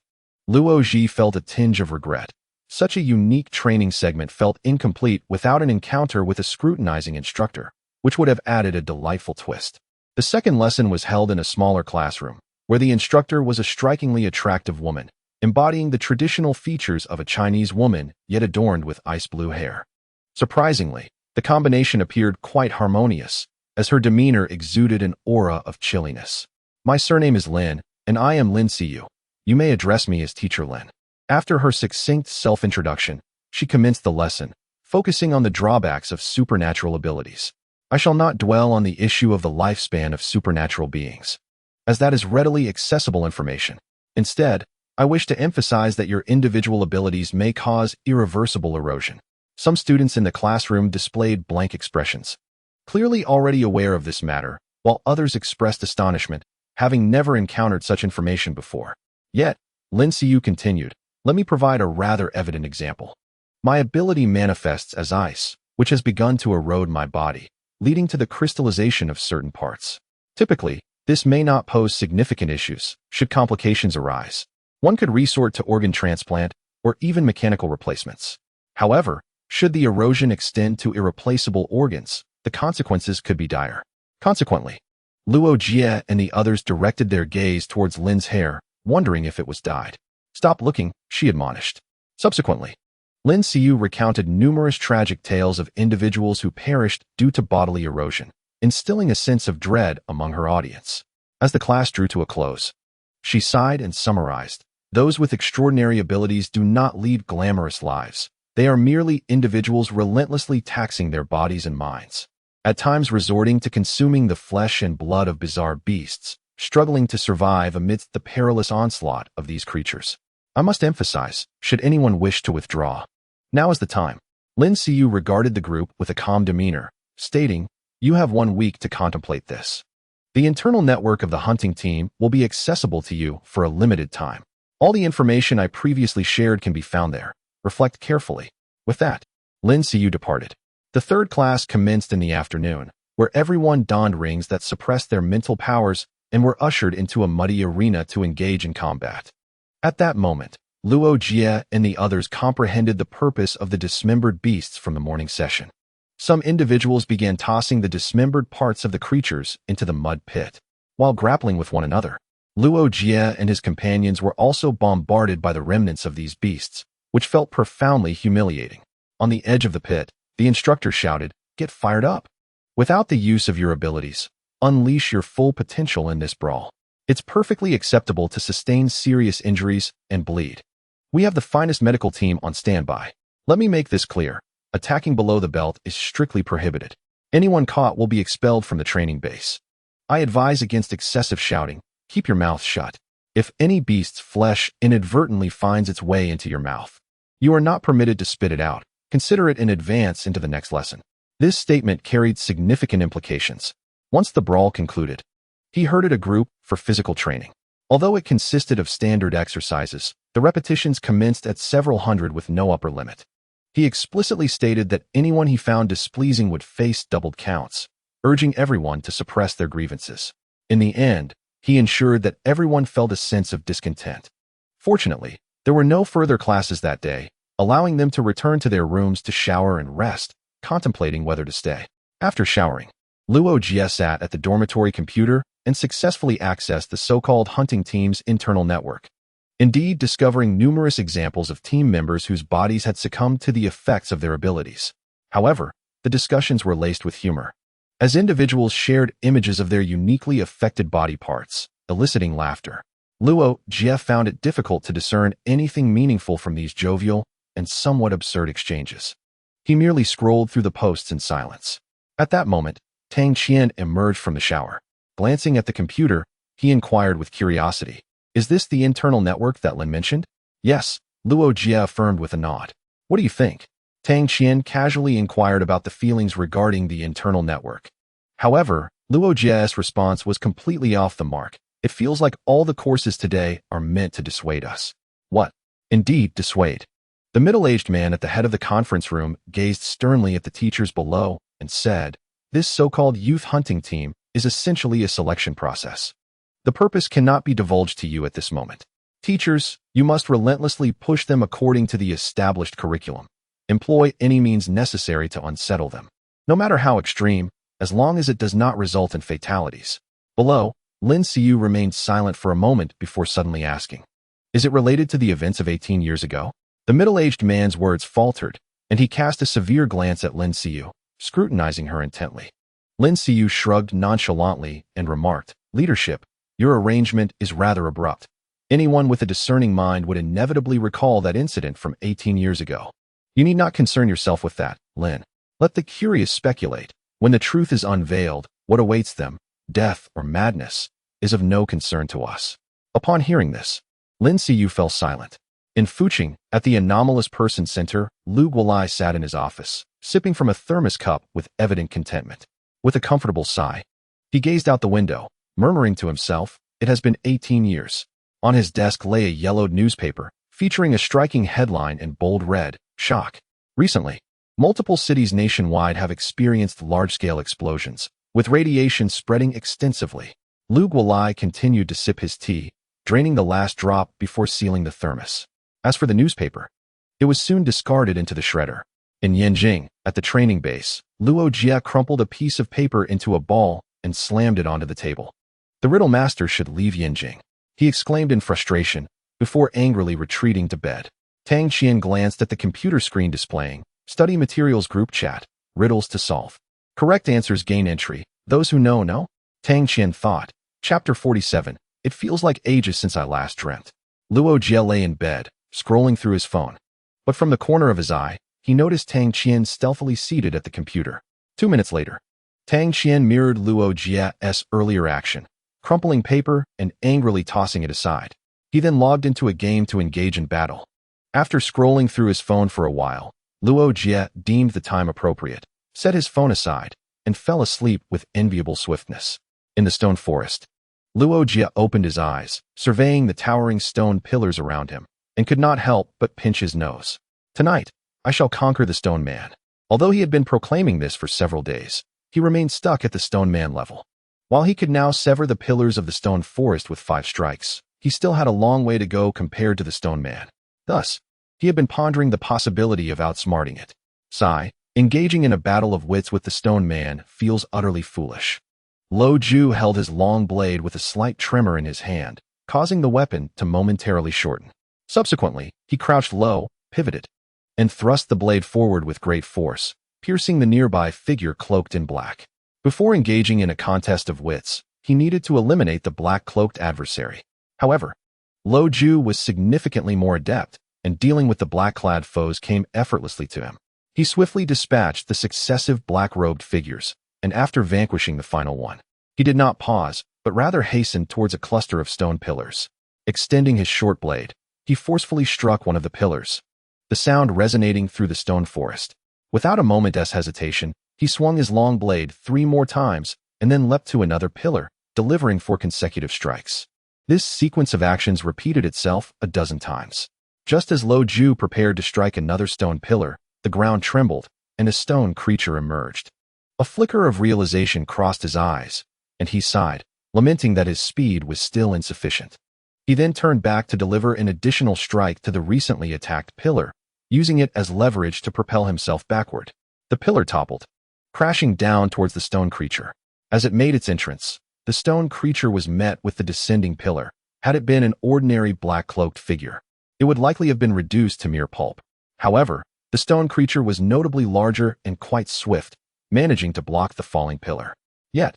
Luo Jie felt a tinge of regret. Such a unique training segment felt incomplete without an encounter with a scrutinizing instructor, which would have added a delightful twist. The second lesson was held in a smaller classroom, where the instructor was a strikingly attractive woman, embodying the traditional features of a Chinese woman, yet adorned with ice blue hair. Surprisingly, the combination appeared quite harmonious, as her demeanor exuded an aura of chilliness. "My surname is Lin, and I am Lin Siyu. You may address me as Teacher Lin." After her succinct self-introduction, she commenced the lesson, focusing on the drawbacks of supernatural abilities. "I shall not dwell on the issue of the lifespan of supernatural beings, as that is readily accessible information. Instead, I wish to emphasize that your individual abilities may cause irreversible erosion." Some students in the classroom displayed blank expressions, clearly already aware of this matter, while others expressed astonishment, having never encountered such information before. Yet, Lin Siyu continued, "Let me provide a rather evident example. My ability manifests as ice, which has begun to erode my body, leading to the crystallization of certain parts. Typically, this may not pose significant issues should complications arise. One could resort to organ transplant or even mechanical replacements. However, should the erosion extend to irreplaceable organs, the consequences could be dire." Consequently, Luo Jie and the others directed their gaze towards Lin's hair, wondering if it was dyed. "Stop looking," she admonished. Subsequently, Lin Siyu recounted numerous tragic tales of individuals who perished due to bodily erosion, instilling a sense of dread among her audience. As the class drew to a close, she sighed and summarized, "Those with extraordinary abilities do not lead glamorous lives. They are merely individuals relentlessly taxing their bodies and minds, at times resorting to consuming the flesh and blood of bizarre beasts, struggling to survive amidst the perilous onslaught of these creatures. I must emphasize, should anyone wish to withdraw, now is the time." Lin Siyu regarded the group with a calm demeanor, stating, "You have 1 week to contemplate this. The internal network of the hunting team will be accessible to you for a limited time. All the information I previously shared can be found there. Reflect carefully." With that, Lin Siyu departed. The third class commenced in the afternoon, where everyone donned rings that suppressed their mental powers and were ushered into a muddy arena to engage in combat. At that moment, Luo Jie and the others comprehended the purpose of the dismembered beasts from the morning session. Some individuals began tossing the dismembered parts of the creatures into the mud pit. While grappling with one another, Luo Jie and his companions were also bombarded by the remnants of these beasts, which felt profoundly humiliating. On the edge of the pit, the instructor shouted, "Get fired up! Without the use of your abilities, unleash your full potential in this brawl. It's perfectly acceptable to sustain serious injuries and bleed. We have the finest medical team on standby. Let me make this clear. Attacking below the belt is strictly prohibited. Anyone caught will be expelled from the training base. I advise against excessive shouting. Keep your mouth shut. If any beast's flesh inadvertently finds its way into your mouth, you are not permitted to spit it out. Consider it in advance into the next lesson." This statement carried significant implications. Once the brawl concluded, he herded a group for physical training. Although it consisted of standard exercises, the repetitions commenced at several hundred with no upper limit. He explicitly stated that anyone he found displeasing would face doubled counts, urging everyone to suppress their grievances. In the end, he ensured that everyone felt a sense of discontent. Fortunately, there were no further classes that day, allowing them to return to their rooms to shower and rest, contemplating whether to stay. After showering, Luo Jie sat at the dormitory computer and successfully accessed the so-called hunting team's internal network, indeed discovering numerous examples of team members whose bodies had succumbed to the effects of their abilities. However, the discussions were laced with humor, as individuals shared images of their uniquely affected body parts, eliciting laughter. Luo Jie found it difficult to discern anything meaningful from these jovial and somewhat absurd exchanges. He merely scrolled through the posts in silence. At that moment, Tang Qian emerged from the shower. Glancing at the computer, he inquired with curiosity, "Is this the internal network that Lin mentioned?" "Yes," Luo Jie affirmed with a nod. "What do you think?" Tang Qian casually inquired about the feelings regarding the internal network. However, Luo Jie's response was completely off the mark. "It feels like all the courses today are meant to dissuade us." "What?" "Indeed, dissuade." The middle-aged man at the head of the conference room gazed sternly at the teachers below and said, "This so-called youth hunting team is essentially a selection process. The purpose cannot be divulged to you at this moment. Teachers, you must relentlessly push them according to the established curriculum. Employ any means necessary to unsettle them, no matter how extreme, as long as it does not result in fatalities." Below, Lin Xiu remained silent for a moment before suddenly asking, "Is it related to the events of 18 years ago?" The middle-aged man's words faltered, and he cast a severe glance at Lin Xiu, scrutinizing her intently. Lin Xiu shrugged nonchalantly and remarked, "Leadership, your arrangement is rather abrupt. Anyone with a discerning mind would inevitably recall that incident from 18 years ago. You need not concern yourself with that, Lin. Let the curious speculate. When the truth is unveiled, what awaits them, death or madness, is of no concern to us." Upon hearing this, Lin Xiu fell silent. In Fuqing, at the Anomalous Person Center, Lu Guolai sat in his office, sipping from a thermos cup with evident contentment. With a comfortable sigh, he gazed out the window, murmuring to himself, "It has been 18 years. On his desk lay a yellowed newspaper, featuring a striking headline in bold red, "Shock." Recently, multiple cities nationwide have experienced large-scale explosions, with radiation spreading extensively. Lu Guolai continued to sip his tea, draining the last drop before sealing the thermos. As for the newspaper, it was soon discarded into the shredder. In Yanjing, at the training base, Luo Jie crumpled a piece of paper into a ball and slammed it onto the table. "The riddle master should leave Yanjing," he exclaimed in frustration, before angrily retreating to bed. Tang Qian glanced at the computer screen displaying, "Study Materials Group Chat, Riddles to Solve. Correct answers gain entry. Those who know." Tang Qian thought, Chapter 47, "It feels like ages since I last dreamt." Luo Jie lay in bed, scrolling through his phone. But from the corner of his eye, he noticed Tang Qian stealthily seated at the computer. 2 minutes later, Tang Qian mirrored Luo Jie's earlier action, crumpling paper and angrily tossing it aside. He then logged into a game to engage in battle. After scrolling through his phone for a while, Luo Jie deemed the time appropriate, set his phone aside, and fell asleep with enviable swiftness. In the stone forest, Luo Jie opened his eyes, surveying the towering stone pillars around him, and could not help but pinch his nose. "Tonight, I shall conquer the stone man." Although he had been proclaiming this for several days, he remained stuck at the stone man level. While he could now sever the pillars of the stone forest with 5 strikes, he still had a long way to go compared to the stone man. Thus, he had been pondering the possibility of outsmarting it. Engaging in a battle of wits with the stone man feels utterly foolish. Luo Jie held his long blade with a slight tremor in his hand, causing the weapon to momentarily shorten. Subsequently, he crouched low, pivoted, and thrust the blade forward with great force, piercing the nearby figure cloaked in black. Before engaging in a contest of wits, he needed to eliminate the black-cloaked adversary. However, Luo Jie was significantly more adept, and dealing with the black-clad foes came effortlessly to him. He swiftly dispatched the successive black-robed figures, and after vanquishing the final one, he did not pause, but rather hastened towards a cluster of stone pillars. Extending his short blade, he forcefully struck one of the pillars, the sound resonating through the stone forest. Without a moment's hesitation, he swung his long blade 3 more times and then leapt to another pillar, delivering 4 consecutive strikes. This sequence of actions repeated itself a dozen times. Just as Luo Jie prepared to strike another stone pillar, the ground trembled, and a stone creature emerged. A flicker of realization crossed his eyes, and he sighed, lamenting that his speed was still insufficient. He then turned back to deliver an additional strike to the recently attacked pillar, using it as leverage to propel himself backward. The pillar toppled, crashing down towards the stone creature. As it made its entrance, the stone creature was met with the descending pillar. Had it been an ordinary black-cloaked figure, it would likely have been reduced to mere pulp. However, the stone creature was notably larger and quite swift, managing to block the falling pillar. Yet,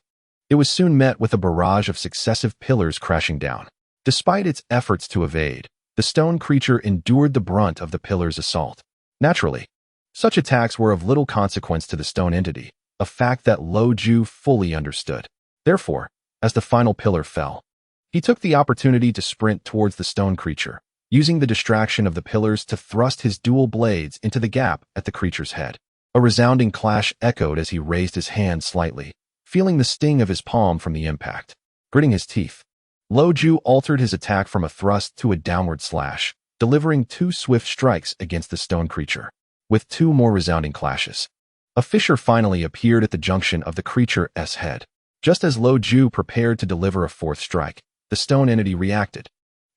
it was soon met with a barrage of successive pillars crashing down. Despite its efforts to evade, the stone creature endured the brunt of the pillar's assault. Naturally, such attacks were of little consequence to the stone entity, a fact that Luo Jie fully understood. Therefore, as the final pillar fell, he took the opportunity to sprint towards the stone creature, using the distraction of the pillars to thrust his dual blades into the gap at the creature's head. A resounding clash echoed as he raised his hand slightly, feeling the sting of his palm from the impact. Gritting his teeth, Luo Jie altered his attack from a thrust to a downward slash, delivering 2 swift strikes against the stone creature. With 2 more resounding clashes, a fissure finally appeared at the junction of the creature's head. Just as Luo Jie prepared to deliver a 4th strike, the stone entity reacted,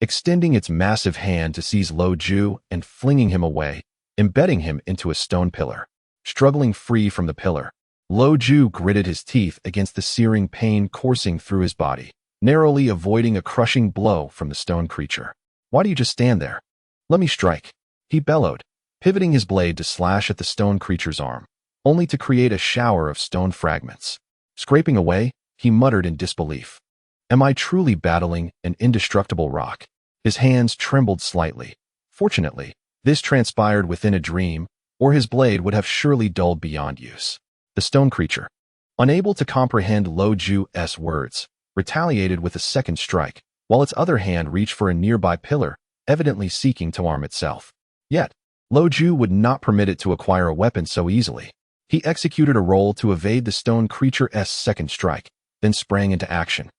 extending its massive hand to seize Luo Jie and flinging him away, embedding him into a stone pillar. Struggling free from the pillar, Luo Jie gritted his teeth against the searing pain coursing through his body, narrowly avoiding a crushing blow from the stone creature. "Why do you just stand there? Let me strike," he bellowed, pivoting his blade to slash at the stone creature's arm, only to create a shower of stone fragments. Scraping away, he muttered in disbelief, "Am I truly battling an indestructible rock?" His hands trembled slightly. Fortunately, this transpired within a dream, or his blade would have surely dulled beyond use. The stone creature, unable to comprehend Luo Jie's words, retaliated with a 2nd strike, while its other hand reached for a nearby pillar, evidently seeking to arm itself. Yet, Luo Jie would not permit it to acquire a weapon so easily. He executed a roll to evade the stone creature's 2nd strike, then sprang into action,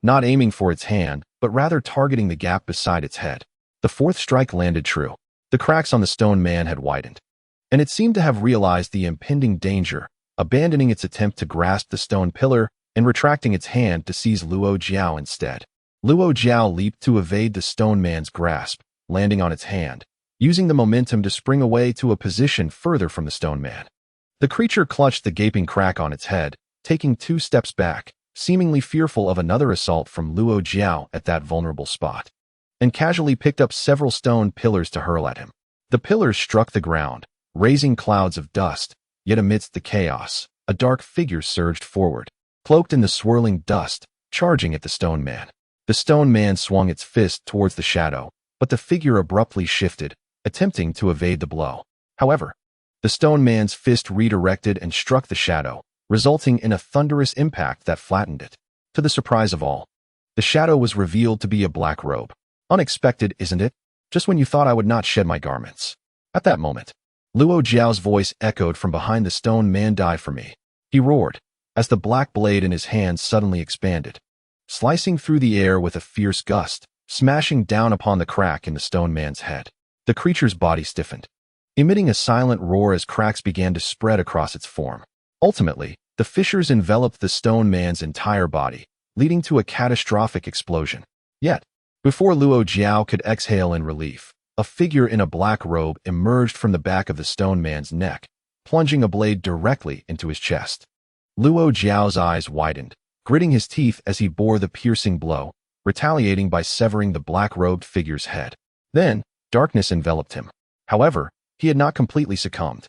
not aiming for its hand, but rather targeting the gap beside its head. The 4th strike landed true. The cracks on the stone man had widened, and it seemed to have realized the impending danger, abandoning its attempt to grasp the stone pillar and retracting its hand to seize Luo Jie instead. Luo Jie leaped to evade the stone man's grasp, landing on its hand, using the momentum to spring away to a position further from the stone man. The creature clutched the gaping crack on its head, taking 2 steps back, seemingly fearful of another assault from Luo Jie at that vulnerable spot, and casually picked up several stone pillars to hurl at him. The pillars struck the ground, raising clouds of dust, yet amidst the chaos, a dark figure surged forward, cloaked in the swirling dust, charging at the stone man. The stone man swung its fist towards the shadow, but the figure abruptly shifted, attempting to evade the blow. However, the stone man's fist redirected and struck the shadow, resulting in a thunderous impact that flattened it. To the surprise of all, the shadow was revealed to be a black robe. "Unexpected, isn't it? Just when you thought I would not shed my garments." At that moment, Luo Jie's voice echoed from behind the stone man. "Die for me," he roared, as the black blade in his hand suddenly expanded, slicing through the air with a fierce gust, smashing down upon the crack in the stone man's head. The creature's body stiffened, emitting a silent roar as cracks began to spread across its form. Ultimately, the fissures enveloped the stone man's entire body, leading to a catastrophic explosion. Yet, before Luo Jie could exhale in relief, a figure in a black robe emerged from the back of the stone man's neck, plunging a blade directly into his chest. Luo Jie's eyes widened, gritting his teeth as he bore the piercing blow, retaliating by severing the black-robed figure's head. Then, darkness enveloped him. However, he had not completely succumbed.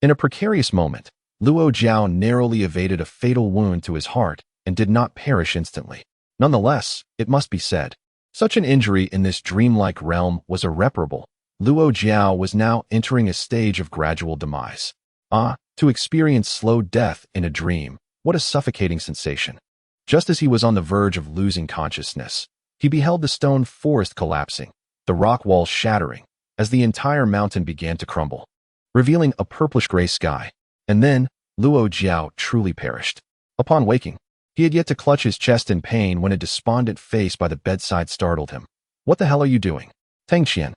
In a precarious moment, Luo Jie narrowly evaded a fatal wound to his heart and did not perish instantly. Nonetheless, it must be said, such an injury in this dreamlike realm was irreparable. Luo Jie was now entering a stage of gradual demise. To experience slow death in a dream, what a suffocating sensation. Just as he was on the verge of losing consciousness, he beheld the stone forest collapsing, the rock walls shattering, as the entire mountain began to crumble, revealing a purplish-gray sky. And then, Luo Jie truly perished. Upon waking, he had yet to clutch his chest in pain when a despondent face by the bedside startled him. "What the hell are you doing?" Tang Qian,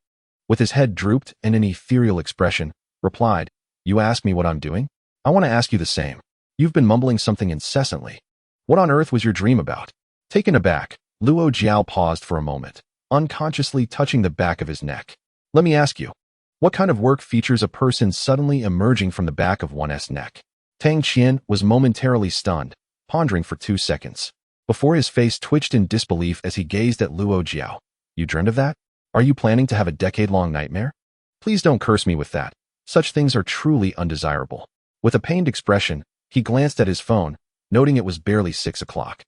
with his head drooped and an ethereal expression, replied, "You ask me what I'm doing? I want to ask you the same. You've been mumbling something incessantly. What on earth was your dream about?" Taken aback, Luo Jie paused for a moment, unconsciously touching the back of his neck. "Let me ask you, what kind of work features a person suddenly emerging from the back of one's neck?" Tang Qian was momentarily stunned, pondering for 2 seconds, before his face twitched in disbelief as he gazed at Luo Jie. "You dreamed of that? Are you planning to have a decade-long nightmare? Please don't curse me with that. Such things are truly undesirable." With a pained expression, he glanced at his phone, noting it was barely 6 o'clock.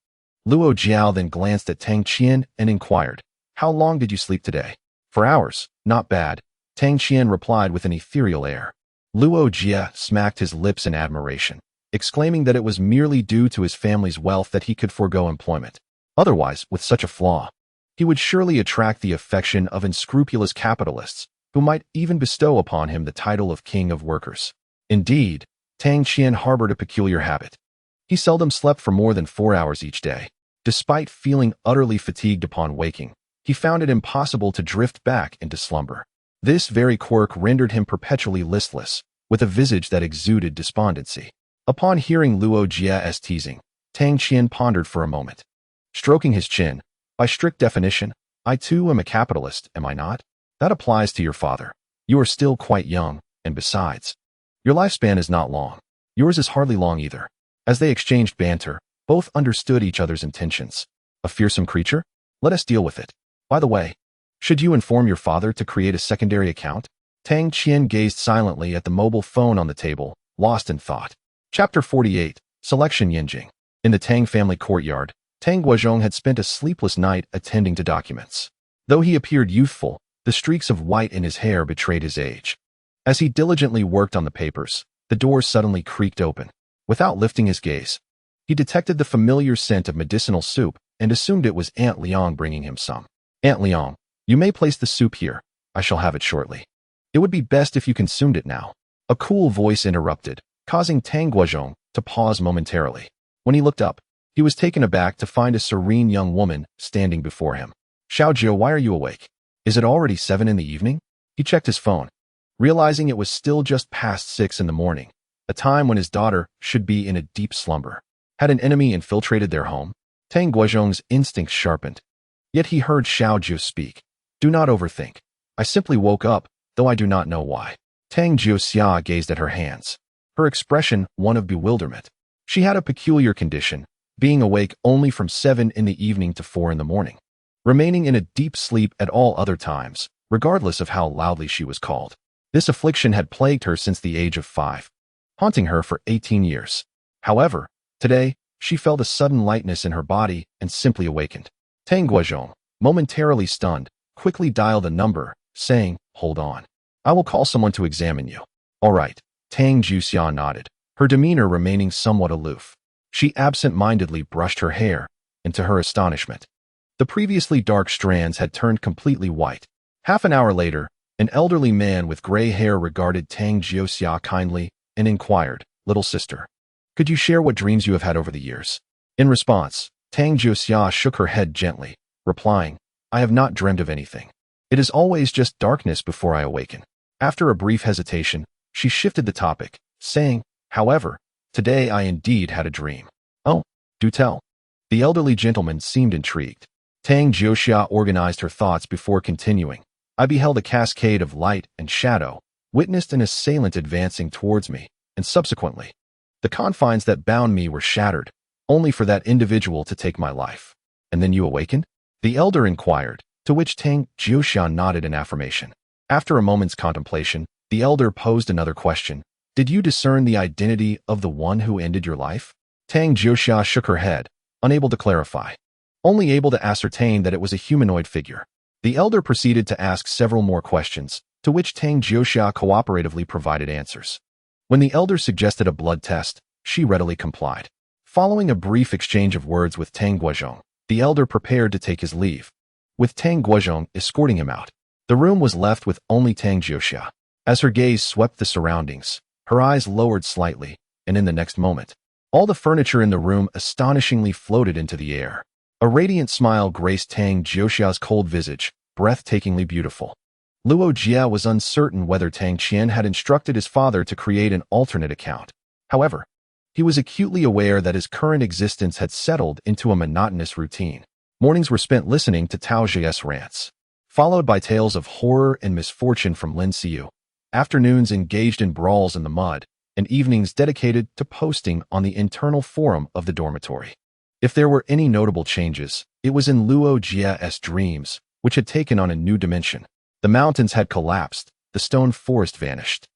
Luo Jie then glanced at Tang Qian and inquired, "How long did you sleep today?" "For hours. Not bad," Tang Qian replied with an ethereal air. Luo Jie smacked his lips in admiration, exclaiming that it was merely due to his family's wealth that he could forego employment. Otherwise, with such a flaw, he would surely attract the affection of unscrupulous capitalists, who might even bestow upon him the title of king of workers. Indeed, Tang Qian harbored a peculiar habit. He seldom slept for more than 4 hours each day. Despite feeling utterly fatigued upon waking, he found it impossible to drift back into slumber. This very quirk rendered him perpetually listless, with a visage that exuded despondency. Upon hearing Luo Jie's teasing, Tang Qian pondered for a moment. Stroking his chin, "By strict definition, I too am a capitalist, am I not? That applies to your father. You are still quite young, and besides, your lifespan is not long. Yours is hardly long either." As they exchanged banter, both understood each other's intentions. "A fearsome creature? Let us deal with it. By the way, should you inform your father to create a secondary account?" Tang Qian gazed silently at the mobile phone on the table, lost in thought. Chapter 48, Selection Yinjing. In the Tang family courtyard, Tang Guozhong had spent a sleepless night attending to documents. Though he appeared youthful, the streaks of white in his hair betrayed his age. As he diligently worked on the papers, the door suddenly creaked open. Without lifting his gaze, he detected the familiar scent of medicinal soup and assumed it was Aunt Liang bringing him some. "Aunt Liang, you may place the soup here. I shall have it shortly. It would be best if you consumed it now." A cool voice interrupted, causing Tang Guozhong to pause momentarily. When he looked up, he was taken aback to find a serene young woman standing before him. "Xiaojie, why are you awake? Is it already 7 in the evening?" He checked his phone, realizing it was still just past 6 in the morning, a time when his daughter should be in a deep slumber. Had an enemy infiltrated their home? Tang Guozhong's instincts sharpened. Yet he heard Xiaojie speak. "Do not overthink. I simply woke up, though I do not know why." Tang Jiuxia gazed at her hands, her expression one of bewilderment. She had a peculiar condition, being awake only from 7 in the evening to 4 in the morning, remaining in a deep sleep at all other times, regardless of how loudly she was called. This affliction had plagued her since the age of 5, haunting her for 18 years. However, today, she felt a sudden lightness in her body and simply awakened. Tang Guozhong, momentarily stunned, quickly dialed a number, saying, "Hold on. I will call someone to examine you." "All right." Tang Jiuxia nodded, her demeanor remaining somewhat aloof. She absent-mindedly brushed her hair, and to her astonishment, the previously dark strands had turned completely white. Half an hour later, an elderly man with gray hair regarded Tang Jiuxia kindly and inquired, "Little sister, could you share what dreams you have had over the years?" In response, Tang Jiuxia shook her head gently, replying, "I have not dreamed of anything. It is always just darkness before I awaken." After a brief hesitation, she shifted the topic, saying, "However, today I indeed had a dream." "Oh, do tell." The elderly gentleman seemed intrigued. Tang Jiuxia organized her thoughts before continuing. "I beheld a cascade of light and shadow, witnessed an assailant advancing towards me, and subsequently, the confines that bound me were shattered, only for that individual to take my life." "And then you awakened?" the elder inquired, to which Tang Jiuxia nodded in affirmation. After a moment's contemplation, the elder posed another question. Did you discern the identity of the one who ended your life? Tang Jiuxia shook her head, unable to clarify, only able to ascertain that it was a humanoid figure. The elder proceeded to ask several more questions, to which Tang Jiuxia cooperatively provided answers. When the elder suggested a blood test, she readily complied. Following a brief exchange of words with Tang Guozhong, the elder prepared to take his leave. With Tang Guozhong escorting him out, the room was left with only Tang Jiuxia. As her gaze swept the surroundings, her eyes lowered slightly, and in the next moment, all the furniture in the room astonishingly floated into the air. A radiant smile graced Tang Jiuxia's cold visage, breathtakingly beautiful. Luo Jie was uncertain whether Tang Qian had instructed his father to create an alternate account. However, he was acutely aware that his current existence had settled into a monotonous routine. Mornings were spent listening to Tao Jie's rants, followed by tales of horror and misfortune from Lin Xiu. Afternoons engaged in brawls in the mud, and evenings dedicated to posting on the internal forum of the dormitory. If there were any notable changes, it was in Luo Jie's dreams, which had taken on a new dimension. The mountains had collapsed, the stone forest vanished,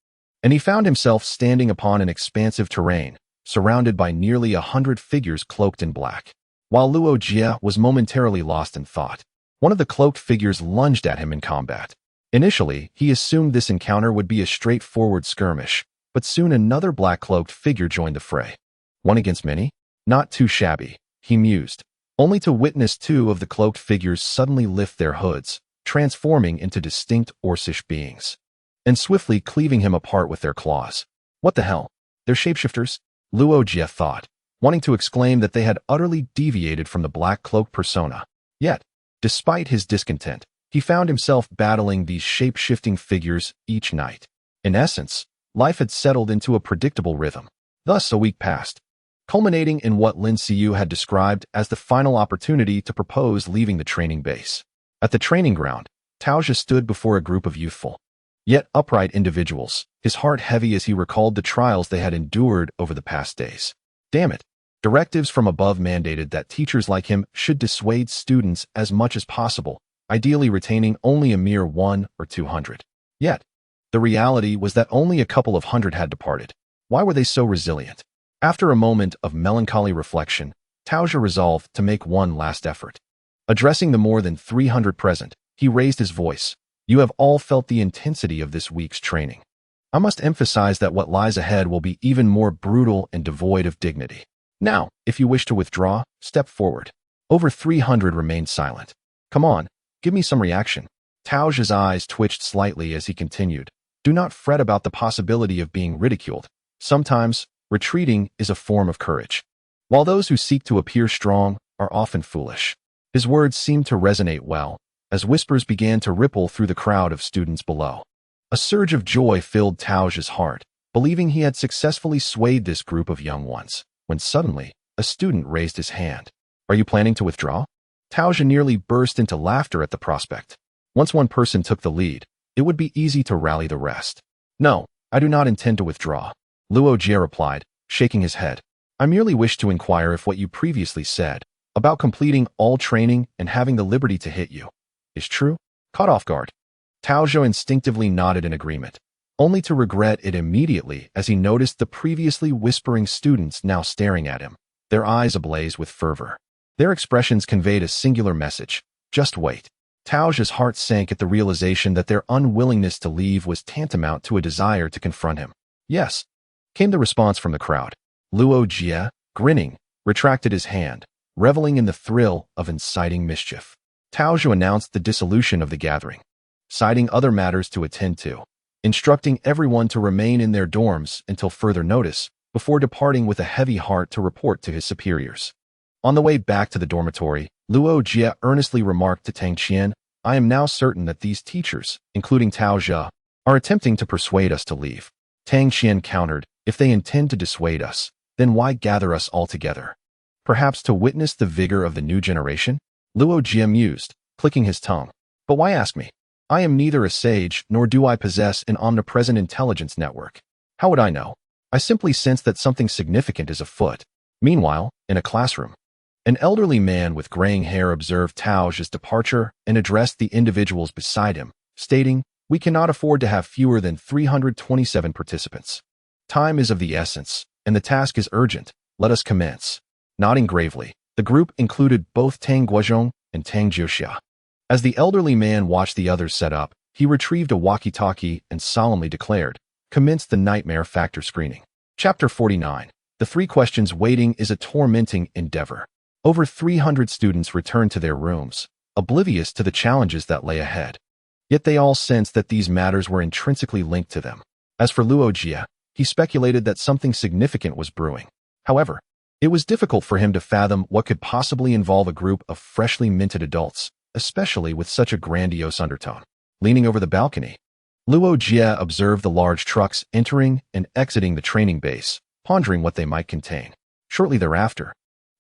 and he found himself standing upon an expansive terrain, surrounded by nearly 100 figures cloaked in black. While Luo Jie was momentarily lost in thought, one of the cloaked figures lunged at him in combat. Initially, he assumed this encounter would be a straightforward skirmish, but soon another black-cloaked figure joined the fray. One against many? Not too shabby, he mused, only to witness two of the cloaked figures suddenly lift their hoods, transforming into distinct orcish beings, and swiftly cleaving him apart with their claws. What the hell? They're shapeshifters? Luo Jie thought, wanting to exclaim that they had utterly deviated from the black-cloaked persona. Yet, despite his discontent, he found himself battling these shape-shifting figures each night. In essence, life had settled into a predictable rhythm. Thus, a week passed, culminating in what Lin Xiu had described as the final opportunity to propose leaving the training base. At the training ground, Tao Jie stood before a group of youthful, yet upright individuals, his heart heavy as he recalled the trials they had endured over the past days. Damn it! Directives from above mandated that teachers like him should dissuade students as much as possible, ideally retaining only a mere 100 or 200. Yet, the reality was that only a couple of hundred had departed. Why were they so resilient? After a moment of melancholy reflection, Tao Jie resolved to make one last effort. Addressing the more than 300 present, he raised his voice. You have all felt the intensity of this week's training. I must emphasize that what lies ahead will be even more brutal and devoid of dignity. Now, if you wish to withdraw, step forward. Over 300 remained silent. Come on, give me some reaction. Tao Jie's eyes twitched slightly as he continued. Do not fret about the possibility of being ridiculed. Sometimes, retreating is a form of courage, while those who seek to appear strong are often foolish. His words seemed to resonate well, as whispers began to ripple through the crowd of students below. A surge of joy filled Tao Jie's heart, believing he had successfully swayed this group of young ones, when suddenly, a student raised his hand. Are you planning to withdraw? Tao Jie nearly burst into laughter at the prospect. Once one person took the lead, it would be easy to rally the rest. No, I do not intend to withdraw, Luo Jie replied, shaking his head. I merely wish to inquire if what you previously said, about completing all training and having the liberty to hit you, is true? Caught off guard, Tao Jie instinctively nodded in agreement, only to regret it immediately as he noticed the previously whispering students now staring at him, their eyes ablaze with fervor. Their expressions conveyed a singular message. Just wait. Tao Jie's heart sank at the realization that their unwillingness to leave was tantamount to a desire to confront him. Yes, came the response from the crowd. Luo Jie, grinning, retracted his hand, reveling in the thrill of inciting mischief. Tao Jie announced the dissolution of the gathering, citing other matters to attend to, instructing everyone to remain in their dorms until further notice, before departing with a heavy heart to report to his superiors. On the way back to the dormitory, Luo Jie earnestly remarked to Tang Qian, I am now certain that these teachers, including Tao Jie, are attempting to persuade us to leave. Tang Qian countered, if they intend to dissuade us, then why gather us all together? Perhaps to witness the vigor of the new generation? Luo Jie mused, clicking his tongue. But why ask me? I am neither a sage nor do I possess an omnipresent intelligence network. How would I know? I simply sense that something significant is afoot. Meanwhile, in a classroom, An elderly man with graying hair observed Tao Zhi's departure and addressed the individuals beside him, stating, "We cannot afford to have fewer than 327 participants. Time is of the essence, and the task is urgent. Let us commence." Nodding gravely, the group included both Tang Guozhong and Tang Jiuxia. As the elderly man watched the others set up, he retrieved a walkie-talkie and solemnly declared, "Commence the nightmare factor screening." Chapter 49. The 3 questions waiting is a tormenting endeavor. Over 300 students returned to their rooms, oblivious to the challenges that lay ahead. Yet they all sensed that these matters were intrinsically linked to them. As for Luo Jie, he speculated that something significant was brewing. However, it was difficult for him to fathom what could possibly involve a group of freshly minted adults, especially with such a grandiose undertone. Leaning over the balcony, Luo Jie observed the large trucks entering and exiting the training base, pondering what they might contain. Shortly thereafter,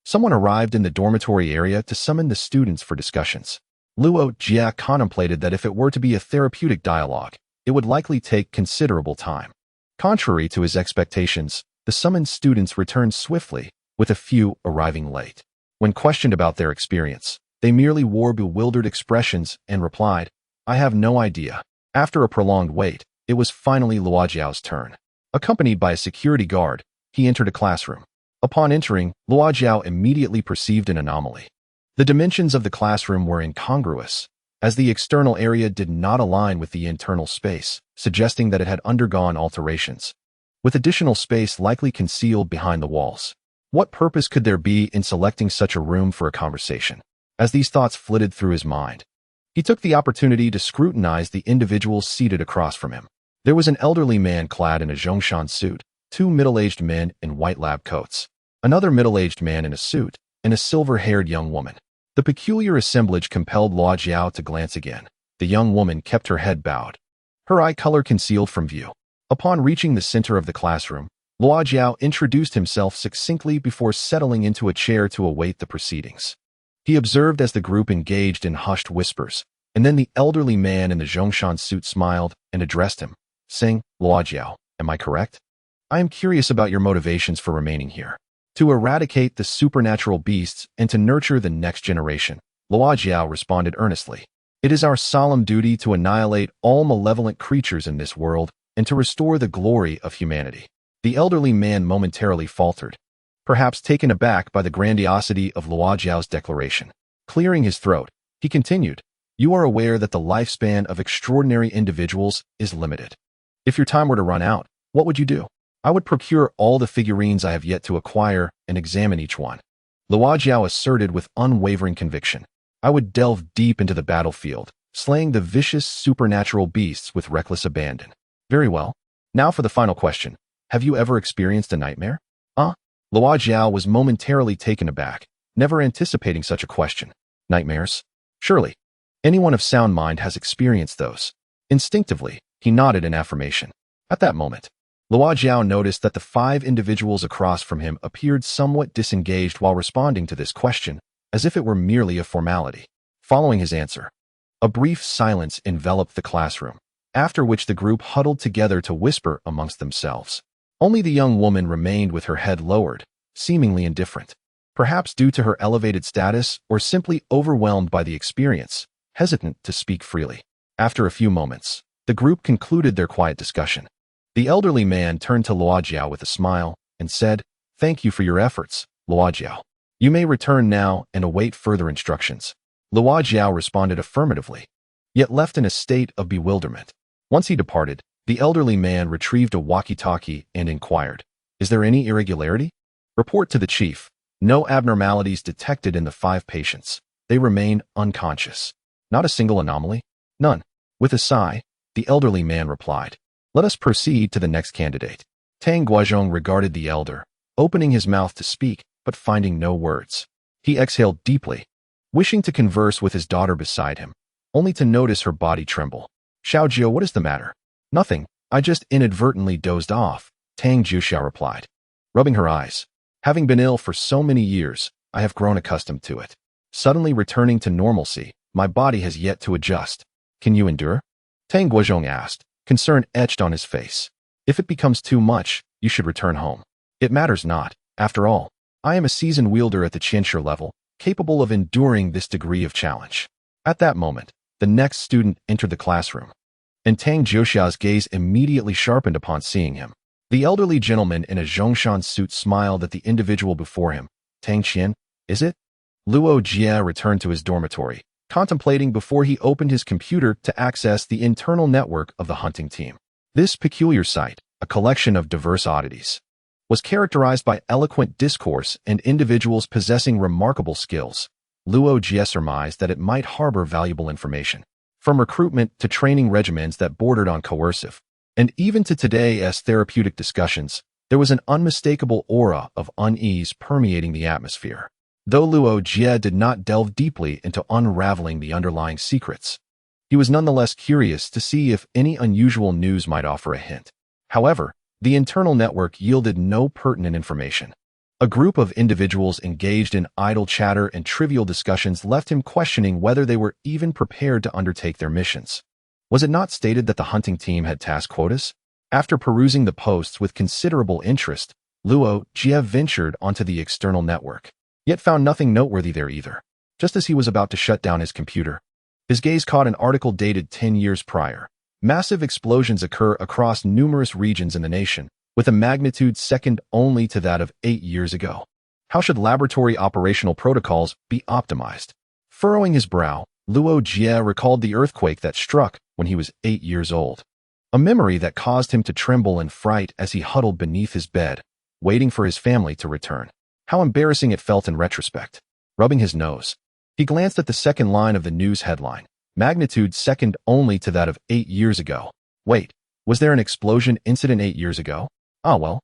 someone arrived in the dormitory area to summon the students for discussions. Luo Jie contemplated that if it were to be a therapeutic dialogue, it would likely take considerable time. Contrary to his expectations, the summoned students returned swiftly, with a few arriving late. When questioned about their experience, they merely wore bewildered expressions and replied, "I have no idea." After a prolonged wait, it was finally Luo Jie's turn. Accompanied by a security guard, he entered a classroom. Upon entering, Luo Jie immediately perceived an anomaly. The dimensions of the classroom were incongruous, as the external area did not align with the internal space, suggesting that it had undergone alterations, with additional space likely concealed behind the walls. What purpose could there be in selecting such a room for a conversation? As these thoughts flitted through his mind, he took the opportunity to scrutinize the individuals seated across from him. There was an elderly man clad in a Zhongshan suit, 2 middle-aged men in white lab coats, another middle-aged man in a suit, and a silver-haired young woman. The peculiar assemblage compelled Luo Jie to glance again. The young woman kept her head bowed, her eye color concealed from view. Upon reaching the center of the classroom, Luo Jie introduced himself succinctly before settling into a chair to await the proceedings. He observed as the group engaged in hushed whispers, and then the elderly man in the Zhongshan suit smiled and addressed him, saying, "Luo Jie, am I correct? I am curious about your motivations for remaining here." "To eradicate the supernatural beasts and to nurture the next generation," Luo Jie responded earnestly. "It is our solemn duty to annihilate all malevolent creatures in this world and to restore the glory of humanity." The elderly man momentarily faltered, perhaps taken aback by the grandiosity of Luo Jie's declaration. Clearing his throat, he continued, "You are aware that the lifespan of extraordinary individuals is limited. If your time were to run out, what would you do?" "I would procure all the figurines I have yet to acquire and examine each one," Luo Jie asserted with unwavering conviction. "I would delve deep into the battlefield, slaying the vicious supernatural beasts with reckless abandon." "Very well. Now for the final question. Have you ever experienced a nightmare?" Luo Jie was momentarily taken aback, never anticipating such a question. Nightmares? Surely. Anyone of sound mind has experienced those. Instinctively, he nodded in affirmation. At that moment, Luo Jie noticed that the 5 individuals across from him appeared somewhat disengaged while responding to this question, as if it were merely a formality. Following his answer, a brief silence enveloped the classroom, after which the group huddled together to whisper amongst themselves. Only the young woman remained with her head lowered, seemingly indifferent, perhaps due to her elevated status or simply overwhelmed by the experience, hesitant to speak freely. After a few moments, the group concluded their quiet discussion. The elderly man turned to Luo Jie with a smile and said, "Thank you for your efforts, Luo Jie. You may return now and await further instructions." Luo Jie responded affirmatively, yet left in a state of bewilderment. Once he departed, the elderly man retrieved a walkie-talkie and inquired, "Is there any irregularity?" "Report to the chief. No abnormalities detected in the 5 patients. They remain unconscious." "Not a single anomaly?" "None." With a sigh, the elderly man replied, "Let us proceed to the next candidate." Tang Guozhong regarded the elder, opening his mouth to speak, but finding no words. He exhaled deeply, wishing to converse with his daughter beside him, only to notice her body tremble. "Xiaojie, what is the matter?" "Nothing. I just inadvertently dozed off," Tang Jiuxia replied, rubbing her eyes. "Having been ill for so many years, I have grown accustomed to it. Suddenly returning to normalcy, my body has yet to adjust." "Can you endure?" Tang Guozhong asked, concern etched on his face. "If it becomes too much, you should return home." "It matters not. After all, I am a seasoned wielder at the Qianshi level, capable of enduring this degree of challenge. At that moment, the next student entered the classroom, and Tang Jiuxia's gaze immediately sharpened upon seeing him. The elderly gentleman in a Zhongshan suit smiled at the individual before him. Tang Qian, is it? Luo Jie returned to his dormitory, contemplating before he opened his computer to access the internal network of the hunting team. This peculiar site, a collection of diverse oddities, was characterized by eloquent discourse and individuals possessing remarkable skills. Luo Jie surmised that it might harbor valuable information, from recruitment to training regimens that bordered on coercive, and even to today's therapeutic discussions. There was an unmistakable aura of unease permeating the atmosphere. Though Luo Jie did not delve deeply into unraveling the underlying secrets, he was nonetheless curious to see if any unusual news might offer a hint. However, the internal network yielded no pertinent information. A group of individuals engaged in idle chatter and trivial discussions left him questioning whether they were even prepared to undertake their missions. Was it not stated that the hunting team had task quotas? After perusing the posts with considerable interest, Luo Jie ventured onto the external network, yet found nothing noteworthy there either. Just as he was about to shut down his computer, his gaze caught an article dated 10 years prior. Massive explosions occur across numerous regions in the nation, with a magnitude second only to that of 8 years ago. How should laboratory operational protocols be optimized? Furrowing his brow, Luo Jie recalled the earthquake that struck when he was 8 years old. A memory that caused him to tremble in fright as he huddled beneath his bed, waiting for his family to return. How embarrassing it felt in retrospect. Rubbing his nose, he glanced at the second line of the news headline. Magnitude second only to that of 8 years ago. Wait, was there an explosion incident 8 years ago? Ah well,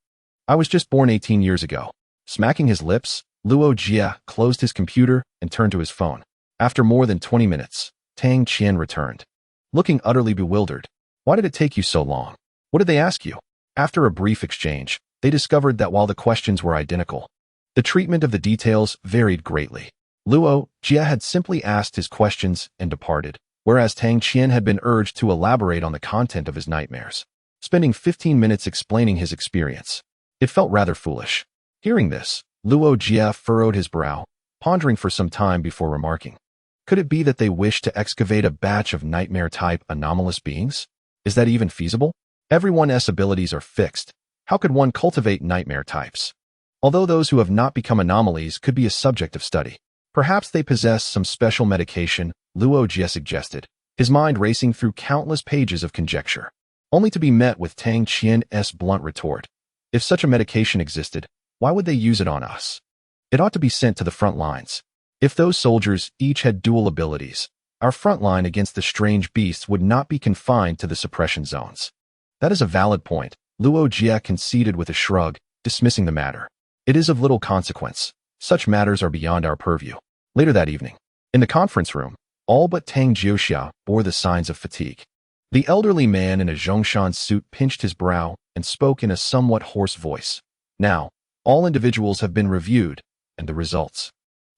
I was just born 18 years ago. Smacking his lips, Luo Jie closed his computer and turned to his phone. After more than 20 minutes, Tang Qian returned, looking utterly bewildered. Why did it take you so long? What did they ask you? After a brief exchange, they discovered that while the questions were identical, the treatment of the details varied greatly. Luo Jie had simply asked his questions and departed, whereas Tang Qian had been urged to elaborate on the content of his nightmares, spending 15 minutes explaining his experience. It felt rather foolish. Hearing this, Luo Jie furrowed his brow, pondering for some time before remarking. Could it be that they wished to excavate a batch of nightmare-type anomalous beings? Is that even feasible? Everyone's abilities are fixed. How could one cultivate nightmare types? Although those who have not become anomalies could be a subject of study. Perhaps they possess some special medication, Luo Jie suggested, his mind racing through countless pages of conjecture, only to be met with Tang Qian's blunt retort. If such a medication existed, why would they use it on us? It ought to be sent to the front lines. If those soldiers each had dual abilities, our front line against the strange beasts would not be confined to the suppression zones. That is a valid point, Luo Jie conceded with a shrug, dismissing the matter. It is of little consequence. Such matters are beyond our purview. Later that evening, in the conference room, all but Tang Jiuxia bore the signs of fatigue. The elderly man in a Zhongshan suit pinched his brow and spoke in a somewhat hoarse voice. Now, all individuals have been reviewed, and the results.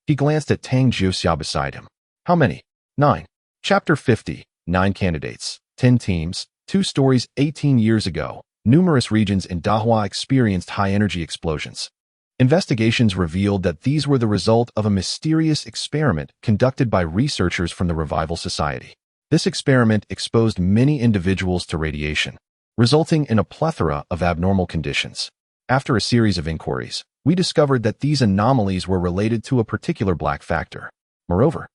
He glanced at Tang Jiuxia beside him. How many? 9. Chapter 50. 9 candidates, 10 teams, 2 stories. 18 years ago, numerous regions in Dahua experienced high-energy explosions. Investigations revealed that these were the result of a mysterious experiment conducted by researchers from the Revival Society. This experiment exposed many individuals to radiation, resulting in a plethora of abnormal conditions. After a series of inquiries, we discovered that these anomalies were related to a particular black factor. Moreover,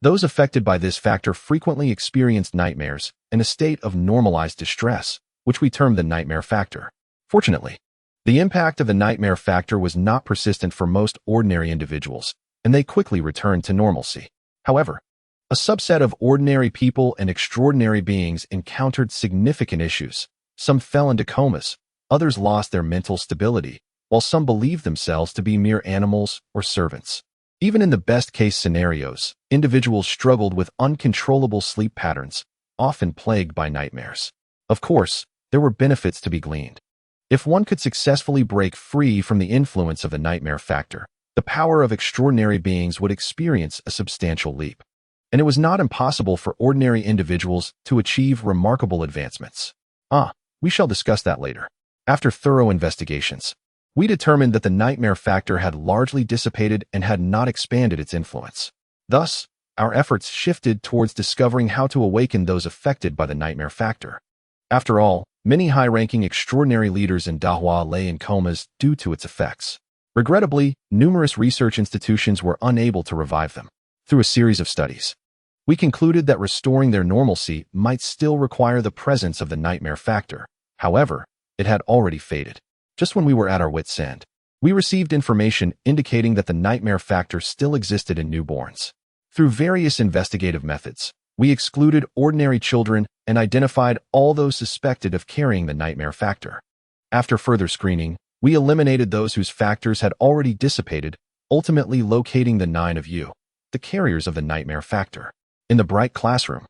those affected by this factor frequently experienced nightmares and a state of normalized distress, which we term the nightmare factor. Fortunately, the impact of the nightmare factor was not persistent for most ordinary individuals, and they quickly returned to normalcy. However, a subset of ordinary people and extraordinary beings encountered significant issues. Some fell into comas, others lost their mental stability, while some believed themselves to be mere animals or servants. Even in the best-case scenarios, individuals struggled with uncontrollable sleep patterns, often plagued by nightmares. Of course, there were benefits to be gleaned. If one could successfully break free from the influence of the nightmare factor, the power of extraordinary beings would experience a substantial leap. And it was not impossible for ordinary individuals to achieve remarkable advancements. We shall discuss that later. After thorough investigations, We determined that the nightmare factor had largely dissipated and had not expanded its influence. Thus, our efforts shifted towards discovering how to awaken those affected by the nightmare factor. After all, many high-ranking extraordinary leaders in Dahua lay in comas due to its effects. Regrettably, numerous research institutions were unable to revive them. Through a series of studies, we concluded that restoring their normalcy might still require the presence of the nightmare factor. However, it had already faded. Just when we were at our wits' end, we received information indicating that the nightmare factor still existed in newborns. Through various investigative methods, we excluded ordinary children and identified all those suspected of carrying the nightmare factor. After further screening, we eliminated those whose factors had already dissipated, ultimately locating the 9 of you, the carriers of the nightmare factor. In the bright classroom,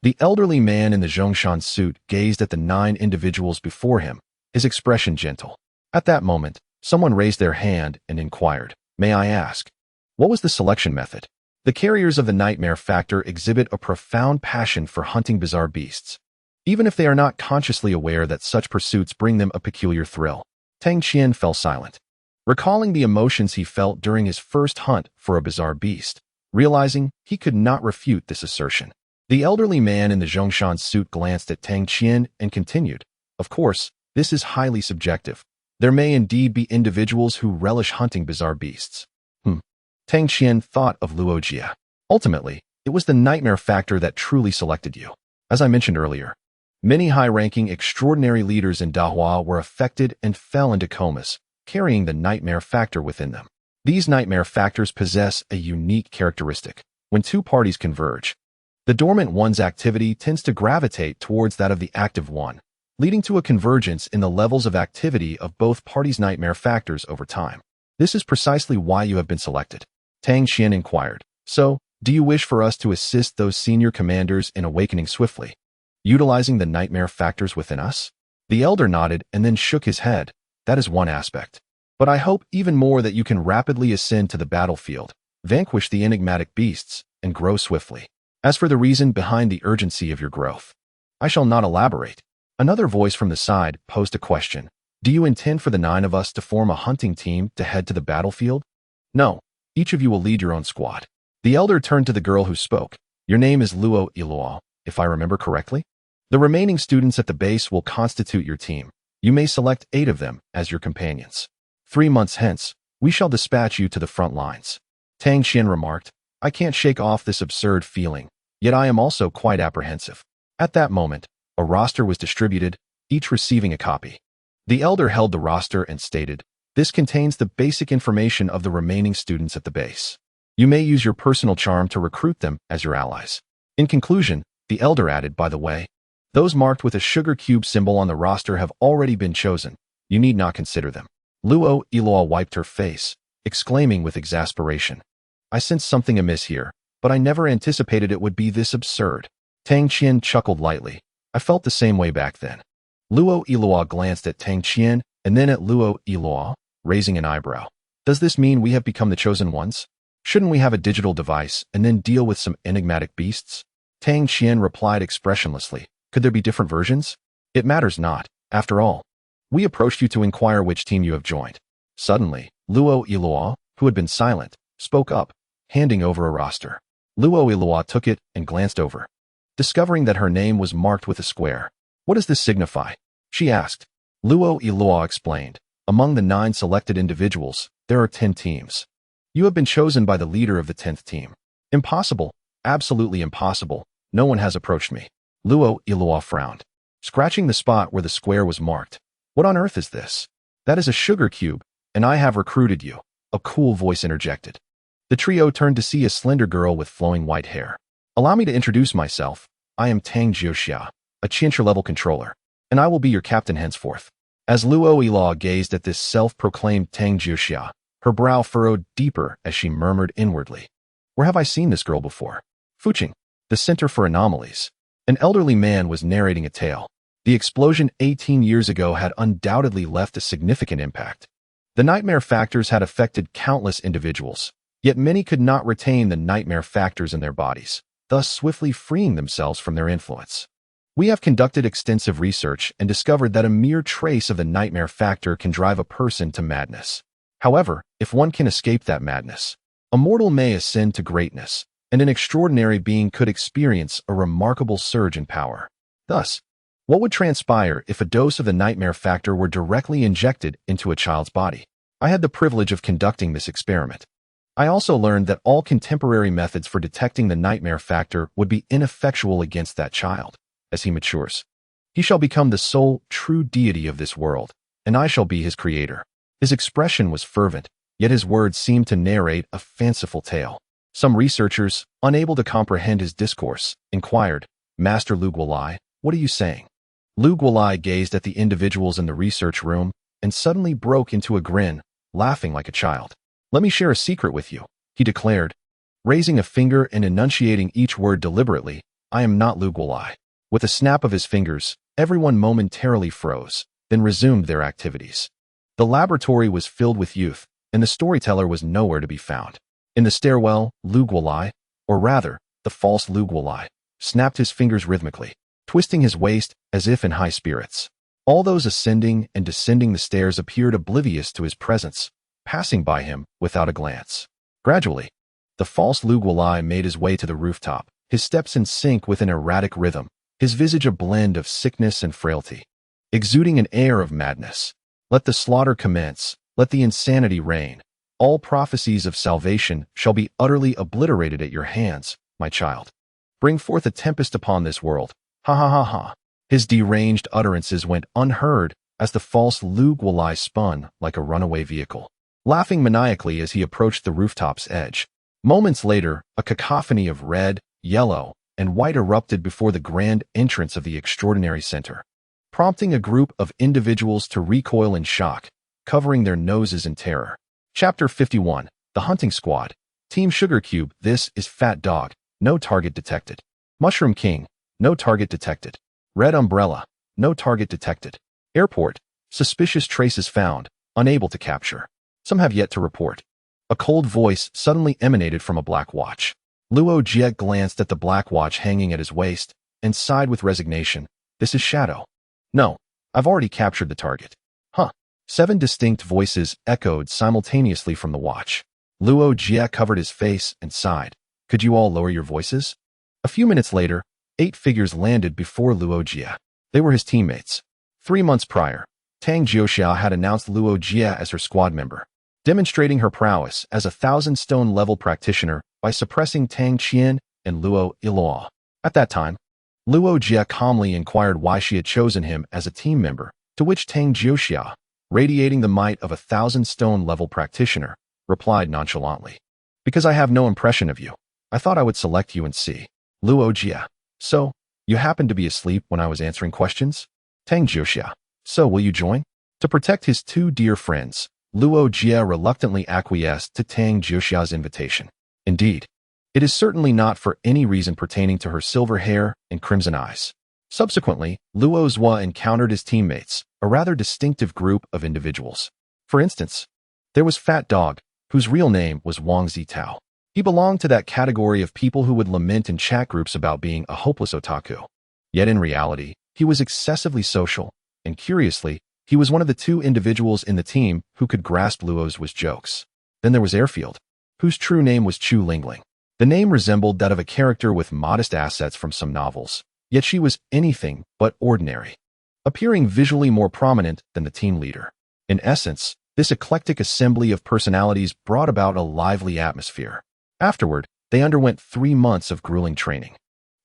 the elderly man in the Zhongshan suit gazed at the 9 individuals before him, his expression gentle. At that moment, someone raised their hand and inquired, "May I ask, what was the selection method?" The carriers of the nightmare factor exhibit a profound passion for hunting bizarre beasts, even if they are not consciously aware that such pursuits bring them a peculiar thrill. Tang Qian fell silent, recalling the emotions he felt during his first hunt for a bizarre beast. Realizing he could not refute this assertion, the elderly man in the Zhongshan suit glanced at Tang Qian and continued, "Of course, this is highly subjective. There may indeed be individuals who relish hunting bizarre beasts." Tang Qian thought of Luo Jie. Ultimately, it was the nightmare factor that truly selected you. As I mentioned earlier, many high-ranking extraordinary leaders in Dahua were affected and fell into comas, carrying the nightmare factor within them. These nightmare factors possess a unique characteristic. When two parties converge, the dormant one's activity tends to gravitate towards that of the active one, leading to a convergence in the levels of activity of both parties' nightmare factors over time. This is precisely why you have been selected. Tang Qian inquired, "So, do you wish for us to assist those senior commanders in awakening swiftly, utilizing the nightmare factors within us?" The elder nodded and then shook his head. "That is one aspect. But I hope even more that you can rapidly ascend to the battlefield, vanquish the enigmatic beasts, and grow swiftly. As for the reason behind the urgency of your growth, I shall not elaborate." Another voice from the side posed a question. "Do you intend for the 9 of us to form a hunting team to head to the battlefield?" "No. Each of you will lead your own squad." The elder turned to the girl who spoke. "Your name is Luo Jie, if I remember correctly? The remaining students at the base will constitute your team. You may select 8 of them as your companions. 3 months hence, we shall dispatch you to the front lines." Tang Qian remarked, "I can't shake off this absurd feeling, yet I am also quite apprehensive." At that moment, a roster was distributed, each receiving a copy. The elder held the roster and stated, "This contains the basic information of the remaining students at the base. You may use your personal charm to recruit them as your allies." In conclusion, the elder added, "By the way, those marked with a sugar cube symbol on the roster have already been chosen. You need not consider them." Luo Jie wiped her face, exclaiming with exasperation, "I sense something amiss here, but I never anticipated it would be this absurd." Tang Qian chuckled lightly. "I felt the same way back then." Luo Jie glanced at Tang Qian and then at Luo Jie, raising an eyebrow. "Does this mean we have become the chosen ones? Shouldn't we have a digital device and then deal with some enigmatic beasts?" Tang Qian replied expressionlessly, "Could there be different versions? It matters not, after all. We approached you to inquire which team you have joined." Suddenly, Luo Jie, who had been silent, spoke up, handing over a roster. Luo Jie took it and glanced over, discovering that her name was marked with a square. "What does this signify?" she asked. Luo Jie explained, "Among the 9 selected individuals, there are 10 teams. You have been chosen by the leader of the 10th team." "Impossible, absolutely impossible. No one has approached me." Luo Jie frowned, scratching the spot where the square was marked. "What on earth is this?" "That is a sugar cube, and I have recruited you," a cool voice interjected. The trio turned to see a slender girl with flowing white hair. "Allow me to introduce myself. I am Tang Jie, a Qianshi-level controller, and I will be your captain henceforth." As Luo Jie gazed at this self-proclaimed Tang Jie, her brow furrowed deeper as she murmured inwardly, "Where have I seen this girl before?" Fuqing, the Center for Anomalies. An elderly man was narrating a tale. The explosion 18 years ago had undoubtedly left a significant impact. The nightmare factors had affected countless individuals, yet many could not retain the nightmare factors in their bodies, thus swiftly freeing themselves from their influence. We have conducted extensive research and discovered that a mere trace of the nightmare factor can drive a person to madness. However, if one can escape that madness, a mortal may ascend to greatness, and an extraordinary being could experience a remarkable surge in power. Thus, what would transpire if a dose of the nightmare factor were directly injected into a child's body? I had the privilege of conducting this experiment. I also learned that all contemporary methods for detecting the nightmare factor would be ineffectual against that child. As he matures, he shall become the sole true deity of this world, and I shall be his creator. His expression was fervent, yet his words seemed to narrate a fanciful tale. Some researchers, unable to comprehend his discourse, inquired, "Master Luo Jie, what are you saying?" Luo Jie gazed at the individuals in the research room and suddenly broke into a grin, laughing like a child. "Let me share a secret with you," he declared, raising a finger and enunciating each word deliberately. "I am not Luo Jie." With a snap of his fingers, everyone momentarily froze, then resumed their activities. The laboratory was filled with youth, and the storyteller was nowhere to be found. In the stairwell, Luo Jie, or rather, the false Luo Jie, snapped his fingers rhythmically, twisting his waist as if in high spirits. All those ascending and descending the stairs appeared oblivious to his presence, passing by him without a glance. Gradually, the false Luo Jie made his way to the rooftop, his steps in sync with an erratic rhythm, his visage a blend of sickness and frailty, exuding an air of madness. "Let the slaughter commence, let the insanity reign. All prophecies of salvation shall be utterly obliterated at your hands, my child. Bring forth a tempest upon this world. Ha ha ha ha." His deranged utterances went unheard as the false Luo Jie spun like a runaway vehicle, laughing maniacally as he approached the rooftop's edge. Moments later, a cacophony of red, yellow, and white erupted before the grand entrance of the extraordinary center, prompting a group of individuals to recoil in shock, covering their noses in terror. Chapter 51, The Hunting Squad. Team Sugar Cube, this is Fat Dog, no target detected. Mushroom King, no target detected. Red Umbrella, no target detected. Airport, suspicious traces found, unable to capture. Some have yet to report. A cold voice suddenly emanated from a black watch. Luo Jie glanced at the black watch hanging at his waist and sighed with resignation. "This is Shadow." "No, I've already captured the target." "Huh." 7 distinct voices echoed simultaneously from the watch. Luo Jie covered his face and sighed. "Could you all lower your voices?" A few minutes later, 8 figures landed before Luo Jie. They were his teammates. 3 months prior, Tang Jiuxia had announced Luo Jie as her squad member, demonstrating her prowess as a 1,000-stone level practitioner by suppressing Tang Qian and Luo Iluo. At that time, Luo Jie calmly inquired why she had chosen him as a team member, to which Tang Jiuxia, radiating the might of a 1,000-stone level practitioner, replied nonchalantly, "Because I have no impression of you. I thought I would select you and see." Luo Jie: "So, you happened to be asleep when I was answering questions?" Tang Jiuxia: "So will you join?" To protect his 2 dear friends, Luo Jie reluctantly acquiesced to Tang Jiuxia's invitation. Indeed, it is certainly not for any reason pertaining to her silver hair and crimson eyes. Subsequently, Luo Jie encountered his teammates, a rather distinctive group of individuals. For instance, there was Fat Dog, whose real name was Wang Zitao. He belonged to that category of people who would lament in chat groups about being a hopeless otaku. Yet in reality, he was excessively social, and curiously, he was one of the 2 individuals in the team who could grasp Luo's jokes. Then there was Airfield, whose true name was Chu Lingling. The name resembled that of a character with modest assets from some novels, yet she was anything but ordinary, appearing visually more prominent than the team leader. In essence, this eclectic assembly of personalities brought about a lively atmosphere. Afterward, they underwent 3 months of grueling training,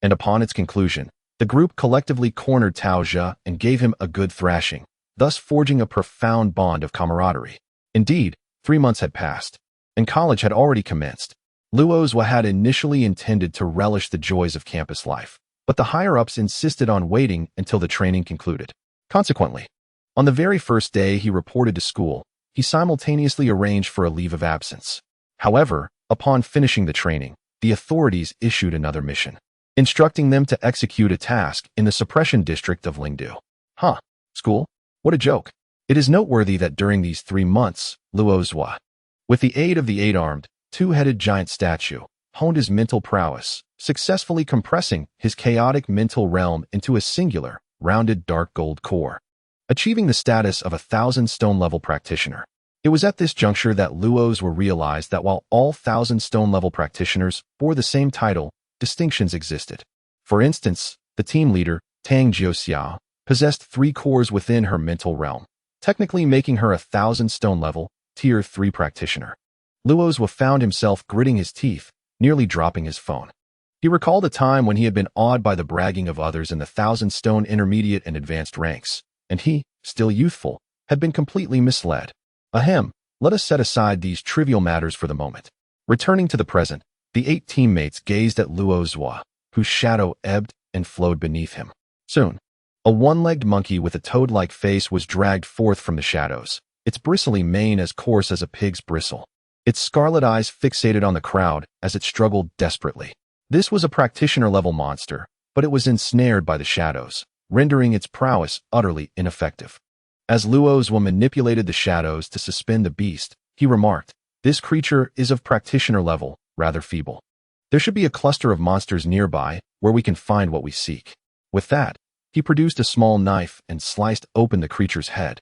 and upon its conclusion, the group collectively cornered Tao Zhe and gave him a good thrashing, thus forging a profound bond of camaraderie. Indeed, 3 months had passed, and college had already commenced. Luo Jie had initially intended to relish the joys of campus life, but the higher-ups insisted on waiting until the training concluded. Consequently, on the very first day he reported to school, he simultaneously arranged for a leave of absence. However, upon finishing the training, the authorities issued another mission, instructing them to execute a task in the suppression district of Lingdu. Huh, school? What a joke. It is noteworthy that during these 3 months, Luo Jie, with the aid of the 8-armed, 2-headed giant statue, honed his mental prowess, successfully compressing his chaotic mental realm into a singular, rounded dark gold core, achieving the status of a 1,000-stone-level practitioner. It was at this juncture that Luos were realized that while all 1,000-stone-level practitioners bore the same title, distinctions existed. For instance, the team leader, Tang Jiuxia, possessed 3 cores within her mental realm, technically making her a 1,000-stone-level, Tier 3 practitioner. Luos found himself gritting his teeth, nearly dropping his phone. He recalled a time when he had been awed by the bragging of others in the 1,000-stone intermediate and advanced ranks, and he, still youthful, had been completely misled. Ahem, let us set aside these trivial matters for the moment. Returning to the present, the 8 teammates gazed at Luo Jie, whose shadow ebbed and flowed beneath him. Soon, a one-legged monkey with a toad-like face was dragged forth from the shadows, its bristly mane as coarse as a pig's bristle. Its scarlet eyes fixated on the crowd as it struggled desperately. This was a practitioner-level monster, but it was ensnared by the shadows, rendering its prowess utterly ineffective. As Luo Jie manipulated the shadows to suspend the beast, he remarked, "This creature is of practitioner level, rather feeble. There should be a cluster of monsters nearby where we can find what we seek." With that, he produced a small knife and sliced open the creature's head,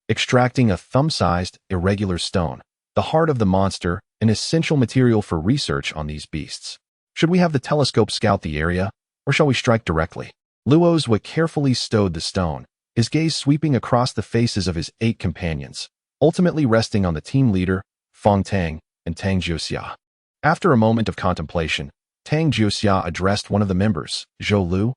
extracting a thumb-sized, irregular stone, the heart of the monster, an essential material for research on these beasts. Should we have the telescope scout the area, or shall we strike directly? Luo Jie carefully stowed the stone, his gaze sweeping across the faces of his 8 companions, ultimately resting on the team leader, Feng Tang, and Tang Jiuxia. After a moment of contemplation, Tang Jiuxia addressed one of the members, Zhou Lu.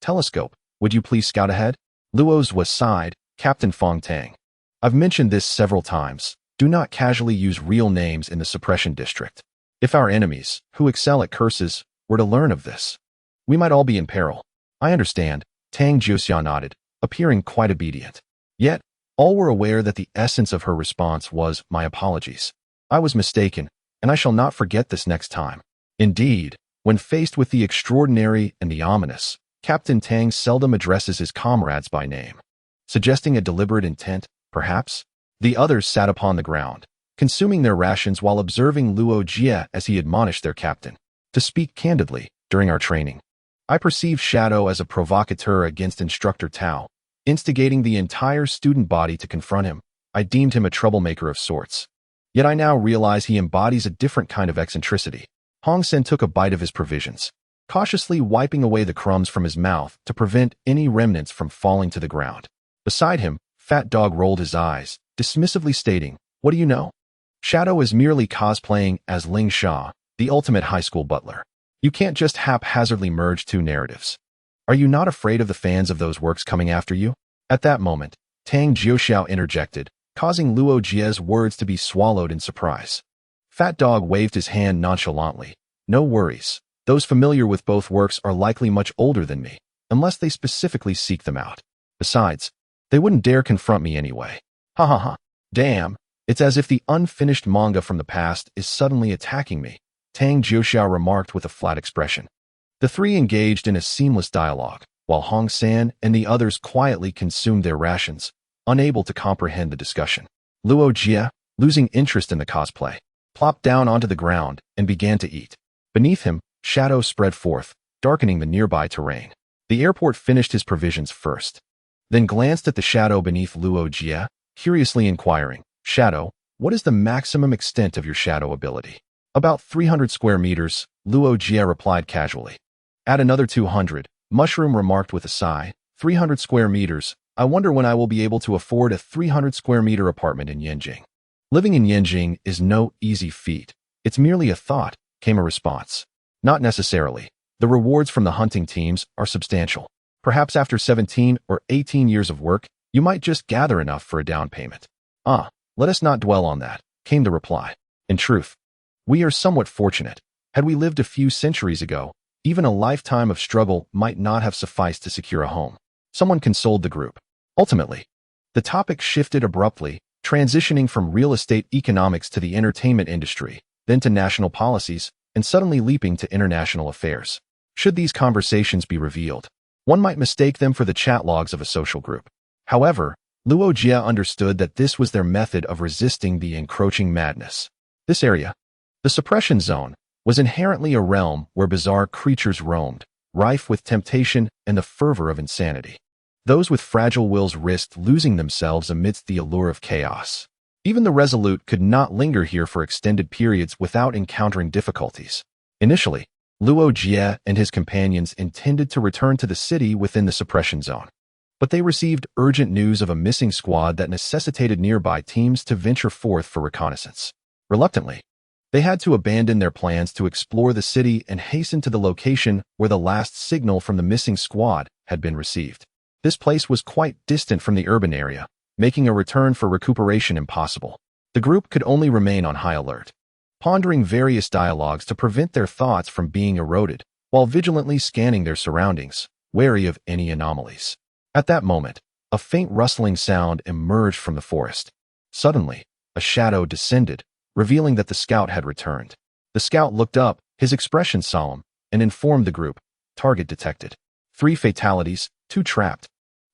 Telescope, would you please scout ahead? Luo Jie sighed, Captain Feng Tang. I've mentioned this several times. Do not casually use real names in the suppression district. If our enemies, who excel at curses, were to learn of this, we might all be in peril. I understand, Tang Jiuxia nodded, appearing quite obedient. Yet, all were aware that the essence of her response was, "My apologies. I was mistaken, and I shall not forget this next time." Indeed, when faced with the extraordinary and the ominous, Captain Tang seldom addresses his comrades by name. Suggesting a deliberate intent, perhaps? The others sat upon the ground, consuming their rations while observing Luo Jie as he admonished their captain. To speak candidly, during our training, I perceived Shadow as a provocateur against Instructor Tao, instigating the entire student body to confront him. I deemed him a troublemaker of sorts. Yet I now realize he embodies a different kind of eccentricity. Hong Sen took a bite of his provisions, cautiously wiping away the crumbs from his mouth to prevent any remnants from falling to the ground. Beside him, Fat Dog rolled his eyes, dismissively stating, "What do you know? Shadow is merely cosplaying as Ling Sha, the ultimate high school butler. You can't just haphazardly merge 2 narratives. Are you not afraid of the fans of those works coming after you?" At that moment, Tang Jiuxiao interjected, causing Luo Jie's words to be swallowed in surprise. Fat Dog waved his hand nonchalantly. "No worries. Those familiar with both works are likely much older than me, unless they specifically seek them out. Besides, they wouldn't dare confront me anyway. Ha ha ha. Damn, it's as if the unfinished manga from the past is suddenly attacking me," Tang Jiuxiao remarked with a flat expression. The 3 engaged in a seamless dialogue, while Hong San and the others quietly consumed their rations, unable to comprehend the discussion. Luo Jie, losing interest in the cosplay, plopped down onto the ground and began to eat. Beneath him, Shadow spread forth, darkening the nearby terrain. The airport finished his provisions first, then glanced at the shadow beneath Luo Jie, curiously inquiring, "Shadow, what is the maximum extent of your shadow ability?" "About 300 square meters, Luo Jie replied casually. "Add another 200, Mushroom remarked with a sigh. 300 square meters, I wonder when I will be able to afford a 300 square meter apartment in Yanjing." "Living in Yanjing is no easy feat. It's merely a thought," came a response. "Not necessarily. The rewards from the hunting teams are substantial. Perhaps after 17 or 18 years of work, you might just gather enough for a down payment." Let us not dwell on that," came the reply. "In truth, we are somewhat fortunate. Had we lived a few centuries ago, even a lifetime of struggle might not have sufficed to secure a home." Someone consoled the group. Ultimately, the topic shifted abruptly, transitioning from real estate economics to the entertainment industry, then to national policies, and suddenly leaping to international affairs. Should these conversations be revealed, one might mistake them for the chat logs of a social group. However, Luo Jie understood that this was their method of resisting the encroaching madness. This area, the suppression zone, was inherently a realm where bizarre creatures roamed, rife with temptation and the fervor of insanity. Those with fragile wills risked losing themselves amidst the allure of chaos. Even the resolute could not linger here for extended periods without encountering difficulties. Initially, Luo Jie and his companions intended to return to the city within the suppression zone. But they received urgent news of a missing squad that necessitated nearby teams to venture forth for reconnaissance. Reluctantly, they had to abandon their plans to explore the city and hasten to the location where the last signal from the missing squad had been received. This place was quite distant from the urban area, making a return for recuperation impossible. The group could only remain on high alert, pondering various dialogues to prevent their thoughts from being eroded, while vigilantly scanning their surroundings, wary of any anomalies. At that moment, a faint rustling sound emerged from the forest. Suddenly, a shadow descended, revealing that the scout had returned. The scout looked up, his expression solemn, and informed the group, "Target detected. 3 fatalities, 2 trapped,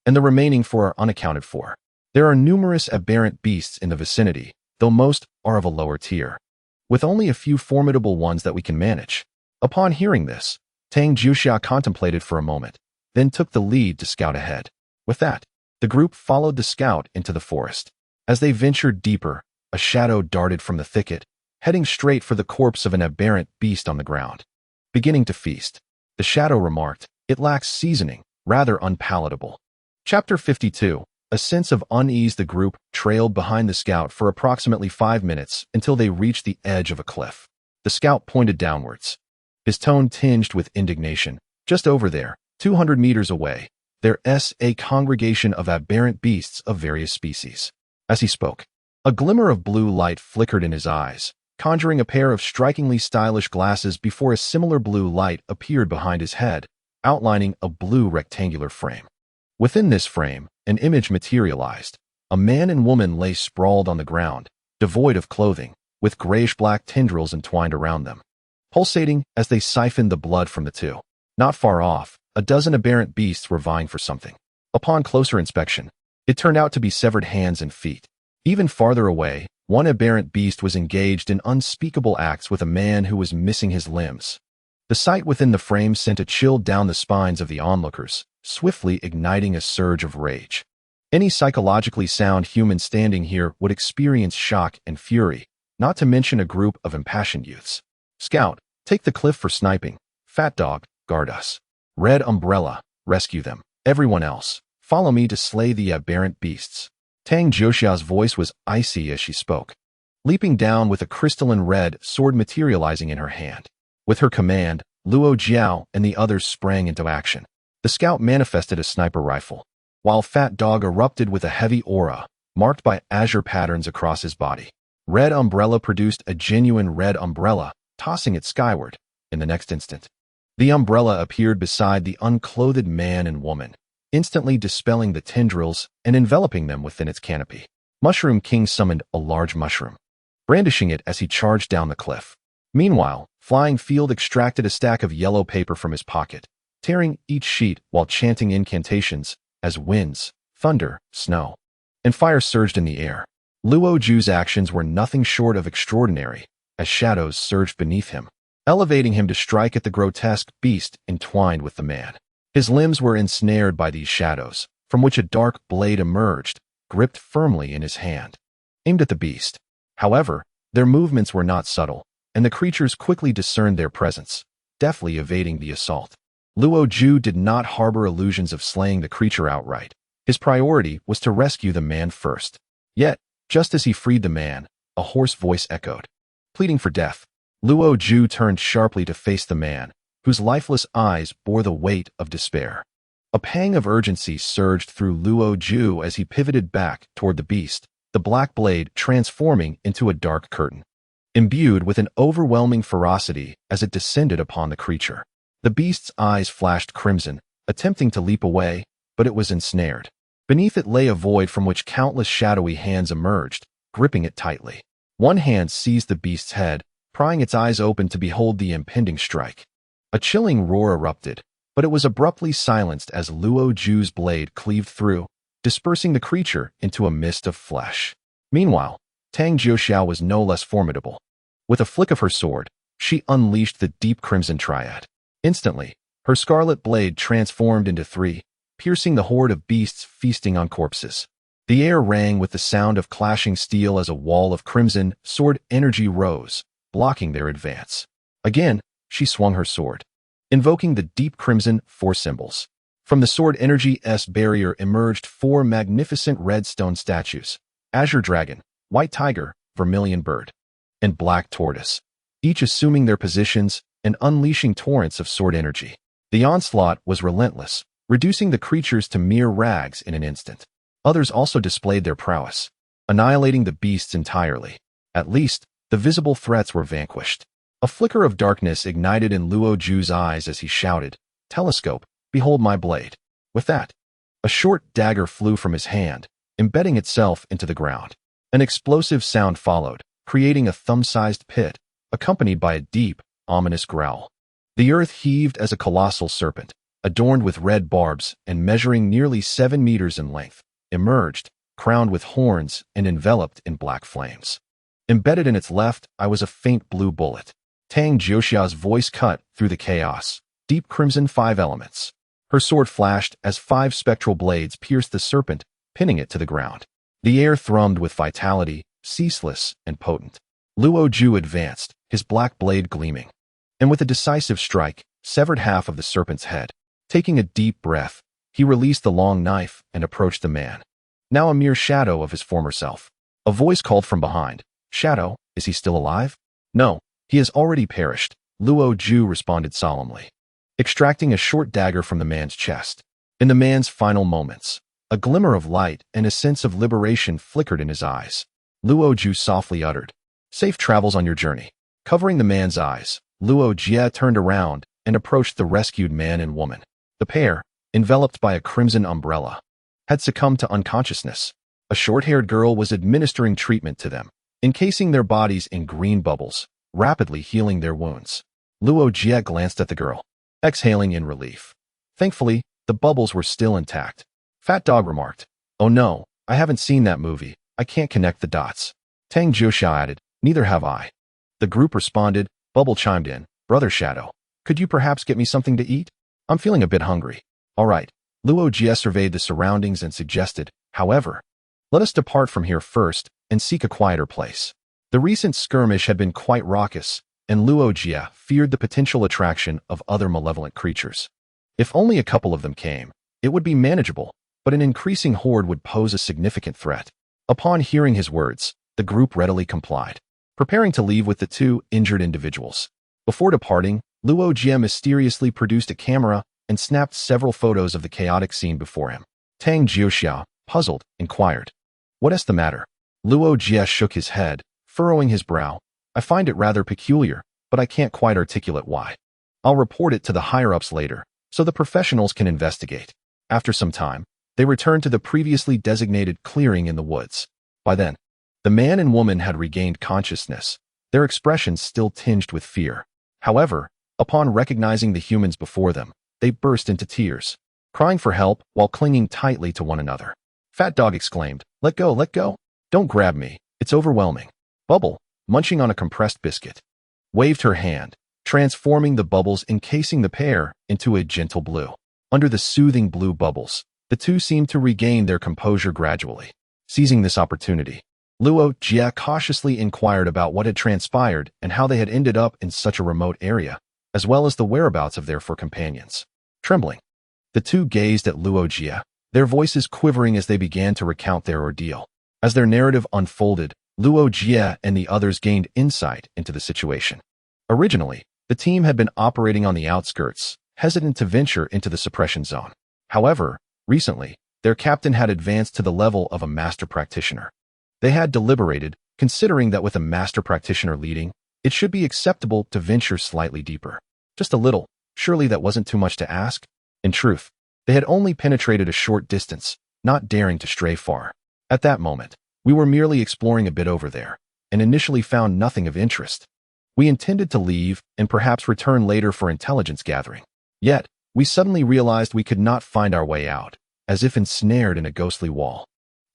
and the remaining 4 are unaccounted for. There are numerous aberrant beasts in the vicinity, though most are of a lower tier, with only a few formidable ones that we can manage." Upon hearing this, Tang Jiuxia contemplated for a moment, then took the lead to scout ahead. With that, the group followed the scout into the forest. As they ventured deeper, a shadow darted from the thicket, heading straight for the corpse of an aberrant beast on the ground. Beginning to feast, the shadow remarked, "It lacks seasoning, rather unpalatable." Chapter 52. A sense of unease. The group trailed behind the scout for approximately 5 minutes until they reached the edge of a cliff. The scout pointed downwards, his tone tinged with indignation. Just over there, 200 meters away, there's a congregation of aberrant beasts of various species. As he spoke, a glimmer of blue light flickered in his eyes, conjuring a pair of strikingly stylish glasses before a similar blue light appeared behind his head, outlining a blue rectangular frame. Within this frame, an image materialized. A man and woman lay sprawled on the ground, devoid of clothing, with grayish-black tendrils entwined around them, pulsating as they siphoned the blood from the two. Not far off, a dozen aberrant beasts were vying for something. Upon closer inspection, it turned out to be severed hands and feet. Even farther away, one aberrant beast was engaged in unspeakable acts with a man who was missing his limbs. The sight within the frame sent a chill down the spines of the onlookers, swiftly igniting a surge of rage. Any psychologically sound human standing here would experience shock and fury, not to mention a group of impassioned youths. "Scout, take the cliff for sniping. Fat Dog, guard us. Red Umbrella, rescue them. Everyone else, follow me to slay the aberrant beasts." Tang Jiuxia's voice was icy as she spoke, leaping down with a crystalline red sword materializing in her hand. With her command, Luo Jie and the others sprang into action. The scout manifested a sniper rifle, while Fat Dog erupted with a heavy aura, marked by azure patterns across his body. Red Umbrella produced a genuine red umbrella, tossing it skyward. In the next instant, the umbrella appeared beside the unclothed man and woman, instantly dispelling the tendrils and enveloping them within its canopy. Mushroom King summoned a large mushroom, brandishing it as he charged down the cliff. Meanwhile, Flying Field extracted a stack of yellow paper from his pocket, tearing each sheet while chanting incantations as winds, thunder, snow, and fire surged in the air. Luo Jie's actions were nothing short of extraordinary, as shadows surged beneath him, elevating him to strike at the grotesque beast entwined with the man. His limbs were ensnared by these shadows, from which a dark blade emerged, gripped firmly in his hand, aimed at the beast. However, their movements were not subtle, and the creatures quickly discerned their presence, deftly evading the assault. Luo Jie did not harbor illusions of slaying the creature outright. His priority was to rescue the man first. Yet, just as he freed the man, a hoarse voice echoed, pleading for death. Luo Jie turned sharply to face the man, whose lifeless eyes bore the weight of despair. A pang of urgency surged through Luo Jie as he pivoted back toward the beast, the black blade transforming into a dark curtain, imbued with an overwhelming ferocity as it descended upon the creature. The beast's eyes flashed crimson, attempting to leap away, but it was ensnared. Beneath it lay a void from which countless shadowy hands emerged, gripping it tightly. One hand seized the beast's head, prying its eyes open to behold the impending strike. A chilling roar erupted, but it was abruptly silenced as Luo Jie's blade cleaved through, dispersing the creature into a mist of flesh. Meanwhile, Tang Jiuxia was no less formidable. With a flick of her sword, she unleashed the deep crimson triad. Instantly, her scarlet blade transformed into three, piercing the horde of beasts feasting on corpses. The air rang with the sound of clashing steel as a wall of crimson sword energy rose, blocking their advance. Again, she swung her sword, invoking the deep crimson four symbols. From the sword energy's barrier emerged four magnificent red stone statues: azure dragon, white tiger, vermilion bird, and black tortoise, each assuming their positions and unleashing torrents of sword energy. The onslaught was relentless, reducing the creatures to mere rags in an instant. Others also displayed their prowess, annihilating the beasts entirely. At least, the visible threats were vanquished. A flicker of darkness ignited in Luo Jie's eyes as he shouted, "Telescope, behold my blade." With that, a short dagger flew from his hand, embedding itself into the ground. An explosive sound followed, creating a thumb-sized pit, accompanied by a deep, ominous growl. The earth heaved as a colossal serpent, adorned with red barbs and measuring nearly 7 meters in length, emerged, crowned with horns and enveloped in black flames. Embedded in its left eye was a faint blue bullet. Tang Jioxia's voice cut through the chaos. Deep crimson 5 elements. Her sword flashed as 5 spectral blades pierced the serpent, pinning it to the ground. The air thrummed with vitality, ceaseless and potent. Luo Jie advanced, his black blade gleaming, and with a decisive strike, severed half of the serpent's head. Taking a deep breath, he released the long knife and approached the man, now a mere shadow of his former self. A voice called from behind, "Shadow, is he still alive?" "No, he has already perished," Luo Jie responded solemnly, extracting a short dagger from the man's chest. In the man's final moments, a glimmer of light and a sense of liberation flickered in his eyes. Luo Jie softly uttered, "Safe travels on your journey." Covering the man's eyes, Luo Jie turned around and approached the rescued man and woman. The pair, enveloped by a crimson umbrella, had succumbed to unconsciousness. A short-haired girl was administering treatment to them, encasing their bodies in green bubbles, rapidly healing their wounds. Luo Jie glanced at the girl, exhaling in relief. Thankfully, the bubbles were still intact. Fat Dog remarked, "Oh no, I haven't seen that movie. I can't connect the dots." Tang Jioxia added, "Neither have I." The group responded. Bubble chimed in, "Brother Shadow, could you perhaps get me something to eat? I'm feeling a bit hungry." "All right." Luo Jie surveyed the surroundings and suggested, "However, let us depart from here first and seek a quieter place." The recent skirmish had been quite raucous, and Luo Jie feared the potential attraction of other malevolent creatures. If only a couple of them came, it would be manageable, but an increasing horde would pose a significant threat. Upon hearing his words, the group readily complied, preparing to leave with the 2 injured individuals. Before departing, Luo Jie mysteriously produced a camera and snapped several photos of the chaotic scene before him. Tang Jioxia, puzzled, inquired, "What's the matter?" Luo Jie shook his head, furrowing his brow. "I find it rather peculiar, but I can't quite articulate why. I'll report it to the higher-ups later, so the professionals can investigate." After some time, they returned to the previously designated clearing in the woods. By then, the man and woman had regained consciousness, their expressions still tinged with fear. However, upon recognizing the humans before them, they burst into tears, crying for help while clinging tightly to one another. Fat Dog exclaimed, let go, don't grab me, it's overwhelming." Bubble, munching on a compressed biscuit, waved her hand, transforming the bubbles encasing the pair into a gentle blue. Under the soothing blue bubbles, the two seemed to regain their composure gradually. Seizing this opportunity, Luo Jie cautiously inquired about what had transpired and how they had ended up in such a remote area, as well as the whereabouts of their 4 companions. Trembling, the 2 gazed at Luo Jie, their voices quivering as they began to recount their ordeal. As their narrative unfolded, Luo Jie and the others gained insight into the situation. Originally, the team had been operating on the outskirts, hesitant to venture into the suppression zone. However, recently, their captain had advanced to the level of a master practitioner. They had deliberated, considering that with a master practitioner leading, it should be acceptable to venture slightly deeper. Just a little, surely that wasn't too much to ask? In truth, they had only penetrated a short distance, not daring to stray far. At that moment, we were merely exploring a bit over there, and initially found nothing of interest. We intended to leave and perhaps return later for intelligence gathering. Yet, we suddenly realized we could not find our way out, as if ensnared in a ghostly wall.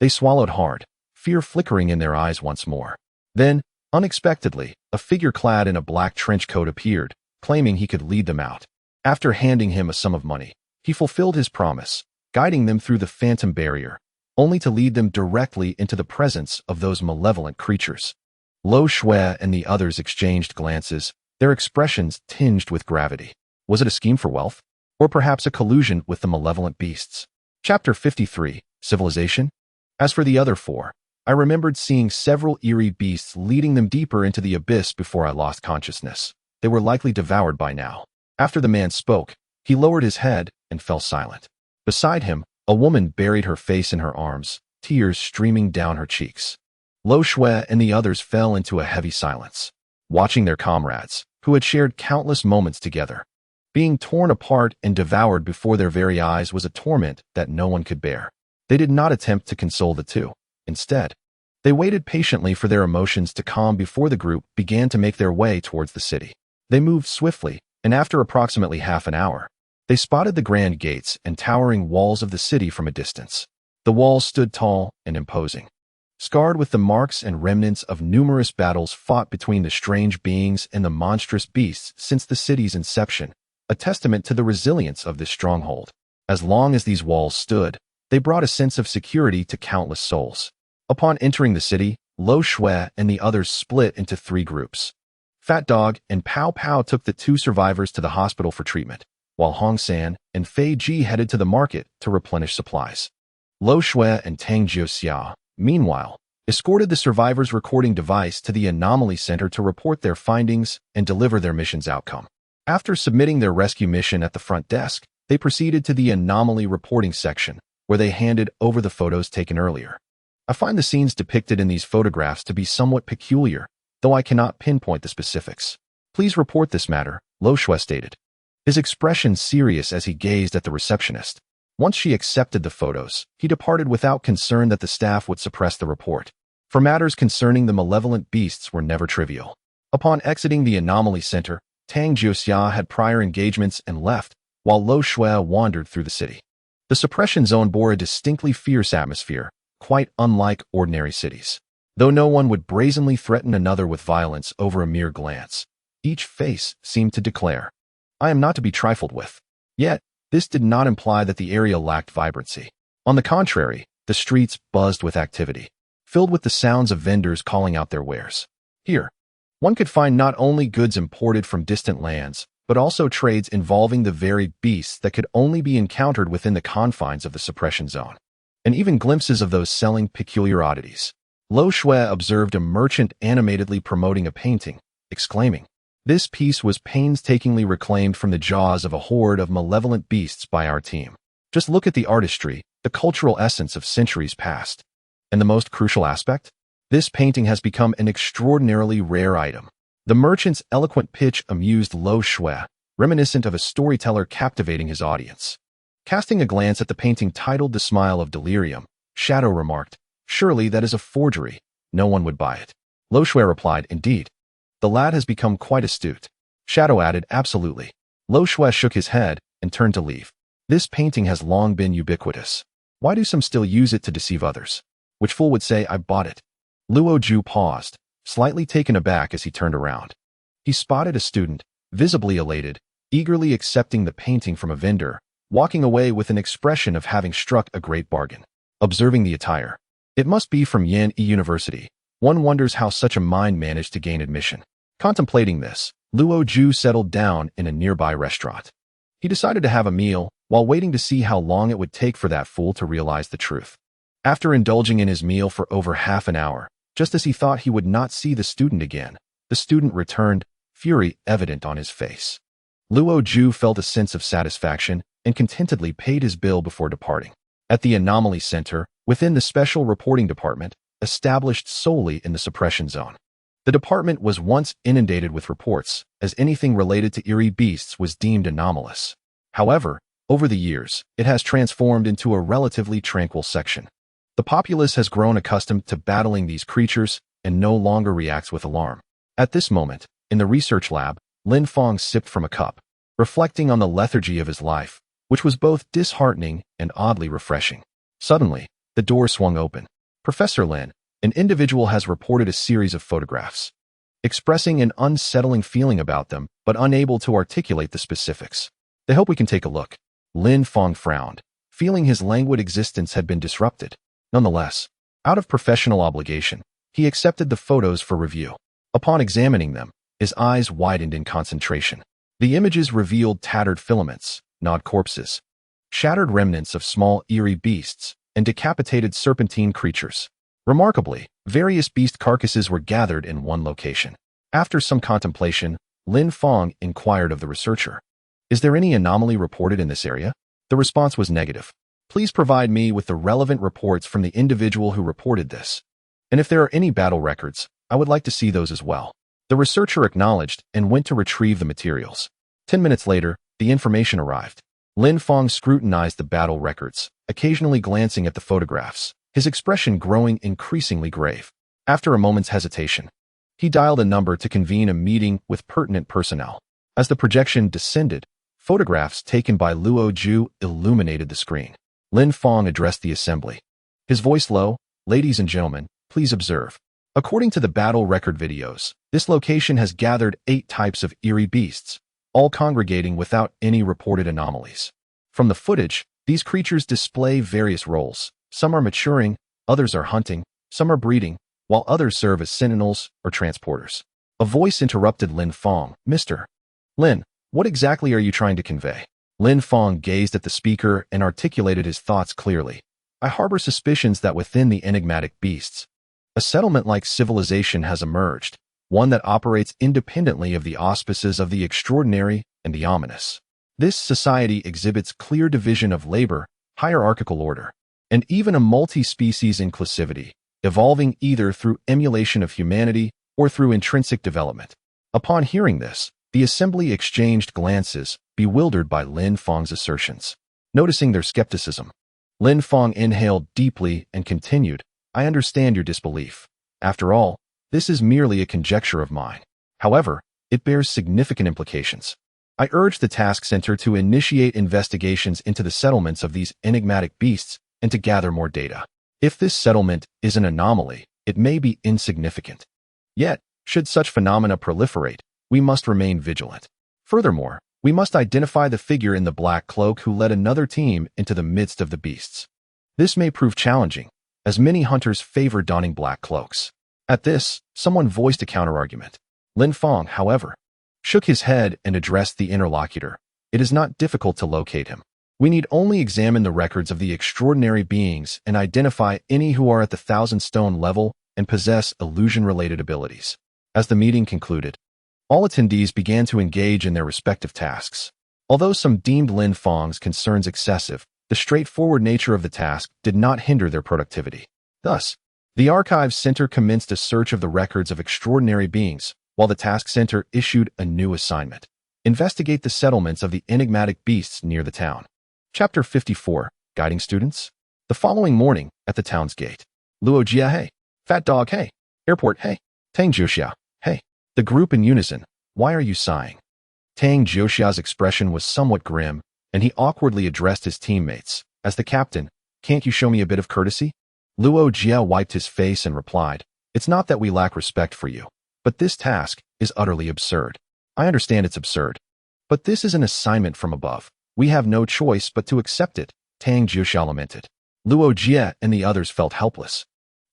They swallowed hard, fear flickering in their eyes once more. Then, Unexpectedly, a figure clad in a black trench coat appeared, claiming he could lead them out. After handing him a sum of money, he fulfilled his promise, guiding them through the phantom barrier, only to lead them directly into the presence of those malevolent creatures. Luo Jie and the others exchanged glances, their expressions tinged with gravity. Was it a scheme for wealth? Or perhaps a collusion with the malevolent beasts? Chapter 53, Civilization? As for the other four, I remembered seeing several eerie beasts leading them deeper into the abyss before I lost consciousness. They were likely devoured by now. After the man spoke, he lowered his head and fell silent. Beside him, a woman buried her face in her arms, tears streaming down her cheeks. Luo Jie and the others fell into a heavy silence, watching their comrades, who had shared countless moments together, being torn apart and devoured before their very eyes was a torment that no one could bear. They did not attempt to console the two. Instead, they waited patiently for their emotions to calm before the group began to make their way towards the city. They moved swiftly, and after approximately half an hour, they spotted the grand gates and towering walls of the city from a distance. The walls stood tall and imposing, scarred with the marks and remnants of numerous battles fought between the strange beings and the monstrous beasts since the city's inception, a testament to the resilience of this stronghold. As long as these walls stood, they brought a sense of security to countless souls. Upon entering the city, Luo Jie and the others split into three groups. Fat Dog and Pow Pow took the two survivors to the hospital for treatment, while Hong San and Fei Ji headed to the market to replenish supplies. Luo Jie and Tang Jiuxia, meanwhile, escorted the survivors' recording device to the Anomaly Center to report their findings and deliver their mission's outcome. After submitting their rescue mission at the front desk, they proceeded to the Anomaly reporting section, where they handed over the photos taken earlier. I find the scenes depicted in these photographs to be somewhat peculiar, though I cannot pinpoint the specifics. Please report this matter, Luo Jie stated, his expression serious as he gazed at the receptionist. Once she accepted the photos, he departed without concern that the staff would suppress the report. For matters concerning the malevolent beasts were never trivial. Upon exiting the Anomaly Center, Tang Jiuxia had prior engagements and left, while Luo Jie wandered through the city. The suppression zone bore a distinctly fierce atmosphere, quite unlike ordinary cities. Though no one would brazenly threaten another with violence over a mere glance, each face seemed to declare, "I am not to be trifled with." Yet, this did not imply that the area lacked vibrancy. On the contrary, the streets buzzed with activity, filled with the sounds of vendors calling out their wares. Here, one could find not only goods imported from distant lands, but also trades involving the very beasts that could only be encountered within the confines of the suppression zone, and even glimpses of those selling peculiar oddities. Luo Jie observed a merchant animatedly promoting a painting, exclaiming, "This piece was painstakingly reclaimed from the jaws of a horde of malevolent beasts by our team. Just look at the artistry, the cultural essence of centuries past. And the most crucial aspect? This painting has become an extraordinarily rare item." The merchant's eloquent pitch amused Luo Jie, reminiscent of a storyteller captivating his audience. Casting a glance at the painting titled "The Smile of Delirium," Shadow remarked, "Surely that is a forgery. No one would buy it." Luo Jie replied, "Indeed. The lad has become quite astute." Shadow added, "Absolutely." Luo Jie shook his head and turned to leave. "This painting has long been ubiquitous. Why do some still use it to deceive others? Which fool would say, 'I bought it'?" Luo Jie paused, slightly taken aback as he turned around. He spotted a student, visibly elated, eagerly accepting the painting from a vendor, walking away with an expression of having struck a great bargain. Observing the attire, it must be from Yan University. One wonders how such a mind managed to gain admission. Contemplating this, Luo Jie settled down in a nearby restaurant. He decided to have a meal, while waiting to see how long it would take for that fool to realize the truth. After indulging in his meal for over half an hour, just as he thought he would not see the student again, the student returned, fury evident on his face. Luo Jie felt a sense of satisfaction and contentedly paid his bill before departing. At the Anomaly Center, within the Special Reporting Department, established solely in the suppression zone. The department was once inundated with reports, as anything related to eerie beasts was deemed anomalous. However, over the years, it has transformed into a relatively tranquil section. The populace has grown accustomed to battling these creatures and no longer reacts with alarm. At this moment, in the research lab, Lin Fong sipped from a cup, reflecting on the lethargy of his life, which was both disheartening and oddly refreshing. Suddenly, the door swung open. "Professor Lin, an individual has reported a series of photographs. expressing an unsettling feeling about them, but unable to articulate the specifics. They hope we can take a look. Lin Fong frowned, feeling his languid existence had been disrupted. Nonetheless, out of professional obligation, he accepted the photos for review. Upon examining them, his eyes widened in concentration. The images revealed tattered filaments, gnawed corpses, shattered remnants of small, eerie beasts, and decapitated serpentine creatures. Remarkably, various beast carcasses were gathered in one location. After some contemplation, Lin Fong inquired of the researcher, "Is there any anomaly reported in this area?" The response was negative. "Please provide me with the relevant reports from the individual who reported this. And if there are any battle records, I would like to see those as well." The researcher acknowledged and went to retrieve the materials. 10 minutes later, the information arrived. Lin Fong scrutinized the battle records, occasionally glancing at the photographs, his expression growing increasingly grave. After a moment's hesitation, he dialed a number to convene a meeting with pertinent personnel. As the projection descended, photographs taken by Luo Jie illuminated the screen. Lin Fong addressed the assembly. His voice low, "Ladies and gentlemen, please observe. According to the battle record videos, this location has gathered 8 types of eerie beasts, all congregating without any reported anomalies. From the footage, these creatures display various roles. Some are maturing, others are hunting, some are breeding, while others serve as sentinels or transporters." A voice interrupted Lin Fong. "Mr. Lin, what exactly are you trying to convey?" Lin Fong gazed at the speaker and articulated his thoughts clearly. "I harbor suspicions that within the enigmatic beasts, a settlement-like civilization has emerged, one that operates independently of the auspices of the extraordinary and the ominous. This society exhibits clear division of labor, hierarchical order, and even a multi-species inclusivity, evolving either through emulation of humanity or through intrinsic development." Upon hearing this, the assembly exchanged glances, bewildered by Lin Fong's assertions. Noticing their skepticism, Lin Fong inhaled deeply and continued, "I understand your disbelief. After all, this is merely a conjecture of mine. However, it bears significant implications. I urge the task center to initiate investigations into the settlements of these enigmatic beasts and to gather more data. If this settlement is an anomaly, it may be insignificant. Yet, should such phenomena proliferate, we must remain vigilant. Furthermore, we must identify the figure in the black cloak who led another team into the midst of the beasts. This may prove challenging, as many hunters favor donning black cloaks." At this, someone voiced a counterargument. Lin Fong, however, shook his head and addressed the interlocutor. "It is not difficult to locate him. We need only examine the records of the extraordinary beings and identify any who are at the 1,000-stone level and possess illusion-related abilities." As the meeting concluded, all attendees began to engage in their respective tasks. Although some deemed Lin Fong's concerns excessive, the straightforward nature of the task did not hinder their productivity. Thus, the Archives Center commenced a search of the records of extraordinary beings, while the Task Center issued a new assignment: investigate the settlements of the enigmatic beasts near the town. Chapter 54, Guiding Students. The following morning, at the town's gate, "Luo Jie, hey. Fat dog, hey. Airport, hey. Tang Jiuxia, hey." The group in unison, "Why are you sighing?" Tang Jiuxia's expression was somewhat grim, and he awkwardly addressed his teammates. "As the captain, can't you show me a bit of courtesy?" Luo Jie wiped his face and replied, "It's not that we lack respect for you, but this task is utterly absurd." "I understand it's absurd, but this is an assignment from above. We have no choice but to accept it," Tang Jiuxia lamented. Luo Jie and the others felt helpless.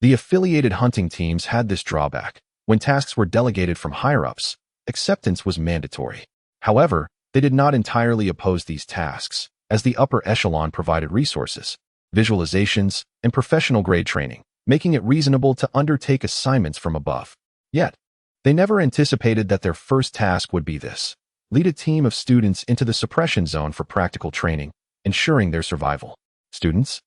The affiliated hunting teams had this drawback. When tasks were delegated from higher-ups, acceptance was mandatory. However, they did not entirely oppose these tasks, as the upper echelon provided resources, visualizations, and professional-grade training, making it reasonable to undertake assignments from above. Yet, they never anticipated that their first task would be this: lead a team of students into the suppression zone for practical training, ensuring their survival. Students?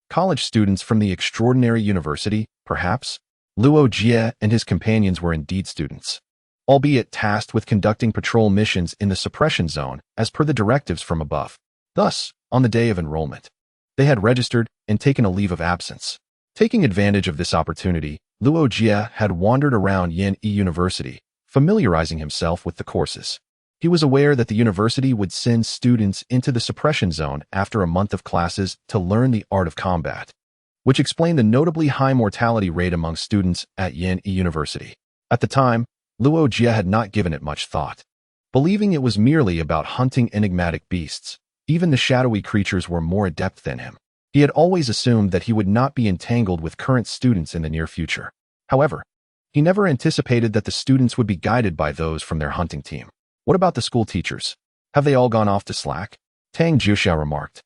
College students from the extraordinary university, perhaps? Luo Jie and his companions were indeed students, albeit tasked with conducting patrol missions in the suppression zone as per the directives from above. Thus, on the day of enrollment, they had registered and taken a leave of absence. Taking advantage of this opportunity, Luo Jie had wandered around Yin University, familiarizing himself with the courses. He was aware that the university would send students into the suppression zone after a month of classes to learn the art of combat, which explained the notably high mortality rate among students at Yin University. At the time, Luo Jie had not given it much thought. Believing it was merely about hunting enigmatic beasts, even the shadowy creatures were more adept than him. He had always assumed that he would not be entangled with current students in the near future. However, he never anticipated that the students would be guided by those from their hunting team. What about the school teachers? Have they all gone off to slack? Tang Jiuxiao remarked.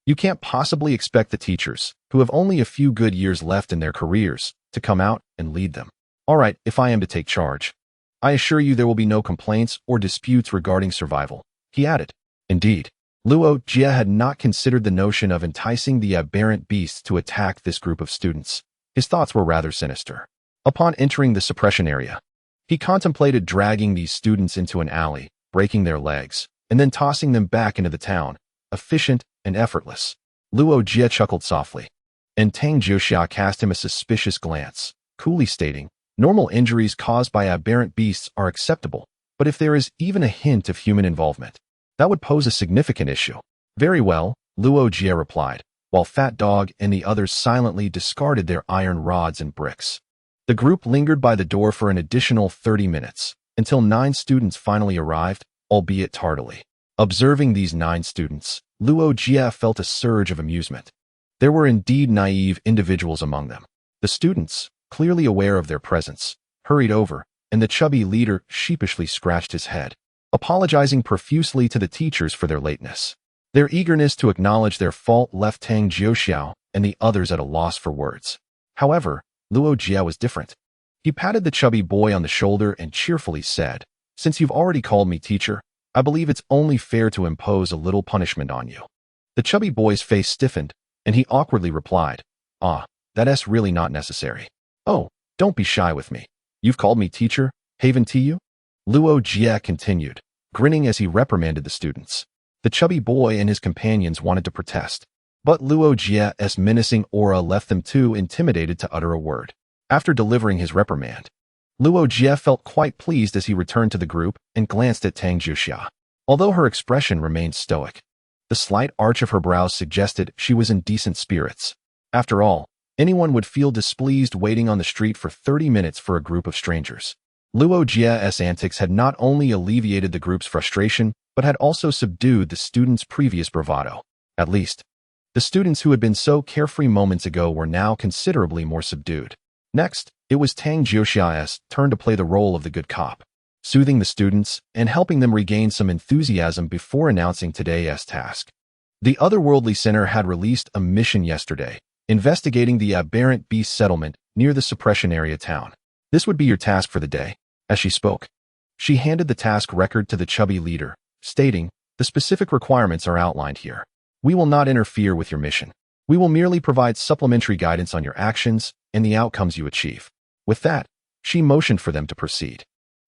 You can't possibly expect the teachers, who have only a few good years left in their careers, to come out and lead them. All right, if I am to take charge, I assure you there will be no complaints or disputes regarding survival, he added. Indeed, Luo Jie had not considered the notion of enticing the aberrant beasts to attack this group of students. His thoughts were rather sinister. Upon entering the suppression area, he contemplated dragging these students into an alley, breaking their legs, and then tossing them back into the town, efficient and effortless. Luo Jie chuckled softly, and Tang Jiuxia cast him a suspicious glance, coolly stating, normal injuries caused by aberrant beasts are acceptable, but if there is even a hint of human involvement, that would pose a significant issue. Very well, Luo Jie replied, while Fat Dog and the others silently discarded their iron rods and bricks. The group lingered by the door for an additional 30 minutes, until 9 students finally arrived, albeit tardily. Observing these 9 students, Luo Jie felt a surge of amusement. There were indeed naive individuals among them. The students, clearly aware of their presence, hurried over, and the chubby leader sheepishly scratched his head, apologizing profusely to the teachers for their lateness. Their eagerness to acknowledge their fault left Tang Jiuxiao and the others at a loss for words. However, Luo Jie was different. He patted the chubby boy on the shoulder and cheerfully said, "Since you've already called me teacher, I believe it's only fair to impose a little punishment on you." The chubby boy's face stiffened, and he awkwardly replied, "That's really not necessary." "Oh, don't be shy with me. You've called me teacher, haven't you?" Luo Jie continued, grinning as he reprimanded the students. The chubby boy and his companions wanted to protest, but Luo Jie's menacing aura left them too intimidated to utter a word. After delivering his reprimand, Luo Jie felt quite pleased as he returned to the group and glanced at Tang Jiuxia. Although her expression remained stoic, the slight arch of her brows suggested she was in decent spirits. After all, anyone would feel displeased waiting on the street for 30 minutes for a group of strangers. Luo Jie's antics had not only alleviated the group's frustration, but had also subdued the students' previous bravado. At least, the students who had been so carefree moments ago were now considerably more subdued. Next, it was Tang Jiuxia's turn to play the role of the good cop, soothing the students and helping them regain some enthusiasm before announcing today's task. The Otherworldly Center had released a mission yesterday, investigating the aberrant beast settlement near the suppression area town. This would be your task for the day. As she spoke, she handed the task record to the chubby leader, stating, "The specific requirements are outlined here. We will not interfere with your mission. We will merely provide supplementary guidance on your actions and the outcomes you achieve." With that, she motioned for them to proceed.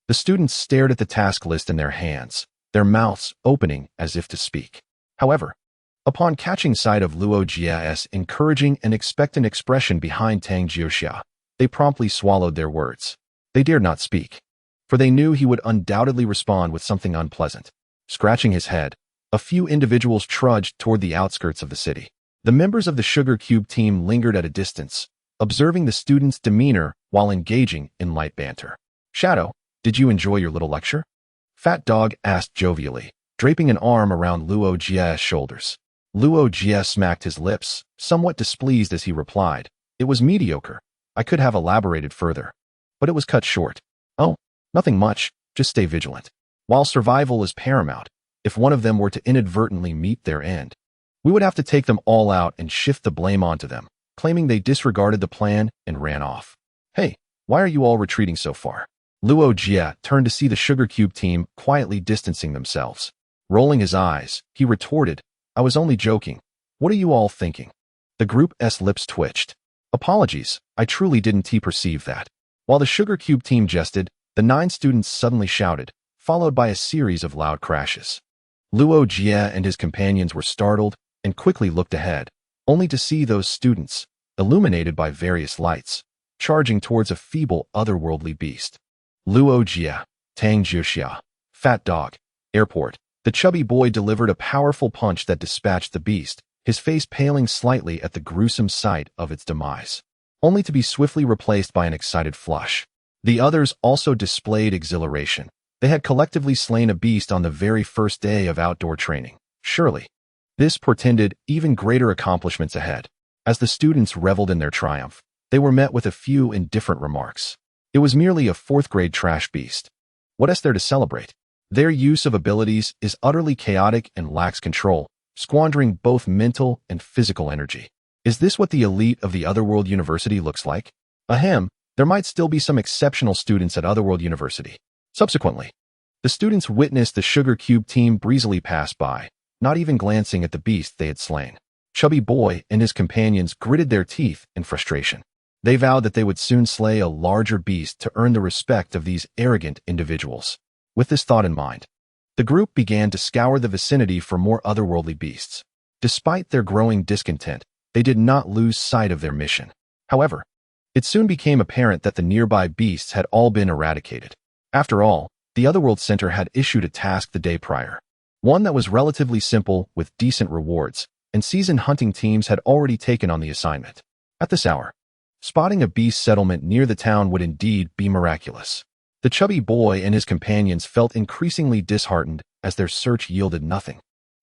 The students stared at the task list in their hands, their mouths opening as if to speak. However, upon catching sight of Luo Jie's encouraging and expectant expression behind Tang Jiuxia, they promptly swallowed their words. They dared not speak, for they knew he would undoubtedly respond with something unpleasant. Scratching his head, a few individuals trudged toward the outskirts of the city. The members of the Sugar Cube team lingered at a distance, observing the students' demeanor while engaging in light banter. "Shadow, did you enjoy your little lecture?" Fat Dog asked jovially, draping an arm around Luo Jie's shoulders. Luo Jie smacked his lips, somewhat displeased as he replied, "It was mediocre. I could have elaborated further, but it was cut short." "Oh, nothing much, just stay vigilant. While survival is paramount, if one of them were to inadvertently meet their end, we would have to take them all out and shift the blame onto them, claiming they disregarded the plan and ran off." "Hey, why are you all retreating so far?" Luo Jie turned to see the Sugar Cube team quietly distancing themselves. Rolling his eyes, he retorted, "I was only joking. What are you all thinking?" The group's lips twitched. "Apologies, I truly didn't perceive that." While the Sugar Cube team jested, the 9 students suddenly shouted, followed by a series of loud crashes. Luo Jie and his companions were startled and quickly looked ahead, only to see those students, illuminated by various lights, charging towards a feeble otherworldly beast. Luo Jie, Tang Jiuxia, Fat Dog, Airport. The chubby boy delivered a powerful punch that dispatched the beast, his face paling slightly at the gruesome sight of its demise, only to be swiftly replaced by an excited flush. The others also displayed exhilaration. They had collectively slain a beast on the very first day of outdoor training. Surely, this portended even greater accomplishments ahead. As the students reveled in their triumph, they were met with a few indifferent remarks. It was merely a fourth-grade trash beast. What is there to celebrate? Their use of abilities is utterly chaotic and lacks control, squandering both mental and physical energy. Is this what the elite of the Otherworld University looks like? Ahem, there might still be some exceptional students at Otherworld University. Subsequently, the students witnessed the Sugar Cube team breezily pass by, not even glancing at the beast they had slain. Chubby Boy and his companions gritted their teeth in frustration. They vowed that they would soon slay a larger beast to earn the respect of these arrogant individuals. With this thought in mind, the group began to scour the vicinity for more otherworldly beasts. Despite their growing discontent, they did not lose sight of their mission. However, it soon became apparent that the nearby beasts had all been eradicated. After all, the Otherworld Center had issued a task the day prior. One that was relatively simple with decent rewards, and seasoned hunting teams had already taken on the assignment. At this hour, spotting a beast settlement near the town would indeed be miraculous. The Chubby Boy and his companions felt increasingly disheartened as their search yielded nothing,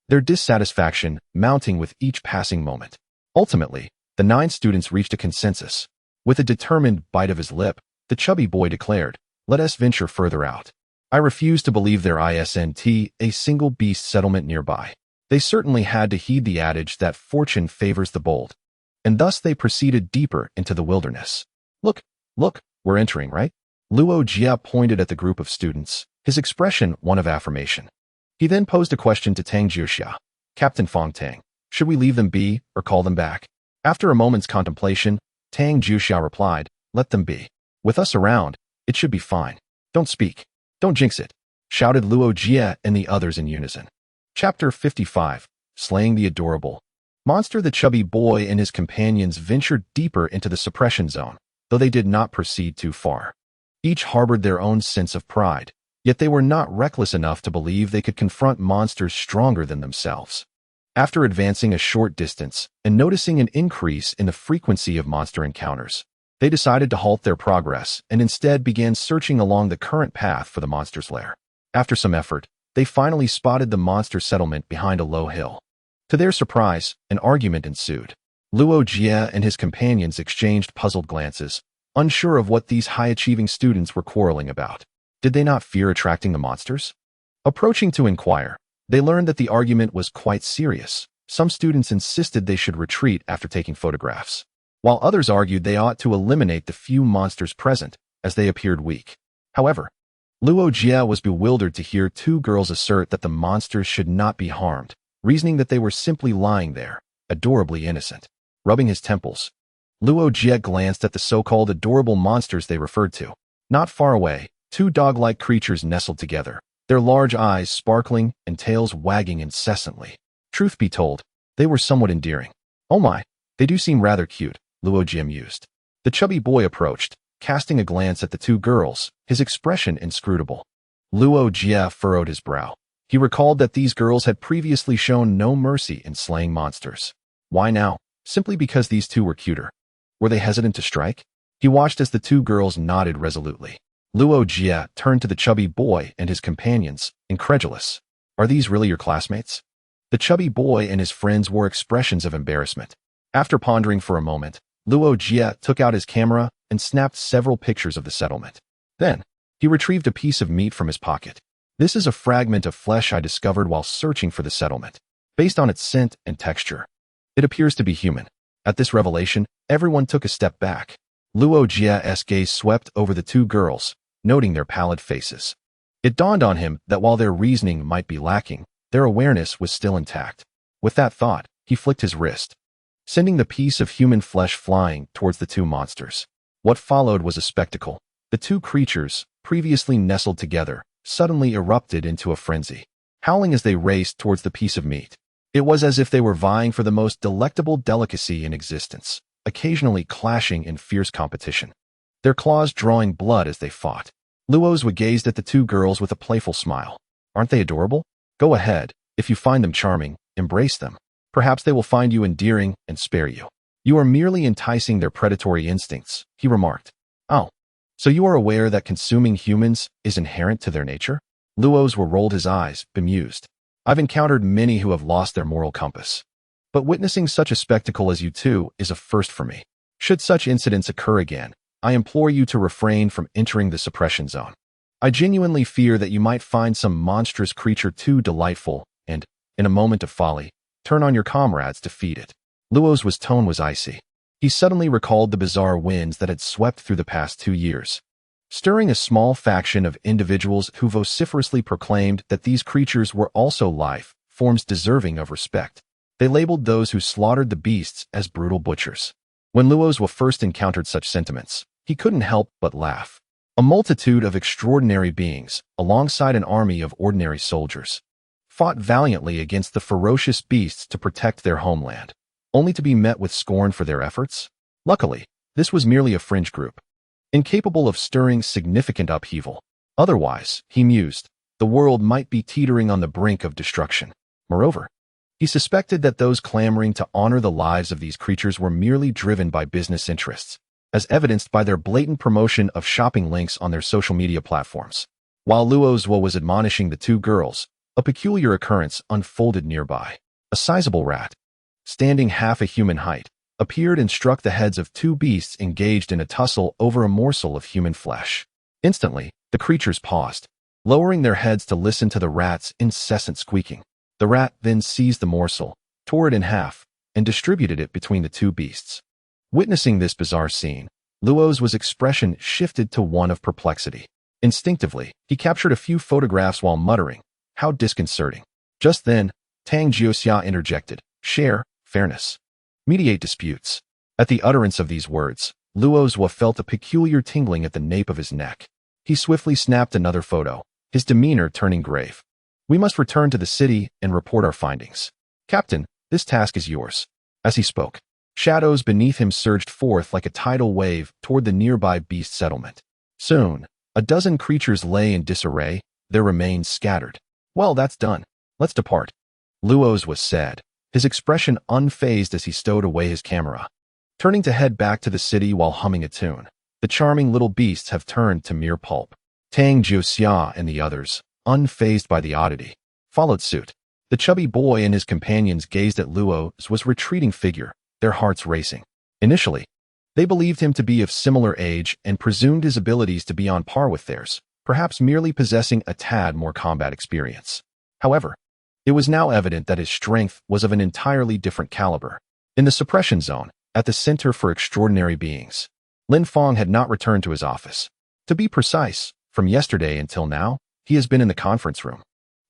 their dissatisfaction mounting with each passing moment. Ultimately, the 9 students reached a consensus. With a determined bite of his lip, the Chubby Boy declared, "Let us venture further out. I refuse to believe there isn't a single beast settlement nearby." They certainly had to heed the adage that fortune favors the bold, and thus they proceeded deeper into the wilderness. Look, we're entering, right? Luo Jie pointed at the group of students, his expression one of affirmation. He then posed a question to Tang Jiuxia, Captain Fong Tang. Should we leave them be or call them back? After a moment's contemplation, Tang Jiuxia replied, "Let them be. With us around, it should be fine. Don't speak. Don't jinx it," shouted Luo Jie and the others in unison. Chapter 55, Slaying the Adorable. Monster the Chubby Boy and his companions ventured deeper into the suppression zone, though they did not proceed too far. Each harbored their own sense of pride, yet they were not reckless enough to believe they could confront monsters stronger than themselves. After advancing a short distance and noticing an increase in the frequency of monster encounters, they decided to halt their progress and instead began searching along the current path for the monster's lair. After some effort, they finally spotted the monster settlement behind a low hill. To their surprise, an argument ensued. Luo Jie and his companions exchanged puzzled glances, unsure of what these high-achieving students were quarreling about. Did they not fear attracting the monsters? Approaching to inquire, they learned that the argument was quite serious. Some students insisted they should retreat after taking photographs, while others argued they ought to eliminate the few monsters present, as they appeared weak. However, Luo Jie was bewildered to hear 2 girls assert that the monsters should not be harmed, reasoning that they were simply lying there, adorably innocent. Rubbing his temples, Luo Jie glanced at the so-called adorable monsters they referred to. Not far away, 2 dog-like creatures nestled together, their large eyes sparkling and tails wagging incessantly. Truth be told, they were somewhat endearing. "Oh my, they do seem rather cute," Luo Jie mused. The Chubby Boy approached, casting a glance at the 2 girls, his expression inscrutable. Luo Jie furrowed his brow. He recalled that these girls had previously shown no mercy in slaying monsters. Why now? Simply because these 2 were cuter. Were they hesitant to strike? He watched as the 2 girls nodded resolutely. Luo Jie turned to the Chubby Boy and his companions, incredulous. "Are these really your classmates?" The Chubby Boy and his friends wore expressions of embarrassment. After pondering for a moment, Luo Jie took out his camera and snapped several pictures of the settlement. Then, he retrieved a piece of meat from his pocket. "This is a fragment of flesh I discovered while searching for the settlement. Based on its scent and texture, it appears to be human." At this revelation, everyone took a step back. Luo Jie's gaze swept over the 2 girls, noting their pallid faces. It dawned on him that while their reasoning might be lacking, their awareness was still intact. With that thought, he flicked his wrist, sending the piece of human flesh flying towards the 2 monsters. What followed was a spectacle. The 2 creatures, previously nestled together, suddenly erupted into a frenzy, howling as they raced towards the piece of meat. It was as if they were vying for the most delectable delicacy in existence, occasionally clashing in fierce competition, their claws drawing blood as they fought. Luo Jie gazed at the 2 girls with a playful smile. "Aren't they adorable? Go ahead. If you find them charming, embrace them. Perhaps they will find you endearing and spare you. You are merely enticing their predatory instincts," he remarked. "Oh, So you are aware that consuming humans is inherent to their nature? Luo Jie rolled his eyes, bemused. I've encountered many who have lost their moral compass. But witnessing such a spectacle as you two is a first for me. Should such incidents occur again, I implore you to refrain from entering the suppression zone. I genuinely fear that you might find some monstrous creature too delightful and, in a moment of folly, turn on your comrades to feed it. Luo Jie's tone was icy. He suddenly recalled the bizarre winds that had swept through the past 2 years, stirring a small faction of individuals who vociferously proclaimed that these creatures were also life forms deserving of respect. They labeled those who slaughtered the beasts as brutal butchers. When Luo Jie first encountered such sentiments, he couldn't help but laugh. A multitude of extraordinary beings, alongside an army of ordinary soldiers, fought valiantly against the ferocious beasts to protect their homeland, only to be met with scorn for their efforts. Luckily, this was merely a fringe group, incapable of stirring significant upheaval. Otherwise, he mused, the world might be teetering on the brink of destruction. Moreover, he suspected that those clamoring to honor the lives of these creatures were merely driven by business interests, as evidenced by their blatant promotion of shopping links on their social media platforms. While Luo Jie was admonishing the two girls, a peculiar occurrence unfolded nearby. A sizable rat, standing half a human height, appeared and struck the heads of two beasts engaged in a tussle over a morsel of human flesh. Instantly, the creatures paused, lowering their heads to listen to the rat's incessant squeaking. The rat then seized the morsel, tore it in half, and distributed it between the two beasts. Witnessing this bizarre scene, Luo Jie's expression shifted to one of perplexity. Instinctively, he captured a few photographs while muttering, "How disconcerting." Just then, Tang Jiuxia interjected, "Share, fairness. Mediate disputes." At the utterance of these words, Luo Jie felt a peculiar tingling at the nape of his neck. He swiftly snapped another photo, his demeanor turning grave. "We must return to the city and report our findings. Captain, this task is yours." As he spoke, shadows beneath him surged forth like a tidal wave toward the nearby beast settlement. Soon, a dozen creatures lay in disarray, their remains scattered. "Well, that's done. Let's depart." Luo Jie was sad, his expression unfazed as he stowed away his camera. Turning to head back to the city while humming a tune, the charming little beasts have turned to mere pulp. Tang Jiuxia and the others, unfazed by the oddity, followed suit. The chubby boy and his companions gazed at Luo Jie's retreating figure, their hearts racing. Initially, they believed him to be of similar age and presumed his abilities to be on par with theirs, perhaps merely possessing a tad more combat experience. However, it was now evident that his strength was of an entirely different caliber. In the suppression zone, at the Center for Extraordinary Beings, Lin Feng had not returned to his office. To be precise, from yesterday until now, he has been in the conference room,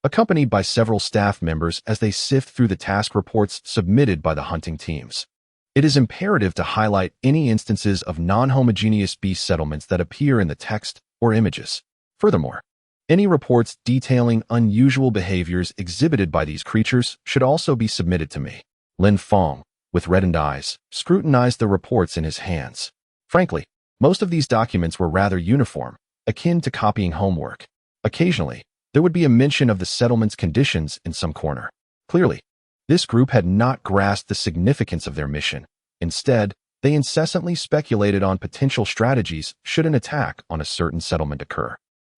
accompanied by several staff members as they sift through the task reports submitted by the hunting teams. It is imperative to highlight any instances of non-homogeneous beast settlements that appear in the text or images. Furthermore, any reports detailing unusual behaviors exhibited by these creatures should also be submitted to me. Lin Feng, with reddened eyes, scrutinized the reports in his hands. Frankly, most of these documents were rather uniform, akin to copying homework. Occasionally, there would be a mention of the settlement's conditions in some corner. Clearly, this group had not grasped the significance of their mission. Instead, they incessantly speculated on potential strategies should an attack on a certain settlement occur.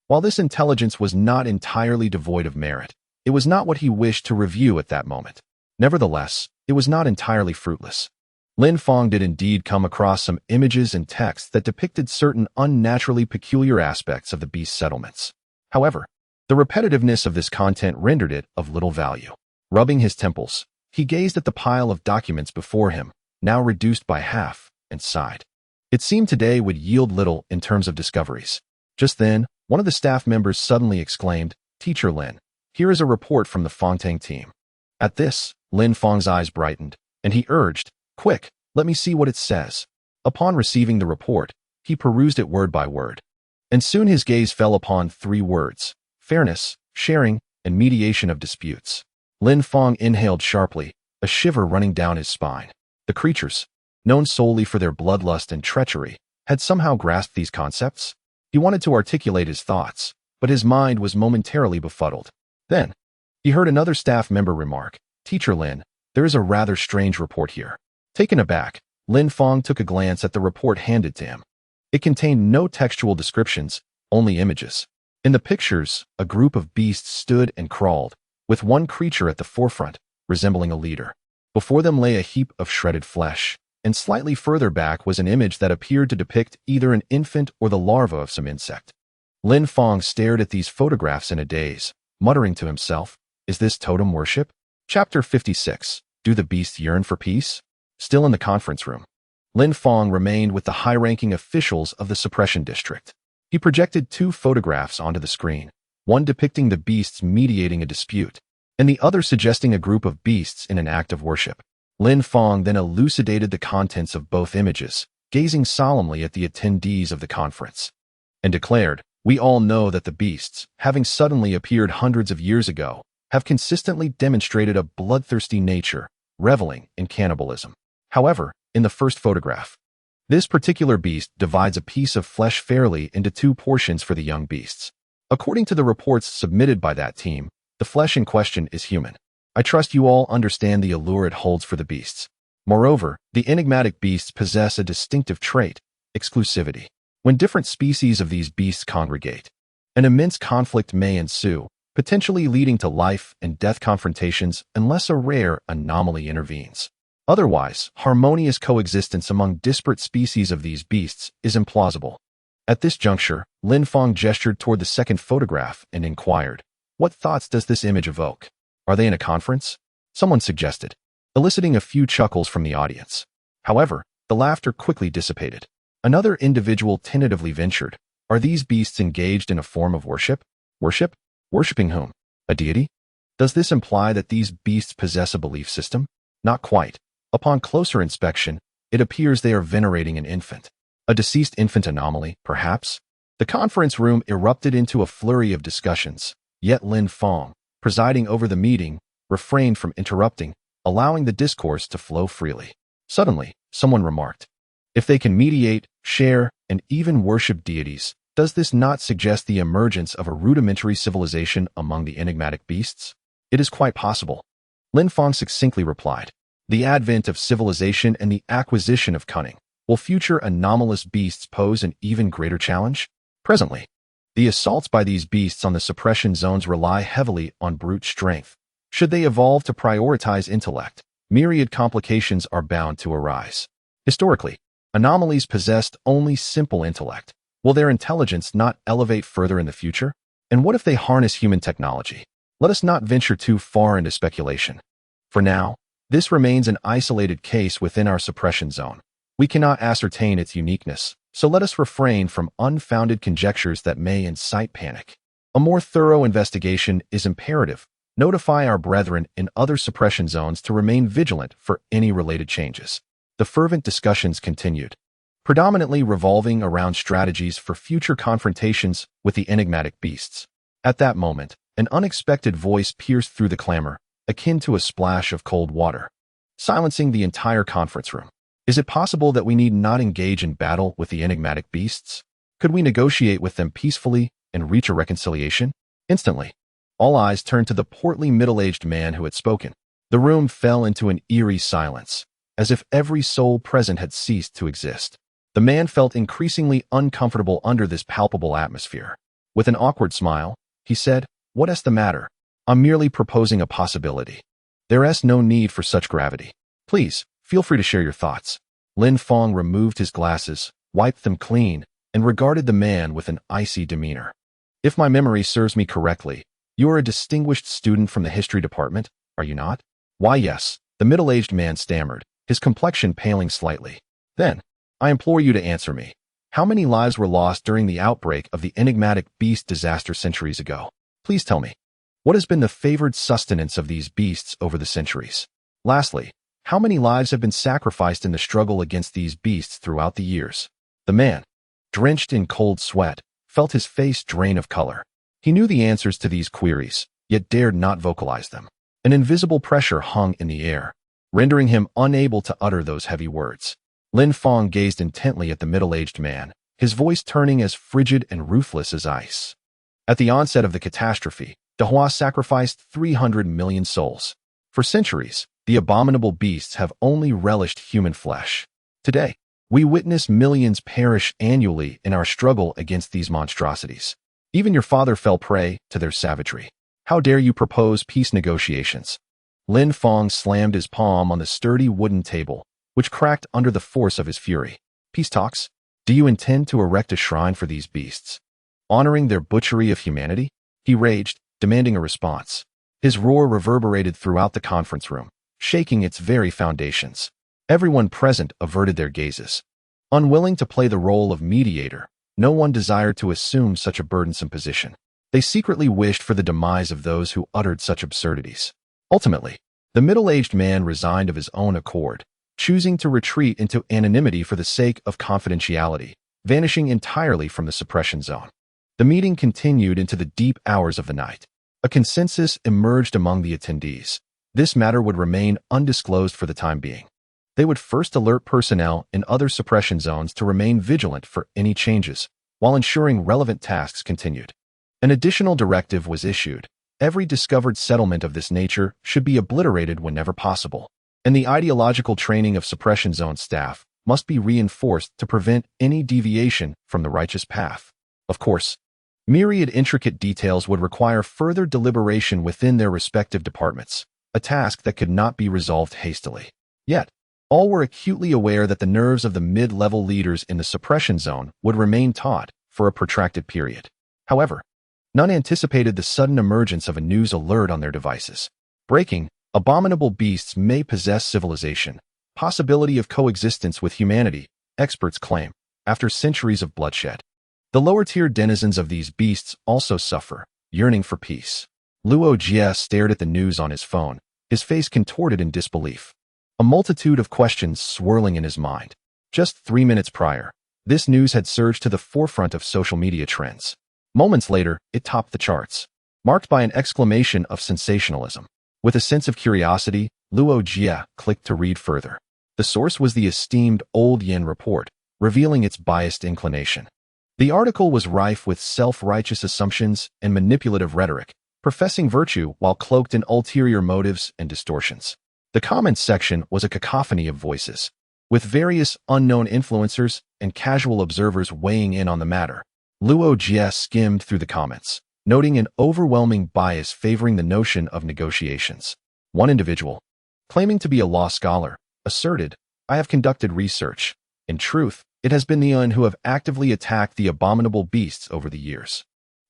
While this intelligence was not entirely devoid of merit, it was not what he wished to review at that moment. Nevertheless, it was not entirely fruitless. Lin Feng did indeed come across some images and texts that depicted certain unnaturally peculiar aspects of the beast settlements. However, the repetitiveness of this content rendered it of little value. Rubbing his temples, he gazed at the pile of documents before him, now reduced by half, and sighed. It seemed today would yield little in terms of discoveries. Just then, one of the staff members suddenly exclaimed, "Teacher Lin, here is a report from the Fangtang team." At this, Lin Feng's eyes brightened, and he urged, "Quick, let me see what it says." Upon receiving the report, he perused it word by word. And soon his gaze fell upon 3 words: fairness, sharing, and mediation of disputes. Lin Feng inhaled sharply, a shiver running down his spine. The creatures, known solely for their bloodlust and treachery, had somehow grasped these concepts. He wanted to articulate his thoughts, but his mind was momentarily befuddled. Then, he heard another staff member remark, "Teacher Lin, there is a rather strange report here." Taken aback, Lin Feng took a glance at the report handed to him. It contained no textual descriptions, only images. In the pictures, a group of beasts stood and crawled, with one creature at the forefront, resembling a leader. Before them lay a heap of shredded flesh, and slightly further back was an image that appeared to depict either an infant or the larva of some insect. Lin Fong stared at these photographs in a daze, muttering to himself, "Is this totem worship?" Chapter 56. Do the beasts yearn for peace? Still in the conference room, Lin Fong remained with the high-ranking officials of the suppression district. He projected two photographs onto the screen, one depicting the beasts mediating a dispute, and the other suggesting a group of beasts in an act of worship. Lin Fong then elucidated the contents of both images, gazing solemnly at the attendees of the conference, and declared, "We all know that the beasts, having suddenly appeared hundreds of years ago, have consistently demonstrated a bloodthirsty nature, reveling in cannibalism. However, in the first photograph, this particular beast divides a piece of flesh fairly into two portions for the young beasts. According to the reports submitted by that team, the flesh in question is human. I trust you all understand the allure it holds for the beasts. Moreover, the enigmatic beasts possess a distinctive trait, exclusivity. When different species of these beasts congregate, an immense conflict may ensue, potentially leading to life and death confrontations unless a rare anomaly intervenes. Otherwise, harmonious coexistence among disparate species of these beasts is implausible." At this juncture, Lin Fong gestured toward the second photograph and inquired, "What thoughts does this image evoke? Are they in a conference?" Someone suggested, eliciting a few chuckles from the audience. However, the laughter quickly dissipated. Another individual tentatively ventured, "Are these beasts engaged in a form of worship?" Worship? Worshipping whom? A deity? Does this imply that these beasts possess a belief system? Not quite. Upon closer inspection, it appears they are venerating an infant. A deceased infant anomaly, perhaps? The conference room erupted into a flurry of discussions, yet Lin Fong, presiding over the meeting, refrained from interrupting, allowing the discourse to flow freely. Suddenly, someone remarked, "If they can mediate, share, and even worship deities, does this not suggest the emergence of a rudimentary civilization among the enigmatic beasts?" "It is quite possible," Lin Fong succinctly replied. "The advent of civilization and the acquisition of cunning. Will future anomalous beasts pose an even greater challenge? Presently, the assaults by these beasts on the suppression zones rely heavily on brute strength. Should they evolve to prioritize intellect, myriad complications are bound to arise. Historically, anomalies possessed only simple intellect. Will their intelligence not elevate further in the future? And what if they harness human technology? Let us not venture too far into speculation. For now, this remains an isolated case within our suppression zone. We cannot ascertain its uniqueness, so let us refrain from unfounded conjectures that may incite panic. A more thorough investigation is imperative. Notify our brethren in other suppression zones to remain vigilant for any related changes." The fervent discussions continued, predominantly revolving around strategies for future confrontations with the enigmatic beasts. At that moment, an unexpected voice pierced through the clamor, akin to a splash of cold water, silencing the entire conference room. "Is it possible that we need not engage in battle with the enigmatic beasts? Could we negotiate with them peacefully and reach a reconciliation?" Instantly, all eyes turned to the portly middle-aged man who had spoken. The room fell into an eerie silence, as if every soul present had ceased to exist. The man felt increasingly uncomfortable under this palpable atmosphere. With an awkward smile, he said, "What is the matter? I'm merely proposing a possibility. There is no need for such gravity. Please, feel free to share your thoughts." Lin Fong removed his glasses, wiped them clean, and regarded the man with an icy demeanor. "If my memory serves me correctly, you are a distinguished student from the history department, are you not?" "Why, yes," the middle-aged man stammered, his complexion paling slightly. "Then, I implore you to answer me. How many lives were lost during the outbreak of the enigmatic beast disaster centuries ago? Please tell me, what has been the favored sustenance of these beasts over the centuries? Lastly, how many lives have been sacrificed in the struggle against these beasts throughout the years?" The man, drenched in cold sweat, felt his face drain of color. He knew the answers to these queries, yet dared not vocalize them. An invisible pressure hung in the air, rendering him unable to utter those heavy words. Lin Fong gazed intently at the middle-aged man, his voice turning as frigid and ruthless as ice. "At the onset of the catastrophe, Dahua sacrificed 300 million souls. For centuries, the abominable beasts have only relished human flesh. Today, We witness millions perish annually in our struggle against these monstrosities. Even your father fell prey to their savagery. How dare you propose peace negotiations? Lin Fong slammed his palm on the sturdy wooden table, which cracked under the force of his fury. Peace talks? Do you intend to erect a shrine for these beasts, honoring their butchery of humanity? He raged, demanding a response. His roar reverberated throughout the conference room, shaking its very foundations. Everyone present averted their gazes. Unwilling to play the role of mediator, no one desired to assume such a burdensome position. They secretly wished for the demise of those who uttered such absurdities. Ultimately, the middle-aged man resigned of his own accord, choosing to retreat into anonymity for the sake of confidentiality, vanishing entirely from the suppression zone. The meeting continued into the deep hours of the night. A consensus emerged among the attendees. This matter would remain undisclosed for the time being. They would first alert personnel in other suppression zones to remain vigilant for any changes, while ensuring relevant tasks continued. An additional directive was issued. Every discovered settlement of this nature should be obliterated whenever possible, and the ideological training of suppression zone staff must be reinforced to prevent any deviation from the righteous path. Of course, myriad intricate details would require further deliberation within their respective departments, a task that could not be resolved hastily. Yet, all were acutely aware that the nerves of the mid-level leaders in the suppression zone would remain taut for a protracted period. However, none anticipated the sudden emergence of a news alert on their devices. Breaking, abominable beasts may possess civilization, possibility of coexistence with humanity, experts claim, after centuries of bloodshed. The lower-tier denizens of these beasts also suffer, yearning for peace. Luo Jie stared at the news on his phone, his face contorted in disbelief. A multitude of questions swirling in his mind. Just 3 minutes prior, this news had surged to the forefront of social media trends. Moments later, it topped the charts, marked by an exclamation of sensationalism. With a sense of curiosity, Luo Jie clicked to read further. The source was the esteemed Old Yin report, revealing its biased inclination. The article was rife with self-righteous assumptions and manipulative rhetoric, professing virtue while cloaked in ulterior motives and distortions. The comments section was a cacophony of voices, with various unknown influencers and casual observers weighing in on the matter. Luo Jie skimmed through the comments, noting an overwhelming bias favoring the notion of negotiations. One individual, claiming to be a law scholar, asserted, "I have conducted research. In truth, it has been the Un who have actively attacked the abominable beasts over the years.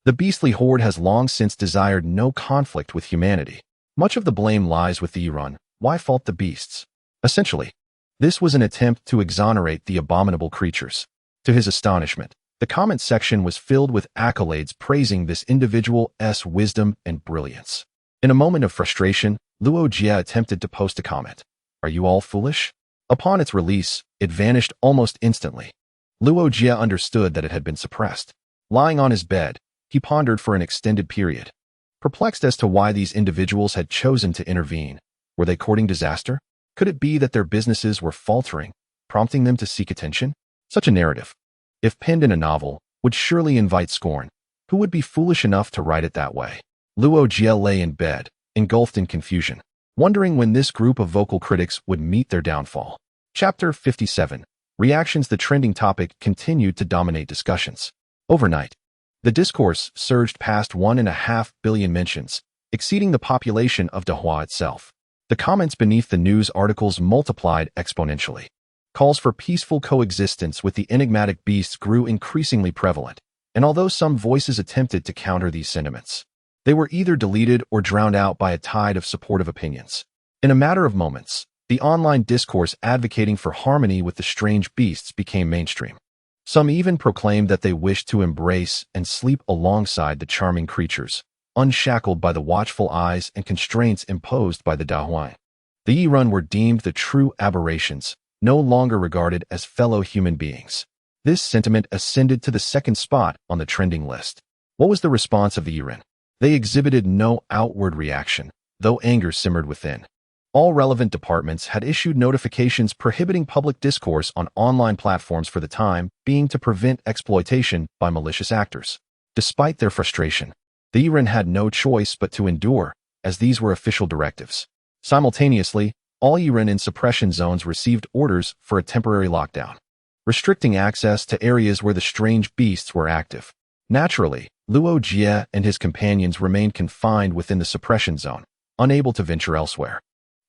The beastly horde has long since desired no conflict with humanity. Much of the blame lies with the Irun. Why fault the beasts?" Essentially, this was an attempt to exonerate the abominable creatures. To his astonishment, the comment section was filled with accolades praising this individual's wisdom and brilliance. In a moment of frustration, Luo Jie attempted to post a comment. "Are you all foolish?" Upon its release, it vanished almost instantly. Luo Jie understood that it had been suppressed. Lying on his bed, he pondered for an extended period. Perplexed as to why these individuals had chosen to intervene, were they courting disaster? Could it be that their businesses were faltering, prompting them to seek attention? Such a narrative, if penned in a novel, would surely invite scorn. Who would be foolish enough to write it that way? Luo Jie lay in bed, engulfed in confusion, wondering when this group of vocal critics would meet their downfall. Chapter 57. Reactions. The trending topic continued to dominate discussions. Overnight, the discourse surged past 1.5 billion mentions, exceeding the population of Dahua itself. The comments beneath the news articles multiplied exponentially. Calls for peaceful coexistence with the enigmatic beasts grew increasingly prevalent, and although some voices attempted to counter these sentiments, they were either deleted or drowned out by a tide of supportive opinions. In a matter of moments, the online discourse advocating for harmony with the strange beasts became mainstream. Some even proclaimed that they wished to embrace and sleep alongside the charming creatures, unshackled by the watchful eyes and constraints imposed by the Dahuai. The Irun were deemed the true aberrations, no longer regarded as fellow human beings. This sentiment ascended to the second spot on the trending list. What was the response of the Irun? They exhibited no outward reaction, though anger simmered within. All relevant departments had issued notifications prohibiting public discourse on online platforms for the time being to prevent exploitation by malicious actors. Despite their frustration, the Irun had no choice but to endure, as these were official directives. Simultaneously, all Irun in suppression zones received orders for a temporary lockdown. restricting access to areas where the strange beasts were active. Naturally, Luo Jie and his companions remained confined within the suppression zone, unable to venture elsewhere.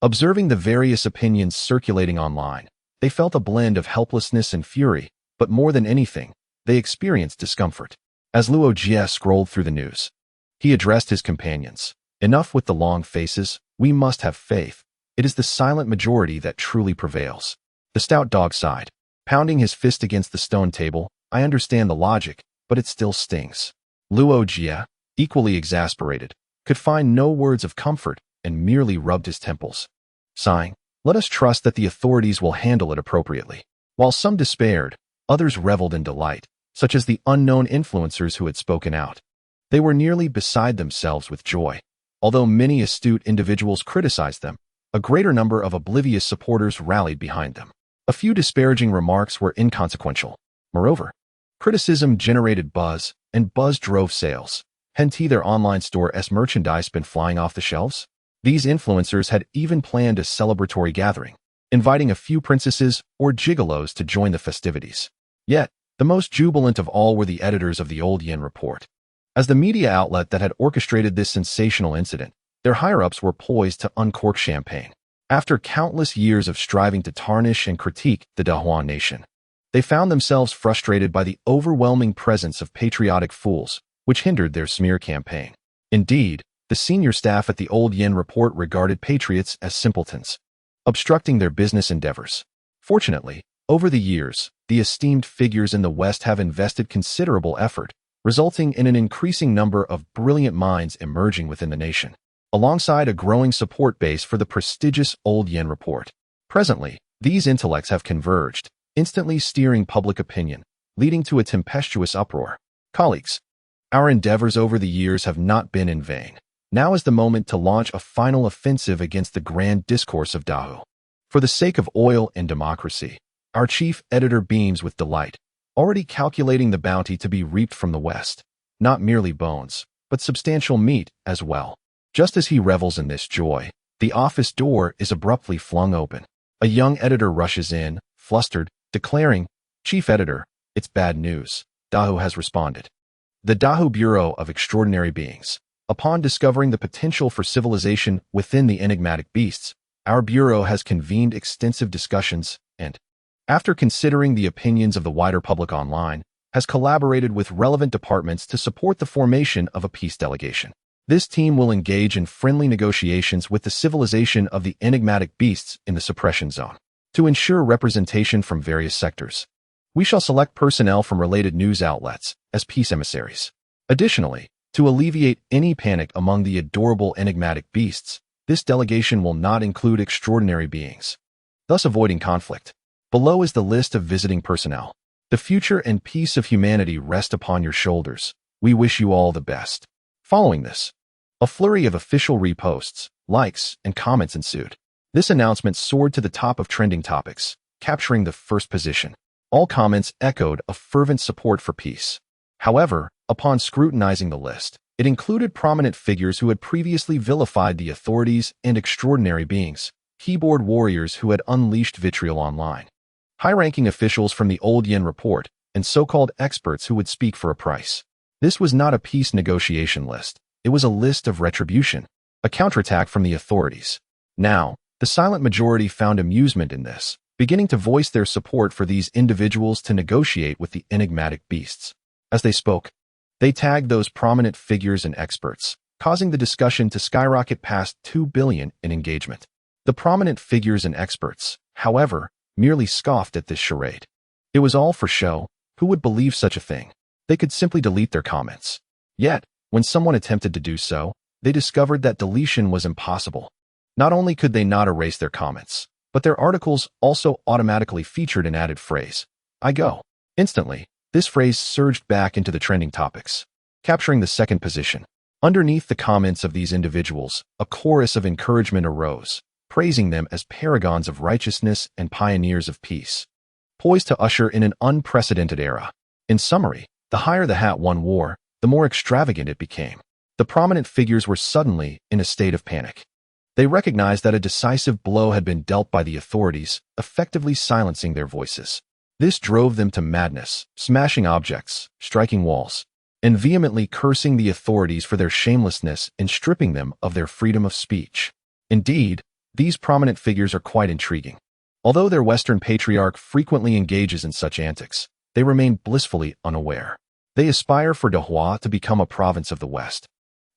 Observing the various opinions circulating online, they felt a blend of helplessness and fury, but more than anything, they experienced discomfort. As Luo Jie scrolled through the news, he addressed his companions. Enough with the long faces, we must have faith. It is the silent majority that truly prevails. The stout dog sighed, pounding his fist against the stone table. I understand the logic, but it still stings. Luo Jie, equally exasperated, could find no words of comfort and merely rubbed his temples. Sighing, let us trust that the authorities will handle it appropriately. While some despaired, others reveled in delight, such as the unknown influencers who had spoken out. They were nearly beside themselves with joy. Although many astute individuals criticized them, a greater number of oblivious supporters rallied behind them. A few disparaging remarks were inconsequential. Moreover, criticism generated buzz, and buzz drove sales. Hadn't their online store's merchandise been flying off the shelves? These influencers had even planned a celebratory gathering, inviting a few princesses or gigolos to join the festivities. Yet, the most jubilant of all were the editors of the Old Yen Report. As the media outlet that had orchestrated this sensational incident, their higher-ups were poised to uncork champagne. After countless years of striving to tarnish and critique the Dahuan nation, they found themselves frustrated by the overwhelming presence of patriotic fools, which hindered their smear campaign. Indeed, the senior staff at the Old Yen Report regarded patriots as simpletons, obstructing their business endeavors. Fortunately, over the years, the esteemed figures in the West have invested considerable effort, resulting in an increasing number of brilliant minds emerging within the nation, alongside a growing support base for the prestigious Old Yen Report. Presently, these intellects have converged, instantly steering public opinion, leading to a tempestuous uproar. Colleagues, our endeavors over the years have not been in vain. Now is the moment to launch a final offensive against the grand discourse of Dahu. For the sake of oil and democracy, our chief editor beams with delight, already calculating the bounty to be reaped from the West. Not merely bones, but substantial meat as well. Just as he revels in this joy, the office door is abruptly flung open. A young editor rushes in, flustered, declaring, "Chief Editor, it's bad news." Dahu has responded. The Dahu Bureau of Extraordinary Beings. Upon discovering the potential for civilization within the enigmatic beasts, our Bureau has convened extensive discussions and, after considering the opinions of the wider public online, has collaborated with relevant departments to support the formation of a peace delegation. This team will engage in friendly negotiations with the civilization of the enigmatic beasts in the suppression zone to ensure representation from various sectors. We shall select personnel from related news outlets as peace emissaries. Additionally, to alleviate any panic among the adorable enigmatic beasts, this delegation will not include extraordinary beings, thus avoiding conflict. Below is the list of visiting personnel. The future and peace of humanity rest upon your shoulders. We wish you all the best. Following this, a flurry of official reposts, likes, and comments ensued. This announcement soared to the top of trending topics, capturing the first position. All comments echoed a fervent support for peace. However, upon scrutinizing the list, it included prominent figures who had previously vilified the authorities and extraordinary beings, keyboard warriors who had unleashed vitriol online, high-ranking officials from the Old Yen Report, and so-called experts who would speak for a price. This was not a peace negotiation list. It was a list of retribution, a counterattack from the authorities. Now, the silent majority found amusement in this, beginning to voice their support for these individuals to negotiate with the enigmatic beasts. As they spoke, they tagged those prominent figures and experts, causing the discussion to skyrocket past 2 billion in engagement. The prominent figures and experts, however, merely scoffed at this charade. It was all for show. Who would believe such a thing? They could simply delete their comments. Yet, when someone attempted to do so, they discovered that deletion was impossible. Not only could they not erase their comments, but their articles also automatically featured an added phrase, "I go." Instantly, this phrase surged back into the trending topics, capturing the second position. Underneath the comments of these individuals, a chorus of encouragement arose, praising them as paragons of righteousness and pioneers of peace, poised to usher in an unprecedented era. In summary, the higher the hat one wore, the more extravagant it became. The prominent figures were suddenly in a state of panic. They recognized that a decisive blow had been dealt by the authorities, effectively silencing their voices. This drove them to madness, smashing objects, striking walls, and vehemently cursing the authorities for their shamelessness in stripping them of their freedom of speech. Indeed, these prominent figures are quite intriguing. Although their Western patriarch frequently engages in such antics, they remain blissfully unaware. They aspire for Dahua to become a province of the West.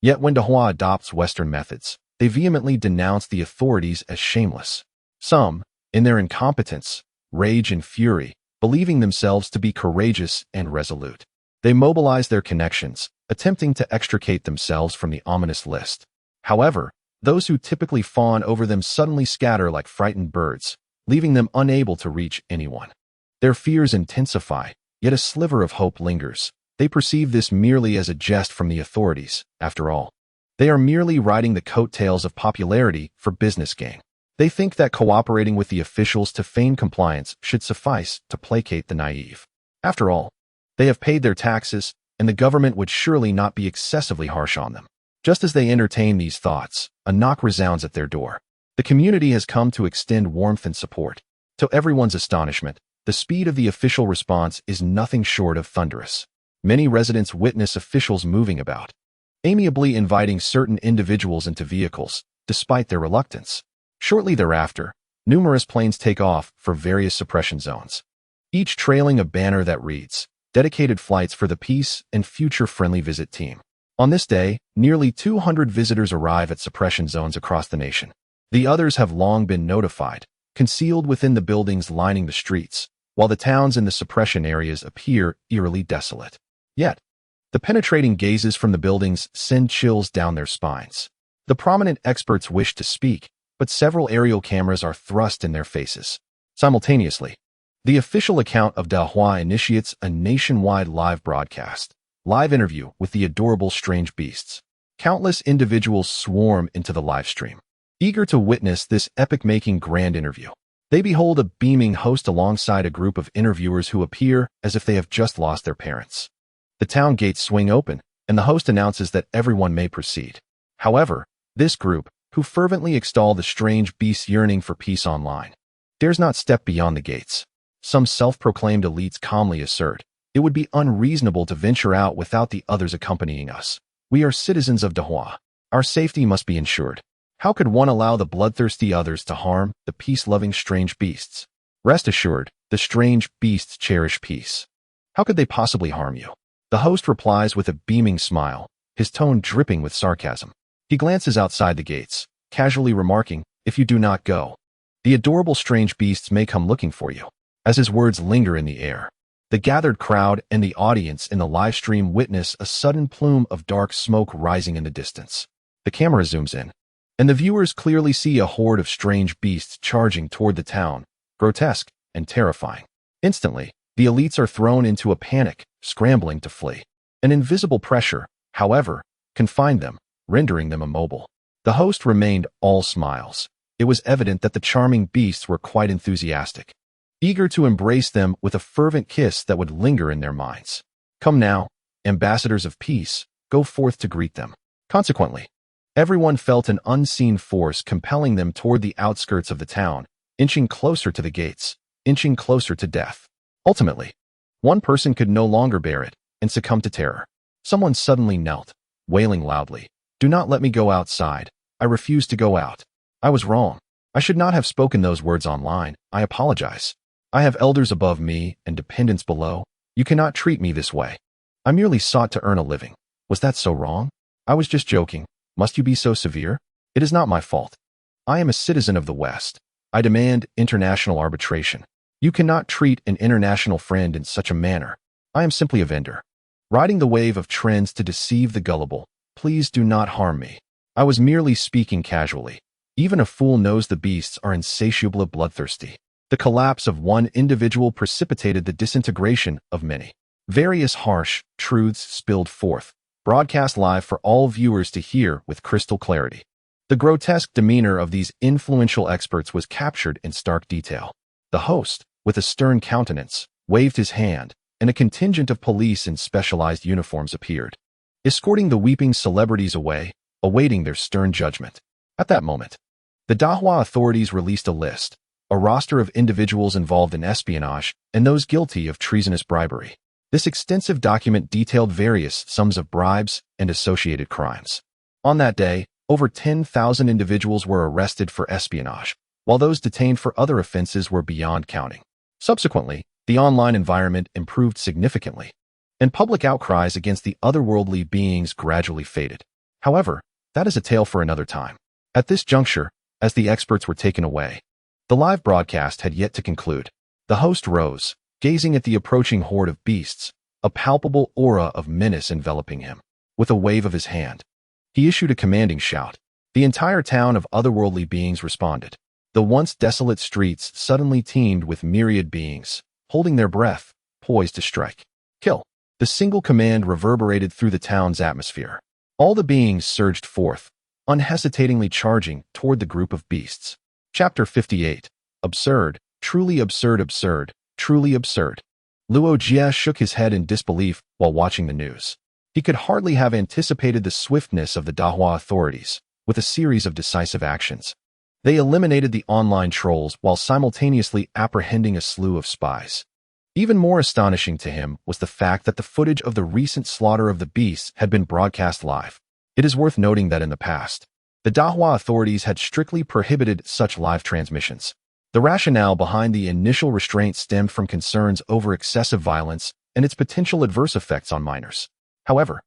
Yet when Dahua adopts Western methods, they vehemently denounce the authorities as shameless. Some, in their incompetence, rage and fury, believing themselves to be courageous and resolute. They mobilize their connections, attempting to extricate themselves from the ominous list. However, those who typically fawn over them suddenly scatter like frightened birds, leaving them unable to reach anyone. Their fears intensify, yet a sliver of hope lingers. They perceive this merely as a jest from the authorities, after all. They are merely riding the coattails of popularity for business gain. They think that cooperating with the officials to feign compliance should suffice to placate the naive. After all, they have paid their taxes, and the government would surely not be excessively harsh on them. Just as they entertain these thoughts, a knock resounds at their door. The community has come to extend warmth and support. To everyone's astonishment, the speed of the official response is nothing short of thunderous. Many residents witness officials moving about, amiably inviting certain individuals into vehicles, despite their reluctance. Shortly thereafter, numerous planes take off for various suppression zones, each trailing a banner that reads, "Dedicated flights for the peace and future-friendly visit team." On this day, nearly 200 visitors arrive at suppression zones across the nation. The others have long been notified, concealed within the buildings lining the streets, while the towns in the suppression areas appear eerily desolate. Yet, the penetrating gazes from the buildings send chills down their spines. The prominent experts wish to speak, but several aerial cameras are thrust in their faces. Simultaneously, the official account of Dahua initiates a nationwide live interview with the adorable strange beasts. Countless individuals swarm into the live stream, eager to witness this epic-making grand interview. They behold a beaming host alongside a group of interviewers who appear as if they have just lost their parents. The town gates swing open, and the host announces that everyone may proceed. However, this group, who fervently extol the strange beasts yearning for peace online, dares not step beyond the gates. Some self-proclaimed elites calmly assert, "It would be unreasonable to venture out without the others accompanying us. We are citizens of Dahua. Our safety must be ensured. How could one allow the bloodthirsty others to harm the peace-loving strange beasts? Rest assured, the strange beasts cherish peace. How could they possibly harm you?" The host replies with a beaming smile, his tone dripping with sarcasm. He glances outside the gates, casually remarking, "If you do not go, the adorable strange beasts may come looking for you." As his words linger in the air, the gathered crowd and the audience in the live stream witness a sudden plume of dark smoke rising in the distance. The camera zooms in, and the viewers clearly see a horde of strange beasts charging toward the town, grotesque and terrifying. Instantly, the elites are thrown into a panic, scrambling to flee. An invisible pressure, however, confined them, rendering them immobile. The host remained all smiles. It was evident that the charming beasts were quite enthusiastic, eager to embrace them with a fervent kiss that would linger in their minds. Come now, ambassadors of peace, go forth to greet them. Consequently, everyone felt an unseen force compelling them toward the outskirts of the town, inching closer to the gates, inching closer to death. Ultimately, one person could no longer bear it and succumbed to terror. Someone suddenly knelt, wailing loudly, "Do not let me go outside. I refuse to go out. I was wrong. I should not have spoken those words online. I apologize. I have elders above me and dependents below. You cannot treat me this way. I merely sought to earn a living. Was that so wrong? I was just joking. Must you be so severe? It is not my fault. I am a citizen of the West. I demand international arbitration. You cannot treat an international friend in such a manner. I am simply a vendor, riding the wave of trends to deceive the gullible. Please do not harm me. I was merely speaking casually. Even a fool knows the beasts are insatiably bloodthirsty." The collapse of one individual precipitated the disintegration of many. Various harsh truths spilled forth, broadcast live for all viewers to hear with crystal clarity. The grotesque demeanor of these influential experts was captured in stark detail. The host, with a stern countenance, waved his hand, and a contingent of police in specialized uniforms appeared, escorting the weeping celebrities away, awaiting their stern judgment. At that moment, the Dahua authorities released a list, a roster of individuals involved in espionage and those guilty of treasonous bribery. This extensive document detailed various sums of bribes and associated crimes. On that day, over 10,000 individuals were arrested for espionage, while those detained for other offenses were beyond counting. Subsequently, the online environment improved significantly, and public outcries against the otherworldly beings gradually faded. However, that is a tale for another time. At this juncture, as the experts were taken away, the live broadcast had yet to conclude. The host rose, gazing at the approaching horde of beasts, a palpable aura of menace enveloping him. With a wave of his hand, he issued a commanding shout. The entire town of otherworldly beings responded. The once desolate streets suddenly teemed with myriad beings, holding their breath, poised to strike. Kill. The single command reverberated through the town's atmosphere. All the beings surged forth, unhesitatingly charging toward the group of beasts. Chapter 58. Absurd, truly absurd, absurd, truly absurd. Luo Jie shook his head in disbelief while watching the news. He could hardly have anticipated the swiftness of the Dahua authorities, with a series of decisive actions. They eliminated the online trolls while simultaneously apprehending a slew of spies. Even more astonishing to him was the fact that the footage of the recent slaughter of the beasts had been broadcast live. It is worth noting that in the past, the Dahua authorities had strictly prohibited such live transmissions. The rationale behind the initial restraint stemmed from concerns over excessive violence and its potential adverse effects on minors. However,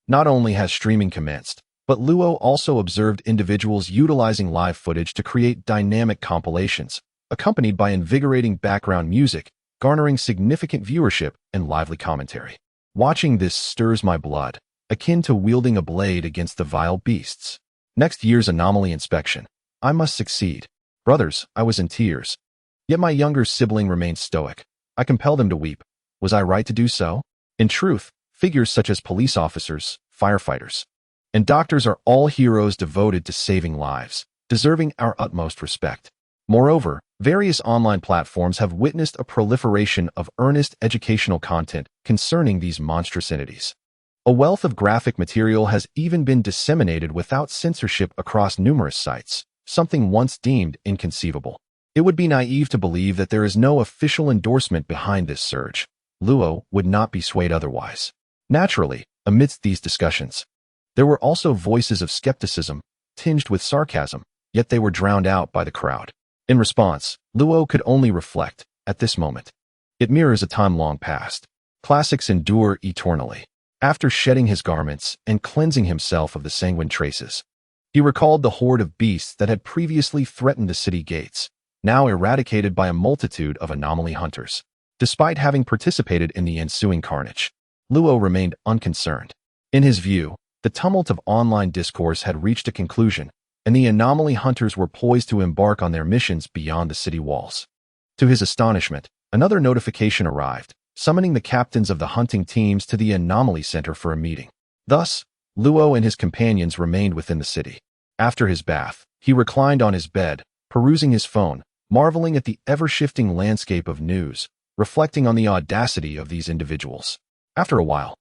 not only has streaming commenced, but Luo also observed individuals utilizing live footage to create dynamic compilations, accompanied by invigorating background music, garnering significant viewership and lively commentary. Watching this stirs my blood, akin to wielding a blade against the vile beasts. Next year's anomaly inspection. I must succeed. Brothers, I was in tears. Yet my younger sibling remained stoic. I compelled him to weep. Was I right to do so? In truth, figures such as police officers, firefighters, and doctors are all heroes devoted to saving lives, deserving our utmost respect. Moreover, various online platforms have witnessed a proliferation of earnest educational content concerning these monstrous entities. A wealth of graphic material has even been disseminated without censorship across numerous sites, something once deemed inconceivable. It would be naive to believe that there is no official endorsement behind this surge. Luo would not be swayed otherwise. Naturally, amidst these discussions, there were also voices of skepticism, tinged with sarcasm, yet they were drowned out by the crowd. In response, Luo could only reflect, at this moment. It mirrors a time long past. Classics endure eternally. After shedding his garments and cleansing himself of the sanguine traces, he recalled the horde of beasts that had previously threatened the city gates, now eradicated by a multitude of anomaly hunters. Despite having participated in the ensuing carnage, Luo remained unconcerned. In his view, the tumult of online discourse had reached a conclusion, and the anomaly hunters were poised to embark on their missions beyond the city walls. To his astonishment, another notification arrived, summoning the captains of the hunting teams to the anomaly center for a meeting. Thus, Luo and his companions remained within the city. After his bath, he reclined on his bed, perusing his phone, marveling at the ever-shifting landscape of news, reflecting on the audacity of these individuals. After a while,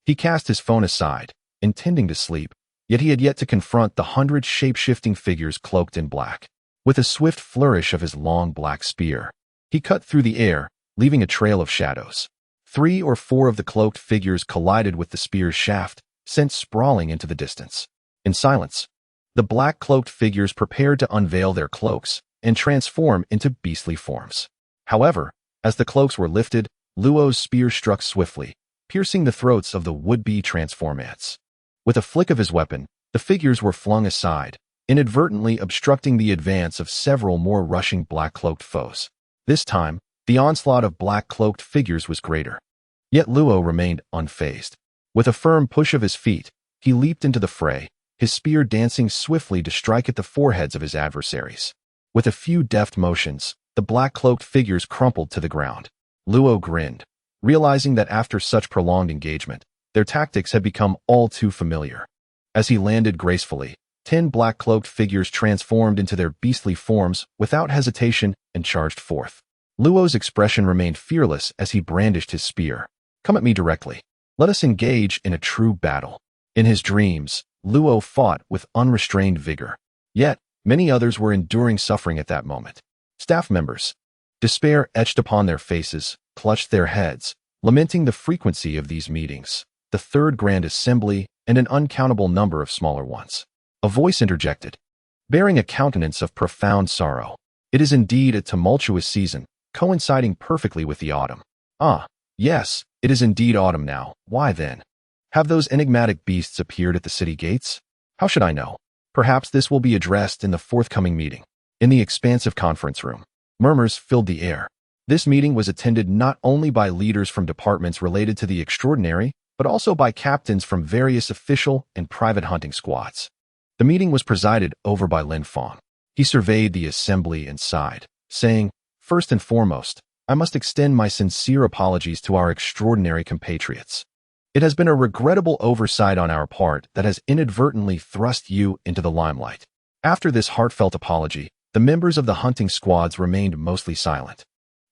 he cast his phone aside, intending to sleep, yet he had yet to confront the 100 shape-shifting figures cloaked in black. With a swift flourish of his long black spear, he cut through the air, leaving a trail of shadows. 3 or 4 of the cloaked figures collided with the spear's shaft, sent sprawling into the distance. In silence, the black-cloaked figures prepared to unveil their cloaks and transform into beastly forms. However, as the cloaks were lifted, Luo's spear struck swiftly, piercing the throats of the would-be transformants. With a flick of his weapon, the figures were flung aside, inadvertently obstructing the advance of several more rushing black-cloaked foes. This time, the onslaught of black-cloaked figures was greater. Yet Luo remained unfazed. With a firm push of his feet, he leaped into the fray, his spear dancing swiftly to strike at the foreheads of his adversaries. With a few deft motions, the black-cloaked figures crumpled to the ground. Luo grinned, realizing that after such prolonged engagement, their tactics had become all too familiar. As he landed gracefully, 10 black-cloaked figures transformed into their beastly forms without hesitation and charged forth. Luo's expression remained fearless as he brandished his spear. Come at me directly. Let us engage in a true battle. In his dreams, Luo fought with unrestrained vigor. Yet, many others were enduring suffering at that moment. Staff members, despair etched upon their faces, clutched their heads, lamenting the frequency of these meetings, the third grand assembly, and an uncountable number of smaller ones. A voice interjected, bearing a countenance of profound sorrow. It is indeed a tumultuous season, coinciding perfectly with the autumn. Ah, yes, it is indeed autumn now. Why then? Have those enigmatic beasts appeared at the city gates? How should I know? Perhaps this will be addressed in the forthcoming meeting. In the expansive conference room, murmurs filled the air. This meeting was attended not only by leaders from departments related to the extraordinary, but also by captains from various official and private hunting squads. The meeting was presided over by Lin Fang. He surveyed the assembly and sighed, saying, "First and foremost, I must extend my sincere apologies to our extraordinary compatriots. It has been a regrettable oversight on our part that has inadvertently thrust you into the limelight." After this heartfelt apology, the members of the hunting squads remained mostly silent.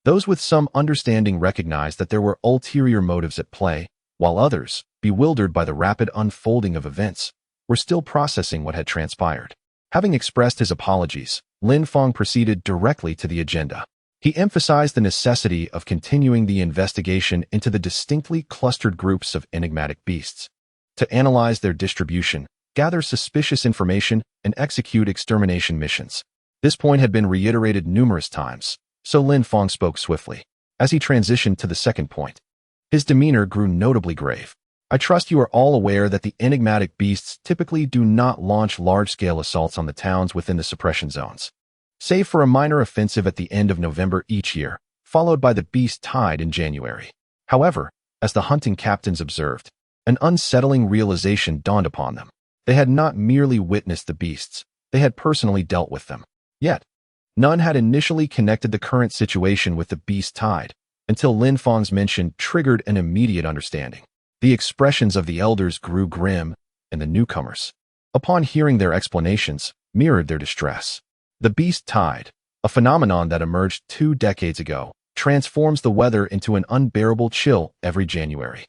Those with some understanding recognized that there were ulterior motives at play, while others, bewildered by the rapid unfolding of events, were still processing what had transpired. Having expressed his apologies, Lin Fang proceeded directly to the agenda. He emphasized the necessity of continuing the investigation into the distinctly clustered groups of enigmatic beasts, to analyze their distribution, gather suspicious information, and execute extermination missions. This point had been reiterated numerous times, so Lin Fang spoke swiftly. As he transitioned to the second point, his demeanor grew notably grave. "I trust you are all aware that the enigmatic beasts typically do not launch large-scale assaults on the towns within the suppression zones, save for a minor offensive at the end of November each year, followed by the beast tide in January." However, as the hunting captains observed, an unsettling realization dawned upon them. They had not merely witnessed the beasts, they had personally dealt with them. Yet, none had initially connected the current situation with the beast tide, until Lin Fang's mention triggered an immediate understanding. The expressions of the elders grew grim, and the newcomers, upon hearing their explanations, mirrored their distress. The beast tide, a phenomenon that emerged 2 decades ago, transforms the weather into an unbearable chill every January,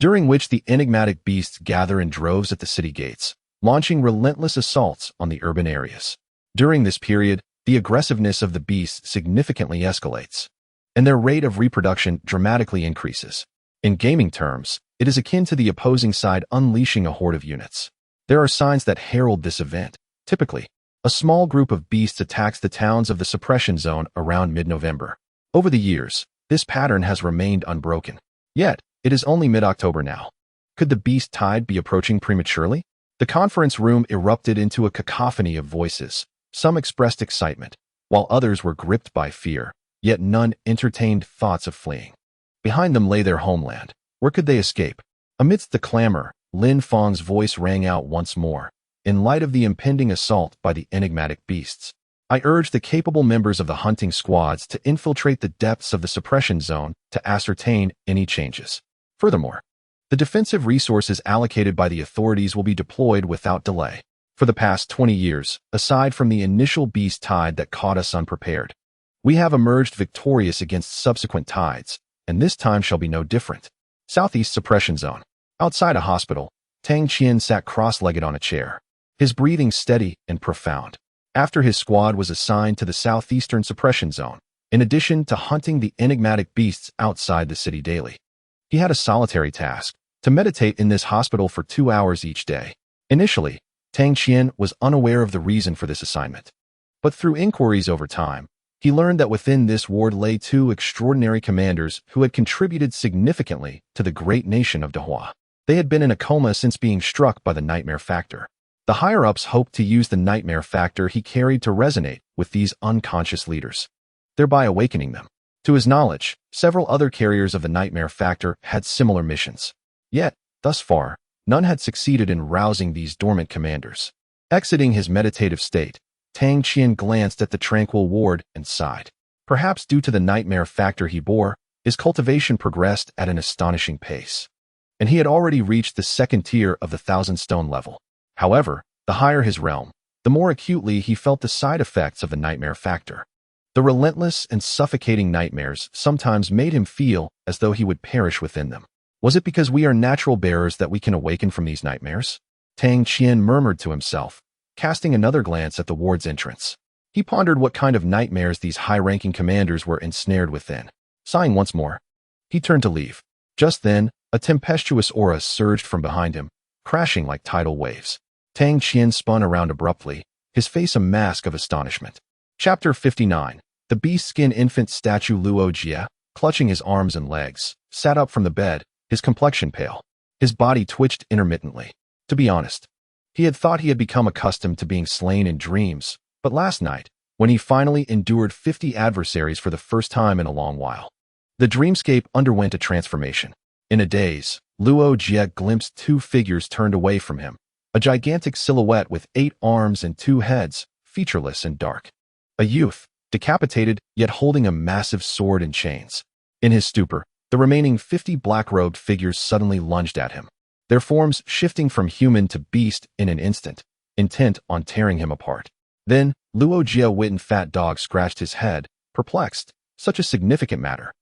during which the enigmatic beasts gather in droves at the city gates, launching relentless assaults on the urban areas. During this period, the aggressiveness of the beasts significantly escalates, and their rate of reproduction dramatically increases. In gaming terms, it is akin to the opposing side unleashing a horde of units. There are signs that herald this event. Typically, a small group of beasts attacks the towns of the suppression zone around mid-November. Over the years, this pattern has remained unbroken. Yet, it is only mid-October now. Could the beast tide be approaching prematurely? The conference room erupted into a cacophony of voices. Some expressed excitement, while others were gripped by fear, yet none entertained thoughts of fleeing. Behind them lay their homeland. Where could they escape? Amidst the clamor, Lin Fang's voice rang out once more. In light of the impending assault by the enigmatic beasts, I urge the capable members of the hunting squads to infiltrate the depths of the suppression zone to ascertain any changes. Furthermore, the defensive resources allocated by the authorities will be deployed without delay. For the past 20 years, aside from the initial beast tide that caught us unprepared, we have emerged victorious against subsequent tides, and this time shall be no different. Southeast Suppression Zone. Outside a hospital, Tang Qian sat cross-legged on a chair, his breathing steady and profound. After his squad was assigned to the Southeastern Suppression Zone, in addition to hunting the enigmatic beasts outside the city daily, he had a solitary task, to meditate in this hospital for 2 hours each day. Initially, Tang Qian was unaware of the reason for this assignment. But through inquiries over time, he learned that within this ward lay 2 extraordinary commanders who had contributed significantly to the great nation of Dahua. They had been in a coma since being struck by the nightmare factor. The higher-ups hoped to use the nightmare factor he carried to resonate with these unconscious leaders, thereby awakening them. To his knowledge, several other carriers of the nightmare factor had similar missions. Yet, thus far, none had succeeded in rousing these dormant commanders. Exiting his meditative state, Tang Qian glanced at the tranquil ward and sighed. Perhaps due to the nightmare factor he bore, his cultivation progressed at an astonishing pace, and he had already reached the 2nd tier of the 1,000-stone level. However, the higher his realm, the more acutely he felt the side effects of the nightmare factor. The relentless and suffocating nightmares sometimes made him feel as though he would perish within them. Was it because we are natural bearers that we can awaken from these nightmares? Tang Qian murmured to himself, casting another glance at the ward's entrance. He pondered what kind of nightmares these high-ranking commanders were ensnared within. Sighing once more, he turned to leave. Just then, a tempestuous aura surged from behind him, crashing like tidal waves. Tang Qian spun around abruptly, his face a mask of astonishment. Chapter 59. The beast-skin infant statue Luo Jie, clutching his arms and legs, sat up from the bed, his complexion pale. His body twitched intermittently. To be honest, he had thought he had become accustomed to being slain in dreams, but last night, when he finally endured 50 adversaries for the first time in a long while, the dreamscape underwent a transformation. In a daze, Luo Jie glimpsed two figures turned away from him, a gigantic silhouette with 8 arms and 2 heads, featureless and dark. A youth, decapitated, yet holding a massive sword and chains. In his stupor, the remaining 50 black-robed figures suddenly lunged at him, their forms shifting from human to beast in an instant, intent on tearing him apart. Then, Luo Jie Witten Fat Dog scratched his head, perplexed. Such a significant matter.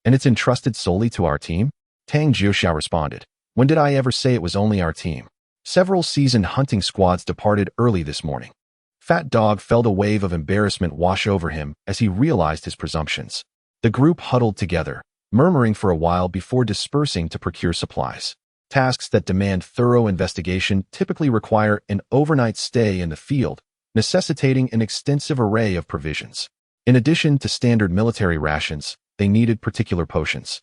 And it's entrusted solely to our team? Tang Jiuxia responded. When did I ever say it was only our team? Several seasoned hunting squads departed early this morning. Fat Dog felt a wave of embarrassment wash over him as he realized his presumptions. The group huddled together, murmuring for a while before dispersing to procure supplies. Tasks that demand thorough investigation typically require an overnight stay in the field, necessitating an extensive array of provisions. In addition to standard military rations, they needed particular potions,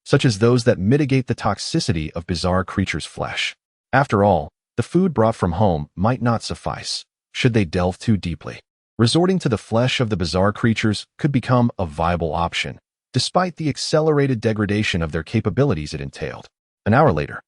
such as those that mitigate the toxicity of bizarre creatures' flesh. After all, the food brought from home might not suffice, should they delve too deeply. Resorting to the flesh of the bizarre creatures could become a viable option, despite the accelerated degradation of their capabilities it entailed. An hour later,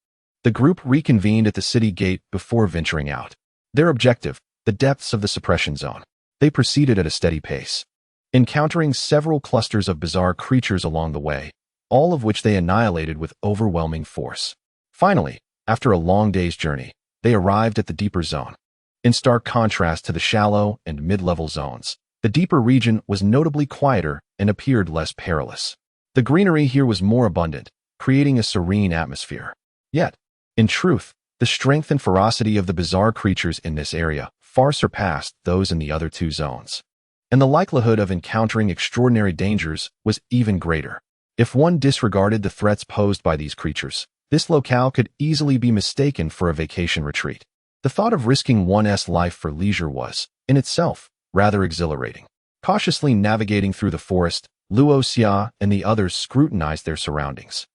the group reconvened at the city gate before venturing out. Their objective, the depths of the suppression zone. They proceeded at a steady pace, encountering several clusters of bizarre creatures along the way, all of which they annihilated with overwhelming force. Finally, after a long day's journey, they arrived at the deeper zone. In stark contrast to the shallow and mid-level zones, the deeper region was notably quieter and appeared less perilous. The greenery here was more abundant, creating a serene atmosphere. Yet, in truth, the strength and ferocity of the bizarre creatures in this area far surpassed those in the other 2 zones. And the likelihood of encountering extraordinary dangers was even greater. If one disregarded the threats posed by these creatures, this locale could easily be mistaken for a vacation retreat. The thought of risking one's life for leisure was, in itself, rather exhilarating. Cautiously navigating through the forest, Luo Jie and the others scrutinized their surroundings,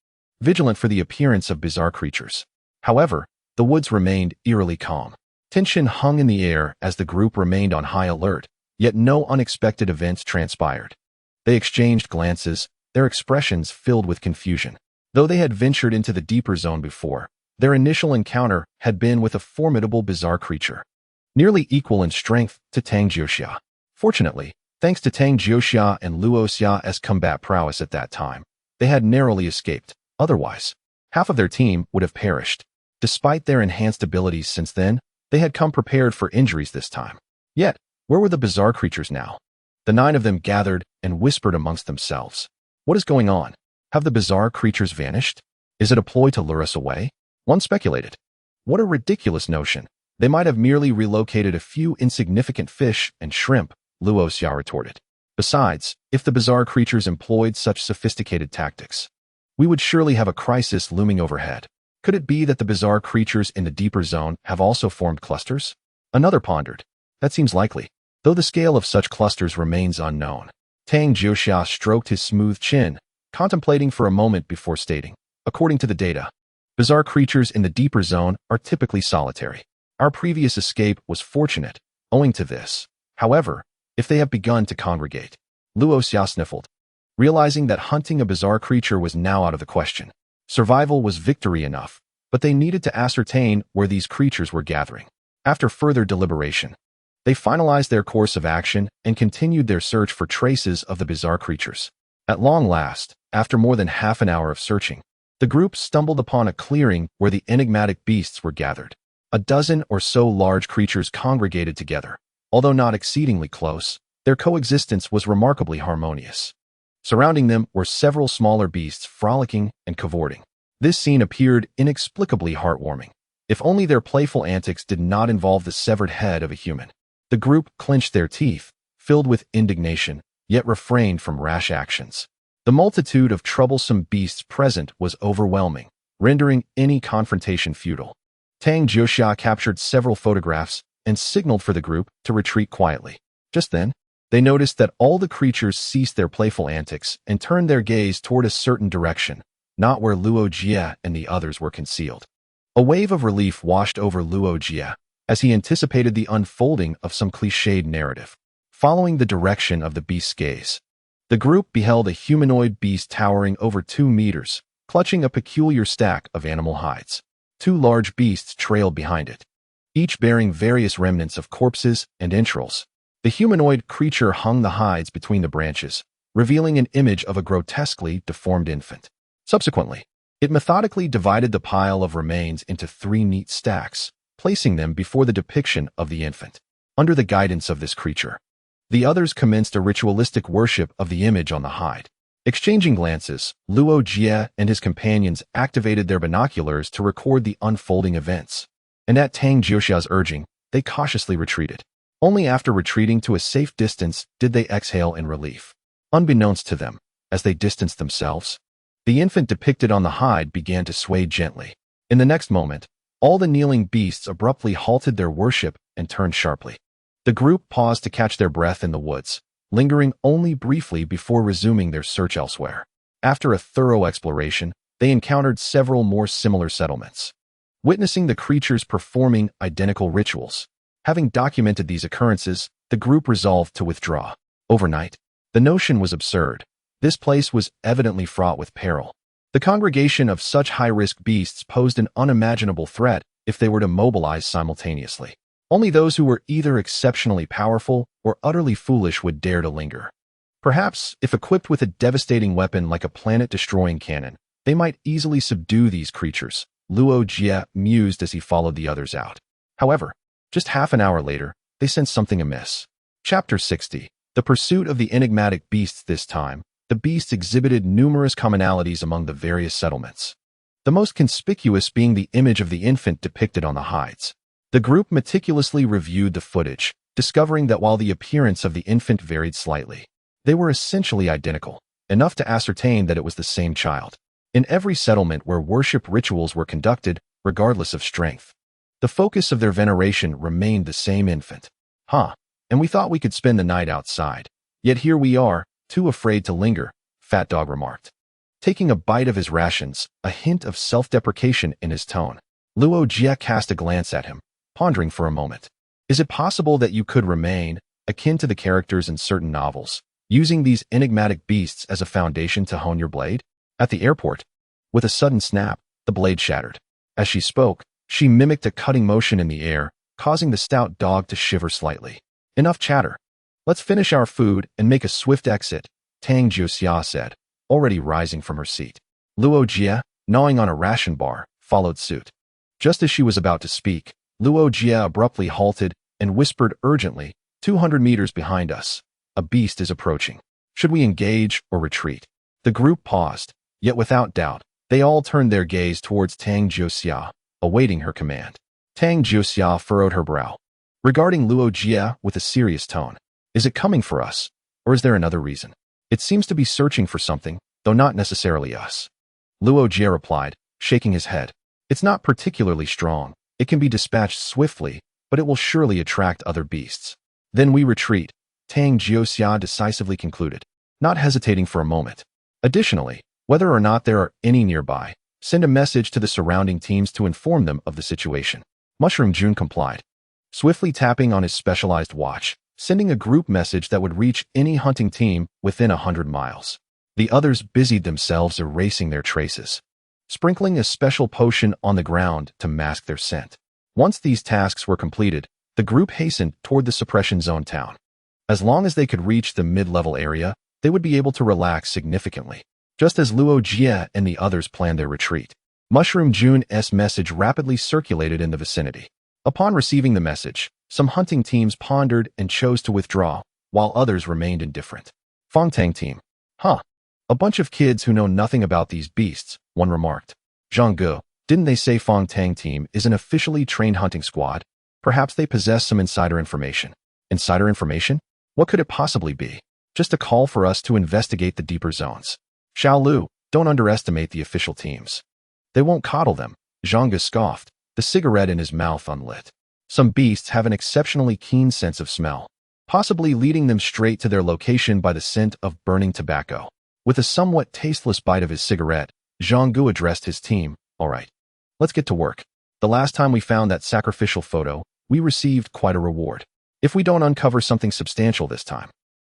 vigilant for the appearance of bizarre creatures. However, the woods remained eerily calm. Tension hung in the air as the group remained on high alert, yet no unexpected events transpired. They exchanged glances, their expressions filled with confusion. Though they had ventured into the deeper zone before, their initial encounter had been with a formidable bizarre creature, nearly equal in strength to Tang Jiuxia. Fortunately, thanks to Tang Jiuxia and Luo Jie's combat prowess at that time, they had narrowly escaped. Otherwise, half of their team would have perished. Despite their enhanced abilities since then, they had come prepared for injuries this time. Yet, where were the bizarre creatures now? The 9 of them gathered and whispered amongst themselves. What is going on? Have the bizarre creatures vanished? Is it a ploy to lure us away? One speculated. What a ridiculous notion. They might have merely relocated a few insignificant fish and shrimp, Luo Jie retorted. Besides, if the bizarre creatures employed such sophisticated tactics, we would surely have a crisis looming overhead. Could it be that the bizarre creatures in the deeper zone have also formed clusters? Another pondered. That seems likely, though the scale of such clusters remains unknown. Tang Jiuxia stroked his smooth chin, contemplating for a moment before stating. According to the data, bizarre creatures in the deeper zone are typically solitary. Our previous escape was fortunate, owing to this. However, if they have begun to congregate, Luo Jie sniffled, realizing that hunting a bizarre creature was now out of the question. Survival was victory enough, but they needed to ascertain where these creatures were gathering. After further deliberation, they finalized their course of action and continued their search for traces of the bizarre creatures. At long last, after more than half an hour of searching, the group stumbled upon a clearing where the enigmatic beasts were gathered. A dozen or so large creatures congregated together. Although not exceedingly close, their coexistence was remarkably harmonious. Surrounding them were several smaller beasts frolicking and cavorting. This scene appeared inexplicably heartwarming. If only their playful antics did not involve the severed head of a human. The group clenched their teeth, filled with indignation, yet refrained from rash actions. The multitude of troublesome beasts present was overwhelming, rendering any confrontation futile. Tang Jiuxia captured several photographs and signaled for the group to retreat quietly. Just then, they noticed that all the creatures ceased their playful antics and turned their gaze toward a certain direction, not where Luo Jie and the others were concealed. A wave of relief washed over Luo Jie as he anticipated the unfolding of some cliched narrative. Following the direction of the beast's gaze, the group beheld a humanoid beast towering over 2 meters, clutching a peculiar stack of animal hides. 2 large beasts trailed behind it, each bearing various remnants of corpses and entrails. The humanoid creature hung the hides between the branches, revealing an image of a grotesquely deformed infant. Subsequently, it methodically divided the pile of remains into 3 neat stacks, placing them before the depiction of the infant. Under the guidance of this creature, the others commenced a ritualistic worship of the image on the hide. Exchanging glances, Luo Jie and his companions activated their binoculars to record the unfolding events. And at Tang Jiuxia's urging, they cautiously retreated. Only after retreating to a safe distance did they exhale in relief. Unbeknownst to them, as they distanced themselves, the infant depicted on the hide began to sway gently. In the next moment, all the kneeling beasts abruptly halted their worship and turned sharply. The group paused to catch their breath in the woods, lingering only briefly before resuming their search elsewhere. After a thorough exploration, they encountered several more similar settlements. Witnessing the creatures performing identical rituals, having documented these occurrences, the group resolved to withdraw. Overnight, the notion was absurd. This place was evidently fraught with peril. The congregation of such high-risk beasts posed an unimaginable threat if they were to mobilize simultaneously. Only those who were either exceptionally powerful or utterly foolish would dare to linger. Perhaps, if equipped with a devastating weapon like a planet-destroying cannon, they might easily subdue these creatures, Luo Jie mused as he followed the others out. However, just half an hour later, they sensed something amiss. Chapter 60. The Pursuit of the Enigmatic Beasts. This time, the beasts exhibited numerous commonalities among the various settlements, the most conspicuous being the image of the infant depicted on the hides. The group meticulously reviewed the footage, discovering that while the appearance of the infant varied slightly, they were essentially identical, enough to ascertain that it was the same child. In every settlement where worship rituals were conducted, regardless of strength, the focus of their veneration remained the same infant. And we thought we could spend the night outside. Yet here we are, too afraid to linger, Fat Dog remarked. Taking a bite of his rations, a hint of self-deprecation in his tone, Luo Jie cast a glance at him, pondering for a moment. Is it possible that you could remain, akin to the characters in certain novels, using these enigmatic beasts as a foundation to hone your blade? At the airport, with a sudden snap, the blade shattered. As she spoke, she mimicked a cutting motion in the air, causing the stout dog to shiver slightly. Enough chatter. Let's finish our food and make a swift exit, Tang Jiuxia said, already rising from her seat. Luo Jie, gnawing on a ration bar, followed suit. Just as she was about to speak, Luo Jie abruptly halted and whispered urgently, 200 meters behind us. A beast is approaching. Should we engage or retreat? The group paused, yet without doubt, they all turned their gaze towards Tang Jiuxia, awaiting her command. Tang Jiuxia furrowed her brow, regarding Luo Jie with a serious tone. Is it coming for us, or is there another reason? It seems to be searching for something, though not necessarily us. Luo Jie replied, shaking his head. It's not particularly strong. It can be dispatched swiftly, but it will surely attract other beasts. Then we retreat, Tang Jiuxia decisively concluded, not hesitating for a moment. Additionally, whether or not there are any nearby, send a message to the surrounding teams to inform them of the situation. Mushroom June complied, swiftly tapping on his specialized watch, sending a group message that would reach any hunting team within 100 miles. The others busied themselves erasing their traces, sprinkling a special potion on the ground to mask their scent. Once these tasks were completed, the group hastened toward the suppression zone town. As long as they could reach the mid-level area, they would be able to relax significantly, just as Luo Jie and the others planned their retreat. Mushroom June's message rapidly circulated in the vicinity. Upon receiving the message, some hunting teams pondered and chose to withdraw, while others remained indifferent. Fongtang team. A bunch of kids who know nothing about these beasts, one remarked. Zhang, didn't they say Fongtang team is an officially trained hunting squad? Perhaps they possess some insider information. Insider information? What could it possibly be? Just a call for us to investigate the deeper zones. Xiao Lu, don't underestimate the official teams. They won't coddle them, Zhanga scoffed, the cigarette in his mouth unlit. Some beasts have an exceptionally keen sense of smell, possibly leading them straight to their location by the scent of burning tobacco. With a somewhat tasteless bite of his cigarette, Zhang Gu addressed his team. All right, let's get to work. The last time we found that sacrificial photo, we received quite a reward. If we don't uncover something substantial this time,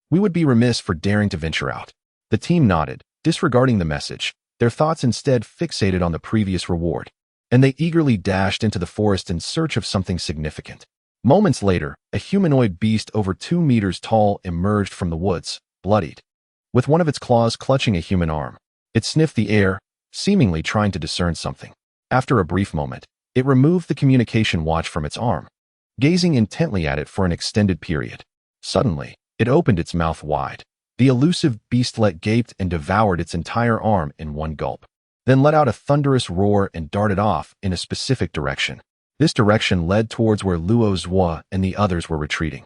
we would be remiss for daring to venture out. The team nodded, disregarding the message, their thoughts instead fixated on the previous reward, and they eagerly dashed into the forest in search of something significant. Moments later, a humanoid beast over 2 meters tall emerged from the woods, bloodied. With one of its claws clutching a human arm, it sniffed the air, seemingly trying to discern something. After a brief moment, it removed the communication watch from its arm, gazing intently at it for an extended period. Suddenly, it opened its mouth wide. The elusive beastlet gaped and devoured its entire arm in one gulp, then let out a thunderous roar and darted off in a specific direction. This direction led towards where Luo Jie and the others were retreating.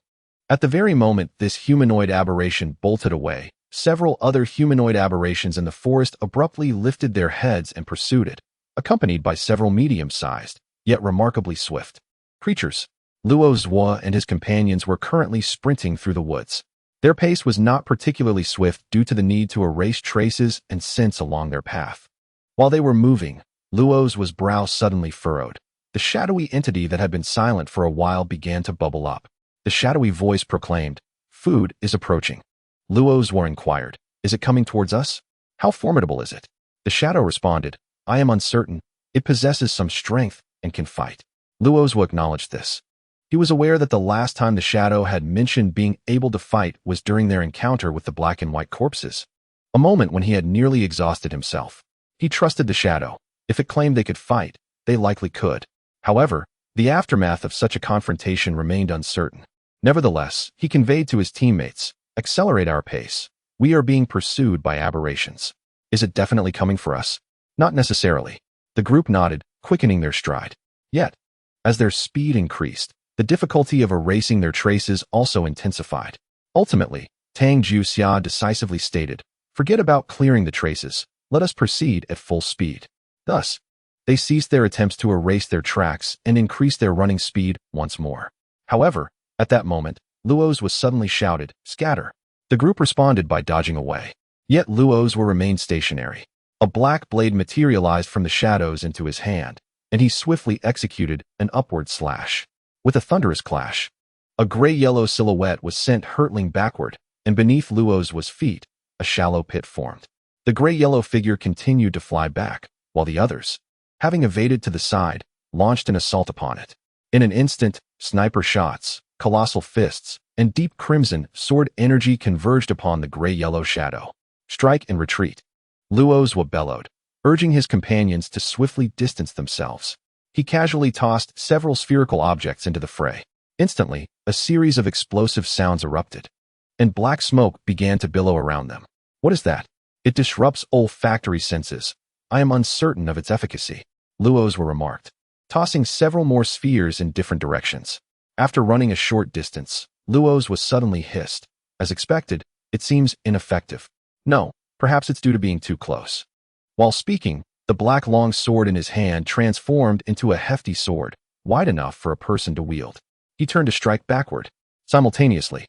At the very moment this humanoid aberration bolted away, several other humanoid aberrations in the forest abruptly lifted their heads and pursued it, accompanied by several medium-sized, yet remarkably swift creatures. Luo Jie and his companions were currently sprinting through the woods. Their pace was not particularly swift due to the need to erase traces and scents along their path. While they were moving, Luo's brow suddenly furrowed. The shadowy entity that had been silent for a while began to bubble up. The shadowy voice proclaimed, "Food is approaching." Luo's inquired, "Is it coming towards us? How formidable is it?" The shadow responded, "I am uncertain. It possesses some strength and can fight." Luo's acknowledged this. He was aware that the last time the shadow had mentioned being able to fight was during their encounter with the black and white corpses, a moment when he had nearly exhausted himself. He trusted the shadow. If it claimed they could fight, they likely could. However, the aftermath of such a confrontation remained uncertain. Nevertheless, he conveyed to his teammates, "Accelerate our pace. We are being pursued by aberrations." "Is it definitely coming for us?" "Not necessarily." The group nodded, quickening their stride. Yet, as their speed increased, the difficulty of erasing their traces also intensified. Ultimately, Tang Juxia decisively stated, "Forget about clearing the traces. Let us proceed at full speed." Thus, they ceased their attempts to erase their tracks and increased their running speed once more. However, at that moment, Luo's suddenly shouted, "Scatter!" The group responded by dodging away. Yet Luo's remained stationary. A black blade materialized from the shadows into his hand, and he swiftly executed an upward slash. With a thunderous clash, a gray-yellow silhouette was sent hurtling backward, and beneath Luo's feet, a shallow pit formed. The gray-yellow figure continued to fly back, while the others, having evaded to the side, launched an assault upon it. In an instant, sniper shots, colossal fists, and deep crimson sword energy converged upon the gray-yellow shadow. "Strike and retreat." Luo's bellowed, urging his companions to swiftly distance themselves. He casually tossed several spherical objects into the fray. Instantly, a series of explosive sounds erupted, and black smoke began to billow around them. "What is that?" "It disrupts olfactory senses. I am uncertain of its efficacy," Luo's remarked, tossing several more spheres in different directions. After running a short distance, Luo's suddenly hissed. "As expected, it seems ineffective. No, perhaps it's due to being too close." While speaking, the black long sword in his hand transformed into a hefty sword, wide enough for a person to wield. He turned to strike backward. Simultaneously,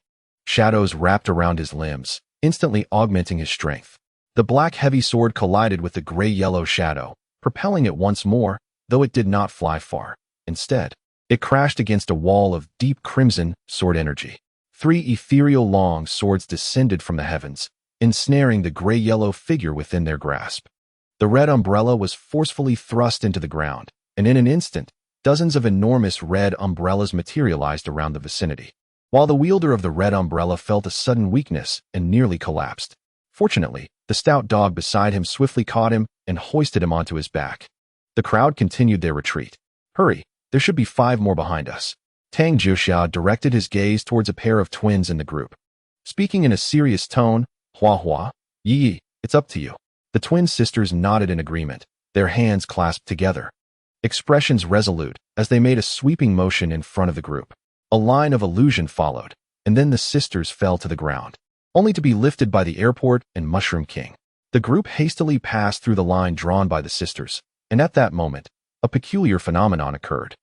shadows wrapped around his limbs, instantly augmenting his strength. The black heavy sword collided with the gray-yellow shadow, propelling it once more, though it did not fly far. Instead, it crashed against a wall of deep crimson sword energy. 3 ethereal long swords descended from the heavens, ensnaring the gray-yellow figure within their grasp. The red umbrella was forcefully thrust into the ground, and in an instant, dozens of enormous red umbrellas materialized around the vicinity. While the wielder of the red umbrella felt a sudden weakness and nearly collapsed. Fortunately, the stout dog beside him swiftly caught him and hoisted him onto his back. The crowd continued their retreat. "Hurry, there should be 5 more behind us." Tang Juxia directed his gaze towards a pair of twins in the group. Speaking in a serious tone, "Hua Hua, Yi, it's up to you." The twin sisters nodded in agreement, their hands clasped together, expressions resolute as they made a sweeping motion in front of the group. A line of illusion followed, and then the sisters fell to the ground, only to be lifted by the airport and Mushroom King. The group hastily passed through the line drawn by the sisters, and at that moment, a peculiar phenomenon occurred.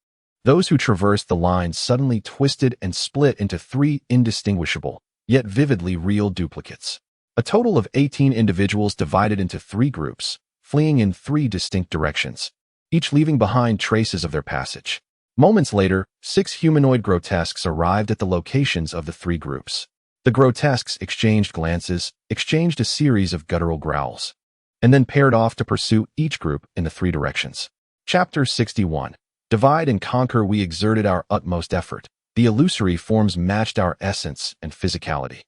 Those who traversed the line suddenly twisted and split into 3 indistinguishable, yet vividly real duplicates. A total of 18 individuals divided into 3 groups, fleeing in 3 distinct directions, each leaving behind traces of their passage. Moments later, 6 humanoid grotesques arrived at the locations of the 3 groups. The grotesques exchanged glances, exchanged a series of guttural growls, and then paired off to pursue each group in the 3 directions. Chapter 61. Divide and conquer. We exerted our utmost effort. The illusory forms matched our essence and physicality,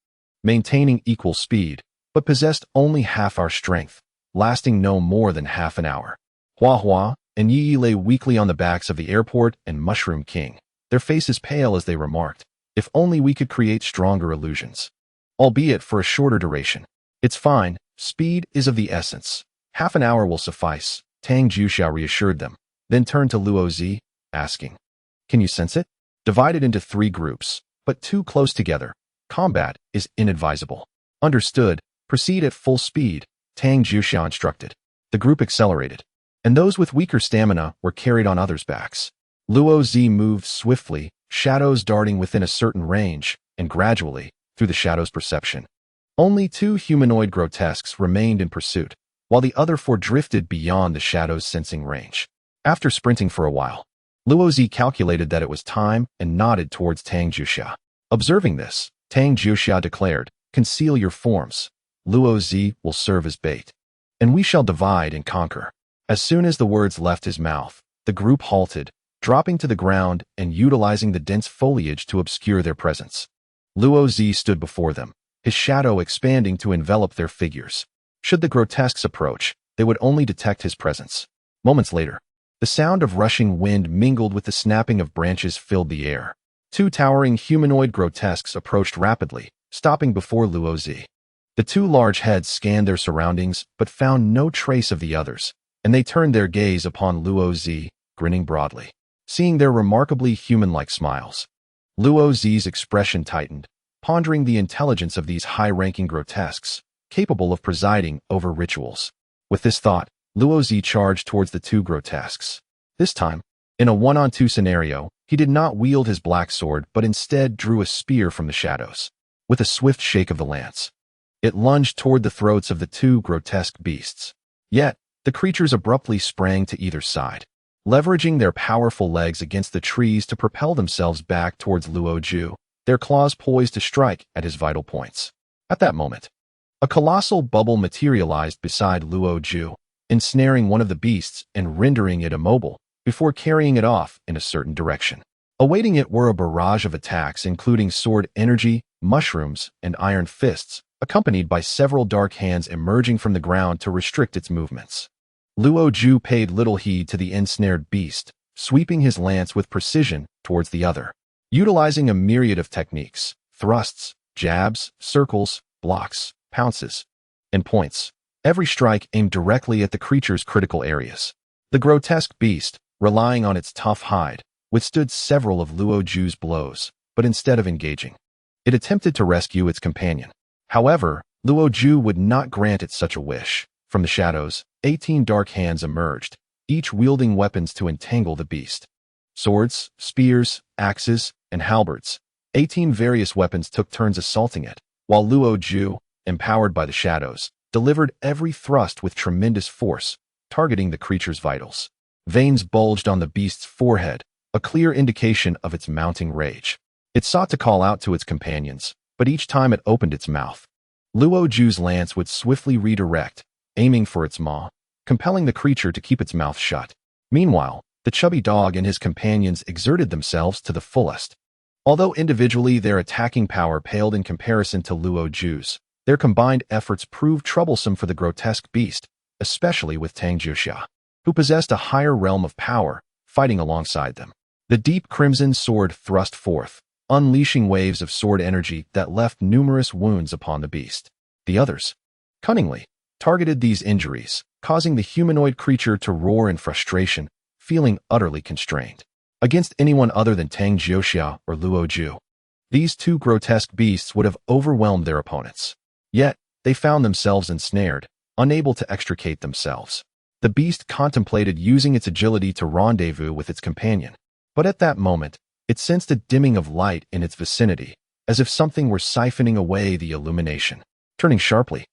maintaining equal speed, but possessed only half our strength, lasting no more than half an hour. Hua Hua and Yi lay weakly on the backs of the airport and Mushroom King, their faces pale as they remarked, if only we could create stronger illusions. Albeit for a shorter duration. It's fine, speed is of the essence. Half an hour will suffice, Tang Juxiao reassured them, then turned to Luo Jie, asking, can you sense it? Divided into 3 groups, but too close together. Combat is inadvisable. Understood. Proceed at full speed, Tang Juxiao instructed. The group accelerated, and those with weaker stamina were carried on others' backs. Luo Jie moved swiftly, shadows darting within a certain range, and gradually, through the shadows' perception. Only 2 humanoid grotesques remained in pursuit, while the other 4 drifted beyond the shadows' sensing range. After sprinting for a while, Luo Jie calculated that it was time and nodded towards Tang Juxiao. Observing this, Tang Juxiao declared, conceal your forms. Luo Jie will serve as bait, and we shall divide and conquer. As soon as the words left his mouth, the group halted, dropping to the ground and utilizing the dense foliage to obscure their presence. Luo Jie stood before them, his shadow expanding to envelop their figures. Should the grotesques approach, they would only detect his presence. Moments later, the sound of rushing wind mingled with the snapping of branches filled the air. 2 towering humanoid grotesques approached rapidly, stopping before Luo Jie. The 2 large heads scanned their surroundings but found no trace of the others, and they turned their gaze upon Luo Jie, grinning broadly, seeing their remarkably human-like smiles. Luo Jie's expression tightened, pondering the intelligence of these high-ranking grotesques, capable of presiding over rituals. With this thought, Luo Jie charged towards the 2 grotesques. This time, in a 1-on-2 scenario, he did not wield his black sword but instead drew a spear from the shadows. With a swift shake of the lance, it lunged toward the throats of the 2 grotesque beasts. Yet, the creatures abruptly sprang to either side, leveraging their powerful legs against the trees to propel themselves back towards Luo Jie, their claws poised to strike at his vital points. At that moment, a colossal bubble materialized beside Luo Jie, ensnaring one of the beasts and rendering it immobile, before carrying it off in a certain direction. Awaiting it were a barrage of attacks including sword energy, mushrooms, and iron fists, accompanied by several dark hands emerging from the ground to restrict its movements. Luo Jie paid little heed to the ensnared beast, sweeping his lance with precision towards the other. Utilizing a myriad of techniques, thrusts, jabs, circles, blocks, pounces, and points, every strike aimed directly at the creature's critical areas. The grotesque beast, relying on its tough hide, withstood several of Luo Jie's blows, but instead of engaging, it attempted to rescue its companion. However, Luo Jie would not grant it such a wish. From the shadows, 18 dark hands emerged, each wielding weapons to entangle the beast. Swords, spears, axes, and halberds, 18 various weapons took turns assaulting it, while Luo Jie, empowered by the shadows, delivered every thrust with tremendous force, targeting the creature's vitals. Veins bulged on the beast's forehead, a clear indication of its mounting rage. It sought to call out to its companions, but each time it opened its mouth, Luo Jie's lance would swiftly redirect, aiming for its maw, compelling the creature to keep its mouth shut. Meanwhile, the chubby dog and his companions exerted themselves to the fullest. Although individually their attacking power paled in comparison to Luo Jie's, their combined efforts proved troublesome for the grotesque beast, especially with Tang Juxiao, who possessed a higher realm of power, fighting alongside them. The deep crimson sword thrust forth, unleashing waves of sword energy that left numerous wounds upon the beast. The others, cunningly, targeted these injuries, causing the humanoid creature to roar in frustration, feeling utterly constrained. Against anyone other than Tang Juxiao or Luo Jie, These two grotesque beasts would have overwhelmed their opponents. Yet, they found themselves ensnared, unable to extricate themselves. The beast contemplated using its agility to rendezvous with its companion. But at that moment, it sensed a dimming of light in its vicinity, as if something were siphoning away the illumination. Turning sharply,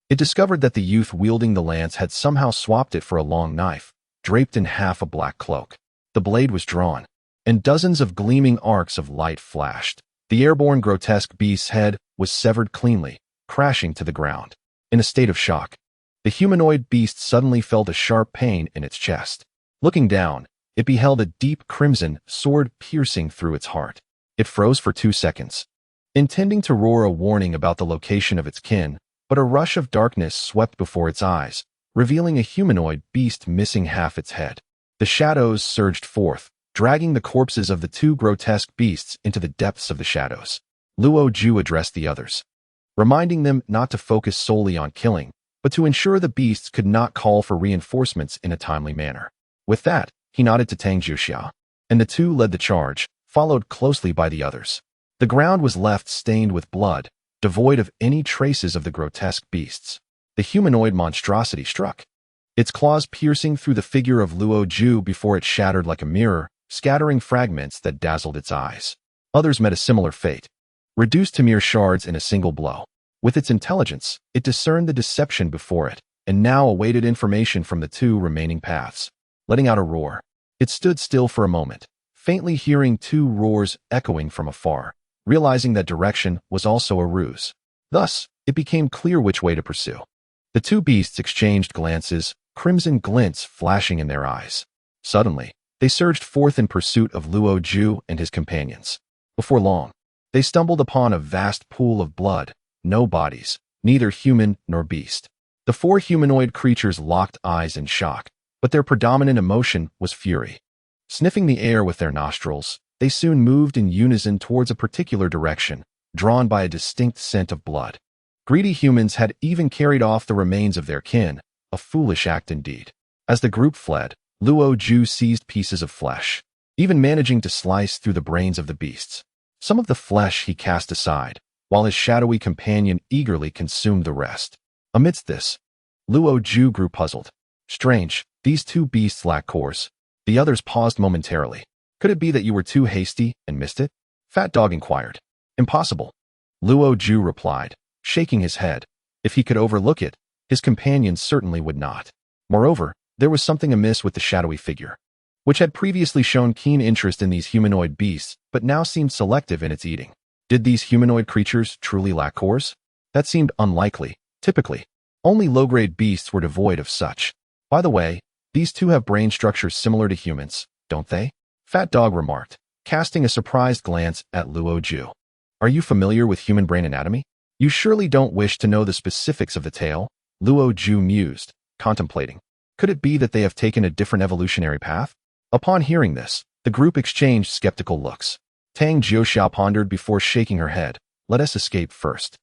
it discovered that the youth wielding the lance had somehow swapped it for a long knife, draped in half a black cloak. The blade was drawn, and dozens of gleaming arcs of light flashed. The airborne grotesque beast's head was severed cleanly, crashing to the ground. In a state of shock, the humanoid beast suddenly felt a sharp pain in its chest. Looking down, it beheld a deep crimson sword piercing through its heart. It froze for 2 seconds, intending to roar a warning about the location of its kin, but a rush of darkness swept before its eyes, revealing a humanoid beast missing half its head. The shadows surged forth, dragging the corpses of the two grotesque beasts into the depths of the shadows. Luo Jie addressed the others, reminding them not to focus solely on killing, but to ensure the beasts could not call for reinforcements in a timely manner. With that, he nodded to Tang Jiuxia, and the two led the charge, followed closely by the others. The ground was left stained with blood, devoid of any traces of the grotesque beasts. The humanoid monstrosity struck, its claws piercing through the figure of Luo Jie before it shattered like a mirror, scattering fragments that dazzled its eyes. Others met a similar fate, reduced to mere shards in a single blow. With its intelligence, it discerned the deception before it, and now awaited information from the two remaining paths. Letting out a roar, it stood still for a moment, faintly hearing two roars echoing from afar, realizing that direction was also a ruse. Thus, it became clear which way to pursue. The two beasts exchanged glances, crimson glints flashing in their eyes. Suddenly, they surged forth in pursuit of Luo Jie and his companions. Before long, they stumbled upon a vast pool of blood, no bodies, neither human nor beast. The four humanoid creatures locked eyes in shock, but their predominant emotion was fury. Sniffing the air with their nostrils, they soon moved in unison towards a particular direction, drawn by a distinct scent of blood. Greedy humans had even carried off the remains of their kin, a foolish act indeed. As the group fled, Luo Jie seized pieces of flesh, even managing to slice through the brains of the beasts. Some of the flesh he cast aside, while his shadowy companion eagerly consumed the rest. Amidst this, Luo Jie grew puzzled. Strange, these two beasts lack cores. The others paused momentarily. Could it be that you were too hasty and missed it? Fat Dog inquired. Impossible. Luo Jie replied, shaking his head. If he could overlook it, his companions certainly would not. Moreover, there was something amiss with the shadowy figure, which had previously shown keen interest in these humanoid beasts, but now seemed selective in its eating. Did these humanoid creatures truly lack cores? That seemed unlikely. Typically, only low-grade beasts were devoid of such. By the way, these two have brain structures similar to humans, don't they? Fat Dog remarked, casting a surprised glance at Luo Jie. Are you familiar with human brain anatomy? You surely don't wish to know the specifics of the tale, Luo Jie mused, contemplating. Could it be that they have taken a different evolutionary path? Upon hearing this, the group exchanged skeptical looks. Tang Jiuxia pondered before shaking her head. Let us escape first.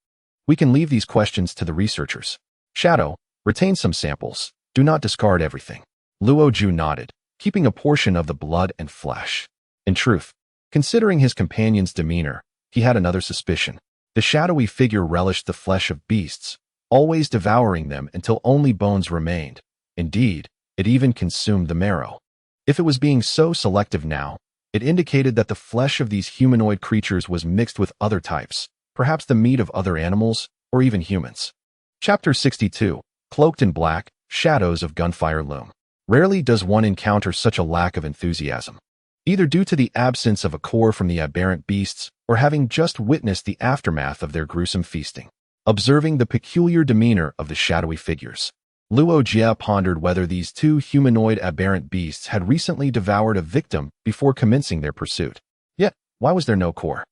We can leave these questions to the researchers. Shadow, retain some samples. Do not discard everything. Luo Jie nodded, keeping a portion of the blood and flesh. In truth, considering his companion's demeanor, he had another suspicion. The shadowy figure relished the flesh of beasts, always devouring them until only bones remained. Indeed, it even consumed the marrow. If it was being so selective now, it indicated that the flesh of these humanoid creatures was mixed with other types, perhaps the meat of other animals, or even humans. Chapter 62, Cloaked in Black, Shadows of Gunfire Loom. Rarely does one encounter such a lack of enthusiasm, either due to the absence of a core from the aberrant beasts or having just witnessed the aftermath of their gruesome feasting. Observing the peculiar demeanor of the shadowy figures, Luo Jie pondered whether these two humanoid aberrant beasts had recently devoured a victim before commencing their pursuit. Yet, why was there no core?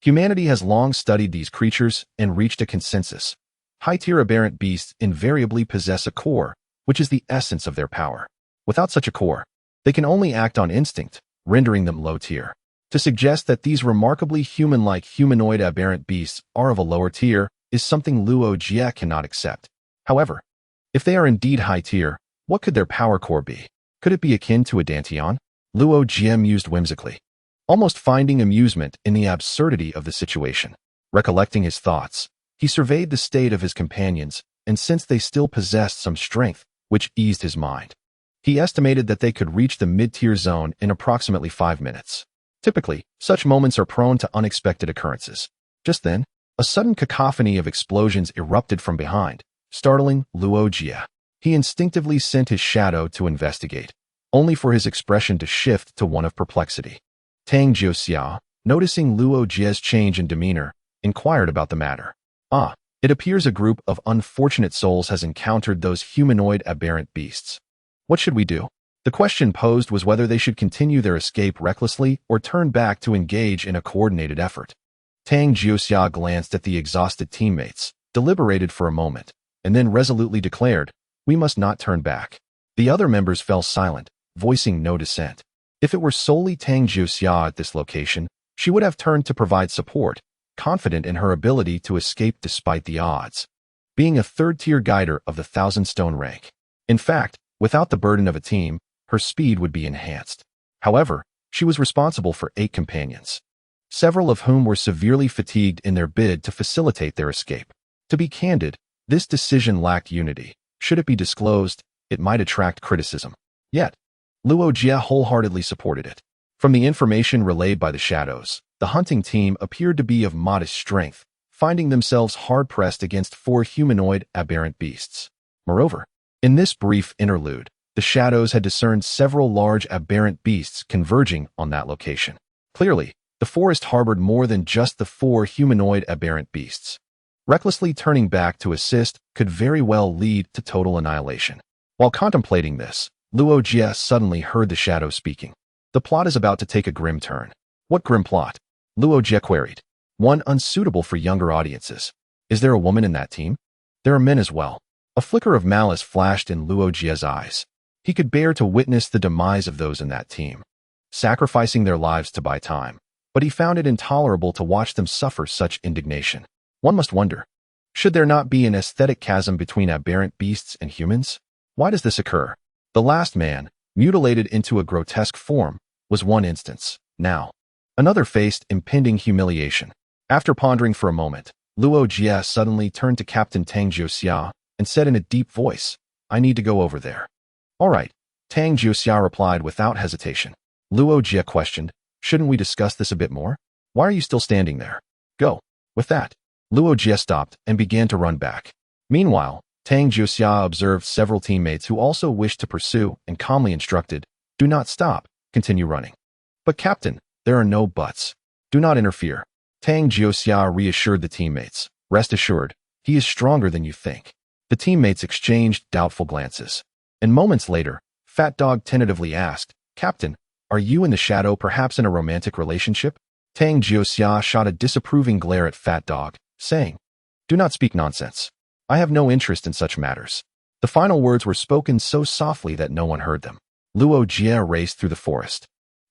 Humanity has long studied these creatures and reached a consensus. High-tier aberrant beasts invariably possess a core, which is the essence of their power. Without such a core, they can only act on instinct, rendering them low-tier. To suggest that these remarkably human-like humanoid aberrant beasts are of a lower tier is something Luo Jie cannot accept. However, if they are indeed high-tier, what could their power core be? Could it be akin to a dantian? Luo Jie mused whimsically. almost finding amusement in the absurdity of the situation. Recollecting his thoughts, he surveyed the state of his companions and sensed they still possessed some strength, which eased his mind. He estimated that they could reach the mid-tier zone in approximately 5 minutes. Typically, such moments are prone to unexpected occurrences. Just then, a sudden cacophony of explosions erupted from behind, startling Luo Jie. He instinctively sent his shadow to investigate, only for his expression to shift to one of perplexity. Tang Jiuxia, noticing Luo Jie's change in demeanor, inquired about the matter. It appears a group of unfortunate souls has encountered those humanoid aberrant beasts. What should we do? The question posed was whether they should continue their escape recklessly or turn back to engage in a coordinated effort. Tang Jiuxia glanced at the exhausted teammates, deliberated for a moment, and then resolutely declared, "We must not turn back." The other members fell silent, voicing no dissent. If it were solely Tang Jiuxia at this location, she would have turned to provide support, confident in her ability to escape despite the odds. Being a third-tier guider of the 1,000-stone rank. In fact, without the burden of a team, her speed would be enhanced. However, she was responsible for 8 companions, several of whom were severely fatigued in their bid to facilitate their escape. To be candid, this decision lacked unity. Should it be disclosed, it might attract criticism. Yet, Luo Jie wholeheartedly supported it. From the information relayed by the shadows, the hunting team appeared to be of modest strength, finding themselves hard-pressed against 4 humanoid aberrant beasts. Moreover, in this brief interlude, the shadows had discerned several large aberrant beasts converging on that location. Clearly, the forest harbored more than just the 4 humanoid aberrant beasts. Recklessly turning back to assist could very well lead to total annihilation. While contemplating this, Luo Jie suddenly heard the shadow speaking. The plot is about to take a grim turn. What grim plot? Luo Jie queried. One unsuitable for younger audiences. Is there a woman in that team? There are men as well. A flicker of malice flashed in Luo Jie's eyes. He could bear to witness the demise of those in that team, sacrificing their lives to buy time, but he found it intolerable to watch them suffer such indignation. One must wonder, should there not be an aesthetic chasm between aberrant beasts and humans? Why does this occur? The last man, mutilated into a grotesque form, was one instance. Now, another faced impending humiliation. After pondering for a moment, Luo Jie suddenly turned to Captain Tang Jiuxia and said in a deep voice, "I need to go over there." "All right," Tang Jiuxia replied without hesitation. Luo Jie questioned, "Shouldn't we discuss this a bit more? Why are you still standing there? Go." With that, Luo Jie stopped and began to run back. Meanwhile, Tang Jiuxia observed several teammates who also wished to pursue and calmly instructed, "Do not stop, continue running." "But Captain, there are no buts. Do not interfere." Tang Jiuxia reassured the teammates, "Rest assured, he is stronger than you think." The teammates exchanged doubtful glances. And moments later, Fat Dog tentatively asked, "Captain, are you and the shadow perhaps in a romantic relationship?" Tang Jiuxia shot a disapproving glare at Fat Dog, saying, "Do not speak nonsense. I have no interest in such matters." The final words were spoken so softly that no one heard them. Luo Jie raced through the forest,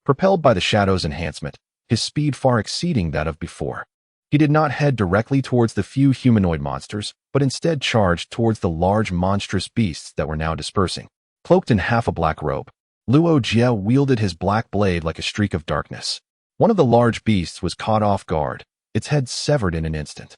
propelled by the shadow's enhancement, his speed far exceeding that of before. He did not head directly towards the few humanoid monsters, but instead charged towards the large monstrous beasts that were now dispersing. Cloaked in half a black robe, Luo Jie wielded his black blade like a streak of darkness. One of the large beasts was caught off guard, its head severed in an instant.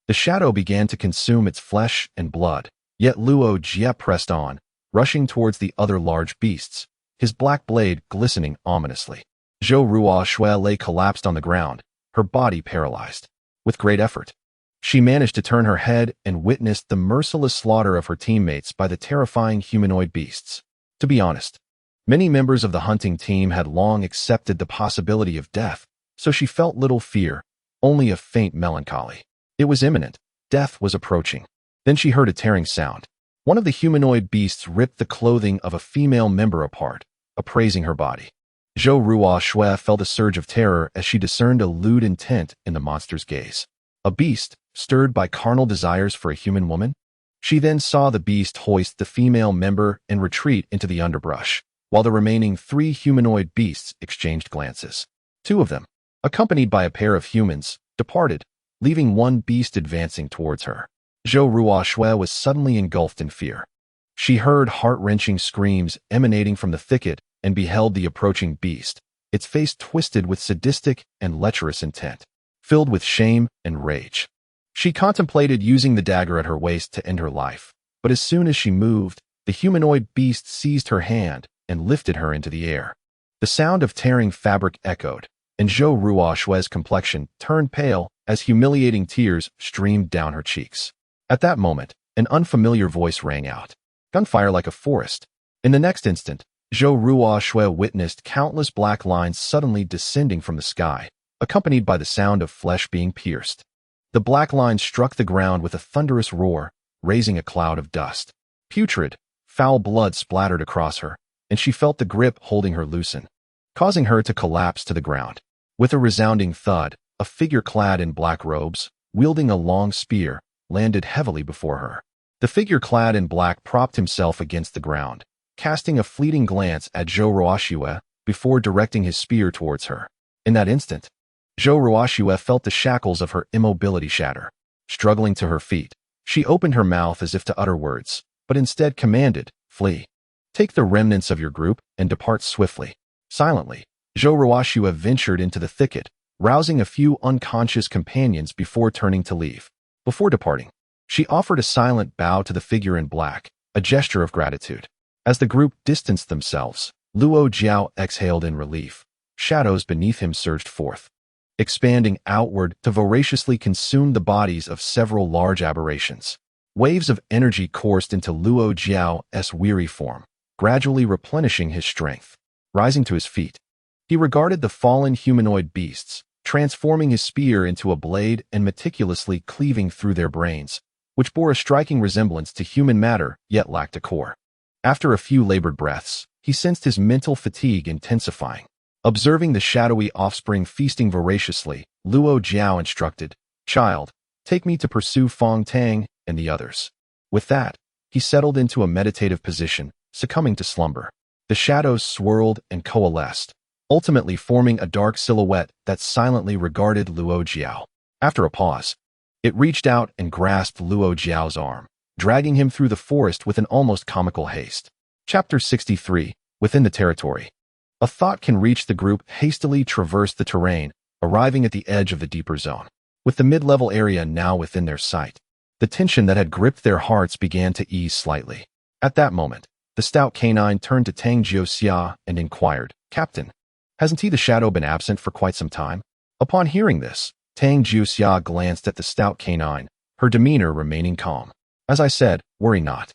The shadow began to consume its flesh and blood, yet Luo Jie pressed on, rushing towards the other large beasts, his black blade glistening ominously. Zhou Ruoshui lay collapsed on the ground, her body paralyzed. With great effort, she managed to turn her head and witnessed the merciless slaughter of her teammates by the terrifying humanoid beasts. To be honest, many members of the hunting team had long accepted the possibility of death, so she felt little fear, only a faint melancholy. It was imminent. Death was approaching. Then she heard a tearing sound. One of the humanoid beasts ripped the clothing of a female member apart, appraising her body. Zhou Ruoshui felt a surge of terror as she discerned a lewd intent in the monster's gaze. A beast, stirred by carnal desires for a human woman? She then saw the beast hoist the female member and retreat into the underbrush, while the remaining 3 humanoid beasts exchanged glances. 2 of them, accompanied by a pair of humans, departed, leaving one beast advancing towards her. Zhou Ruoshui was suddenly engulfed in fear. She heard heart-wrenching screams emanating from the thicket and beheld the approaching beast, its face twisted with sadistic and lecherous intent, filled with shame and rage. She contemplated using the dagger at her waist to end her life, but as soon as she moved, the humanoid beast seized her hand and lifted her into the air. The sound of tearing fabric echoed, and Zhou Ruoshue's complexion turned pale as humiliating tears streamed down her cheeks. At that moment, an unfamiliar voice rang out. Gunfire like a forest. In the next instant, Zhou Ruoshue witnessed countless black lines suddenly descending from the sky, accompanied by the sound of flesh being pierced. The black lines struck the ground with a thunderous roar, raising a cloud of dust. Putrid, foul blood splattered across her, and she felt the grip holding her loosen, causing her to collapse to the ground. With a resounding thud, a figure clad in black robes, wielding a long spear, landed heavily before her. The figure clad in black propped himself against the ground, casting a fleeting glance at Zhou Ruoshue before directing his spear towards her. In that instant, Zhou Ruoshue felt the shackles of her immobility shatter. Struggling to her feet, she opened her mouth as if to utter words, but instead commanded, "Flee. Take the remnants of your group and depart swiftly." Silently, Zhou Ruoshue ventured into the thicket, rousing a few unconscious companions before turning to leave. Before departing, she offered a silent bow to the figure in black, a gesture of gratitude. As the group distanced themselves, Luo Jie exhaled in relief. Shadows beneath him surged forth, expanding outward to voraciously consume the bodies of several large aberrations. Waves of energy coursed into Luo Jie's weary form, gradually replenishing his strength. Rising to his feet, he regarded the fallen humanoid beasts, transforming his spear into a blade and meticulously cleaving through their brains, which bore a striking resemblance to human matter yet lacked a core. After a few labored breaths, he sensed his mental fatigue intensifying. Observing the shadowy offspring feasting voraciously, Luo Jie instructed, "Child, take me to pursue Fong Tang and the others." With that, he settled into a meditative position, succumbing to slumber. The shadows swirled and coalesced, ultimately forming a dark silhouette that silently regarded Luo Jie. After a pause, it reached out and grasped Luo Jie's arm, dragging him through the forest with an almost comical haste. Chapter 63, Within the Territory. A thought can reach the group hastily traversed the terrain, arriving at the edge of the deeper zone. With the mid-level area now within their sight, the tension that had gripped their hearts began to ease slightly. At that moment, the stout canine turned to Tang Jiuxia and inquired, "Captain, hasn't the shadow been absent for quite some time?" Upon hearing this, Tang Jiuxia glanced at the stout canine, her demeanor remaining calm. "As I said, worry not."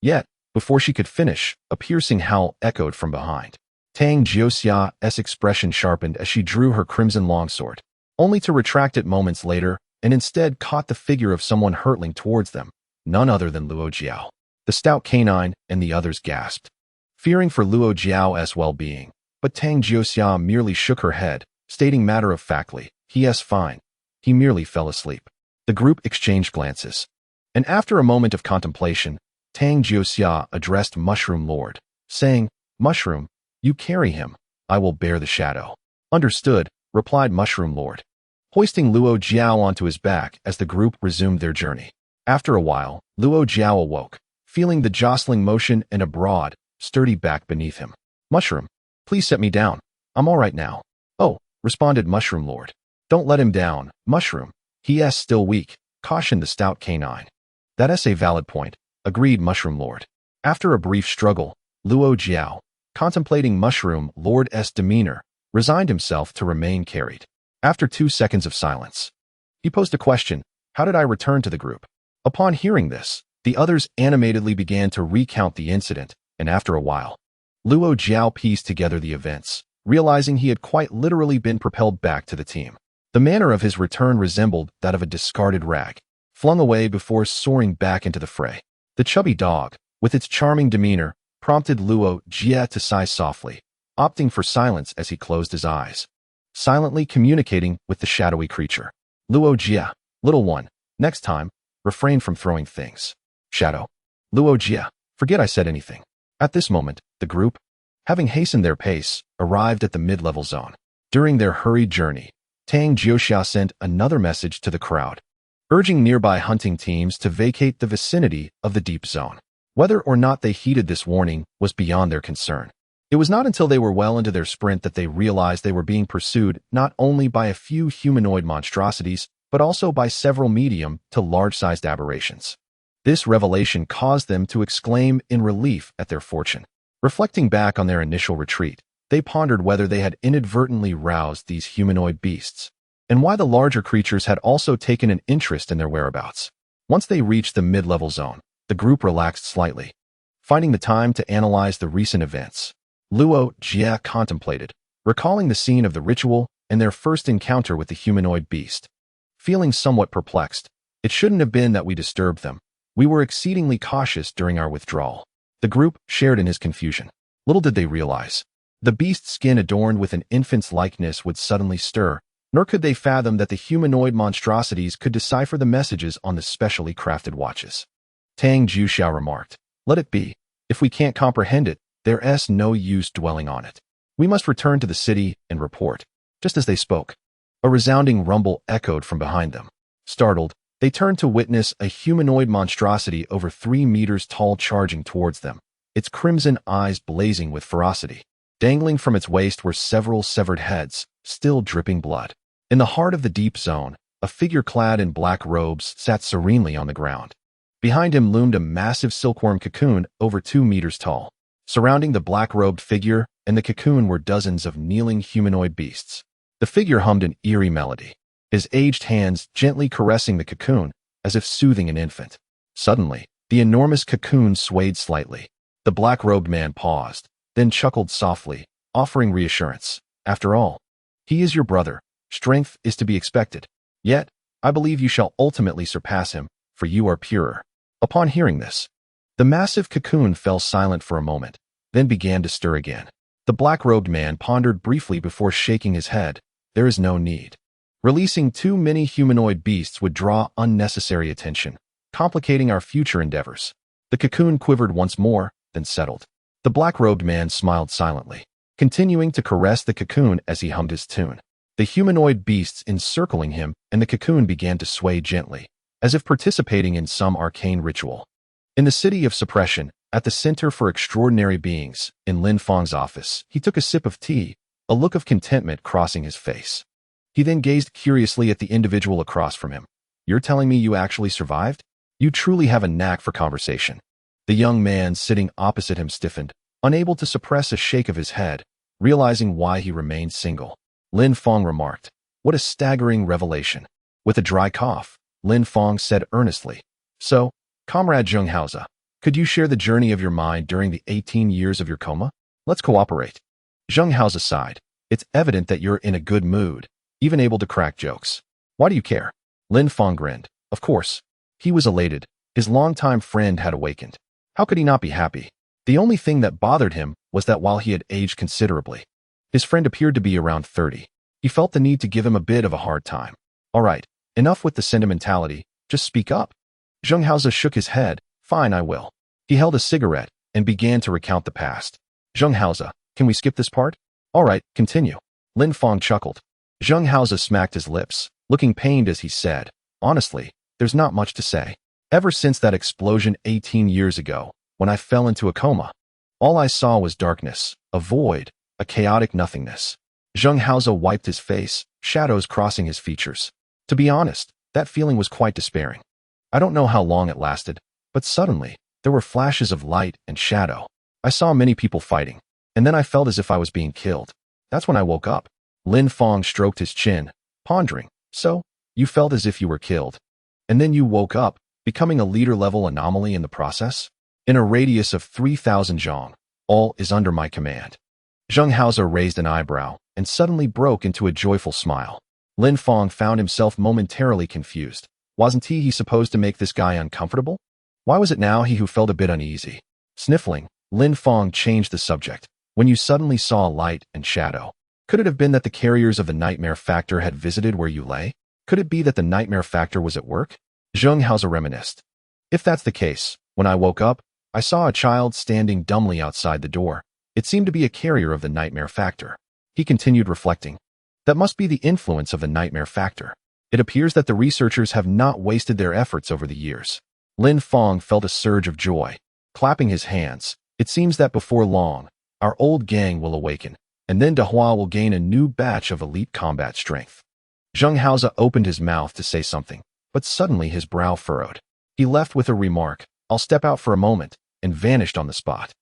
Yet, before she could finish, a piercing howl echoed from behind. Tang Jiuxia's expression sharpened as she drew her crimson longsword, only to retract it moments later and instead caught the figure of someone hurtling towards them, none other than Luo Jie. The stout canine and the others gasped, fearing for Luo Jie's well-being, but Tang Jiuxia merely shook her head, stating matter-of-factly, "He's fine. He merely fell asleep." The group exchanged glances, and after a moment of contemplation, Tang Jiuxia addressed Mushroom Lord, saying, "Mushroom, you carry him. I will bear the shadow." "Understood," replied Mushroom Lord, hoisting Luo Jie onto his back as the group resumed their journey. After a while, Luo Jie awoke, feeling the jostling motion and a broad, sturdy back beneath him. "Mushroom, please set me down. I'm all right now." "Oh," responded Mushroom Lord. "Don't let him down, Mushroom. He's still weak," cautioned the stout canine. "That's a valid point," agreed Mushroom Lord. After a brief struggle, Luo Jie, contemplating Mushroom Lord's demeanor, resigned himself to remain carried. After 2 seconds of silence, he posed a question, "How did I return to the group?" Upon hearing this, the others animatedly began to recount the incident, and after a while, Luo Jie pieced together the events, realizing he had quite literally been propelled back to the team. The manner of his return resembled that of a discarded rag, flung away before soaring back into the fray. The chubby dog, with its charming demeanor, prompted Luo Jie to sigh softly, opting for silence as he closed his eyes, silently communicating with the shadowy creature. "Luo Jie, little one, next time, refrain from throwing things." "Shadow." "Luo Jie, forget I said anything." At this moment, the group, having hastened their pace, arrived at the mid-level zone. During their hurried journey, Tang Jiuxia sent another message to the crowd, urging nearby hunting teams to vacate the vicinity of the deep zone. Whether or not they heeded this warning was beyond their concern. It was not until they were well into their sprint that they realized they were being pursued not only by a few humanoid monstrosities, but also by several medium to large-sized aberrations. This revelation caused them to exclaim in relief at their fortune. Reflecting back on their initial retreat, they pondered whether they had inadvertently roused these humanoid beasts, and why the larger creatures had also taken an interest in their whereabouts. Once they reached the mid-level zone, the group relaxed slightly. Finding the time to analyze the recent events, Luo Jie contemplated, recalling the scene of the ritual and their first encounter with the humanoid beast. Feeling somewhat perplexed, it shouldn't have been that we disturbed them. We were exceedingly cautious during our withdrawal. The group shared in his confusion. Little did they realize, the beast's skin adorned with an infant's likeness would suddenly stir, nor could they fathom that the humanoid monstrosities could decipher the messages on the specially crafted watches. Tang Juxiao remarked, "Let it be. If we can't comprehend it, there's no use dwelling on it. We must return to the city and report." Just as they spoke, a resounding rumble echoed from behind them. Startled, they turned to witness a humanoid monstrosity over 3 meters tall charging towards them, its crimson eyes blazing with ferocity. Dangling from its waist were several severed heads, still dripping blood. In the heart of the deep zone, a figure clad in black robes sat serenely on the ground. Behind him loomed a massive silkworm cocoon over 2 meters tall. Surrounding the black-robed figure and the cocoon were dozens of kneeling humanoid beasts. The figure hummed an eerie melody, his aged hands gently caressing the cocoon as if soothing an infant. Suddenly, the enormous cocoon swayed slightly. The black-robed man paused, then chuckled softly, offering reassurance. "After all, he is your brother. Strength is to be expected. Yet, I believe you shall ultimately surpass him, for you are purer." Upon hearing this, the massive cocoon fell silent for a moment, then began to stir again. The black-robed man pondered briefly before shaking his head. "There is no need. Releasing too many humanoid beasts would draw unnecessary attention, complicating our future endeavors." The cocoon quivered once more, then settled. The black-robed man smiled silently, continuing to caress the cocoon as he hummed his tune. The humanoid beasts encircling him and the cocoon began to sway gently, as if participating in some arcane ritual. In the city of suppression, at the Center for Extraordinary Beings, in Lin Fang's office, he took a sip of tea, a look of contentment crossing his face. He then gazed curiously at the individual across from him. "You're telling me you actually survived? You truly have a knack for conversation." The young man sitting opposite him stiffened, unable to suppress a shake of his head, realizing why he remained single. Lin Fang remarked, "What a staggering revelation." With a dry cough, Lin Fang said earnestly, "So, Comrade Zhenghao, could you share the journey of your mind during the 18 years of your coma? Let's cooperate." Zhenghao sighed. "It's evident that you're in a good mood, even able to crack jokes. Why do you care?" Lin Fang grinned. Of course. He was elated. His longtime friend had awakened. How could he not be happy? The only thing that bothered him was that while he had aged considerably, his friend appeared to be around 30. He felt the need to give him a bit of a hard time. "All right, enough with the sentimentality, just speak up." Zhenghao shook his head. "Fine, I will." He held a cigarette and began to recount the past. "Zhenghao, can we skip this part?" "All right, continue." Lin Fang chuckled. Zhenghao smacked his lips, looking pained as he said, "Honestly, there's not much to say. Ever since that explosion 18 years ago, when I fell into a coma, all I saw was darkness, a void, a chaotic nothingness." Zhenghao wiped his face, shadows crossing his features. "To be honest, that feeling was quite despairing. I don't know how long it lasted, but suddenly, there were flashes of light and shadow. I saw many people fighting, and then I felt as if I was being killed. That's when I woke up." Lin Fang stroked his chin, pondering. "So, you felt as if you were killed, and then you woke up, becoming a leader-level anomaly in the process? In a radius of 3,000 zhong, all is under my command." Zhenghao raised an eyebrow and suddenly broke into a joyful smile. Lin Fang found himself momentarily confused. Wasn't he supposed to make this guy uncomfortable? Why was it now he who felt a bit uneasy? Sniffling, Lin Fang changed the subject. "When you suddenly saw light and shadow, could it have been that the carriers of the nightmare factor had visited where you lay? Could it be that the nightmare factor was at work?" Zhenghao reminisced. "If that's the case, when I woke up, I saw a child standing dumbly outside the door. It seemed to be a carrier of the nightmare factor." He continued reflecting. "That must be the influence of the nightmare factor. It appears that the researchers have not wasted their efforts over the years." Lin Fang felt a surge of joy. Clapping his hands, it seems that before long, Our old gang will awaken, and then Dahua will gain a new batch of elite combat strength. Zheng Haoze opened his mouth to say something, but suddenly his brow furrowed. He left with a remark, "I'll step out for a moment," and vanished on the spot.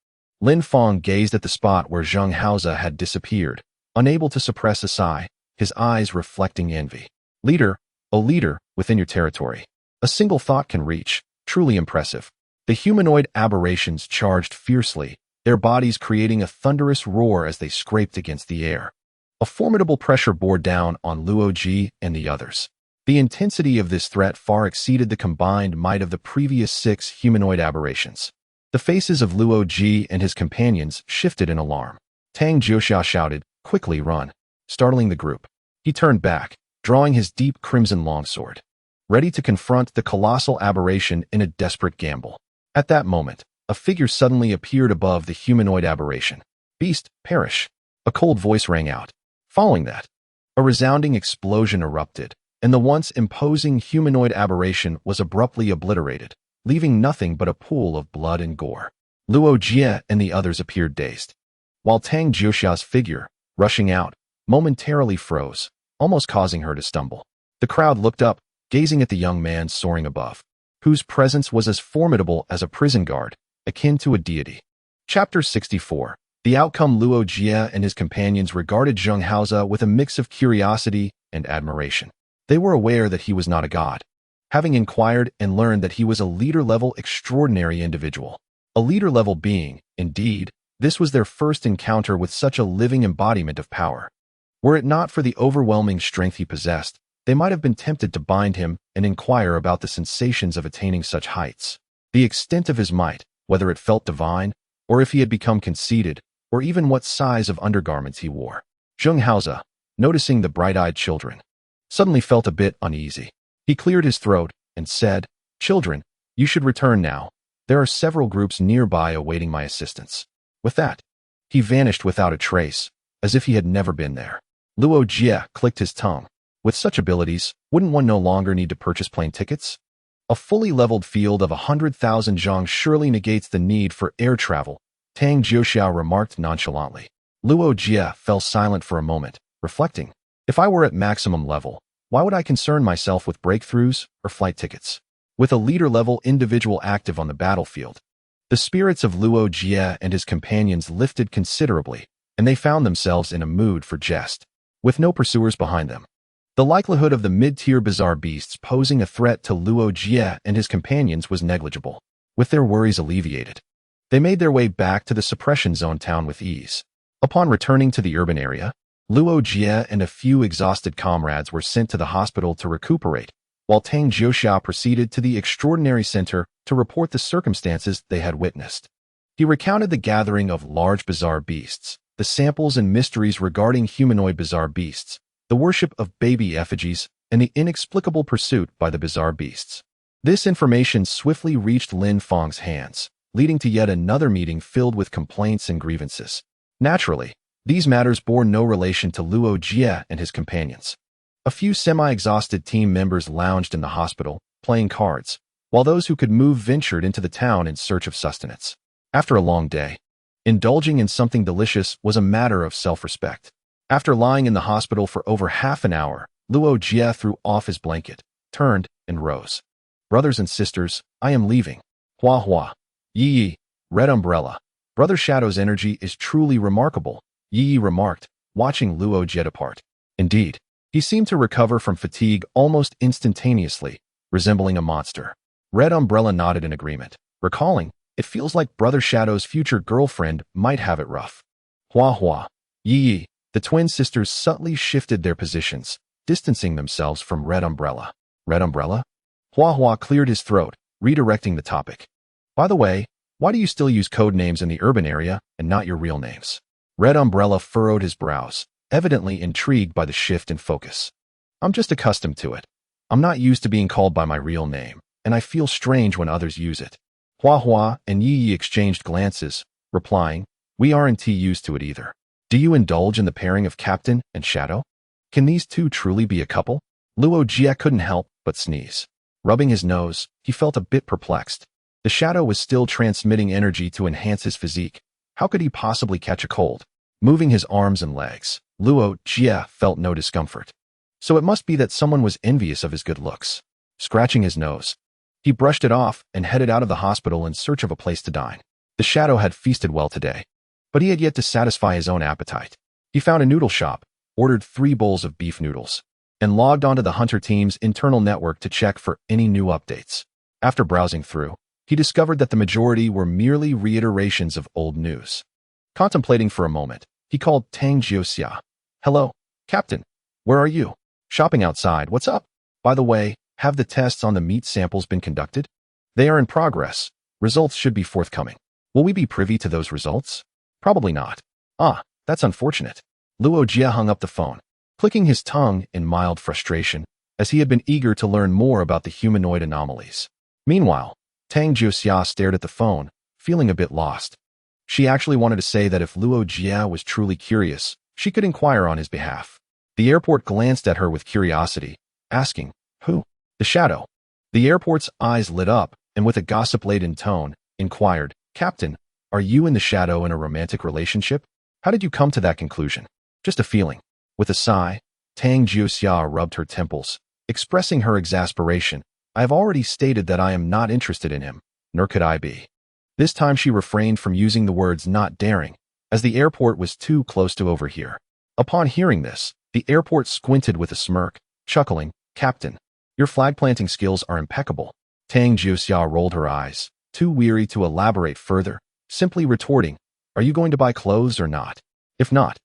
Lin Feng gazed at the spot where Zheng Haoze had disappeared, unable to suppress a sigh, his eyes reflecting envy. Leader, O leader, within your territory. A single thought can reach, truly impressive. The humanoid aberrations charged fiercely, their bodies creating a thunderous roar as they scraped against the air. A formidable pressure bore down on Luo Jie and the others. The intensity of this threat far exceeded the combined might of the previous 6 humanoid aberrations. The faces of Luo Jie and his companions shifted in alarm. Tang Jiuxia shouted, "Quickly run," startling the group. He turned back, drawing his deep crimson longsword, ready to confront the colossal aberration in a desperate gamble. At that moment, a figure suddenly appeared above the humanoid aberration. "Beast, perish!" A cold voice rang out. Following that, a resounding explosion erupted, and the once imposing humanoid aberration was abruptly obliterated, leaving nothing but a pool of blood and gore. Luo Jie and the others appeared dazed, while Tang Jiuxia's figure, rushing out, momentarily froze, almost causing her to stumble. The crowd looked up, gazing at the young man soaring above, whose presence was as formidable as a prison guard, akin to a deity. Chapter 64. The outcome. Luo Jie and his companions regarded Zheng Haoze with a mix of curiosity and admiration. They were aware that he was not a god, having inquired and learned that he was a leader-level extraordinary individual. A leader-level being, indeed, this was their first encounter with such a living embodiment of power. Were it not for the overwhelming strength he possessed, they might have been tempted to bind him and inquire about the sensations of attaining such heights. The extent of his might, whether it felt divine, or if he had become conceited, or even what size of undergarments he wore. Zheng Haoze, noticing the bright-eyed children, suddenly felt a bit uneasy. He cleared his throat and said, "Children, you should return now. There are several groups nearby awaiting my assistance." With that, he vanished without a trace, as if he had never been there. Luo Jie clicked his tongue. With such abilities, wouldn't one no longer need to purchase plane tickets? A fully leveled field of 100,000 zhang surely negates the need for air travel, Tang Jiuxia remarked nonchalantly. Luo Jie fell silent for a moment, reflecting, "If I were at maximum level, why would I concern myself with breakthroughs or flight tickets?" With a leader-level individual active on the battlefield, the spirits of Luo Jie and his companions lifted considerably, and they found themselves in a mood for jest, with no pursuers behind them. The likelihood of the mid-tier bizarre beasts posing a threat to Luo Jie and his companions was negligible. With their worries alleviated, they made their way back to the suppression zone town with ease. Upon returning to the urban area, Luo Jie and a few exhausted comrades were sent to the hospital to recuperate, while Tang Jiuxia proceeded to the extraordinary center to report the circumstances they had witnessed. He recounted the gathering of large bizarre beasts, the samples and mysteries regarding humanoid bizarre beasts, the worship of baby effigies, and the inexplicable pursuit by the bizarre beasts. This information swiftly reached Lin Feng's hands, leading to yet another meeting filled with complaints and grievances. Naturally, these matters bore no relation to Luo Jie and his companions. A few semi-exhausted team members lounged in the hospital, playing cards, while those who could move ventured into the town in search of sustenance. After a long day, indulging in something delicious was a matter of self-respect. After lying in the hospital for over half an hour, Luo Jie threw off his blanket, turned, and rose. "Brothers and sisters, I am leaving. Hua hua. Yi Yi, Red Umbrella. Brother Shadow's energy is truly remarkable," Yi Yi remarked, watching Luo Jie depart. Indeed, he seemed to recover from fatigue almost instantaneously, resembling a monster. Red Umbrella nodded in agreement, recalling, "It feels like Brother Shadow's future girlfriend might have it rough." Hua hua. Yi Yi. The twin sisters subtly shifted their positions, distancing themselves from Red Umbrella. Red Umbrella? Hua Hua cleared his throat, redirecting the topic. "By the way, why do you still use code names in the urban area and not your real names?" Red Umbrella furrowed his brows, evidently intrigued by the shift in focus. "I'm just accustomed to it. I'm not used to being called by my real name, and I feel strange when others use it." Hua Hua and Yi Yi exchanged glances, replying, "We aren't used to it either. Do you indulge in the pairing of Captain and Shadow? Can these two truly be a couple?" Luo Jie couldn't help but sneeze. Rubbing his nose, he felt a bit perplexed. The Shadow was still transmitting energy to enhance his physique, How could he possibly catch a cold? Moving his arms and legs, Luo Jie felt no discomfort. So it must be that someone was envious of his good looks. Scratching his nose, he brushed it off and headed out of the hospital in search of a place to dine. The Shadow had feasted well today, but he had yet to satisfy his own appetite. He found a noodle shop, ordered 3 bowls of beef noodles, and logged onto the Hunter team's internal network to check for any new updates. After browsing through, he discovered that the majority were merely reiterations of old news. Contemplating for a moment, he called Tang Jiuxia. Hello, Captain. Where are you? Shopping outside. What's up? By the way, have the tests on the meat samples been conducted? They are in progress. Results should be forthcoming. Will we be privy to those results? Probably not. Ah, that's unfortunate. Luo Jie hung up the phone, clicking his tongue in mild frustration, as he had been eager to learn more about the humanoid anomalies. Meanwhile, Tang Jiuxia stared at the phone, feeling a bit lost. She actually wanted to say that if Luo Jie was truly curious, she could inquire on his behalf. The airport glanced at her with curiosity, asking, "Who?" The Shadow. The airport's eyes lit up, and with a gossip-laden tone, inquired, "Captain, are you and the Shadow in a romantic relationship? How did you come to that conclusion?" "Just a feeling." With a sigh, Tang Jiuxia rubbed her temples, expressing her exasperation. "I have already stated that I am not interested in him, nor could I be." This time she refrained from using the words "not daring," as the airport was too close to overhear. Upon hearing this, the airport squinted with a smirk, chuckling, "Captain, your flag-planting skills are impeccable." Tang Jiuxia rolled her eyes, too weary to elaborate further, simply retorting, "Are you going to buy clothes or not? If not,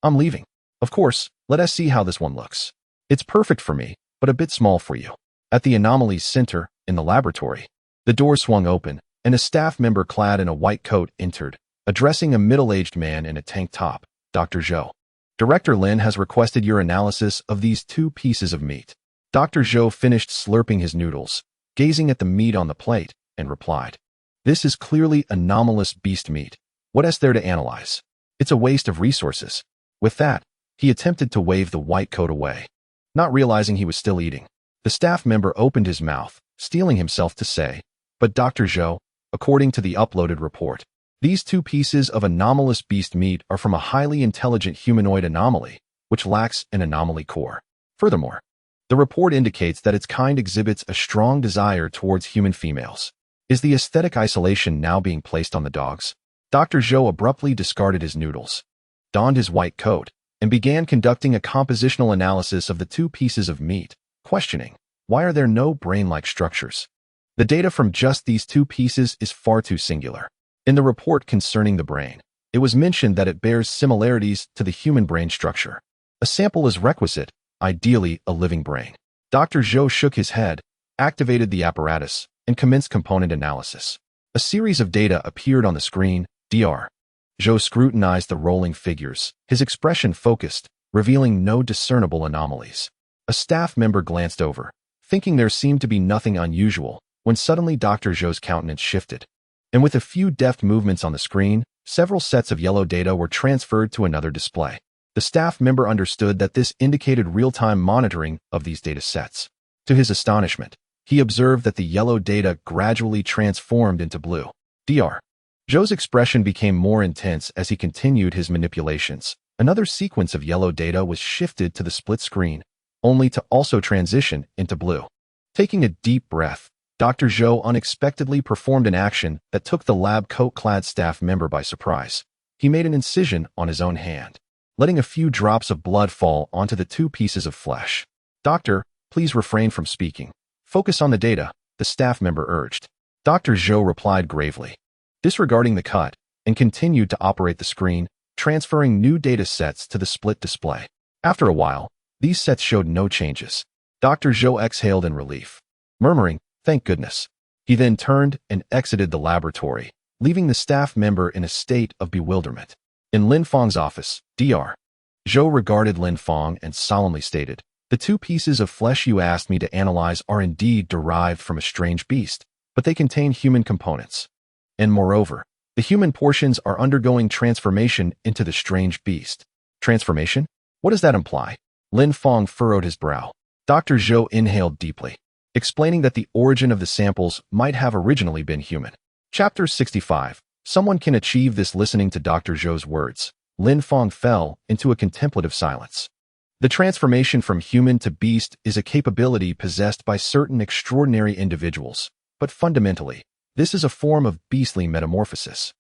I'm leaving. Of course, let us see how this one looks. It's perfect for me, but a bit small for you." At the Anomalies Center, in the laboratory, the door swung open, and a staff member clad in a white coat entered, addressing a middle-aged man in a tank top. "Dr. Zhou. Director Lin has requested your analysis of these 2 pieces of meat." Dr. Zhou finished slurping his noodles, gazing at the meat on the plate, and replied, "This is clearly anomalous beast meat. What is there to analyze? It's a waste of resources." With that, he attempted to wave the white coat away, not realizing he was still eating. The staff member opened his mouth, steeling himself to say, "But Dr. Zhou, according to the uploaded report, these 2 pieces of anomalous beast meat are from a highly intelligent humanoid anomaly, which lacks an anomaly core. Furthermore, the report indicates that its kind exhibits a strong desire towards human females. Is the aesthetic isolation now being placed on the dogs?" Dr. Zhou abruptly discarded his noodles, donned his white coat, and began conducting a compositional analysis of the 2 pieces of meat, questioning, "Why are there no brain-like structures? The data from just these 2 pieces is far too singular." In the report concerning the brain, it was mentioned that it bears similarities to the human brain structure. A sample is requisite, ideally a living brain. Dr. Zhou shook his head, activated the apparatus, and commenced component analysis. A series of data appeared on the screen. Dr. Zhou scrutinized the rolling figures, his expression focused, revealing no discernible anomalies. A staff member glanced over, thinking there seemed to be nothing unusual, when suddenly Dr. Zhou's countenance shifted. And with a few deft movements on the screen, several sets of yellow data were transferred to another display. The staff member understood that this indicated real-time monitoring of these data sets. To his astonishment, he observed that the yellow data gradually transformed into blue. Dr. Zhou's expression became more intense as he continued his manipulations. Another sequence of yellow data was shifted to the split screen, only to also transition into blue. Taking a deep breath, Dr. Zhou unexpectedly performed an action that took the lab coat-clad staff member by surprise. He made an incision on his own hand, letting a few drops of blood fall onto the 2 pieces of flesh. "Doctor, please refrain from speaking. Focus on the data," the staff member urged. Dr. Zhou replied gravely, disregarding the cut, and continued to operate the screen, transferring new data sets to the split display. After a while, these sets showed no changes. Dr. Zhou exhaled in relief, murmuring, "Thank goodness." He then turned and exited the laboratory, leaving the staff member in a state of bewilderment. In Lin Feng's office, Dr. Zhou regarded Lin Feng and solemnly stated, "The 2 pieces of flesh you asked me to analyze are indeed derived from a strange beast, but they contain human components. And moreover, the human portions are undergoing transformation into the strange beast." "Transformation? What does that imply?" Lin Feng furrowed his brow. Dr. Zhou inhaled deeply, explaining that the origin of the samples might have originally been human. Chapter 65. Someone can achieve this. Listening to Dr. Zhou's words, Lin Feng fell into a contemplative silence. The transformation from human to beast is a capability possessed by certain extraordinary individuals, but fundamentally, this is a form of beastly metamorphosis.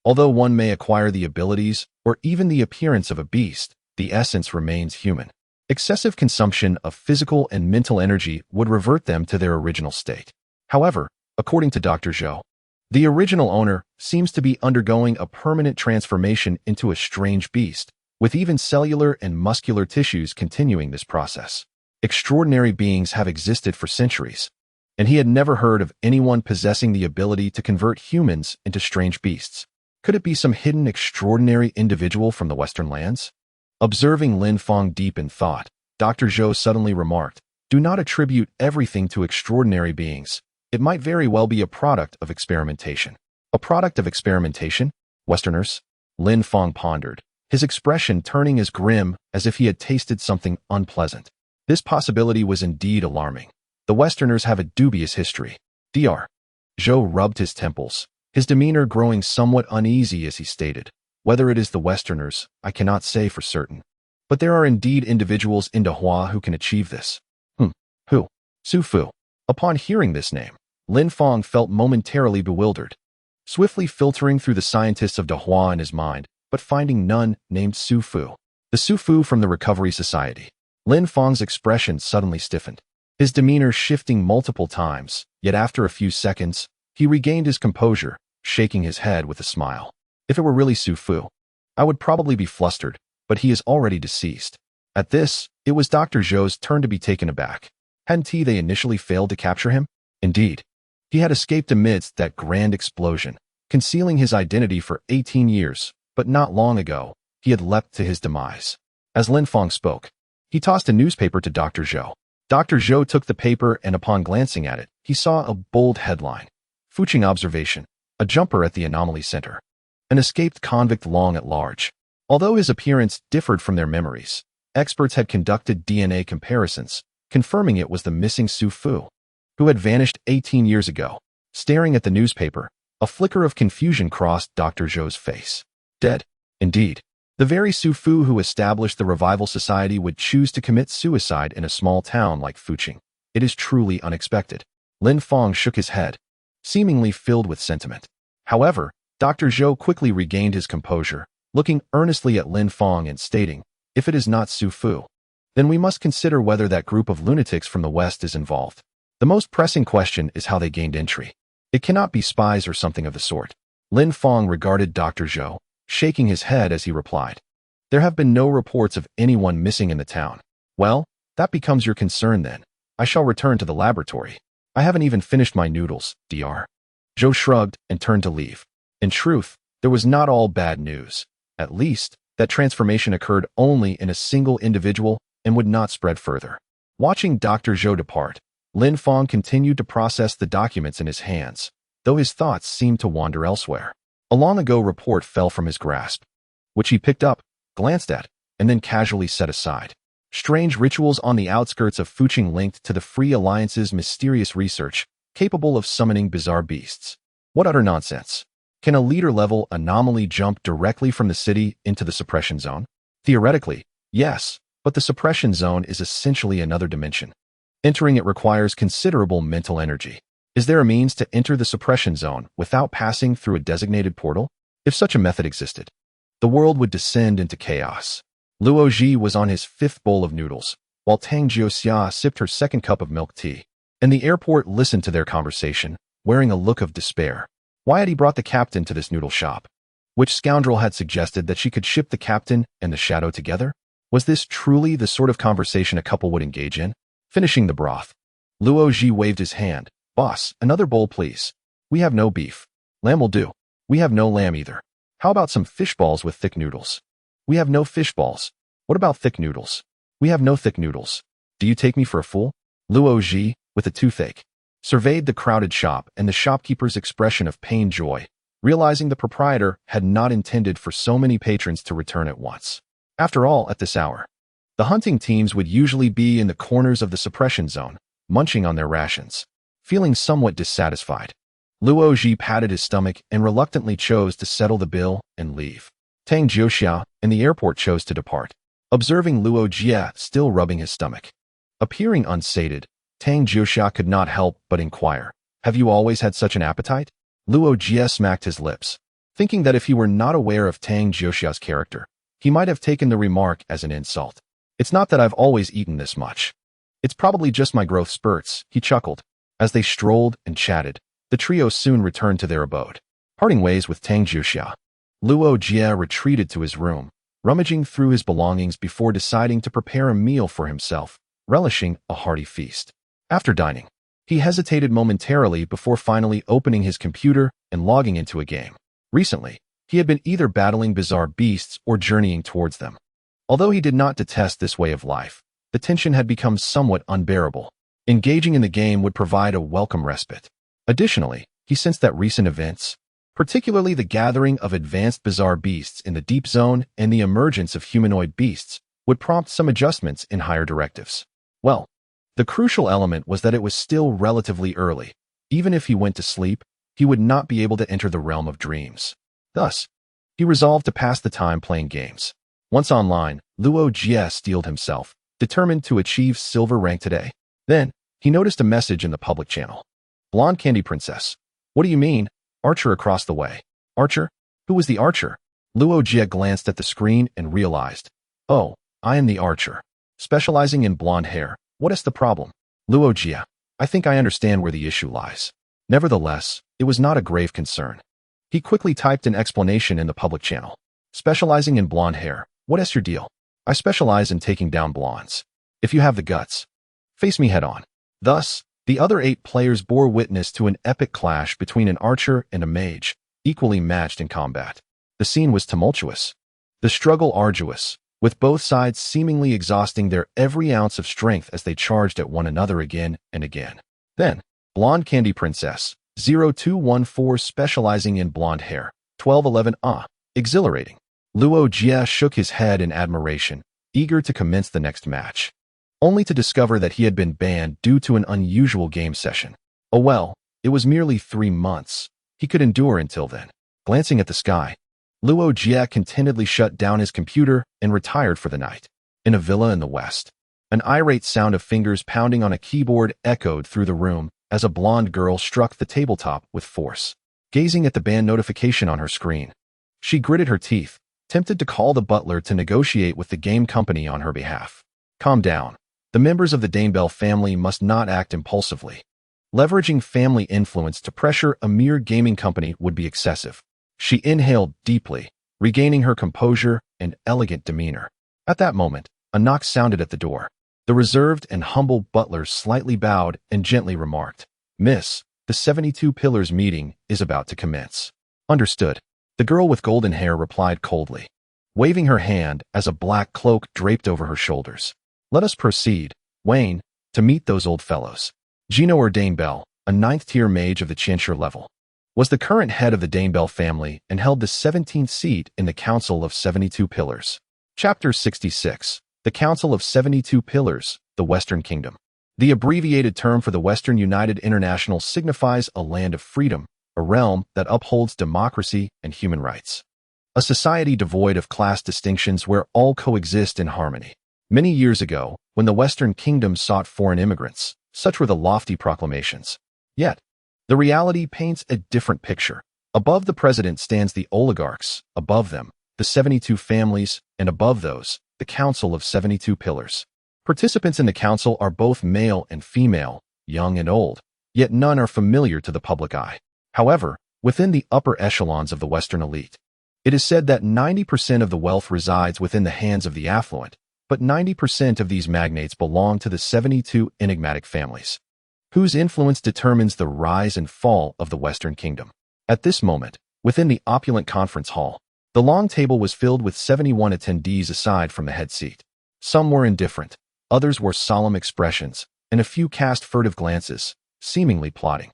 Although one may acquire the abilities or even the appearance of a beast, the essence remains human. Excessive consumption of physical and mental energy would revert them to their original state. However, according to Dr. Zhou, the original owner seems to be undergoing a permanent transformation into a strange beast, with even cellular and muscular tissues continuing this process. Extraordinary beings have existed for centuries, and he had never heard of anyone possessing the ability to convert humans into strange beasts. Could it be some hidden extraordinary individual from the Western lands? Observing Lin Feng deep in thought, Dr. Zhou suddenly remarked, "Do not attribute everything to extraordinary beings. It might very well be a product of experimentation." A product of experimentation? Westerners? Lin Feng pondered, his expression turning as grim as if he had tasted something unpleasant. This possibility was indeed alarming. The Westerners have a dubious history. Dr. Zhou rubbed his temples, his demeanor growing somewhat uneasy as he stated, "Whether it is the Westerners, I cannot say for certain. But there are indeed individuals in Dahua who can achieve this." Who? Su Fu. Upon hearing this name, Lin Feng felt momentarily bewildered, swiftly filtering through the scientists of Dahua in his mind, but finding none named Su Fu. The Su Fu from the Recovery Society. Lin Feng's expression suddenly stiffened, his demeanor shifting multiple times, yet after a few seconds, he regained his composure, shaking his head with a smile. If it were really Su Fu, I would probably be flustered, but he is already deceased. At this, it was Dr. Zhou's turn to be taken aback. Hadn't they initially failed to capture him? Indeed, he had escaped amidst that grand explosion, concealing his identity for 18 years, but not long ago, he had leapt to his demise. As Lin Feng spoke, he tossed a newspaper to Dr. Zhou. Dr. Zhou took the paper and upon glancing at it, he saw a bold headline. Fuching observation, a jumper at the anomaly center. An escaped convict long at large. Although his appearance differed from their memories, experts had conducted DNA comparisons, confirming it was the missing Su Fu, who had vanished 18 years ago. Staring at the newspaper, a flicker of confusion crossed Dr. Zhou's face. Dead? Indeed. The very Su Fu who established the Revival Society would choose to commit suicide in a small town like Fuching. It is truly unexpected. Lin Feng shook his head, seemingly filled with sentiment. However, Dr. Zhou quickly regained his composure, looking earnestly at Lin Feng and stating, "If it is not Su Fu, then we must consider whether that group of lunatics from the West is involved. The most pressing question is how they gained entry. It cannot be spies or something of the sort." Lin Feng regarded Dr. Zhou, shaking his head as he replied, "There have been no reports of anyone missing in the town." "Well, that becomes your concern then. I shall return to the laboratory. I haven't even finished my noodles, Dr. Zhou shrugged and turned to leave. In truth, there was not all bad news. At least, that transformation occurred only in a single individual and would not spread further. Watching Dr. Zhou depart, Lin Feng continued to process the documents in his hands, though his thoughts seemed to wander elsewhere. A long-ago report fell from his grasp, which he picked up, glanced at, and then casually set aside. Strange rituals on the outskirts of Fuching linked to the Free Alliance's mysterious research, capable of summoning bizarre beasts. What utter nonsense. Can a leader-level anomaly jump directly from the city into the suppression zone? Theoretically, yes, but the suppression zone is essentially another dimension. Entering it requires considerable mental energy. Is there a means to enter the suppression zone without passing through a designated portal? If such a method existed, the world would descend into chaos. Luo Jie was on his 5th bowl of noodles, while Tang Jiuxia sipped her 2nd cup of milk tea. In the airport listened to their conversation, wearing a look of despair. Why had he brought the captain to this noodle shop? Which scoundrel had suggested that she could ship the captain and the shadow together? Was this truly the sort of conversation a couple would engage in? Finishing the broth, Luo Jie waved his hand. "Boss, another bowl please. We have no beef. Lamb will do. We have no lamb either. How about some fish balls with thick noodles?" "We have no fish balls. What about thick noodles?" "We have no thick noodles. Do you take me for a fool?" Luo Jie, with a toothache, surveyed the crowded shop and the shopkeeper's expression of pained joy, realizing the proprietor had not intended for so many patrons to return at once. After all, at this hour, the hunting teams would usually be in the corners of the suppression zone, munching on their rations. Feeling somewhat dissatisfied, Luo Jie patted his stomach and reluctantly chose to settle the bill and leave. Tang Jiuxia in the airport chose to depart, observing Luo Jie still rubbing his stomach. Appearing unsated, Tang Jiuxia could not help but inquire, "Have you always had such an appetite?" Luo Jie smacked his lips, thinking that if he were not aware of Tang Jiuxia's character, he might have taken the remark as an insult. "It's not that I've always eaten this much. It's probably just my growth spurts," he chuckled. As they strolled and chatted, the trio soon returned to their abode. Parting ways with Tang Jiuxia, Luo Jie retreated to his room, rummaging through his belongings before deciding to prepare a meal for himself, relishing a hearty feast. After dining, he hesitated momentarily before finally opening his computer and logging into a game. Recently, he had been either battling bizarre beasts or journeying towards them. Although he did not detest this way of life, the tension had become somewhat unbearable. Engaging in the game would provide a welcome respite. Additionally, he sensed that recent events, particularly the gathering of advanced bizarre beasts in the deep zone and the emergence of humanoid beasts, would prompt some adjustments in higher directives. Well, the crucial element was that it was still relatively early. Even if he went to sleep, he would not be able to enter the realm of dreams. Thus, he resolved to pass the time playing games. Once online, Luo Jie steeled himself, determined to achieve silver rank today. Then, he noticed a message in the public channel. "Blonde Candy Princess. What do you mean? Archer across the way." Archer? Who was the archer? Luo Jie glanced at the screen and realized, "Oh, I am the archer. Specializing in blonde hair. What is the problem?" Luo Jie, "I think I understand where the issue lies." Nevertheless, it was not a grave concern. He quickly typed an explanation in the public channel. "Specializing in blonde hair. What is your deal?" "I specialize in taking down blondes. If you have the guts, face me head on." Thus, the other 8 players bore witness to an epic clash between an archer and a mage, equally matched in combat. The scene was tumultuous, the struggle arduous, with both sides seemingly exhausting their every ounce of strength as they charged at one another again and again. Then, Blonde Candy Princess, 0214 specializing in blonde hair, 1211 exhilarating. Luo Jie shook his head in admiration, eager to commence the next match, only to discover that he had been banned due to an unusual game session. Oh well, it was merely 3 months. He could endure until then. Glancing at the sky, Luo Jie contentedly shut down his computer and retired for the night. In a villa in the west, an irate sound of fingers pounding on a keyboard echoed through the room as a blonde girl struck the tabletop with force. Gazing at the ban notification on her screen, she gritted her teeth, tempted to call the butler to negotiate with the game company on her behalf. Calm down. The members of the Danebell family must not act impulsively. Leveraging family influence to pressure a mere gaming company would be excessive. She inhaled deeply, regaining her composure and elegant demeanor. At that moment, a knock sounded at the door. The reserved and humble butler slightly bowed and gently remarked, "Miss, the 72 Pillars meeting is about to commence." "Understood." The girl with golden hair replied coldly, waving her hand as a black cloak draped over her shoulders. "Let us proceed, Wayne, to meet those old fellows." Gino Danebell, a 9th-tier mage of the Chancellor level, was the current head of the Danebell family and held the 17th seat in the Council of 72 Pillars. Chapter 66, the Council of 72 Pillars, the Western Kingdom. The abbreviated term for the Western United International signifies a land of freedom, a realm that upholds democracy and human rights. A society devoid of class distinctions where all coexist in harmony. Many years ago, when the Western Kingdom sought foreign immigrants, such were the lofty proclamations. Yet, the reality paints a different picture. Above the president stands the oligarchs, above them, the 72 families, and above those, the Council of 72 Pillars. Participants in the council are both male and female, young and old, yet none are familiar to the public eye. However, within the upper echelons of the Western elite, it is said that 90% of the wealth resides within the hands of the affluent, but 90% of these magnates belong to the 72 enigmatic families, whose influence determines the rise and fall of the Western Kingdom. At this moment, within the opulent conference hall, the long table was filled with 71 attendees aside from the head seat. Some were indifferent, others wore solemn expressions, and a few cast furtive glances, seemingly plotting.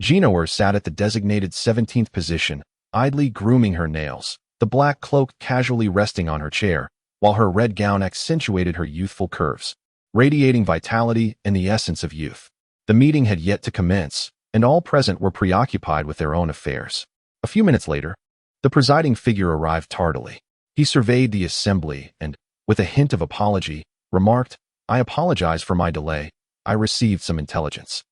Ginoer sat at the designated 17th position, idly grooming her nails, the black cloak casually resting on her chair, while her red gown accentuated her youthful curves, radiating vitality and the essence of youth. The meeting had yet to commence, and all present were preoccupied with their own affairs. A few minutes later, the presiding figure arrived tardily. He surveyed the assembly and, with a hint of apology, remarked, "I apologize for my delay. I received some intelligence."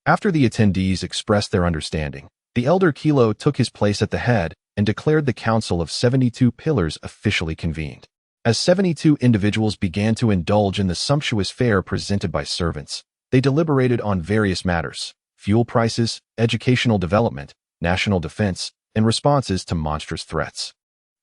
After the attendees expressed their understanding, the elder Kilo took his place at the head and declared the Council of 72 Pillars officially convened. As 72 individuals began to indulge in the sumptuous fare presented by servants, they deliberated on various matters: fuel prices, educational development, national defense, and responses to monstrous threats.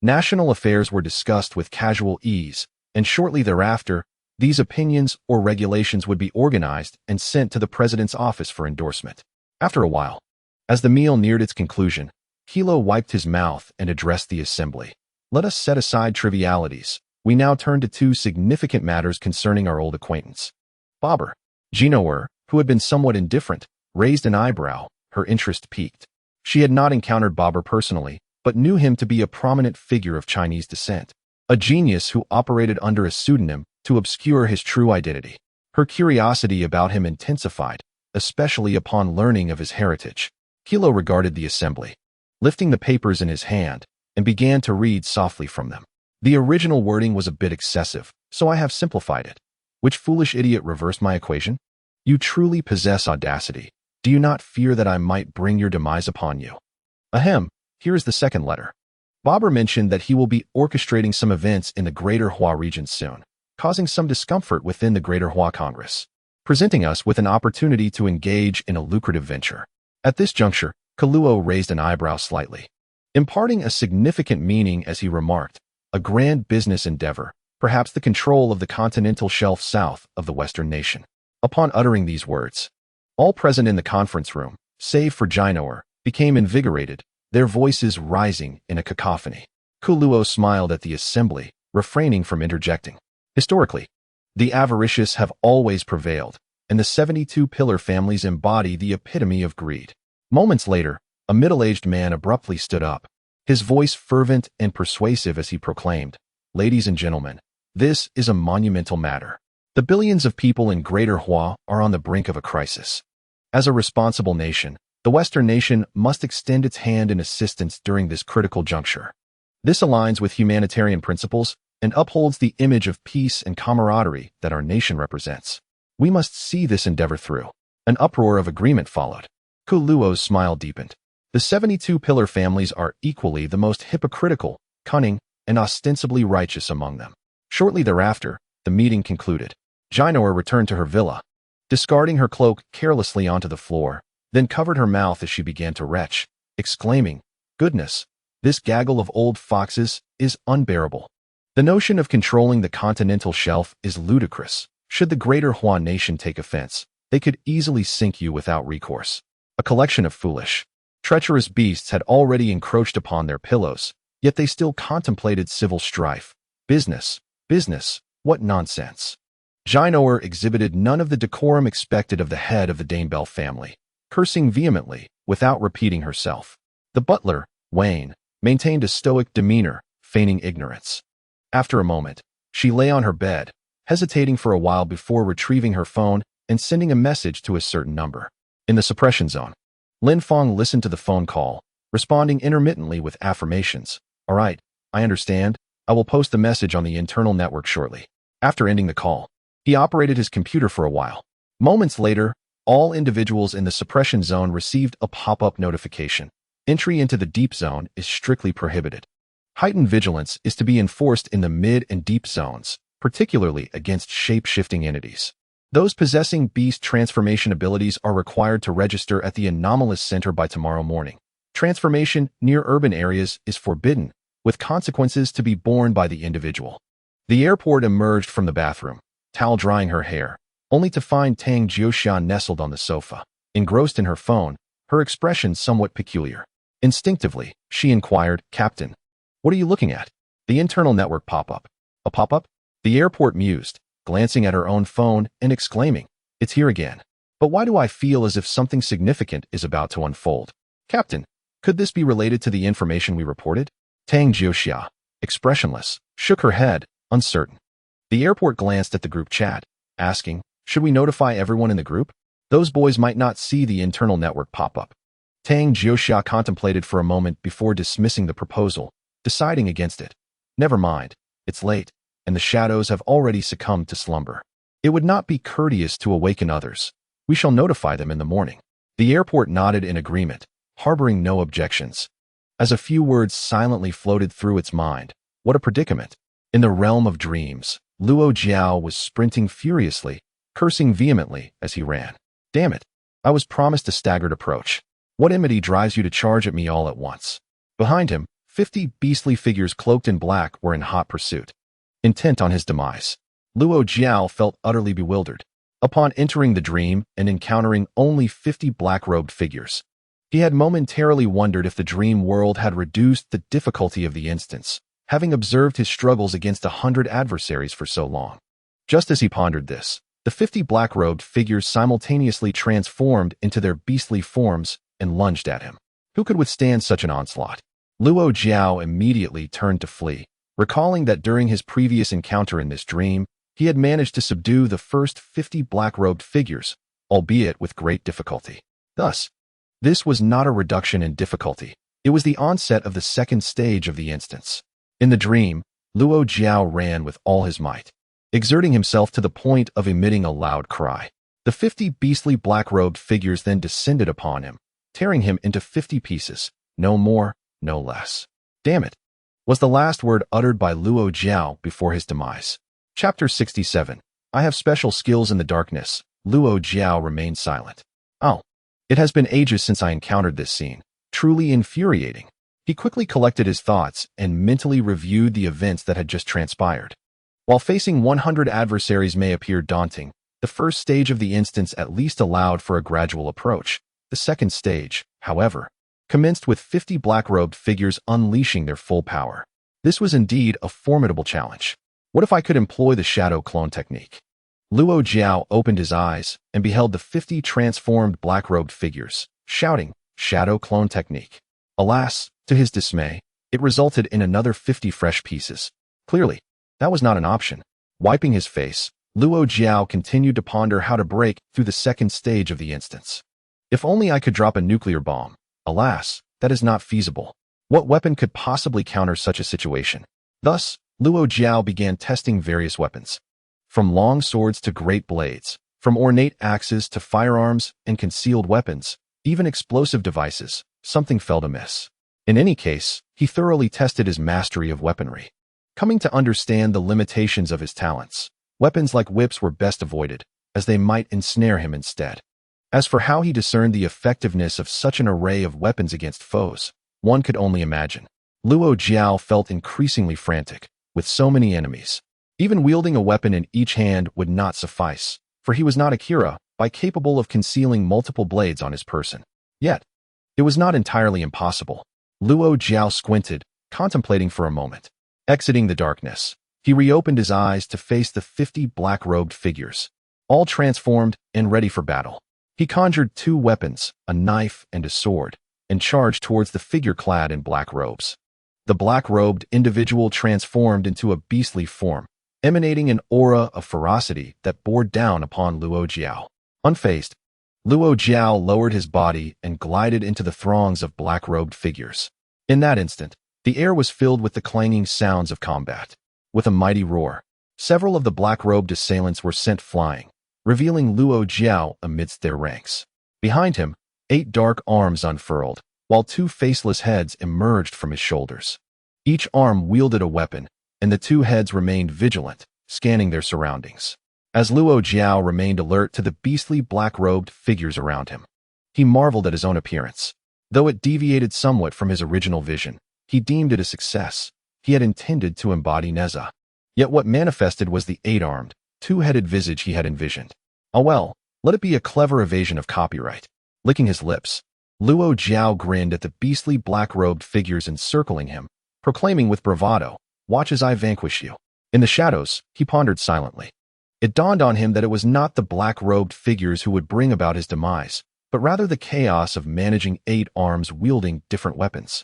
National affairs were discussed with casual ease, and shortly thereafter, these opinions or regulations would be organized and sent to the president's office for endorsement. After a while, as the meal neared its conclusion, Kilo wiped his mouth and addressed the assembly. "Let us set aside trivialities. We now turn to two significant matters concerning our old acquaintance." Bobber, Jinoer, who had been somewhat indifferent, raised an eyebrow, her interest piqued. She had not encountered Bobber personally, but knew him to be a prominent figure of Chinese descent, a genius who operated under a pseudonym to obscure his true identity. Her curiosity about him intensified, especially upon learning of his heritage. Kilo regarded the assembly, lifting the papers in his hand, and began to read softly from them. "The original wording was a bit excessive, so I have simplified it. Which foolish idiot reversed my equation? You truly possess audacity. Do you not fear that I might bring your demise upon you? Ahem, here is the second letter." Bobber mentioned that he will be orchestrating some events in the Greater Hua region soon, causing some discomfort within the Greater Hua Congress, presenting us with an opportunity to engage in a lucrative venture. At this juncture, Kaluo raised an eyebrow slightly, imparting a significant meaning as he remarked, "A grand business endeavor, perhaps the control of the continental shelf south of the Western nation." Upon uttering these words, all present in the conference room, save for Jinoer, became invigorated, their voices rising in a cacophony. Kaluo smiled at the assembly, refraining from interjecting. Historically, the avaricious have always prevailed, and the 72 pillar families embody the epitome of greed. Moments later, a middle-aged man abruptly stood up, his voice fervent and persuasive as he proclaimed, "Ladies and gentlemen, this is a monumental matter. The billions of people in Greater Hua are on the brink of a crisis. As a responsible nation, the Western nation must extend its hand in assistance during this critical juncture. This aligns with humanitarian principles and upholds the image of peace and camaraderie that our nation represents. We must see this endeavor through." An uproar of agreement followed. Kuluo's smile deepened. The 72 pillar families are equally the most hypocritical, cunning, and ostensibly righteous among them. Shortly thereafter, the meeting concluded. Jinoer returned to her villa, discarding her cloak carelessly onto the floor, then covered her mouth as she began to retch, exclaiming, "Goodness, this gaggle of old foxes is unbearable. The notion of controlling the continental shelf is ludicrous. Should the Greater Hua nation take offense, they could easily sink you without recourse." A collection of foolish, treacherous beasts had already encroached upon their pillows, yet they still contemplated civil strife. Business, what nonsense. Jinoer exhibited none of the decorum expected of the head of the Danebell family, cursing vehemently without repeating herself. The butler, Wayne, maintained a stoic demeanor, feigning ignorance. After a moment, she lay on her bed, hesitating for a while before retrieving her phone and sending a message to a certain number. In the suppression zone, Lin Fong listened to the phone call, responding intermittently with affirmations. "All right, I understand. I will post the message on the internal network shortly." After ending the call, he operated his computer for a while. Moments later, all individuals in the suppression zone received a pop-up notification. Entry into the deep zone is strictly prohibited. Heightened vigilance is to be enforced in the mid and deep zones, particularly against shape-shifting entities. Those possessing beast transformation abilities are required to register at the anomalous center by tomorrow morning. Transformation near urban areas is forbidden, with consequences to be borne by the individual. The airport emerged from the bathroom, towel drying her hair, only to find Tang Jiuxian nestled on the sofa, engrossed in her phone, her expression somewhat peculiar. Instinctively, she inquired, "Captain, what are you looking at?" The internal network pop-up. A pop-up? The airport mused, glancing at her own phone and exclaiming, "It's here again. But why do I feel as if something significant is about to unfold? Captain, could this be related to the information we reported?" Tang Jiuxia, expressionless, shook her head, uncertain. The airport glanced at the group chat, asking, "Should we notify everyone in the group?" Those boys might not see the internal network pop up. Tang Jiuxia contemplated for a moment before dismissing the proposal, deciding against it. Never mind, it's late, and the shadows have already succumbed to slumber. It would not be courteous to awaken others. We shall notify them in the morning. The airport nodded in agreement, harboring no objections. As a few words silently floated through its mind, what a predicament. In the realm of dreams, Luo Jie was sprinting furiously, cursing vehemently as he ran. Damn it! I was promised a staggered approach. What enmity drives you to charge at me all at once? Behind him, 50 beastly figures cloaked in black were in hot pursuit, intent on his demise. Luo Jie felt utterly bewildered. Upon entering the dream and encountering only 50 black-robed figures, he had momentarily wondered if the dream world had reduced the difficulty of the instance, having observed his struggles against 100 adversaries for so long. Just as he pondered this, the 50 black-robed figures simultaneously transformed into their beastly forms and lunged at him. Who could withstand such an onslaught? Luo Jie immediately turned to flee, recalling that during his previous encounter in this dream, he had managed to subdue the first 50 black-robed figures, albeit with great difficulty. Thus, this was not a reduction in difficulty. It was the onset of the second stage of the instance. In the dream, Luo Jie ran with all his might, exerting himself to the point of emitting a loud cry. The 50 beastly black-robed figures then descended upon him, tearing him into 50 pieces, no more, no less. Damn it, was the last word uttered by Luo Jie before his demise. Chapter 67. I have special skills in the darkness. Luo Jie remained silent. Oh, it has been ages since I encountered this scene. Truly infuriating. He quickly collected his thoughts and mentally reviewed the events that had just transpired. While facing 100 adversaries may appear daunting, the first stage of the instance at least allowed for a gradual approach. The second stage, however, commenced with 50 black-robed figures unleashing their full power. This was indeed a formidable challenge. What if I could employ the shadow clone technique? Luo Jie opened his eyes and beheld the 50 transformed black-robed figures, shouting, "Shadow clone technique." Alas, to his dismay, it resulted in another 50 fresh pieces. Clearly, that was not an option. Wiping his face, Luo Jie continued to ponder how to break through the second stage of the instance. If only I could drop a nuclear bomb. Alas, that is not feasible. What weapon could possibly counter such a situation? Thus, Luo Jie began testing various weapons. From long swords to great blades, from ornate axes to firearms and concealed weapons, even explosive devices, something felt amiss. In any case, he thoroughly tested his mastery of weaponry. Coming to understand the limitations of his talents, weapons like whips were best avoided, as they might ensnare him instead. As for how he discerned the effectiveness of such an array of weapons against foes, one could only imagine. Luo Jie felt increasingly frantic. With so many enemies, even wielding a weapon in each hand would not suffice, for he was not a Kira, capable of concealing multiple blades on his person. Yet, it was not entirely impossible. Luo Jie squinted, contemplating for a moment. Exiting the darkness, he reopened his eyes to face the 50 black-robed figures, all transformed and ready for battle. He conjured 2 weapons, a knife and a sword, and charged towards the figure clad in black robes. The black-robed individual transformed into a beastly form, emanating an aura of ferocity that bore down upon Luo Jie. Unfazed, Luo Jie lowered his body and glided into the throngs of black-robed figures. In that instant, the air was filled with the clanging sounds of combat. With a mighty roar, several of the black-robed assailants were sent flying, revealing Luo Jie amidst their ranks. Behind him, 8 dark arms unfurled, while 2 faceless heads emerged from his shoulders. Each arm wielded a weapon, and the 2 heads remained vigilant, scanning their surroundings. As Luo Jie remained alert to the beastly black-robed figures around him, he marveled at his own appearance. Though it deviated somewhat from his original vision, he deemed it a success. He had intended to embody Neza. Yet what manifested was the 8-armed, 2-headed visage he had envisioned. Oh well, let it be a clever evasion of copyright. Licking his lips, Luo Jie grinned at the beastly black-robed figures encircling him, proclaiming with bravado, "Watch as I vanquish you." In the shadows, he pondered silently. It dawned on him that it was not the black-robed figures who would bring about his demise, but rather the chaos of managing 8 arms wielding different weapons.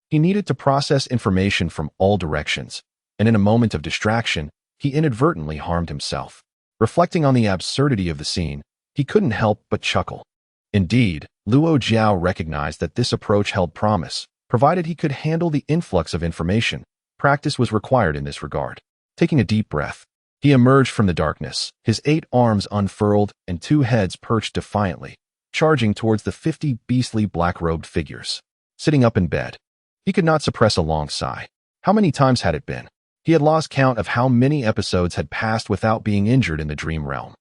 He needed to process information from all directions, and in a moment of distraction, he inadvertently harmed himself. Reflecting on the absurdity of the scene, He couldn't help but chuckle. Indeed, Luo Jie recognized that this approach held promise, provided he could handle the influx of information. Practice was required in this regard. Taking a deep breath, he emerged from the darkness, his 8 arms unfurled and 2 heads perched defiantly, charging towards the 50 beastly black-robed figures. Sitting up in bed, he could not suppress a long sigh. How many times had it been? He had lost count of how many episodes had passed without being injured in the dream realm.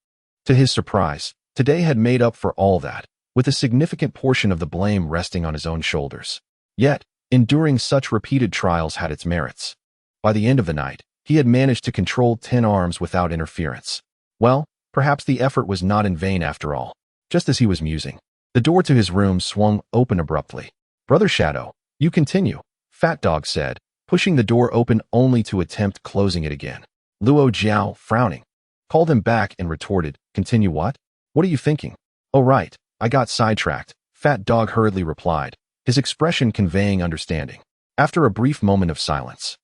To his surprise, today had made up for all that, with a significant portion of the blame resting on his own shoulders. Yet, enduring such repeated trials had its merits. By the end of the night, he had managed to control 10 arms without interference. Well, perhaps the effort was not in vain after all. Just as he was musing, the door to his room swung open abruptly. "Brother Shadow, you continue," Fat Dog said, pushing the door open only to attempt closing it again. Luo Jie, frowning, called him back and retorted, "Continue what? What are you thinking?" "Oh right, I got sidetracked," Fat Dog hurriedly replied, his expression conveying understanding. After a brief moment of silence,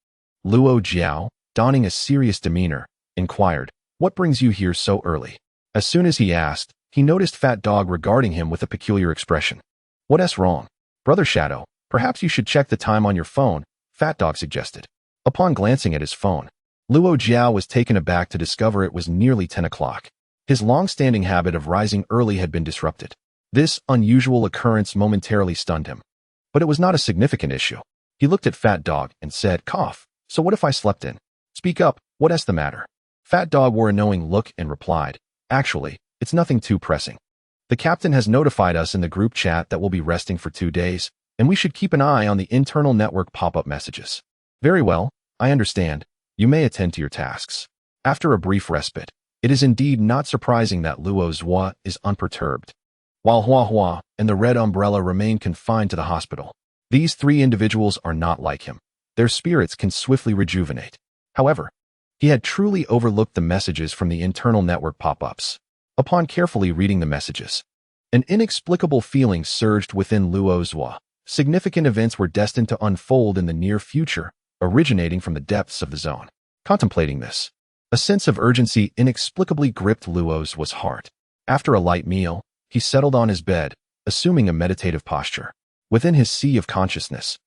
Luo Jie, donning a serious demeanor, inquired, "What brings you here so early?" As soon as he asked, he noticed Fat Dog regarding him with a peculiar expression. "What's wrong?" "Brother Shadow, perhaps you should check the time on your phone," Fat Dog suggested. Upon glancing at his phone, Luo Jie was taken aback to discover it was nearly 10 o'clock. His long-standing habit of rising early had been disrupted. This unusual occurrence momentarily stunned him. But it was not a significant issue. He looked at Fat Dog and said, "Cough, so what if I slept in? Speak up, what's the matter?" Fat Dog wore a knowing look and replied, "Actually, it's nothing too pressing. The captain has notified us in the group chat that we'll be resting for 2 days, and we should keep an eye on the internal network pop-up messages." "Very well, I understand. You may attend to your tasks." After a brief respite, it is indeed not surprising that Luo Jie is unperturbed. While Hua Hua and the Red Umbrella remain confined to the hospital, these 3 individuals are not like him. Their spirits can swiftly rejuvenate. However, he had truly overlooked the messages from the internal network pop-ups. Upon carefully reading the messages, an inexplicable feeling surged within Luo Jie. Significant events were destined to unfold in the near future, originating from the depths of the zone. Contemplating this, a sense of urgency inexplicably gripped Luo Jie's heart. After a light meal, he settled on his bed, assuming a meditative posture. Within his sea of consciousness,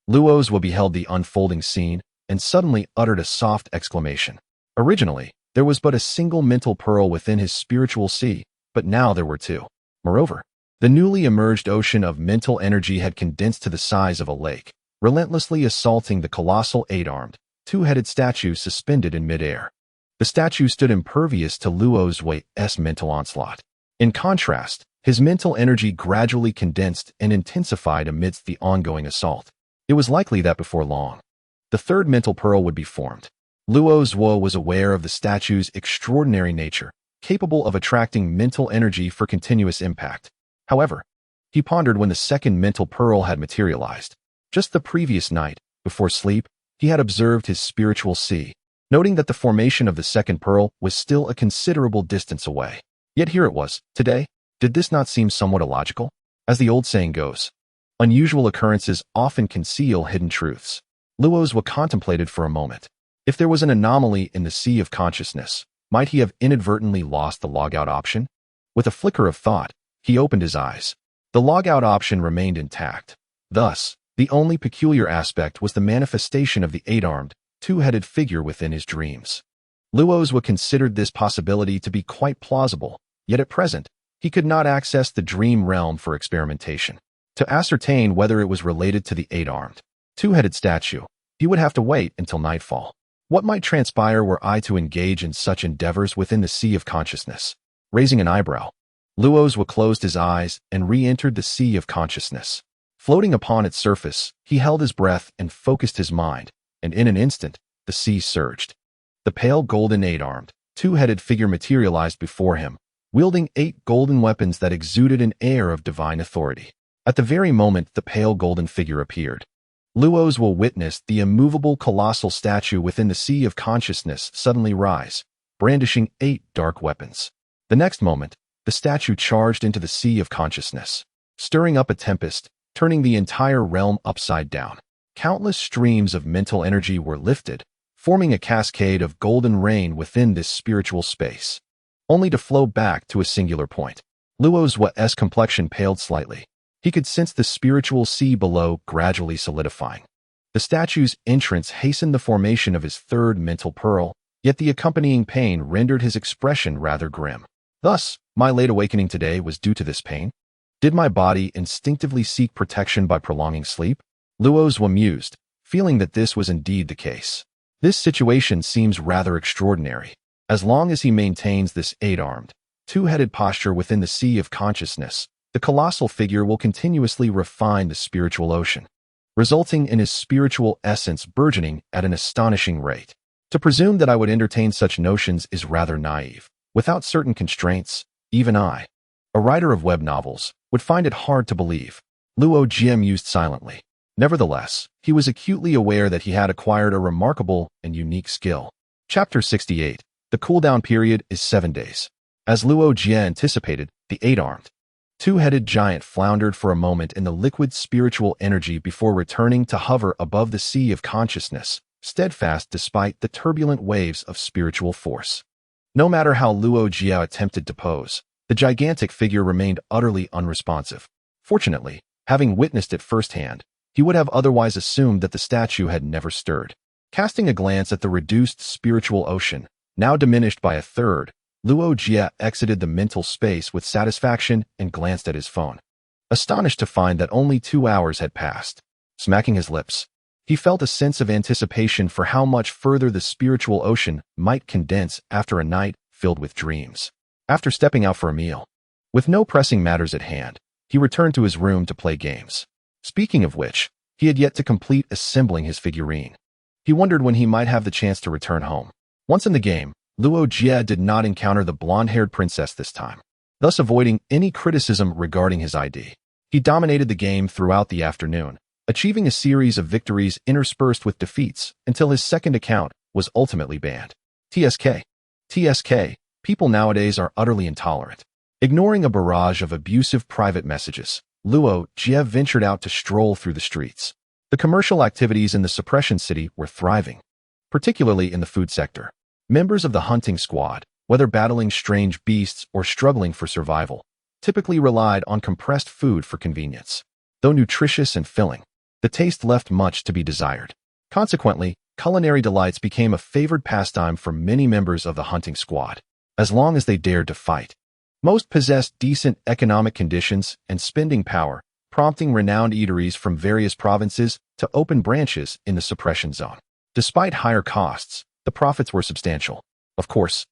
Luo Jie beheld the unfolding scene and suddenly uttered a soft exclamation. Originally, there was but a single mental pearl within his spiritual sea, but now there were 2. Moreover, the newly emerged ocean of mental energy had condensed to the size of a lake, relentlessly assaulting the colossal 8-armed, 2-headed statue suspended in midair. The statue stood impervious to Luo Jie's mental onslaught. In contrast, his mental energy gradually condensed and intensified amidst the ongoing assault. It was likely that before long, the 3rd mental pearl would be formed. Luo Jie was aware of the statue's extraordinary nature, capable of attracting mental energy for continuous impact. However, he pondered when the 2nd mental pearl had materialized. Just the previous night, before sleep, he had observed his spiritual sea, noting that the formation of the 2nd pearl was still a considerable distance away. Yet here it was, today. Did this not seem somewhat illogical? As the old saying goes, unusual occurrences often conceal hidden truths. Luo Jie contemplated for a moment. If there was an anomaly in the sea of consciousness, might he have inadvertently lost the logout option? With a flicker of thought, he opened his eyes. The logout option remained intact. Thus, the only peculiar aspect was the manifestation of the 8-armed, 2-headed figure within his dreams. Luo Jie considered this possibility to be quite plausible, yet at present, he could not access the dream realm for experimentation. To ascertain whether it was related to the 8-armed, 2-headed statue, he would have to wait until nightfall. What might transpire were I to engage in such endeavors within the sea of consciousness? Raising an eyebrow, Luo Jie closed his eyes and re-entered the sea of consciousness. Floating upon its surface, he held his breath and focused his mind, and in an instant, the sea surged. The pale golden 8-armed, 2-headed figure materialized before him, wielding 8 golden weapons that exuded an air of divine authority. At the very moment the pale golden figure appeared, Luo Jie witnessed the immovable colossal statue within the sea of consciousness suddenly rise, brandishing 8 dark weapons. The next moment, the statue charged into the sea of consciousness, stirring up a tempest, turning the entire realm upside down. Countless streams of mental energy were lifted, forming a cascade of golden rain within this spiritual space. only to flow back to a singular point. Luo's Wa's complexion paled slightly. He could sense the spiritual sea below gradually solidifying. The statue's entrance hastened the formation of his third mental pearl, yet the accompanying pain rendered his expression rather grim. Thus, my late awakening today was due to this pain? Did my body instinctively seek protection by prolonging sleep? Luo Jie mused, feeling that this was indeed the case. This situation seems rather extraordinary. As long as he maintains this eight-armed, two-headed posture within the sea of consciousness, the colossal figure will continuously refine the spiritual ocean, resulting in his spiritual essence burgeoning at an astonishing rate. To presume that I would entertain such notions is rather naive. Without certain constraints, even I, a writer of web novels, would find it hard to believe. Luo Jie mused silently. Nevertheless, he was acutely aware that he had acquired a remarkable and unique skill. Chapter 68. The cooldown period is 7 days. As Luo Jie anticipated, the eight-armed, two-headed giant floundered for a moment in the liquid spiritual energy before returning to hover above the sea of consciousness, steadfast despite the turbulent waves of spiritual force. No matter how Luo Jie attempted to pose, the gigantic figure remained utterly unresponsive. Fortunately, having witnessed it firsthand, he would have otherwise assumed that the statue had never stirred. Casting a glance at the reduced spiritual ocean, now diminished by a third, Luo Jie exited the mental space with satisfaction and glanced at his phone. Astonished to find that only 2 hours had passed. Smacking his lips, he felt a sense of anticipation for how much further the spiritual ocean might condense after a night filled with dreams. After stepping out for a meal, with no pressing matters at hand, he returned to his room to play games. Speaking of which, he had yet to complete assembling his figurine. He wondered when he might have the chance to return home. Once in the game, Luo Jie did not encounter the blonde-haired princess this time, thus avoiding any criticism regarding his ID. He dominated the game throughout the afternoon, achieving a series of victories interspersed with defeats until his second account was ultimately banned. TSK. People nowadays are utterly intolerant. Ignoring a barrage of abusive private messages, Luo Jie ventured out to stroll through the streets. The commercial activities in the suppression city were thriving, particularly in the food sector. Members of the hunting squad, whether battling strange beasts or struggling for survival, typically relied on compressed food for convenience. Though nutritious and filling, the taste left much to be desired. Consequently, culinary delights became a favored pastime for many members of the hunting squad, as long as they dared to fight. Most possessed decent economic conditions and spending power, prompting renowned eateries from various provinces to open branches in the suppression zone. Despite higher costs, the profits were substantial. Of course,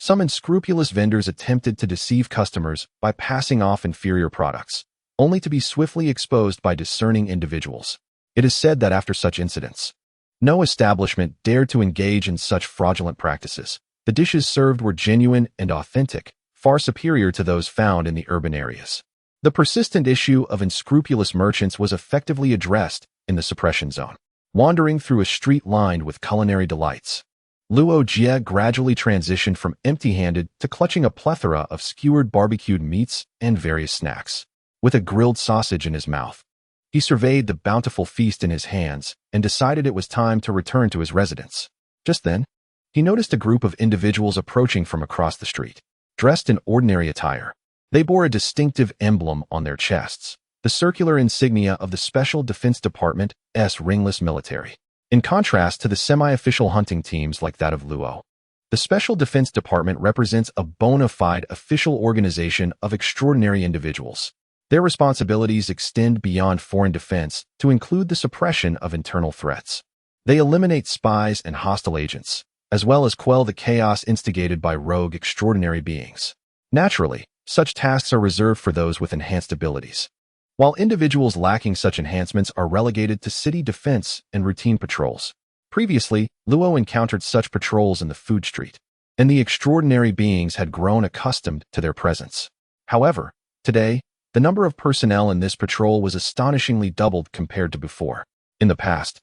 some unscrupulous vendors attempted to deceive customers by passing off inferior products, only to be swiftly exposed by discerning individuals. It is said that after such incidents, no establishment dared to engage in such fraudulent practices. The dishes served were genuine and authentic, far superior to those found in the urban areas. The persistent issue of unscrupulous merchants was effectively addressed in the suppression zone. Wandering through a street lined with culinary delights, Luo Jie gradually transitioned from empty-handed to clutching a plethora of skewered barbecued meats and various snacks. With a grilled sausage in his mouth, he surveyed the bountiful feast in his hands and decided it was time to return to his residence. Just then, he noticed a group of individuals approaching from across the street. Dressed in ordinary attire, they bore a distinctive emblem on their chests, the circular insignia of the Special Defense Department's ringless military. In contrast to the semi-official hunting teams like that of Luo, the Special Defense Department represents a bona fide official organization of extraordinary individuals. Their responsibilities extend beyond foreign defense to include the suppression of internal threats. They eliminate spies and hostile agents, as well as quell the chaos instigated by rogue extraordinary beings. Naturally, such tasks are reserved for those with enhanced abilities, while individuals lacking such enhancements are relegated to city defense and routine patrols. Previously, Luo encountered such patrols in the food street, and the extraordinary beings had grown accustomed to their presence. However, today, the number of personnel in this patrol was astonishingly doubled compared to before. In the past,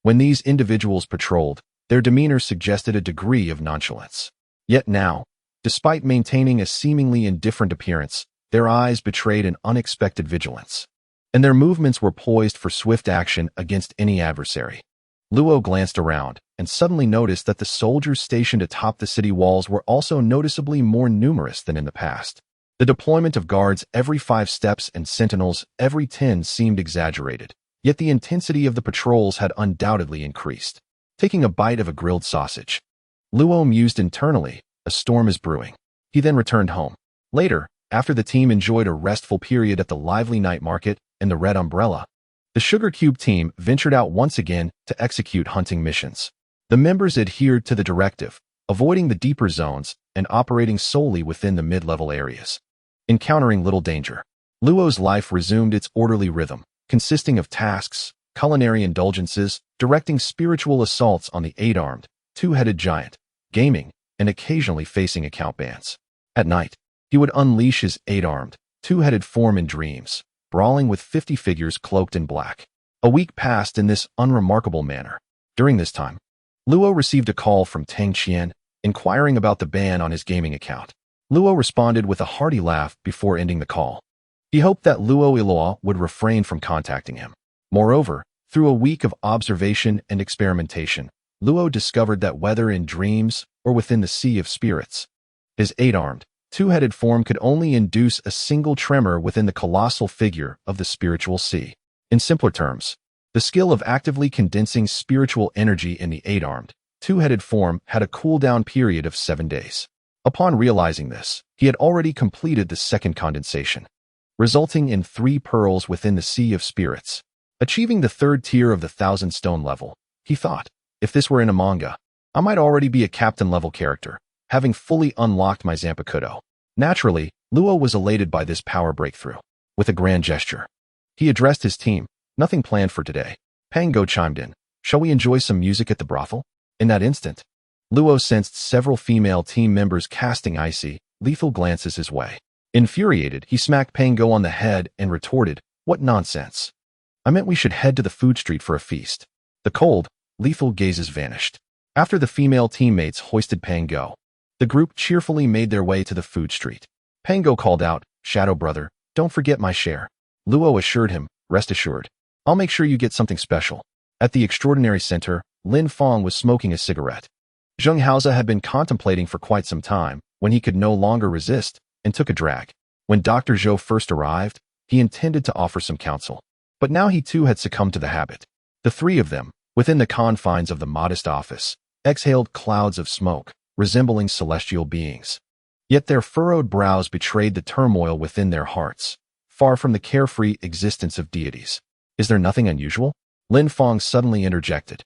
when these individuals patrolled, their demeanor suggested a degree of nonchalance. Yet now, despite maintaining a seemingly indifferent appearance, their eyes betrayed an unexpected vigilance, and their movements were poised for swift action against any adversary. Luo glanced around and suddenly noticed that the soldiers stationed atop the city walls were also noticeably more numerous than in the past. The deployment of guards every 5 steps and sentinels every 10 seemed exaggerated, yet the intensity of the patrols had undoubtedly increased. Taking a bite of a grilled sausage, Luo mused internally, a storm is brewing. He then returned home. Later, after the team enjoyed a restful period at the lively night market and the Red Umbrella, the Sugar Cube team ventured out once again to execute hunting missions. The members adhered to the directive, avoiding the deeper zones and operating solely within the mid-level areas. Encountering little danger, Luo's life resumed its orderly rhythm, consisting of tasks, culinary indulgences, directing spiritual assaults on the 8-armed, 2-headed giant, gaming, and occasionally facing account bans. At night, he would unleash his 8-armed, 2-headed form in dreams, brawling with 50 figures cloaked in black. A week passed in this unremarkable manner. During this time, Luo received a call from Tang Qian, inquiring about the ban on his gaming account. Luo responded with a hearty laugh before ending the call. He hoped that Luo Iloa would refrain from contacting him. Moreover, through a week of observation and experimentation, Luo discovered that whether in dreams or within the sea of spirits, his 8-armed, 2-headed form could only induce a single tremor within the colossal figure of the spiritual sea. In simpler terms, the skill of actively condensing spiritual energy in the 8-armed, 2-headed form had a cooldown period of 7 days. Upon realizing this, he had already completed the second condensation, resulting in 3 pearls within the sea of spirits. Achieving the 3rd tier of the 1,000-stone level, he thought, if this were in a manga, I might already be a captain-level character, having fully unlocked my Zanpakuto. Naturally, Luo was elated by this power breakthrough. With a grand gesture, he addressed his team. Nothing planned for today. Pango chimed in. Shall we enjoy some music at the brothel? In that instant, Luo sensed several female team members casting icy, lethal glances his way. Infuriated, he smacked Pango on the head and retorted, "What nonsense! I meant we should head to the food street for a feast." The cold, lethal gazes vanished. After the female teammates hoisted Pango, the group cheerfully made their way to the food street. Pango called out, "Shadow brother, don't forget my share." Luo assured him, "Rest assured. I'll make sure you get something special." At the extraordinary center, Lin Fong was smoking a cigarette. Zheng Haoze had been contemplating for quite some time when he could no longer resist and took a drag. When Dr. Zhou first arrived, he intended to offer some counsel. But now he too had succumbed to the habit. The 3 of them, within the confines of the modest office, exhaled clouds of smoke, resembling celestial beings. Yet their furrowed brows betrayed the turmoil within their hearts, far from the carefree existence of deities. "Is there nothing unusual?" Lin Fong suddenly interjected,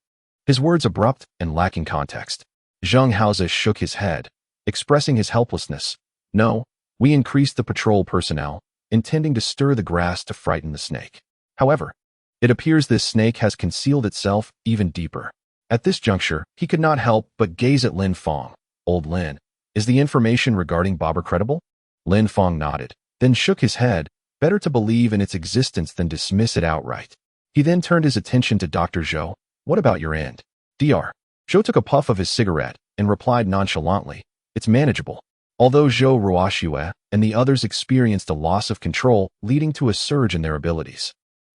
his words abrupt and lacking context. Zheng Haoze shook his head, expressing his helplessness. "No, we increased the patrol personnel, intending to stir the grass to frighten the snake. However, it appears this snake has concealed itself even deeper." At this juncture, he could not help but gaze at Lin Fong. "Old Lin, is the information regarding Bobber credible?" Lin Fong nodded, then shook his head, better to believe in its existence than dismiss it outright. He then turned his attention to Dr. Zhou. "What about your end?" Dr. Zhou took a puff of his cigarette and replied nonchalantly, "It's manageable." Although Zhou Ruoxue and the others experienced a loss of control leading to a surge in their abilities,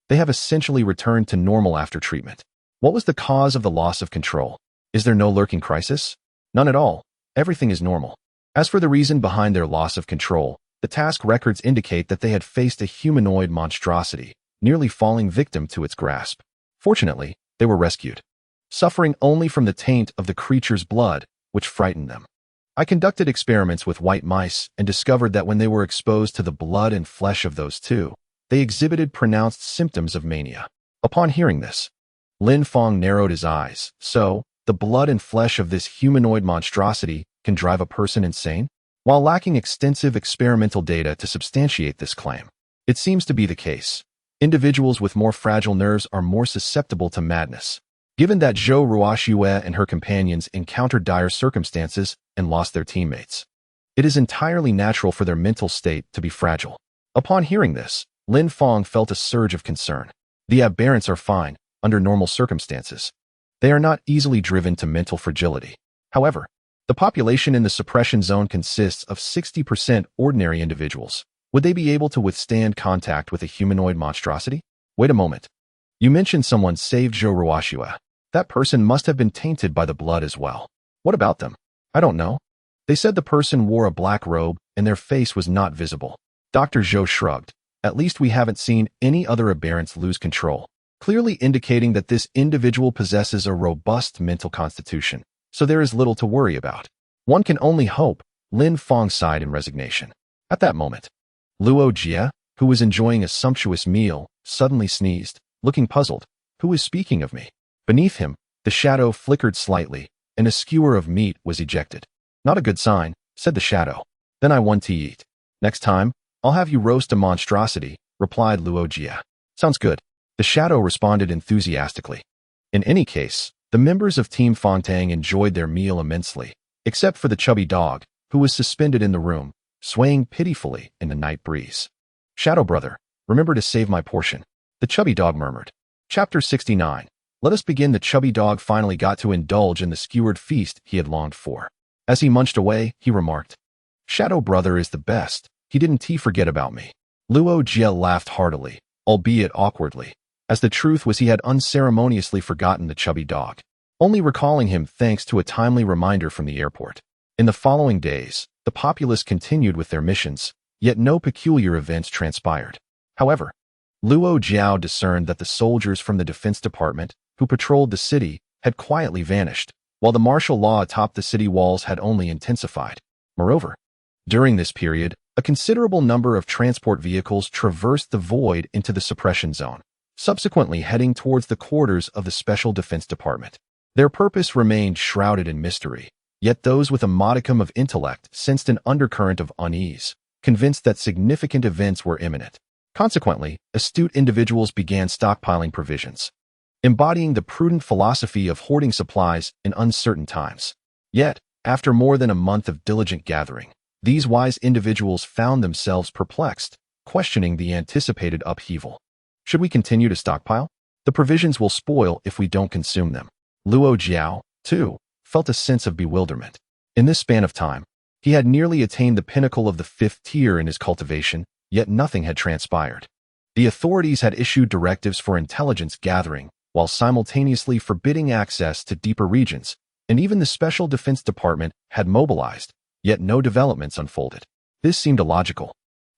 they have essentially returned to normal after treatment. What was the cause of the loss of control? Is there no lurking crisis? None at all. Everything is normal. As for the reason behind their loss of control, the task records indicate that they had faced a humanoid monstrosity, nearly falling victim to its grasp. Fortunately, they were rescued, suffering only from the taint of the creature's blood, which frightened them. I conducted experiments with white mice and discovered that when they were exposed to the blood and flesh of those 2, they exhibited pronounced symptoms of mania. Upon hearing this, Lin Fong narrowed his eyes. "So, the blood and flesh of this humanoid monstrosity can drive a person insane?" While lacking extensive experimental data to substantiate this claim, it seems to be the case. Individuals with more fragile nerves are more susceptible to madness. Given that Zhou Ruoxue and her companions encountered dire circumstances and lost their teammates, it is entirely natural for their mental state to be fragile. Upon hearing this, Lin Fong felt a surge of concern. The aberrants are fine under normal circumstances. They are not easily driven to mental fragility. However, the population in the suppression zone consists of 60% ordinary individuals. Would they be able to withstand contact with a humanoid monstrosity? Wait a moment. You mentioned someone saved Zhou Ruoxue. That person must have been tainted by the blood as well. What about them? I don't know. They said the person wore a black robe and their face was not visible. Dr. Zhou shrugged. At least we haven't seen any other aberrants lose control, clearly indicating that this individual possesses a robust mental constitution, so there is little to worry about. One can only hope, Lin Fong sighed in resignation. At that moment, Luo Jie, who was enjoying a sumptuous meal, suddenly sneezed, looking puzzled. Who is speaking of me? Beneath him, the shadow flickered slightly, and a skewer of meat was ejected. Not a good sign, said the shadow. Then I want to eat. Next time, I'll have you roast a monstrosity, replied Luo Jie. Sounds good. The shadow responded enthusiastically. In any case, the members of Team Fongtang enjoyed their meal immensely, except for the chubby dog, who was suspended in the room, swaying pitifully in the night breeze. Shadow brother, remember to save my portion, the chubby dog murmured. Chapter 69. Let us begin. The chubby dog finally got to indulge in the skewered feast he had longed for. As he munched away, he remarked, Shadow brother is the best. He didn't forget about me. Luo Jie laughed heartily, albeit awkwardly, as the truth was he had unceremoniously forgotten the chubby dog, only recalling him thanks to a timely reminder from the airport. In the following days, the populace continued with their missions, yet no peculiar events transpired. However, Luo Jiao discerned that the soldiers from the Defense Department, who patrolled the city, had quietly vanished, while the martial law atop the city walls had only intensified. Moreover, during this period, a considerable number of transport vehicles traversed the void into the suppression zone, subsequently heading towards the quarters of the Special Defense Department. Their purpose remained shrouded in mystery, yet those with a modicum of intellect sensed an undercurrent of unease, convinced that significant events were imminent. Consequently, astute individuals began stockpiling provisions, embodying the prudent philosophy of hoarding supplies in uncertain times. Yet, after more than a month of diligent gathering, these wise individuals found themselves perplexed, questioning the anticipated upheaval. Should we continue to stockpile? The provisions will spoil if we don't consume them. Luo Jiao, too, felt a sense of bewilderment. In this span of time, he had nearly attained the pinnacle of the 5th tier in his cultivation, yet nothing had transpired. The authorities had issued directives for intelligence gathering, while simultaneously forbidding access to deeper regions, and even the Special Defense Department had mobilized, yet no developments unfolded. This seemed illogical.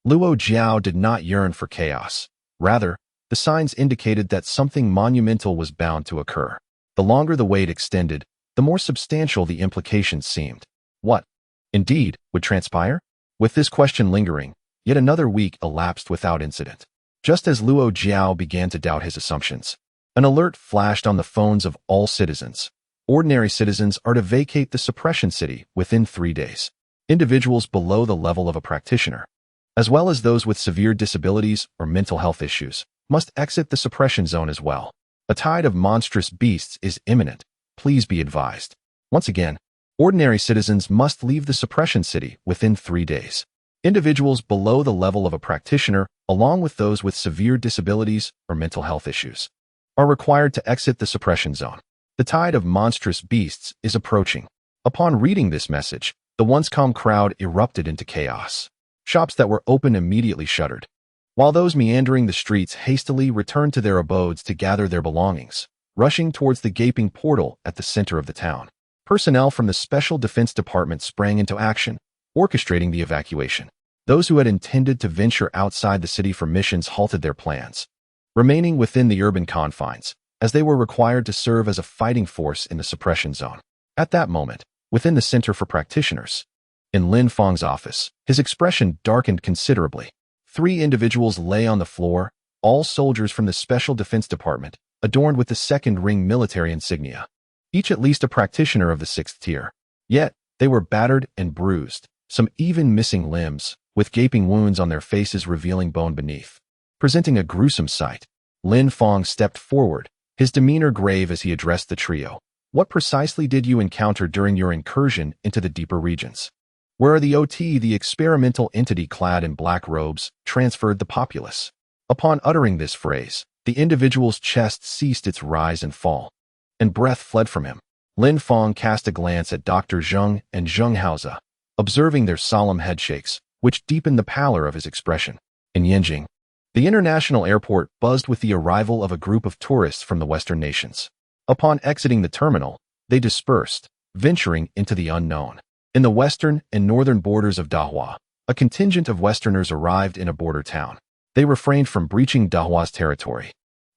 Luo Jiao did not yearn for chaos. Rather, the signs indicated that something monumental was bound to occur. The longer the wait extended, the more substantial the implications seemed. What, indeed, would transpire? With this question lingering, yet another week elapsed without incident. Just as Luo Jiao began to doubt his assumptions, an alert flashed on the phones of all citizens. Ordinary citizens are to vacate the suppression city within 3 days. Individuals below the level of a practitioner, as well as those with severe disabilities or mental health issues, must exit the suppression zone as well. A tide of monstrous beasts is imminent. Please be advised. Once again, ordinary citizens must leave the suppression city within 3 days. Individuals below the level of a practitioner, along with those with severe disabilities or mental health issues, are required to exit the suppression zone. The tide of monstrous beasts is approaching. Upon reading this message, the once calm crowd erupted into chaos. Shops that were open immediately shuttered, while those meandering the streets hastily returned to their abodes to gather their belongings, rushing towards the gaping portal at the center of the town. Personnel from the Special Defense Department sprang into action, orchestrating the evacuation. Those who had intended to venture outside the city for missions halted their plans, remaining within the urban confines, as they were required to serve as a fighting force in the suppression zone. At that moment, within the Center for Practitioners, in Lin Fong's office, his expression darkened considerably. 3 individuals lay on the floor, all soldiers from the Special Defense Department, adorned with the 2nd ring military insignia, each at least a practitioner of the 6th tier. Yet, they were battered and bruised, some even missing limbs, with gaping wounds on their faces revealing bone beneath. Presenting a gruesome sight, Lin Fong stepped forward, his demeanor grave as he addressed the trio. What precisely did you encounter during your incursion into the deeper regions? Where are the OT? The experimental entity clad in black robes transferred the populace. Upon uttering this phrase, the individual's chest ceased its rise and fall, and breath fled from him. Lin Fong cast a glance at Dr. Zheng and Zheng Haoze, observing their solemn headshakes, which deepened the pallor of his expression. In Yanjing, the international airport buzzed with the arrival of a group of tourists from the Western nations. Upon exiting the terminal, they dispersed, venturing into the unknown. In the western and northern borders of Dahua, a contingent of Westerners arrived in a border town. They refrained from breaching Dahua's territory,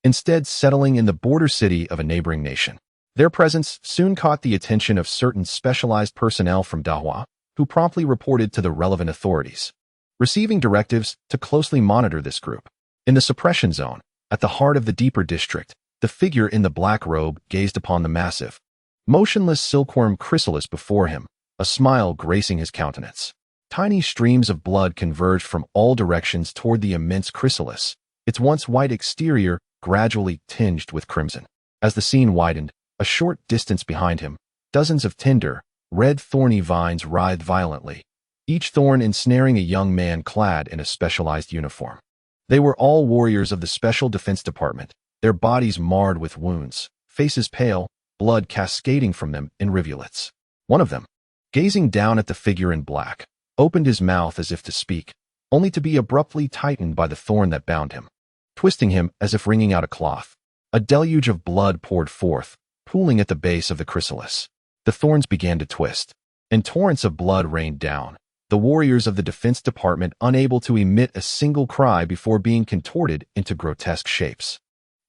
instead settling in the border city of a neighboring nation. Their presence soon caught the attention of certain specialized personnel from Dahua, who promptly reported to the relevant authorities, receiving directives to closely monitor this group. In the suppression zone, at the heart of the deeper district, the figure in the black robe gazed upon the massive, motionless silkworm chrysalis before him, a smile gracing his countenance. Tiny streams of blood converged from all directions toward the immense chrysalis, its once white exterior gradually tinged with crimson. As the scene widened, a short distance behind him, dozens of tender, red thorny vines writhed violently, each thorn ensnaring a young man clad in a specialized uniform. They were all warriors of the Special Defense Department, their bodies marred with wounds, faces pale, blood cascading from them in rivulets. One of them, gazing down at the figure in black, opened his mouth as if to speak, only to be abruptly tightened by the thorn that bound him, twisting him as if wringing out a cloth. A deluge of blood poured forth, pooling at the base of the chrysalis. The thorns began to twist, and torrents of blood rained down, the warriors of the Defense Department unable to emit a single cry before being contorted into grotesque shapes.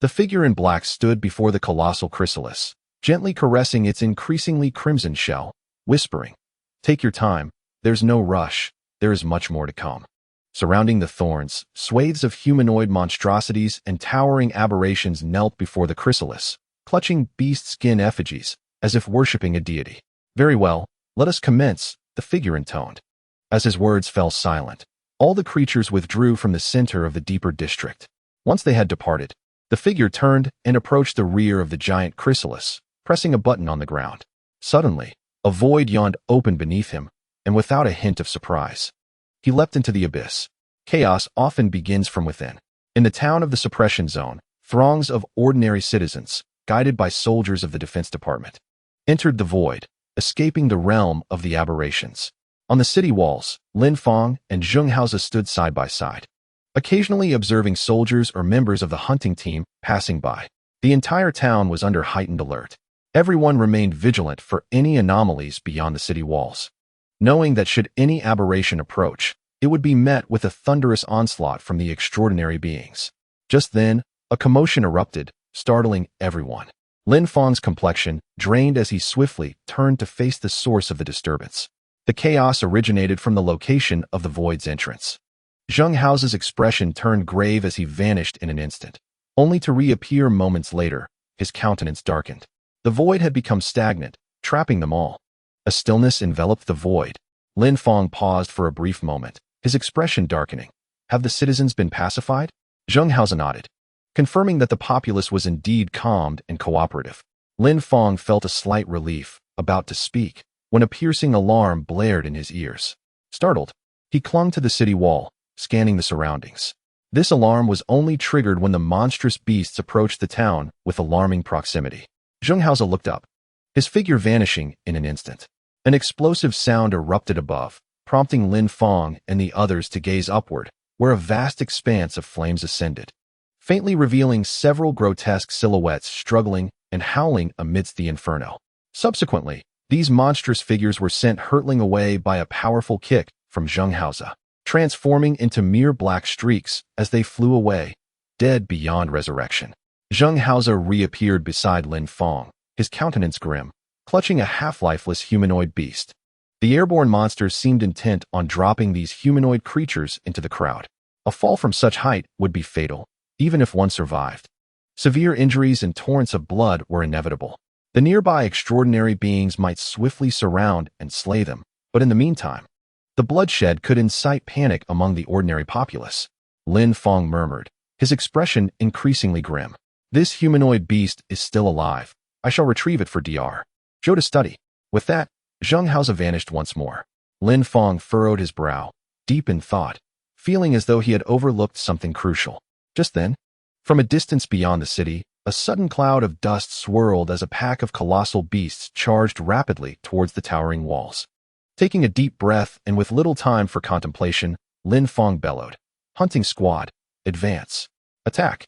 The figure in black stood before the colossal chrysalis, gently caressing its increasingly crimson shell, whispering, "Take your time, there's no rush, there is much more to come." Surrounding the thorns, swathes of humanoid monstrosities and towering aberrations knelt before the chrysalis, clutching beast skin effigies, as if worshipping a deity. "Very well, let us commence," the figure intoned. As his words fell silent, all the creatures withdrew from the center of the deeper district. Once they had departed, the figure turned and approached the rear of the giant chrysalis, pressing a button on the ground. Suddenly, a void yawned open beneath him, and without a hint of surprise, he leapt into the abyss. Chaos often begins from within. In the town of the suppression zone, throngs of ordinary citizens, guided by soldiers of the Defense Department, entered the void, escaping the realm of the aberrations. On the city walls, Lin Fong and Zheng Haoze stood side by side, occasionally observing soldiers or members of the hunting team passing by. The entire town was under heightened alert. Everyone remained vigilant for any anomalies beyond the city walls, knowing that should any aberration approach, it would be met with a thunderous onslaught from the extraordinary beings. Just then, a commotion erupted, startling everyone. Lin Fong's complexion drained as he swiftly turned to face the source of the disturbance. The chaos originated from the location of the void's entrance. Zheng Haoze's expression turned grave as he vanished in an instant, only to reappear moments later, his countenance darkened. The void had become stagnant, trapping them all. A stillness enveloped the void. Lin Fong paused for a brief moment, his expression darkening. "Have the citizens been pacified?" Zheng Haoze nodded, confirming that the populace was indeed calmed and cooperative. Lin Fong felt a slight relief, about to speak, when a piercing alarm blared in his ears. Startled, he clung to the city wall, scanning the surroundings. This alarm was only triggered when the monstrous beasts approached the town with alarming proximity. Zheng Haoze looked up, his figure vanishing in an instant. An explosive sound erupted above, prompting Lin Fong and the others to gaze upward, where a vast expanse of flames ascended, faintly revealing several grotesque silhouettes struggling and howling amidst the inferno. Subsequently, these monstrous figures were sent hurtling away by a powerful kick from Zheng Haoze, transforming into mere black streaks as they flew away, dead beyond resurrection. Zheng Haoze reappeared beside Lin Fong, his countenance grim, clutching a half-lifeless humanoid beast. The airborne monsters seemed intent on dropping these humanoid creatures into the crowd. A fall from such height would be fatal, even if one survived. Severe injuries and torrents of blood were inevitable. The nearby extraordinary beings might swiftly surround and slay them, but in the meantime, the bloodshed could incite panic among the ordinary populace. Lin Fong murmured, his expression increasingly grim. "This humanoid beast is still alive. I shall retrieve it for Dr. Zhou to study." With that, Zheng Haoze vanished once more. Lin Fong furrowed his brow, deep in thought, feeling as though he had overlooked something crucial. Just then, from a distance beyond the city, a sudden cloud of dust swirled as a pack of colossal beasts charged rapidly towards the towering walls. Taking a deep breath and with little time for contemplation, Lin Fong bellowed, "Hunting squad, advance, attack."